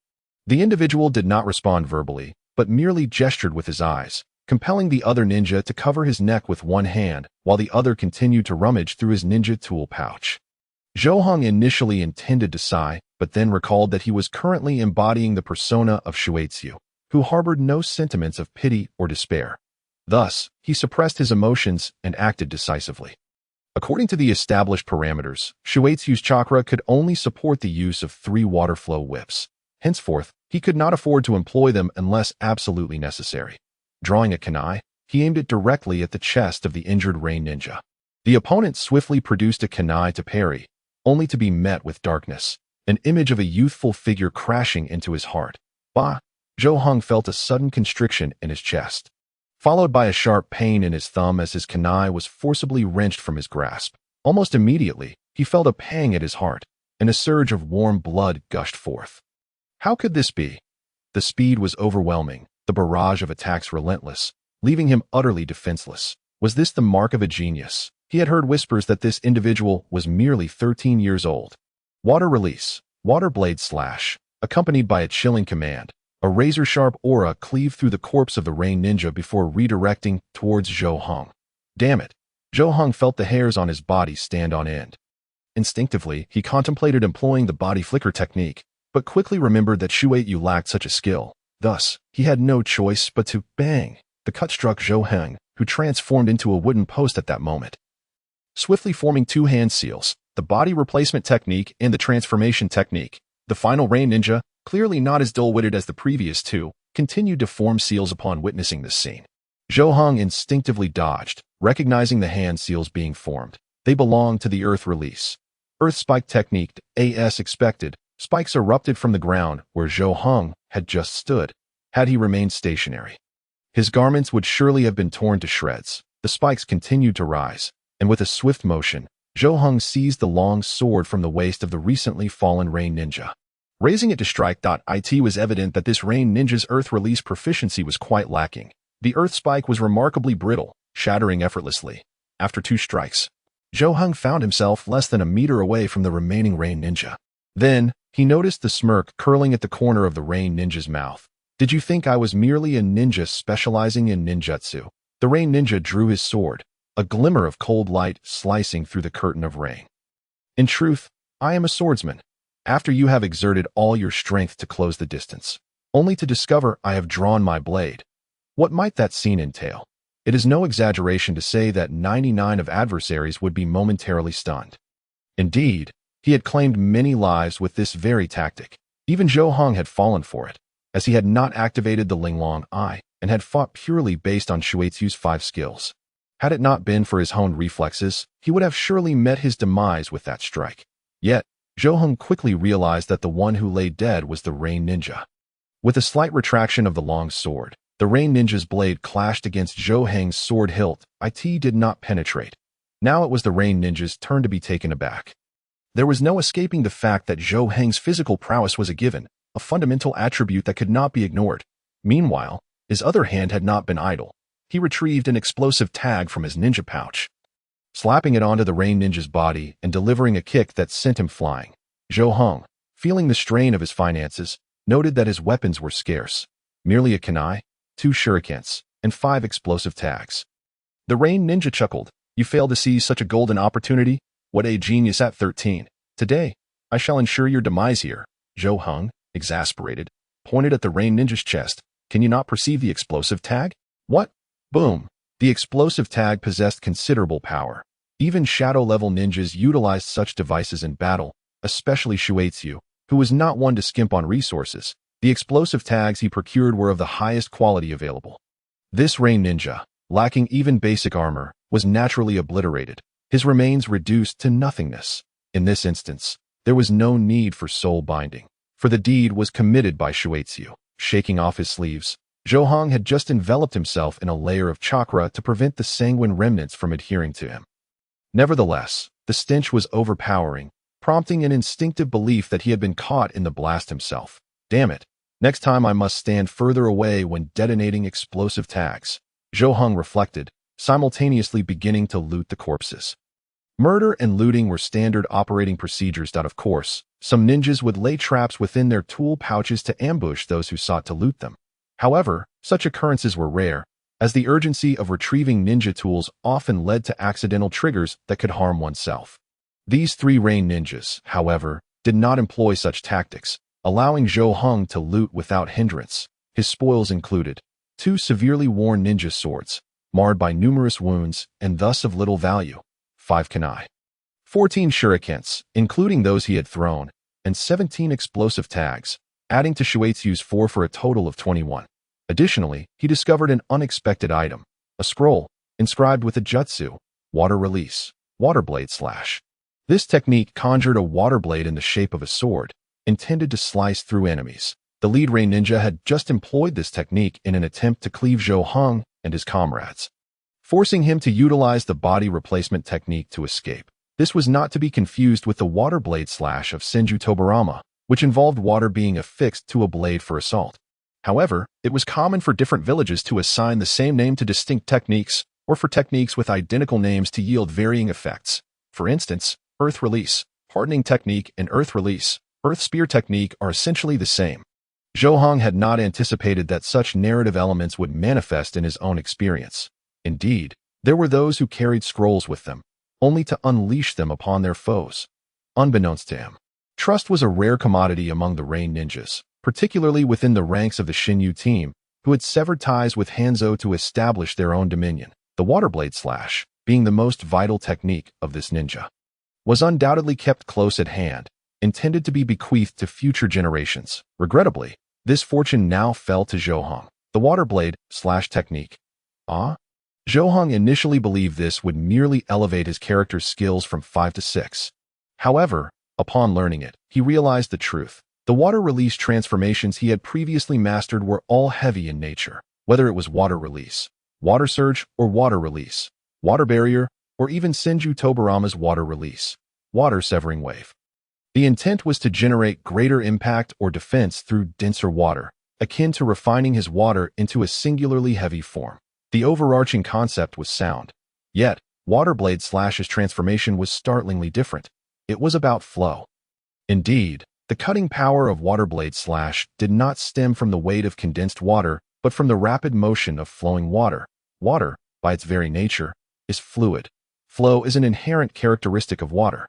The individual did not respond verbally, but merely gestured with his eyes, compelling the other ninja to cover his neck with one hand, while the other continued to rummage through his ninja tool pouch. Zhou Heng initially intended to sigh, but then recalled that he was currently embodying the persona of Shueitsu, who harbored no sentiments of pity or despair. Thus, he suppressed his emotions and acted decisively. According to the established parameters, Shueitsu's chakra could only support the use of 3 water flow whips. Henceforth, he could not afford to employ them unless absolutely necessary. Drawing a kunai, he aimed it directly at the chest of the injured Rain Ninja. The opponent swiftly produced a kunai to parry, only to be met with darkness, an image of a youthful figure crashing into his heart. Bah! Zhou Heng felt a sudden constriction in his chest, followed by a sharp pain in his thumb as his kunai was forcibly wrenched from his grasp. Almost immediately, he felt a pang at his heart, and a surge of warm blood gushed forth. How could this be? The speed was overwhelming, the barrage of attacks relentless, leaving him utterly defenseless. Was this the mark of a genius? He had heard whispers that this individual was merely 13 years old. Water release, water blade slash, accompanied by a chilling command. A razor-sharp aura cleaved through the corpse of the Rain Ninja before redirecting towards Zhou Heng. Damn it! Zhou Heng felt the hairs on his body stand on end. Instinctively, he contemplated employing the body flicker technique, but quickly remembered that Shueitsu lacked such a skill. Thus, he had no choice but to bang. The cut struck Zhou Heng, who transformed into a wooden post at that moment. Swiftly forming 2 hand seals, the body replacement technique and the transformation technique, the final Rain Ninja, clearly not as dull-witted as the previous 2, continued to form seals upon witnessing this scene. Zhou Heng instinctively dodged, recognizing the hand seals being formed. They belonged to the Earth release. Earth spike technique, as expected, spikes erupted from the ground where Zhou Heng had just stood, had he remained stationary. His garments would surely have been torn to shreds. The spikes continued to rise, and with a swift motion, Zhou Heng seized the long sword from the waist of the recently fallen Rain Ninja. Raising it to strike. It was evident that this Rain Ninja's Earth release proficiency was quite lacking. The Earth spike was remarkably brittle, shattering effortlessly. After 2 strikes, Zhou Heng found himself less than a meter away from the remaining Rain Ninja. Then, he noticed the smirk curling at the corner of the Rain Ninja's mouth. Did you think I was merely a ninja specializing in ninjutsu? The Rain Ninja drew his sword, a glimmer of cold light slicing through the curtain of rain. In truth, I am a swordsman. After you have exerted all your strength to close the distance, only to discover I have drawn my blade. What might that scene entail? It is no exaggeration to say that 99 of adversaries would be momentarily stunned. Indeed, he had claimed many lives with this very tactic. Even Zhou Heng had fallen for it, as he had not activated the Linglong eye and had fought purely based on Shueitsu's 5 skills. Had it not been for his honed reflexes, he would have surely met his demise with that strike. Yet, Zhou Heng quickly realized that the one who lay dead was the Rain Ninja. With a slight retraction of the long sword, the Rain Ninja's blade clashed against Zhou Heng's sword hilt. It did not penetrate. Now it was the Rain Ninja's turn to be taken aback. There was no escaping the fact that Zhou Heng's physical prowess was a given, a fundamental attribute that could not be ignored. Meanwhile, his other hand had not been idle. He retrieved an explosive tag from his ninja pouch, slapping it onto the Rain Ninja's body and delivering a kick that sent him flying. Zhou Heng, feeling the strain of his finances, noted that his weapons were scarce. Merely a kunai, 2 shurikens, and 5 explosive tags. The Rain Ninja chuckled. You failed to seize such a golden opportunity? What a genius at 13. Today, I shall ensure your demise here. Zhou Heng, exasperated, pointed at the Rain Ninja's chest. Can you not perceive the explosive tag? What? Boom. The explosive tag possessed considerable power. Even shadow-level ninjas utilized such devices in battle, especially Shueitsu, who was not one to skimp on resources. The explosive tags he procured were of the highest quality available. This Rain Ninja, lacking even basic armor, was naturally obliterated, his remains reduced to nothingness. In this instance, there was no need for soul binding, for the deed was committed by Shueitsu. Shaking off his sleeves, Zhou had just enveloped himself in a layer of chakra to prevent the sanguine remnants from adhering to him. Nevertheless, the stench was overpowering, prompting an instinctive belief that he had been caught in the blast himself. Damn it. Next time I must stand further away when detonating explosive tags, Zhou reflected, simultaneously beginning to loot the corpses. Murder and looting were standard operating procedures. Of course, some ninjas would lay traps within their tool pouches to ambush those who sought to loot them. However, such occurrences were rare, as the urgency of retrieving ninja tools often led to accidental triggers that could harm oneself. These three Rain ninjas, however, did not employ such tactics, allowing Zhou to loot without hindrance. His spoils included 2 severely worn ninja swords, marred by numerous wounds and thus of little value, 5 kunai, 14 shurikens, including those he had thrown, and 17 explosive tags, adding to Shueitsu's 4 for a total of 21. Additionally, he discovered an unexpected item, a scroll, inscribed with a jutsu, water release, water blade slash. This technique conjured a water blade in the shape of a sword, intended to slice through enemies. The lead Rain ninja had just employed this technique in an attempt to cleave Zhou and his comrades, forcing him to utilize the body replacement technique to escape. This was not to be confused with the water blade slash of Senju Tobarama, which involved water being affixed to a blade for assault. However, it was common for different villages to assign the same name to distinct techniques, or for techniques with identical names to yield varying effects. For instance, Earth Release, Hardening Technique, and Earth Release, Earth Spear Technique are essentially the same. Zhou had not anticipated that such narrative elements would manifest in his own experience. Indeed, there were those who carried scrolls with them, only to unleash them upon their foes. Unbeknownst to him, trust was a rare commodity among the Rain ninjas, particularly within the ranks of the Shinyu team, who had severed ties with Hanzo to establish their own dominion. The water blade slash, being the most vital technique of this ninja, was undoubtedly kept close at hand, intended to be bequeathed to future generations. Regrettably, this fortune now fell to Zhou. The water blade slash technique. Zhou initially believed this would merely elevate his character's skills from 5 to 6. However, upon learning it, he realized the truth. The water release transformations he had previously mastered were all heavy in nature, whether it was water release, water surge, or water release, water barrier, or even Senju Tobarama's water release, water severing wave. The intent was to generate greater impact or defense through denser water, akin to refining his water into a singularly heavy form. The overarching concept was sound. Yet, water blade slash's transformation was startlingly different. It was about flow. Indeed, the cutting power of water blade slash did not stem from the weight of condensed water, but from the rapid motion of flowing water. Water, by its very nature, is fluid. Flow is an inherent characteristic of water.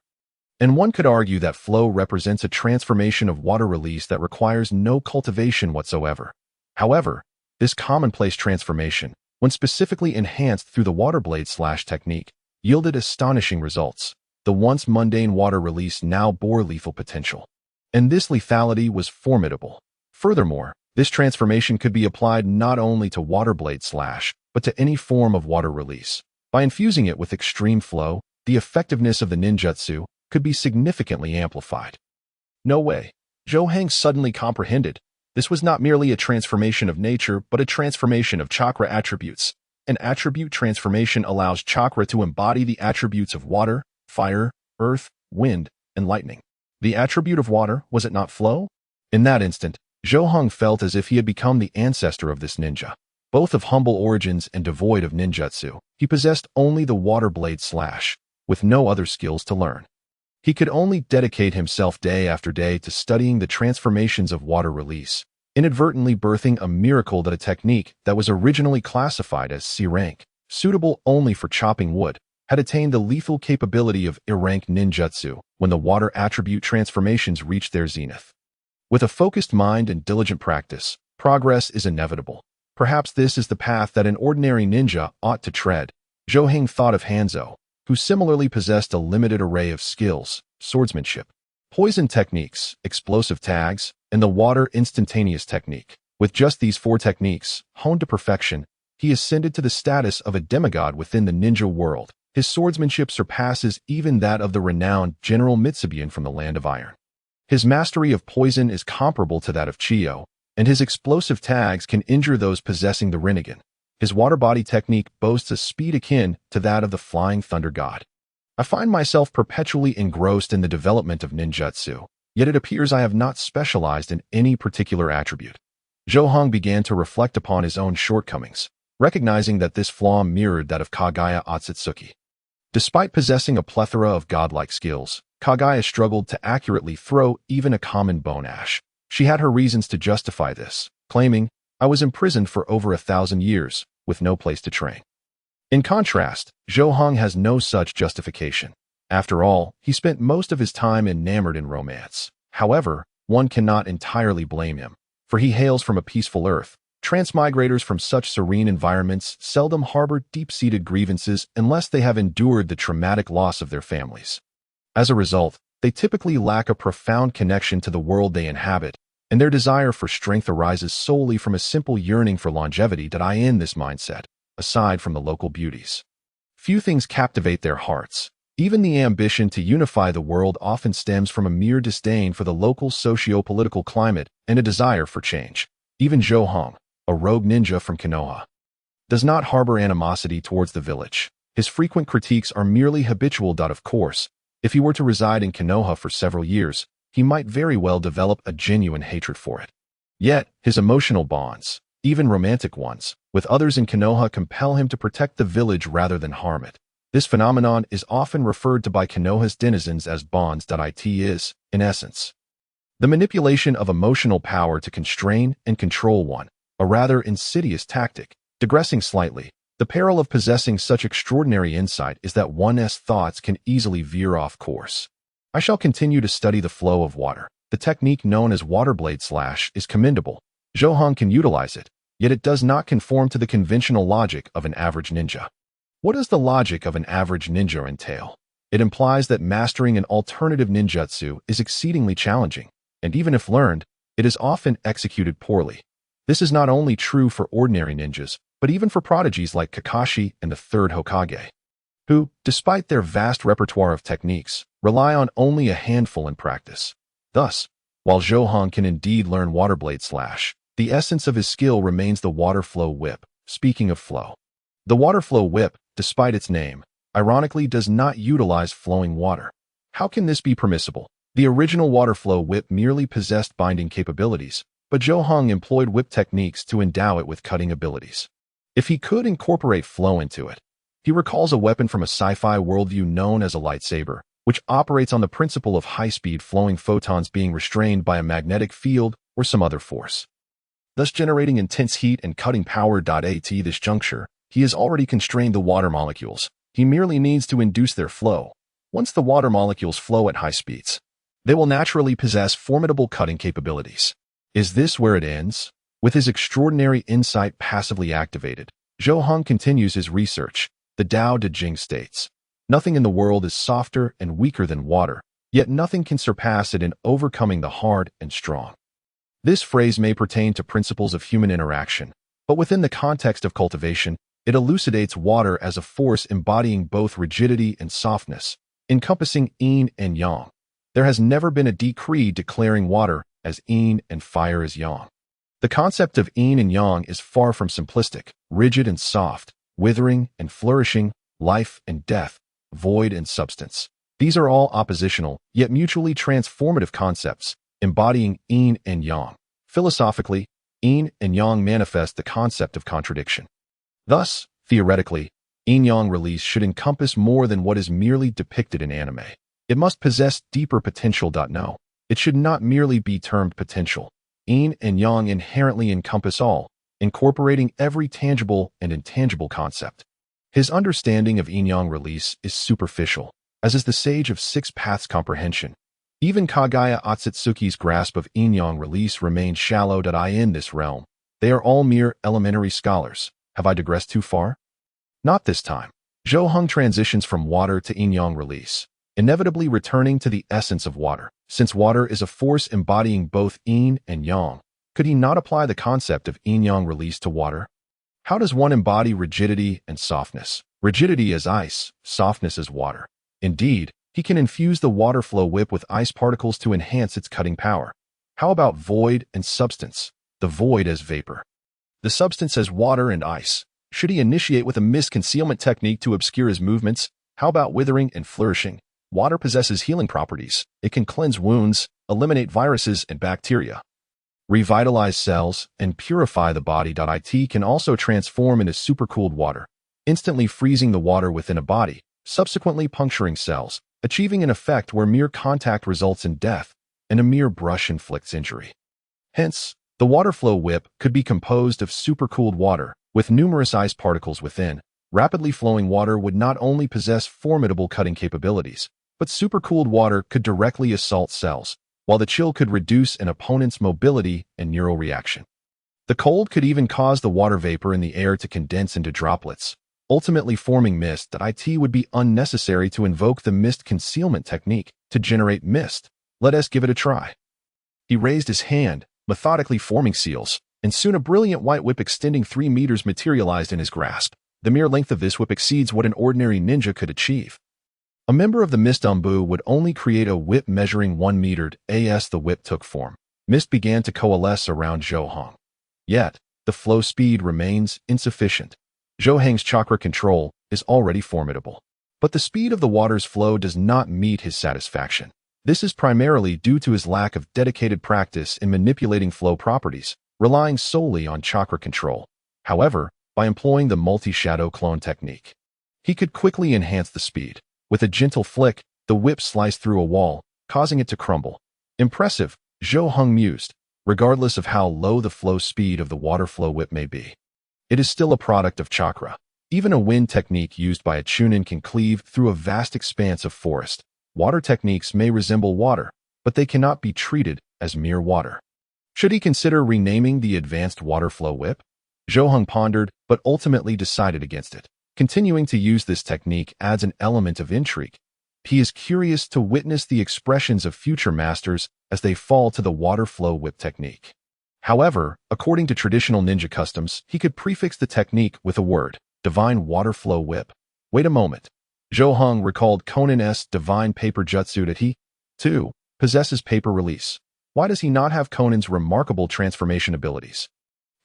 And one could argue that flow represents a transformation of water release that requires no cultivation whatsoever. However, this commonplace transformation, when specifically enhanced through the water blade slash technique, yielded astonishing results. The once mundane water release now bore lethal potential. And this lethality was formidable. Furthermore, this transformation could be applied not only to water blade slash, but to any form of water release. By infusing it with extreme flow, the effectiveness of the ninjutsu could be significantly amplified. No way. Zhou suddenly comprehended. This was not merely a transformation of nature, but a transformation of chakra attributes. An attribute transformation allows chakra to embody the attributes of water, fire, earth, wind, and lightning. The attribute of water, was it not flow? In that instant, Zhou felt as if he had become the ancestor of this ninja. Both of humble origins and devoid of ninjutsu, he possessed only the water blade slash, with no other skills to learn. He could only dedicate himself day after day to studying the transformations of water release, inadvertently birthing a miracle that a technique that was originally classified as C rank, suitable only for chopping wood, had attained the lethal capability of I-rank ninjutsu when the water attribute transformations reached their zenith. With a focused mind and diligent practice, progress is inevitable. Perhaps this is the path that an ordinary ninja ought to tread. Zhou thought of Hanzo, who similarly possessed a limited array of skills, swordsmanship, poison techniques, explosive tags, and the water instantaneous technique. With just these 4 techniques, honed to perfection, he ascended to the status of a demigod within the ninja world. His swordsmanship surpasses even that of the renowned General Mitsubian from the Land of Iron. His mastery of poison is comparable to that of Chiyo, and his explosive tags can injure those possessing the Rinnegan. His water body technique boasts a speed akin to that of the Flying Thunder God. I find myself perpetually engrossed in the development of ninjutsu, yet it appears I have not specialized in any particular attribute. Zhou began to reflect upon his own shortcomings, recognizing that this flaw mirrored that of Kaguya Otsutsuki. Despite possessing a plethora of godlike skills, Kaguya struggled to accurately throw even a common bone ash. She had her reasons to justify this, claiming, "I was imprisoned for over 1,000 years, with no place to train." In contrast, Zhou has no such justification. After all, he spent most of his time enamored in romance. However, one cannot entirely blame him, for he hails from a peaceful earth. Transmigrators from such serene environments seldom harbor deep-seated grievances unless they have endured the traumatic loss of their families. As a result, they typically lack a profound connection to the world they inhabit, and their desire for strength arises solely from a simple yearning for longevity that in this mindset, aside from the local beauties. Few things captivate their hearts. Even the ambition to unify the world often stems from a mere disdain for the local socio-political climate and a desire for change. Even Zhou, a rogue ninja from Konoha, does not harbor animosity towards the village. His frequent critiques are merely habitual. Of course, if he were to reside in Konoha for several years, he might very well develop a genuine hatred for it. Yet, his emotional bonds, even romantic ones, with others in Konoha compel him to protect the village rather than harm it. This phenomenon is often referred to by Konoha's denizens as bonds. It is, in essence, the manipulation of emotional power to constrain and control one, a rather insidious tactic. Digressing slightly, the peril of possessing such extraordinary insight is that one's thoughts can easily veer off course. I shall continue to study the flow of water. The technique known as water blade slash is commendable. Zhou can utilize it, yet it does not conform to the conventional logic of an average ninja. What does the logic of an average ninja entail? It implies that mastering an alternative ninjutsu is exceedingly challenging, and even if learned, it is often executed poorly. This is not only true for ordinary ninjas, but even for prodigies like Kakashi and the Third Hokage, who, despite their vast repertoire of techniques, rely on only a handful in practice. Thus, while Zhou can indeed learn water blade slash, the essence of his skill remains the water flow whip. Speaking of flow, the water flow whip, despite its name, ironically does not utilize flowing water. How can this be permissible? The original water flow whip merely possessed binding capabilities, but Zhou employed whip techniques to endow it with cutting abilities. If he could incorporate flow into it, he recalls a weapon from a sci-fi worldview known as a lightsaber, which operates on the principle of high-speed flowing photons being restrained by a magnetic field or some other force, thus generating intense heat and cutting power. At this juncture, he has already constrained the water molecules. He merely needs to induce their flow. Once the water molecules flow at high speeds, they will naturally possess formidable cutting capabilities. Is this where it ends? With his extraordinary insight passively activated, Zhou continues his research. The Tao Te Ching states, "Nothing in the world is softer and weaker than water, yet nothing can surpass it in overcoming the hard and strong." This phrase may pertain to principles of human interaction, but within the context of cultivation, it elucidates water as a force embodying both rigidity and softness, encompassing yin and yang. There has never been a decree declaring water as yin and fire as yang. The concept of yin and yang is far from simplistic, rigid and soft, withering and flourishing, life and death, void and substance. These are all oppositional, yet mutually transformative concepts, embodying yin and yang. Philosophically, yin and yang manifest the concept of contradiction. Thus, theoretically, yin-yang release should encompass more than what is merely depicted in anime. It must possess deeper potential. No, it should not merely be termed potential. Yin and yang inherently encompass all, incorporating every tangible and intangible concept. His understanding of yin-yang release is superficial, as is the Sage of Six Paths comprehension. Even Kaguya Otsutsuki's grasp of yin-yang release remains shallow. In this realm, they are all mere elementary scholars. Have I digressed too far? Not this time. Zhou transitions from water to yin-yang release, inevitably returning to the essence of water. Since water is a force embodying both yin and yang, could he not apply the concept of yin-yang release to water? How does one embody rigidity and softness? Rigidity as ice, softness as water. Indeed, he can infuse the water flow whip with ice particles to enhance its cutting power. How about void and substance? the void as vapor, the substance as water and ice. Should he initiate with a mist concealment technique to obscure his movements? How about withering and flourishing? Water possesses healing properties. It can cleanse wounds, eliminate viruses and bacteria, revitalize cells, and purify the body. It can also transform into supercooled water, instantly freezing the water within a body, subsequently puncturing cells, achieving an effect where mere contact results in death and a mere brush inflicts injury. Hence, the water flow whip could be composed of supercooled water with numerous ice particles within. Rapidly flowing water would not only possess formidable cutting capabilities, but supercooled water could directly assault cells, while the chill could reduce an opponent's mobility and neural reaction. The cold could even cause the water vapor in the air to condense into droplets, ultimately forming mist. It would be unnecessary to invoke the mist concealment technique to generate mist. Let us give it a try. He raised his hand, methodically forming seals, and soon a brilliant white whip extending 3 meters materialized in his grasp. The mere length of this whip exceeds what an ordinary ninja could achieve. A member of the Mist Umbu would only create a whip measuring 1 meter. As the whip took form, mist began to coalesce around Zhou Hong. Yet, the flow speed remains insufficient. Zhou Hong's chakra control is already formidable, but the speed of the water's flow does not meet his satisfaction. This is primarily due to his lack of dedicated practice in manipulating flow properties, relying solely on chakra control. However, by employing the multi-shadow clone technique, he could quickly enhance the speed. With a gentle flick, the whip sliced through a wall, causing it to crumble. Impressive, Zhou Hong mused. Regardless of how low the flow speed of the water flow whip may be, it is still a product of chakra. Even a wind technique used by a jōnin can cleave through a vast expanse of forest. Water techniques may resemble water, but they cannot be treated as mere water. Should he consider renaming the advanced water flow whip? Zhou Hong pondered, but ultimately decided against it. Continuing to use this technique adds an element of intrigue. He is curious to witness the expressions of future masters as they fall to the water flow whip technique. However, according to traditional ninja customs, he could prefix the technique with a word, divine water flow whip. Wait a moment. Zhou Hong recalled Konin's divine paper jutsu that he, too, possesses paper release. Why does he not have Konin's remarkable transformation abilities?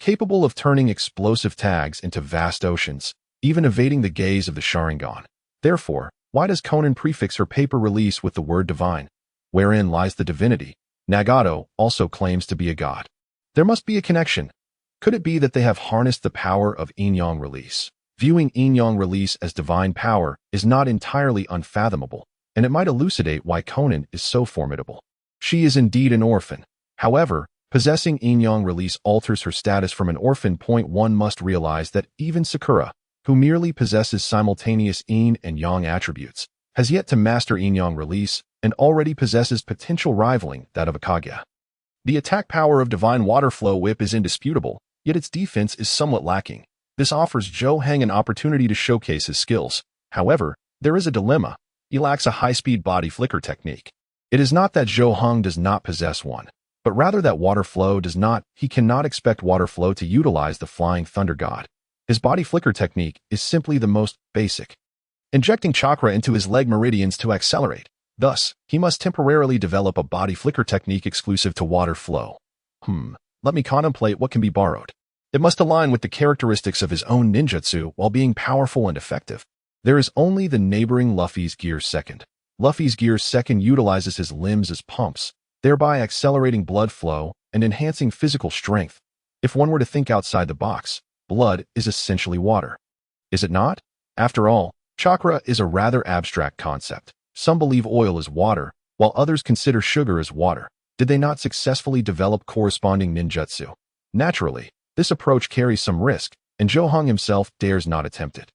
Capable of turning explosive tags into vast oceans, even evading the gaze of the Sharingan. Therefore, why does Konin prefix her paper release with the word divine? Wherein lies the divinity? Nagato also claims to be a god. There must be a connection. Could it be that they have harnessed the power of yin-yang release? Viewing yin-yang release as divine power is not entirely unfathomable, and it might elucidate why Konin is so formidable. She is indeed an orphan. However, possessing yin-yang release alters her status from an orphan. One must realize that even Sakura, who merely possesses simultaneous yin and yang attributes, has yet to master yin-yang release and already possesses potential rivaling that of Akage. The attack power of Divine Water Flow Whip is indisputable, yet its defense is somewhat lacking. This offers Zhou Hong an opportunity to showcase his skills. However, there is a dilemma. He lacks a high-speed body flicker technique. It is not that Zhou Hong does not possess one, but rather that Water Flow does not. He cannot expect Water Flow to utilize the Flying Thunder God. His body flicker technique is simply the most basic, injecting chakra into his leg meridians to accelerate. Thus, he must temporarily develop a body flicker technique exclusive to water flow. Let me contemplate what can be borrowed. It must align with the characteristics of his own ninjutsu while being powerful and effective. There is only the neighboring Luffy's Gear Second. Luffy's Gear Second utilizes his limbs as pumps, thereby accelerating blood flow and enhancing physical strength. If one were to think outside the box, blood is essentially water. Is it not? After all, chakra is a rather abstract concept. Some believe oil is water, while others consider sugar as water. Did they not successfully develop corresponding ninjutsu? Naturally, this approach carries some risk, and Zhou Hong himself dares not attempt it.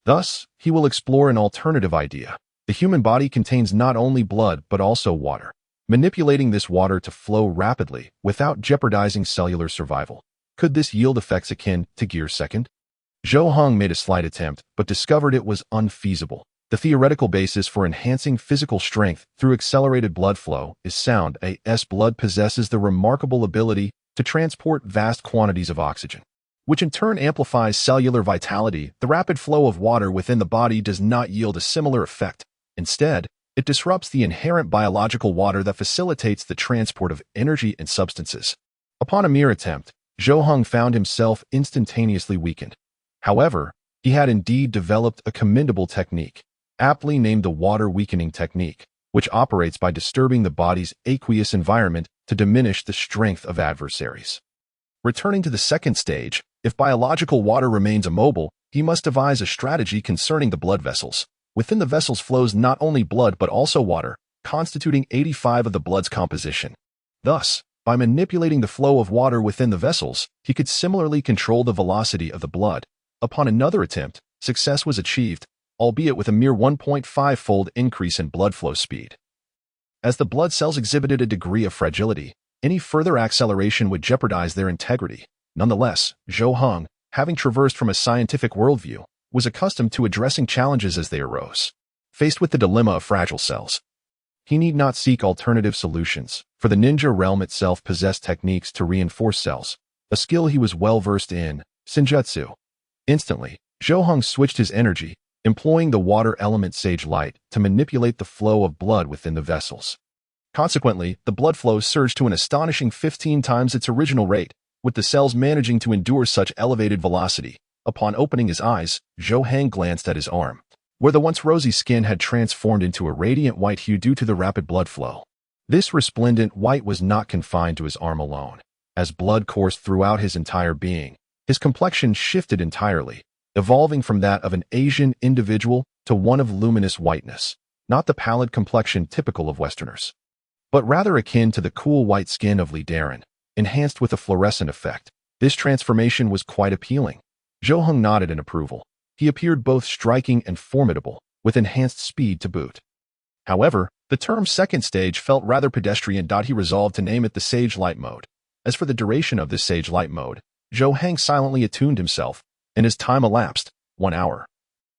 Thus, he will explore an alternative idea. The human body contains not only blood but also water. Manipulating this water to flow rapidly without jeopardizing cellular survival. Could this yield effects akin to Gear Second? Zhou Hong made a slight attempt, but discovered it was unfeasible. The theoretical basis for enhancing physical strength through accelerated blood flow is sound. As blood possesses the remarkable ability to transport vast quantities of oxygen, which in turn amplifies cellular vitality. The rapid flow of water within the body does not yield a similar effect. Instead, it disrupts the inherent biological water that facilitates the transport of energy and substances. Upon a mere attempt, Zhou Heng found himself instantaneously weakened. However, he had indeed developed a commendable technique, aptly named the water weakening technique, which operates by disturbing the body's aqueous environment to diminish the strength of adversaries. Returning to the second stage, if biological water remains immobile, he must devise a strategy concerning the blood vessels. Within the vessels flows not only blood but also water, constituting 85% of the blood's composition. Thus, by manipulating the flow of water within the vessels, he could similarly control the velocity of the blood. Upon another attempt, success was achieved, albeit with a mere 1.5-fold increase in blood flow speed. As the blood cells exhibited a degree of fragility, any further acceleration would jeopardize their integrity. Nonetheless, Zhou Heng, having traversed from a scientific worldview, was accustomed to addressing challenges as they arose. Faced with the dilemma of fragile cells, he need not seek alternative solutions, for the ninja realm itself possessed techniques to reinforce cells, a skill he was well versed in, Ninjutsu. Instantly, Zhou Heng switched his energy, employing the water element Sage Light to manipulate the flow of blood within the vessels. Consequently, the blood flow surged to an astonishing 15 times its original rate, with the cells managing to endure such elevated velocity. Upon opening his eyes, Zhou Heng glanced at his arm, where the once rosy skin had transformed into a radiant white hue due to the rapid blood flow. This resplendent white was not confined to his arm alone. As blood coursed throughout his entire being, his complexion shifted entirely, evolving from that of an Asian individual to one of luminous whiteness, not the pallid complexion typical of Westerners, but rather akin to the cool white skin of Li Daren, enhanced with a fluorescent effect. This transformation was quite appealing. Zhou Heng nodded in approval. He appeared both striking and formidable, with enhanced speed to boot. However, the term second stage felt rather pedestrian. He resolved to name it the Sage Light mode. As for the duration of this Sage Light mode, Zhou Heng silently attuned himself, and as time elapsed, 1 hour,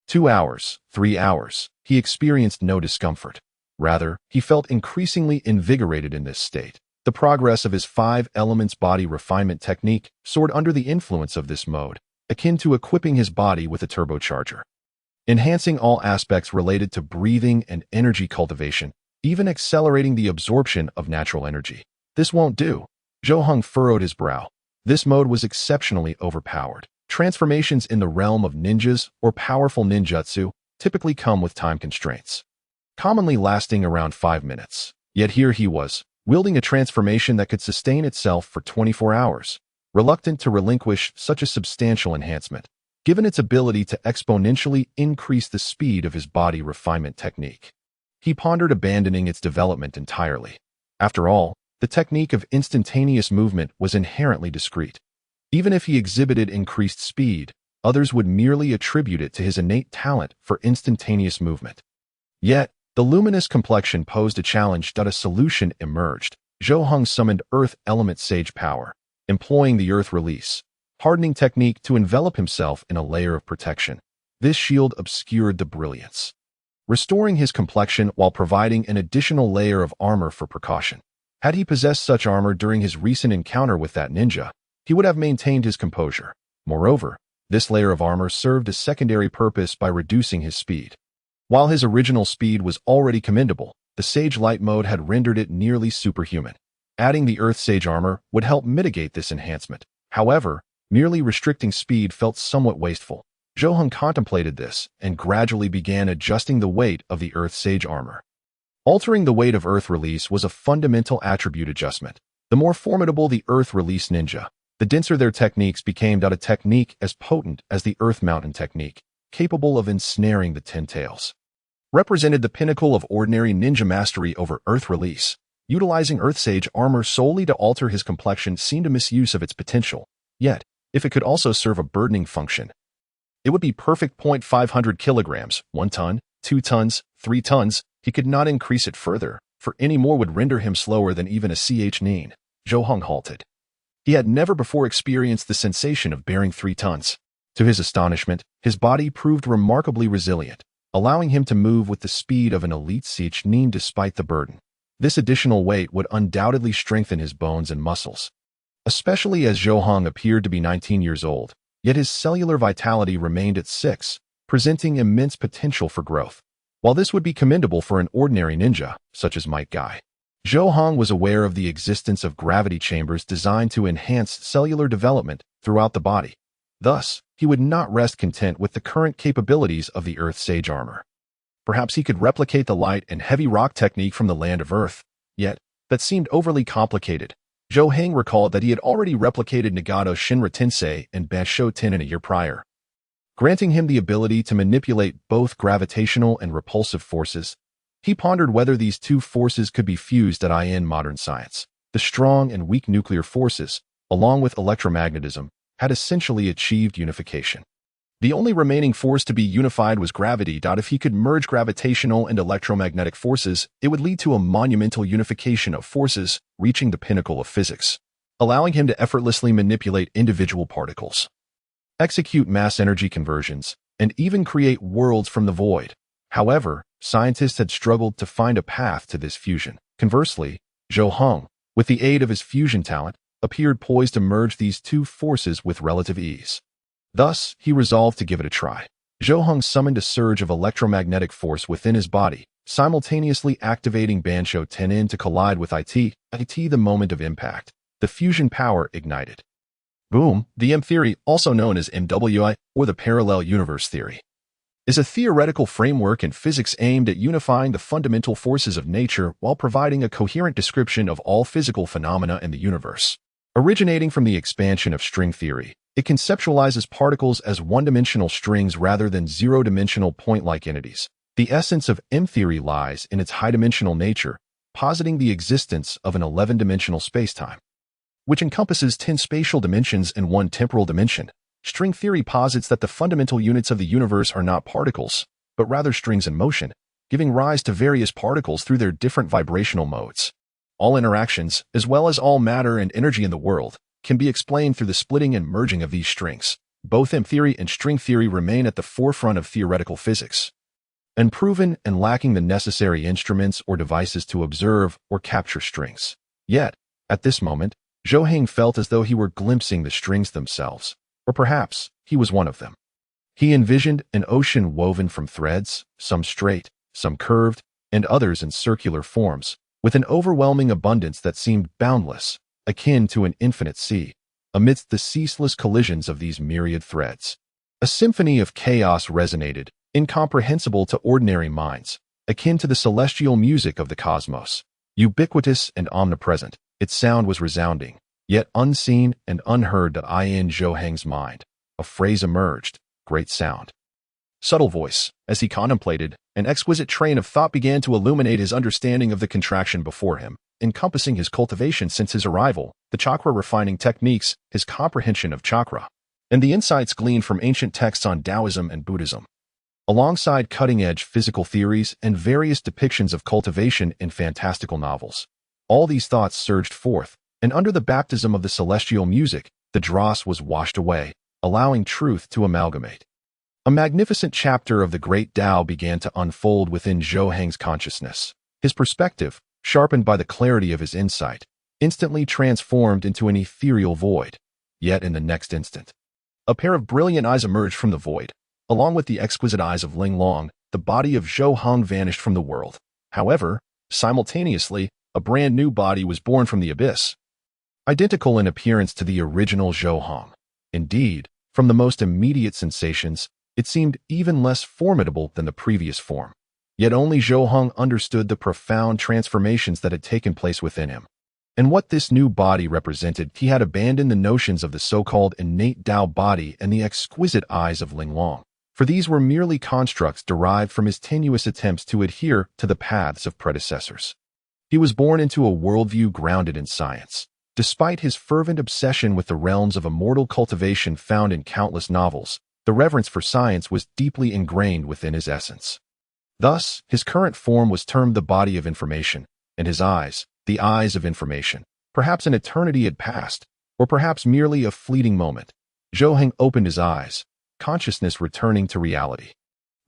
2 hours, 3 hours, he experienced no discomfort. Rather, he felt increasingly invigorated in this state. The progress of his 5 elements body refinement technique soared under the influence of this mode, akin to equipping his body with a turbocharger, enhancing all aspects related to breathing and energy cultivation, even accelerating the absorption of natural energy. This won't do. Zhou Heng furrowed his brow. This mode was exceptionally overpowered. Transformations in the realm of ninjas or powerful ninjutsu typically come with time constraints, commonly lasting around 5 minutes. Yet here he was, wielding a transformation that could sustain itself for 24 hours. Reluctant to relinquish such a substantial enhancement, given its ability to exponentially increase the speed of his body refinement technique. He pondered abandoning its development entirely. After all, the technique of instantaneous movement was inherently discrete. Even if he exhibited increased speed, others would merely attribute it to his innate talent for instantaneous movement. Yet, the luminous complexion posed a challenge. A solution emerged. Zhou Heng summoned Earth Element Sage Power, employing the Earth Release, hardening technique to envelop himself in a layer of protection. This shield obscured the brilliance, restoring his complexion while providing an additional layer of armor for precaution. Had he possessed such armor during his recent encounter with that ninja, he would have maintained his composure. Moreover, this layer of armor served a secondary purpose by reducing his speed. While his original speed was already commendable, the Sage Light mode had rendered it nearly superhuman. Adding the Earth Sage armor would help mitigate this enhancement. However, merely restricting speed felt somewhat wasteful. Zhou Heng contemplated this and gradually began adjusting the weight of the Earth Sage armor. Altering the weight of Earth Release was a fundamental attribute adjustment. The more formidable the Earth Release ninja, the denser their techniques became. A technique as potent as the Earth Mountain technique, capable of ensnaring the Ten Tails, represented the pinnacle of ordinary ninja mastery over Earth Release. Utilizing Earth Sage armor solely to alter his complexion seemed a misuse of its potential. Yet, if it could also serve a burdening function, it would be perfect. 500 kilograms, 1 ton, 2 tons, 3 tons. He could not increase it further, for any more would render him slower than even a nin. Zhou Heng halted. He had never before experienced the sensation of bearing 3 tons. To his astonishment, his body proved remarkably resilient, allowing him to move with the speed of an elite nin despite the burden. This additional weight would undoubtedly strengthen his bones and muscles, especially as Zhou Heng appeared to be 19 years old, yet his cellular vitality remained at 6, presenting immense potential for growth. While this would be commendable for an ordinary ninja, such as Might Guy, Zhou Hong was aware of the existence of gravity chambers designed to enhance cellular development throughout the body. Thus, he would not rest content with the current capabilities of the Earth Sage armor. Perhaps he could replicate the light and heavy rock technique from the land of Earth, yet that seemed overly complicated. Zhou Hong recalled that he had already replicated Nagato Shinra Tensei and Basho Tenin a year prior, granting him the ability to manipulate both gravitational and repulsive forces. He pondered whether these two forces could be fused in modern science. The strong and weak nuclear forces, along with electromagnetism, had essentially achieved unification. The only remaining force to be unified was gravity. If he could merge gravitational and electromagnetic forces, it would lead to a monumental unification of forces, reaching the pinnacle of physics, allowing him to effortlessly manipulate individual particles, execute mass energy conversions, and even create worlds from the void. However, scientists had struggled to find a path to this fusion. Conversely, Zhou Hong, with the aid of his fusion talent, appeared poised to merge these two forces with relative ease. Thus, he resolved to give it a try. Zhou Hong summoned a surge of electromagnetic force within his body, simultaneously activating Basho Tenin to collide with it. The moment of impact. The fusion power ignited. Boom! The M theory, also known as MWI, or the parallel universe theory, is a theoretical framework in physics aimed at unifying the fundamental forces of nature while providing a coherent description of all physical phenomena in the universe. Originating from the expansion of string theory, it conceptualizes particles as one-dimensional strings rather than zero-dimensional point-like entities. The essence of M-theory lies in its high-dimensional nature, positing the existence of an 11-dimensional spacetime, which encompasses 10 spatial dimensions and 1 temporal dimension. String theory posits that the fundamental units of the universe are not particles, but rather strings in motion, giving rise to various particles through their different vibrational modes. All interactions, as well as all matter and energy in the world, can be explained through the splitting and merging of these strings. Both M-theory and string theory remain at the forefront of theoretical physics, unproven and lacking the necessary instruments or devices to observe or capture strings. Yet, at this moment, Zhou Hong felt as though he were glimpsing the strings themselves, or perhaps he was one of them. He envisioned an ocean woven from threads, some straight, some curved, and others in circular forms, with an overwhelming abundance that seemed boundless, akin to an infinite sea, amidst the ceaseless collisions of these myriad threads. A symphony of chaos resonated, incomprehensible to ordinary minds, akin to the celestial music of the cosmos. Ubiquitous and omnipresent, its sound was resounding, yet unseen and unheard in Zhou Hong's mind. A phrase emerged, great sound. Subtle voice. As he contemplated, an exquisite train of thought began to illuminate his understanding of the contraction before him, encompassing his cultivation since his arrival, the chakra refining techniques, his comprehension of chakra, and the insights gleaned from ancient texts on Taoism and Buddhism, alongside cutting-edge physical theories and various depictions of cultivation in fantastical novels. All these thoughts surged forth, and under the baptism of the celestial music, the dross was washed away, allowing truth to amalgamate. A magnificent chapter of the great Tao began to unfold within Zhou Hong's consciousness. His perspective, sharpened by the clarity of his insight, instantly transformed into an ethereal void. Yet in the next instant, a pair of brilliant eyes emerged from the void. Along with the exquisite eyes of Linglong, the body of Zhou Hong vanished from the world. However, simultaneously, a brand new body was born from the abyss, identical in appearance to the original Zhou Hong. Indeed, from the most immediate sensations, it seemed even less formidable than the previous form. Yet only Zhou Hong understood the profound transformations that had taken place within him, and what this new body represented. He had abandoned the notions of the so-called innate Tao body and the exquisite eyes of Linglong, for these were merely constructs derived from his tenuous attempts to adhere to the paths of predecessors. He was born into a worldview grounded in science. Despite his fervent obsession with the realms of immortal cultivation found in countless novels, the reverence for science was deeply ingrained within his essence. Thus, his current form was termed the body of information, and his eyes, the eyes of information. Perhaps an eternity had passed, or perhaps merely a fleeting moment. Zhou Hong opened his eyes, consciousness returning to reality.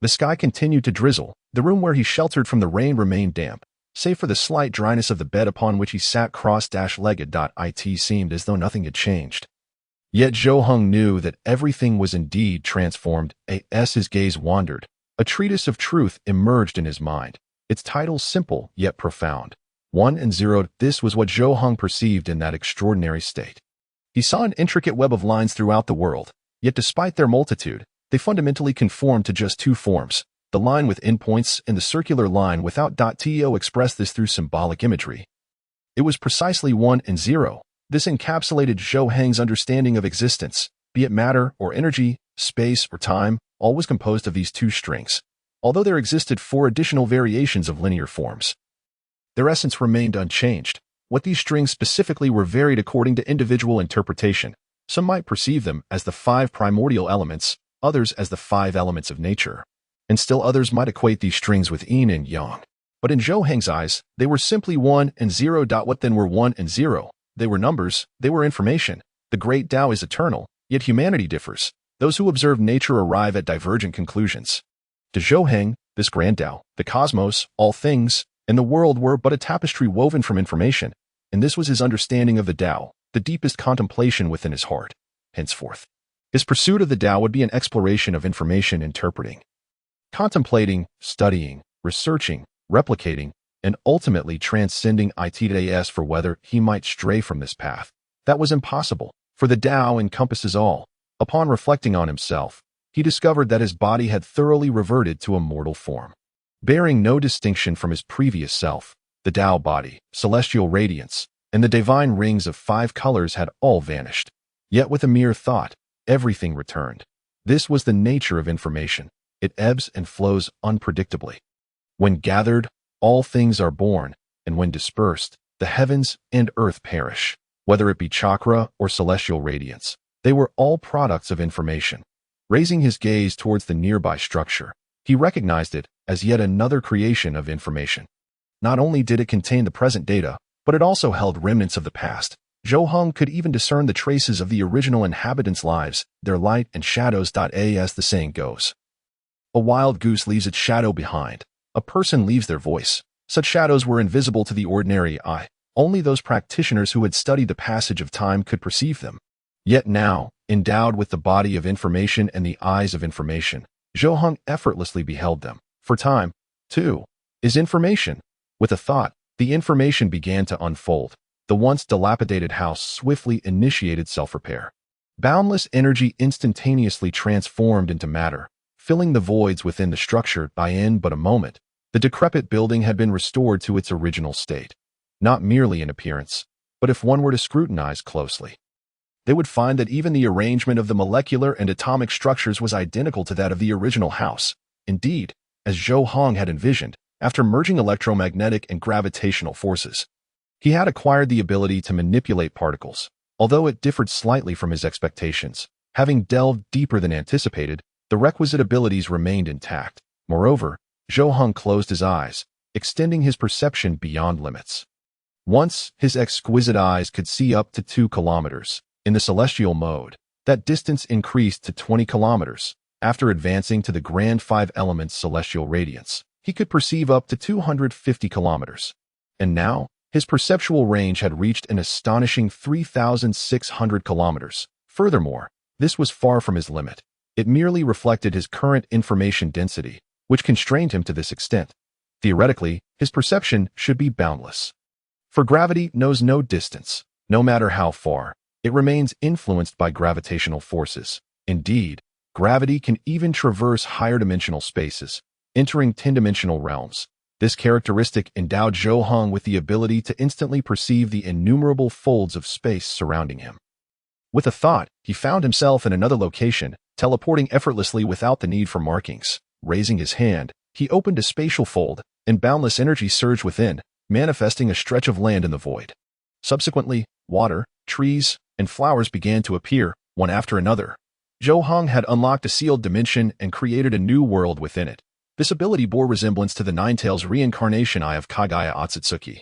The sky continued to drizzle. The room where he sheltered from the rain remained damp, save for the slight dryness of the bed upon which he sat cross-legged. It seemed as though nothing had changed. Yet Zhou Hong knew that everything was indeed transformed. As his gaze wandered, a treatise of truth emerged in his mind, its title simple yet profound. 1 and 0. This was what Zhou Heng perceived in that extraordinary state. He saw an intricate web of lines throughout the world, yet despite their multitude, they fundamentally conformed to just two forms, the line with endpoints and the circular line without. To express this through symbolic imagery. It was precisely 1 and 0. This encapsulated Zhou Heng's understanding of existence, be it matter or energy, space or time, all was composed of these two strings, although there existed 4 additional variations of linear forms. Their essence remained unchanged. What these strings specifically were varied according to individual interpretation. Some might perceive them as the 5 primordial elements, others as the 5 elements of nature, and still others might equate these strings with yin and yang. But in Zhou Heng's eyes, they were simply 1 and 0. What then were 1 and 0? They were numbers, they were information. The great Tao is eternal, yet humanity differs. Those who observe nature arrive at divergent conclusions. To Zhou Heng, this grand Tao, the cosmos, all things, and the world were but a tapestry woven from information, and this was his understanding of the Tao, the deepest contemplation within his heart. Henceforth, his pursuit of the Tao would be an exploration of information interpreting, contemplating, studying, researching, replicating, and ultimately transcending it. For whether he might stray from this path, that was impossible, for the Tao encompasses all. Upon reflecting on himself, he discovered that his body had thoroughly reverted to a mortal form, bearing no distinction from his previous self. The Tao body, celestial radiance, and the divine rings of 5 colors had all vanished. Yet with a mere thought, everything returned. This was the nature of information. It ebbs and flows unpredictably. When gathered, all things are born, and when dispersed, the heavens and earth perish. Whether it be chakra or celestial radiance, they were all products of information. Raising his gaze towards the nearby structure, he recognized it as yet another creation of information. Not only did it contain the present data, but it also held remnants of the past. Zhou Heng could even discern the traces of the original inhabitants' lives, their light and shadows. As the saying goes, a wild goose leaves its shadow behind. A person leaves their voice. Such shadows were invisible to the ordinary eye. Only those practitioners who had studied the passage of time could perceive them. Yet now, endowed with the body of information and the eyes of information, Zhou Heng effortlessly beheld them. For time, too, is information. With a thought, the information began to unfold. The once dilapidated house swiftly initiated self-repair. Boundless energy instantaneously transformed into matter, filling the voids within the structure. In but a moment, the decrepit building had been restored to its original state. Not merely in appearance, but if one were to scrutinize closely, they would find that even the arrangement of the molecular and atomic structures was identical to that of the original house. Indeed, as Zhou Heng had envisioned, after merging electromagnetic and gravitational forces, he had acquired the ability to manipulate particles. Although it differed slightly from his expectations, having delved deeper than anticipated, the requisite abilities remained intact. Moreover, Zhou Heng closed his eyes, extending his perception beyond limits. Once, his exquisite eyes could see up to 2 kilometers. In the celestial mode, that distance increased to 20 kilometers. After advancing to the grand 5 elements celestial radiance, he could perceive up to 250 kilometers. And now, his perceptual range had reached an astonishing 3,600 kilometers. Furthermore, this was far from his limit. It merely reflected his current information density, which constrained him to this extent. Theoretically, his perception should be boundless. For gravity knows no distance. No matter how far, it remains influenced by gravitational forces. Indeed, gravity can even traverse higher dimensional spaces, entering 10-dimensional realms. This characteristic endowed Zhou Heng with the ability to instantly perceive the innumerable folds of space surrounding him. With a thought, he found himself in another location, teleporting effortlessly without the need for markings. Raising his hand, he opened a spatial fold, and boundless energy surged within, manifesting a stretch of land in the void. Subsequently, water, trees, and flowers began to appear, one after another. Zhou Heng had unlocked a sealed dimension and created a new world within it. This ability bore resemblance to the Ninetales reincarnation eye of Kagura Akatsuki.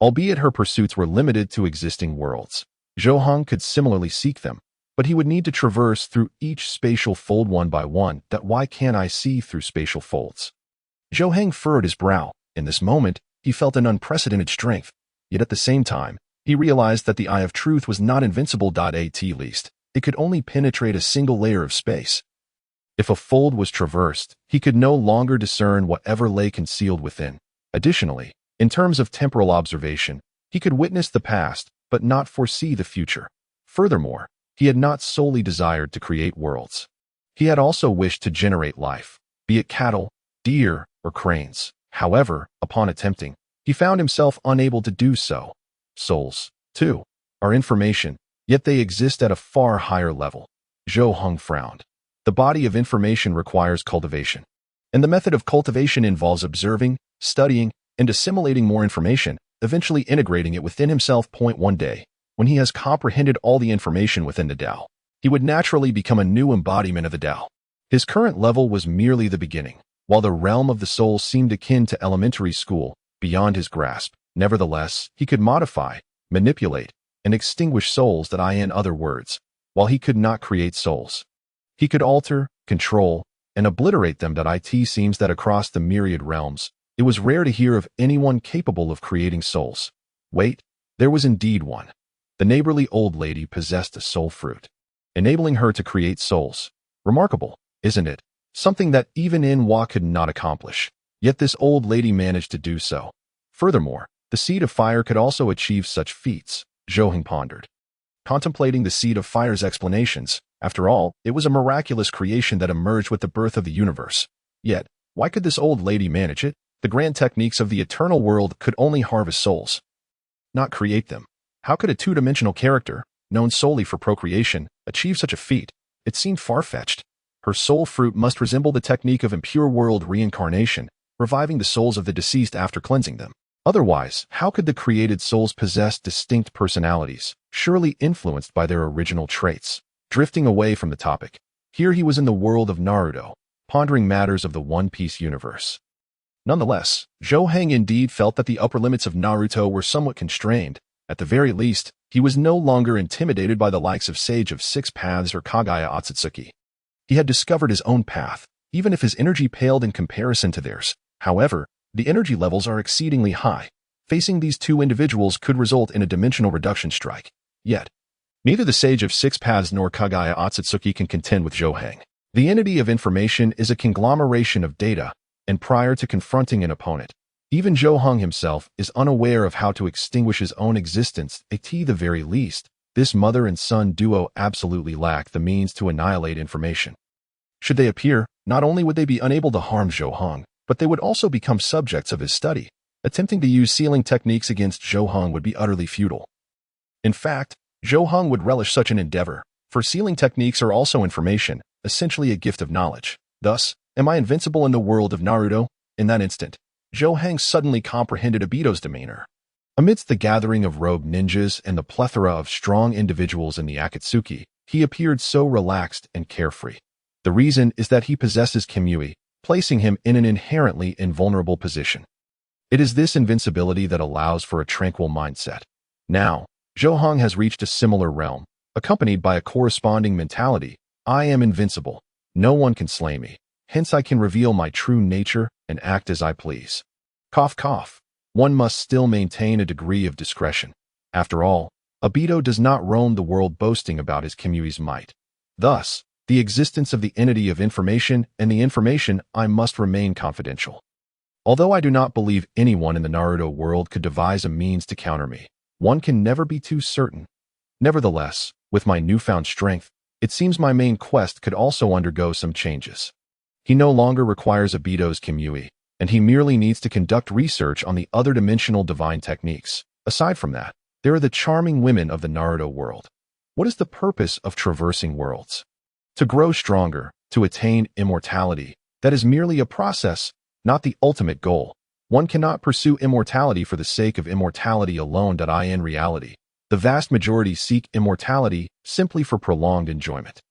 Albeit her pursuits were limited to existing worlds, Zhou Heng could similarly seek them, but he would need to traverse through each spatial fold one by one. Why can't I see through spatial folds? Zhou Heng furrowed his brow. In this moment, he felt an unprecedented strength, yet at the same time, he realized that the Eye of Truth was not invincible. At least, it could only penetrate a single layer of space. If a fold was traversed, he could no longer discern whatever lay concealed within. Additionally, In terms of temporal observation, he could witness the past, but not foresee the future. Furthermore, he had not solely desired to create worlds. He had also wished to generate life, be it cattle, deer, or cranes. However, upon attempting, he found himself unable to do so. Souls, too, are information, yet they exist at a far higher level. Zhou Heng frowned. The body of information requires cultivation, and the method of cultivation involves observing, studying, and assimilating more information, eventually integrating it within himself. One day, when he has comprehended all the information within the Tao, he would naturally become a new embodiment of the Tao. His current level was merely the beginning, while the realm of the soul seemed akin to elementary school, beyond his grasp. Nevertheless, he could modify, manipulate, and extinguish souls. In other words, while he could not create souls, he could alter, control, and obliterate them. It seems that across the myriad realms, it was rare to hear of anyone capable of creating souls. Wait, there was indeed one. The neighborly old lady possessed a soul fruit, enabling her to create souls. Remarkable, isn't it? Something that even Inwa could not accomplish. Yet this old lady managed to do so. Furthermore, the seed of fire could also achieve such feats. Zhou Heng pondered, contemplating the seed of fire's explanations. After all, it was a miraculous creation that emerged with the birth of the universe. Yet, why could this old lady manage it? The grand techniques of the eternal world could only harvest souls, not create them. How could a two-dimensional character, known solely for procreation, achieve such a feat? It seemed far-fetched. Her soul fruit must resemble the technique of impure world reincarnation, reviving the souls of the deceased after cleansing them. Otherwise, how could the created souls possess distinct personalities, surely influenced by their original traits? Drifting away from the topic, here he was in the world of Naruto, pondering matters of the One Piece universe. Nonetheless, Zhou Heng indeed felt that the upper limits of Naruto were somewhat constrained. At the very least, he was no longer intimidated by the likes of Sage of Six Paths or Kagura Akatsuki. He had discovered his own path, even if his energy paled in comparison to theirs. However, the energy levels are exceedingly high. Facing these two individuals could result in a dimensional reduction strike. Yet, neither the Sage of Six Paths nor Kagura Akatsuki can contend with Zhou Heng. The entity of information is a conglomeration of data, and prior to confronting an opponent, even Zhou Heng himself is unaware of how to extinguish his own existence. At the very least, this mother and son duo absolutely lack the means to annihilate information. Should they appear, not only would they be unable to harm Zhou Heng, but they would also become subjects of his study. Attempting to use sealing techniques against Zhou Heng would be utterly futile. In fact, Zhou Heng would relish such an endeavor, for sealing techniques are also information, essentially a gift of knowledge. Thus, am I invincible in the world of Naruto? In that instant, Zhou Heng suddenly comprehended Obito's demeanor. Amidst the gathering of robed ninjas and the plethora of strong individuals in the Akatsuki, he appeared so relaxed and carefree. The reason is that he possesses Kimui, placing him in an inherently invulnerable position. It is this invincibility that allows for a tranquil mindset. Now, Zhou Heng has reached a similar realm, accompanied by a corresponding mentality. I am invincible. No one can slay me. Hence I can reveal my true nature and act as I please. Cough cough. One must still maintain a degree of discretion. After all, Obito does not roam the world boasting about his Kimui's might. Thus, the existence of the entity of information and the information I must remain confidential. Although I do not believe anyone in the Naruto world could devise a means to counter me, one can never be too certain. Nevertheless, with my newfound strength, it seems my main quest could also undergo some changes. He no longer requires Obito's Kimui, and he merely needs to conduct research on the other dimensional divine techniques. Aside from that, there are the charming women of the Naruto world. What is the purpose of traversing worlds? To grow stronger, to attain immortality. That is merely a process, not the ultimate goal. One cannot pursue immortality for the sake of immortality alone. In reality, the vast majority seek immortality simply for prolonged enjoyment.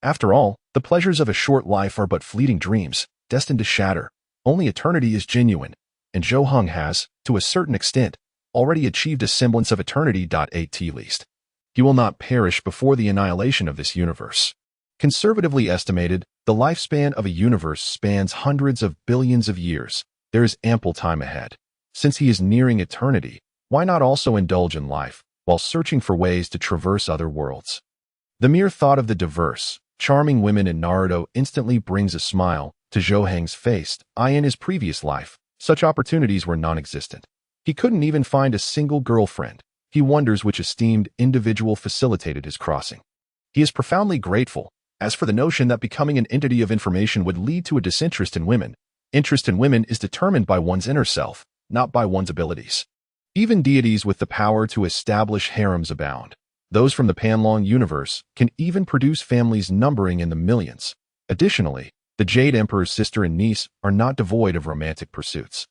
After all, the pleasures of a short life are but fleeting dreams, destined to shatter. Only eternity is genuine, and Zhou Heng has, to a certain extent, already achieved a semblance of eternity. At least, he will not perish before the annihilation of this universe. Conservatively estimated, the lifespan of a universe spans hundreds of billions of years. There is ample time ahead. Since he is nearing eternity, why not also indulge in life, while searching for ways to traverse other worlds? The mere thought of the diverse, charming women in Naruto instantly brings a smile to Zhou Heng's face. In his previous life, such opportunities were non-existent. He couldn't even find a single girlfriend. He wonders which esteemed individual facilitated his crossing. He is profoundly grateful. As for the notion that becoming an entity of information would lead to a disinterest in women, interest in women is determined by one's inner self, not by one's abilities. Even deities with the power to establish harems abound. Those from the Panlong universe can even produce families numbering in the millions. Additionally, the Jade Emperor's sister and niece are not devoid of romantic pursuits.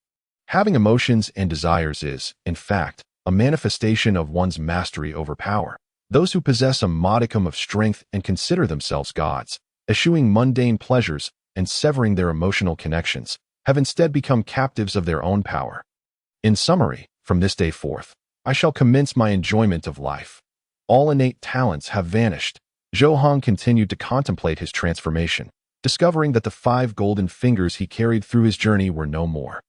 Having emotions and desires is, in fact, a manifestation of one's mastery over power. Those who possess a modicum of strength and consider themselves gods, eschewing mundane pleasures and severing their emotional connections, have instead become captives of their own power. In summary, from this day forth, I shall commence my enjoyment of life. All innate talents have vanished. Zhou Hong continued to contemplate his transformation, discovering that the 5 golden fingers he carried through his journey were no more.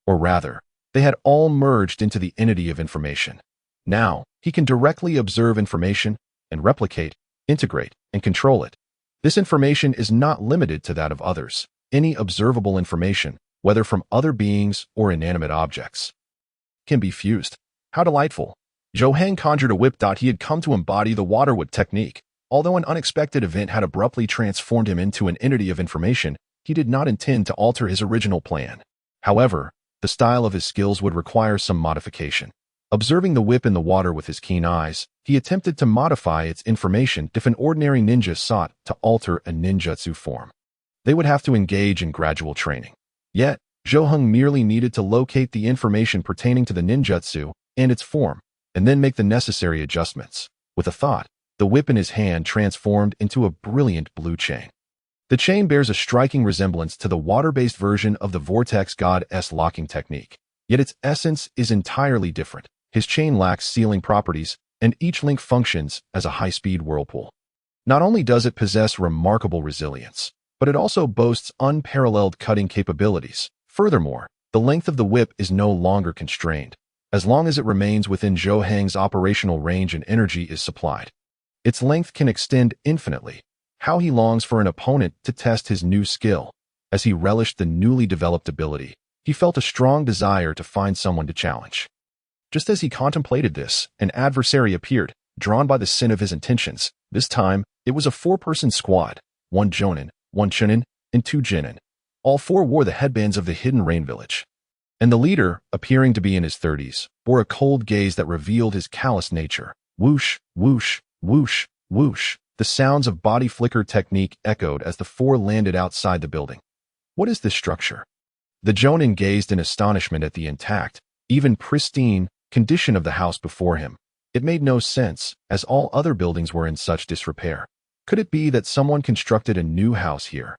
Or rather, they had all merged into the entity of information. Now, he can directly observe information and replicate, integrate, and control it. This information is not limited to that of others. Any observable information, whether from other beings or inanimate objects, can be fused. How delightful! Zhou Hang conjured a whip. He had come to embody the water whip technique. Although an unexpected event had abruptly transformed him into an entity of information, he did not intend to alter his original plan. However, the style of his skills would require some modification. Observing the whip in the water with his keen eyes, he attempted to modify its information if an ordinary ninja sought to alter a ninjutsu form. They would have to engage in gradual training. Yet, Zhou Heng merely needed to locate the information pertaining to the ninjutsu and its form, and then make the necessary adjustments. With a thought, the whip in his hand transformed into a brilliant blue chain. The chain bears a striking resemblance to the water-based version of the Vortex God's locking technique, yet its essence is entirely different. His chain lacks sealing properties, and each link functions as a high-speed whirlpool. Not only does it possess remarkable resilience, but it also boasts unparalleled cutting capabilities. Furthermore, the length of the whip is no longer constrained, as long as it remains within Zhou Heng's operational range and energy is supplied. Its length can extend infinitely. How he longs for an opponent to test his new skill. As he relished the newly developed ability, he felt a strong desire to find someone to challenge. Just as he contemplated this, an adversary appeared, drawn by the sin of his intentions. This time, it was a 4-person squad, 1 jōnin, 1 chunin, and 2 genin. All 4 wore the headbands of the Hidden Rain Village. And the leader, appearing to be in his 30s, bore a cold gaze that revealed his callous nature. Whoosh, whoosh, whoosh, whoosh. The sounds of body flicker technique echoed as the 4 landed outside the building. What is this structure? The jōnin gazed in astonishment at the intact, even pristine, condition of the house before him. It made no sense, as all other buildings were in such disrepair. Could it be that someone constructed a new house here?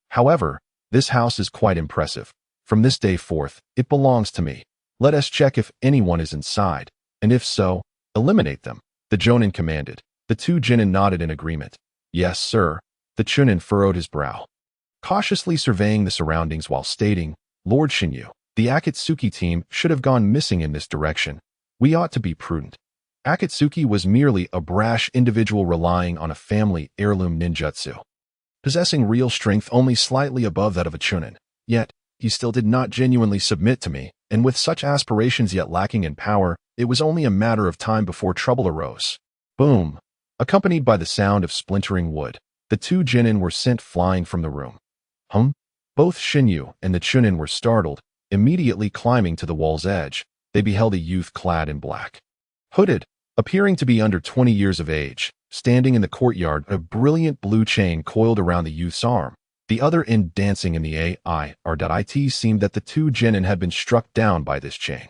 However, this house is quite impressive. From this day forth, it belongs to me. Let us check if anyone is inside, and if so, eliminate them, the jōnin commanded. The 2 genin nodded in agreement. Yes, sir. The chunin furrowed his brow, cautiously surveying the surroundings while stating, Lord Shinyu, the Akatsuki team should have gone missing in this direction. We ought to be prudent. Akatsuki was merely a brash individual relying on a family heirloom ninjutsu, possessing real strength only slightly above that of a chunin. Yet, he still did not genuinely submit to me, and with such aspirations yet lacking in power, it was only a matter of time before trouble arose. Boom! Accompanied by the sound of splintering wood, the 2 genin were sent flying from the room. Both Shinyu and the chunin were startled. Immediately climbing to the wall's edge, they beheld a youth clad in black, hooded, appearing to be under 20 years of age, standing in the courtyard, a brilliant blue chain coiled around the youth's arm. The other end dancing in the AIR.IT seemed that the 2 genin had been struck down by this chain.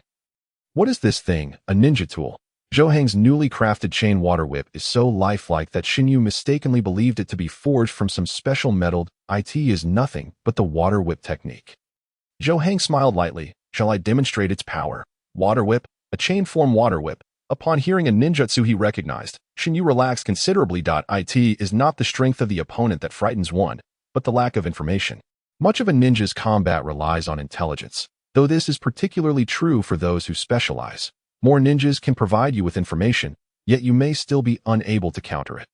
What is this thing? A ninja tool. Zhou Heng's newly crafted chain water whip is so lifelike that Shinyu mistakenly believed it to be forged from some special metal. It is nothing but the water whip technique. Zhou Heng smiled lightly. Shall I demonstrate its power? Water whip, a chain-form water whip. Upon hearing a ninjutsu he recognized, Shinyu relaxed considerably. It is not the strength of the opponent that frightens one, but the lack of information. Much of a ninja's combat relies on intelligence, though this is particularly true for those who specialize. More ninjas can provide you with information, yet you may still be unable to counter it.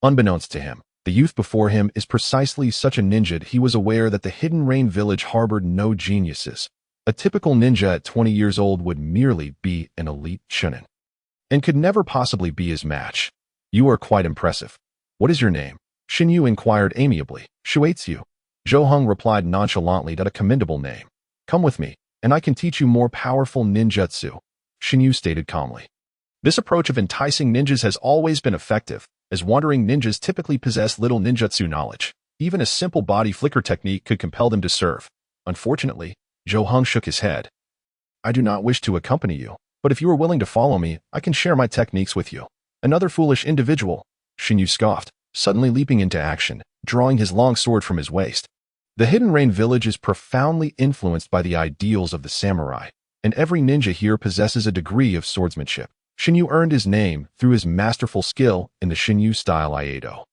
Unbeknownst to him, the youth before him is precisely such a ninja. He was aware that the Hidden Rain Village harbored no geniuses, A typical ninja at 20 years old would merely be an elite jōnin, and could never possibly be his match. You are quite impressive. What is your name? Shinyu inquired amiably. Shuetsu. Zhou replied nonchalantly that a commendable name. Come with me, and I can teach you more powerful ninjutsu, Shinyu stated calmly. This approach of enticing ninjas has always been effective, as wandering ninjas typically possess little ninjutsu knowledge. Even a simple body flicker technique could compel them to serve. Unfortunately, Zhou shook his head. I do not wish to accompany you, but if you are willing to follow me, I can share my techniques with you. Another foolish individual, Shinyu scoffed, suddenly leaping into action, drawing his long sword from his waist. The Hidden Rain village is profoundly influenced by the ideals of the samurai, and every ninja here possesses a degree of swordsmanship. Shinyu earned his name through his masterful skill in the Shinyu-style Iaido,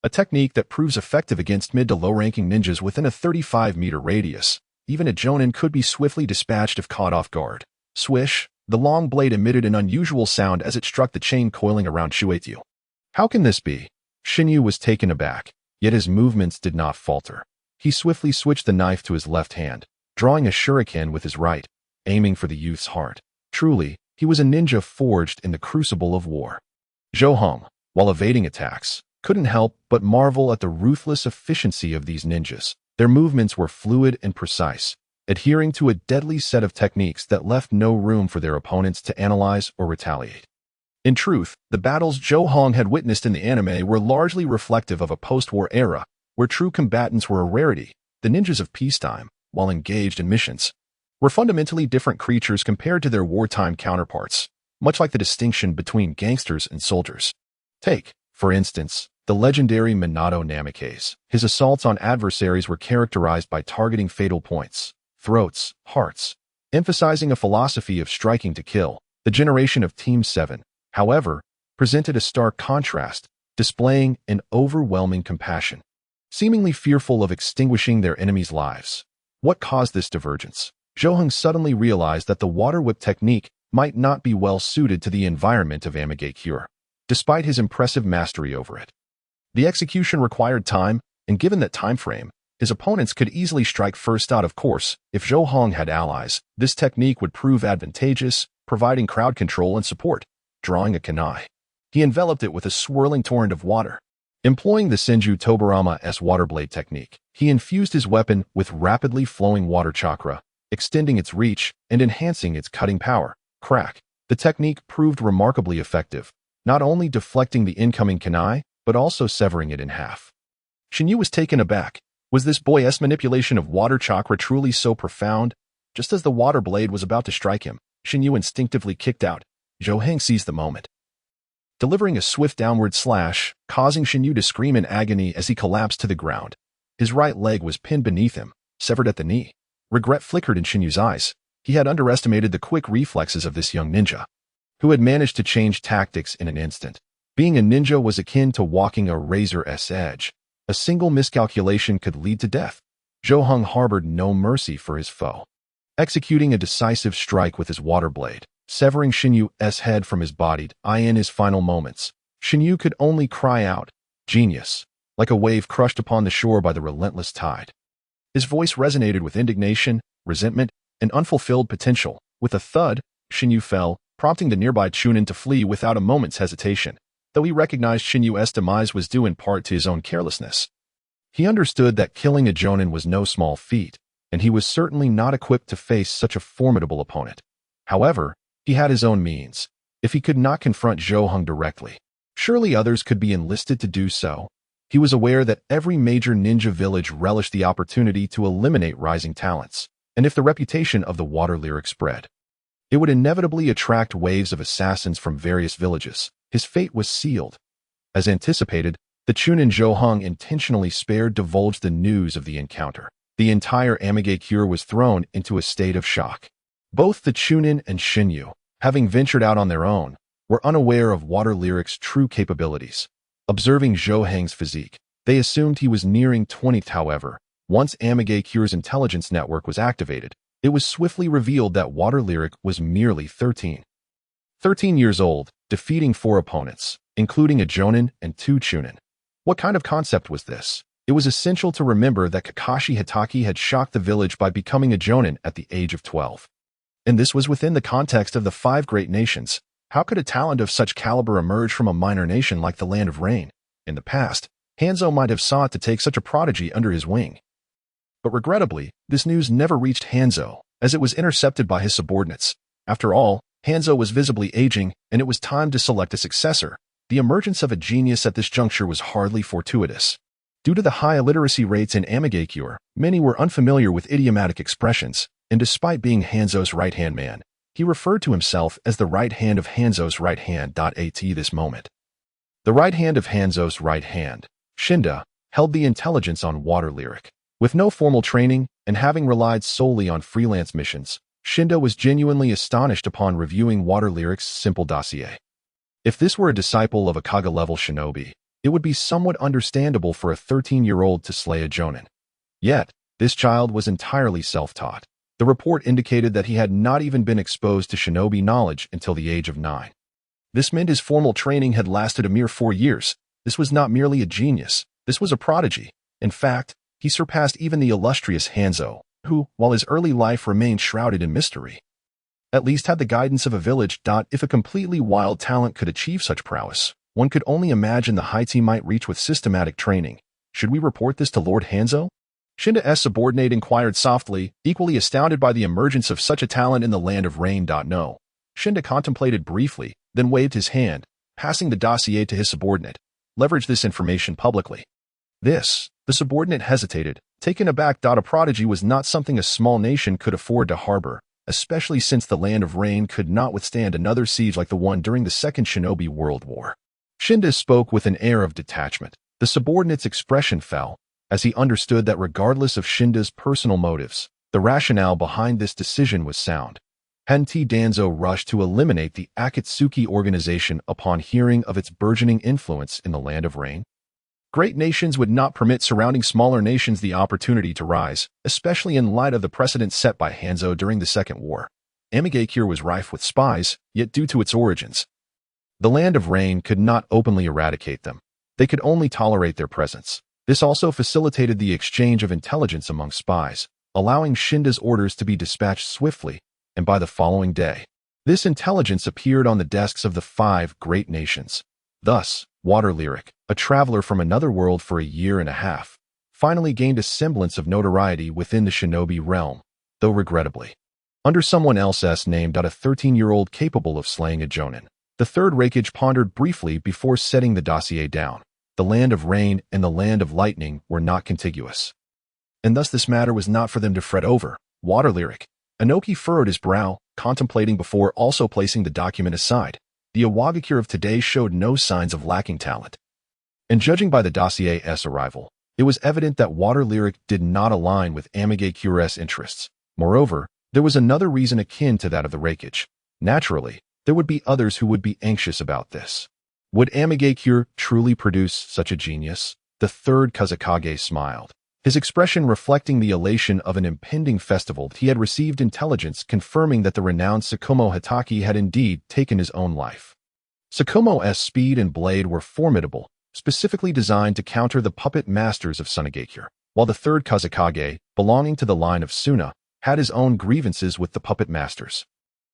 a technique that proves effective against mid to low-ranking ninjas within a 35-meter radius. Even a jōnin could be swiftly dispatched if caught off guard. Swish, the long blade emitted an unusual sound as it struck the chain coiling around Shuetsu. How can this be? Shinyu was taken aback, yet his movements did not falter. He swiftly switched the knife to his left hand, drawing a shuriken with his right, aiming for the youth's heart. Truly, he was a ninja forged in the crucible of war. Zhou, while evading attacks, couldn't help but marvel at the ruthless efficiency of these ninjas. Their movements were fluid and precise, adhering to a deadly set of techniques that left no room for their opponents to analyze or retaliate. In truth, the battles Zhou had witnessed in the anime were largely reflective of a post-war era, where true combatants were a rarity. The ninjas of peacetime, while engaged in missions, were fundamentally different creatures compared to their wartime counterparts, much like the distinction between gangsters and soldiers. Take, for instance, the legendary Minato Namikaze. His assaults on adversaries were characterized by targeting fatal points, throats, hearts, emphasizing a philosophy of striking to kill. The generation of Team 7, however, presented a stark contrast, displaying an overwhelming compassion, seemingly fearful of extinguishing their enemies' lives. What caused this divergence? Zhou suddenly realized that the water whip technique might not be well suited to the environment of Amigakure, despite his impressive mastery over it. The execution required time, and given that time frame, his opponents could easily strike first out. Of course, if Zhou had allies, this technique would prove advantageous, providing crowd control and support. Drawing a kunai, he enveloped it with a swirling torrent of water. Employing the Senju Tobarama-S water blade technique, he infused his weapon with rapidly flowing water chakra, extending its reach and enhancing its cutting power. Crack. The technique proved remarkably effective, not only deflecting the incoming kunai, but also severing it in half. Shinyu was taken aback. Was this boy's manipulation of water chakra truly so profound? Just as the water blade was about to strike him, Shinyu instinctively kicked out. Zhou seized the moment, delivering a swift downward slash, causing Shinyu to scream in agony as he collapsed to the ground. His right leg was pinned beneath him, severed at the knee. Regret flickered in Shinyu's eyes. He had underestimated the quick reflexes of this young ninja, who had managed to change tactics in an instant. Being a ninja was akin to walking a razor's edge. A single miscalculation could lead to death. Zhou harbored no mercy for his foe, executing a decisive strike with his water blade, severing Shinyu's head from his body. In his final moments, Shinyu could only cry out, "Genius," like a wave crushed upon the shore by the relentless tide. His voice resonated with indignation, resentment, and unfulfilled potential. With a thud, Shinyu fell, prompting the nearby jōnin to flee without a moment's hesitation. Though he recognized Shinyu's demise was due in part to his own carelessness, he understood that killing a jōnin was no small feat, and he was certainly not equipped to face such a formidable opponent. However, he had his own means. If he could not confront Zhou directly, surely others could be enlisted to do so. He was aware that every major ninja village relished the opportunity to eliminate rising talents, and if the reputation of the water lyric spread, it would inevitably attract waves of assassins from various villages. His fate was sealed. As anticipated, the jōnin Zhou intentionally spared divulged the news of the encounter. The entire Amigakure was thrown into a state of shock. Both the jōnin and Shinyu, having ventured out on their own, were unaware of water lyric's true capabilities. Observing Zhou physique, they assumed he was nearing 20th. However, once Amigakure's intelligence network was activated, it was swiftly revealed that water lyric was merely 13. 13 years old, defeating 4 opponents, including a jōnin and 2 jōnin. What kind of concept was this? It was essential to remember that Kakashi Hatake had shocked the village by becoming a jōnin at the age of 12. And this was within the context of the 5 great nations. How could a talent of such caliber emerge from a minor nation like the Land of Rain? In the past, Hanzo might have sought to take such a prodigy under his wing. But regrettably, this news never reached Hanzo, as it was intercepted by his subordinates. After all, Hanzo was visibly aging, and it was time to select a successor. The emergence of a genius at this juncture was hardly fortuitous. Due to the high illiteracy rates in Amigakure, many were unfamiliar with idiomatic expressions, and despite being Hanzo's right-hand man, he referred to himself as the right hand of Hanzo's right hand. At this moment, the right hand of Hanzo's right hand, Shinda, held the intelligence on water lyric. With no formal training and having relied solely on freelance missions, Shinda was genuinely astonished upon reviewing water lyric's simple dossier. If this were a disciple of a Kaga-level shinobi, it would be somewhat understandable for a 13-year-old to slay a jōnin. Yet, this child was entirely self-taught. The report indicated that he had not even been exposed to shinobi knowledge until the age of 9. This meant his formal training had lasted a mere 4 years. This was not merely a genius, this was a prodigy. In fact, he surpassed even the illustrious Hanzo, who, while his early life remained shrouded in mystery, at least had the guidance of a village. If a completely wild talent could achieve such prowess, one could only imagine the heights he might reach with systematic training. Should we report this to Lord Hanzo? Shinda's subordinate inquired softly, equally astounded by the emergence of such a talent in the Land of Rain. No. Shinda contemplated briefly, then waved his hand, passing the dossier to his subordinate. Leverage this information publicly. The subordinate hesitated, taken aback. A prodigy was not something a small nation could afford to harbor, especially since the Land of Rain could not withstand another siege like the one during the Second Shinobi World War. Shinda spoke with an air of detachment. The subordinate's expression fell, as he understood that regardless of Shinda's personal motives, the rationale behind this decision was sound. Hadn't Danzo rushed to eliminate the Akatsuki organization upon hearing of its burgeoning influence in the Land of Rain? Great nations would not permit surrounding smaller nations the opportunity to rise, especially in light of the precedent set by Hanzo during the Second War. Amigakure was rife with spies, yet due to its origins, the Land of Rain could not openly eradicate them. They could only tolerate their presence. This also facilitated the exchange of intelligence among spies, allowing Shinda's orders to be dispatched swiftly, and by the following day, this intelligence appeared on the desks of the 5 great nations. Thus, Water Lyric, a traveler from another world for a year and a half, finally gained a semblance of notoriety within the shinobi realm, though regrettably under someone else's name. A 13-year-old capable of slaying a jōnin. The Third Hokage pondered briefly before setting the dossier down. The Land of Rain and the Land of Lightning were not contiguous, and thus this matter was not for them to fret over. Water Lyric. Inoki furrowed his brow, contemplating before also placing the document aside. The Iwagakure of today showed no signs of lacking talent. And judging by the dossier's arrival, it was evident that Water Lyric did not align with Amigakure's interests. Moreover, there was another reason akin to that of the Hokage. Naturally, there would be others who would be anxious about this. Would Amigakure truly produce such a genius? The third Kazekage smiled, his expression reflecting the elation of an impending festival. He had received intelligence confirming that the renowned Sakumo Hatake had indeed taken his own life. Sakumo's speed and blade were formidable, specifically designed to counter the puppet masters of Sunagakure, while the third Kazekage, belonging to the line of Suna, had his own grievances with the puppet masters.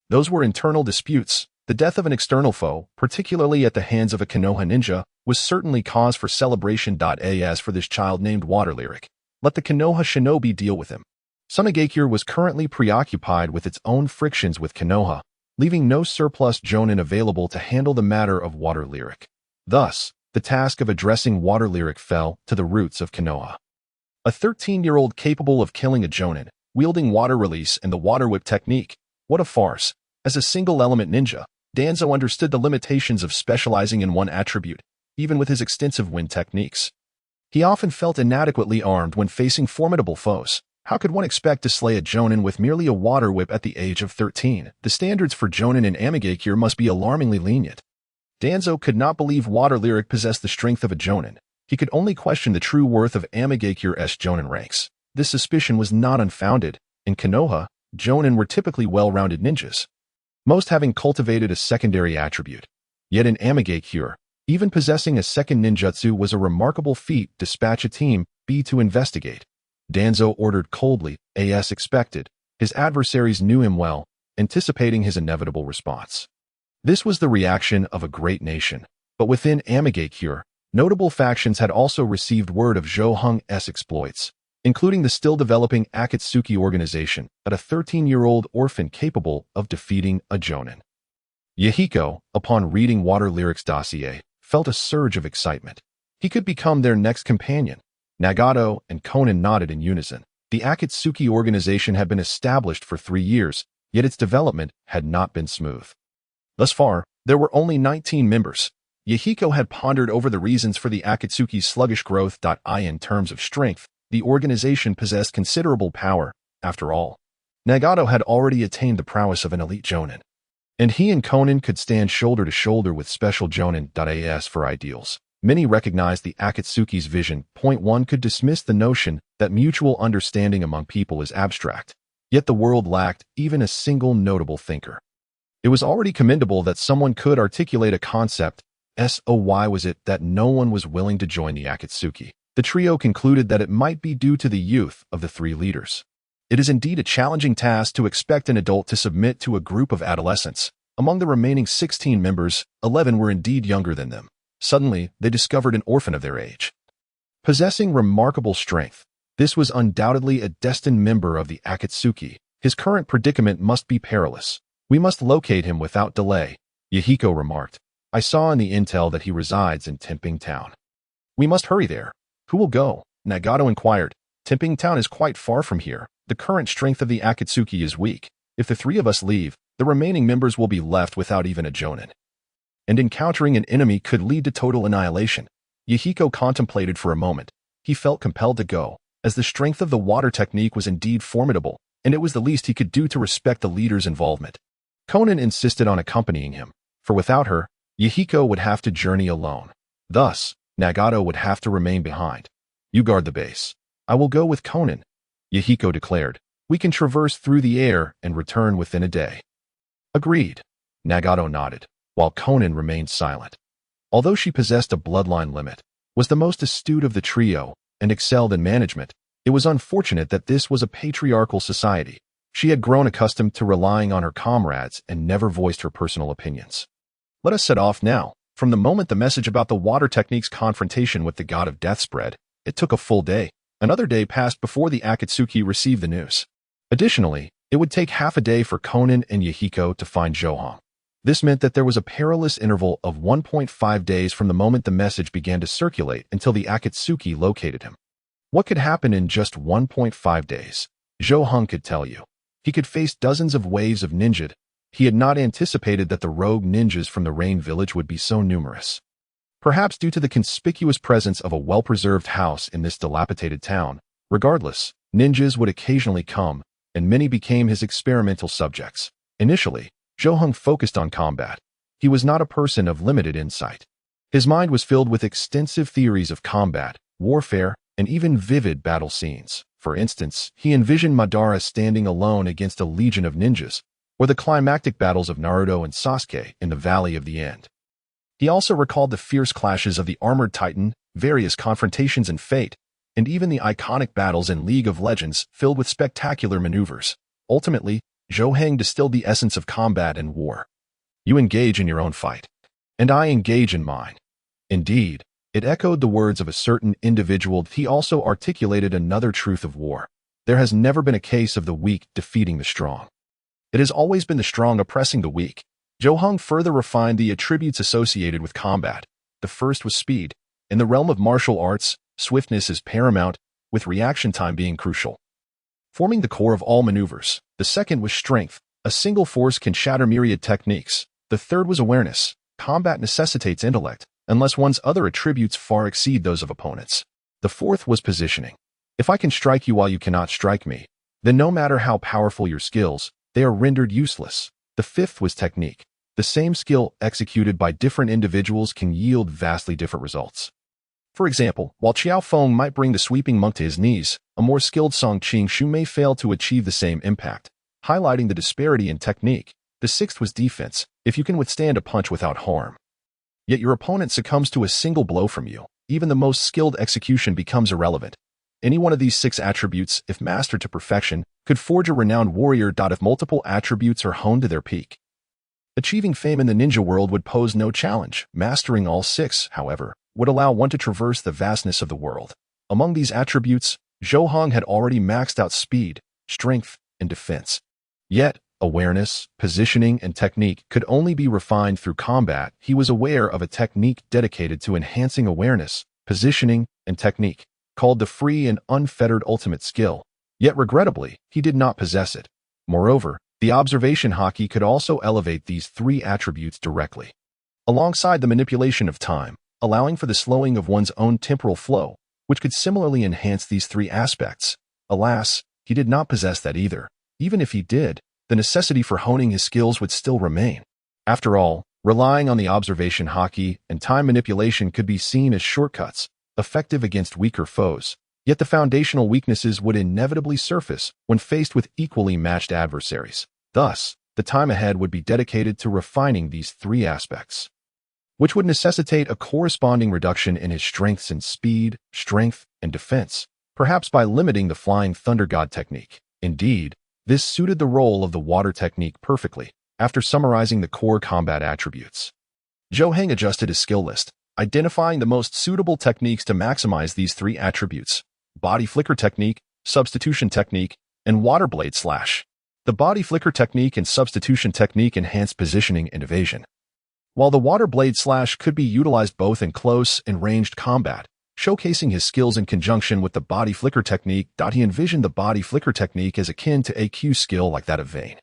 Those were internal disputes. The death of an external foe, particularly at the hands of a Konoha ninja, was certainly cause for celebration. As for this child named Water Lyric, let the Konoha shinobi deal with him. Sunagakure was currently preoccupied with its own frictions with Konoha, leaving no surplus jōnin available to handle the matter of Water Lyric. Thus, the task of addressing Water Lyric fell to the roots of Konoha. A 13-year-old capable of killing a jōnin, wielding water release and the water whip technique. What a farce. As a single-element ninja, Danzo understood the limitations of specializing in one attribute, even with his extensive wind techniques. He often felt inadequately armed when facing formidable foes. How could one expect to slay a jōnin with merely a water whip at the age of 13? The standards for jōnin in Amigakure must be alarmingly lenient. Danzo could not believe Water Lyric possessed the strength of a jōnin. He could only question the true worth of Amigakure's jōnin ranks. This suspicion was not unfounded. In Konoha, jōnin were typically well-rounded ninjas, most having cultivated a secondary attribute. Yet in Amigakure, even possessing a second ninjutsu was a remarkable feat. Dispatch a team, be to investigate. Danzo ordered coldly, as expected. His adversaries knew him well, anticipating his inevitable response. This was the reaction of a great nation, but within Amigakure, notable factions had also received word of Zhou Heng's exploits, including the still-developing Akatsuki organization, a 13-year-old orphan capable of defeating a jōnin. Yahiko, upon reading Water Lyric's dossier, felt a surge of excitement. He could become their next companion. Nagato and Konan nodded in unison. The Akatsuki organization had been established for 3 years, yet its development had not been smooth. Thus far, there were only 19 members. Yahiko had pondered over the reasons for the Akatsuki's sluggish growth. In terms of strength, the organization possessed considerable power. After all, Nagato had already attained the prowess of an elite jōnin, and he and Konan could stand shoulder to shoulder with special jōnin. For ideals. Many recognized the Akatsuki's vision. One could dismiss the notion that mutual understanding among people is abstract, yet the world lacked even a single notable thinker. It was already commendable that someone could articulate a concept. So why was it that no one was willing to join the Akatsuki? The trio concluded that it might be due to the youth of the 3 leaders. It is indeed a challenging task to expect an adult to submit to a group of adolescents. Among the remaining 16 members, 11 were indeed younger than them. Suddenly, they discovered an orphan of their age. Possessing remarkable strength, this was undoubtedly a destined member of the Akatsuki. His current predicament must be perilous. We must locate him without delay, Yahiko remarked. I saw in the intel that he resides in Timping Town. We must hurry there. Who will go? Nagato inquired. Timping Town is quite far from here. The current strength of the Akatsuki is weak. If the 3 of us leave, the remaining members will be left without even a jōnin. And encountering an enemy could lead to total annihilation. Yahiko contemplated for a moment. He felt compelled to go, as the strength of the water technique was indeed formidable, and it was the least he could do to respect the leader's involvement. Konan insisted on accompanying him, for without her, Yahiko would have to journey alone. Thus, Nagato would have to remain behind. You guard the base. I will go with Konan, Yahiko declared. We can traverse through the air and return within a day. Agreed. Nagato nodded, while Konan remained silent. Although she possessed a bloodline limit, was the most astute of the trio, and excelled in management, it was unfortunate that this was a patriarchal society. She had grown accustomed to relying on her comrades and never voiced her personal opinions. Let us set off now. From the moment the message about the water technique's confrontation with the god of death spread, it took a full day. Another day passed before the Akatsuki received the news. Additionally, it would take half a day for Konan and Yahiko to find Zhou. This meant that there was a perilous interval of 1.5 days from the moment the message began to circulate until the Akatsuki located him. What could happen in just 1.5 days? Zhou could tell you. He could face dozens of waves of ninja. He had not anticipated that the rogue ninjas from the Rain Village would be so numerous. Perhaps due to the conspicuous presence of a well-preserved house in this dilapidated town. Regardless, ninjas would occasionally come, and many became his experimental subjects. Initially, Zhou focused on combat. He was not a person of limited insight. His mind was filled with extensive theories of combat, warfare, and even vivid battle scenes. For instance, he envisioned Madara standing alone against a legion of ninjas, or the climactic battles of Naruto and Sasuke in the Valley of the End. He also recalled the fierce clashes of the Armored Titan, various confrontations in Fate, and even the iconic battles in League of Legends filled with spectacular maneuvers. Ultimately, Zhou distilled the essence of combat and war. You engage in your own fight, and I engage in mine. Indeed, it echoed the words of a certain individual. He also articulated another truth of war. There has never been a case of the weak defeating the strong. It has always been the strong oppressing the weak. Zhou further refined the attributes associated with combat. The first was speed. In the realm of martial arts, swiftness is paramount, with reaction time being crucial. Forming the core of all maneuvers. The second was strength. A single force can shatter myriad techniques. The third was awareness. Combat necessitates intellect, unless one's other attributes far exceed those of opponents. The fourth was positioning. If I can strike you while you cannot strike me, then no matter how powerful your skills, they are rendered useless. The fifth was technique. The same skill executed by different individuals can yield vastly different results. For example, while Qiao Feng might bring the sweeping monk to his knees, a more skilled Song Qing Shu may fail to achieve the same impact, highlighting the disparity in technique. The sixth was defense. If you can withstand a punch without harm, yet your opponent succumbs to a single blow from you, even the most skilled execution becomes irrelevant. Any one of these 6 attributes, if mastered to perfection, could forge a renowned warrior. If multiple attributes are honed to their peak, achieving fame in the ninja world would pose no challenge. Mastering all 6, however, would allow one to traverse the vastness of the world. Among these attributes, Zhou Hong had already maxed out speed, strength, and defense. Yet, awareness, positioning, and technique could only be refined through combat. He was aware of a technique dedicated to enhancing awareness, positioning, and technique, called the Free and Unfettered Ultimate Skill. Yet regrettably, he did not possess it. Moreover, the observation haki could also elevate these 3 attributes directly, alongside the manipulation of time, allowing for the slowing of one's own temporal flow, which could similarly enhance these 3 aspects. Alas, he did not possess that either. Even if he did, the necessity for honing his skills would still remain. After all, relying on the observation haki and time manipulation could be seen as shortcuts, effective against weaker foes. Yet the foundational weaknesses would inevitably surface when faced with equally matched adversaries. Thus, the time ahead would be dedicated to refining these 3 aspects, which would necessitate a corresponding reduction in his strengths in speed, strength, and defense, perhaps by limiting the Flying Thunder God technique. Indeed, this suited the role of the water technique perfectly. After summarizing the core combat attributes, Zhou Heng adjusted his skill list, identifying the most suitable techniques to maximize these 3 attributes: body flicker technique, substitution technique, and water blade slash. The body flicker technique and substitution technique enhanced positioning and evasion, while the water blade slash could be utilized both in close and ranged combat, showcasing his skills in conjunction with the body flicker technique. He envisioned the body flicker technique as akin to a Q skill like that of Vayne,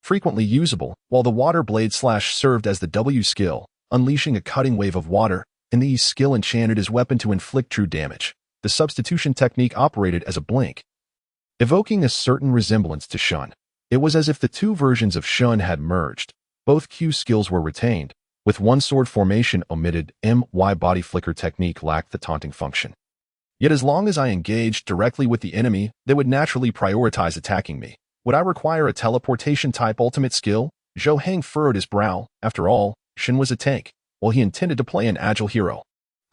frequently usable, while the water blade slash served as the W skill, unleashing a cutting wave of water, and the E skill enchanted his weapon to inflict true damage. The substitution technique operated as a blink, evoking a certain resemblance to Shun. It was as if the 2 versions of Shun had merged. Both Q skills were retained, with one sword formation omitted. My body flicker technique lacked the taunting function. Yet as long as I engaged directly with the enemy, they would naturally prioritize attacking me. Would I require a teleportation-type ultimate skill? Zhou Heng furrowed his brow. After all, Shin was a tank, while he intended to play an agile hero.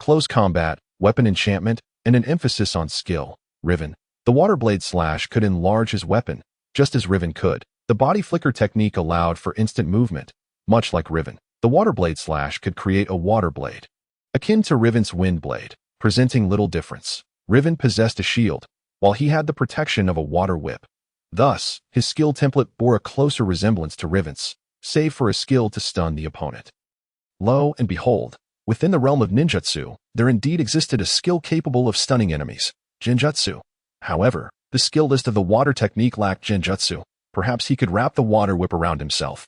Close combat, weapon enchantment, and an emphasis on skill. Riven. The water blade slash could enlarge his weapon, just as Riven could. The body flicker technique allowed for instant movement. Much like Riven, the water blade slash could create a water blade, akin to Riven's wind blade, presenting little difference. Riven possessed a shield, while he had the protection of a water whip. Thus, his skill template bore a closer resemblance to Riven's, save for a skill to stun the opponent. Lo and behold, within the realm of ninjutsu, there indeed existed a skill capable of stunning enemies, genjutsu. However, the skill list of the water technique lacked genjutsu. Perhaps he could wrap the water whip around himself,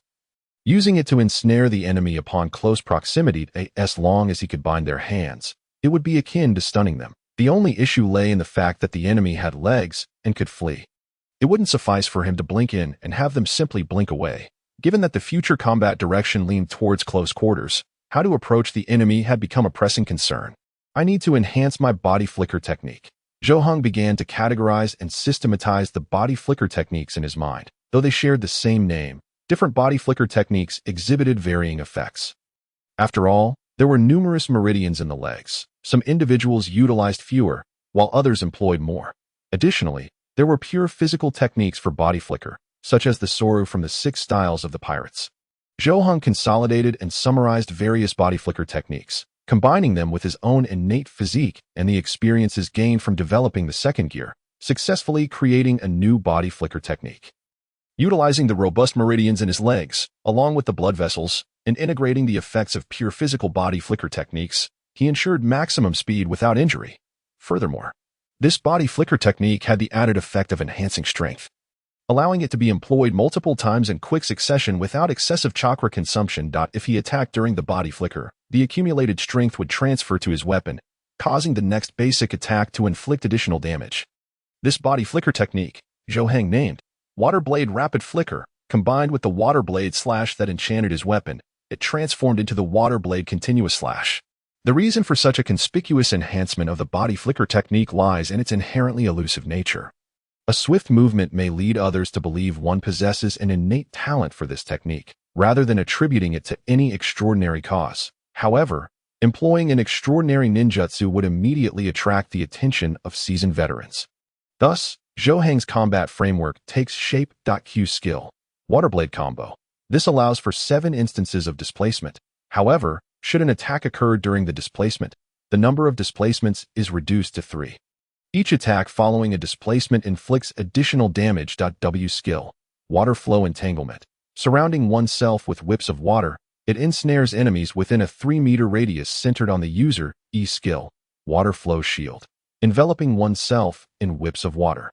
using it to ensnare the enemy upon close proximity. As long as he could bind their hands, it would be akin to stunning them. The only issue lay in the fact that the enemy had legs and could flee. It wouldn't suffice for him to blink in and have them simply blink away. Given that the future combat direction leaned towards close quarters, how to approach the enemy had become a pressing concern. I need to enhance my body flicker technique. Zhou Heng began to categorize and systematize the body flicker techniques in his mind. Though they shared the same name, different body flicker techniques exhibited varying effects. After all, there were numerous meridians in the legs. Some individuals utilized fewer, while others employed more. Additionally, there were pure physical techniques for body flicker, such as the Soru from the 6 styles of the pirates. Zhou Heng consolidated and summarized various body flicker techniques, combining them with his own innate physique and the experiences gained from developing the second gear, successfully creating a new body flicker technique. Utilizing the robust meridians in his legs, along with the blood vessels, and integrating the effects of pure physical body flicker techniques, he ensured maximum speed without injury. Furthermore, this body flicker technique had the added effect of enhancing strength, allowing it to be employed multiple times in quick succession without excessive chakra consumption. If he attacked during the body flicker, the accumulated strength would transfer to his weapon, causing the next basic attack to inflict additional damage. This body flicker technique, Zhou Heng named Water Blade Rapid Flicker, combined with the water blade slash that enchanted his weapon, it transformed into the water blade continuous slash. The reason for such a conspicuous enhancement of the body flicker technique lies in its inherently elusive nature. A swift movement may lead others to believe one possesses an innate talent for this technique, rather than attributing it to any extraordinary cause. However, Employing an extraordinary ninjutsu would immediately attract the attention of seasoned veterans. Thus, Zhou combat framework takes shape. Q skill, Waterblade combo. This allows for 7 instances of displacement. However, should an attack occur during the displacement, the number of displacements is reduced to 3. Each attack following a displacement inflicts additional damage. W skill, Water flow entanglement. Surrounding oneself with whips of water, it ensnares enemies within a 3-meter radius centered on the user. E skill, Water flow shield. Enveloping oneself in whips of water.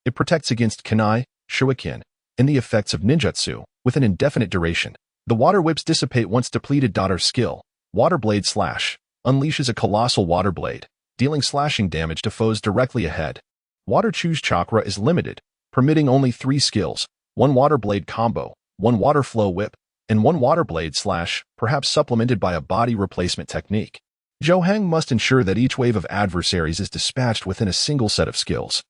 It protects against kunai, shuriken, and the effects of ninjutsu with an indefinite duration. The water whips dissipate once depleted. Our skill, Water blade slash, unleashes a colossal water blade, dealing slashing damage to foes directly ahead. Water choose chakra is limited, permitting only 3 skills, 1 water blade combo, 1 water flow whip, and 1 water blade slash, perhaps supplemented by a body replacement technique. Zhou must ensure that each wave of adversaries is dispatched within a single set of skills.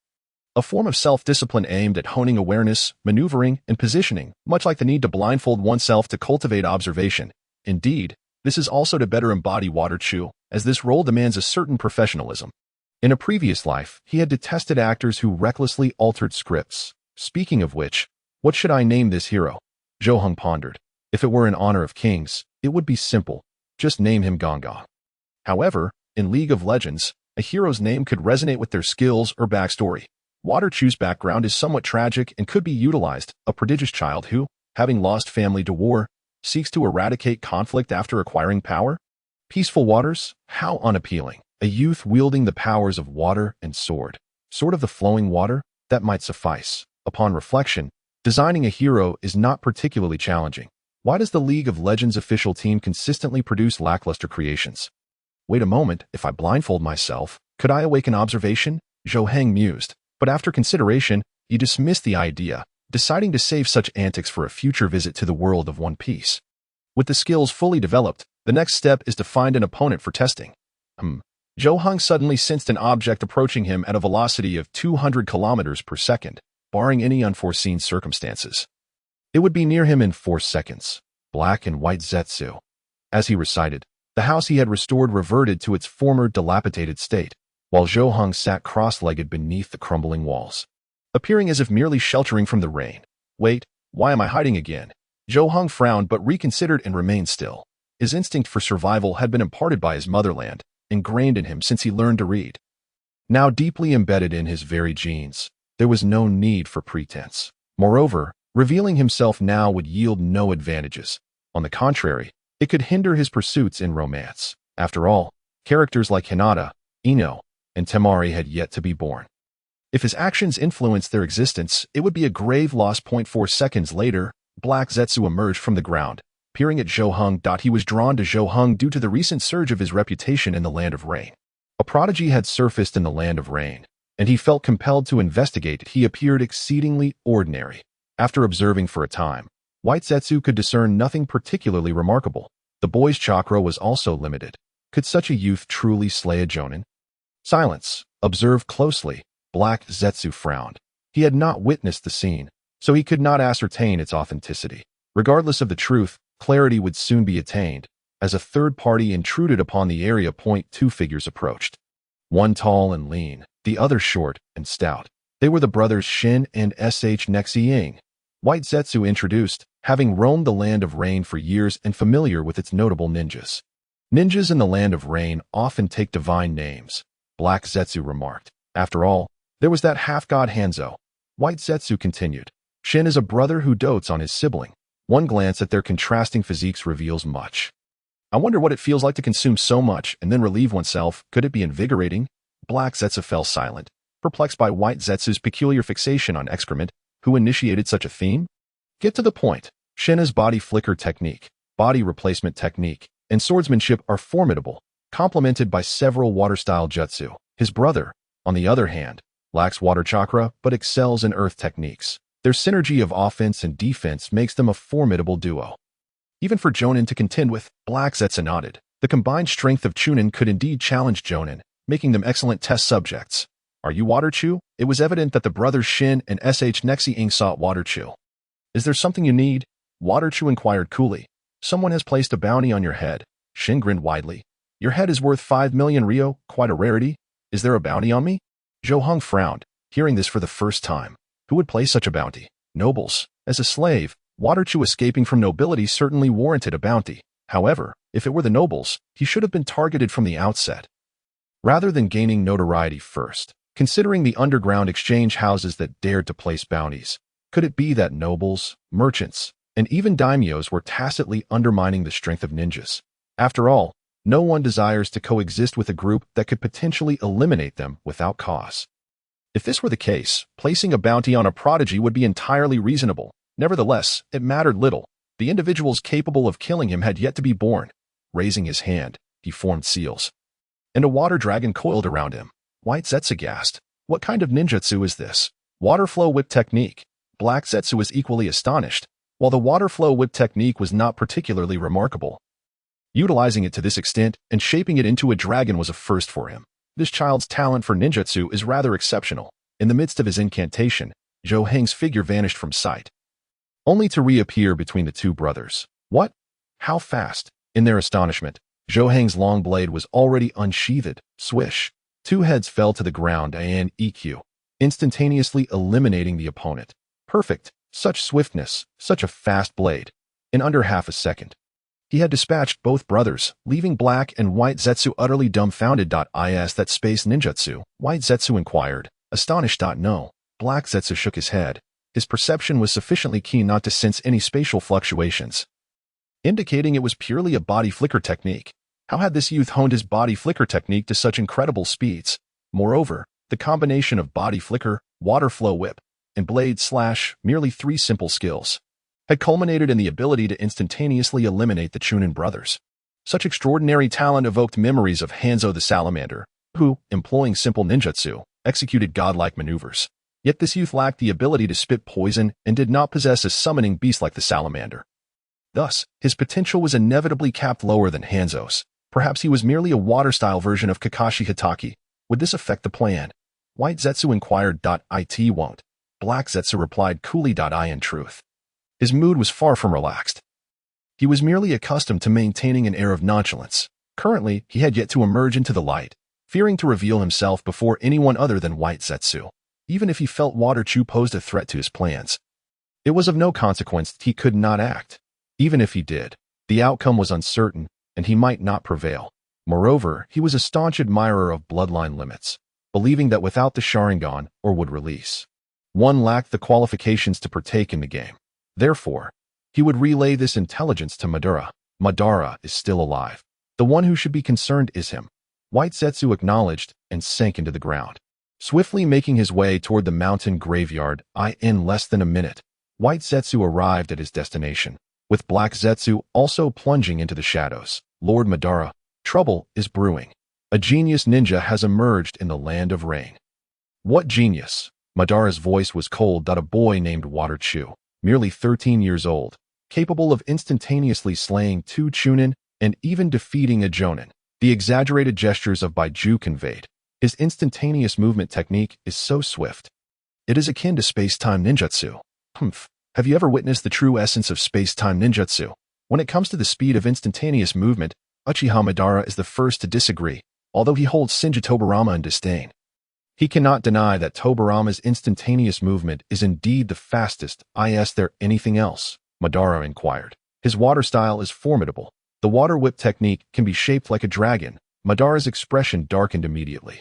A form of self-discipline aimed at honing awareness, maneuvering, and positioning, much like the need to blindfold oneself to cultivate observation. Indeed, this is also to better embody Water Chew, as this role demands a certain professionalism. In a previous life, he had detested actors who recklessly altered scripts. Speaking of which, what should I name this hero? Zhou pondered. If it were in honor of kings, it would be simple. Just name him Guanghua. However, in League of Legends, a hero's name could resonate with their skills or backstory. Water Chew's background is somewhat tragic and could be utilized, a prodigious child who, having lost family to war, seeks to eradicate conflict after acquiring power. Peaceful Waters, how unappealing. A youth wielding the powers of water and sword. Sword of the flowing water, that might suffice. Upon reflection, designing a hero is not particularly challenging. Why does the League of Legends official team consistently produce lackluster creations? Wait a moment, if I blindfold myself, could I awaken observation? Zhou mused, but after consideration, he dismissed the idea, deciding to save such antics for a future visit to the world of One Piece. With the skills fully developed, the next step is to find an opponent for testing. Zhou suddenly sensed an object approaching him at a velocity of 200 kilometers per second, barring any unforeseen circumstances. It would be near him in 4 seconds. Black and white Zetsu. As he recited, the house he had restored reverted to its former dilapidated state, while Zhou sat cross-legged beneath the crumbling walls, appearing as if merely sheltering from the rain. Wait, why am I hiding again? Zhou frowned but reconsidered and remained still. His instinct for survival had been imparted by his motherland, ingrained in him since he learned to read. Now deeply embedded in his very genes, there was no need for pretense. Moreover, revealing himself now would yield no advantages. On the contrary, it could hinder his pursuits in romance. After all, characters like Hinata, Ino, and Temari had yet to be born. If his actions influenced their existence, it would be a grave loss. 4 seconds later, Black Zetsu emerged from the ground, peering at Zhou. He was drawn to Zhou due to the recent surge of his reputation in the Land of Rain. A prodigy had surfaced in the Land of Rain, and he felt compelled to investigate. He appeared exceedingly ordinary. After observing for a time, White Zetsu could discern nothing particularly remarkable. The boy's chakra was also limited. Could such a youth truly slay a jōnin? Silence. Observe closely. Black Zetsu frowned. He had not witnessed the scene, so he could not ascertain its authenticity. Regardless of the truth, clarity would soon be attained. As a third party intruded upon the area, 2 figures approached. One tall and lean, the other short and stout. They were the brothers Shin and Nexi. White Zetsu introduced, having roamed the Land of Rain for years and familiar with its notable ninjas. Ninjas in the Land of Rain often take divine names, Black Zetsu remarked. After all, there was that half-god Hanzo. White Zetsu continued. Shin is a brother who dotes on his sibling. One glance at their contrasting physiques reveals much. I wonder what it feels like to consume so much and then relieve oneself. Could it be invigorating? Black Zetsu fell silent, perplexed by White Zetsu's peculiar fixation on excrement. Who initiated such a theme? Get to the point. Shin's body flicker technique, body replacement technique, and swordsmanship are formidable, complemented by several water-style jutsu. His brother, on the other hand, lacks water chakra but excels in earth techniques. Their synergy of offense and defense makes them a formidable duo. Even for jōnin to contend with, Black Zetsu nodded. The combined strength of Chunin could indeed challenge jōnin, making them excellent test subjects. Are you Water Chew? It was evident that the brothers Shin and Nexi sought Water Chew. Is there something you need? Water Chew inquired coolly. Someone has placed a bounty on your head. Shin grinned widely. Your head is worth 5 million Rio, quite a rarity. Is there a bounty on me? Zhou Heng frowned, hearing this for the first time. Who would place such a bounty? Nobles. As a slave, Water Chew escaping from nobility certainly warranted a bounty. However, if it were the nobles, he should have been targeted from the outset, rather than gaining notoriety first. Considering the underground exchange houses that dared to place bounties, could it be that nobles, merchants, and even daimyos were tacitly undermining the strength of ninjas? After all, no one desires to coexist with a group that could potentially eliminate them without cause. If this were the case, placing a bounty on a prodigy would be entirely reasonable. Nevertheless, it mattered little. The individuals capable of killing him had yet to be born. Raising his hand, he formed seals, and a water dragon coiled around him. White Zetsu gasped. What kind of ninjutsu is this? Water flow whip technique. Black Zetsu was equally astonished. While the water flow whip technique was not particularly remarkable, utilizing it to this extent and shaping it into a dragon was a first for him. This child's talent for ninjutsu is rather exceptional. In the midst of his incantation, Zhou Heng's figure vanished from sight, only to reappear between the two brothers. What? How fast? In their astonishment, Zhou Heng's long blade was already unsheathed. Swish. Two heads fell to the ground and EQ, instantaneously eliminating the opponent. Perfect. Such swiftness, such a fast blade. In under half a second, he had dispatched both brothers, leaving Black and White Zetsu utterly dumbfounded. Is that space ninjutsu? White Zetsu inquired, astonished. No. Black Zetsu shook his head. His perception was sufficiently keen not to sense any spatial fluctuations, indicating it was purely a body flicker technique. How had this youth honed his body flicker technique to such incredible speeds? Moreover, the combination of body flicker, water flow whip, and blade slash, merely 3 simple skills, had culminated in the ability to instantaneously eliminate the Chunin brothers. Such extraordinary talent evoked memories of Hanzo the Salamander, who, employing simple ninjutsu, executed godlike maneuvers. Yet this youth lacked the ability to spit poison and did not possess a summoning beast like the salamander. Thus, his potential was inevitably capped lower than Hanzo's. Perhaps he was merely a water-style version of Kakashi Hatake. Would this affect the plan? White Zetsu inquired. It won't. Black Zetsu replied coolly. In truth, his mood was far from relaxed. He was merely accustomed to maintaining an air of nonchalance. Currently, he had yet to emerge into the light, fearing to reveal himself before anyone other than White Zetsu. Even if he felt Water Chew posed a threat to his plans, it was of no consequence that he could not act. Even if he did, the outcome was uncertain, and he might not prevail. Moreover, he was a staunch admirer of bloodline limits, believing that without the Sharingan, or would release, one lacked the qualifications to partake in the game. Therefore, he would relay this intelligence to Madara. Madara is still alive. The one who should be concerned is him. White Zetsu acknowledged and sank into the ground, swiftly making his way toward the mountain graveyard. In less than a minute, White Zetsu arrived at his destination, with Black Zetsu also plunging into the shadows. Lord Madara, trouble is brewing. A genius ninja has emerged in the land of rain. What genius? Madara's voice was cold. A boy named Water Chew, merely 13 years old, capable of instantaneously slaying 2 Chunin and even defeating a jōnin. The exaggerated gestures of Baiju conveyed. His instantaneous movement technique is so swift. It is akin to space-time ninjutsu. Have you ever witnessed the true essence of space-time ninjutsu? When it comes to the speed of instantaneous movement, Uchiha Madara is the first to disagree, although he holds Shinja Tobarama in disdain. He cannot deny that Tobarama's instantaneous movement is indeed the fastest. Is there anything else? Madara inquired. His water style is formidable. The water whip technique can be shaped like a dragon. Madara's expression darkened immediately.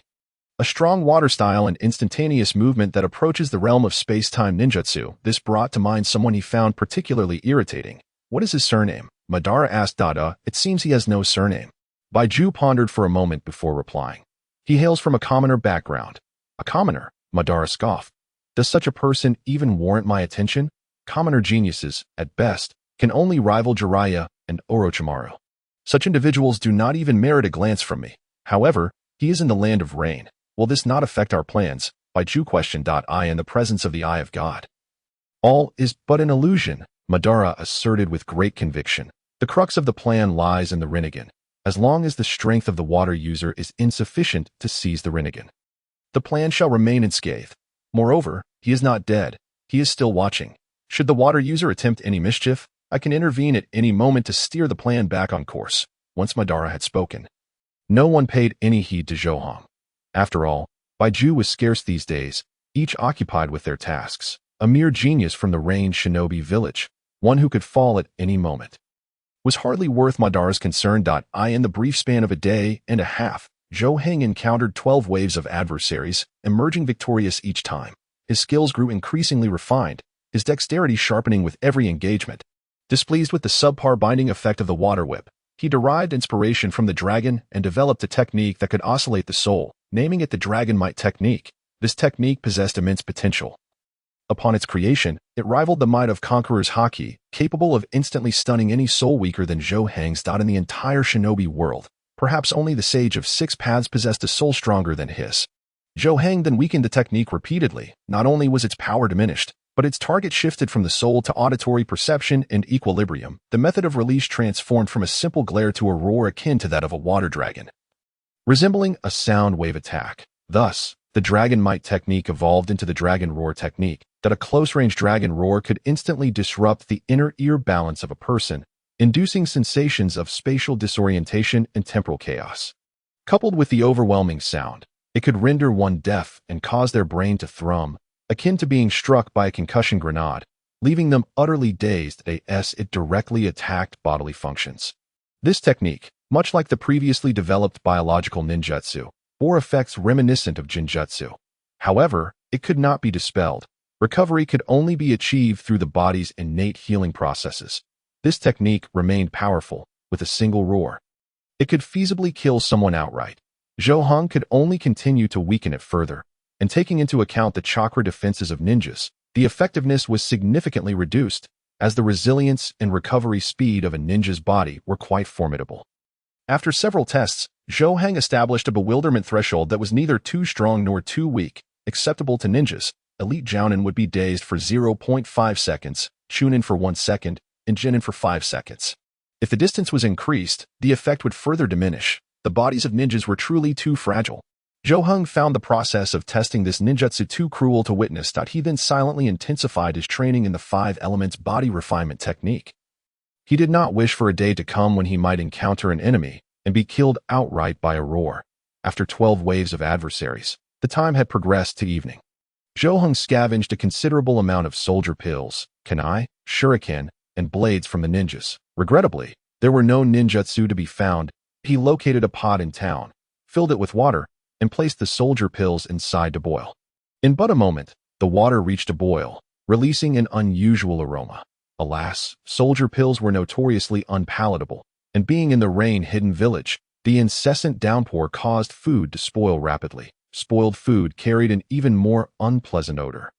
A strong water style and instantaneous movement that approaches the realm of space-time ninjutsu. This brought to mind someone he found particularly irritating. What is his surname? Madara asked. It seems he has no surname. Baiju pondered for a moment before replying. He hails from a commoner background. A commoner? Madara scoffed. Does such a person even warrant my attention? Commoner geniuses, at best, can only rival Jiraiya and Orochimaru. Such individuals do not even merit a glance from me. However, he is in the land of rain. Will this not affect our plans? Baiju questioned. In the presence of the Eye of God, all is but an illusion, Madara asserted with great conviction. The crux of the plan lies in the Rinnegan, as long as the strength of the water user is insufficient to seize the Rinnegan. The plan shall remain unscathed. Moreover, he is not dead. He is still watching. Should the water user attempt any mischief, I can intervene at any moment to steer the plan back on course. Once Madara had spoken, No one paid any heed to Zhou. After all, Baiju was scarce these days, each occupied with their tasks. A mere genius from the range shinobi village, one who could fall at any moment, was hardly worth Madara's concern. In the brief span of a day and a half, Zhou Heng encountered 12 waves of adversaries, emerging victorious each time. His skills grew increasingly refined, his dexterity sharpening with every engagement. Displeased with the subpar binding effect of the water whip, he derived inspiration from the dragon and developed a technique that could oscillate the soul, naming it the Dragon Might technique. This technique possessed immense potential. Upon its creation, it rivaled the might of Conqueror's Haki, capable of instantly stunning any soul weaker than Zhou Heng's. In the entire shinobi world, perhaps only the Sage of Six Paths possessed a soul stronger than his. Zhou Heng then weakened the technique repeatedly. Not only was its power diminished, but its target shifted from the soul to auditory perception and equilibrium. The method of release transformed from a simple glare to a roar akin to that of a water dragon, resembling a sound wave attack. Thus, the Dragon Might technique evolved into the Dragon Roar technique, that a close-range dragon roar could instantly disrupt the inner ear balance of a person, inducing sensations of spatial disorientation and temporal chaos. Coupled with the overwhelming sound, it could render one deaf and cause their brain to thrum, akin to being struck by a concussion grenade, leaving them utterly dazed as it directly attacked bodily functions. This technique, much like the previously developed biological ninjutsu, bore effects reminiscent of jinjutsu. However, it could not be dispelled. Recovery could only be achieved through the body's innate healing processes. This technique remained powerful, with a single roar. It could feasibly kill someone outright. Zhou Heng could only continue to weaken it further, and taking into account the chakra defenses of ninjas, the effectiveness was significantly reduced, as the resilience and recovery speed of a ninja's body were quite formidable. After several tests, Zhou Heng established a bewilderment threshold that was neither too strong nor too weak, acceptable to ninjas. Elite jōnin would be dazed for 0.5 seconds, chunin for 1 second, and jinin for 5 seconds. If the distance was increased, the effect would further diminish. The bodies of ninjas were truly too fragile. Zhou Heng found the process of testing this ninjutsu too cruel to witness. He then silently intensified his training in the 5 elements body refinement technique. He did not wish for a day to come when he might encounter an enemy and be killed outright by a roar. After 12 waves of adversaries, the time had progressed to evening. Zhou Heng scavenged a considerable amount of soldier pills, kunai, shuriken, and blades from the ninjas. Regrettably, there were no ninjutsu to be found. He located a pot in town, filled it with water, and placed the soldier pills inside to boil. In but a moment, the water reached a boil, releasing an unusual aroma. Alas, soldier pills were notoriously unpalatable, and being in the rain-hidden village, the incessant downpour caused food to spoil rapidly. Spoiled food carried an even more unpleasant odor.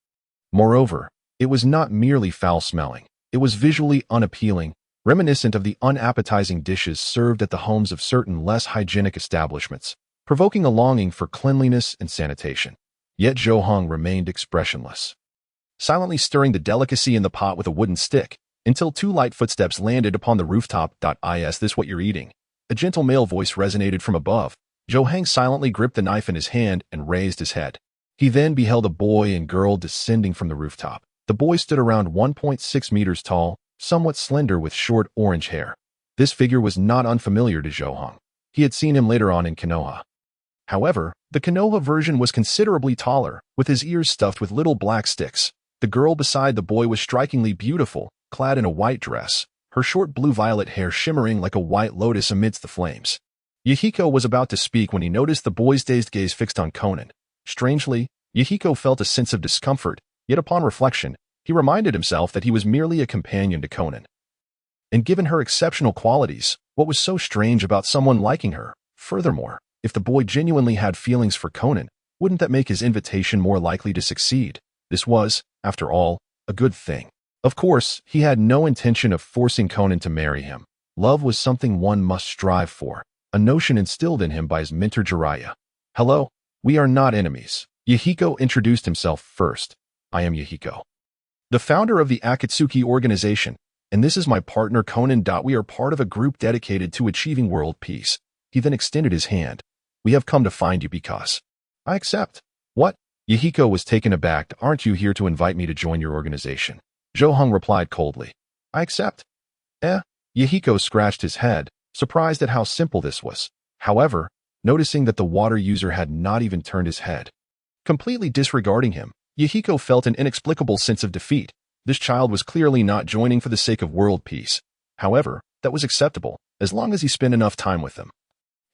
Moreover, it was not merely foul-smelling, it was visually unappealing, reminiscent of the unappetizing dishes served at the homes of certain less hygienic establishments, provoking a longing for cleanliness and sanitation. Yet Zhou Heng remained expressionless, silently stirring the delicacy in the pot with a wooden stick, until 2 light footsteps landed upon the rooftop. Is this what you're eating? A gentle male voice resonated from above. Zhou Heng silently gripped the knife in his hand and raised his head. He then beheld a boy and girl descending from the rooftop. The boy stood around 1.6 meters tall, somewhat slender with short orange hair. This figure was not unfamiliar to Zhou Heng. He had seen him later on in Konoha. However, the Konoha version was considerably taller, with his ears stuffed with little black sticks. The girl beside the boy was strikingly beautiful, clad in a white dress, her short blue-violet hair shimmering like a white lotus amidst the flames. Yahiko was about to speak when he noticed the boy's dazed gaze fixed on Conan. Strangely, Yahiko felt a sense of discomfort, yet upon reflection, he reminded himself that he was merely a companion to Conan. And given her exceptional qualities, what was so strange about someone liking her? Furthermore, if the boy genuinely had feelings for Conan, wouldn't that make his invitation more likely to succeed? This was, after all, a good thing. Of course, he had no intention of forcing Conan to marry him. Love was something one must strive for, a notion instilled in him by his mentor Jiraiya. Hello, we are not enemies. Yahiko introduced himself first. I am Yahiko, the founder of the Akatsuki organization, and this is my partner Conan. We are part of a group dedicated to achieving world peace. He then extended his hand. We have come to find you because... I accept. What? Yahiko was taken aback. Aren't you here to invite me to join your organization? Zhou Heng replied coldly. I accept. Yahiko scratched his head, surprised at how simple this was. However, noticing that the water user had not even turned his head. Completely disregarding him, Yahiko felt an inexplicable sense of defeat. This child was clearly not joining for the sake of world peace. However, that was acceptable, as long as he spent enough time with them.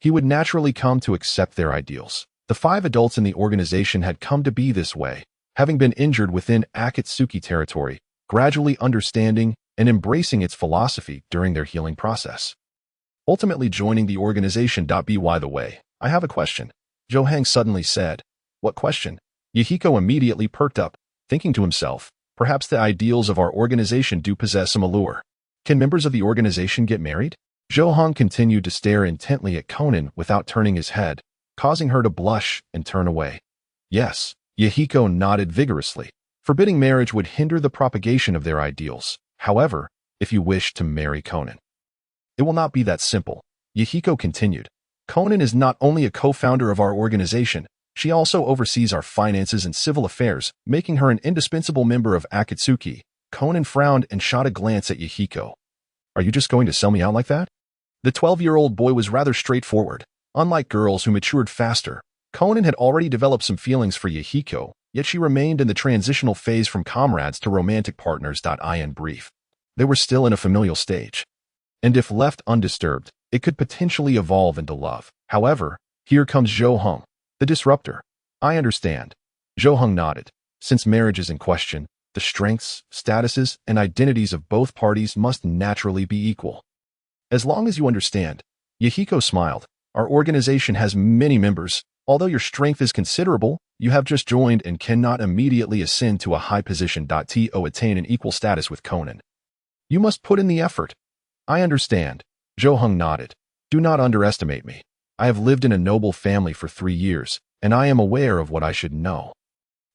He would naturally come to accept their ideals. The 5 adults in the organization had come to be this way, having been injured within Akatsuki territory, gradually understanding and embracing its philosophy during their healing process. Ultimately joining the organization. By the way, I have a question, Johang suddenly said. What question? Yahiko immediately perked up, thinking to himself, perhaps the ideals of our organization do possess some allure. Can members of the organization get married? Johang continued to stare intently at Conan without turning his head, causing her to blush and turn away. Yes, Yahiko nodded vigorously. Forbidding marriage would hinder the propagation of their ideals. However, if you wish to marry Conan, it will not be that simple, Yahiko continued. Conan is not only a co-founder of our organization, she also oversees our finances and civil affairs, making her an indispensable member of Akatsuki. Conan frowned and shot a glance at Yahiko. Are you just going to sell me out like that? The 12-year-old boy was rather straightforward. Unlike girls who matured faster, Conan had already developed some feelings for Yahiko, yet she remained in the transitional phase from comrades to romantic partners. In brief, they were still in a familial stage. And if left undisturbed, it could potentially evolve into love. However, here comes Johang, the disruptor. I understand. Johang nodded. Since marriage is in question, the strengths, statuses, and identities of both parties must naturally be equal. As long as you understand, Yahiko smiled. Our organization has many members. Although your strength is considerable, you have just joined and cannot immediately ascend to a high position. To attain an equal status with Conan, you must put in the effort. I understand. Johang nodded. Do not underestimate me. I have lived in a noble family for 3 years, and I am aware of what I should know.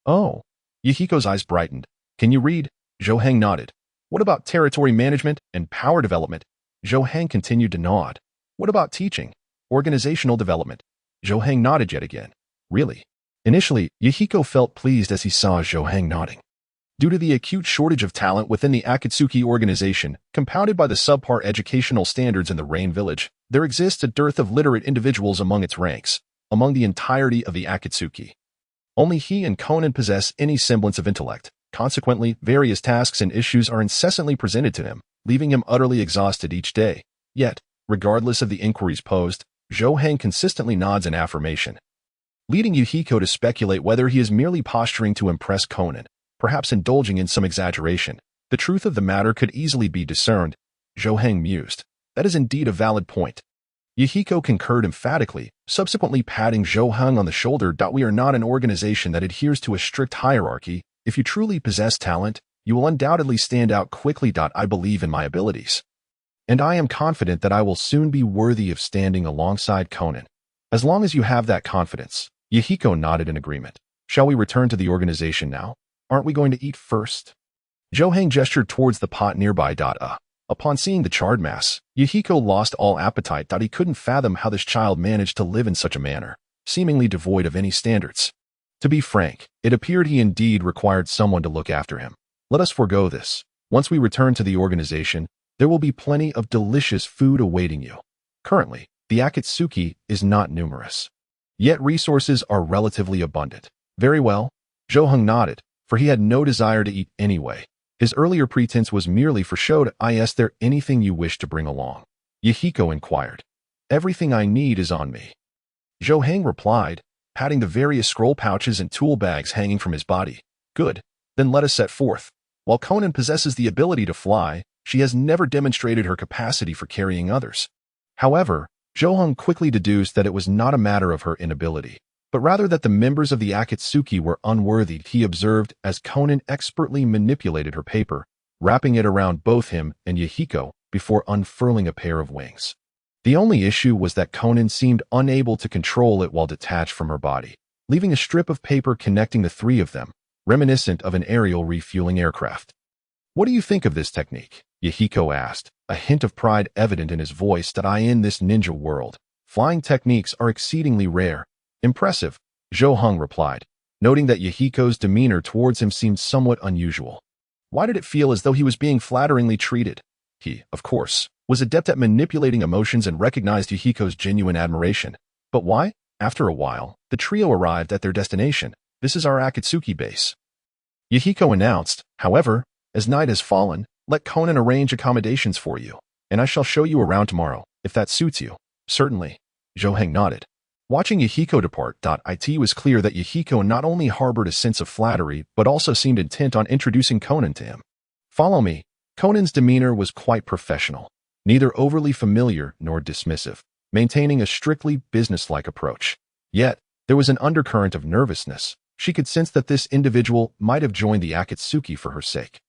Oh. Yahiko's eyes brightened. Can you read? Johang nodded. What about territory management and power development? Johang continued to nod. What about teaching? Organizational development? Johang nodded yet again. Really? Initially, Yahiko felt pleased as he saw Johang nodding. Due to the acute shortage of talent within the Akatsuki organization, compounded by the subpar educational standards in the Rain Village, there exists a dearth of literate individuals among its ranks, among the entirety of the Akatsuki. Only he and Conan possess any semblance of intellect. Consequently, various tasks and issues are incessantly presented to him, leaving him utterly exhausted each day. Yet, regardless of the inquiries posed, Johang consistently nods in affirmation, leading Yahiko to speculate whether he is merely posturing to impress Conan, perhaps indulging in some exaggeration. The truth of the matter could easily be discerned. Johang mused. That is indeed a valid point. Yahiko concurred emphatically, subsequently patting Johang on the shoulder. We are not an organization that adheres to a strict hierarchy. If you truly possess talent, you will undoubtedly stand out quickly. I believe in my abilities, and I am confident that I will soon be worthy of standing alongside Conan. As long as you have that confidence. Yahiko nodded in agreement. Shall we return to the organization now? Aren't we going to eat first? Johang gestured towards the pot nearby. Upon seeing the charred mass, Yahiko lost all appetite. He couldn't fathom how this child managed to live in such a manner, seemingly devoid of any standards. To be frank, it appeared he indeed required someone to look after him. Let us forego this. Once we return to the organization, there will be plenty of delicious food awaiting you. Currently, the Akatsuki is not numerous, yet resources are relatively abundant. Very well. Johang nodded, for he had no desire to eat anyway. His earlier pretense was merely for show. Is there anything you wish to bring along? Yahiko inquired. Everything I need is on me. Johang replied, patting the various scroll pouches and tool bags hanging from his body. Good. Then let us set forth. While Conan possesses the ability to fly, she has never demonstrated her capacity for carrying others. However, Johang quickly deduced that it was not a matter of her inability, but rather that the members of the Akatsuki were unworthy. He observed as Conan expertly manipulated her paper, wrapping it around both him and Yahiko before unfurling a pair of wings. The only issue was that Conan seemed unable to control it while detached from her body, leaving a strip of paper connecting the 3 of them, reminiscent of an aerial refueling aircraft. What do you think of this technique? Yahiko asked, a hint of pride evident in his voice. In this ninja world, flying techniques are exceedingly rare. Impressive, Johang replied, noting that Yahiko's demeanor towards him seemed somewhat unusual. Why did it feel as though he was being flatteringly treated? He, of course, was adept at manipulating emotions and recognized Yahiko's genuine admiration. But why? After a while, the trio arrived at their destination. This is our Akatsuki base, Yahiko announced. However, as night has fallen, let Conan arrange accommodations for you, and I shall show you around tomorrow, if that suits you. Certainly. Zhou nodded. Watching Yahiko depart, it was clear that Yahiko not only harbored a sense of flattery, but also seemed intent on introducing Conan to him. Follow me. Conan's demeanor was quite professional, neither overly familiar nor dismissive, maintaining a strictly businesslike approach. Yet, there was an undercurrent of nervousness. She could sense that this individual might have joined the Akatsuki for her sake,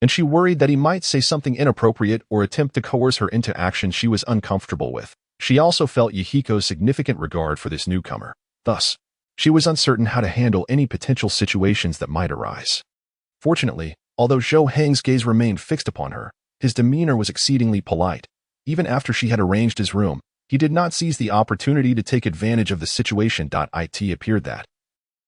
and she worried that he might say something inappropriate or attempt to coerce her into action she was uncomfortable with. She also felt Yahiko's significant regard for this newcomer. Thus, she was uncertain how to handle any potential situations that might arise. Fortunately, although Zhou Heng's gaze remained fixed upon her, his demeanor was exceedingly polite. Even after she had arranged his room, he did not seize the opportunity to take advantage of the situation. It appeared that,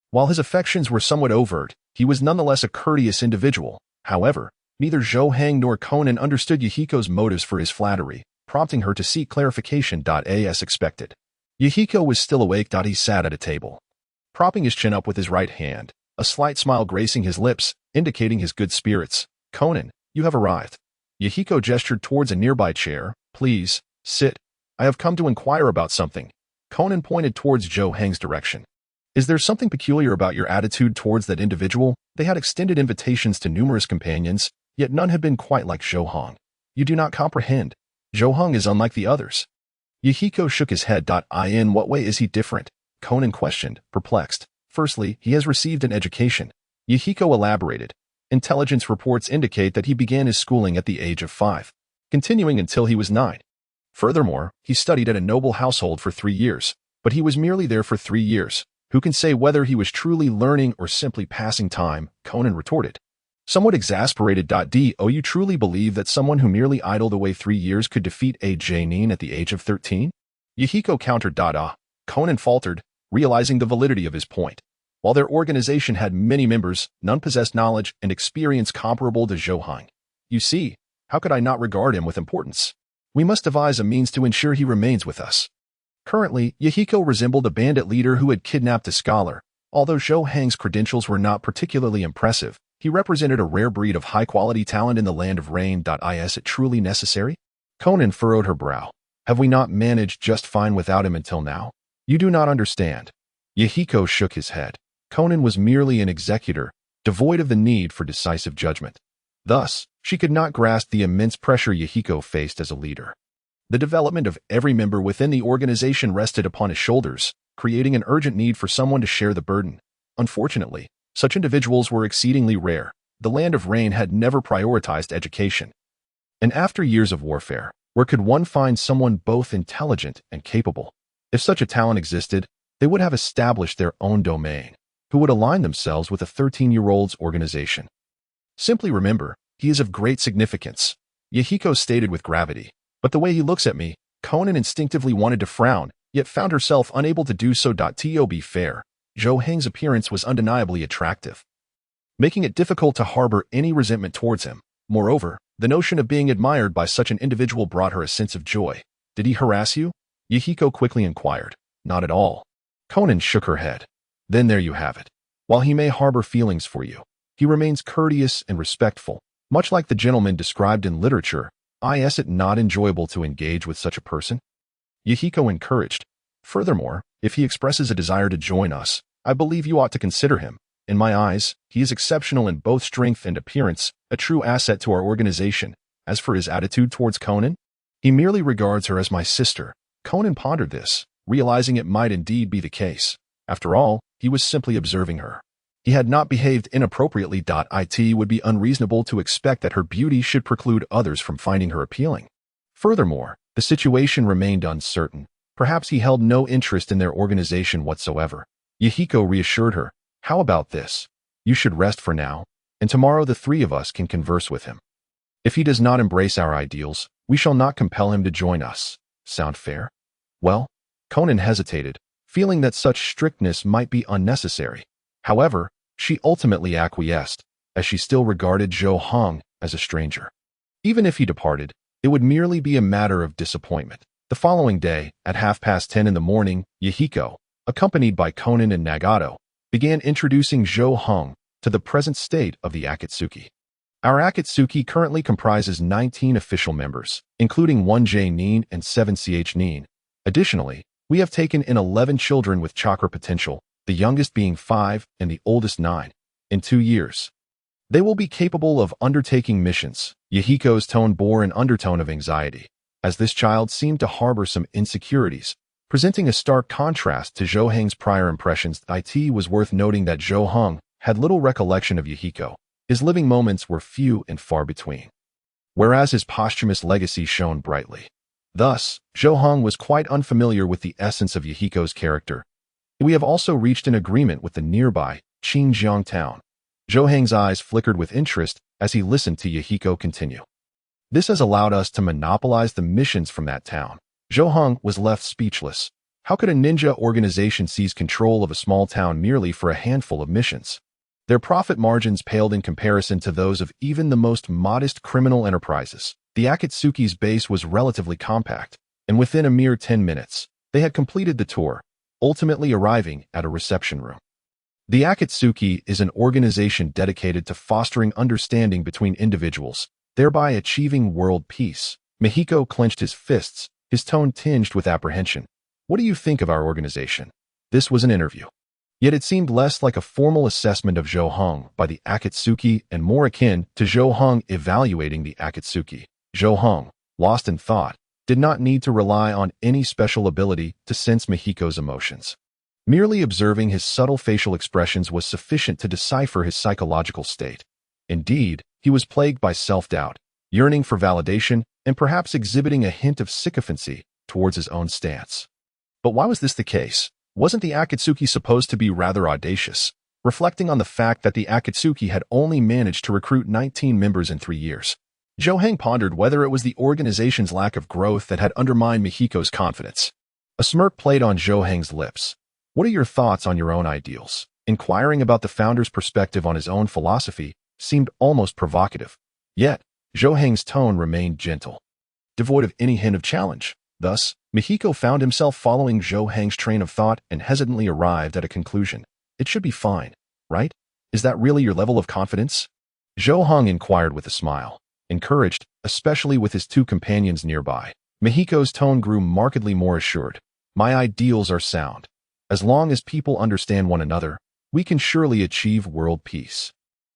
while his affections were somewhat overt, he was nonetheless a courteous individual. However, neither Zhou Heng nor Conan understood Yahiko's motives for his flattery, prompting her to seek clarification. As expected, Yahiko was still awake. He sat at a table, propping his chin up with his right hand, a slight smile gracing his lips, indicating his good spirits. Conan, you have arrived. Yahiko gestured towards a nearby chair. Please, sit. I have come to inquire about something. Conan pointed towards Zhou Heng's direction. Is there something peculiar about your attitude towards that individual? They had extended invitations to numerous companions, yet none had been quite like Zhou Heng. You do not comprehend. Zhou Heng is unlike the others. Yahiko shook his head. In what way is he different? Conan questioned, perplexed. Firstly, he has received an education. Yahiko elaborated. Intelligence reports indicate that he began his schooling at the age of 5, continuing until he was 9. Furthermore, he studied at a noble household for 3 years, but he was merely there for 3 years. Who can say whether he was truly learning or simply passing time? Conan retorted, somewhat exasperated. Do you truly believe that someone who merely idled away 3 years could defeat a jōnin at the age of 13? Yahiko countered. Conan faltered, realizing the validity of his point. While their organization had many members, none possessed knowledge and experience comparable to Zhou Heng. You see, how could I not regard him with importance? We must devise a means to ensure he remains with us. Currently, Yahiko resembled a bandit leader who had kidnapped a scholar. Although Zhou Heng's credentials were not particularly impressive, he represented a rare breed of high-quality talent in the land of rain. Is it truly necessary? Conan furrowed her brow. Have we not managed just fine without him until now? You do not understand. Yahiko shook his head. Conan was merely an executor, devoid of the need for decisive judgment. Thus, she could not grasp the immense pressure Yahiko faced as a leader. The development of every member within the organization rested upon his shoulders, creating an urgent need for someone to share the burden. Unfortunately, such individuals were exceedingly rare. The land of rain had never prioritized education. And after years of warfare, where could one find someone both intelligent and capable? If such a talent existed, they would have established their own domain, who would align themselves with a 13-year-old's organization. Simply remember, he is of great significance, Yahiko stated with gravity. But the way he looks at me, Conan instinctively wanted to frown, yet found herself unable to do so. To be fair, Zhou Heng's appearance was undeniably attractive, making it difficult to harbor any resentment towards him. Moreover, the notion of being admired by such an individual brought her a sense of joy. Did he harass you? Yahiko quickly inquired. Not at all. Conan shook her head. Then there you have it. While he may harbor feelings for you, he remains courteous and respectful, much like the gentleman described in literature. Is it not enjoyable to engage with such a person? Yahiko encouraged. Furthermore, if he expresses a desire to join us, I believe you ought to consider him. In my eyes, he is exceptional in both strength and appearance, a true asset to our organization. As for his attitude towards Conan, he merely regards her as my sister. Conan pondered this, realizing it might indeed be the case. After all, he was simply observing her. He had not behaved inappropriately. It would be unreasonable to expect that her beauty should preclude others from finding her appealing. Furthermore, the situation remained uncertain. Perhaps he held no interest in their organization whatsoever. Yahiko reassured her. How about this? You should rest for now, and tomorrow the 3 of us can converse with him. If he does not embrace our ideals, we shall not compel him to join us. Sound fair? Well, Conan hesitated, feeling that such strictness might be unnecessary. However, she ultimately acquiesced, as she still regarded Zhou Heng as a stranger. Even if he departed, it would merely be a matter of disappointment. The following day, at 10:30 in the morning, Yahiko, accompanied by Konan and Nagato, began introducing Zhou Heng to the present state of the Akatsuki. Our Akatsuki currently comprises 19 official members, including 1 jōnin and 7 nin. Additionally, we have taken in 11 children with chakra potential, the youngest being 5 and the oldest 9, in 2 years. They will be capable of undertaking missions. Yahiko's tone bore an undertone of anxiety, as this child seemed to harbor some insecurities, presenting a stark contrast to Zhou Heng's prior impressions. It was worth noting that Zhou Heng had little recollection of Yahiko. His living moments were few and far between, whereas his posthumous legacy shone brightly. Thus, Zhou Heng was quite unfamiliar with the essence of Yahiko's character. We have also reached an agreement with the nearby Xinjiang town. Zhou Heng's eyes flickered with interest as he listened to Yahiko continue. This has allowed us to monopolize the missions from that town. Zhou Heng was left speechless. How could a ninja organization seize control of a small town merely for a handful of missions? Their profit margins paled in comparison to those of even the most modest criminal enterprises. The Akatsuki's base was relatively compact, and within a mere 10 minutes, they had completed the tour, ultimately arriving at a reception room. The Akatsuki is an organization dedicated to fostering understanding between individuals, thereby achieving world peace. Mihiko clenched his fists, his tone tinged with apprehension. What do you think of our organization? This was an interview. Yet it seemed less like a formal assessment of Zhou Heng by the Akatsuki and more akin to Zhou Heng evaluating the Akatsuki. Zhou Heng, lost in thought, did not need to rely on any special ability to sense Mihiko's emotions. Merely observing his subtle facial expressions was sufficient to decipher his psychological state. Indeed, he was plagued by self-doubt, yearning for validation, and perhaps exhibiting a hint of sycophancy towards his own stance. But why was this the case? Wasn't the Akatsuki supposed to be rather audacious, reflecting on the fact that the Akatsuki had only managed to recruit 19 members in 3 years? Zhou Heng pondered whether it was the organization's lack of growth that had undermined Mihiko's confidence. A smirk played on Zhou Heng's lips. What are your thoughts on your own ideals? Inquiring about the founder's perspective on his own philosophy seemed almost provocative. Yet, Zhou Heng's tone remained gentle, devoid of any hint of challenge. Thus, Mihiko found himself following Zhou Heng's train of thought and hesitantly arrived at a conclusion. It should be fine, right? Is that really your level of confidence? Zhou Heng inquired with a smile, encouraged, especially with his 2 companions nearby. Mihiko's tone grew markedly more assured. My ideals are sound. As long as people understand one another, we can surely achieve world peace.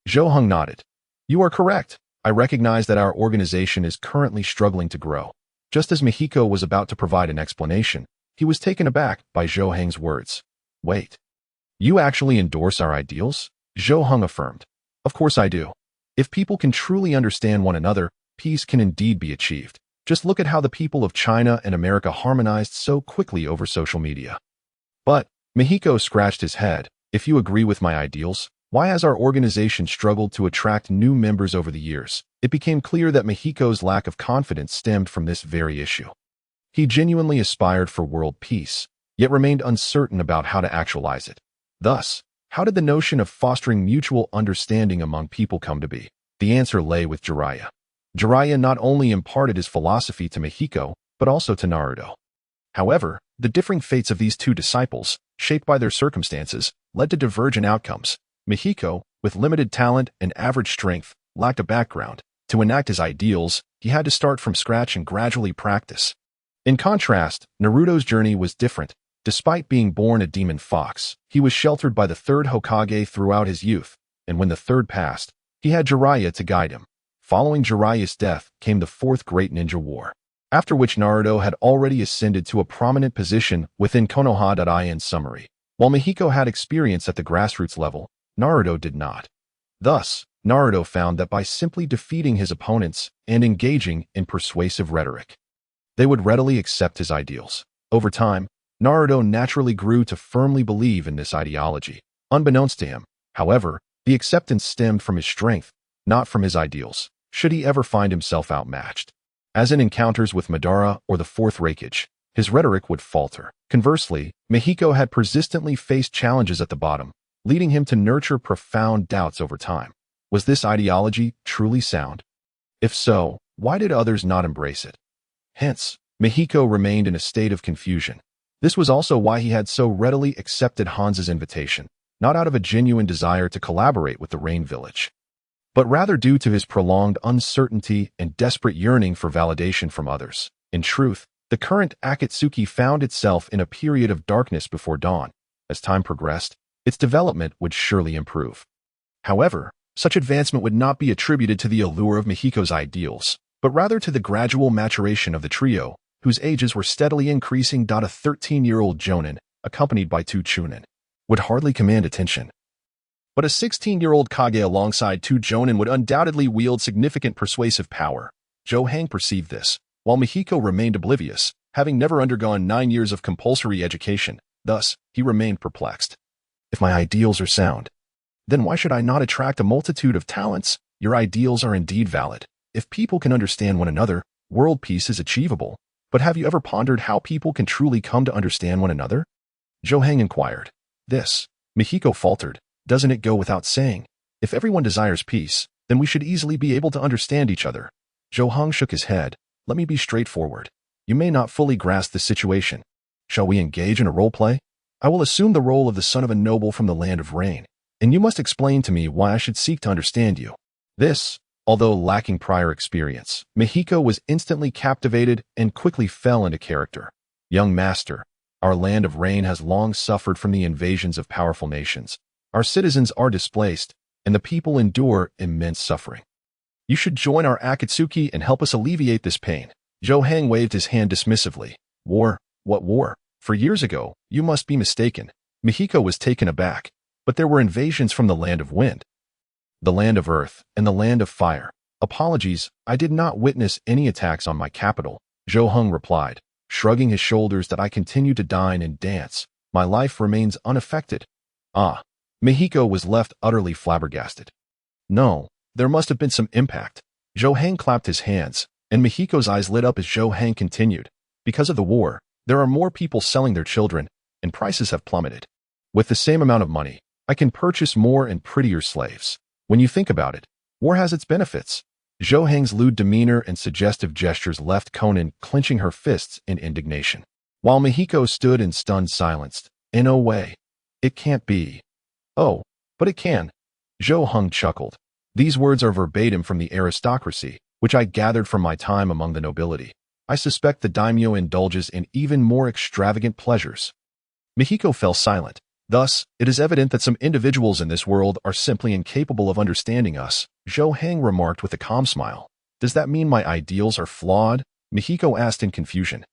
Zhou Heng nodded. You are correct. I recognize that our organization is currently struggling to grow. Just as Mihiko was about to provide an explanation, he was taken aback by Zhou Heng's words. Wait. You actually endorse our ideals? Zhou Heng affirmed. Of course I do. If people can truly understand one another, peace can indeed be achieved. Just look at how the people of China and America harmonized so quickly over social media. But, Mihiko scratched his head, if you agree with my ideals, why has our organization struggled to attract new members over the years? It became clear that Mihiko's lack of confidence stemmed from this very issue. He genuinely aspired for world peace, yet remained uncertain about how to actualize it. Thus, how did the notion of fostering mutual understanding among people come to be? The answer lay with Jiraiya. Jiraiya not only imparted his philosophy to Mihiko, but also to Naruto. However, the differing fates of these 2 disciples, shaped by their circumstances, led to divergent outcomes. Mihiko, with limited talent and average strength, lacked a background. To enact his ideals, he had to start from scratch and gradually practice. In contrast, Naruto's journey was different. Despite being born a demon fox, he was sheltered by the Third Hokage throughout his youth, and when the third passed, he had Jiraiya to guide him. Following Jiraiya's death came the 4th Great Ninja War, after which Naruto had already ascended to a prominent position within Konoha. In summary, while Mihiko had experience at the grassroots level, Naruto did not. Thus, Naruto found that by simply defeating his opponents and engaging in persuasive rhetoric, they would readily accept his ideals. Over time, Naruto naturally grew to firmly believe in this ideology. Unbeknownst to him, however, the acceptance stemmed from his strength, not from his ideals, should he ever find himself outmatched. As in encounters with Madara or the 4th Hokage, his rhetoric would falter. Conversely, Mihiko had persistently faced challenges at the bottom, leading him to nurture profound doubts over time. Was this ideology truly sound? If so, why did others not embrace it? Hence, Mihiko remained in a state of confusion. This was also why he had so readily accepted Hans's invitation, not out of a genuine desire to collaborate with the Rain Village, but rather due to his prolonged uncertainty and desperate yearning for validation from others. In truth, the current Akatsuki found itself in a period of darkness before dawn. As time progressed, its development would surely improve. However, such advancement would not be attributed to the allure of Mihiko's ideals, but rather to the gradual maturation of the trio, whose ages were steadily increasing. A 13-year-old jōnin, accompanied by 2 chunin, would hardly command attention. But a 16-year-old Kage alongside 2 jōnin would undoubtedly wield significant persuasive power. Jōhang perceived this, while Mihiko remained oblivious, having never undergone 9 years of compulsory education. Thus, he remained perplexed. If my ideals are sound, then why should I not attract a multitude of talents? Your ideals are indeed valid. If people can understand one another, world peace is achievable. But have you ever pondered how people can truly come to understand one another? Jōhang inquired. This, Mihiko faltered. Doesn't it go without saying? If everyone desires peace, then we should easily be able to understand each other. Jōhang shook his head. Let me be straightforward. You may not fully grasp the situation. Shall we engage in a role play? I will assume the role of the son of a noble from the land of rain, and you must explain to me why I should seek to understand you. This, although lacking prior experience, Mihiko was instantly captivated and quickly fell into character. Young master, our land of rain has long suffered from the invasions of powerful nations. Our citizens are displaced, and the people endure immense suffering. You should join our Akatsuki and help us alleviate this pain. Jōhang waved his hand dismissively. War? What war? For years ago, you must be mistaken. Mihiko was taken aback, but there were invasions from the land of wind, the land of earth, and the land of fire. Apologies, I did not witness any attacks on my capital, Jōhang replied, shrugging his shoulders. That I continue to dine and dance. My life remains unaffected. Ah. Mihiko was left utterly flabbergasted. No, there must have been some impact. Jōhang clapped his hands, and Mihiko's eyes lit up as Jōhang continued. Because of the war, there are more people selling their children, and prices have plummeted. With the same amount of money, I can purchase more and prettier slaves. When you think about it, war has its benefits. Jōhang's lewd demeanor and suggestive gestures left Konan clenching her fists in indignation, while Mihiko stood in stunned silence. In no way. It can't be. Oh, but it can. Jōhang chuckled. These words are verbatim from the aristocracy, which I gathered from my time among the nobility. I suspect the daimyo indulges in even more extravagant pleasures. Mihiko fell silent. Thus, it is evident that some individuals in this world are simply incapable of understanding us, Jōhang remarked with a calm smile. Does that mean my ideals are flawed? Mihiko asked in confusion,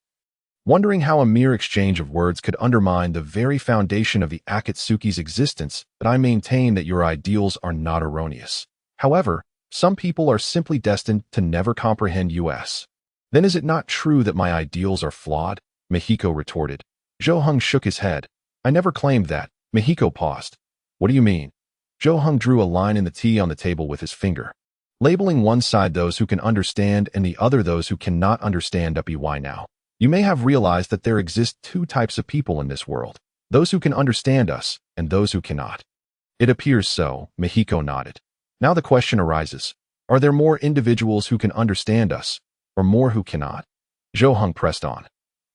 wondering how a mere exchange of words could undermine the very foundation of the Akatsuki's existence. But I maintain that your ideals are not erroneous. However, some people are simply destined to never comprehend us. Then is it not true that my ideals are flawed? Mihiko retorted. Jōhang shook his head. I never claimed that. Mihiko paused. What do you mean? Jōhang drew a line in the tea on the table with his finger, labeling one side those who can understand and the other those who cannot understand. Why now? You may have realized that there exist 2 types of people in this world, those who can understand us and those who cannot. It appears so, Mihiko nodded. Now the question arises, are there more individuals who can understand us, or more who cannot? Jōhang pressed on.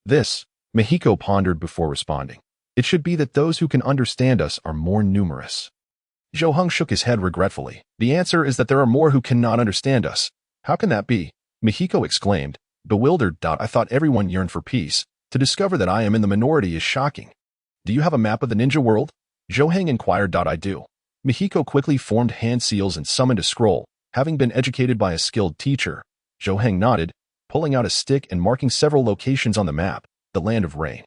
This, Mihiko pondered before responding. It should be that those who can understand us are more numerous. Jōhang shook his head regretfully. The answer is that there are more who cannot understand us. How can that be? Mihiko exclaimed, bewildered. I thought everyone yearned for peace. To discover that I am in the minority is shocking. Do you have a map of the ninja world? Jōhang inquired. I do. Mihiko quickly formed hand seals and summoned a scroll, having been educated by a skilled teacher. Jōhang nodded, pulling out a stick and marking several locations on the map. The land of rain,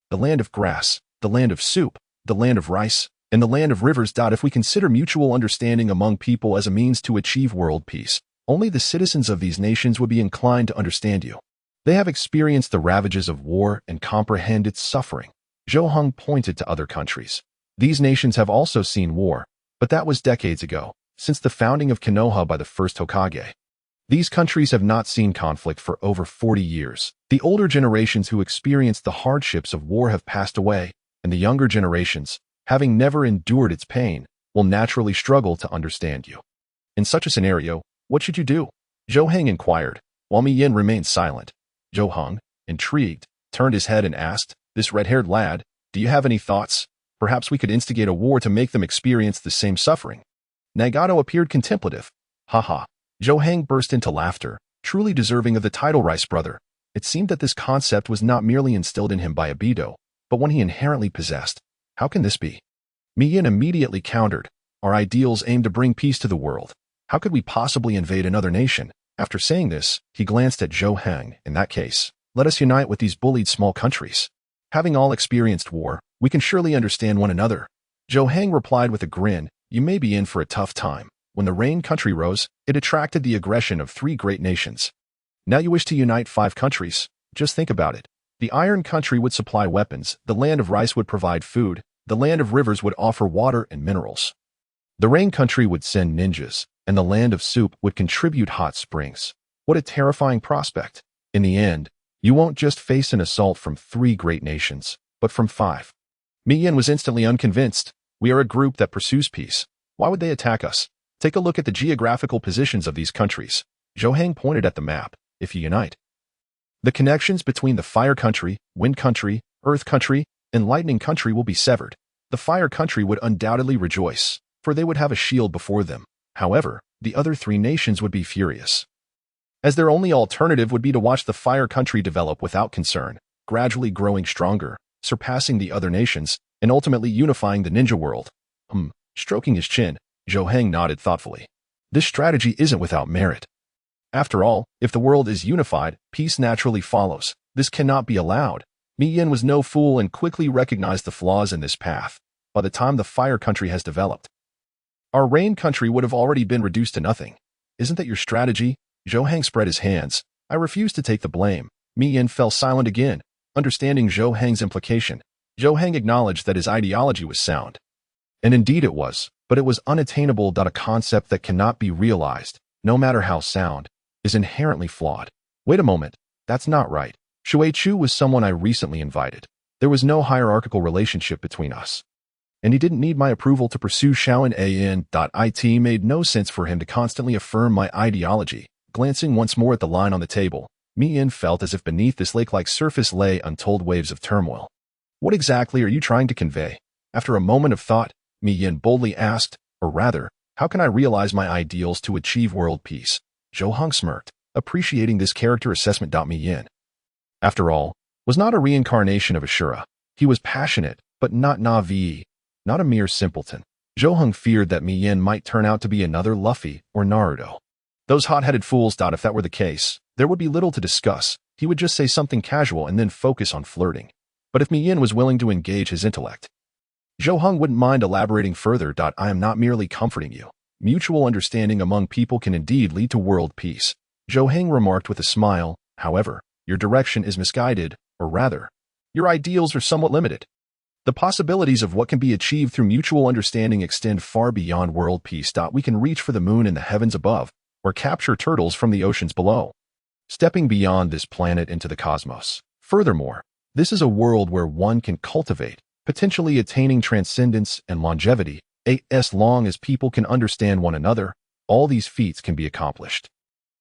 the land of grass, the land of soup, the land of rice, and the land of rivers. If we consider mutual understanding among people as a means to achieve world peace, only the citizens of these nations would be inclined to understand you. They have experienced the ravages of war and comprehend its suffering. Jōhang pointed to other countries. These nations have also seen war, but that was decades ago, since the founding of Konoha by the first Hokage. These countries have not seen conflict for over 40 years. The older generations who experienced the hardships of war have passed away, and the younger generations, having never endured its pain, will naturally struggle to understand you. In such a scenario, what should you do? Jōhang inquired, while Mi Yin remained silent. Zhou, intrigued, turned his head and asked, "This red-haired lad, do you have any thoughts? Perhaps we could instigate a war to make them experience the same suffering." Nagato appeared contemplative. Haha. Zhou burst into laughter, truly deserving of the title Rice Brother. It seemed that this concept was not merely instilled in him by Abido, but one he inherently possessed. How can this be? Miyin immediately countered. Our ideals aim to bring peace to the world. How could we possibly invade another nation? After saying this, he glanced at Zhou. In that case, let us unite with these bullied small countries. Having all experienced war, we can surely understand one another. Zhou replied with a grin, "You may be in for a tough time. When the Rain country rose, it attracted the aggression of 3 great nations. Now you wish to unite 5 countries. Just think about it. The Iron country would supply weapons, the Land of Rice would provide food, the Land of Rivers would offer water and minerals. The Rain country would send ninjas, and the Land of Soup would contribute hot springs. What a terrifying prospect. In the end, you won't just face an assault from 3 great nations, but from 5. Miyin was instantly unconvinced. We are a group that pursues peace. Why would they attack us? Take a look at the geographical positions of these countries. Zhou pointed at the map. If you unite, the connections between the Fire country, Wind country, Earth country, and Lightning country will be severed. The Fire country would undoubtedly rejoice, for they would have a shield before them. However, the other 3 nations would be furious, as their only alternative would be to watch the Fire country develop without concern, gradually growing stronger, surpassing the other nations, and ultimately unifying the ninja world. Stroking his chin, Zhou nodded thoughtfully. This strategy isn't without merit. After all, if the world is unified, peace naturally follows. This cannot be allowed. Miyin was no fool and quickly recognized the flaws in this path. By the time the Fire country has developed, our Rain country would have already been reduced to nothing. Isn't that your strategy? Zhou spread his hands. I refuse to take the blame. Miyin fell silent again. Understanding Zhou's implication, Zhou acknowledged that his ideology was sound. And indeed it was, but it was unattainable. A concept that cannot be realized, no matter how sound, is inherently flawed. Wait a moment, that's not right. Shueishu was someone I recently invited. There was no hierarchical relationship between us. And he didn't need my approval to pursue Shaoan An. It made no sense for him to constantly affirm my ideology. Glancing once more at the line on the table, Miyin felt as if beneath this lake-like surface lay untold waves of turmoil. What exactly are you trying to convey? After a moment of thought, Miyin boldly asked, or rather, how can I realize my ideals to achieve world peace? Zhou smirked, appreciating this character assessment. Miyin, after all, was not a reincarnation of Ashura. He was passionate, but not naive, not a mere simpleton. Zhou feared that Miyin might turn out to be another Luffy or Naruto. Those hot-headed fools. If that were the case, there would be little to discuss. He would just say something casual and then focus on flirting. But if Miyin was willing to engage his intellect, Zhou wouldn't mind elaborating further. I am not merely comforting you. Mutual understanding among people can indeed lead to world peace. Zhou remarked with a smile. However, your direction is misguided, or rather, your ideals are somewhat limited. The possibilities of what can be achieved through mutual understanding extend far beyond world peace. We can reach for the moon in the heavens above, or capture turtles from the oceans below, stepping beyond this planet into the cosmos. Furthermore, this is a world where one can cultivate, potentially attaining transcendence and longevity. As long as people can understand one another, all these feats can be accomplished.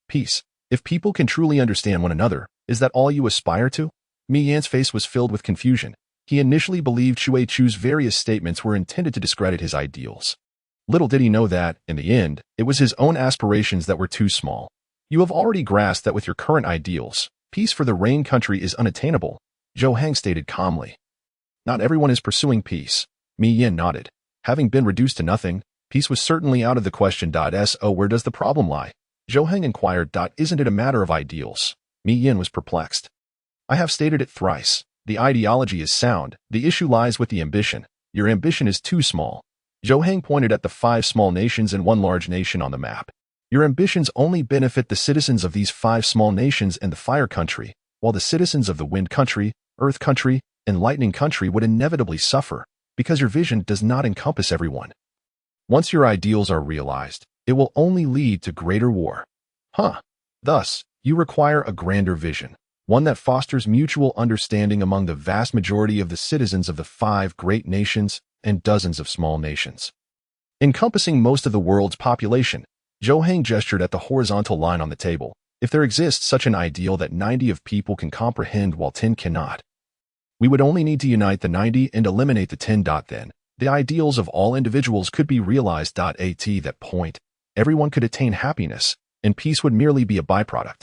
Peace. If people can truly understand one another, is that all you aspire to? Miyin's face was filled with confusion. He initially believed Shueishu's various statements were intended to discredit his ideals. Little did he know that, in the end, it was his own aspirations that were too small. You have already grasped that with your current ideals, peace for the Rain country is unattainable, Zhou stated calmly. Not everyone is pursuing peace. Miyin nodded. Having been reduced to nothing, peace was certainly out of the question. So where does the problem lie? Zhou inquired. Isn't it a matter of ideals? Miyin was perplexed. I have stated it thrice. The ideology is sound. The issue lies with the ambition. Your ambition is too small. Zhou pointed at the 5 small nations and 1 large nation on the map. Your ambitions only benefit the citizens of these 5 small nations and the Fire country, while the citizens of the Wind country, Earth country, and Lightning country would inevitably suffer, because your vision does not encompass everyone. Once your ideals are realized, it will only lead to greater war. Thus, you require a grander vision, one that fosters mutual understanding among the vast majority of the citizens of the 5 great nations and dozens of small nations, encompassing most of the world's population. Zhou gestured at the horizontal line on the table. If there exists such an ideal that 90 of people can comprehend while 10 cannot, we would only need to unite the 90 and eliminate the 10. Then, the ideals of all individuals could be realized. At that point, everyone could attain happiness, and peace would merely be a byproduct.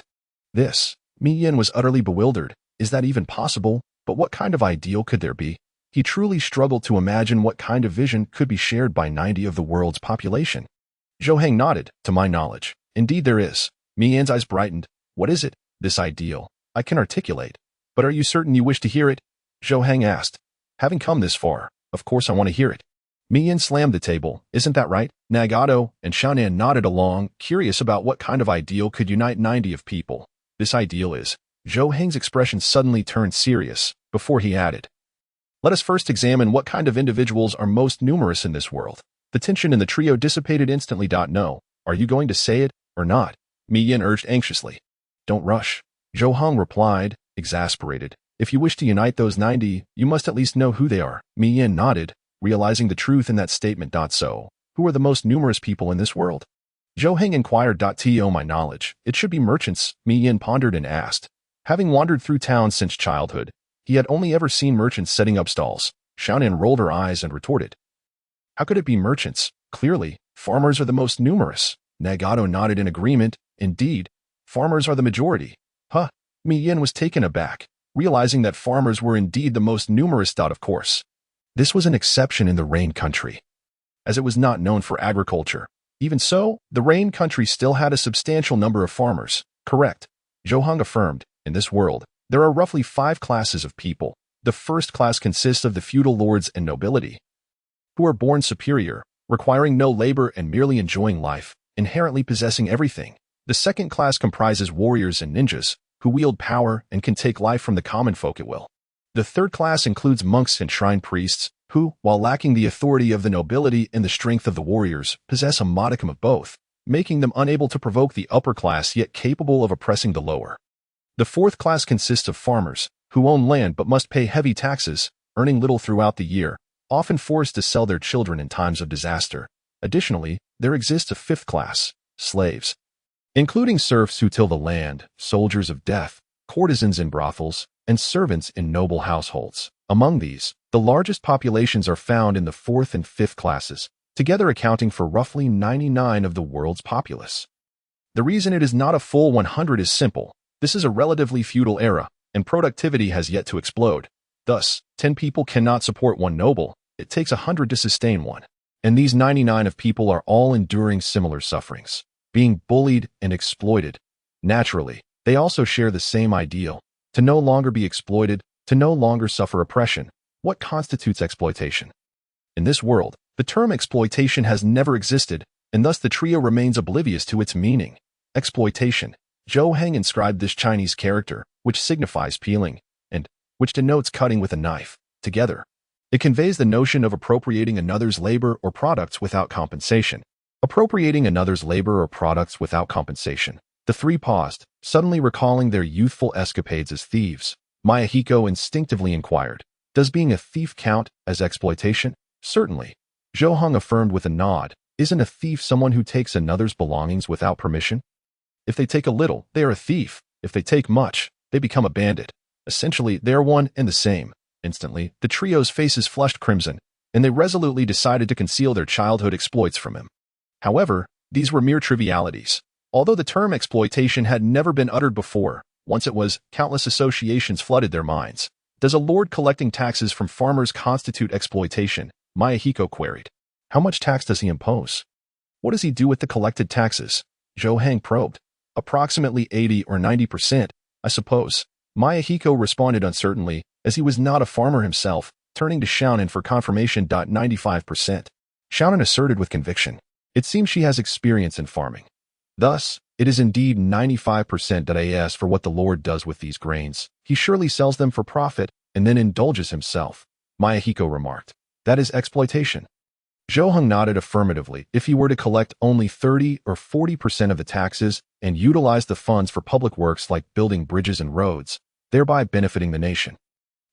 This, Mi Yin was utterly bewildered. Is that even possible? But what kind of ideal could there be? He truly struggled to imagine what kind of vision could be shared by 90 of the world's population. Zhou Heng nodded. To my knowledge, indeed there is. Mi Yin's eyes brightened. What is it? This ideal I can articulate. But are you certain you wish to hear it? Zhou Heng asked. Having come this far, of course I want to hear it. Mi Yin slammed the table. Isn't that right? Nagato and Xiaonan nodded along, curious about what kind of ideal could unite 90 of people. This ideal is. Zhou Heng's expression suddenly turned serious, before he added. Let us first examine what kind of individuals are most numerous in this world. The tension in the trio dissipated instantly. No, are you going to say it, or not? Mi Yin urged anxiously. Don't rush. Zhou Heng replied, exasperated. If you wish to unite those 90, you must at least know who they are. Mi Yin nodded, realizing the truth in that statement. So, who are the most numerous people in this world? Zhou Heng inquired. To my knowledge, it should be merchants, Mi Yin pondered and asked. Having wandered through town since childhood, he had only ever seen merchants setting up stalls. Xiaonan rolled her eyes and retorted. How could it be merchants? Clearly, farmers are the most numerous. Nagato nodded in agreement. Indeed, farmers are the majority. Huh? Mi Yin was taken aback, realizing that farmers were indeed the most numerous. Of course, this was an exception in the Rain Country, as it was not known for agriculture. Even so, the Rain Country still had a substantial number of farmers. Correct. Zhou Heng affirmed. In this world, there are roughly 5 classes of people. The first class consists of the feudal lords and nobility, who are born superior, requiring no labor and merely enjoying life, inherently possessing everything. The second class comprises warriors and ninjas, who wield power and can take life from the common folk at will. The third class includes monks and shrine priests, who, while lacking the authority of the nobility and the strength of the warriors, possess a modicum of both, making them unable to provoke the upper class yet capable of oppressing the lower. The fourth class consists of farmers, who own land but must pay heavy taxes, earning little throughout the year, often forced to sell their children in times of disaster. Additionally, there exists a fifth class, slaves, including serfs who till the land, soldiers of death, courtesans in brothels, and servants in noble households. Among these, the largest populations are found in the fourth and fifth classes, together accounting for roughly 99 of the world's populace. The reason it is not a full 100 is simple. This is a relatively feudal era, and productivity has yet to explode. Thus, 10 people cannot support one noble. It takes 100 to sustain one. And these 99 of people are all enduring similar sufferings, being bullied and exploited. Naturally, they also share the same ideal, to no longer be exploited, to no longer suffer oppression. What constitutes exploitation? In this world, the term exploitation has never existed, and thus the trio remains oblivious to its meaning. Exploitation. Zhou Heng inscribed this Chinese character, which signifies peeling, and which denotes cutting with a knife, together. It conveys the notion of appropriating another's labor or products without compensation. Appropriating another's labor or products without compensation. The three paused, suddenly recalling their youthful escapades as thieves. Mayahiko instinctively inquired, does being a thief count as exploitation? Certainly. Zhou Heng affirmed with a nod. Isn't a thief someone who takes another's belongings without permission? If they take a little, they are a thief. If they take much, they become a bandit. Essentially, they are one and the same. Instantly, the trio's faces flushed crimson, and they resolutely decided to conceal their childhood exploits from him. However, these were mere trivialities. Although the term exploitation had never been uttered before, once it was, countless associations flooded their minds. Does a lord collecting taxes from farmers constitute exploitation? Mayahiko queried. How much tax does he impose? What does he do with the collected taxes? Zhou Heng probed. Approximately 80 or 90%, I suppose. Mayahiko responded uncertainly, as he was not a farmer himself, turning to Xiaonan for confirmation. 95%. Xiaonan asserted with conviction. It seems she has experience in farming. Thus, it is indeed 95%. As for what the Lord does with these grains, he surely sells them for profit and then indulges himself, Mayahiko remarked. That is exploitation. Zhou Heng nodded affirmatively. If he were to collect only 30 or 40% of the taxes and utilize the funds for public works like building bridges and roads, thereby benefiting the nation,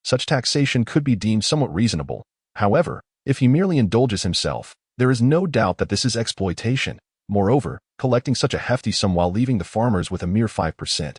such taxation could be deemed somewhat reasonable. However, if he merely indulges himself, there is no doubt that this is exploitation. Moreover, collecting such a hefty sum while leaving the farmers with a mere 5%.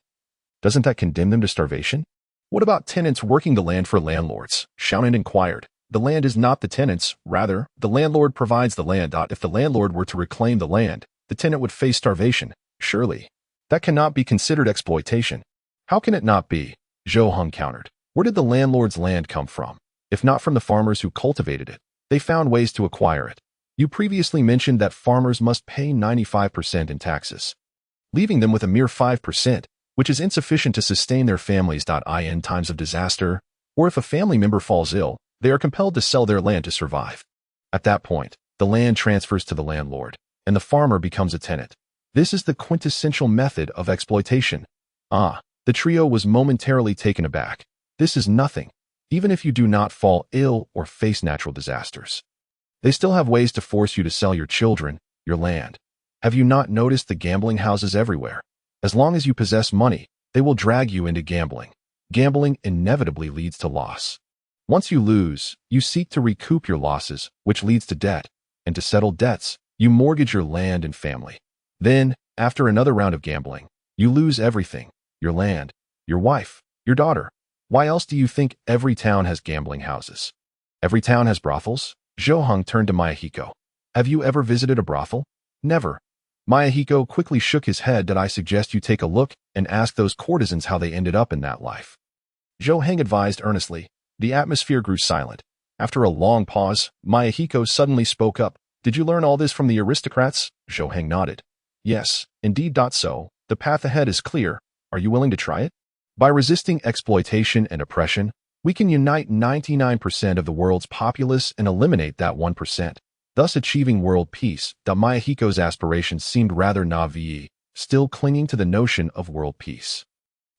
Doesn't that condemn them to starvation? What about tenants working the land for landlords? Shounen inquired. The land is not the tenant's, rather, the landlord provides the land. If the landlord were to reclaim the land, the tenant would face starvation, surely. That cannot be considered exploitation. How can it not be? Zhou Heng countered. Where did the landlord's land come from? If not from the farmers who cultivated it, they found ways to acquire it. You previously mentioned that farmers must pay 95% in taxes, leaving them with a mere 5%, which is insufficient to sustain their families. In times of disaster, or if a family member falls ill, they are compelled to sell their land to survive. At that point, the land transfers to the landlord, and the farmer becomes a tenant. This is the quintessential method of exploitation. The trio was momentarily taken aback. This is nothing, even if you do not fall ill or face natural disasters. They still have ways to force you to sell your children, your land. Have you not noticed the gambling houses everywhere? As long as you possess money, they will drag you into gambling. Gambling inevitably leads to loss. Once you lose, you seek to recoup your losses, which leads to debt. And to settle debts, you mortgage your land and family. Then, after another round of gambling, you lose everything. Your land, your wife, your daughter. Why else do you think every town has gambling houses? Every town has brothels? Zhou Heng turned to Mayahiko. Have you ever visited a brothel? Never. Mayahiko quickly shook his head. I suggest you take a look and ask those courtesans how they ended up in that life. Zhou Heng advised earnestly. The atmosphere grew silent. After a long pause, Mayahiko suddenly spoke up. Did you learn all this from the aristocrats? Zhou Heng nodded. Yes, indeed. So, the path ahead is clear. Are you willing to try it? By resisting exploitation and oppression, we can unite 99% of the world's populace and eliminate that 1%, thus achieving world peace. Mayahiko's aspirations seemed rather naive, still clinging to the notion of world peace.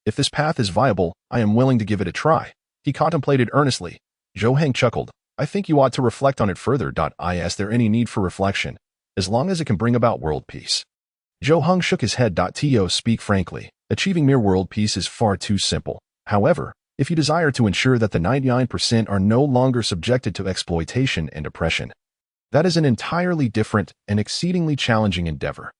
If this path is viable, I am willing to give it a try. He contemplated earnestly. Zhou Heng chuckled. I think you ought to reflect on it further. Is there any need for reflection, as long as it can bring about world peace? Zhou Heng shook his head. To speak frankly, achieving mere world peace is far too simple. However, if you desire to ensure that the 99% are no longer subjected to exploitation and oppression, that is an entirely different and exceedingly challenging endeavor.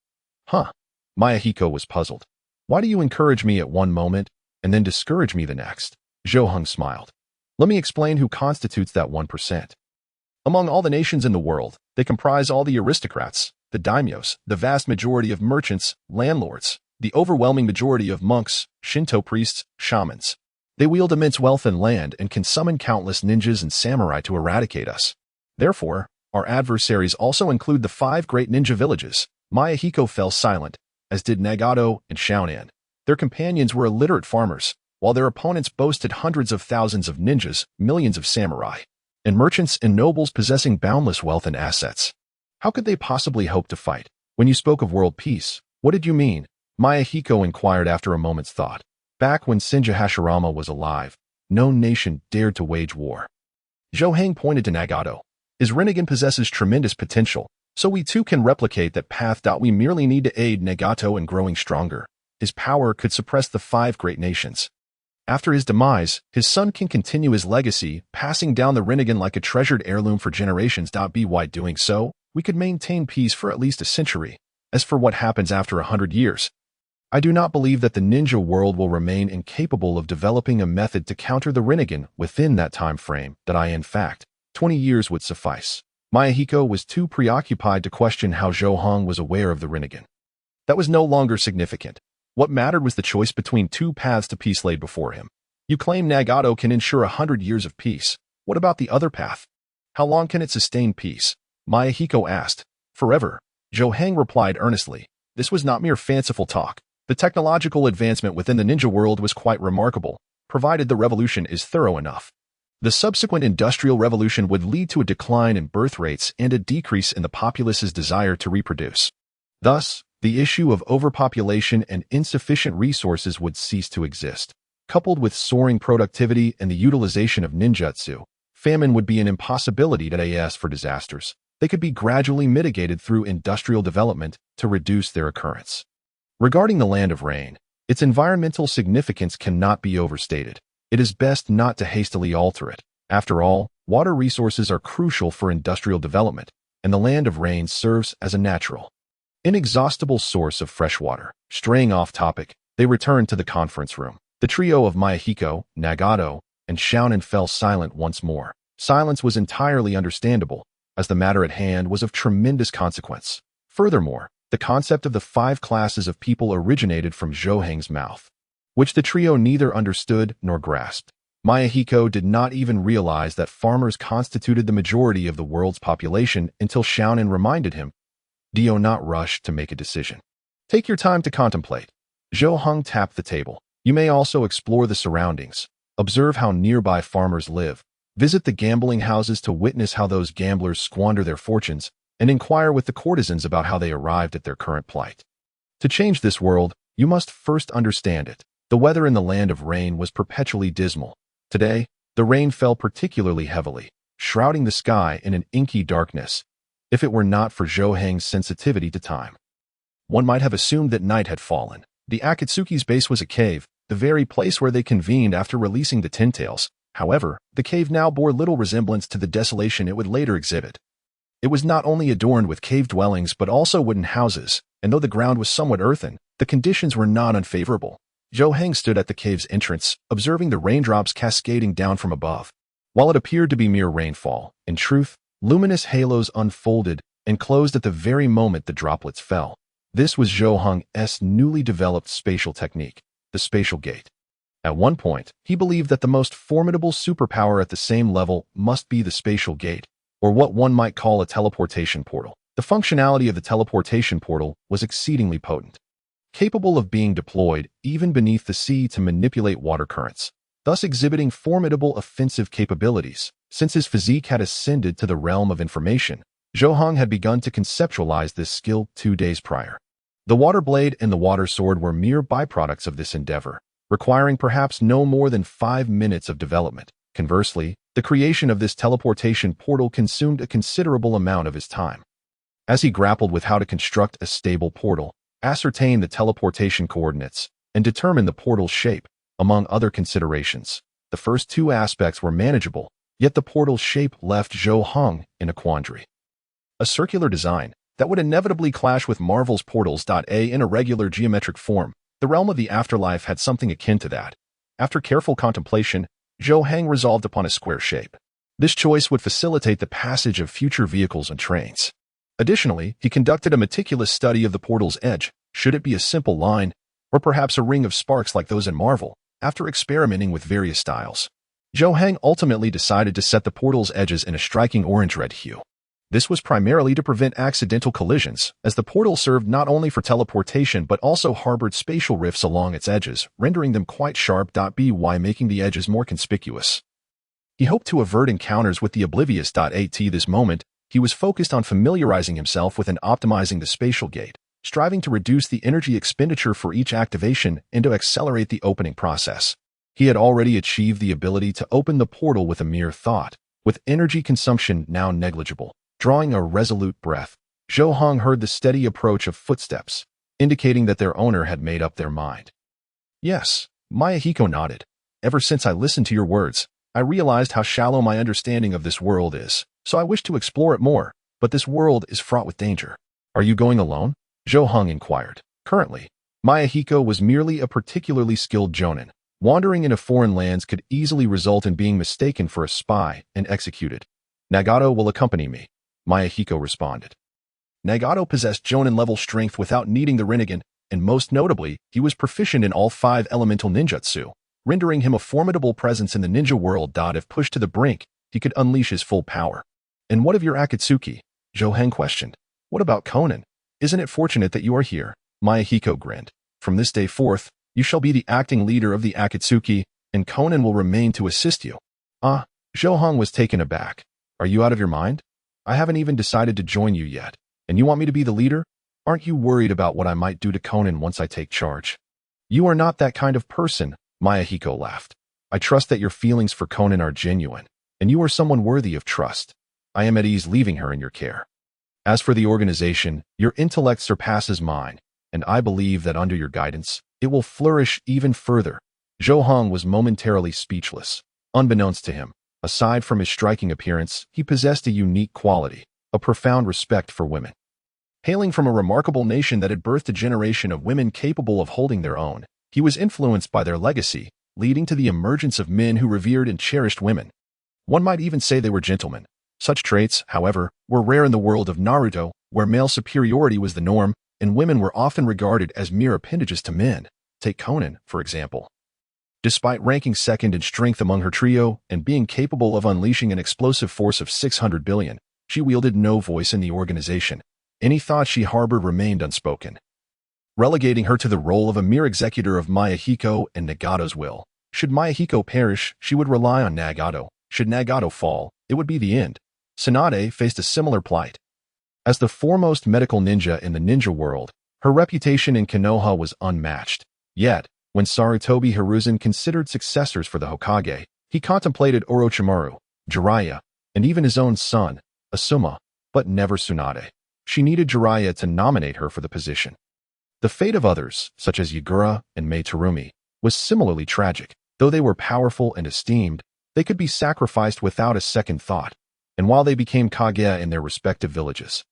Mayahiko was puzzled. Why do you encourage me at one moment and then discourage me the next? Zhou Heng smiled. Let me explain who constitutes that 1%. Among all the nations in the world, they comprise all the aristocrats, the daimyos, the vast majority of merchants, landlords, the overwhelming majority of monks, Shinto priests, shamans. They wield immense wealth and land and can summon countless ninjas and samurai to eradicate us. Therefore, our adversaries also include the 5 great ninja villages. Mayahiko fell silent, as did Nagato and Shounen. Their companions were illiterate farmers, while their opponents boasted hundreds of thousands of ninjas, millions of samurai, and merchants and nobles possessing boundless wealth and assets. How could they possibly hope to fight? When you spoke of world peace, what did you mean? Mayahiko inquired after a moment's thought. Back when Senju Hashirama was alive, no nation dared to wage war. Zhou Heng pointed to Nagato. His Rinnegan possesses tremendous potential, so we too can replicate that path. We merely need to aid Nagato in growing stronger. His power could suppress the 5 great nations. After his demise, his son can continue his legacy, passing down the Rinnegan like a treasured heirloom for generations. By doing so, we could maintain peace for at least a century. As for what happens after 100 years, I do not believe that the ninja world will remain incapable of developing a method to counter the Rinnegan within that time frame. In fact, 20 years would suffice. Mayahiko was too preoccupied to question how Zhou Heng was aware of the Rinnegan. That was no longer significant. What mattered was the choice between 2 paths to peace laid before him. You claim Nagato can ensure 100 years of peace. What about the other path? How long can it sustain peace? Mayahiko asked. Forever. Zhou Heng replied earnestly. This was not mere fanciful talk. The technological advancement within the ninja world was quite remarkable, provided the revolution is thorough enough. The subsequent industrial revolution would lead to a decline in birth rates and a decrease in the populace's desire to reproduce. Thus, the issue of overpopulation and insufficient resources would cease to exist. Coupled with soaring productivity and the utilization of ninjutsu, famine would be an impossibility. As for disasters, they could be gradually mitigated through industrial development to reduce their occurrence. Regarding the Land of Rain, its environmental significance cannot be overstated. It is best not to hastily alter it. After all, water resources are crucial for industrial development, and the Land of Rain serves as a natural inexhaustible source of fresh water. Straying off topic, they returned to the conference room. The trio of Mayahiko, Nagato, and Shounen fell silent once more. Silence was entirely understandable, as the matter at hand was of tremendous consequence. Furthermore, the concept of the 5 classes of people originated from Zhou mouth, which the trio neither understood nor grasped. Mayahiko did not even realize that farmers constituted the majority of the world's population until Shounen reminded him. Do not rush to make a decision. Take your time to contemplate. Zhou tapped the table. You may also explore the surroundings, observe how nearby farmers live, visit the gambling houses to witness how those gamblers squander their fortunes, and inquire with the courtesans about how they arrived at their current plight. To change this world, you must first understand it. The weather in the land of rain was perpetually dismal. Today, the rain fell particularly heavily, shrouding the sky in an inky darkness. If it were not for Zhou sensitivity to time, one might have assumed that night had fallen. The Akatsuki's base was a cave, the very place where they convened after releasing the Ninetales. However, the cave now bore little resemblance to the desolation it would later exhibit. It was not only adorned with cave dwellings but also wooden houses, and though the ground was somewhat earthen, the conditions were not unfavorable. Zhou stood at the cave's entrance, observing the raindrops cascading down from above. While it appeared to be mere rainfall, in truth, luminous halos unfolded and closed at the very moment the droplets fell. This was Zhou newly developed spatial technique, the spatial gate. At one point, he believed that the most formidable superpower at the same level must be the spatial gate, or what one might call a teleportation portal. The functionality of the teleportation portal was exceedingly potent, capable of being deployed even beneath the sea to manipulate water currents, thus exhibiting formidable offensive capabilities. Since his physique had ascended to the realm of information, Zhou had begun to conceptualize this skill 2 days prior. The water blade and the water sword were mere byproducts of this endeavor, requiring perhaps no more than 5 minutes of development. Conversely, the creation of this teleportation portal consumed a considerable amount of his time. As he grappled with how to construct a stable portal, ascertain the teleportation coordinates, and determine the portal's shape, among other considerations, the first 2 aspects were manageable, yet the portal's shape left Zhou in a quandary. A circular design that would inevitably clash with Marvel's portals. In a regular geometric form, the realm of the afterlife had something akin to that. After careful contemplation, Zhou resolved upon a square shape. This choice would facilitate the passage of future vehicles and trains. Additionally, he conducted a meticulous study of the portal's edge. Should it be a simple line, or perhaps a ring of sparks like those in Marvel? After experimenting with various styles, Zhou ultimately decided to set the portal's edges in a striking orange-red hue. This was primarily to prevent accidental collisions, as the portal served not only for teleportation but also harbored spatial rifts along its edges, rendering them quite sharp. By making the edges more conspicuous, he hoped to avert encounters with the oblivious. At this moment, he was focused on familiarizing himself with and optimizing the spatial gate, striving to reduce the energy expenditure for each activation and to accelerate the opening process. He had already achieved the ability to open the portal with a mere thought, with energy consumption now negligible. Drawing a resolute breath, Zhou heard the steady approach of footsteps, indicating that their owner had made up their mind. Yes, Mayahiko nodded. Ever since I listened to your words, I realized how shallow my understanding of this world is, so I wish to explore it more, but this world is fraught with danger. Are you going alone? Zhou inquired. Currently, Mayahiko was merely a particularly skilled jōnin. Wandering into foreign lands could easily result in being mistaken for a spy and executed. Nagato will accompany me, Mayahiko responded. Nagato possessed jōnin-level strength without needing the Rinnegan, and most notably, he was proficient in all 5 elemental ninjutsu, rendering him a formidable presence in the ninja world. If pushed to the brink, he could unleash his full power. And what of your Akatsuki? Zhou questioned. What about Conan? Isn't it fortunate that you are here? Mayahiko grinned. From this day forth, you shall be the acting leader of the Akatsuki, and Conan will remain to assist you. Zhou was taken aback. Are you out of your mind? I haven't even decided to join you yet, and you want me to be the leader? Aren't you worried about what I might do to Conan once I take charge? You are not that kind of person, Mayahiko laughed. I trust that your feelings for Conan are genuine, and you are someone worthy of trust. I am at ease leaving her in your care. As for the organization, your intellect surpasses mine, and I believe that under your guidance, it will flourish even further. Zhou was momentarily speechless. Unbeknownst to him, aside from his striking appearance, he possessed a unique quality, a profound respect for women. Hailing from a remarkable nation that had birthed a generation of women capable of holding their own, he was influenced by their legacy, leading to the emergence of men who revered and cherished women. One might even say they were gentlemen. Such traits, however, were rare in the world of Naruto, where male superiority was the norm, and women were often regarded as mere appendages to men. Take Conan, for example. Despite ranking second in strength among her trio and being capable of unleashing an explosive force of 600 billion, she wielded no voice in the organization. Any thought she harbored remained unspoken, relegating her to the role of a mere executor of Mayahiko and Nagato's will. Should Mayahiko perish, she would rely on Nagato. Should Nagato fall, it would be the end. Tsunade faced a similar plight. As the foremost medical ninja in the ninja world, her reputation in Konoha was unmatched. Yet, when Sarutobi Hiruzen considered successors for the Hokage, he contemplated Orochimaru, Jiraiya, and even his own son, Asuma, but never Tsunade. She needed Jiraiya to nominate her for the position. The fate of others, such as Yagura and Mei Terumi, was similarly tragic. Though they were powerful and esteemed, they could be sacrificed without a second thought, and while they became Kage in their respective villages,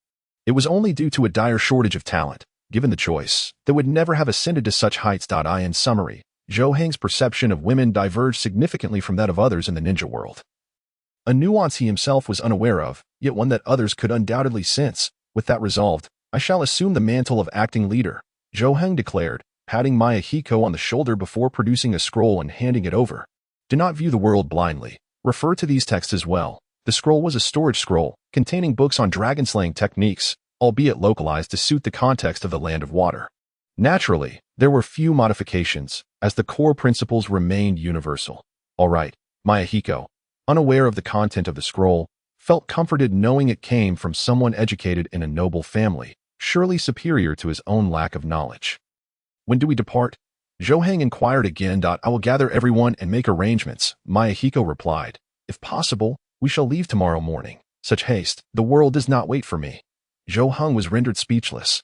it was only due to a dire shortage of talent. Given the choice, they would never have ascended to such heights. In summary, Zhou Heng's perception of women diverged significantly from that of others in the ninja world. A nuance he himself was unaware of, yet one that others could undoubtedly sense. With that resolved, I shall assume the mantle of acting leader, Zhou Heng declared, patting Mayahiko on the shoulder before producing a scroll and handing it over. Do not view the world blindly. Refer to these texts as well. The scroll was a storage scroll, containing books on dragon-slaying techniques, albeit localized to suit the context of the Land of Water. Naturally, there were few modifications, as the core principles remained universal. All right, Mayahiko, unaware of the content of the scroll, felt comforted knowing it came from someone educated in a noble family, surely superior to his own lack of knowledge. When do we depart? Zhou Heng inquired again. I will gather everyone and make arrangements, Mayahiko replied. If possible, we shall leave tomorrow morning. Such haste, the world does not wait for me. Zhou Heng was rendered speechless.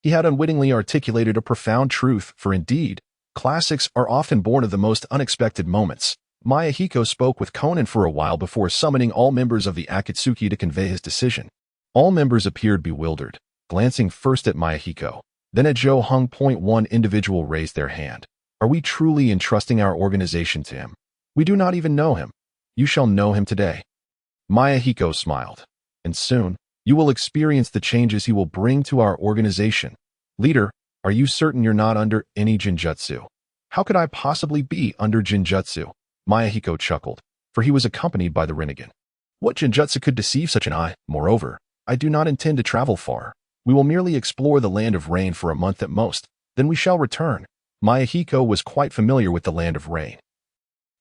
He had unwittingly articulated a profound truth, for indeed, classics are often born of the most unexpected moments. Mayahiko spoke with Conan for a while before summoning all members of the Akatsuki to convey his decision. All members appeared bewildered, glancing first at Mayahiko, then at Zhou Heng. One individual raised their hand. Are we truly entrusting our organization to him? We do not even know him. You shall know him today. Mayahiko smiled. And soon, you will experience the changes he will bring to our organization. Leader, are you certain you're not under any Jinjutsu? How could I possibly be under Jinjutsu? Mayahiko chuckled, for he was accompanied by the Rinnegan. What Jinjutsu could deceive such an eye? Moreover, I do not intend to travel far. We will merely explore the Land of Rain for a month at most, then we shall return. Mayahiko was quite familiar with the Land of Rain.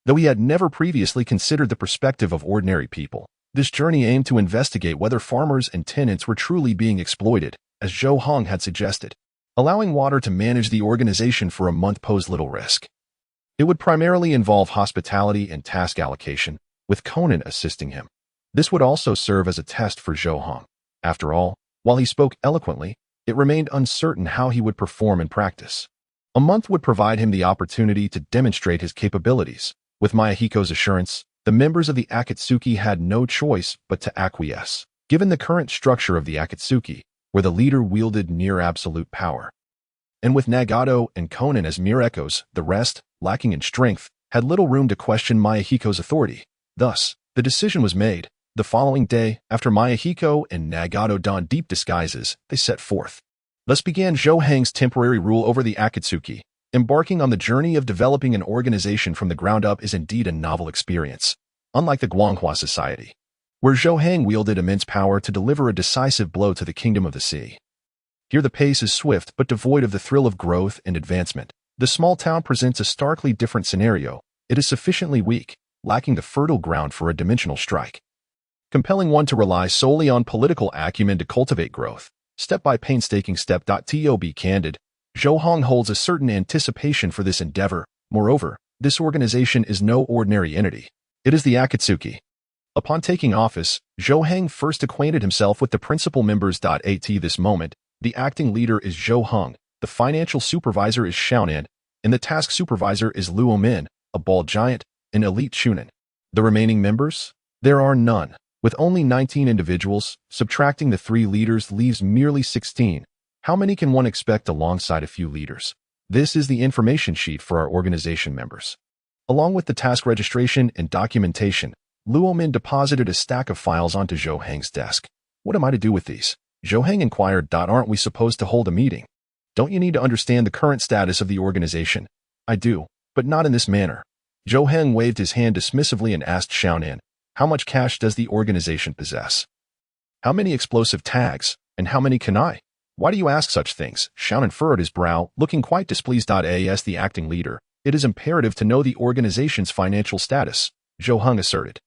Though he had never previously considered the perspective of ordinary people, this journey aimed to investigate whether farmers and tenants were truly being exploited, as Zhou Heng had suggested. Allowing Water to manage the organization for a month posed little risk. It would primarily involve hospitality and task allocation, with Conan assisting him. This would also serve as a test for Zhou Heng. After all, while he spoke eloquently, it remained uncertain how he would perform in practice. A month would provide him the opportunity to demonstrate his capabilities. With Mayahiko's assurance, the members of the Akatsuki had no choice but to acquiesce, given the current structure of the Akatsuki, where the leader wielded near absolute power. And with Nagato and Conan as mere echoes, the rest, lacking in strength, had little room to question Mayahiko's authority. Thus, the decision was made. The following day, after Mayahiko and Nagato donned deep disguises, they set forth. Thus began Zhou Heng's temporary rule over the Akatsuki. Embarking on the journey of developing an organization from the ground up is indeed a novel experience, unlike the Guanghua society, where Zhou Heng wielded immense power to deliver a decisive blow to the Kingdom of the Sea. Here the pace is swift but devoid of the thrill of growth and advancement. The small town presents a starkly different scenario. It is sufficiently weak, lacking the fertile ground for a dimensional strike, compelling one to rely solely on political acumen to cultivate growth. Step by painstaking step. To be candid, Zhou Heng holds a certain anticipation for this endeavor. Moreover, this organization is no ordinary entity. It is the Akatsuki. Upon taking office, Zhou Heng first acquainted himself with the principal members. At this moment, the acting leader is Zhou Heng, the financial supervisor is Xiaonan, and the task supervisor is Luo Min, a bald giant, an elite chunin. The remaining members? There are none. With only 19 individuals, subtracting the 3 leaders leaves merely 16. How many can one expect alongside a few leaders? This is the information sheet for our organization members. Along with the task registration and documentation, Luo Min deposited a stack of files onto Zhou Heng's desk. What am I to do with these? Zhou Heng inquired. Aren't we supposed to hold a meeting? Don't you need to understand the current status of the organization? I do, but not in this manner. Zhou Heng waved his hand dismissively and asked Xiaonan, how much cash does the organization possess? How many explosive tags, and how many kunai? Why do you ask such things? Xiaonan furrowed his brow, looking quite displeased. As the acting leader, it is imperative to know the organization's financial status, Zhou Heng asserted.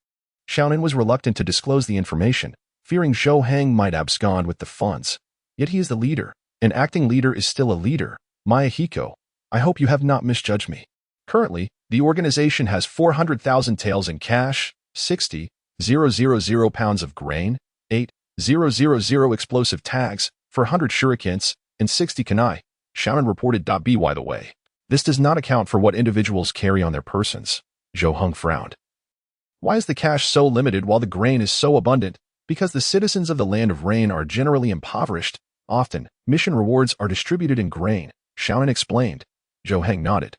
Xiaonan was reluctant to disclose the information, fearing Zhou Heng might abscond with the funds. Yet he is the leader. An acting leader is still a leader. Mayahiko, I hope you have not misjudged me. Currently, the organization has 400,000 taels in cash, 60,000 pounds of grain, 8,000 explosive tags, 400 shurikens, and 60 kunai, Xiaonan reported. By the way, this does not account for what individuals carry on their persons. Zhou Heng frowned. Why is the cash so limited while the grain is so abundant? Because the citizens of the Land of Rain are generally impoverished. Often, mission rewards are distributed in grain, Xiaonan explained. Zhou Heng nodded.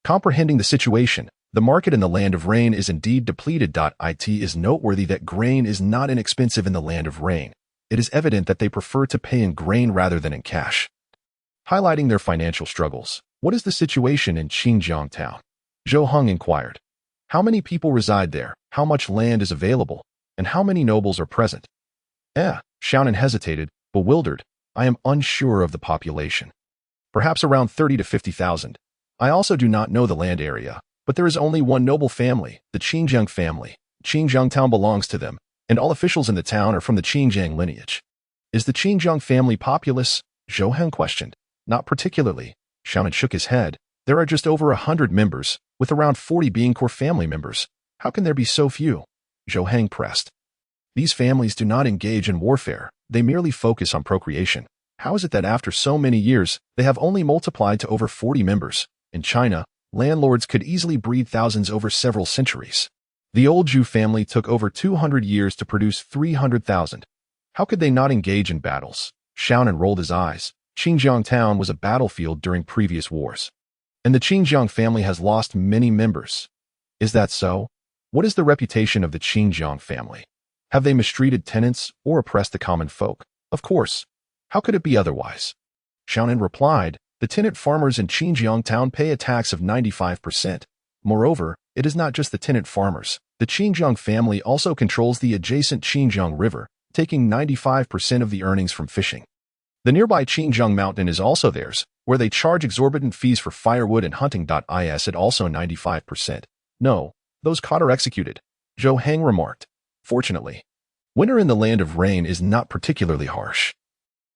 Comprehending the situation, the market in the Land of Rain is indeed depleted. It is noteworthy that grain is not inexpensive in the Land of Rain. It is evident that they prefer to pay in grain rather than in cash. Highlighting their financial struggles, what is the situation in Xinjiang town? Zhou Heng inquired. How many people reside there? How much land is available? And how many nobles are present? Xiaonan hesitated, bewildered. I am unsure of the population. Perhaps around 30 to 50,000. I also do not know the land area, but there is only one noble family, the Xinjiang family. Xinjiang town belongs to them, and all officials in the town are from the Xinjiang lineage. Is the Xinjiang family populous? Zhou Heng questioned. Not particularly. Xiaonan shook his head. There are just over 100 members, with around 40 being core family members. How can there be so few? Zhou Heng pressed. These families do not engage in warfare. They merely focus on procreation. How is it that after so many years, they have only multiplied to over 40 members? In China, landlords could easily breed thousands over several centuries. The old Zhu family took over 200 years to produce 300,000. How could they not engage in battles? Xiaonan rolled his eyes. Xinjiang town was a battlefield during previous wars. And the Xinjiang family has lost many members. Is that so? What is the reputation of the Xinjiang family? Have they mistreated tenants or oppressed the common folk? Of course. How could it be otherwise? Xiaonan replied, the tenant farmers in Xinjiang town pay a tax of 95%. Moreover, it is not just the tenant farmers. The Xinjiang family also controls the adjacent Xinjiang River, taking 95% of the earnings from fishing. The nearby Xinjiang mountain is also theirs, where they charge exorbitant fees for firewood and hunting. Is it also 95%? No, those caught are executed, Zhou Heng remarked. Fortunately, winter in the Land of Rain is not particularly harsh.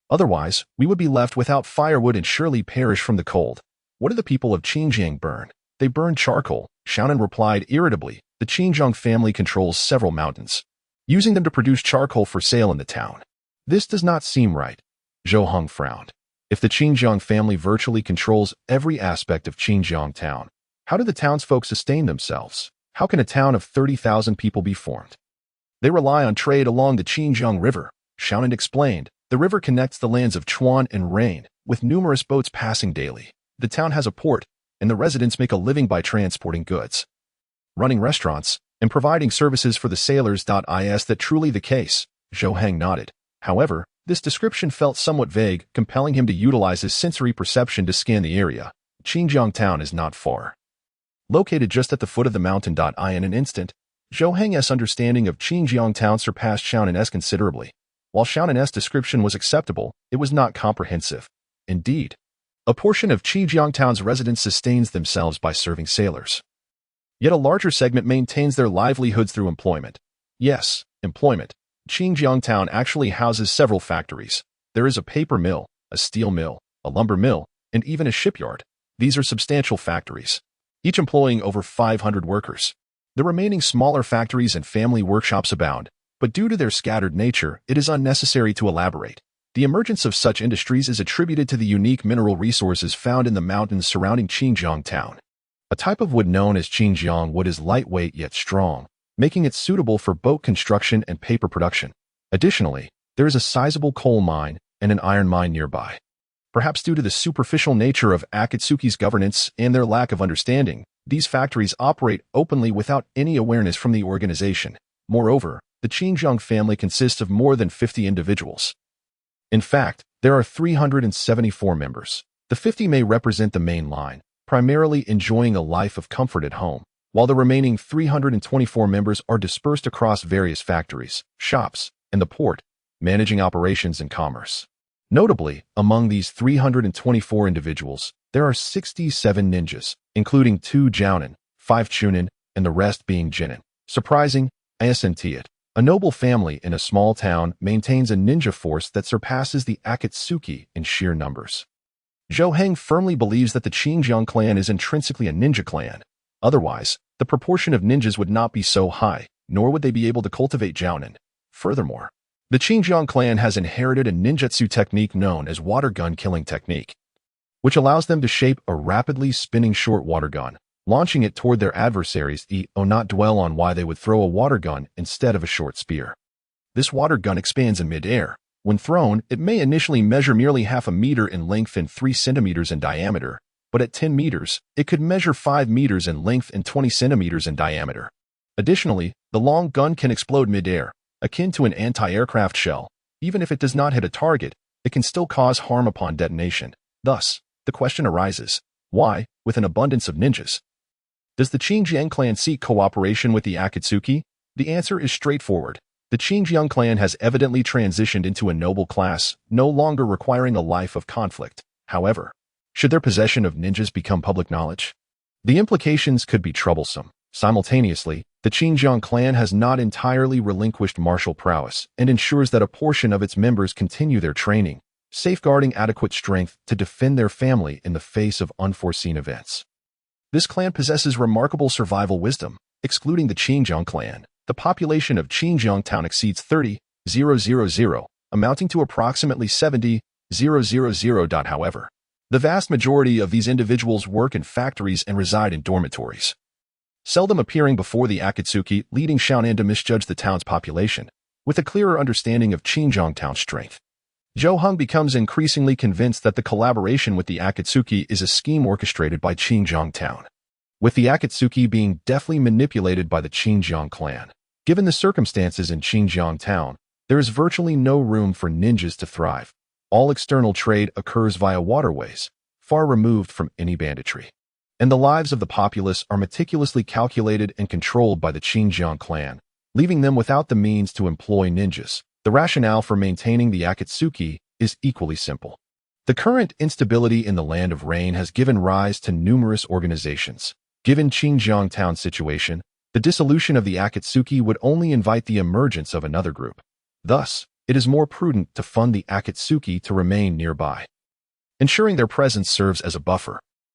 Otherwise, we would be left without firewood and surely perish from the cold. What do the people of Xinjiang burn? They burn charcoal, Xiaonan replied irritably. The Xinjiang family controls several mountains, using them to produce charcoal for sale in the town. This does not seem right. Zhou Heng frowned. If the Xinjiang family virtually controls every aspect of Xinjiang town, how do the townsfolk sustain themselves? How can a town of 30,000 people be formed? They rely on trade along the Xinjiang River, Xiaonan explained. The river connects the lands of Chuan and Rain, with numerous boats passing daily. The town has a port, and the residents make a living by transporting goods, running restaurants, and providing services for the sailors. Is that truly the case? Zhou Heng nodded. However, this description felt somewhat vague, compelling him to utilize his sensory perception to scan the area. Xinjiang town is not far. Located just at the foot of the mountain. In an instant, Zhou Heng's understanding of Xinjiang town surpassed Xiaonan's considerably. While Xiaonan's description was acceptable, it was not comprehensive. Indeed, a portion of Xinjiang town's residents sustains themselves by serving sailors. Yet a larger segment maintains their livelihoods through employment. Yes, employment. Xinjiang town actually houses several factories. There is a paper mill, a steel mill, a lumber mill, and even a shipyard. These are substantial factories, each employing over 500 workers. The remaining smaller factories and family workshops abound, but due to their scattered nature, it is unnecessary to elaborate. The emergence of such industries is attributed to the unique mineral resources found in the mountains surrounding Xinjiang town. A type of wood known as Xinjiang wood is lightweight yet strong. making it suitable for boat construction and paper production. Additionally, there is a sizable coal mine and an iron mine nearby. Perhaps due to the superficial nature of Akatsuki's governance and their lack of understanding, these factories operate openly without any awareness from the organization. Moreover, the Xinjiang family consists of more than 50 individuals. In fact, there are 374 members. The 50 may represent the main line, primarily enjoying a life of comfort at home, while the remaining 324 members are dispersed across various factories, shops, and the port, managing operations and commerce. Notably, among these 324 individuals, there are 67 ninjas, including 2 jōnin, 5 chunin, and the rest being jinin. Surprising, isn't it? A noble family in a small town maintains a ninja force that surpasses the Akatsuki in sheer numbers. Zhou Heng firmly believes that the Xinjiang clan is intrinsically a ninja clan. Otherwise, the proportion of ninjas would not be so high, nor would they be able to cultivate jōnin. Furthermore, the Xinjiang clan has inherited a ninjutsu technique known as water gun killing technique, which allows them to shape a rapidly spinning short water gun, launching it toward their adversaries not dwell on why they would throw a water gun instead of a short spear. This water gun expands in mid-air. When thrown, it may initially measure merely half a meter in length and 3 centimeters in diameter, but at 10 meters, it could measure 5 meters in length and 20 centimeters in diameter. Additionally, the long gun can explode mid-air, akin to an anti-aircraft shell. Even if it does not hit a target, it can still cause harm upon detonation. Thus, the question arises, why, with an abundance of ninjas, does the Xinjiang clan seek cooperation with the Akatsuki? The answer is straightforward. The Xinjiang clan has evidently transitioned into a noble class, no longer requiring a life of conflict. However, should their possession of ninjas become public knowledge, the implications could be troublesome. Simultaneously, the Xinjiang clan has not entirely relinquished martial prowess and ensures that a portion of its members continue their training, safeguarding adequate strength to defend their family in the face of unforeseen events. This clan possesses remarkable survival wisdom. Excluding the Xinjiang clan, the population of Xinjiang town exceeds 30,000, amounting to approximately 70,000. However, the vast majority of these individuals work in factories and reside in dormitories, seldom appearing before the Akatsuki, leading Xiaonan to misjudge the town's population. With a clearer understanding of Xinjiang town's strength, Zhou Heng becomes increasingly convinced that the collaboration with the Akatsuki is a scheme orchestrated by Xinjiang town, with the Akatsuki being deftly manipulated by the Xinjiang clan. Given the circumstances in Xinjiang town, there is virtually no room for ninjas to thrive. All external trade occurs via waterways, far removed from any banditry, and the lives of the populace are meticulously calculated and controlled by the Xinjiang clan, leaving them without the means to employ ninjas. The rationale for maintaining the Akatsuki is equally simple. The current instability in the Land of Rain has given rise to numerous organizations. Given Xinjiang town's situation, the dissolution of the Akatsuki would only invite the emergence of another group. Thus, it is more prudent to fund the Akatsuki to remain nearby. Ensuring their presence serves as a buffer.